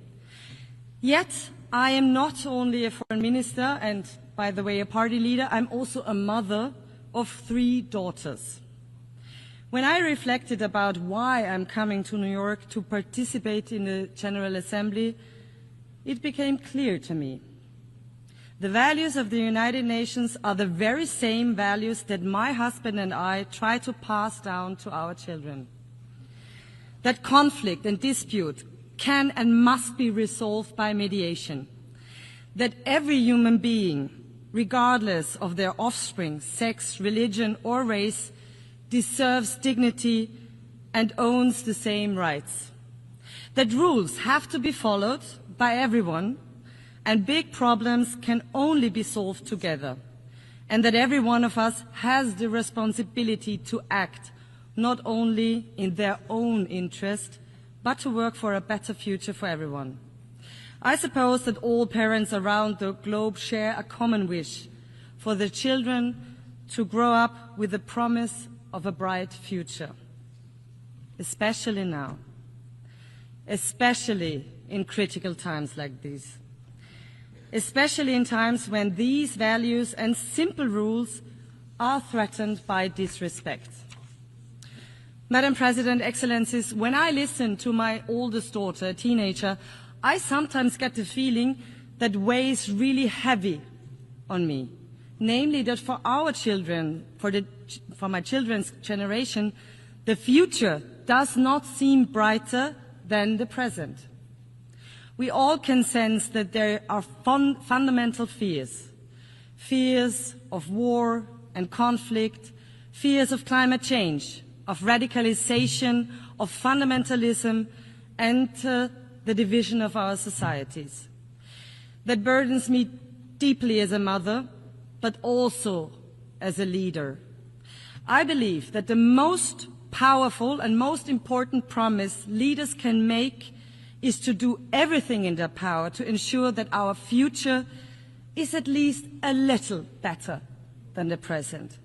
Yet, I am not only a foreign minister and, by the way, a party leader, I'm also a mother of 3 daughters. When I reflected about why I'm coming to New York to participate in the General Assembly, it became clear to me. The values of the United Nations are the very same values that my husband and I try to pass down to our children. That conflict and dispute can and must be resolved by mediation. That every human being, regardless of their offspring, sex, religion, or race, deserves dignity and owns the same rights. That rules have to be followed by everyone, and big problems can only be solved together, and that every one of us has the responsibility to act not only in their own interest, but to work for a better future for everyone. I suppose that all parents around the globe share a common wish for their children to grow up with the promise of a bright future, especially now, especially in critical times like these, especially in times when these values and simple rules are threatened by disrespect. Madam President, Excellencies, when I listen to my oldest daughter, a teenager, I sometimes get the feeling that weighs really heavy on me, namely that for our children, for my children's generation, the future does not seem brighter than the present. We all can sense that there are fundamental fears. Fears of war and conflict, fears of climate change, of radicalization, of fundamentalism, and the division of our societies. That burdens me deeply as a mother, but also as a leader. I believe that the most powerful and most important promise leaders can make is to do everything in their power to ensure that our future is at least a little better than the present.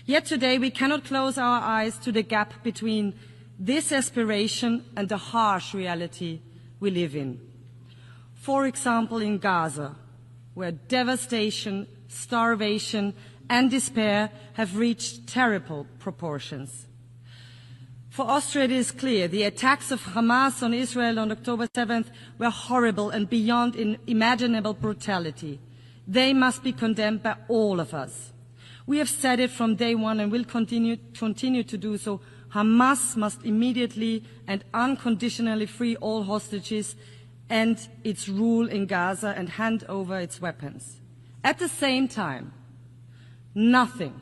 Yet today we cannot close our eyes to the gap between this aspiration and the harsh reality we live in. For example, in Gaza, where devastation, starvation, and despair have reached terrible proportions. For Austria, it is clear the attacks of Hamas on Israel on October 7th were horrible and beyond imaginable brutality. They must be condemned by all of us. We have said it from day one and will continue to do so. Hamas must immediately and unconditionally free all hostages and its rule in Gaza and hand over its weapons. At the same time, nothing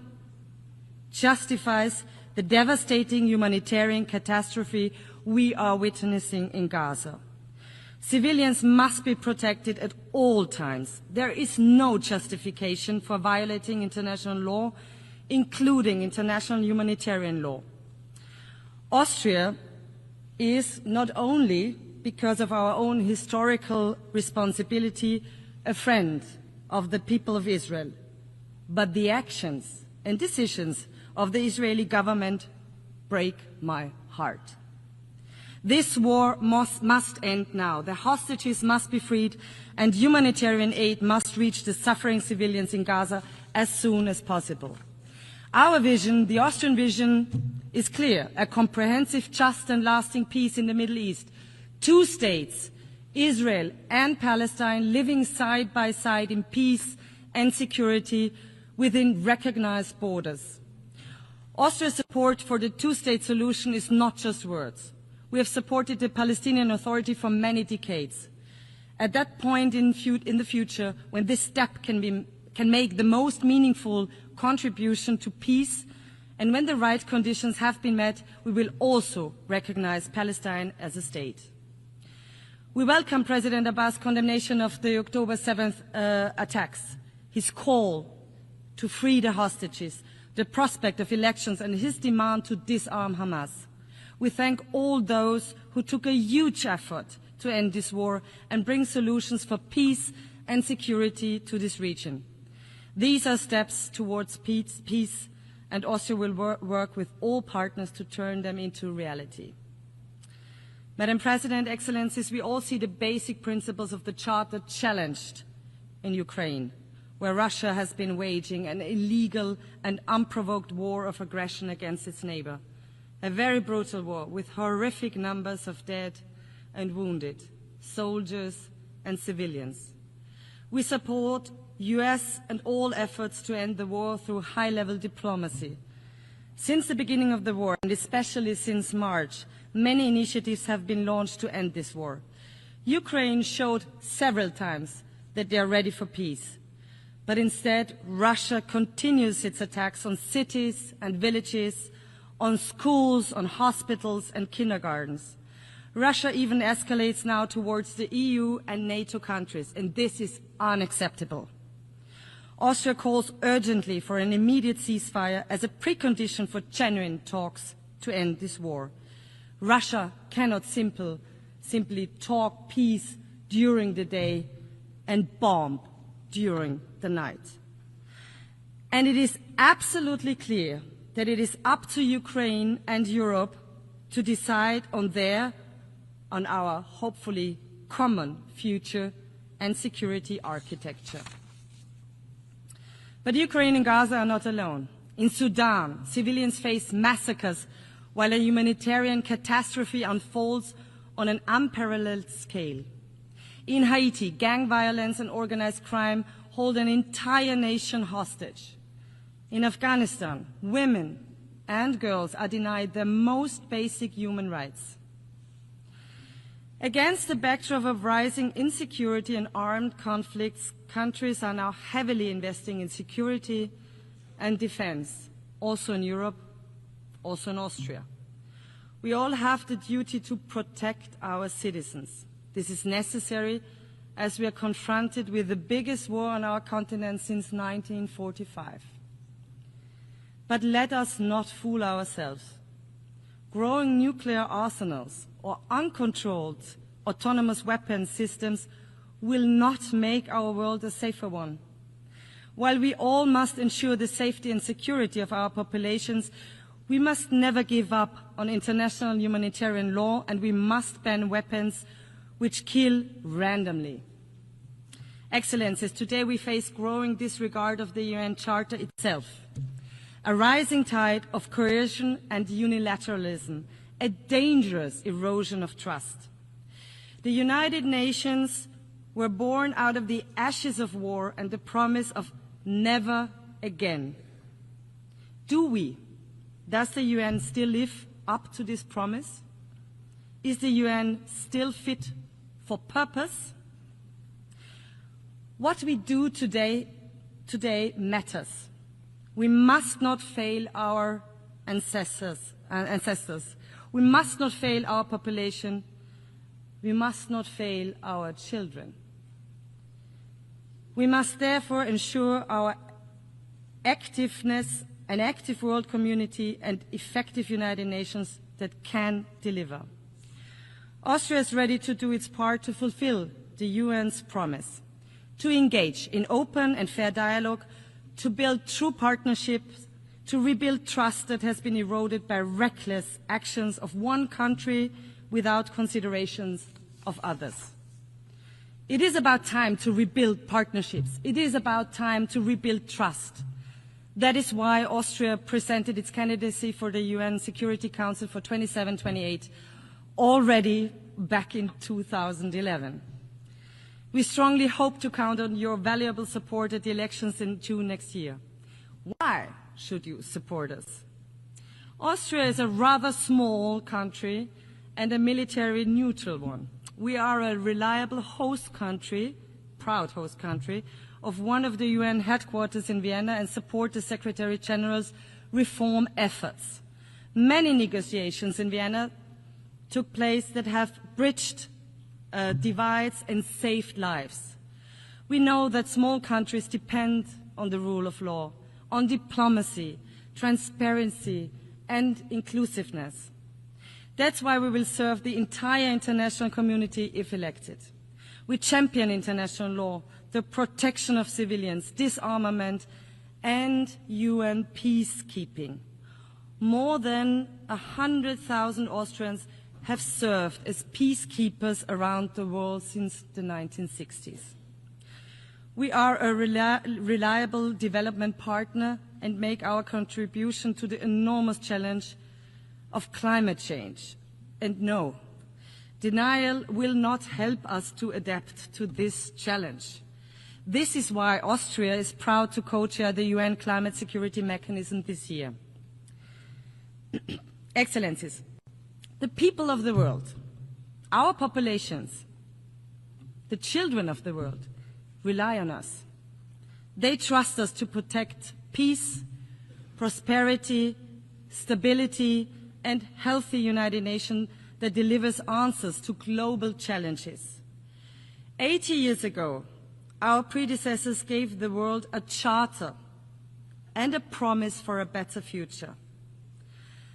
justifies the devastating humanitarian catastrophe we are witnessing in Gaza. Civilians must be protected at all times. There is no justification for violating international law, including international humanitarian law. Austria is not only, because of our own historical responsibility, a friend of the people of Israel, but the actions and decisions of the Israeli government break my heart. This war must end now. The hostages must be freed and humanitarian aid must reach the suffering civilians in Gaza as soon as possible. Our vision, the Austrian vision, is clear: a comprehensive, just and lasting peace in the Middle East. 2 states, Israel and Palestine, living side by side in peace and security within recognized borders. Austria's support for the 2-state solution is not just words. We have supported the Palestinian Authority for many decades. At that point in the future, when this step can make the most meaningful contribution to peace, and when the right conditions have been met, we will also recognize Palestine as a state. We welcome President Abbas' condemnation of the October 7th attacks, his call to free the hostages, the prospect of elections, and his demand to disarm Hamas. We thank all those who took a huge effort to end this war and bring solutions for peace and security to this region. These are steps towards peace, and Austria will work with all partners to turn them into reality. Madam President, Excellencies, we all see the basic principles of the Charter challenged in Ukraine, where Russia has been waging an illegal and unprovoked war of aggression against its neighbor. A very brutal war with horrific numbers of dead and wounded, soldiers and civilians. We support US and all efforts to end the war through high-level diplomacy. Since the beginning of the war, and especially since March, many initiatives have been launched to end this war. Ukraine showed several times that they are ready for peace. But instead, Russia continues its attacks on cities and villages, on schools, on hospitals and kindergartens. Russia even escalates now towards the EU and NATO countries, and this is unacceptable. Austria calls urgently for an immediate ceasefire as a precondition for genuine talks to end this war. Russia cannot simply talk peace during the day and bomb during the night. And it is absolutely clear that it is up to Ukraine and Europe to decide on our hopefully common future and security architecture. But Ukraine and Gaza are not alone. In Sudan, civilians face massacres while a humanitarian catastrophe unfolds on an unparalleled scale. In Haiti, gang violence and organized crime hold an entire nation hostage. In Afghanistan, women and girls are denied their most basic human rights. Against the backdrop of rising insecurity and armed conflicts, countries are now heavily investing in security and defense, also in Europe, also in Austria. We all have the duty to protect our citizens. This is necessary as we are confronted with the biggest war on our continent since 1945. But let us not fool ourselves. Growing nuclear arsenals or uncontrolled autonomous weapons systems will not make our world a safer one. While we all must ensure the safety and security of our populations, we must never give up on international humanitarian law, and we must ban weapons which kill randomly. Excellencies, today we face growing disregard of the UN Charter itself, a rising tide of coercion and unilateralism, a dangerous erosion of trust. The United Nations were born out of the ashes of war and the promise of never again. Does the UN still live up to this promise? Is the UN still fit for purpose? What we do today matters. We must not fail our ancestors. We must not fail our population. We must not fail our children. We must therefore ensure our activeness, an active world community and effective United Nations that can deliver. Austria is ready to do its part to fulfill the UN's promise, to engage in open and fair dialogue, to build true partnerships, to rebuild trust that has been eroded by reckless actions of one country without considerations of others. It is about time to rebuild partnerships. It is about time to rebuild trust. That is why Austria presented its candidacy for the UN Security Council for 27-28 already back in 2011. We strongly hope to count on your valuable support at the elections in June next year. Why should you support us? Austria is a rather small country and a military neutral one. We are a reliable host country, proud host country, of one of the UN headquarters in Vienna and support the Secretary General's reform efforts. Many negotiations in Vienna took place that have bridged divides and saved lives. We know that small countries depend on the rule of law, on diplomacy, transparency, and inclusiveness. That's why we will serve the entire international community if elected. We champion international law, the protection of civilians, disarmament, and UN peacekeeping. More than 100,000 Austrians have served as peacekeepers around the world since the 1960s. We are a reliable development partner and make our contribution to the enormous challenge of climate change. And no, denial will not help us to adapt to this challenge. This is why Austria is proud to co-chair the UN Climate Security Mechanism this year. Excellencies, the people of the world, our populations, the children of the world, rely on us. They trust us to protect peace, prosperity, stability, and healthy United Nations that delivers answers to global challenges. 80 years ago, our predecessors gave the world a charter and a promise for a better future.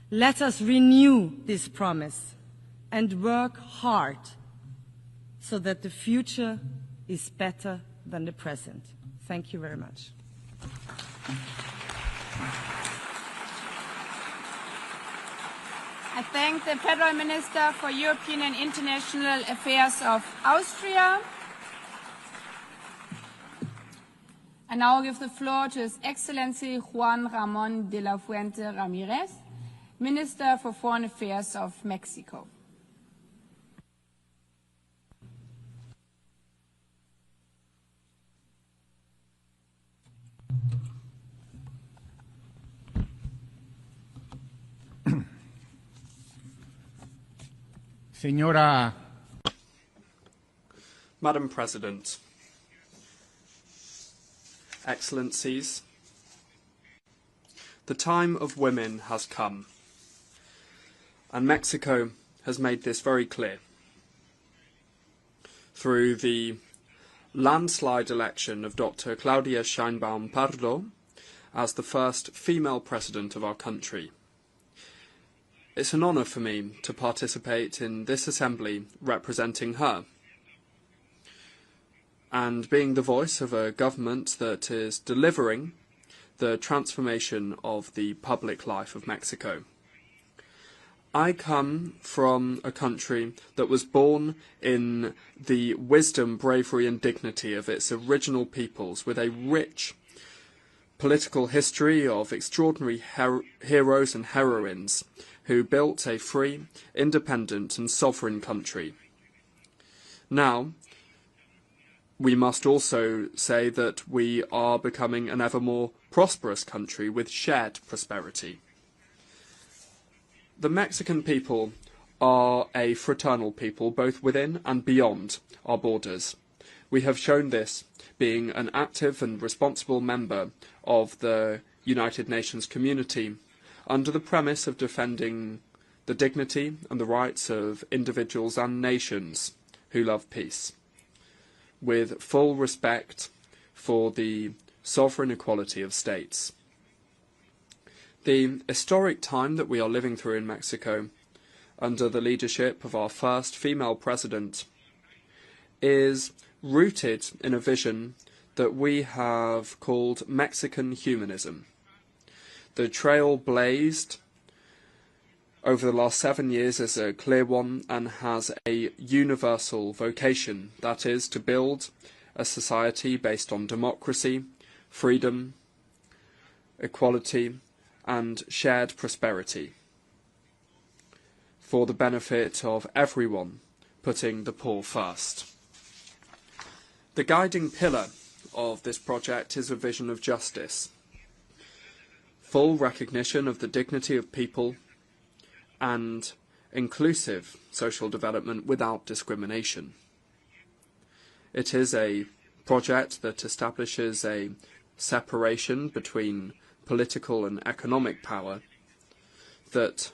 Let us renew this promise and work hard so that the future is better than the present. Thank you very much. I thank the Federal Minister for European and International Affairs of Austria. I now give the floor to His Excellency Juan Ramón de la Fuente Ramírez, Minister for Foreign Affairs of Mexico. Señora Madam President, Excellencies, the time of women has come, and Mexico has made this very clear through the landslide election of Dr. Claudia Sheinbaum Pardo as the first female president of our country. It's an honour for me to participate in this assembly representing her, and being the voice of a government that is delivering the transformation of the public life of Mexico. I come from a country that was born in the wisdom, bravery and dignity of its original peoples, with a rich political history of extraordinary heroes and heroines who built a free, independent and sovereign country. Now, we must also say that we are becoming an ever more prosperous country with shared prosperity. The Mexican people are a fraternal people, both within and beyond our borders. We have shown this being an active and responsible member of the United Nations community under the premise of defending the dignity and the rights of individuals and nations who love peace, with full respect for the sovereign equality of states. The historic time that we are living through in Mexico, under the leadership of our first female president, is rooted in a vision that we have called Mexican humanism. The trail blazed over the last 7 years is a clear one and has a universal vocation, that is, to build a society based on democracy, freedom, equality, and shared prosperity for the benefit of everyone, putting the poor first. The guiding pillar of this project is a vision of justice, full recognition of the dignity of people, and inclusive social development without discrimination. It is a project that establishes a separation between political and economic power, that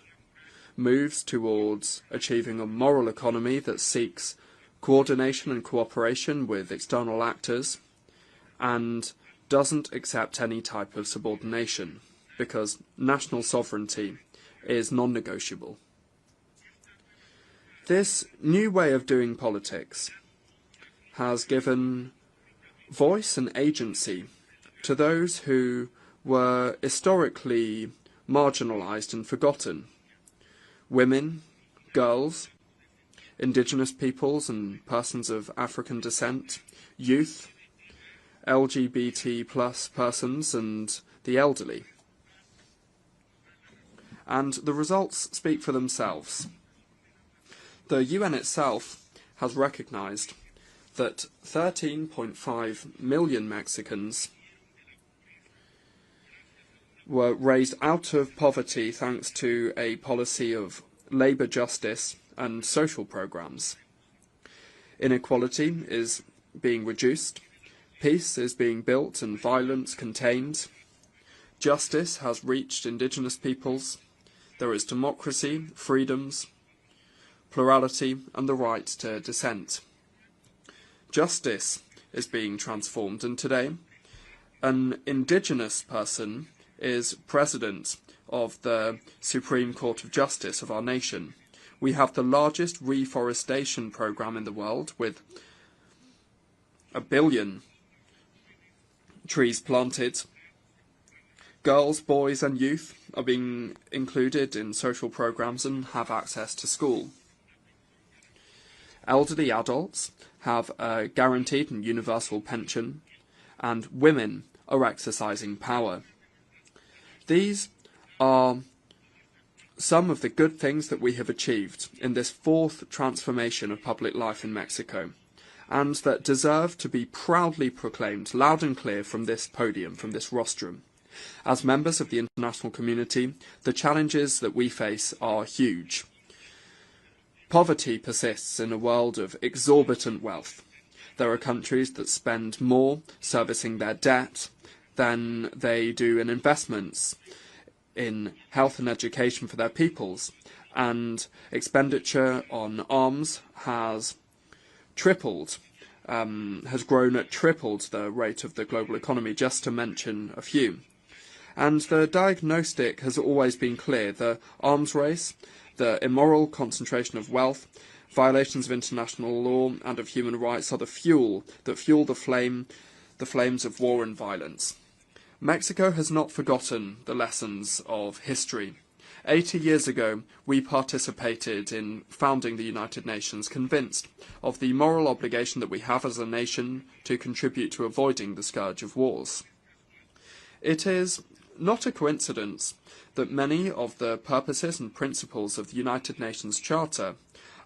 moves towards achieving a moral economy that seeks coordination and cooperation with external actors, and doesn't accept any type of subordination, because national sovereignty is non-negotiable. This new way of doing politics has given voice and agency to those who were historically marginalized and forgotten. Women, girls, indigenous peoples and persons of African descent, youth, LGBT plus persons and the elderly. And the results speak for themselves. The UN itself has recognized that 13.5 million Mexicans were raised out of poverty thanks to a policy of labour justice and social programs. Inequality is being reduced, peace is being built and violence contained, justice has reached indigenous peoples, there is democracy, freedoms, plurality and the right to dissent. Justice is being transformed, and today an indigenous person is president of the Supreme Court of Justice of our nation. We have the largest reforestation program in the world, with 1 billion trees planted. Girls, boys and youth are being included in social programs and have access to school. Elderly adults have a guaranteed and universal pension, and women are exercising power. These are some of the good things that we have achieved in this fourth transformation of public life in Mexico, and that deserve to be proudly proclaimed loud and clear from this podium, from this rostrum. As members of the international community, the challenges that we face are huge. Poverty persists in a world of exorbitant wealth. There are countries that spend more servicing their debt than they do in investments in health and education for their peoples, and expenditure on arms has tripled, has grown at tripled the rate of the global economy, just to mention a few. And the diagnostic has always been clear: the arms race, the immoral concentration of wealth, violations of international law and of human rights are the fuel that fuel the flames of war and violence. Mexico has not forgotten the lessons of history. 80 years ago, we participated in founding the United Nations, convinced of the moral obligation that we have as a nation to contribute to avoiding the scourge of wars. It is not a coincidence that many of the purposes and principles of the United Nations Charter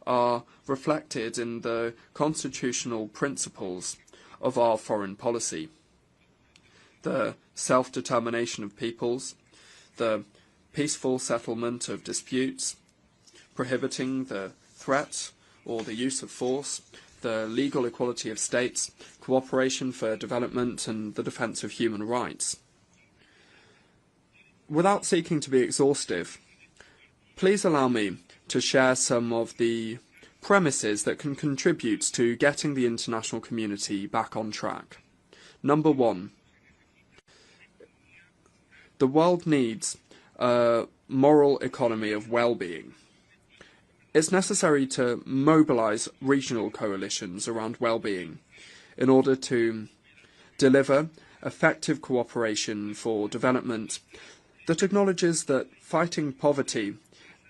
are reflected in the constitutional principles of our foreign policy. The self-determination of peoples, the peaceful settlement of disputes, prohibiting the threat or the use of force, the legal equality of states, cooperation for development and the defence of human rights. Without seeking to be exhaustive, please allow me to share some of the premises that can contribute to getting the international community back on track. Number one, the world needs a moral economy of well-being. It's necessary to mobilise regional coalitions around well-being in order to deliver effective cooperation for development that acknowledges that fighting poverty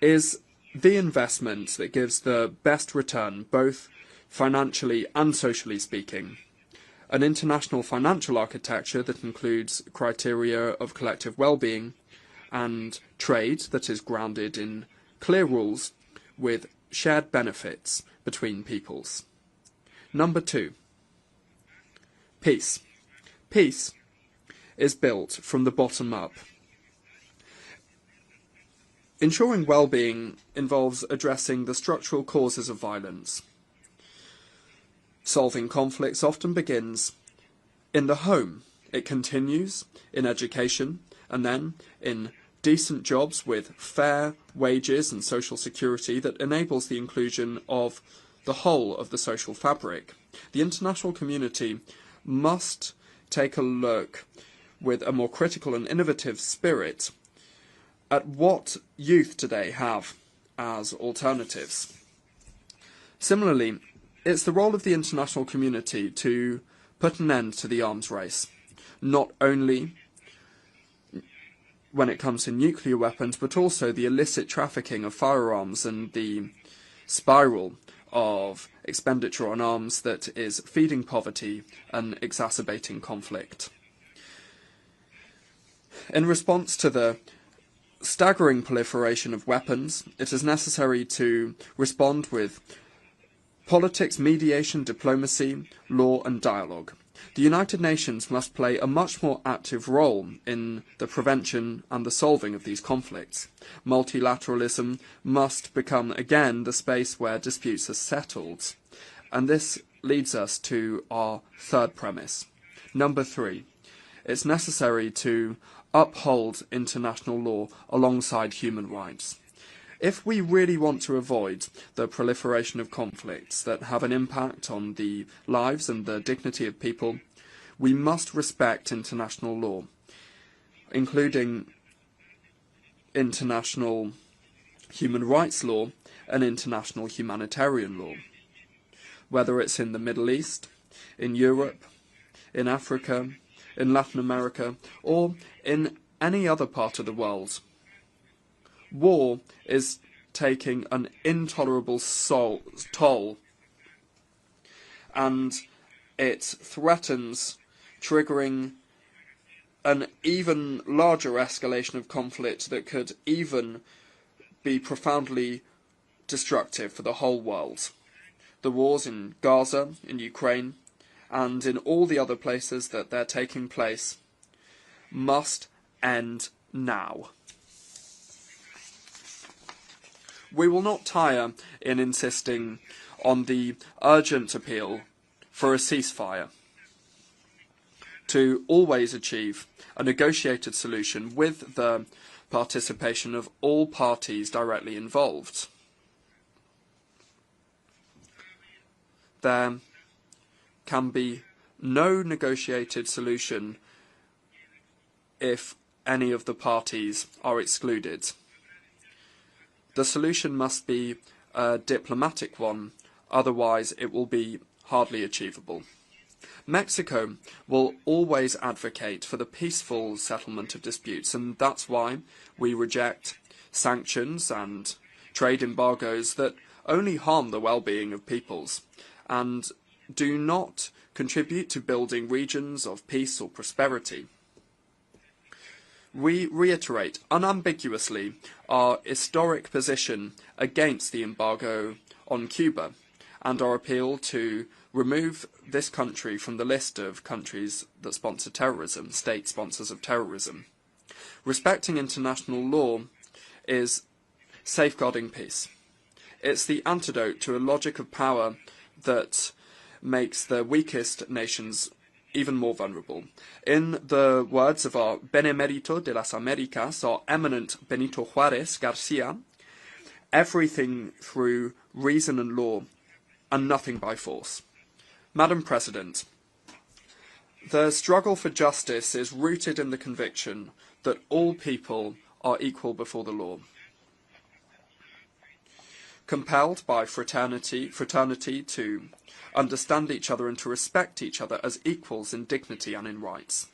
is the investment that gives the best return, both financially and socially speaking. An international financial architecture that includes criteria of collective well-being and trade that is grounded in clear rules with shared benefits between peoples. Number two, peace. Peace is built from the bottom up. Ensuring well-being involves addressing the structural causes of violence. Solving conflicts often begins in the home. It continues in education and then in decent jobs with fair wages and social security that enables the inclusion of the whole of the social fabric. The international community must take a look with a more critical and innovative spirit at what youth today have as alternatives. Similarly, it's the role of the international community to put an end to the arms race, not only when it comes to nuclear weapons, but also the illicit trafficking of firearms and the spiral of expenditure on arms that is feeding poverty and exacerbating conflict. In response to the staggering proliferation of weapons, it is necessary to respond with politics, mediation, diplomacy, law and dialogue. The United Nations must play a much more active role in the prevention and the solving of these conflicts. Multilateralism must become again the space where disputes are settled. And this leads us to our third premise. Number three, it's necessary to uphold international law alongside human rights. If we really want to avoid the proliferation of conflicts that have an impact on the lives and the dignity of people, we must respect international law, including international human rights law and international humanitarian law. Whether it's in the Middle East, in Europe, in Africa, in Latin America, or in any other part of the world, war is taking an intolerable toll, and it threatens triggering an even larger escalation of conflict that could even be profoundly destructive for the whole world. The wars in Gaza, in Ukraine, and in all the other places that they're taking place must end now. We will not tire in insisting on the urgent appeal for a ceasefire, to always achieve a negotiated solution with the participation of all parties directly involved. There can be no negotiated solution if any of the parties are excluded. The solution must be a diplomatic one, otherwise it will be hardly achievable. Mexico will always advocate for the peaceful settlement of disputes, and that's why we reject sanctions and trade embargoes that only harm the well-being of peoples and do not contribute to building regions of peace or prosperity. We reiterate unambiguously our historic position against the embargo on Cuba and our appeal to remove this country from the list of countries that sponsor terrorism, state sponsors of terrorism. Respecting international law is safeguarding peace. It's the antidote to a logic of power that makes the weakest nations even more vulnerable. In the words of our Benemérito de las Américas, our eminent Benito Juárez Garcia, everything through reason and law, and nothing by force. Madam President, the struggle for justice is rooted in the conviction that all people are equal before the law. Compelled by fraternity to understand each other and to respect each other as equals in dignity and in rights.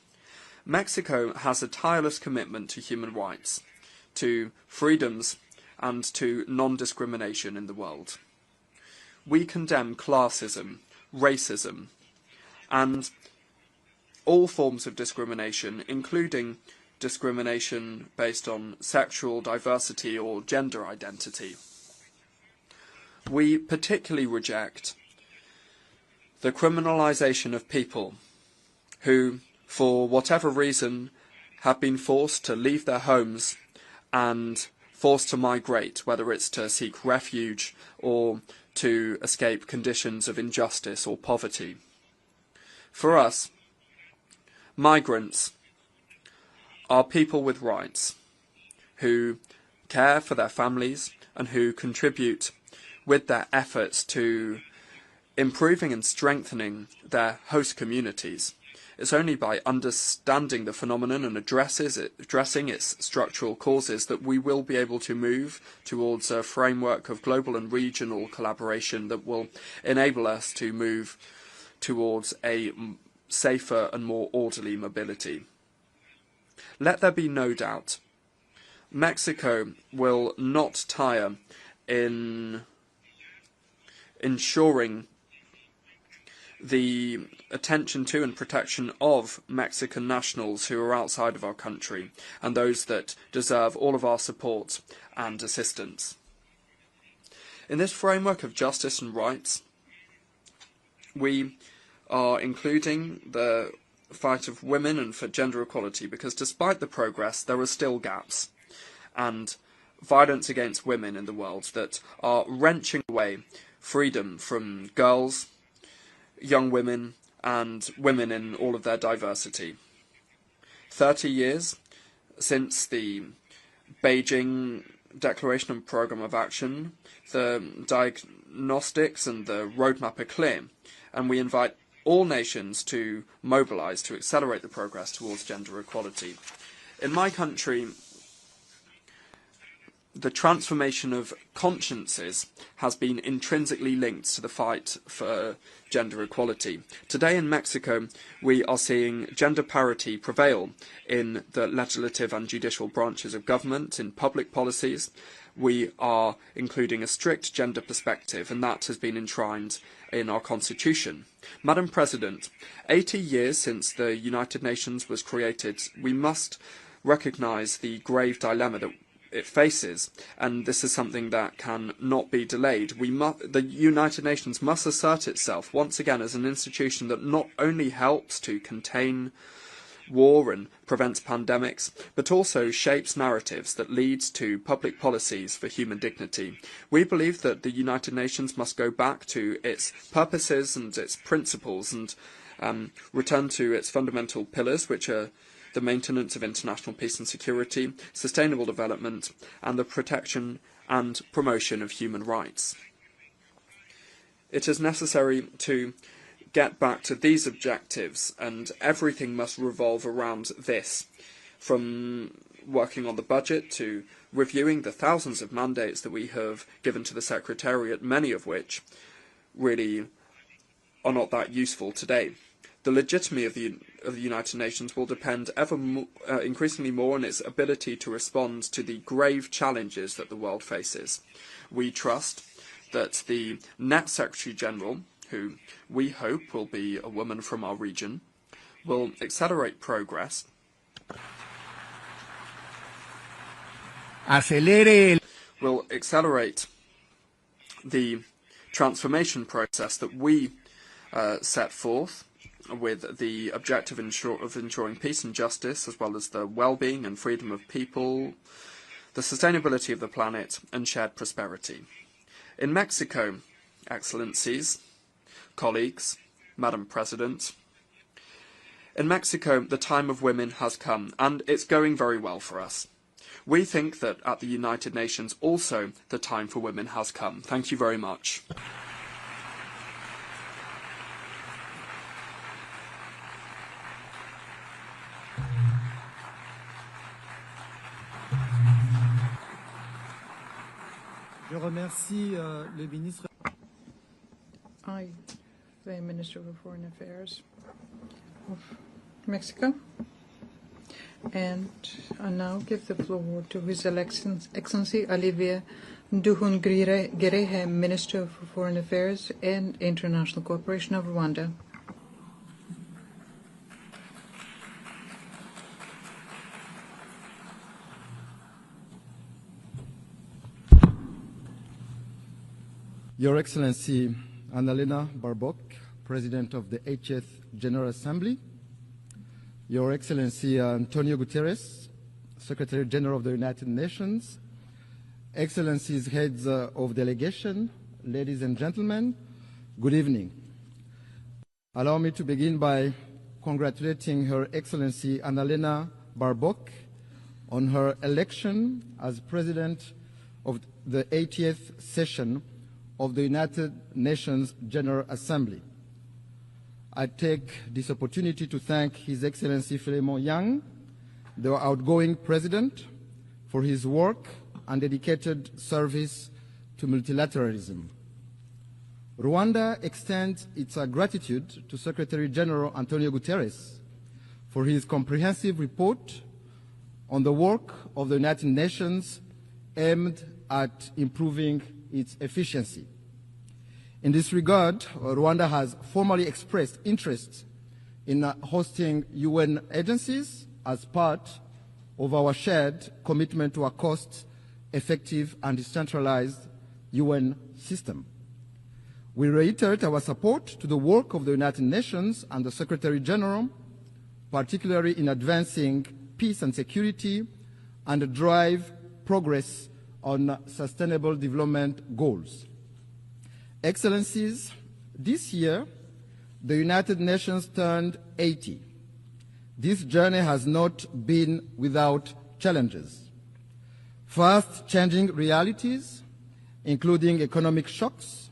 Mexico has a tireless commitment to human rights, to freedoms and to non-discrimination in the world. We condemn classism, racism, and all forms of discrimination, including discrimination based on sexual diversity or gender identity. We particularly reject the criminalization of people who, for whatever reason, have been forced to leave their homes and forced to migrate, whether it's to seek refuge or to escape conditions of injustice or poverty. For us, migrants are people with rights, who care for their families and who contribute with their efforts to improving and strengthening their host communities. It's only by understanding the phenomenon and addressing its structural causes that we will be able to move towards a framework of global and regional collaboration that will enable us to move towards a safer and more orderly mobility. Let there be no doubt, Mexico will not tire in ensuring the attention to and protection of Mexican nationals who are outside of our country and those that deserve all of our support and assistance. In this framework of justice and rights, we are including the fight of women and for gender equality because despite the progress there are still gaps and violence against women in the world that are wrenching away freedom from girls, young women and women in all of their diversity. 30 years since the Beijing Declaration and Programme of Action, the diagnostics and the roadmap are clear, and we invite all nations to mobilise to accelerate the progress towards gender equality. In my country, the transformation of consciences has been intrinsically linked to the fight for gender equality. Today in Mexico, we are seeing gender parity prevail in the legislative and judicial branches of government, in public policies. We are including a strict gender perspective, and that has been enshrined in our constitution. Madam President, 80 years since the United Nations was created, we must recognise the grave dilemma that it faces, and this is something that can not be delayed. The United Nations must assert itself once again as an institution that not only helps to contain war and prevents pandemics, but also shapes narratives that leads to public policies for human dignity. We believe that the United Nations must go back to its purposes and its principles and return to its fundamental pillars, which are the maintenance of international peace and security, sustainable development, and the protection and promotion of human rights. It is necessary to get back to these objectives, and everything must revolve around this, from working on the budget to reviewing the thousands of mandates that we have given to the Secretariat, many of which really are not that useful today. The legitimacy of the United Nations will depend increasingly more on its ability to respond to the grave challenges that the world faces. We trust that the next Secretary General, who we hope will be a woman from our region, will accelerate progress, will accelerate the transformation process that we set forth, with the objective of ensuring peace and justice, as well as the well-being and freedom of people, the sustainability of the planet, and shared prosperity. In Mexico, Excellencies, colleagues, Madam President, in Mexico, the time of women has come, and it's going very well for us. We think that at the United Nations also the time for women has come. Thank you very much. Je remercie le ministre. I, the Minister of Foreign Affairs of Mexico, and I now give the floor to His Excellency Olivia Nduhungirehe, Minister for Foreign Affairs and International Cooperation of Rwanda. Your Excellency Annalena Baerbock, President of the 80th General Assembly, Your Excellency Antonio Guterres, Secretary General of the United Nations, Excellencies, Heads of Delegation, ladies and gentlemen, good evening. Allow me to begin by congratulating Her Excellency Annalena Baerbock on her election as President of the 80th session of the United Nations General Assembly. I take this opportunity to thank His Excellency Philemon Yang, the outgoing President, for his work and dedicated service to multilateralism. Rwanda extends its gratitude to Secretary General Antonio Guterres for his comprehensive report on the work of the United Nations aimed at improving its efficiency. In this regard, Rwanda has formally expressed interest in hosting UN agencies as part of our shared commitment to a cost-effective and decentralized UN system. We reiterate our support to the work of the United Nations and the Secretary General, particularly in advancing peace and security and drive progress on sustainable development goals. Excellencies, this year, the United Nations turned 80. This journey has not been without challenges. Fast-changing realities, including economic shocks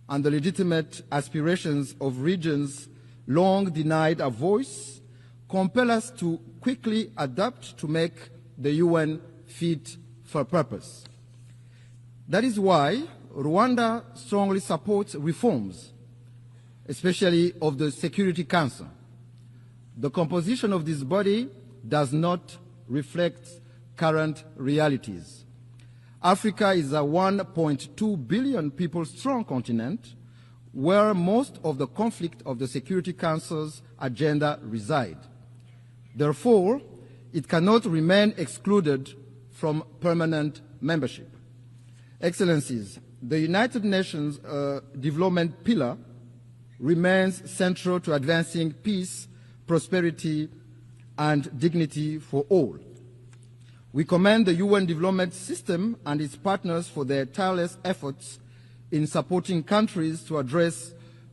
and the legitimate aspirations of regions long denied a voice, compel us to quickly adapt to make the UN fit for purpose. That is why Rwanda strongly supports reforms, especially of the Security Council. The composition of this body does not reflect current realities. Africa is a 1.2 billion people strong continent where most of the conflict of the Security Council's agenda reside. Therefore, it cannot remain excluded from permanent membership. Excellencies, the United Nations development pillar remains central to advancing peace, prosperity, and dignity for all. We commend the UN development system and its partners for their tireless efforts in supporting countries to address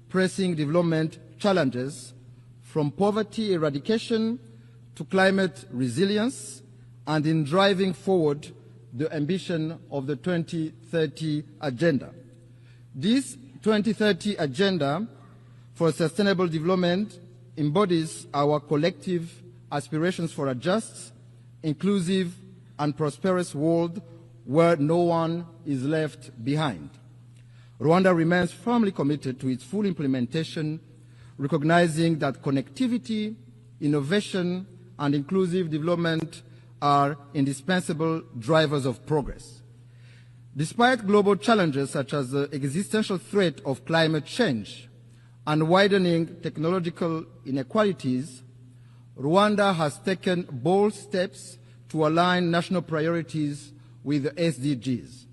pressing development challenges, from poverty eradication to climate resilience, and in driving forward the ambition of the 2030 Agenda. This 2030 Agenda for Sustainable Development embodies our collective aspirations for a just, inclusive, and prosperous world where no one is left behind. Rwanda remains firmly committed to its full implementation recognizing that connectivity, innovation, and inclusive development are indispensable drivers of progress. Despite global challenges such as the existential threat of climate change and widening technological inequalities, Rwanda has taken bold steps to align national priorities with the SDGs.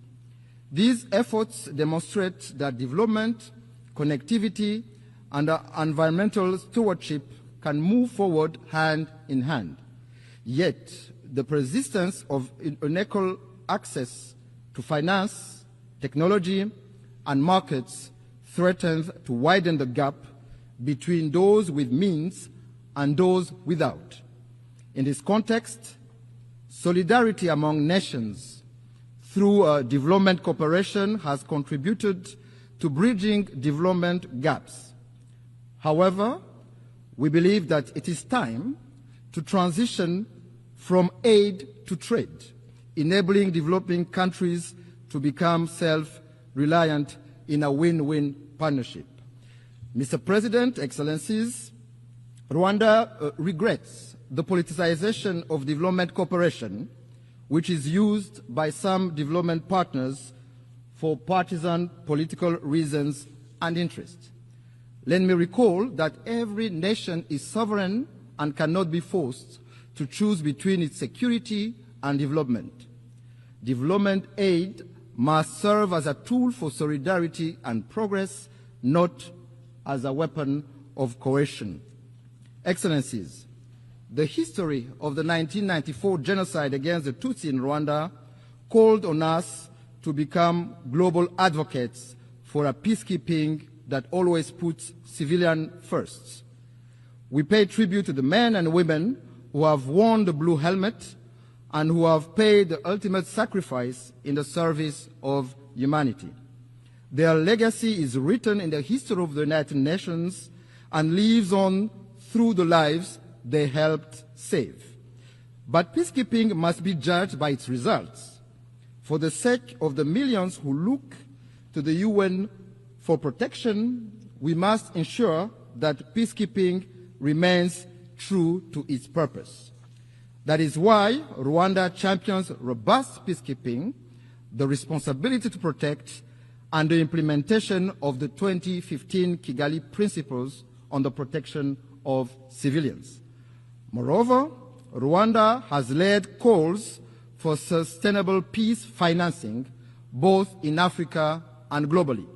These efforts demonstrate that development, connectivity, and environmental stewardship can move forward hand in hand. Yet, the persistence of unequal access to finance, technology, and markets threatens to widen the gap between those with means and those without. In this context, solidarity among nations through development cooperation has contributed to bridging development gaps. However, we believe that it is time to transition from aid to trade, enabling developing countries to become self-reliant in a win-win partnership. Mr. President, Excellencies, Rwanda regrets the politicization of development cooperation, which is used by some development partners for partisan political reasons and interests. Let me recall that every nation is sovereign and cannot be forced to choose between its security and development. Development aid must serve as a tool for solidarity and progress, not as a weapon of coercion. Excellencies, the history of the 1994 genocide against the Tutsi in Rwanda called on us to become global advocates for a peacekeeping that always puts civilians first. We pay tribute to the men and women who have worn the blue helmet and who have paid the ultimate sacrifice in the service of humanity. Their legacy is written in the history of the United Nations and lives on through the lives they helped save. But peacekeeping must be judged by its results. For the sake of the millions who look to the UN for protection, we must ensure that peacekeeping remains true to its purpose. That is why Rwanda champions robust peacekeeping, the responsibility to protect, and the implementation of the 2015 Kigali Principles on the protection of civilians. Moreover, Rwanda has led calls for sustainable peace financing, both in Africa and globally.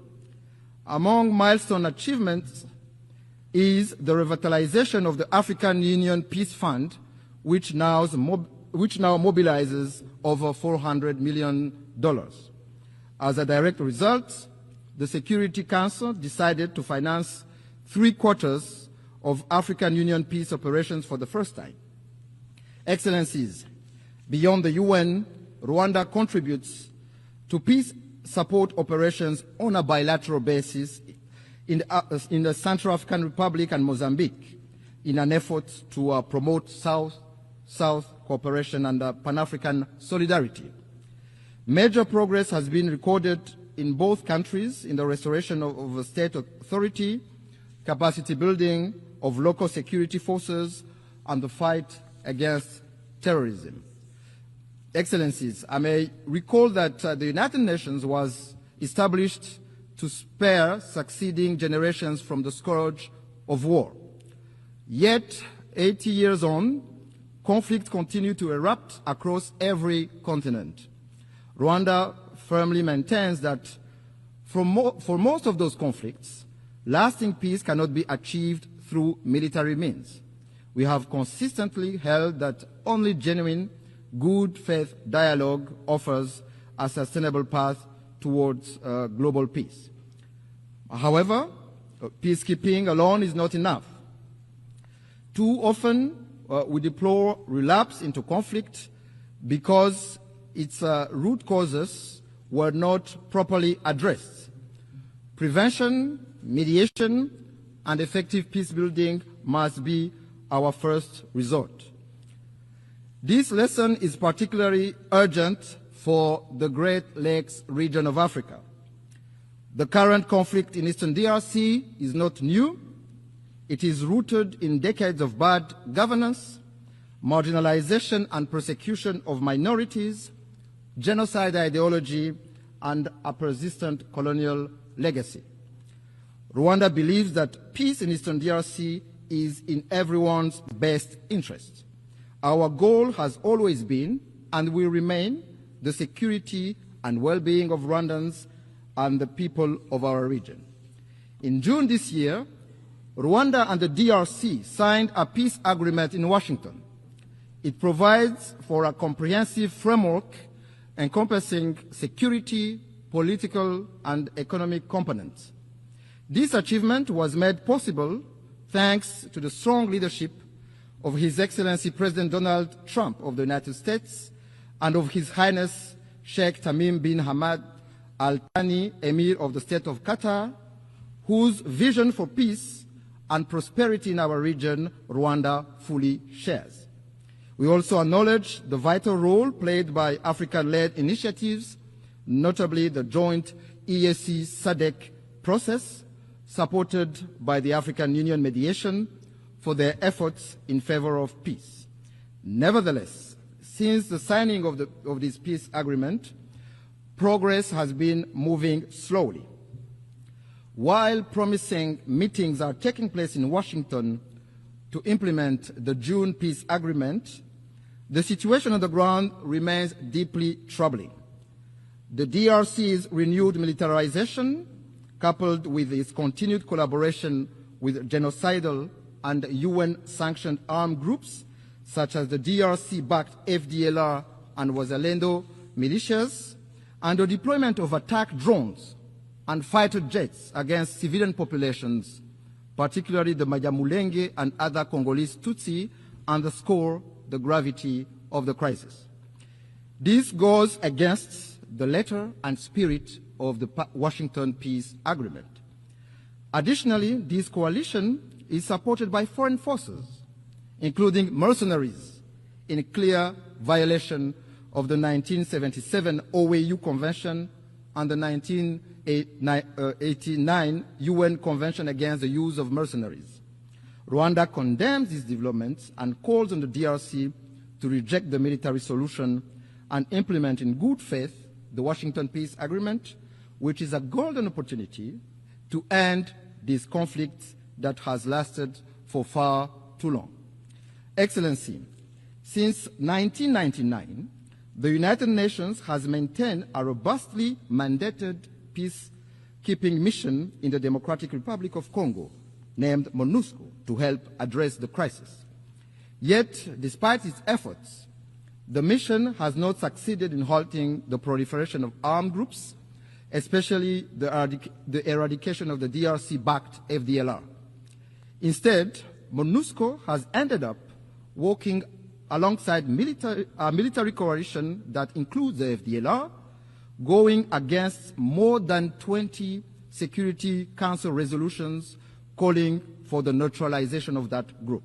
Among milestone achievements is the revitalization of the African Union Peace Fund, which now mobilizes over $400 million. As a direct result, the Security Council decided to finance 3/4 of African Union peace operations for the first time. Excellencies, beyond the UN, Rwanda contributes to peace support operations on a bilateral basis in the Central African Republic and Mozambique in an effort to promote South-South cooperation and Pan-African solidarity. Major progress has been recorded in both countries in the restoration of state authority, capacity building of local security forces, and the fight against terrorism. Excellencies, I may recall that the United Nations was established to spare succeeding generations from the scourge of war. Yet, 80 years on, conflicts continue to erupt across every continent. Rwanda firmly maintains that for most of those conflicts, lasting peace cannot be achieved through military means. We have consistently held that only genuine, good faith dialogue offers a sustainable path towards global peace. However, peacekeeping alone is not enough. Too often, we deplore relapse into conflict because its root causes were not properly addressed. Prevention, mediation, and effective peace building must be our first resort. This lesson is particularly urgent for the Great Lakes region of Africa. The current conflict in Eastern DRC is not new. It is rooted in decades of bad governance, marginalization and persecution of minorities, genocide ideology, and a persistent colonial legacy. Rwanda believes that peace in Eastern DRC is in everyone's best interest. Our goal has always been and will remain the security and well-being of Rwandans and the people of our region. In June this year, Rwanda and the DRC signed a peace agreement in Washington. It provides for a comprehensive framework encompassing security, political, and economic components. This achievement was made possible thanks to the strong leadership of His Excellency President Donald Trump of the United States and of His Highness Sheikh Tamim bin Hamad Al Thani, Emir of the State of Qatar, whose vision for peace and prosperity in our region Rwanda fully shares. We also acknowledge the vital role played by African-led initiatives, notably the joint EAC SADC process, supported by the African Union mediation, for their efforts in favor of peace. Nevertheless, since the signing of this peace agreement, progress has been moving slowly. While promising meetings are taking place in Washington to implement the June peace agreement, the situation on the ground remains deeply troubling. The DRC's renewed militarization, coupled with its continued collaboration with genocidal and UN-sanctioned armed groups, such as the DRC-backed FDLR and Wazalendo militias, and the deployment of attack drones and fighter jets against civilian populations, particularly the Banyamulenge and other Congolese Tutsi, underscore the gravity of the crisis. This goes against the letter and spirit of the Washington Peace Agreement. Additionally, this coalition is supported by foreign forces, including mercenaries, in clear violation of the 1977 OAU Convention and the 1989 UN Convention against the use of mercenaries. Rwanda condemns these developments and calls on the DRC to reject the military solution and implement in good faith the Washington Peace Agreement, which is a golden opportunity to end this conflict that has lasted for far too long. Excellency, since 1999, the United Nations has maintained a robustly mandated peacekeeping mission in the Democratic Republic of Congo, named MONUSCO, to help address the crisis. Yet, despite its efforts, the mission has not succeeded in halting the proliferation of armed groups, especially the eradication of the DRC-backed FDLR. Instead, MONUSCO has ended up working alongside a military coalition that includes the FDLR, going against more than 20 Security Council resolutions calling for the neutralization of that group.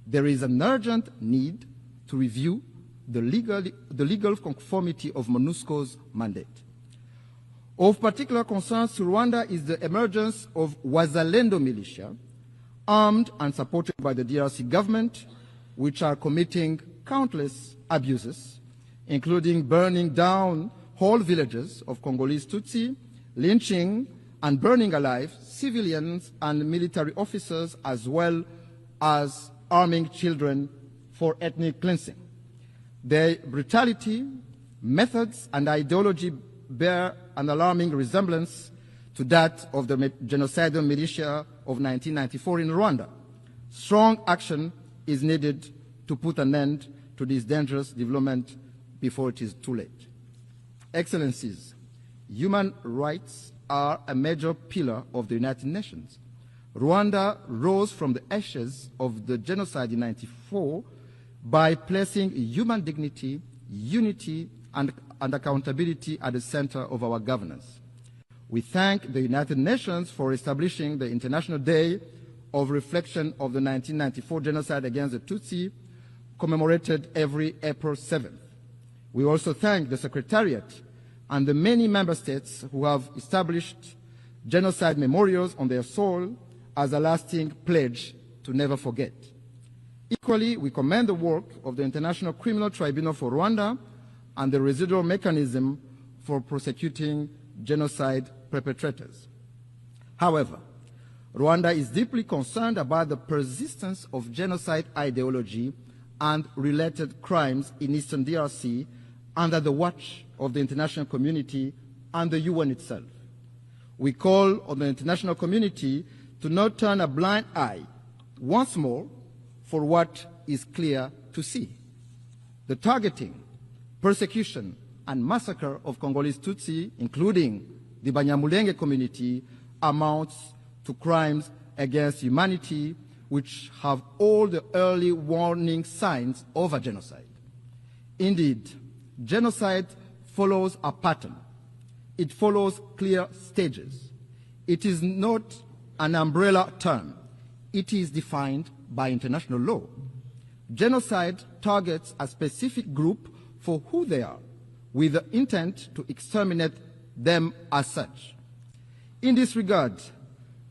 There is an urgent need to review the legal conformity of MONUSCO's mandate. Of particular concern to Rwanda is the emergence of Wazalendo militia, armed and supported by the DRC government, which are committing countless abuses, including burning down whole villages of Congolese Tutsi, lynching and burning alive civilians and military officers, as well as arming children for ethnic cleansing. Their brutality, methods, and ideology bear an alarming resemblance to that of the genocidal militia of 1994 in Rwanda. Strong action is needed to put an end to this dangerous development before it is too late. Excellencies, human rights are a major pillar of the United Nations. Rwanda rose from the ashes of the genocide in 1994 by placing human dignity, unity, and accountability at the center of our governance. We thank the United Nations for establishing the International Day of Reflection of the 1994 genocide against the Tutsi, commemorated every April 7th. We also thank the Secretariat and the many member states who have established genocide memorials on their soil as a lasting pledge to never forget. Equally, we commend the work of the International Criminal Tribunal for Rwanda and the residual mechanism for prosecuting genocide perpetrators. However, Rwanda is deeply concerned about the persistence of genocide ideology and related crimes in eastern DRC under the watch of the international community and the UN itself. We call on the international community to not turn a blind eye once more for what is clear to see. The targeting, persecution, and massacre of Congolese Tutsi, including the Banyamulenge community, amounts to crimes against humanity which have all the early warning signs of a genocide. Indeed, genocide follows a pattern. It follows clear stages. It is not an umbrella term. It is defined by international law. Genocide targets a specific group for who they are, with the intent to exterminate them as such. In this regard,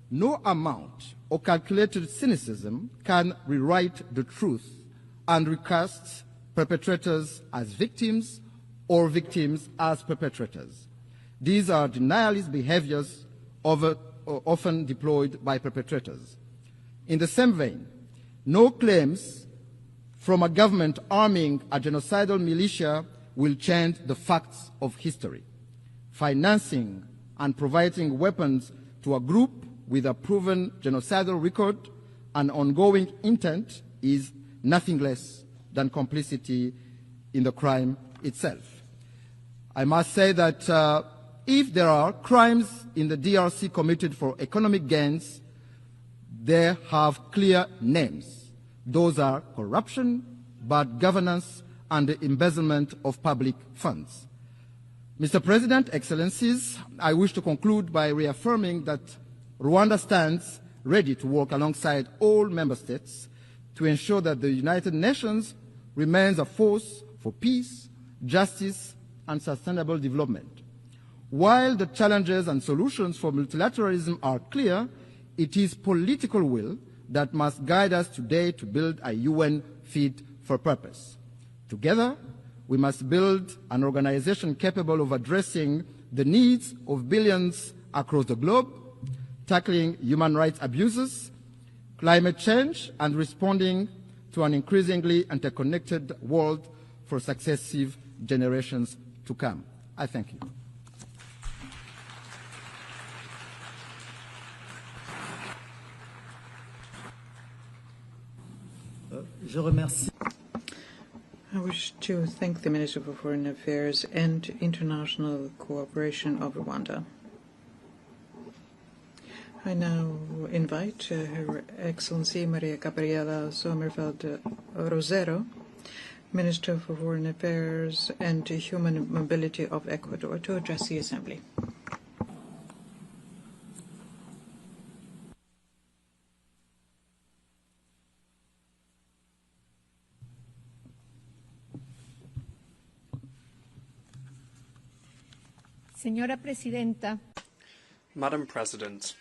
no amount of calculated cynicism can rewrite the truth and recast perpetrators as victims or victims as perpetrators. These are denialist behaviors often deployed by perpetrators. In the same vein, no claims from a government arming a genocidal militia will change the facts of history. Financing and providing weapons to a group with a proven genocidal record and ongoing intent is nothing less than complicity in the crime itself. I must say that if there are crimes in the DRC committed for economic gains, they have clear names. Those are corruption, bad governance, and the embezzlement of public funds. Mr. President, Excellencies, I wish to conclude by reaffirming that Rwanda stands ready to work alongside all member states to ensure that the United Nations remains a force for peace, justice, and sustainable development. While the challenges and solutions for multilateralism are clear, it is political will that must guide us today to build a UN fit for purpose. Together, we must build an organization capable of addressing the needs of billions across the globe, tackling human rights abuses, climate change, and responding to an increasingly interconnected world for successive generations to come. I thank you. I wish to thank the Minister for Foreign Affairs and International Cooperation of Rwanda. I now invite Her Excellency Maria Gabriela Sommerfeld Rosero, Minister for Foreign Affairs and Human Mobility of Ecuador, to address the Assembly. Señora Presidenta. Madam President,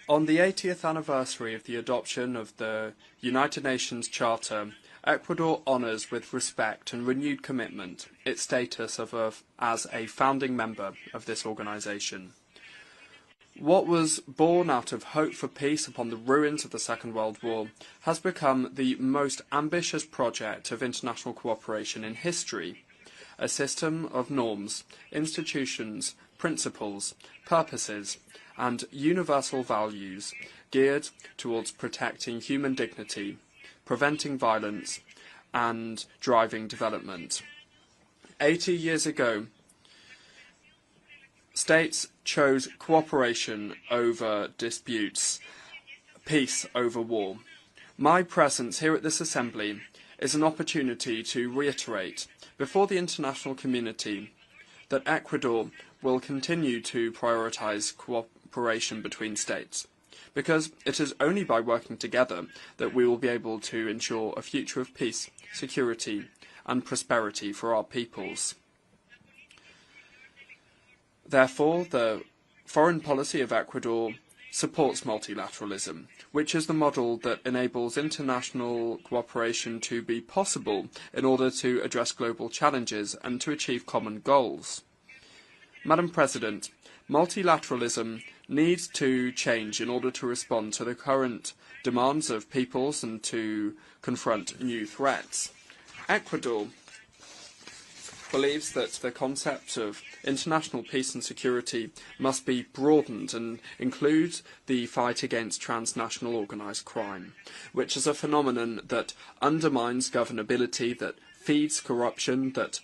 on the 80th anniversary of the adoption of the United Nations Charter, Ecuador honours with respect and renewed commitment its status as a founding member of this organisation. What was born out of hope for peace upon the ruins of the Second World War has become the most ambitious project of international cooperation in history. A system of norms, institutions, principles, purposes, and universal values geared towards protecting human dignity, preventing violence, and driving development. 80 years ago, states chose cooperation over disputes, peace over war. My presence here at this Assembly is an opportunity to reiterate before the international community that Ecuador will continue to prioritise cooperation between states, because it is only by working together that we will be able to ensure a future of peace, security and prosperity for our peoples. Therefore, the foreign policy of Ecuador supports multilateralism, which is the model that enables international cooperation to be possible in order to address global challenges and to achieve common goals. Madam President, multilateralism needs to change in order to respond to the current demands of peoples and to confront new threats. Ecuador believes that the concept of international peace and security must be broadened and include the fight against transnational organised crime, which is a phenomenon that undermines governability, that feeds corruption, that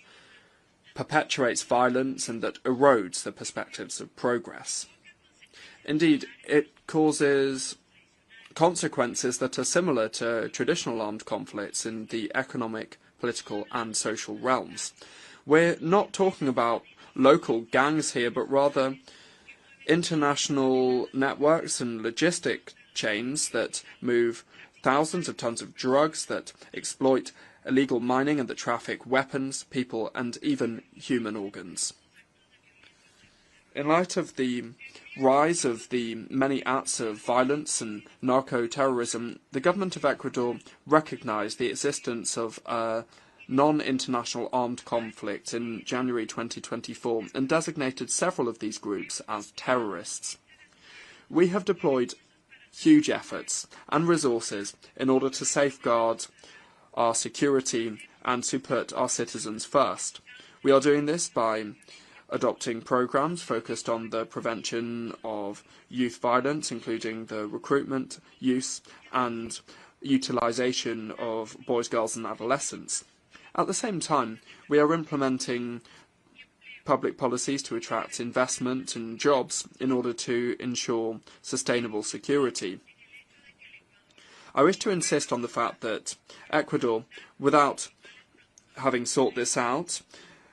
perpetuates violence and that erodes the perspectives of progress. Indeed, it causes consequences that are similar to traditional armed conflicts in the economic, political and social realms. We're not talking about local gangs here, but rather international networks and logistic chains that move thousands of tons of drugs, that exploit illegal mining and that traffic weapons, people and even human organs. In light of the rise of the many acts of violence and narco-terrorism, the government of Ecuador recognised the existence of a non-international armed conflict in January 2024 and designated several of these groups as terrorists. We have deployed huge efforts and resources in order to safeguard our security and to put our citizens first. We are doing this by adopting programmes focused on the prevention of youth violence, including the recruitment, use and utilisation of boys, girls and adolescents. At the same time, we are implementing public policies to attract investment and jobs in order to ensure sustainable security. I wish to insist on the fact that Ecuador, without having sought this out,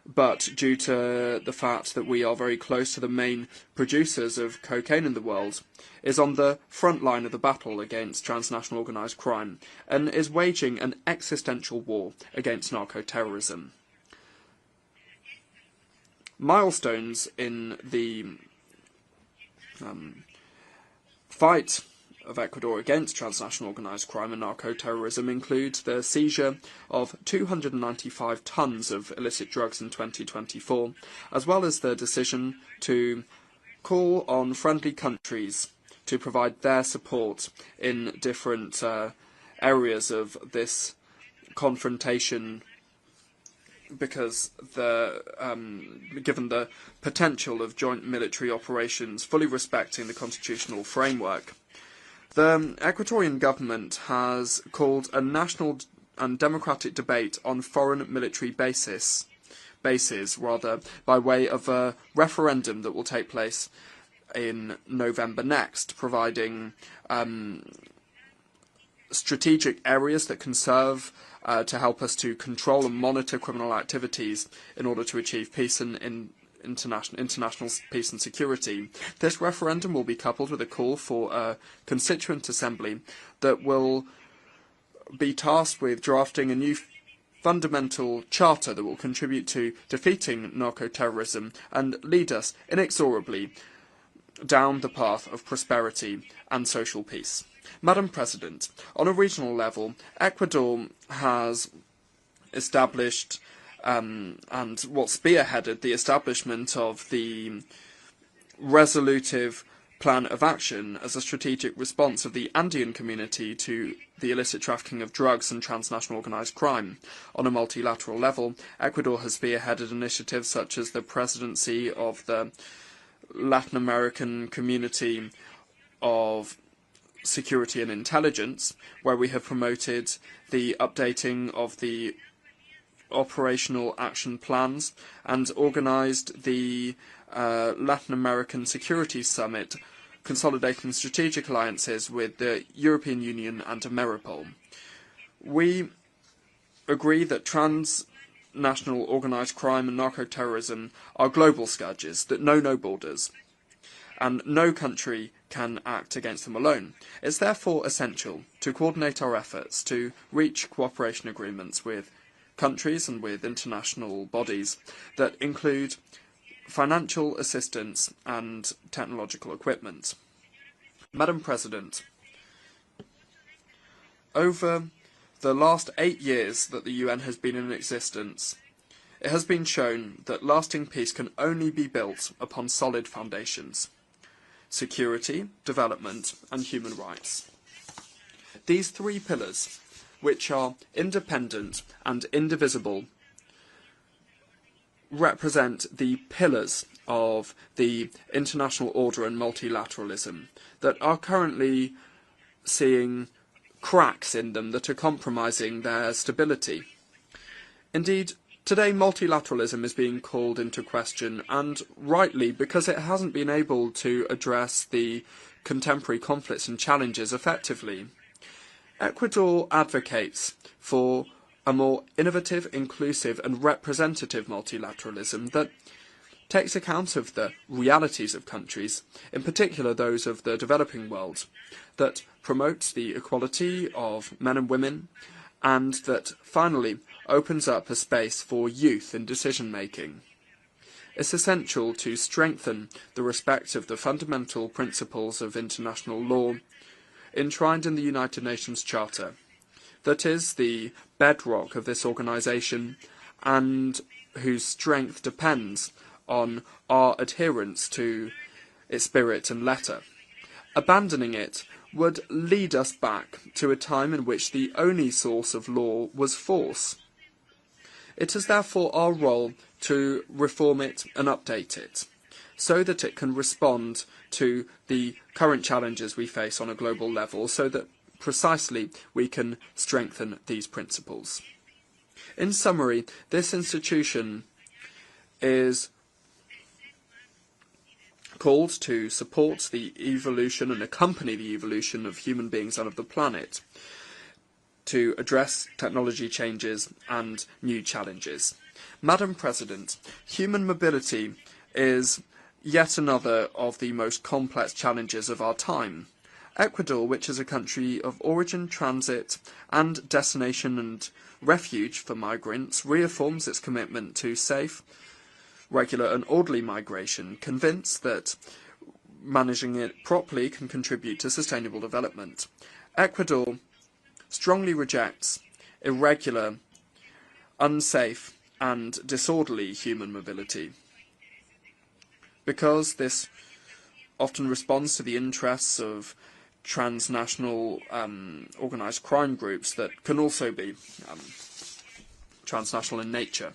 but due to the fact that we are very close to the main producers of cocaine in the world, is on the front line of the battle against transnational organised crime and is waging an existential war against narco-terrorism. Milestones in the fight of Ecuador against transnational organised crime and narco-terrorism include the seizure of 295 tonnes of illicit drugs in 2024, as well as the decision to call on friendly countries to provide their support in different areas of this confrontation, because given the potential of joint military operations, fully respecting the constitutional framework. The Ecuadorian government has called a national and democratic debate on foreign military bases, by way of a referendum that will take place in November next, providing strategic areas that can serve to help us to control and monitor criminal activities in order to achieve peace and international peace and security. This referendum will be coupled with a call for a constituent assembly that will be tasked with drafting a new fundamental charter that will contribute to defeating narco-terrorism and lead us inexorably down the path of prosperity and social peace. Madam President, on a regional level, Ecuador has established and what spearheaded the establishment of the resolutive plan of action as a strategic response of the Andean community to the illicit trafficking of drugs and transnational organised crime. On a multilateral level, Ecuador has spearheaded initiatives such as the presidency of the Latin American Community of Security and Intelligence, where we have promoted the updating of the operational action plans and organised the Latin American Security Summit, consolidating strategic alliances with the European Union and Ameripol. We agree that transnational organised crime and narco-terrorism are global scourges that know no borders, and no country can act against them alone. It's therefore essential to coordinate our efforts to reach cooperation agreements with countries and with international bodies that include financial assistance and technological equipment. Madam President, over the last 8 years that the UN has been in existence, it has been shown that lasting peace can only be built upon solid foundations: security, development, and human rights. These three pillars, which are independent and indivisible, represent the pillars of the international order and multilateralism that are currently seeing cracks in them that are compromising their stability. Indeed, today multilateralism is being called into question, and rightly, because it hasn't been able to address the contemporary conflicts and challenges effectively. Ecuador advocates for a more innovative, inclusive and representative multilateralism that takes account of the realities of countries, in particular those of the developing world, that promotes the equality of men and women, and that finally opens up a space for youth in decision-making. It's essential to strengthen the respect of the fundamental principles of international law enshrined in the United Nations Charter, that is the bedrock of this organisation and whose strength depends on our adherence to its spirit and letter. Abandoning it would lead us back to a time in which the only source of law was force. It is therefore our role to reform it and update it, so that it can respond to the current challenges we face on a global level, so that precisely we can strengthen these principles. In summary, this institution is called to support the evolution and accompany the evolution of human beings and of the planet, to address technology changes and new challenges. Madam President, human mobility is yet another of the most complex challenges of our time. Ecuador, which is a country of origin, transit and destination and refuge for migrants, reaffirms its commitment to safe, regular and orderly migration, convinced that managing it properly can contribute to sustainable development. Ecuador strongly rejects irregular, unsafe and disorderly human mobility, because this often responds to the interests of transnational organised crime groups that can also be transnational in nature.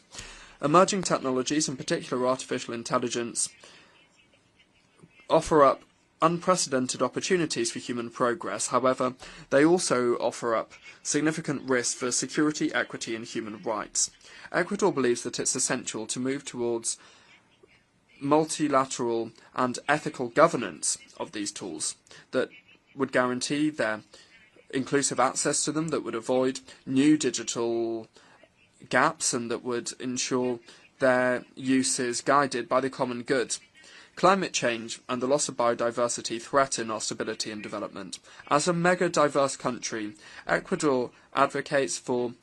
Emerging technologies, in particular artificial intelligence, offer up unprecedented opportunities for human progress. However, they also offer up significant risks for security, equity and human rights. Ecuador believes that it's essential to move towards multilateral and ethical governance of these tools that would guarantee their inclusive access to them, that would avoid new digital gaps and that would ensure their use is guided by the common good. Climate change and the loss of biodiversity threaten our stability and development. As a mega-diverse country, Ecuador advocates for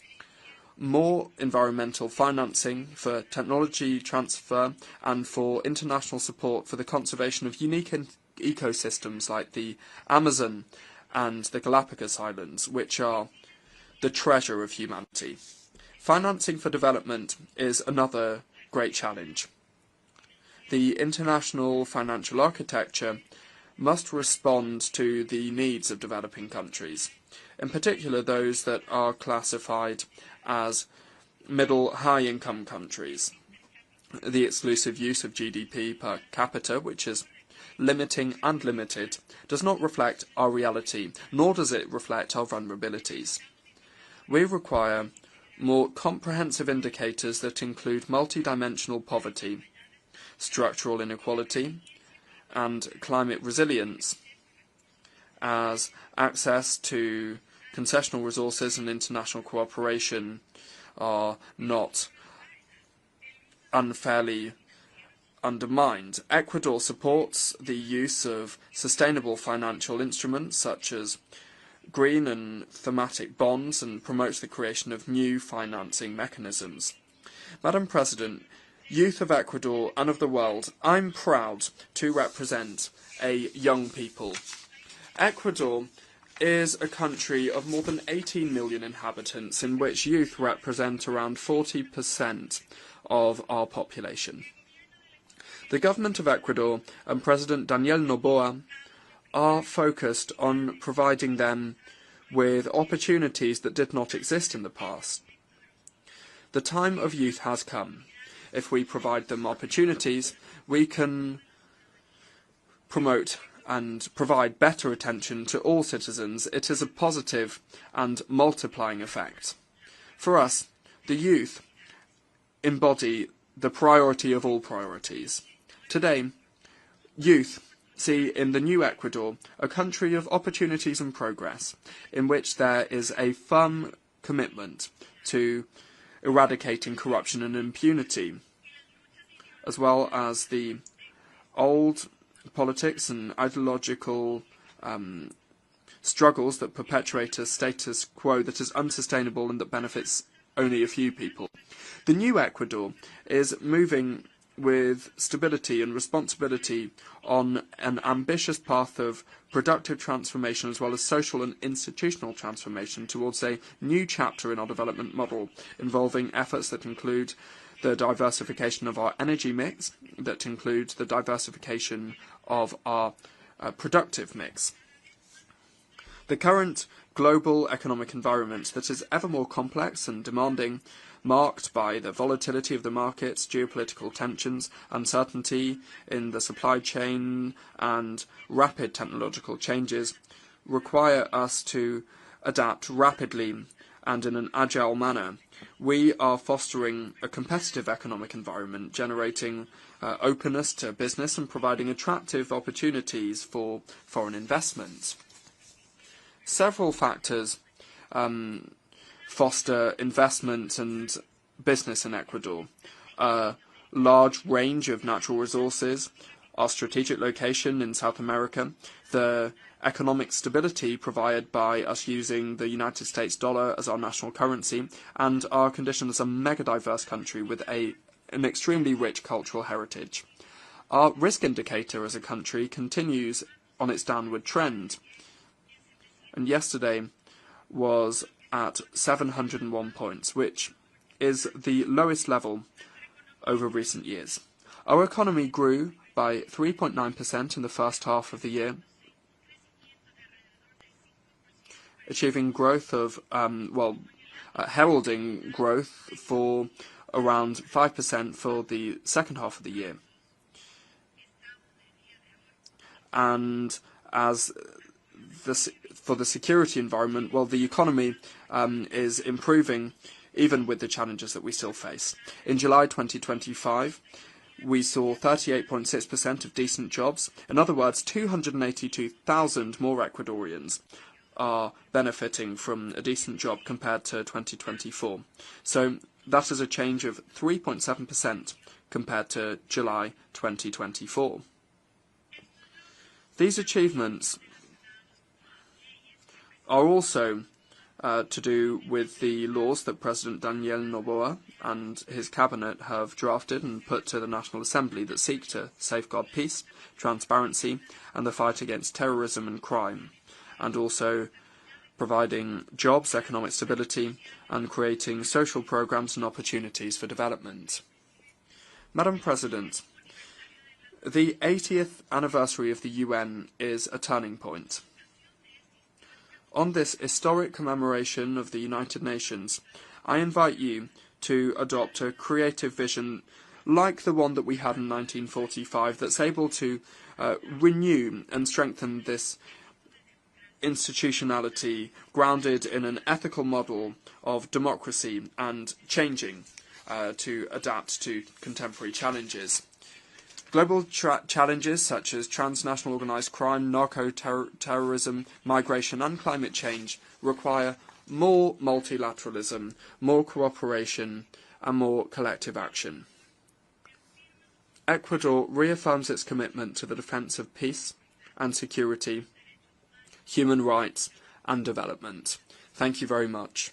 more environmental financing, for technology transfer, and for international support for the conservation of unique ecosystems like the Amazon and the Galapagos Islands, which are the treasure of humanity. Financing for development is another great challenge. The international financial architecture must respond to the needs of developing countries, in particular those that are classified as middle-high income countries. The exclusive use of GDP per capita, which is limiting and limited, does not reflect our reality, nor does it reflect our vulnerabilities. We require more comprehensive indicators that include multidimensional poverty, structural inequality, and climate resilience, as access to concessional resources and international cooperation are not unfairly undermined. Ecuador supports the use of sustainable financial instruments such as green and thematic bonds and promotes the creation of new financing mechanisms. Madam President, youth of Ecuador and of the world, I'm proud to represent a young people, Ecuador is a country of more than 18 million inhabitants in which youth represent around 40% of our population. The government of Ecuador and President Daniel Noboa are focused on providing them with opportunities that did not exist in the past. The time of youth has come. If we provide them opportunities, we can promote and provide better attention to all citizens. It is a positive and multiplying effect. For us, the youth embody the priority of all priorities. Today, youth see in the new Ecuador a country of opportunities and progress, in which there is a firm commitment to eradicating corruption and impunity, as well as the old politics and ideological struggles that perpetuate a status quo that is unsustainable and that benefits only a few people. The new Ecuador is moving with stability and responsibility on an ambitious path of productive transformation as well as social and institutional transformation towards a new chapter in our development model, involving efforts that include the diversification of our energy mix, that include the diversification of our productive mix. The current global economic environment that is ever more complex and demanding, marked by the volatility of the markets, geopolitical tensions, uncertainty in the supply chain, and rapid technological changes, require us to adapt rapidly and in an agile manner. We are fostering a competitive economic environment, generating openness to business and providing attractive opportunities for foreign investment. Several factors foster investment and business in Ecuador. A large range of natural resources, our strategic location in South America, the economic stability provided by us using the United States dollar as our national currency, and our condition as a mega-diverse country with an extremely rich cultural heritage. Our risk indicator as a country continues on its downward trend, and yesterday was at 701 points, which is the lowest level over recent years. Our economy grew by 3.9% in the first half of the year, achieving growth of, heralding growth for around 5% for the second half of the year. And as for the security environment, well, the economy is improving even with the challenges that we still face. In July 2025, we saw 38.6% of decent jobs. In other words, 282,000 more Ecuadorians are benefiting from a decent job compared to 2024. So that is a change of 3.7% compared to July 2024. These achievements are also to do with the laws that President Daniel Noboa and his cabinet have drafted and put to the National Assembly that seek to safeguard peace, transparency, and the fight against terrorism and crime, and also providing jobs, economic stability, and creating social programs and opportunities for development. Madam President, the 80th anniversary of the UN is a turning point. On this historic commemoration of the United Nations, I invite you to adopt a creative vision like the one that we had in 1945 that's able to renew and strengthen this institutionality grounded in an ethical model of democracy and changing to adapt to contemporary challenges. Global challenges such as transnational organised crime, narco-terrorism, migration and climate change require more multilateralism, more cooperation and more collective action. Ecuador reaffirms its commitment to the defence of peace and security, human rights and development. Thank you very much.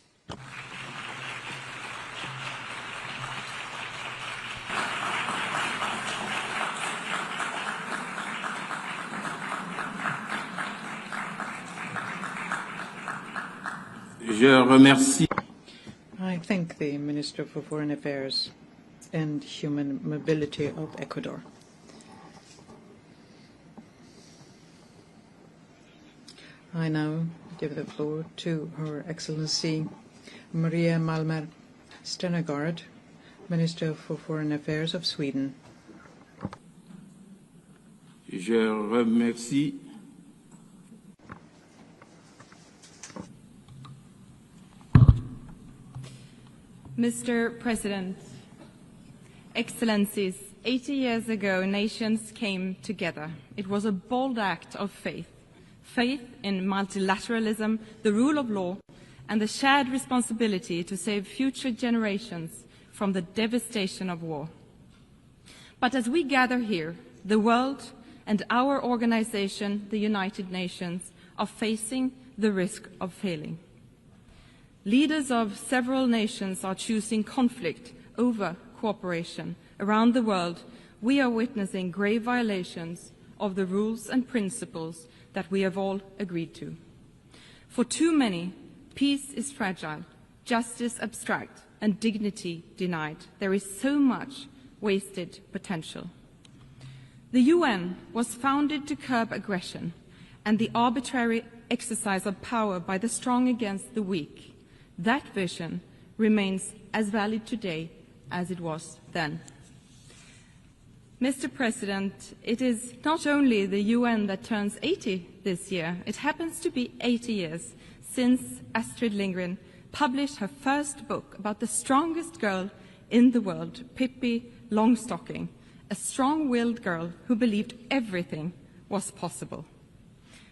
I thank the Minister for Foreign Affairs and Human Mobility of Ecuador. I now give the floor to Her Excellency Maria Malmer Stenergard, Minister for Foreign Affairs of Sweden. Je remercie Mr. President, Excellencies, 80 years ago, nations came together. It was a bold act of faith. Faith in multilateralism, the rule of law, and the shared responsibility to save future generations from the devastation of war. But as we gather here, the world and our organization, the United Nations, are facing the risk of failing. Leaders of several nations are choosing conflict over cooperation. Around the world, we are witnessing grave violations of the rules and principles that we have all agreed to. For too many, peace is fragile, justice abstract, and dignity denied. There is so much wasted potential. The UN was founded to curb aggression and the arbitrary exercise of power by the strong against the weak. That vision remains as valid today as it was then. Mr. President, it is not only the UN that turns 80 this year, it happens to be 80 years since Astrid Lindgren published her first book about the strongest girl in the world, Pippi Longstocking, a strong-willed girl who believed everything was possible.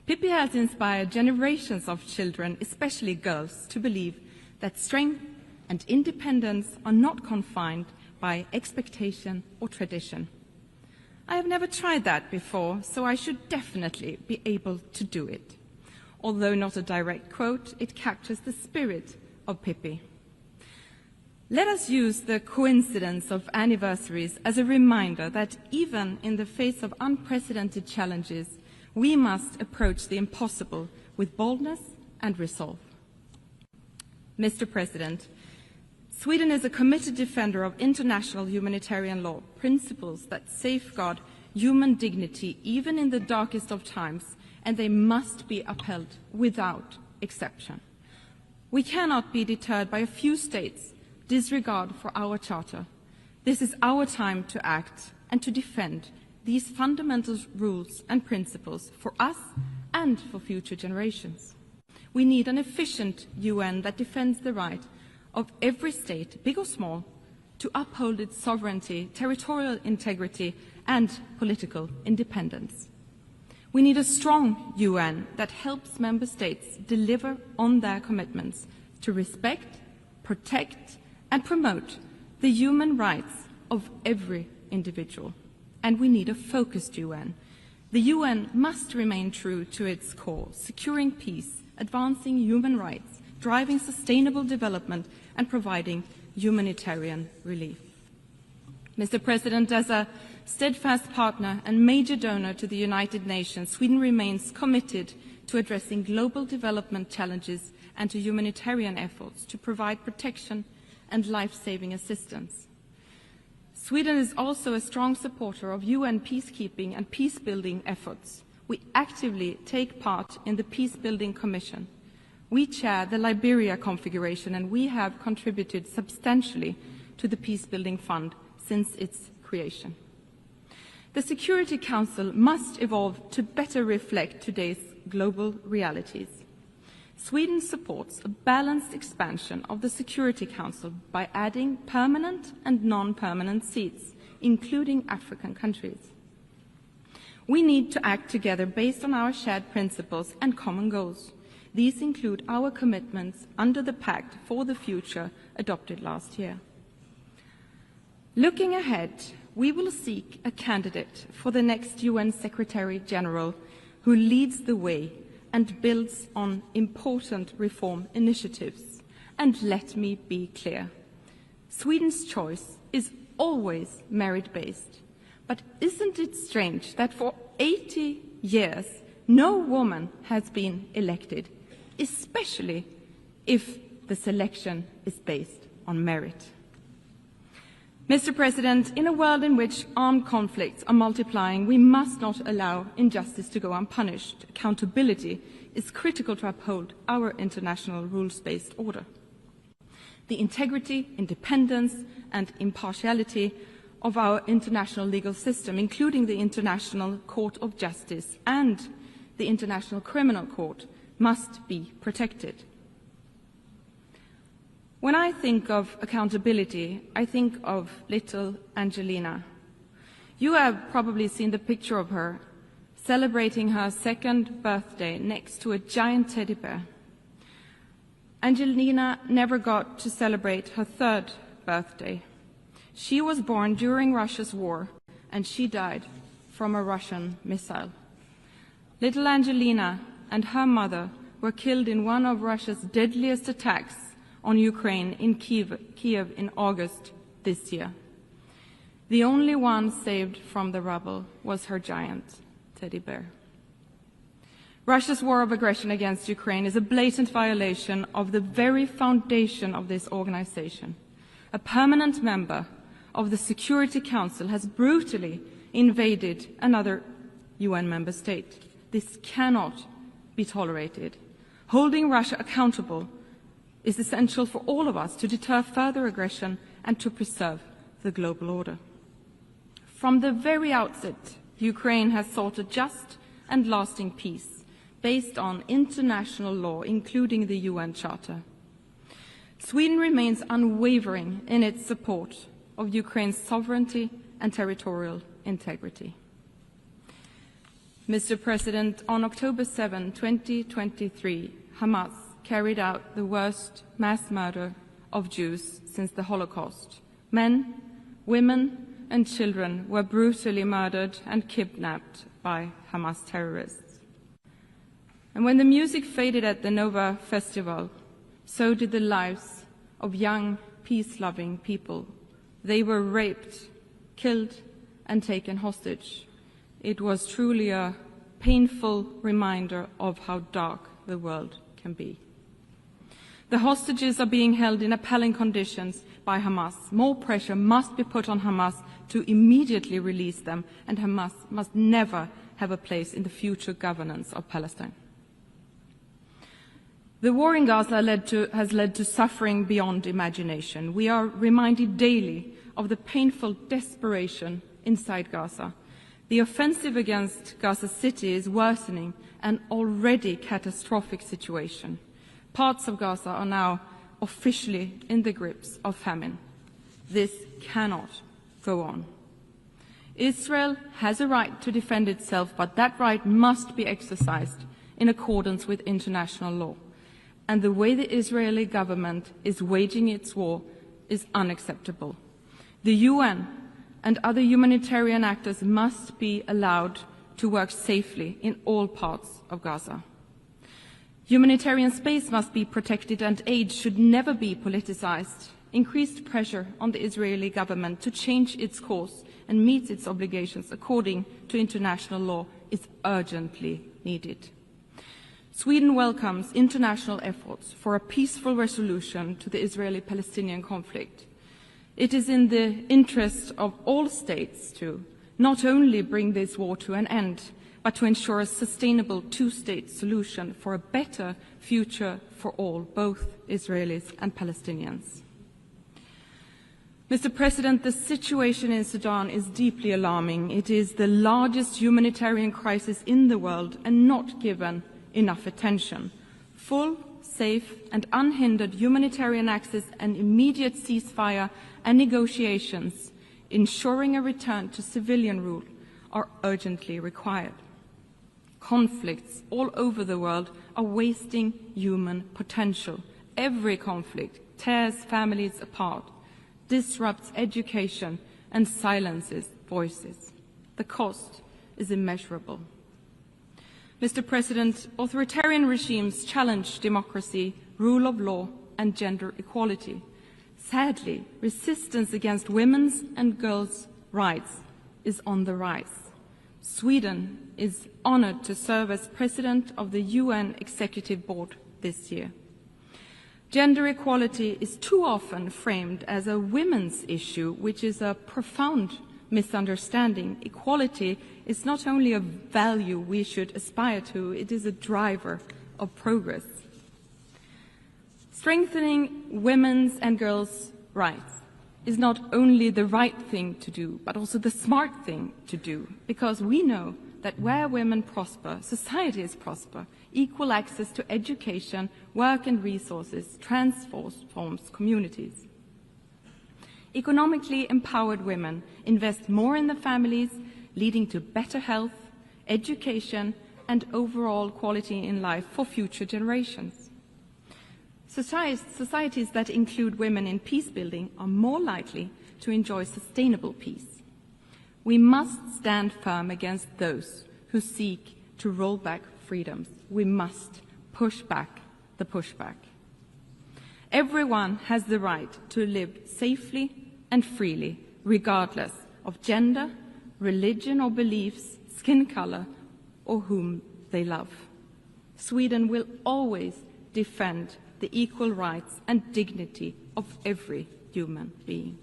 Pippi has inspired generations of children, especially girls, to believe that strength and independence are not confined by expectation or tradition. I have never tried that before, so I should definitely be able to do it. Although not a direct quote, it captures the spirit of Pippi. Let us use the coincidence of anniversaries as a reminder that even in the face of unprecedented challenges, we must approach the impossible with boldness and resolve. Mr. President, Sweden is a committed defender of international humanitarian law, principles that safeguard human dignity even in the darkest of times, and they must be upheld without exception. We cannot be deterred by a few states' disregard for our charter. This is our time to act and to defend these fundamental rules and principles for us and for future generations. We need an efficient UN that defends the right of every state, big or small, to uphold its sovereignty, territorial integrity, and political independence. We need a strong UN that helps member states deliver on their commitments to respect, protect, and promote the human rights of every individual. And we need a focused UN. The UN must remain true to its core, securing peace, advancing human rights, driving sustainable development, and providing humanitarian relief. Mr. President, as a steadfast partner and major donor to the United Nations, Sweden remains committed to addressing global development challenges and to humanitarian efforts to provide protection and life-saving assistance. Sweden is also a strong supporter of UN peacekeeping and peace-building efforts. We actively take part in the Peace-Building Commission. We chair the Liberia configuration, and we have contributed substantially to the Peace-Building Fund since its creation. The Security Council must evolve to better reflect today's global realities. Sweden supports a balanced expansion of the Security Council by adding permanent and non-permanent seats, including African countries. We need to act together based on our shared principles and common goals. These include our commitments under the Pact for the Future adopted last year. Looking ahead, we will seek a candidate for the next UN Secretary-General who leads the way and builds on important reform initiatives. And let me be clear, Sweden's choice is always merit-based. But isn't it strange that for 80 years no woman has been elected, especially if the selection is based on merit. Mr. President, in a world in which armed conflicts are multiplying, we must not allow injustice to go unpunished. Accountability is critical to uphold our international rules-based order. The integrity, independence, and impartiality of our international legal system, including the International Court of Justice and the International Criminal Court, must be protected. When I think of accountability, I think of little Angelina. You have probably seen the picture of her celebrating her 2nd birthday next to a giant teddy bear. Angelina never got to celebrate her 3rd birthday. She was born during Russia's war, and she died from a Russian missile. Little Angelina and her mother were killed in one of Russia's deadliest attacks on Ukraine in Kiev in August this year. The only one saved from the rubble was her giant teddy bear. Russia's war of aggression against Ukraine is a blatant violation of the very foundation of this organization. A permanent member of the Security Council has brutally invaded another UN member state. This cannot be tolerated. Holding Russia accountable is essential for all of us to deter further aggression and to preserve the global order. From the very outset, Ukraine has sought a just and lasting peace based on international law, including the UN Charter. Sweden remains unwavering in its support of Ukraine's sovereignty and territorial integrity. Mr. President, on October 7, 2023, Hamas carried out the worst mass murder of Jews since the Holocaust. Men, women, and children were brutally murdered and kidnapped by Hamas terrorists. And when the music faded at the Nova Festival, so did the lives of young, peace-loving people. They were raped, killed, and taken hostage. It was truly a painful reminder of how dark the world can be. The hostages are being held in appalling conditions by Hamas. More pressure must be put on Hamas to immediately release them, and Hamas must never have a place in the future governance of Palestine. The war in Gaza has led to suffering beyond imagination. We are reminded daily of the painful desperation inside Gaza. The offensive against Gaza City is worsening an already catastrophic situation. Parts of Gaza are now officially in the grips of famine. This cannot go on. Israel has a right to defend itself, but that right must be exercised in accordance with international law. And the way the Israeli government is waging its war is unacceptable. The UN and other humanitarian actors must be allowed to work safely in all parts of Gaza. Humanitarian space must be protected and aid should never be politicized. Increased pressure on the Israeli government to change its course and meet its obligations according to international law is urgently needed. Sweden welcomes international efforts for a peaceful resolution to the Israeli-Palestinian conflict. It is in the interest of all states to not only bring this war to an end, but to ensure a sustainable two-state solution for a better future for all, both Israelis and Palestinians. Mr. President, the situation in Sudan is deeply alarming. It is the largest humanitarian crisis in the world and not given enough attention. Full, safe and unhindered humanitarian access and immediate ceasefire and negotiations ensuring a return to civilian rule are urgently required. Conflicts all over the world are wasting human potential. Every conflict tears families apart, disrupts education and silences voices. The cost is immeasurable. Mr. President, authoritarian regimes challenge democracy, rule of law and gender equality. Sadly, resistance against women's and girls' rights is on the rise. Sweden is honored to serve as President of the UN Executive Board this year. Gender equality is too often framed as a women's issue, which is a profound misunderstanding. Equality is not only a value we should aspire to, it is a driver of progress. Strengthening women's and girls' rights is not only the right thing to do, but also the smart thing to do, because we know that where women prosper, societies prosper. Equal access to education, work and resources transforms communities. Economically empowered women invest more in their families, leading to better health, education, and overall quality in life for future generations. Societies that include women in peace building are more likely to enjoy sustainable peace. We must stand firm against those who seek to roll back freedoms. We must push back the pushback. Everyone has the right to live safely and freely, regardless of gender, religion or beliefs, skin color, or whom they love. Sweden will always defend the equal rights and dignity of every human being.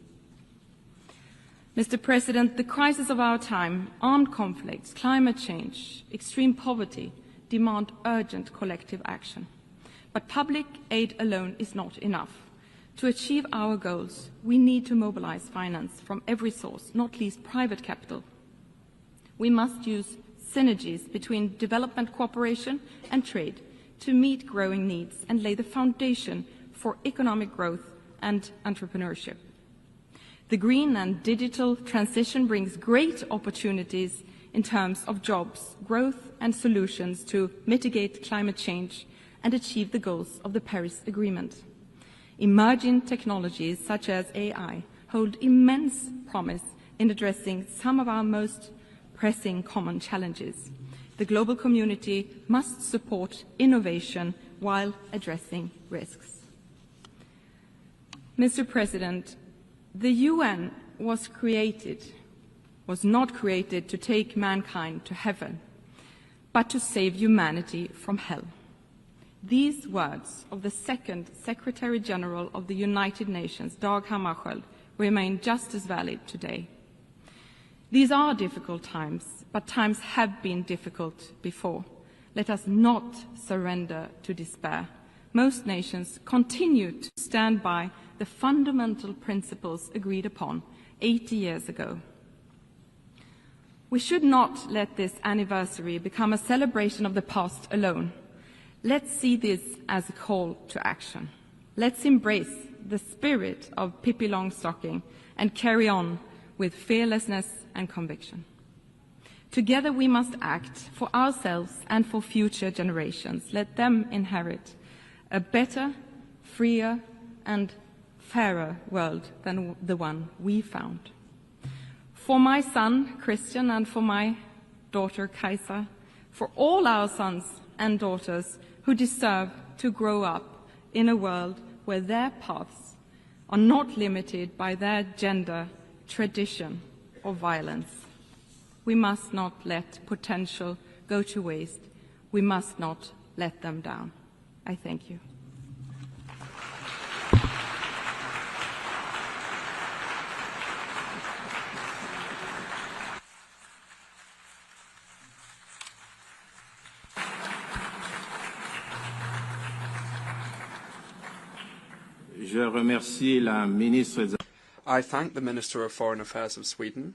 Mr. President, the crisis of our time, armed conflicts, climate change, extreme poverty, demand urgent collective action. But public aid alone is not enough. To achieve our goals, we need to mobilize finance from every source, not least private capital. We must use synergies between development cooperation and trade to meet growing needs and lay the foundation for economic growth and entrepreneurship. The green and digital transition brings great opportunities in terms of jobs, growth and solutions to mitigate climate change and achieve the goals of the Paris Agreement. Emerging technologies such as AI hold immense promise in addressing some of our most pressing common challenges. The global community must support innovation while addressing risks. Mr. President, the UN was not created to take mankind to heaven, but to save humanity from hell. These words of the second Secretary General of the United Nations, Dag Hammarskjöld, remain just as valid today. These are difficult times, but times have been difficult before. Let us not surrender to despair. Most nations continue to stand by the fundamental principles agreed upon 80 years ago. We should not let this anniversary become a celebration of the past alone. Let's see this as a call to action. Let's embrace the spirit of Pippi Longstocking and carry on with fearlessness and conviction. Together we must act for ourselves and for future generations. Let them inherit a better, freer, and fairer world than the one we found. For my son, Christian, and for my daughter, Kajsa, for all our sons and daughters who deserve to grow up in a world where their paths are not limited by their gender, tradition, or violence. We must not let potential go to waste. We must not let them down. I thank you. Je remercie la ministre. I thank the Minister of Foreign Affairs of Sweden.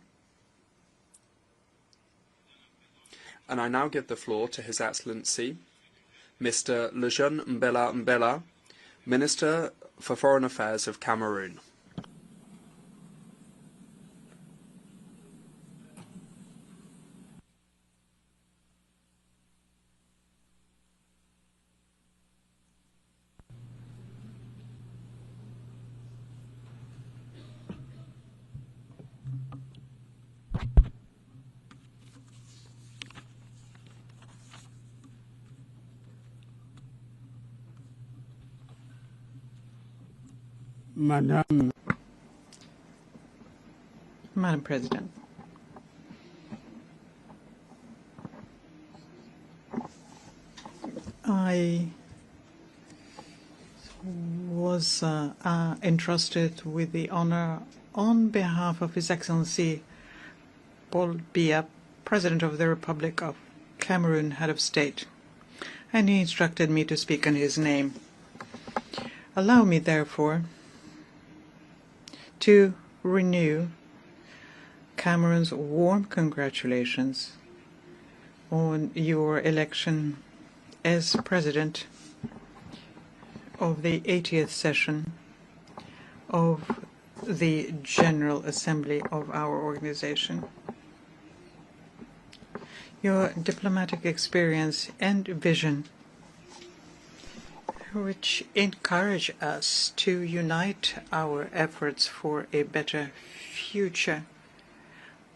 And I now give the floor to His Excellency, Mr. Lejeune Mbela Mbela, Minister for Foreign Affairs of Cameroon. Madam President, I was entrusted with the honor on behalf of His Excellency Paul Biya, President of the Republic of Cameroon, Head of State, and he instructed me to speak in his name. Allow me, therefore, to renew Cameroon's warm congratulations on your election as President of the 80th session of the General Assembly of our organization. Your diplomatic experience and vision, which encourage us to unite our efforts for a better future,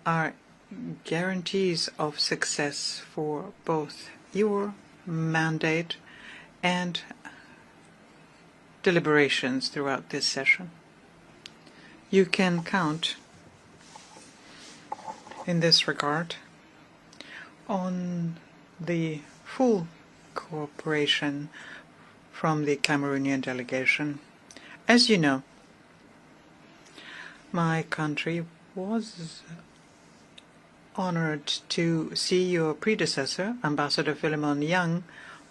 are guarantees of success for both your mandate and deliberations throughout this session. You can count in this regard on the full cooperation from the Cameroonian delegation. As you know, my country was honored to see your predecessor, Ambassador Philemon Young,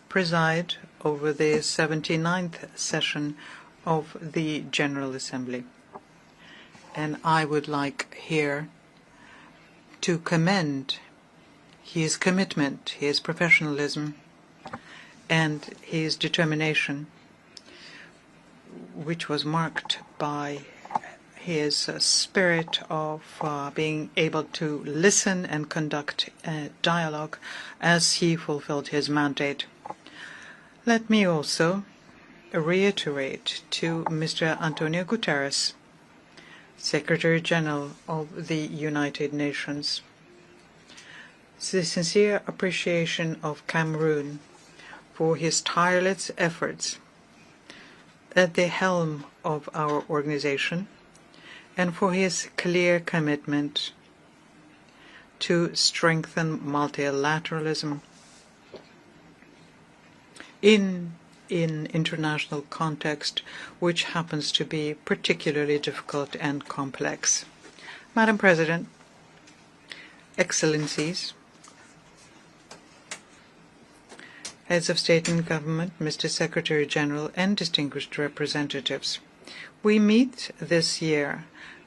preside over the 79th session of the General Assembly. And I would like here to commend his commitment, his professionalism, and his determination, which was marked by his spirit of being able to listen and conduct a dialogue as he fulfilled his mandate. Let me also reiterate to Mr. Antonio Guterres, Secretary General of the United Nations, the sincere appreciation of Cameroon for his tireless efforts at the helm of our organization and for his clear commitment to strengthen multilateralism in an international context which happens to be particularly difficult and complex. Madam President, Excellencies, Heads of State and Government, Mr. Secretary General, and distinguished representatives, we meet this year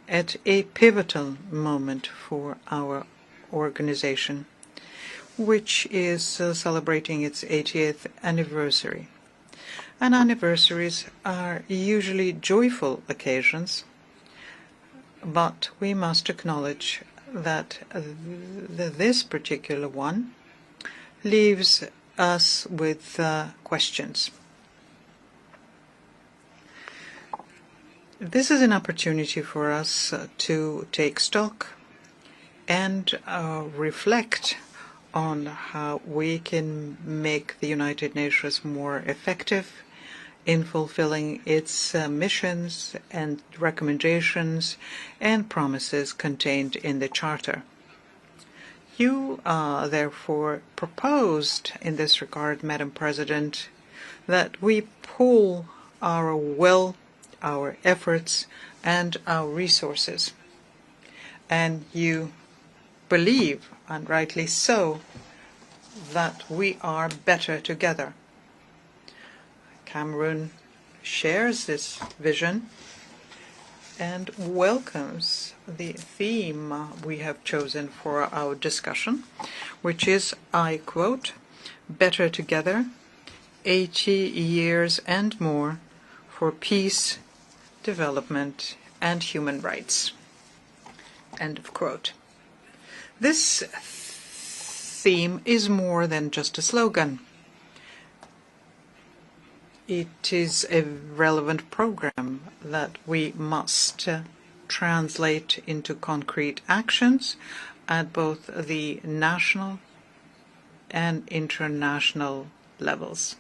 at a pivotal moment for our organization, which is celebrating its 80th anniversary. And anniversaries are usually joyful occasions, but we must acknowledge that this particular one leaves us with questions. This is an opportunity for us to take stock and reflect on how we can make the United Nations more effective in fulfilling its missions and recommendations and promises contained in the Charter. You therefore proposed in this regard, Madam President, that we pool our will, our efforts, and our resources. And you believe, and rightly so, that we are better together. Cameroon shares this vision and welcomes the theme we have chosen for our discussion, which is, I quote, "Better Together, 80 years and more for peace, development, and human rights." End of quote. This theme is more than just a slogan. It is a relevant program that we must translate into concrete actions at both the national and international levels.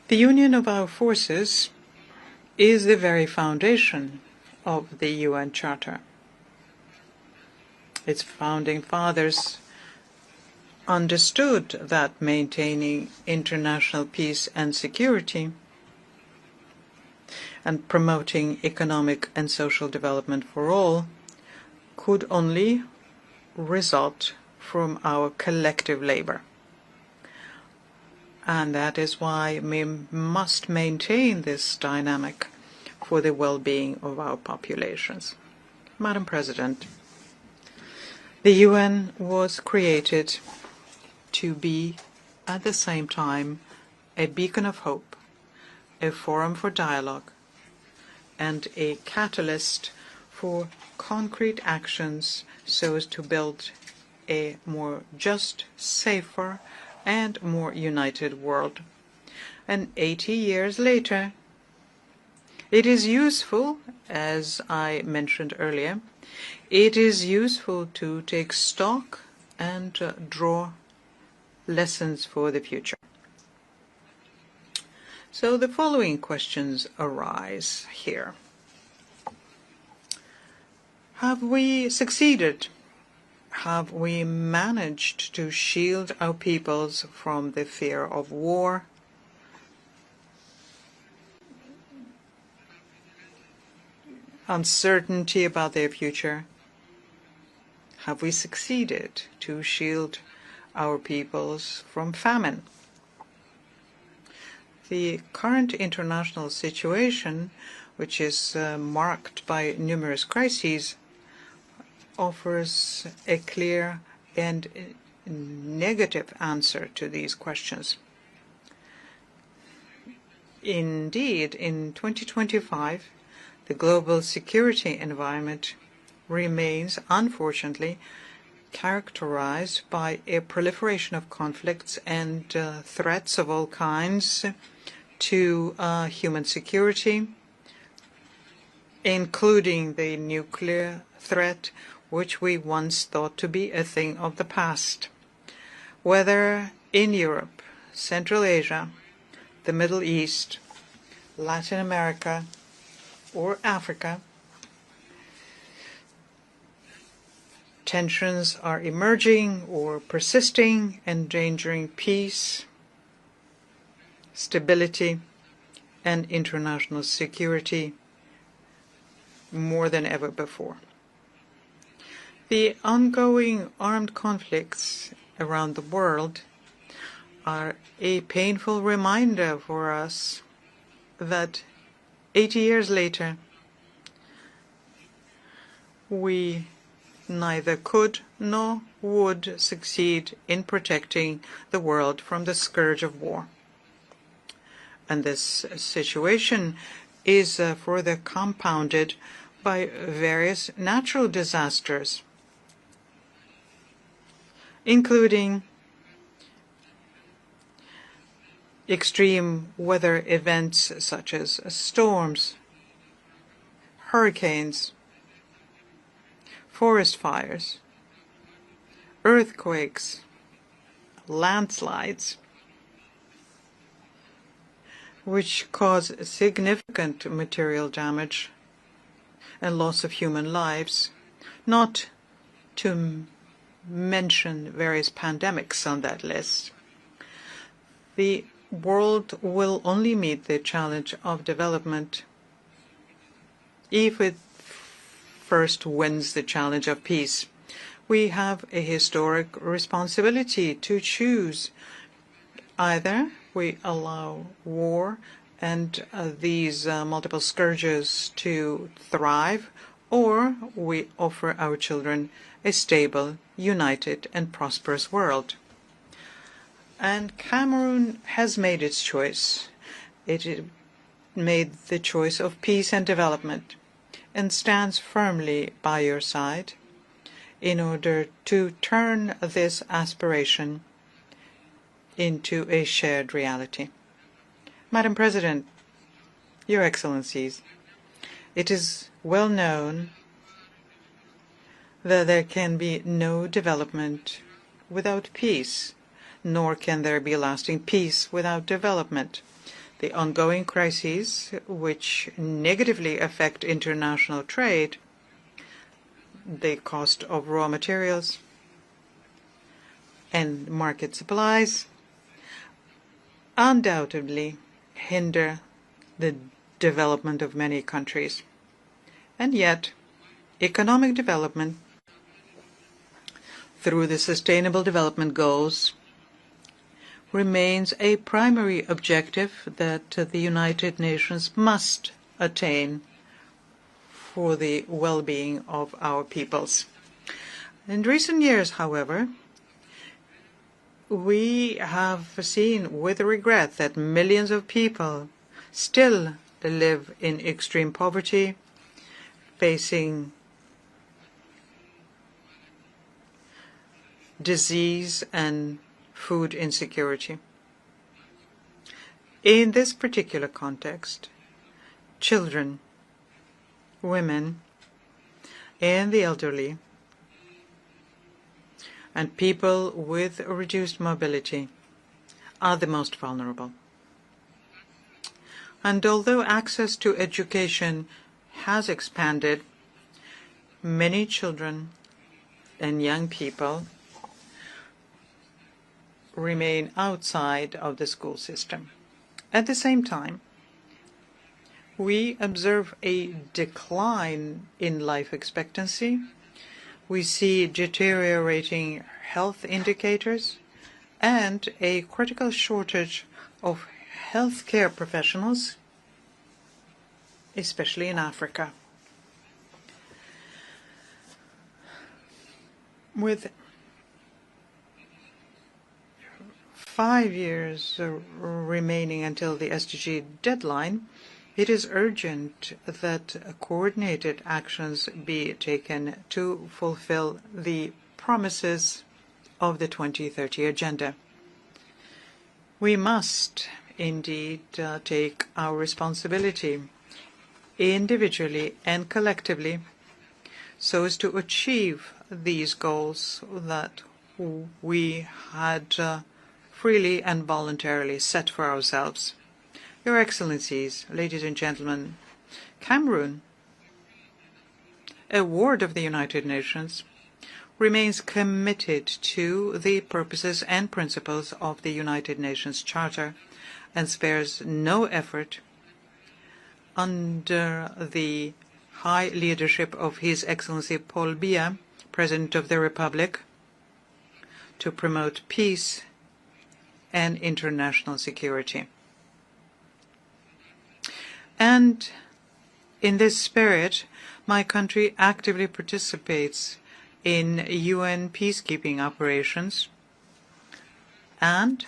The union of our forces is the very foundation of the UN Charter. Its founding fathers understood that maintaining international peace and security and promoting economic and social development for all could only result from our collective labor. And that is why we must maintain this dynamic for the well-being of our populations. Madam President, the UN was created to be, at the same time, a beacon of hope, a forum for dialogue, and a catalyst for concrete actions so as to build a more just, safer, and more united world. And 80 years later, it is useful, as I mentioned earlier, it is useful to take stock and draw lessons for the future. So the following questions arise here. Have we succeeded? Have we managed to shield our peoples from the fear of war? Uncertainty about their future? Have we succeeded to shield our peoples from famine? The current international situation, which is marked by numerous crises, offers a clear and negative answer to these questions. Indeed, in 2025, the global security environment remains, unfortunately, characterized by a proliferation of conflicts and threats of all kinds to human security, including the nuclear threat, which we once thought to be a thing of the past. Whether in Europe, Central Asia, the Middle East, Latin America, or Africa, tensions are emerging or persisting, endangering peace, stability, and international security more than ever before. The ongoing armed conflicts around the world are a painful reminder for us that 80 years later, we neither could nor would succeed in protecting the world from the scourge of war. And this situation is further compounded by various natural disasters, including extreme weather events such as storms, hurricanes, forest fires, earthquakes, landslides, which cause significant material damage and loss of human lives, not to mention various pandemics on that list. The world will only meet the challenge of development if it first wins the challenge of peace. We have a historic responsibility to choose. Either we allow war and these multiple scourges to thrive, or we offer our children a stable, united, and prosperous world. And Cameroon has made its choice. It made the choice of peace and development and stands firmly by your side in order to turn this aspiration into a shared reality. Madam President, Your Excellencies, it is well known that there can be no development without peace, nor can there be lasting peace without development. The ongoing crises, which negatively affect international trade, the cost of raw materials and market supplies, undoubtedly hinder the development of many countries. And yet, economic development through the Sustainable Development Goals remains a primary objective that the United Nations must attain for the well-being of our peoples. In recent years, however, we have seen with regret that millions of people still live in extreme poverty, facing disease and food insecurity. In this particular context, children, women, and the elderly, and people with reduced mobility are the most vulnerable. And although access to education has expanded, many children and young people remain outside of the school system. At the same time, we observe a decline in life expectancy. We see deteriorating health indicators and a critical shortage of healthcare professionals, especially in Africa. With 5 years remaining until the SDG deadline, it is urgent that coordinated actions be taken to fulfill the promises of the 2030 Agenda. We must indeed take our responsibility individually and collectively so as to achieve these goals that we had freely and voluntarily set for ourselves. Your Excellencies, ladies and gentlemen, Cameroon, a ward of the United Nations, remains committed to the purposes and principles of the United Nations Charter and spares no effort under the high leadership of His Excellency Paul Biya, President of the Republic, to promote peace and international security. And in this spirit, my country actively participates in UN peacekeeping operations and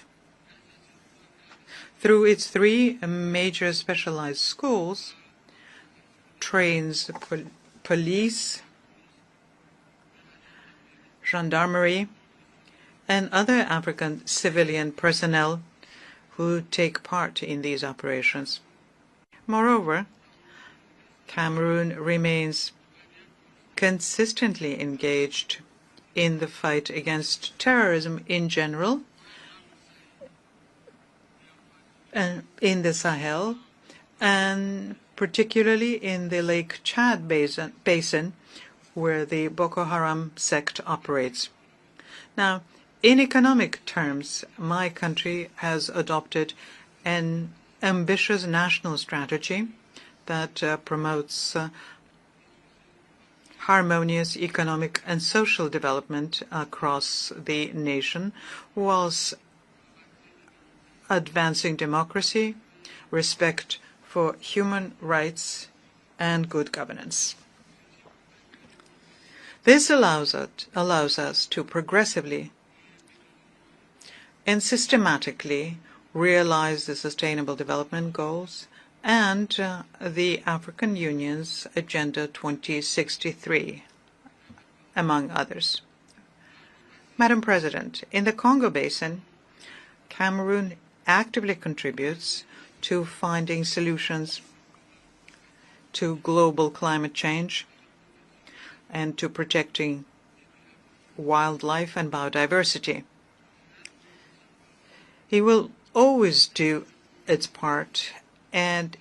through its 3 major specialized schools, trains police, gendarmerie, and other African civilian personnel who take part in these operations. Moreover, Cameroon remains consistently engaged in the fight against terrorism in general, and in the Sahel, and particularly in the Lake Chad basin, where the Boko Haram sect operates. Now, in economic terms, my country has adopted an ambitious national strategy that promotes harmonious economic and social development across the nation, whilst advancing democracy, respect for human rights, and good governance. This allows us to progressively and systematically realize the Sustainable Development Goals and the African Union's Agenda 2063, among others. Madam President, in the Congo Basin, Cameroon actively contributes to finding solutions to global climate change and to protecting wildlife and biodiversity. He will always do its part and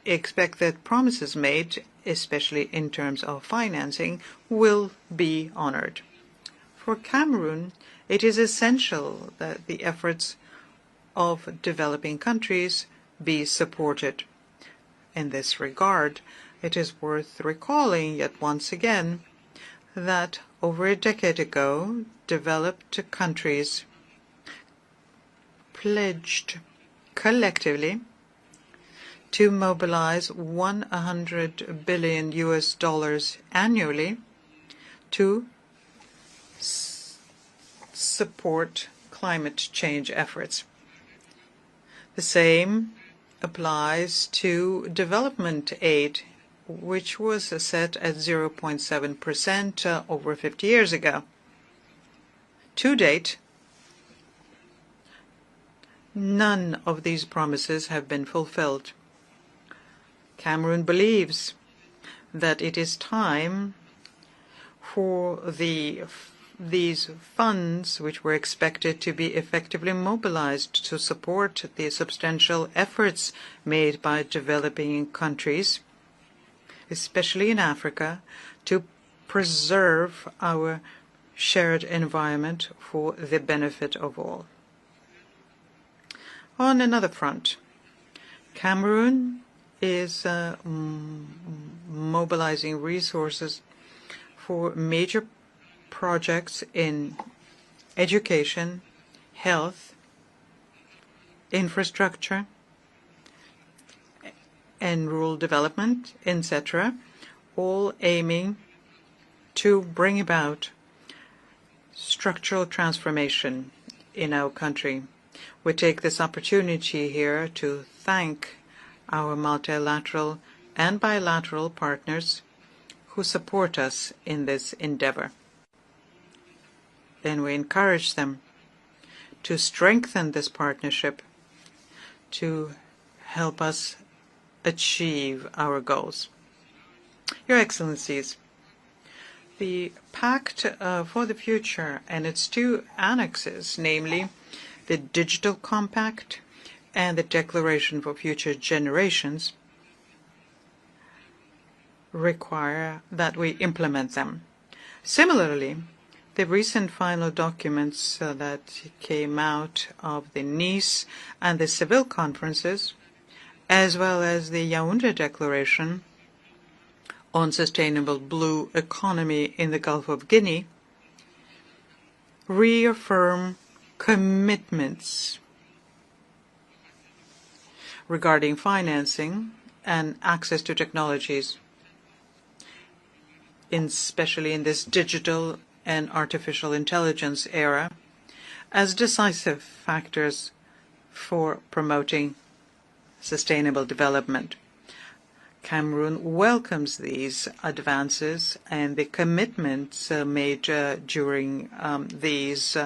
expect that promises made, especially in terms of financing, will be honored. For Cameroon, it is essential that the efforts of developing countries be supported. In this regard, it is worth recalling yet once again that over a decade ago, developed countries pledged collectively to mobilize $100 billion annually to support climate change efforts. The same applies to development aid, which was set at 0.7% over 50 years ago. To date, none of these promises have been fulfilled. Cameroon believes that it is time for these funds, which were expected to be effectively mobilized to support the substantial efforts made by developing countries, especially in Africa, to preserve our shared environment for the benefit of all. On another front, Cameroon is mobilizing resources for major projects in education, health, infrastructure, and rural development, etc., all aiming to bring about structural transformation in our country. We take this opportunity here to thank our multilateral and bilateral partners who support us in this endeavor. And we encourage them to strengthen this partnership to help us achieve our goals. Your Excellencies, the Pact for the Future and its two annexes, namely the Digital Compact and the Declaration for Future Generations, require that we implement them. Similarly, the recent final documents that came out of the Nice and the Seville conferences, as well as the Yaoundé Declaration on Sustainable Blue Economy in the Gulf of Guinea, reaffirm commitments regarding financing and access to technologies, especially in this digital and artificial intelligence era, as decisive factors for promoting sustainable development. Cameroon welcomes these advances and the commitments made during these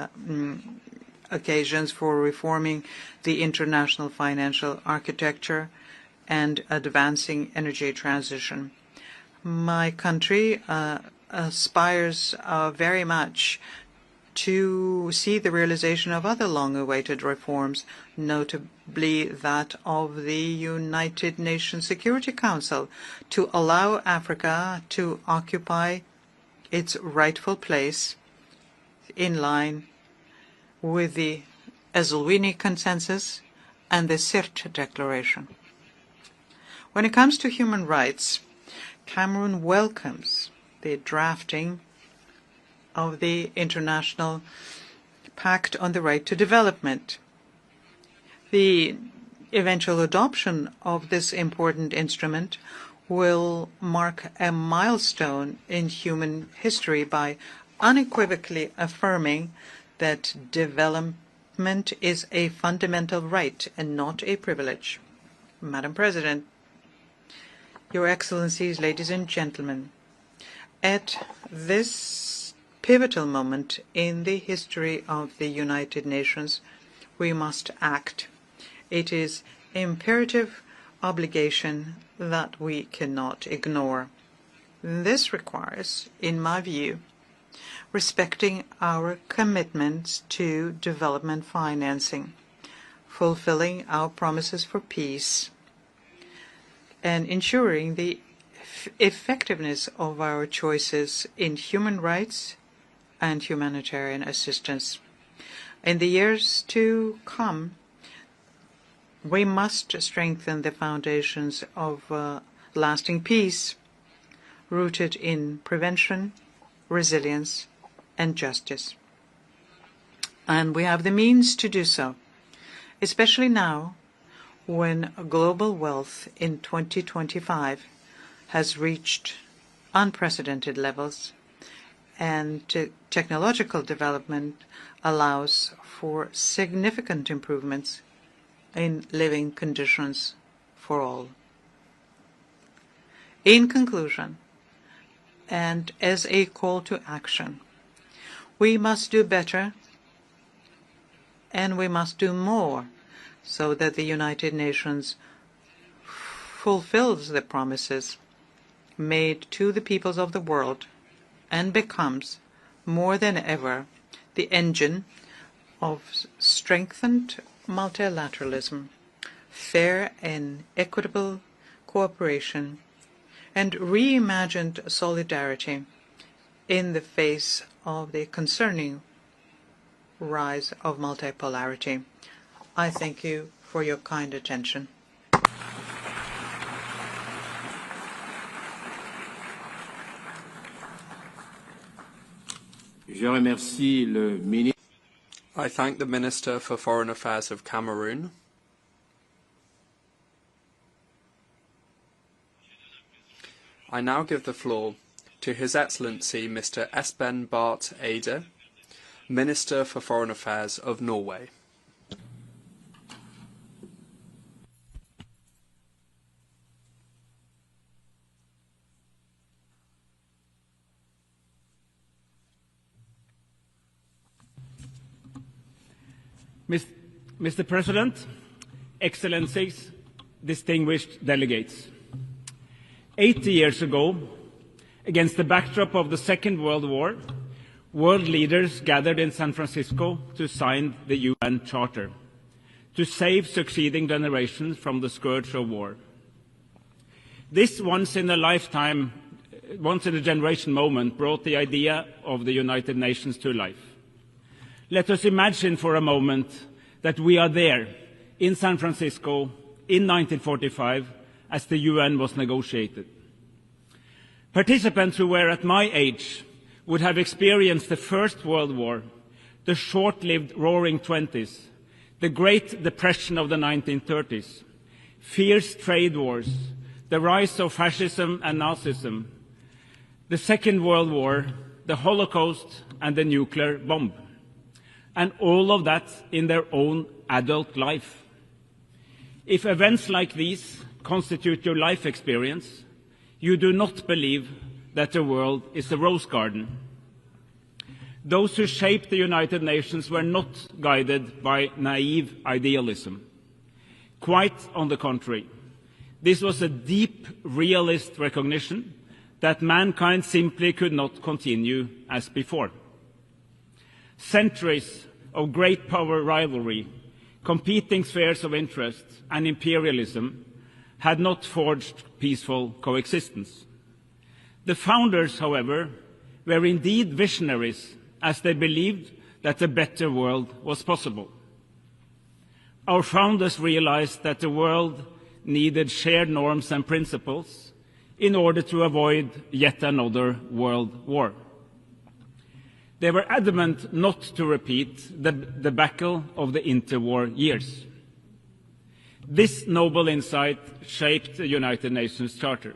occasions for reforming the international financial architecture and advancing energy transition. My country aspires very much to see the realization of other long-awaited reforms, notably that of the United Nations Security Council, to allow Africa to occupy its rightful place in line with the Eswatini Consensus and the Sirte Declaration. When it comes to human rights, Cameroon welcomes the drafting of the International Pact on the Right to Development. The eventual adoption of this important instrument will mark a milestone in human history by unequivocally affirming that development is a fundamental right and not a privilege. Madam President, Your Excellencies, ladies and gentlemen, at this pivotal moment in the history of the United Nations, we must act. It is imperative obligation that we cannot ignore. This requires, in my view, respecting our commitments to development financing, fulfilling our promises for peace, and ensuring the effectiveness of our choices in human rights and humanitarian assistance. In the years to come, We must strengthen the foundations of lasting peace, rooted in prevention, resilience, and justice. And we have the means to do so, especially now when global wealth in 2025 has reached unprecedented levels and technological development allows for significant improvements in living conditions for all. In conclusion, and as a call to action, we must do better and we must do more so that the United Nations fulfills the promises made to the peoples of the world and becomes, more than ever, the engine of strengthened multilateralism, fair and equitable cooperation, and reimagined solidarity in the face of the concerning rise of multipolarity. I thank you for your kind attention. Je remercie le ministre. I thank the Minister for Foreign Affairs of Cameroon. I now give the floor to His Excellency Mr. Espen Barth Eide, Minister for Foreign Affairs of Norway. Mr. President, Excellencies, distinguished delegates. 80 years ago, against the backdrop of the Second World War, world leaders gathered in San Francisco to sign the UN Charter, to save succeeding generations from the scourge of war. This once-in-a-generation moment brought the idea of the United Nations to life. Let us imagine for a moment that we are there in San Francisco in 1945 as the UN was negotiated. Participants who were at my age would have experienced the First World War, the short-lived Roaring Twenties, the Great Depression of the 1930s, fierce trade wars, the rise of fascism and Nazism, the Second World War, the Holocaust, and the nuclear bomb. And all of that in their own adult life. If events like these constitute your life experience, you do not believe that the world is a rose garden. Those who shaped the United Nations were not guided by naive idealism. Quite on the contrary, this was a deep realist recognition that mankind simply could not continue as before. Centuries of great power rivalry, competing spheres of interest, and imperialism had not forged peaceful coexistence. The founders, however, were indeed visionaries, as they believed that a better world was possible. Our founders realized that the world needed shared norms and principles in order to avoid yet another world war. They were adamant not to repeat the debacle of the interwar years. This noble insight shaped the United Nations Charter.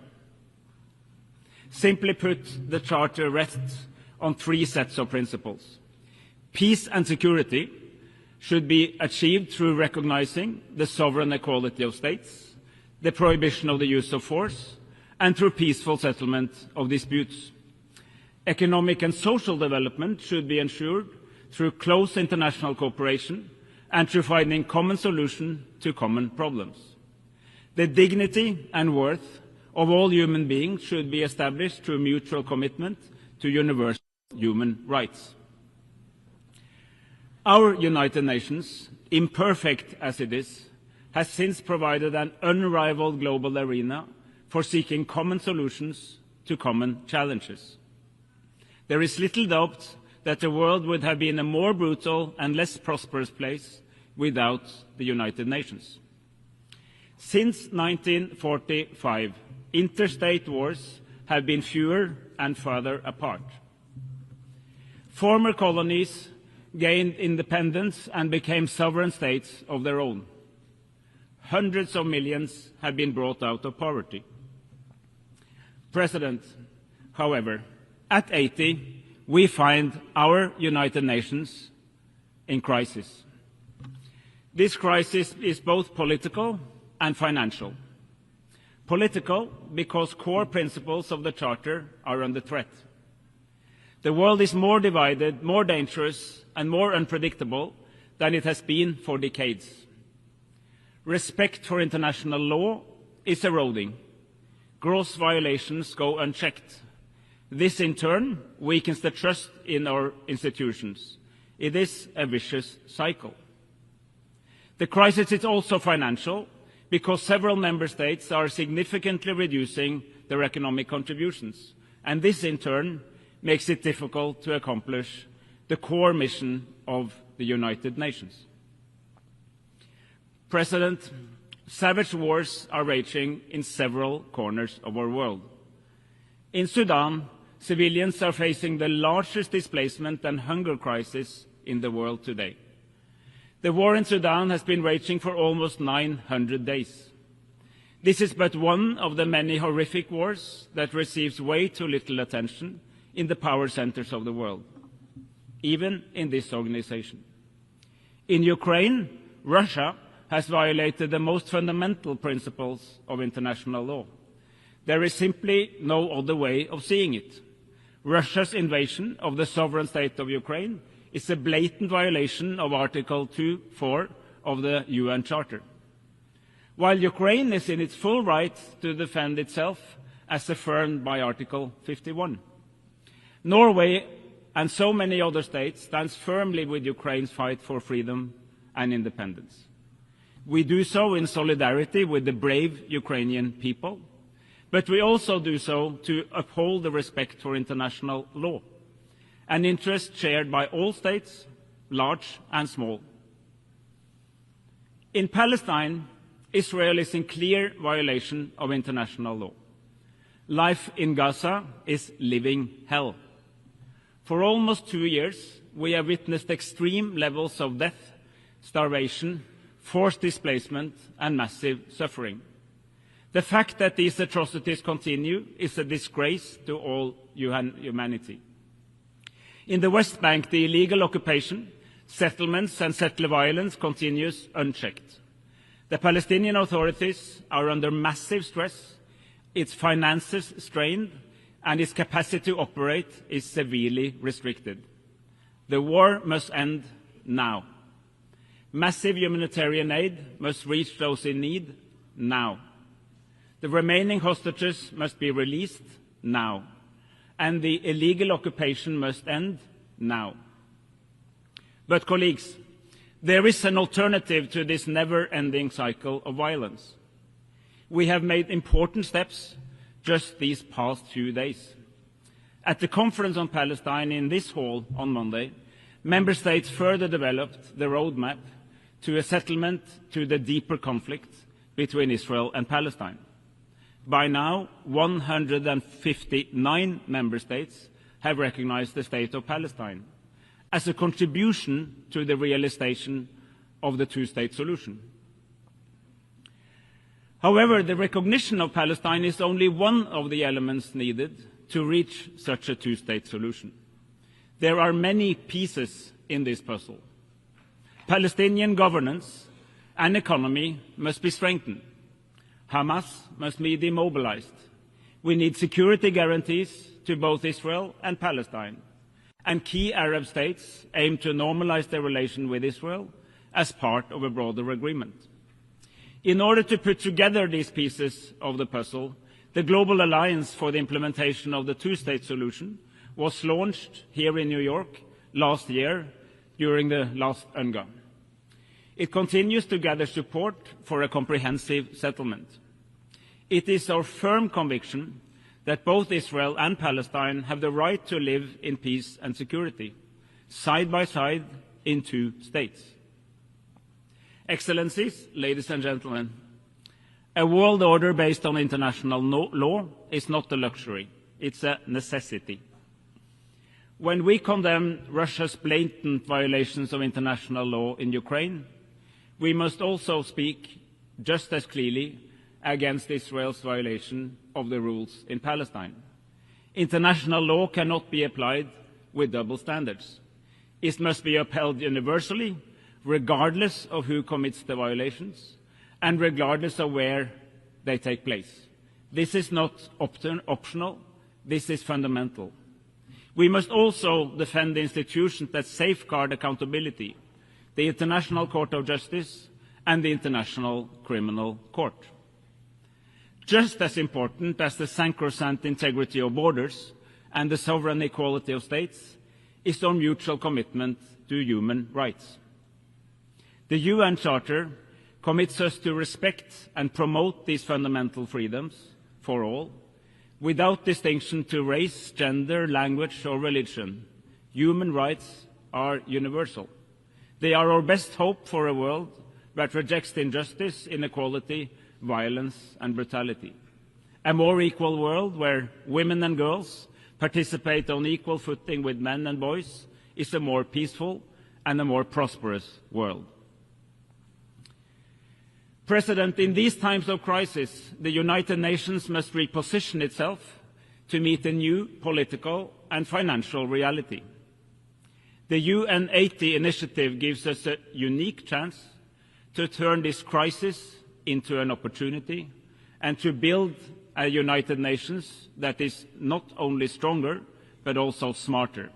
Simply put, the Charter rests on three sets of principles. Peace and security should be achieved through recognizing the sovereign equality of states, the prohibition of the use of force, and through peaceful settlement of disputes. Economic and social development should be ensured through close international cooperation and through finding common solutions to common problems. The dignity and worth of all human beings should be established through mutual commitment to universal human rights. Our United Nations, imperfect as it is, has since provided an unrivaled global arena for seeking common solutions to common challenges. There is little doubt that the world would have been a more brutal and less prosperous place without the United Nations. Since 1945, interstate wars have been fewer and further apart. Former colonies gained independence and became sovereign states of their own. Hundreds of millions have been brought out of poverty. President, however, at 80, we find our United Nations in crisis. This crisis is both political and financial. Political, because core principles of the Charter are under threat. The world is more divided, more dangerous, and more unpredictable than it has been for decades. Respect for international law is eroding. Gross violations go unchecked. This, in turn, weakens the trust in our institutions. It is a vicious cycle. The crisis is also financial, because several member states are significantly reducing their economic contributions, and this in turn makes it difficult to accomplish the core mission of the United Nations. President, savage wars are raging in several corners of our world. In Sudan, civilians are facing the largest displacement and hunger crisis in the world today. The war in Sudan has been raging for almost 900 days. This is but one of the many horrific wars that receives way too little attention in the power centers of the world, even in this organization. In Ukraine, Russia has violated the most fundamental principles of international law. There is simply no other way of seeing it. Russia's invasion of the sovereign state of Ukraine is a blatant violation of Article 2.4 of the UN Charter. While Ukraine is in its full right to defend itself, as affirmed by Article 51. Norway and so many other states stand firmly with Ukraine's fight for freedom and independence. We do so in solidarity with the brave Ukrainian people, but we also do so to uphold the respect for international law, an interest shared by all states, large and small. In Palestine, Israel is in clear violation of international law. Life in Gaza is living hell. For almost 2 years, we have witnessed extreme levels of death, starvation, forced displacement, and massive suffering. The fact that these atrocities continue is a disgrace to all humanity. In the West Bank, the illegal occupation, settlements, and settler violence continues unchecked. The Palestinian authorities are under massive stress, its finances strained, and its capacity to operate is severely restricted. The war must end now. Massive humanitarian aid must reach those in need now. The remaining hostages must be released now, and the illegal occupation must end now. But, colleagues, there is an alternative to this never-ending cycle of violence. We have made important steps just these past few days. At the conference on Palestine in this hall on Monday, member states further developed the roadmap to a settlement to the deeper conflict between Israel and Palestine. By now, 159 member states have recognized the state of Palestine as a contribution to the realization of the two-state solution. However, the recognition of Palestine is only one of the elements needed to reach such a two-state solution. There are many pieces in this puzzle. Palestinian governance and economy must be strengthened. Hamas must be demobilized. We need security guarantees to both Israel and Palestine. And key Arab states aim to normalize their relation with Israel as part of a broader agreement. In order to put together these pieces of the puzzle, the Global Alliance for the Implementation of the Two-State Solution was launched here in New York last year during the last UNGA. It continues to gather support for a comprehensive settlement. It is our firm conviction that both Israel and Palestine have the right to live in peace and security, side by side in two states. Excellencies, ladies and gentlemen, A world order based on international law is not a luxury, it's a necessity. When we condemn Russia's blatant violations of international law in Ukraine, we must also speak just as clearly against Israel's violation of the rules in Palestine. International law cannot be applied with double standards. It must be upheld universally, regardless of who commits the violations and regardless of where they take place. This is not optional, this is fundamental. We must also defend the institutions that safeguard accountability, the International Court of Justice and the International Criminal Court. Just as important as the sacrosanct integrity of borders and the sovereign equality of states is our mutual commitment to human rights. The UN Charter commits us to respect and promote these fundamental freedoms for all, without distinction to race, gender, language or religion. Human rights are universal. They are our best hope for a world that rejects injustice, inequality, violence and brutality. A more equal world where women and girls participate on equal footing with men and boys is a more peaceful and a more prosperous world. President, in these times of crisis, the United Nations must reposition itself to meet a new political and financial reality. The UN 80 initiative gives us a unique chance to turn this crisis into an opportunity and to build a United Nations that is not only stronger, but also smarter.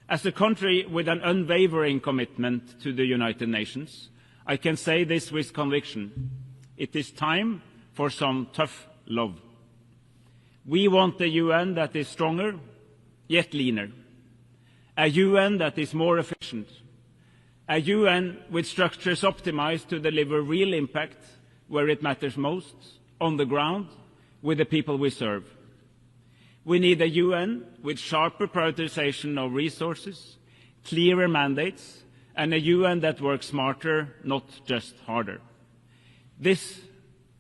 As a country with an unwavering commitment to the United Nations, I can say this with conviction. It is time for some tough love. We want a UN that is stronger, yet leaner. A UN that is more efficient. A UN with structures optimized to deliver real impact where it matters most, on the ground, with the people we serve. We need a UN with sharper prioritization of resources, clearer mandates, and a UN that works smarter, not just harder. This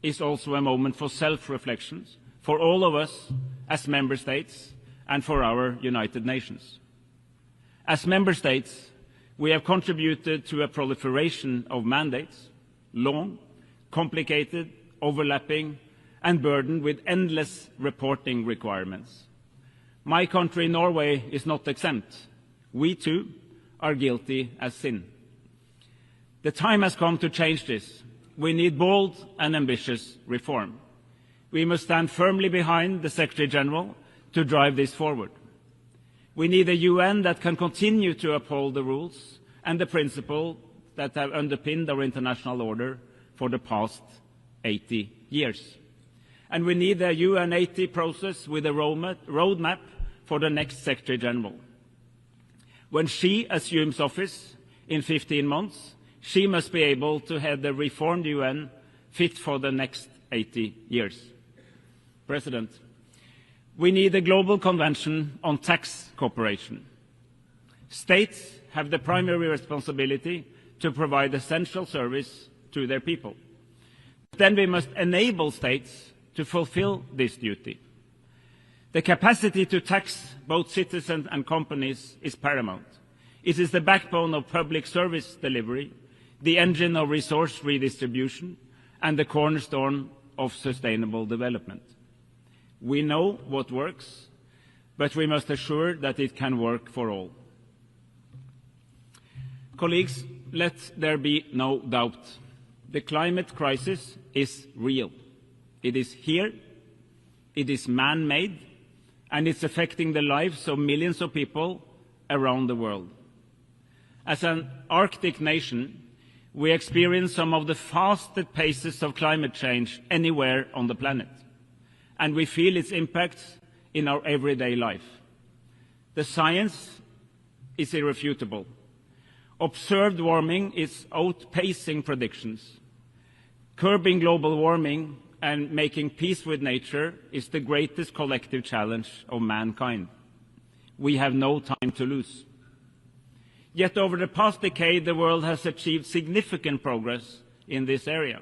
is also a moment for self-reflection for all of us as member states and for our United Nations. As member states, we have contributed to a proliferation of mandates, long, complicated, overlapping, and burdened with endless reporting requirements. My country, Norway, is not exempt. We too are guilty as sin. The time has come to change this. We need bold and ambitious reform. We must stand firmly behind the Secretary General to drive this forward. We need a UN that can continue to uphold the rules and the principles that have underpinned our international order for the past 80 years. And we need a UN 80 process with a roadmap for the next Secretary General. When she assumes office in 15 months, she must be able to head the reformed UN fit for the next 80 years. President, we need a global convention on tax cooperation. States have the primary responsibility to provide essential service to their people. Then we must enable states to fulfill this duty. The capacity to tax both citizens and companies is paramount. It is the backbone of public service delivery, the engine of resource redistribution, and the cornerstone of sustainable development. We know what works, but we must assure that it can work for all. Colleagues, let there be no doubt. The climate crisis is real. It is here, it is man-made, and it's affecting the lives of millions of people around the world. As an Arctic nation, we experience some of the fastest paces of climate change anywhere on the planet, and we feel its impacts in our everyday life. The science is irrefutable. Observed warming is outpacing predictions. Curbing global warming and making peace with nature is the greatest collective challenge of mankind. We have no time to lose. Yet over the past decade, the world has achieved significant progress in this area.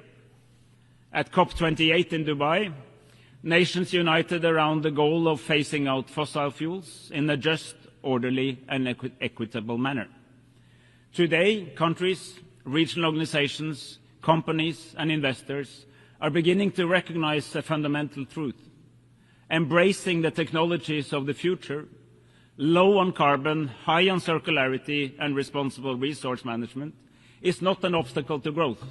At COP28 in Dubai, nations united around the goal of phasing out fossil fuels in a just, orderly and equitable manner. Today, countries, regional organizations, companies and investors are beginning to recognize a fundamental truth. Embracing the technologies of the future, low on carbon, high on circularity and responsible resource management, is not an obstacle to growth.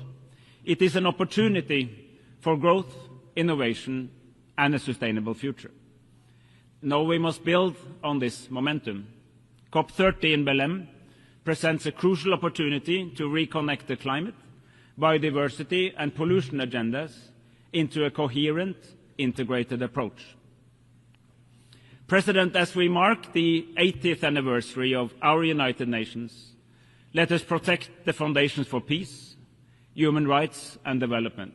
It is an opportunity for growth, innovation and a sustainable future. Now we must build on this momentum. COP30 in Belém presents a crucial opportunity to reconnect the climate, biodiversity and pollution agendas into a coherent, integrated approach. President, as we mark the 80th anniversary of our United Nations, let us protect the foundations for peace, human rights and development.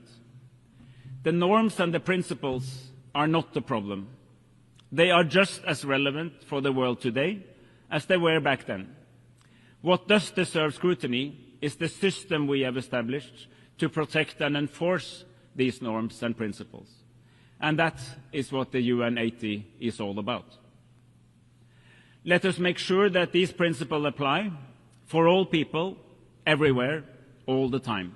The norms and the principles are not the problem. They are just as relevant for the world today as they were back then. What does deserve scrutiny is the system we have established to protect and enforce these norms and principles. And that is what the UN 80 is all about. Let us make sure that these principles apply for all people, everywhere, all the time,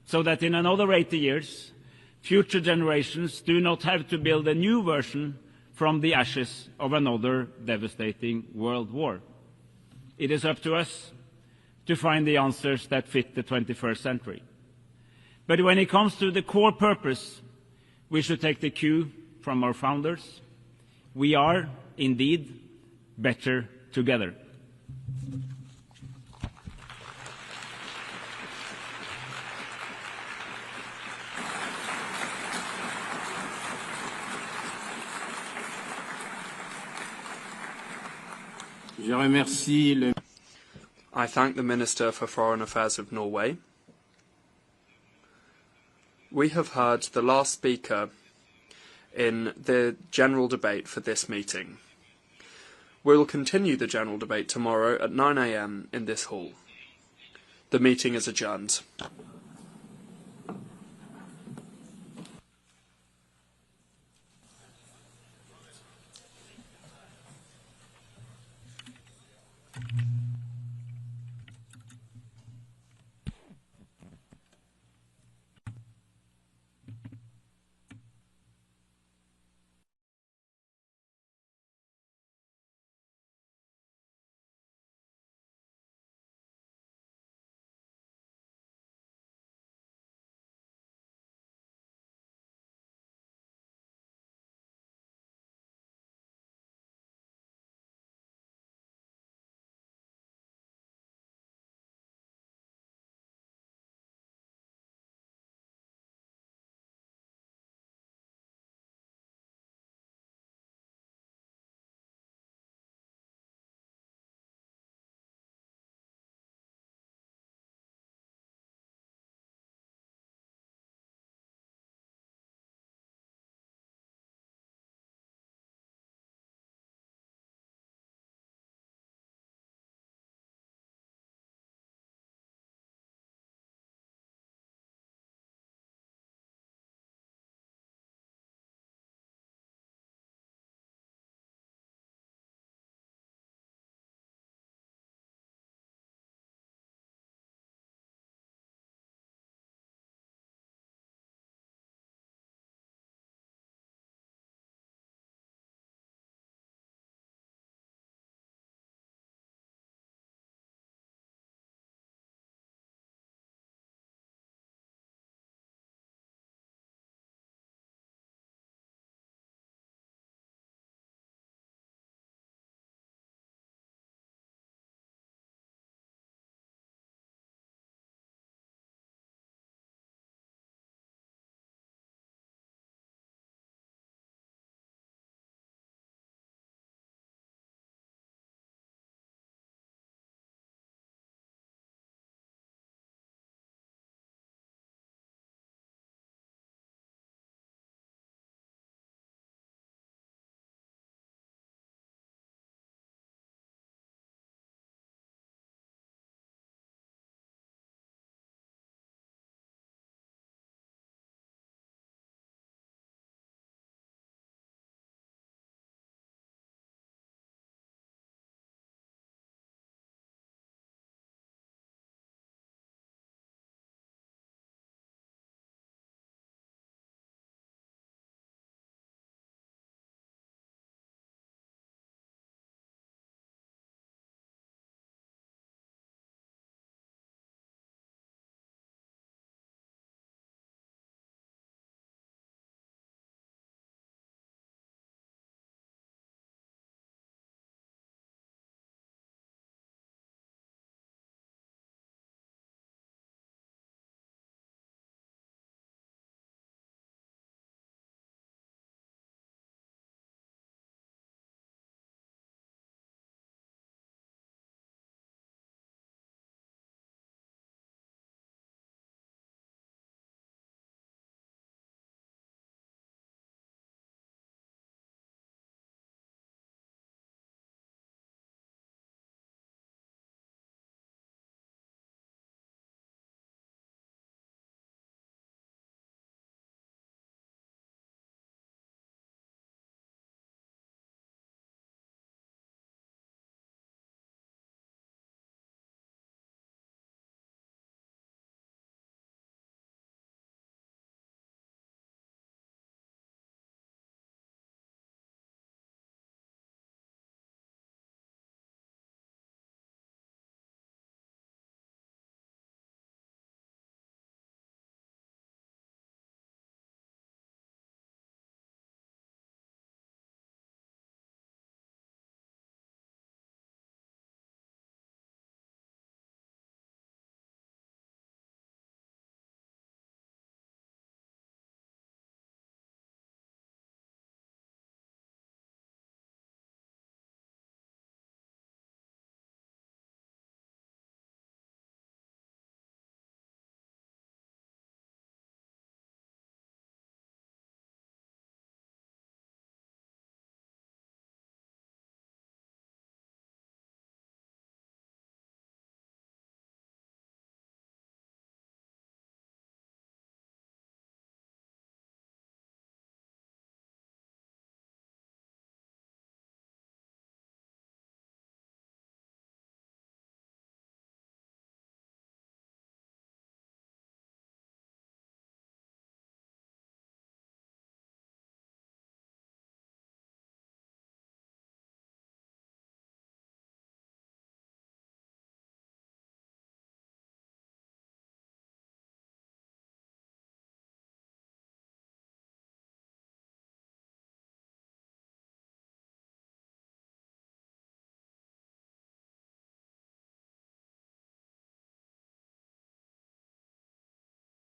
so that in another 80 years, future generations do not have to build a new version from the ashes of another devastating world war. It is up to us to find the answers that fit the 21st century. But when it comes to the core purpose, we should take the cue from our founders. We are, indeed, better together. I thank the Minister for Foreign Affairs of Norway. We have heard the last speaker in the general debate for this meeting. We will continue the general debate tomorrow at 9 a.m. in this hall. The meeting is adjourned.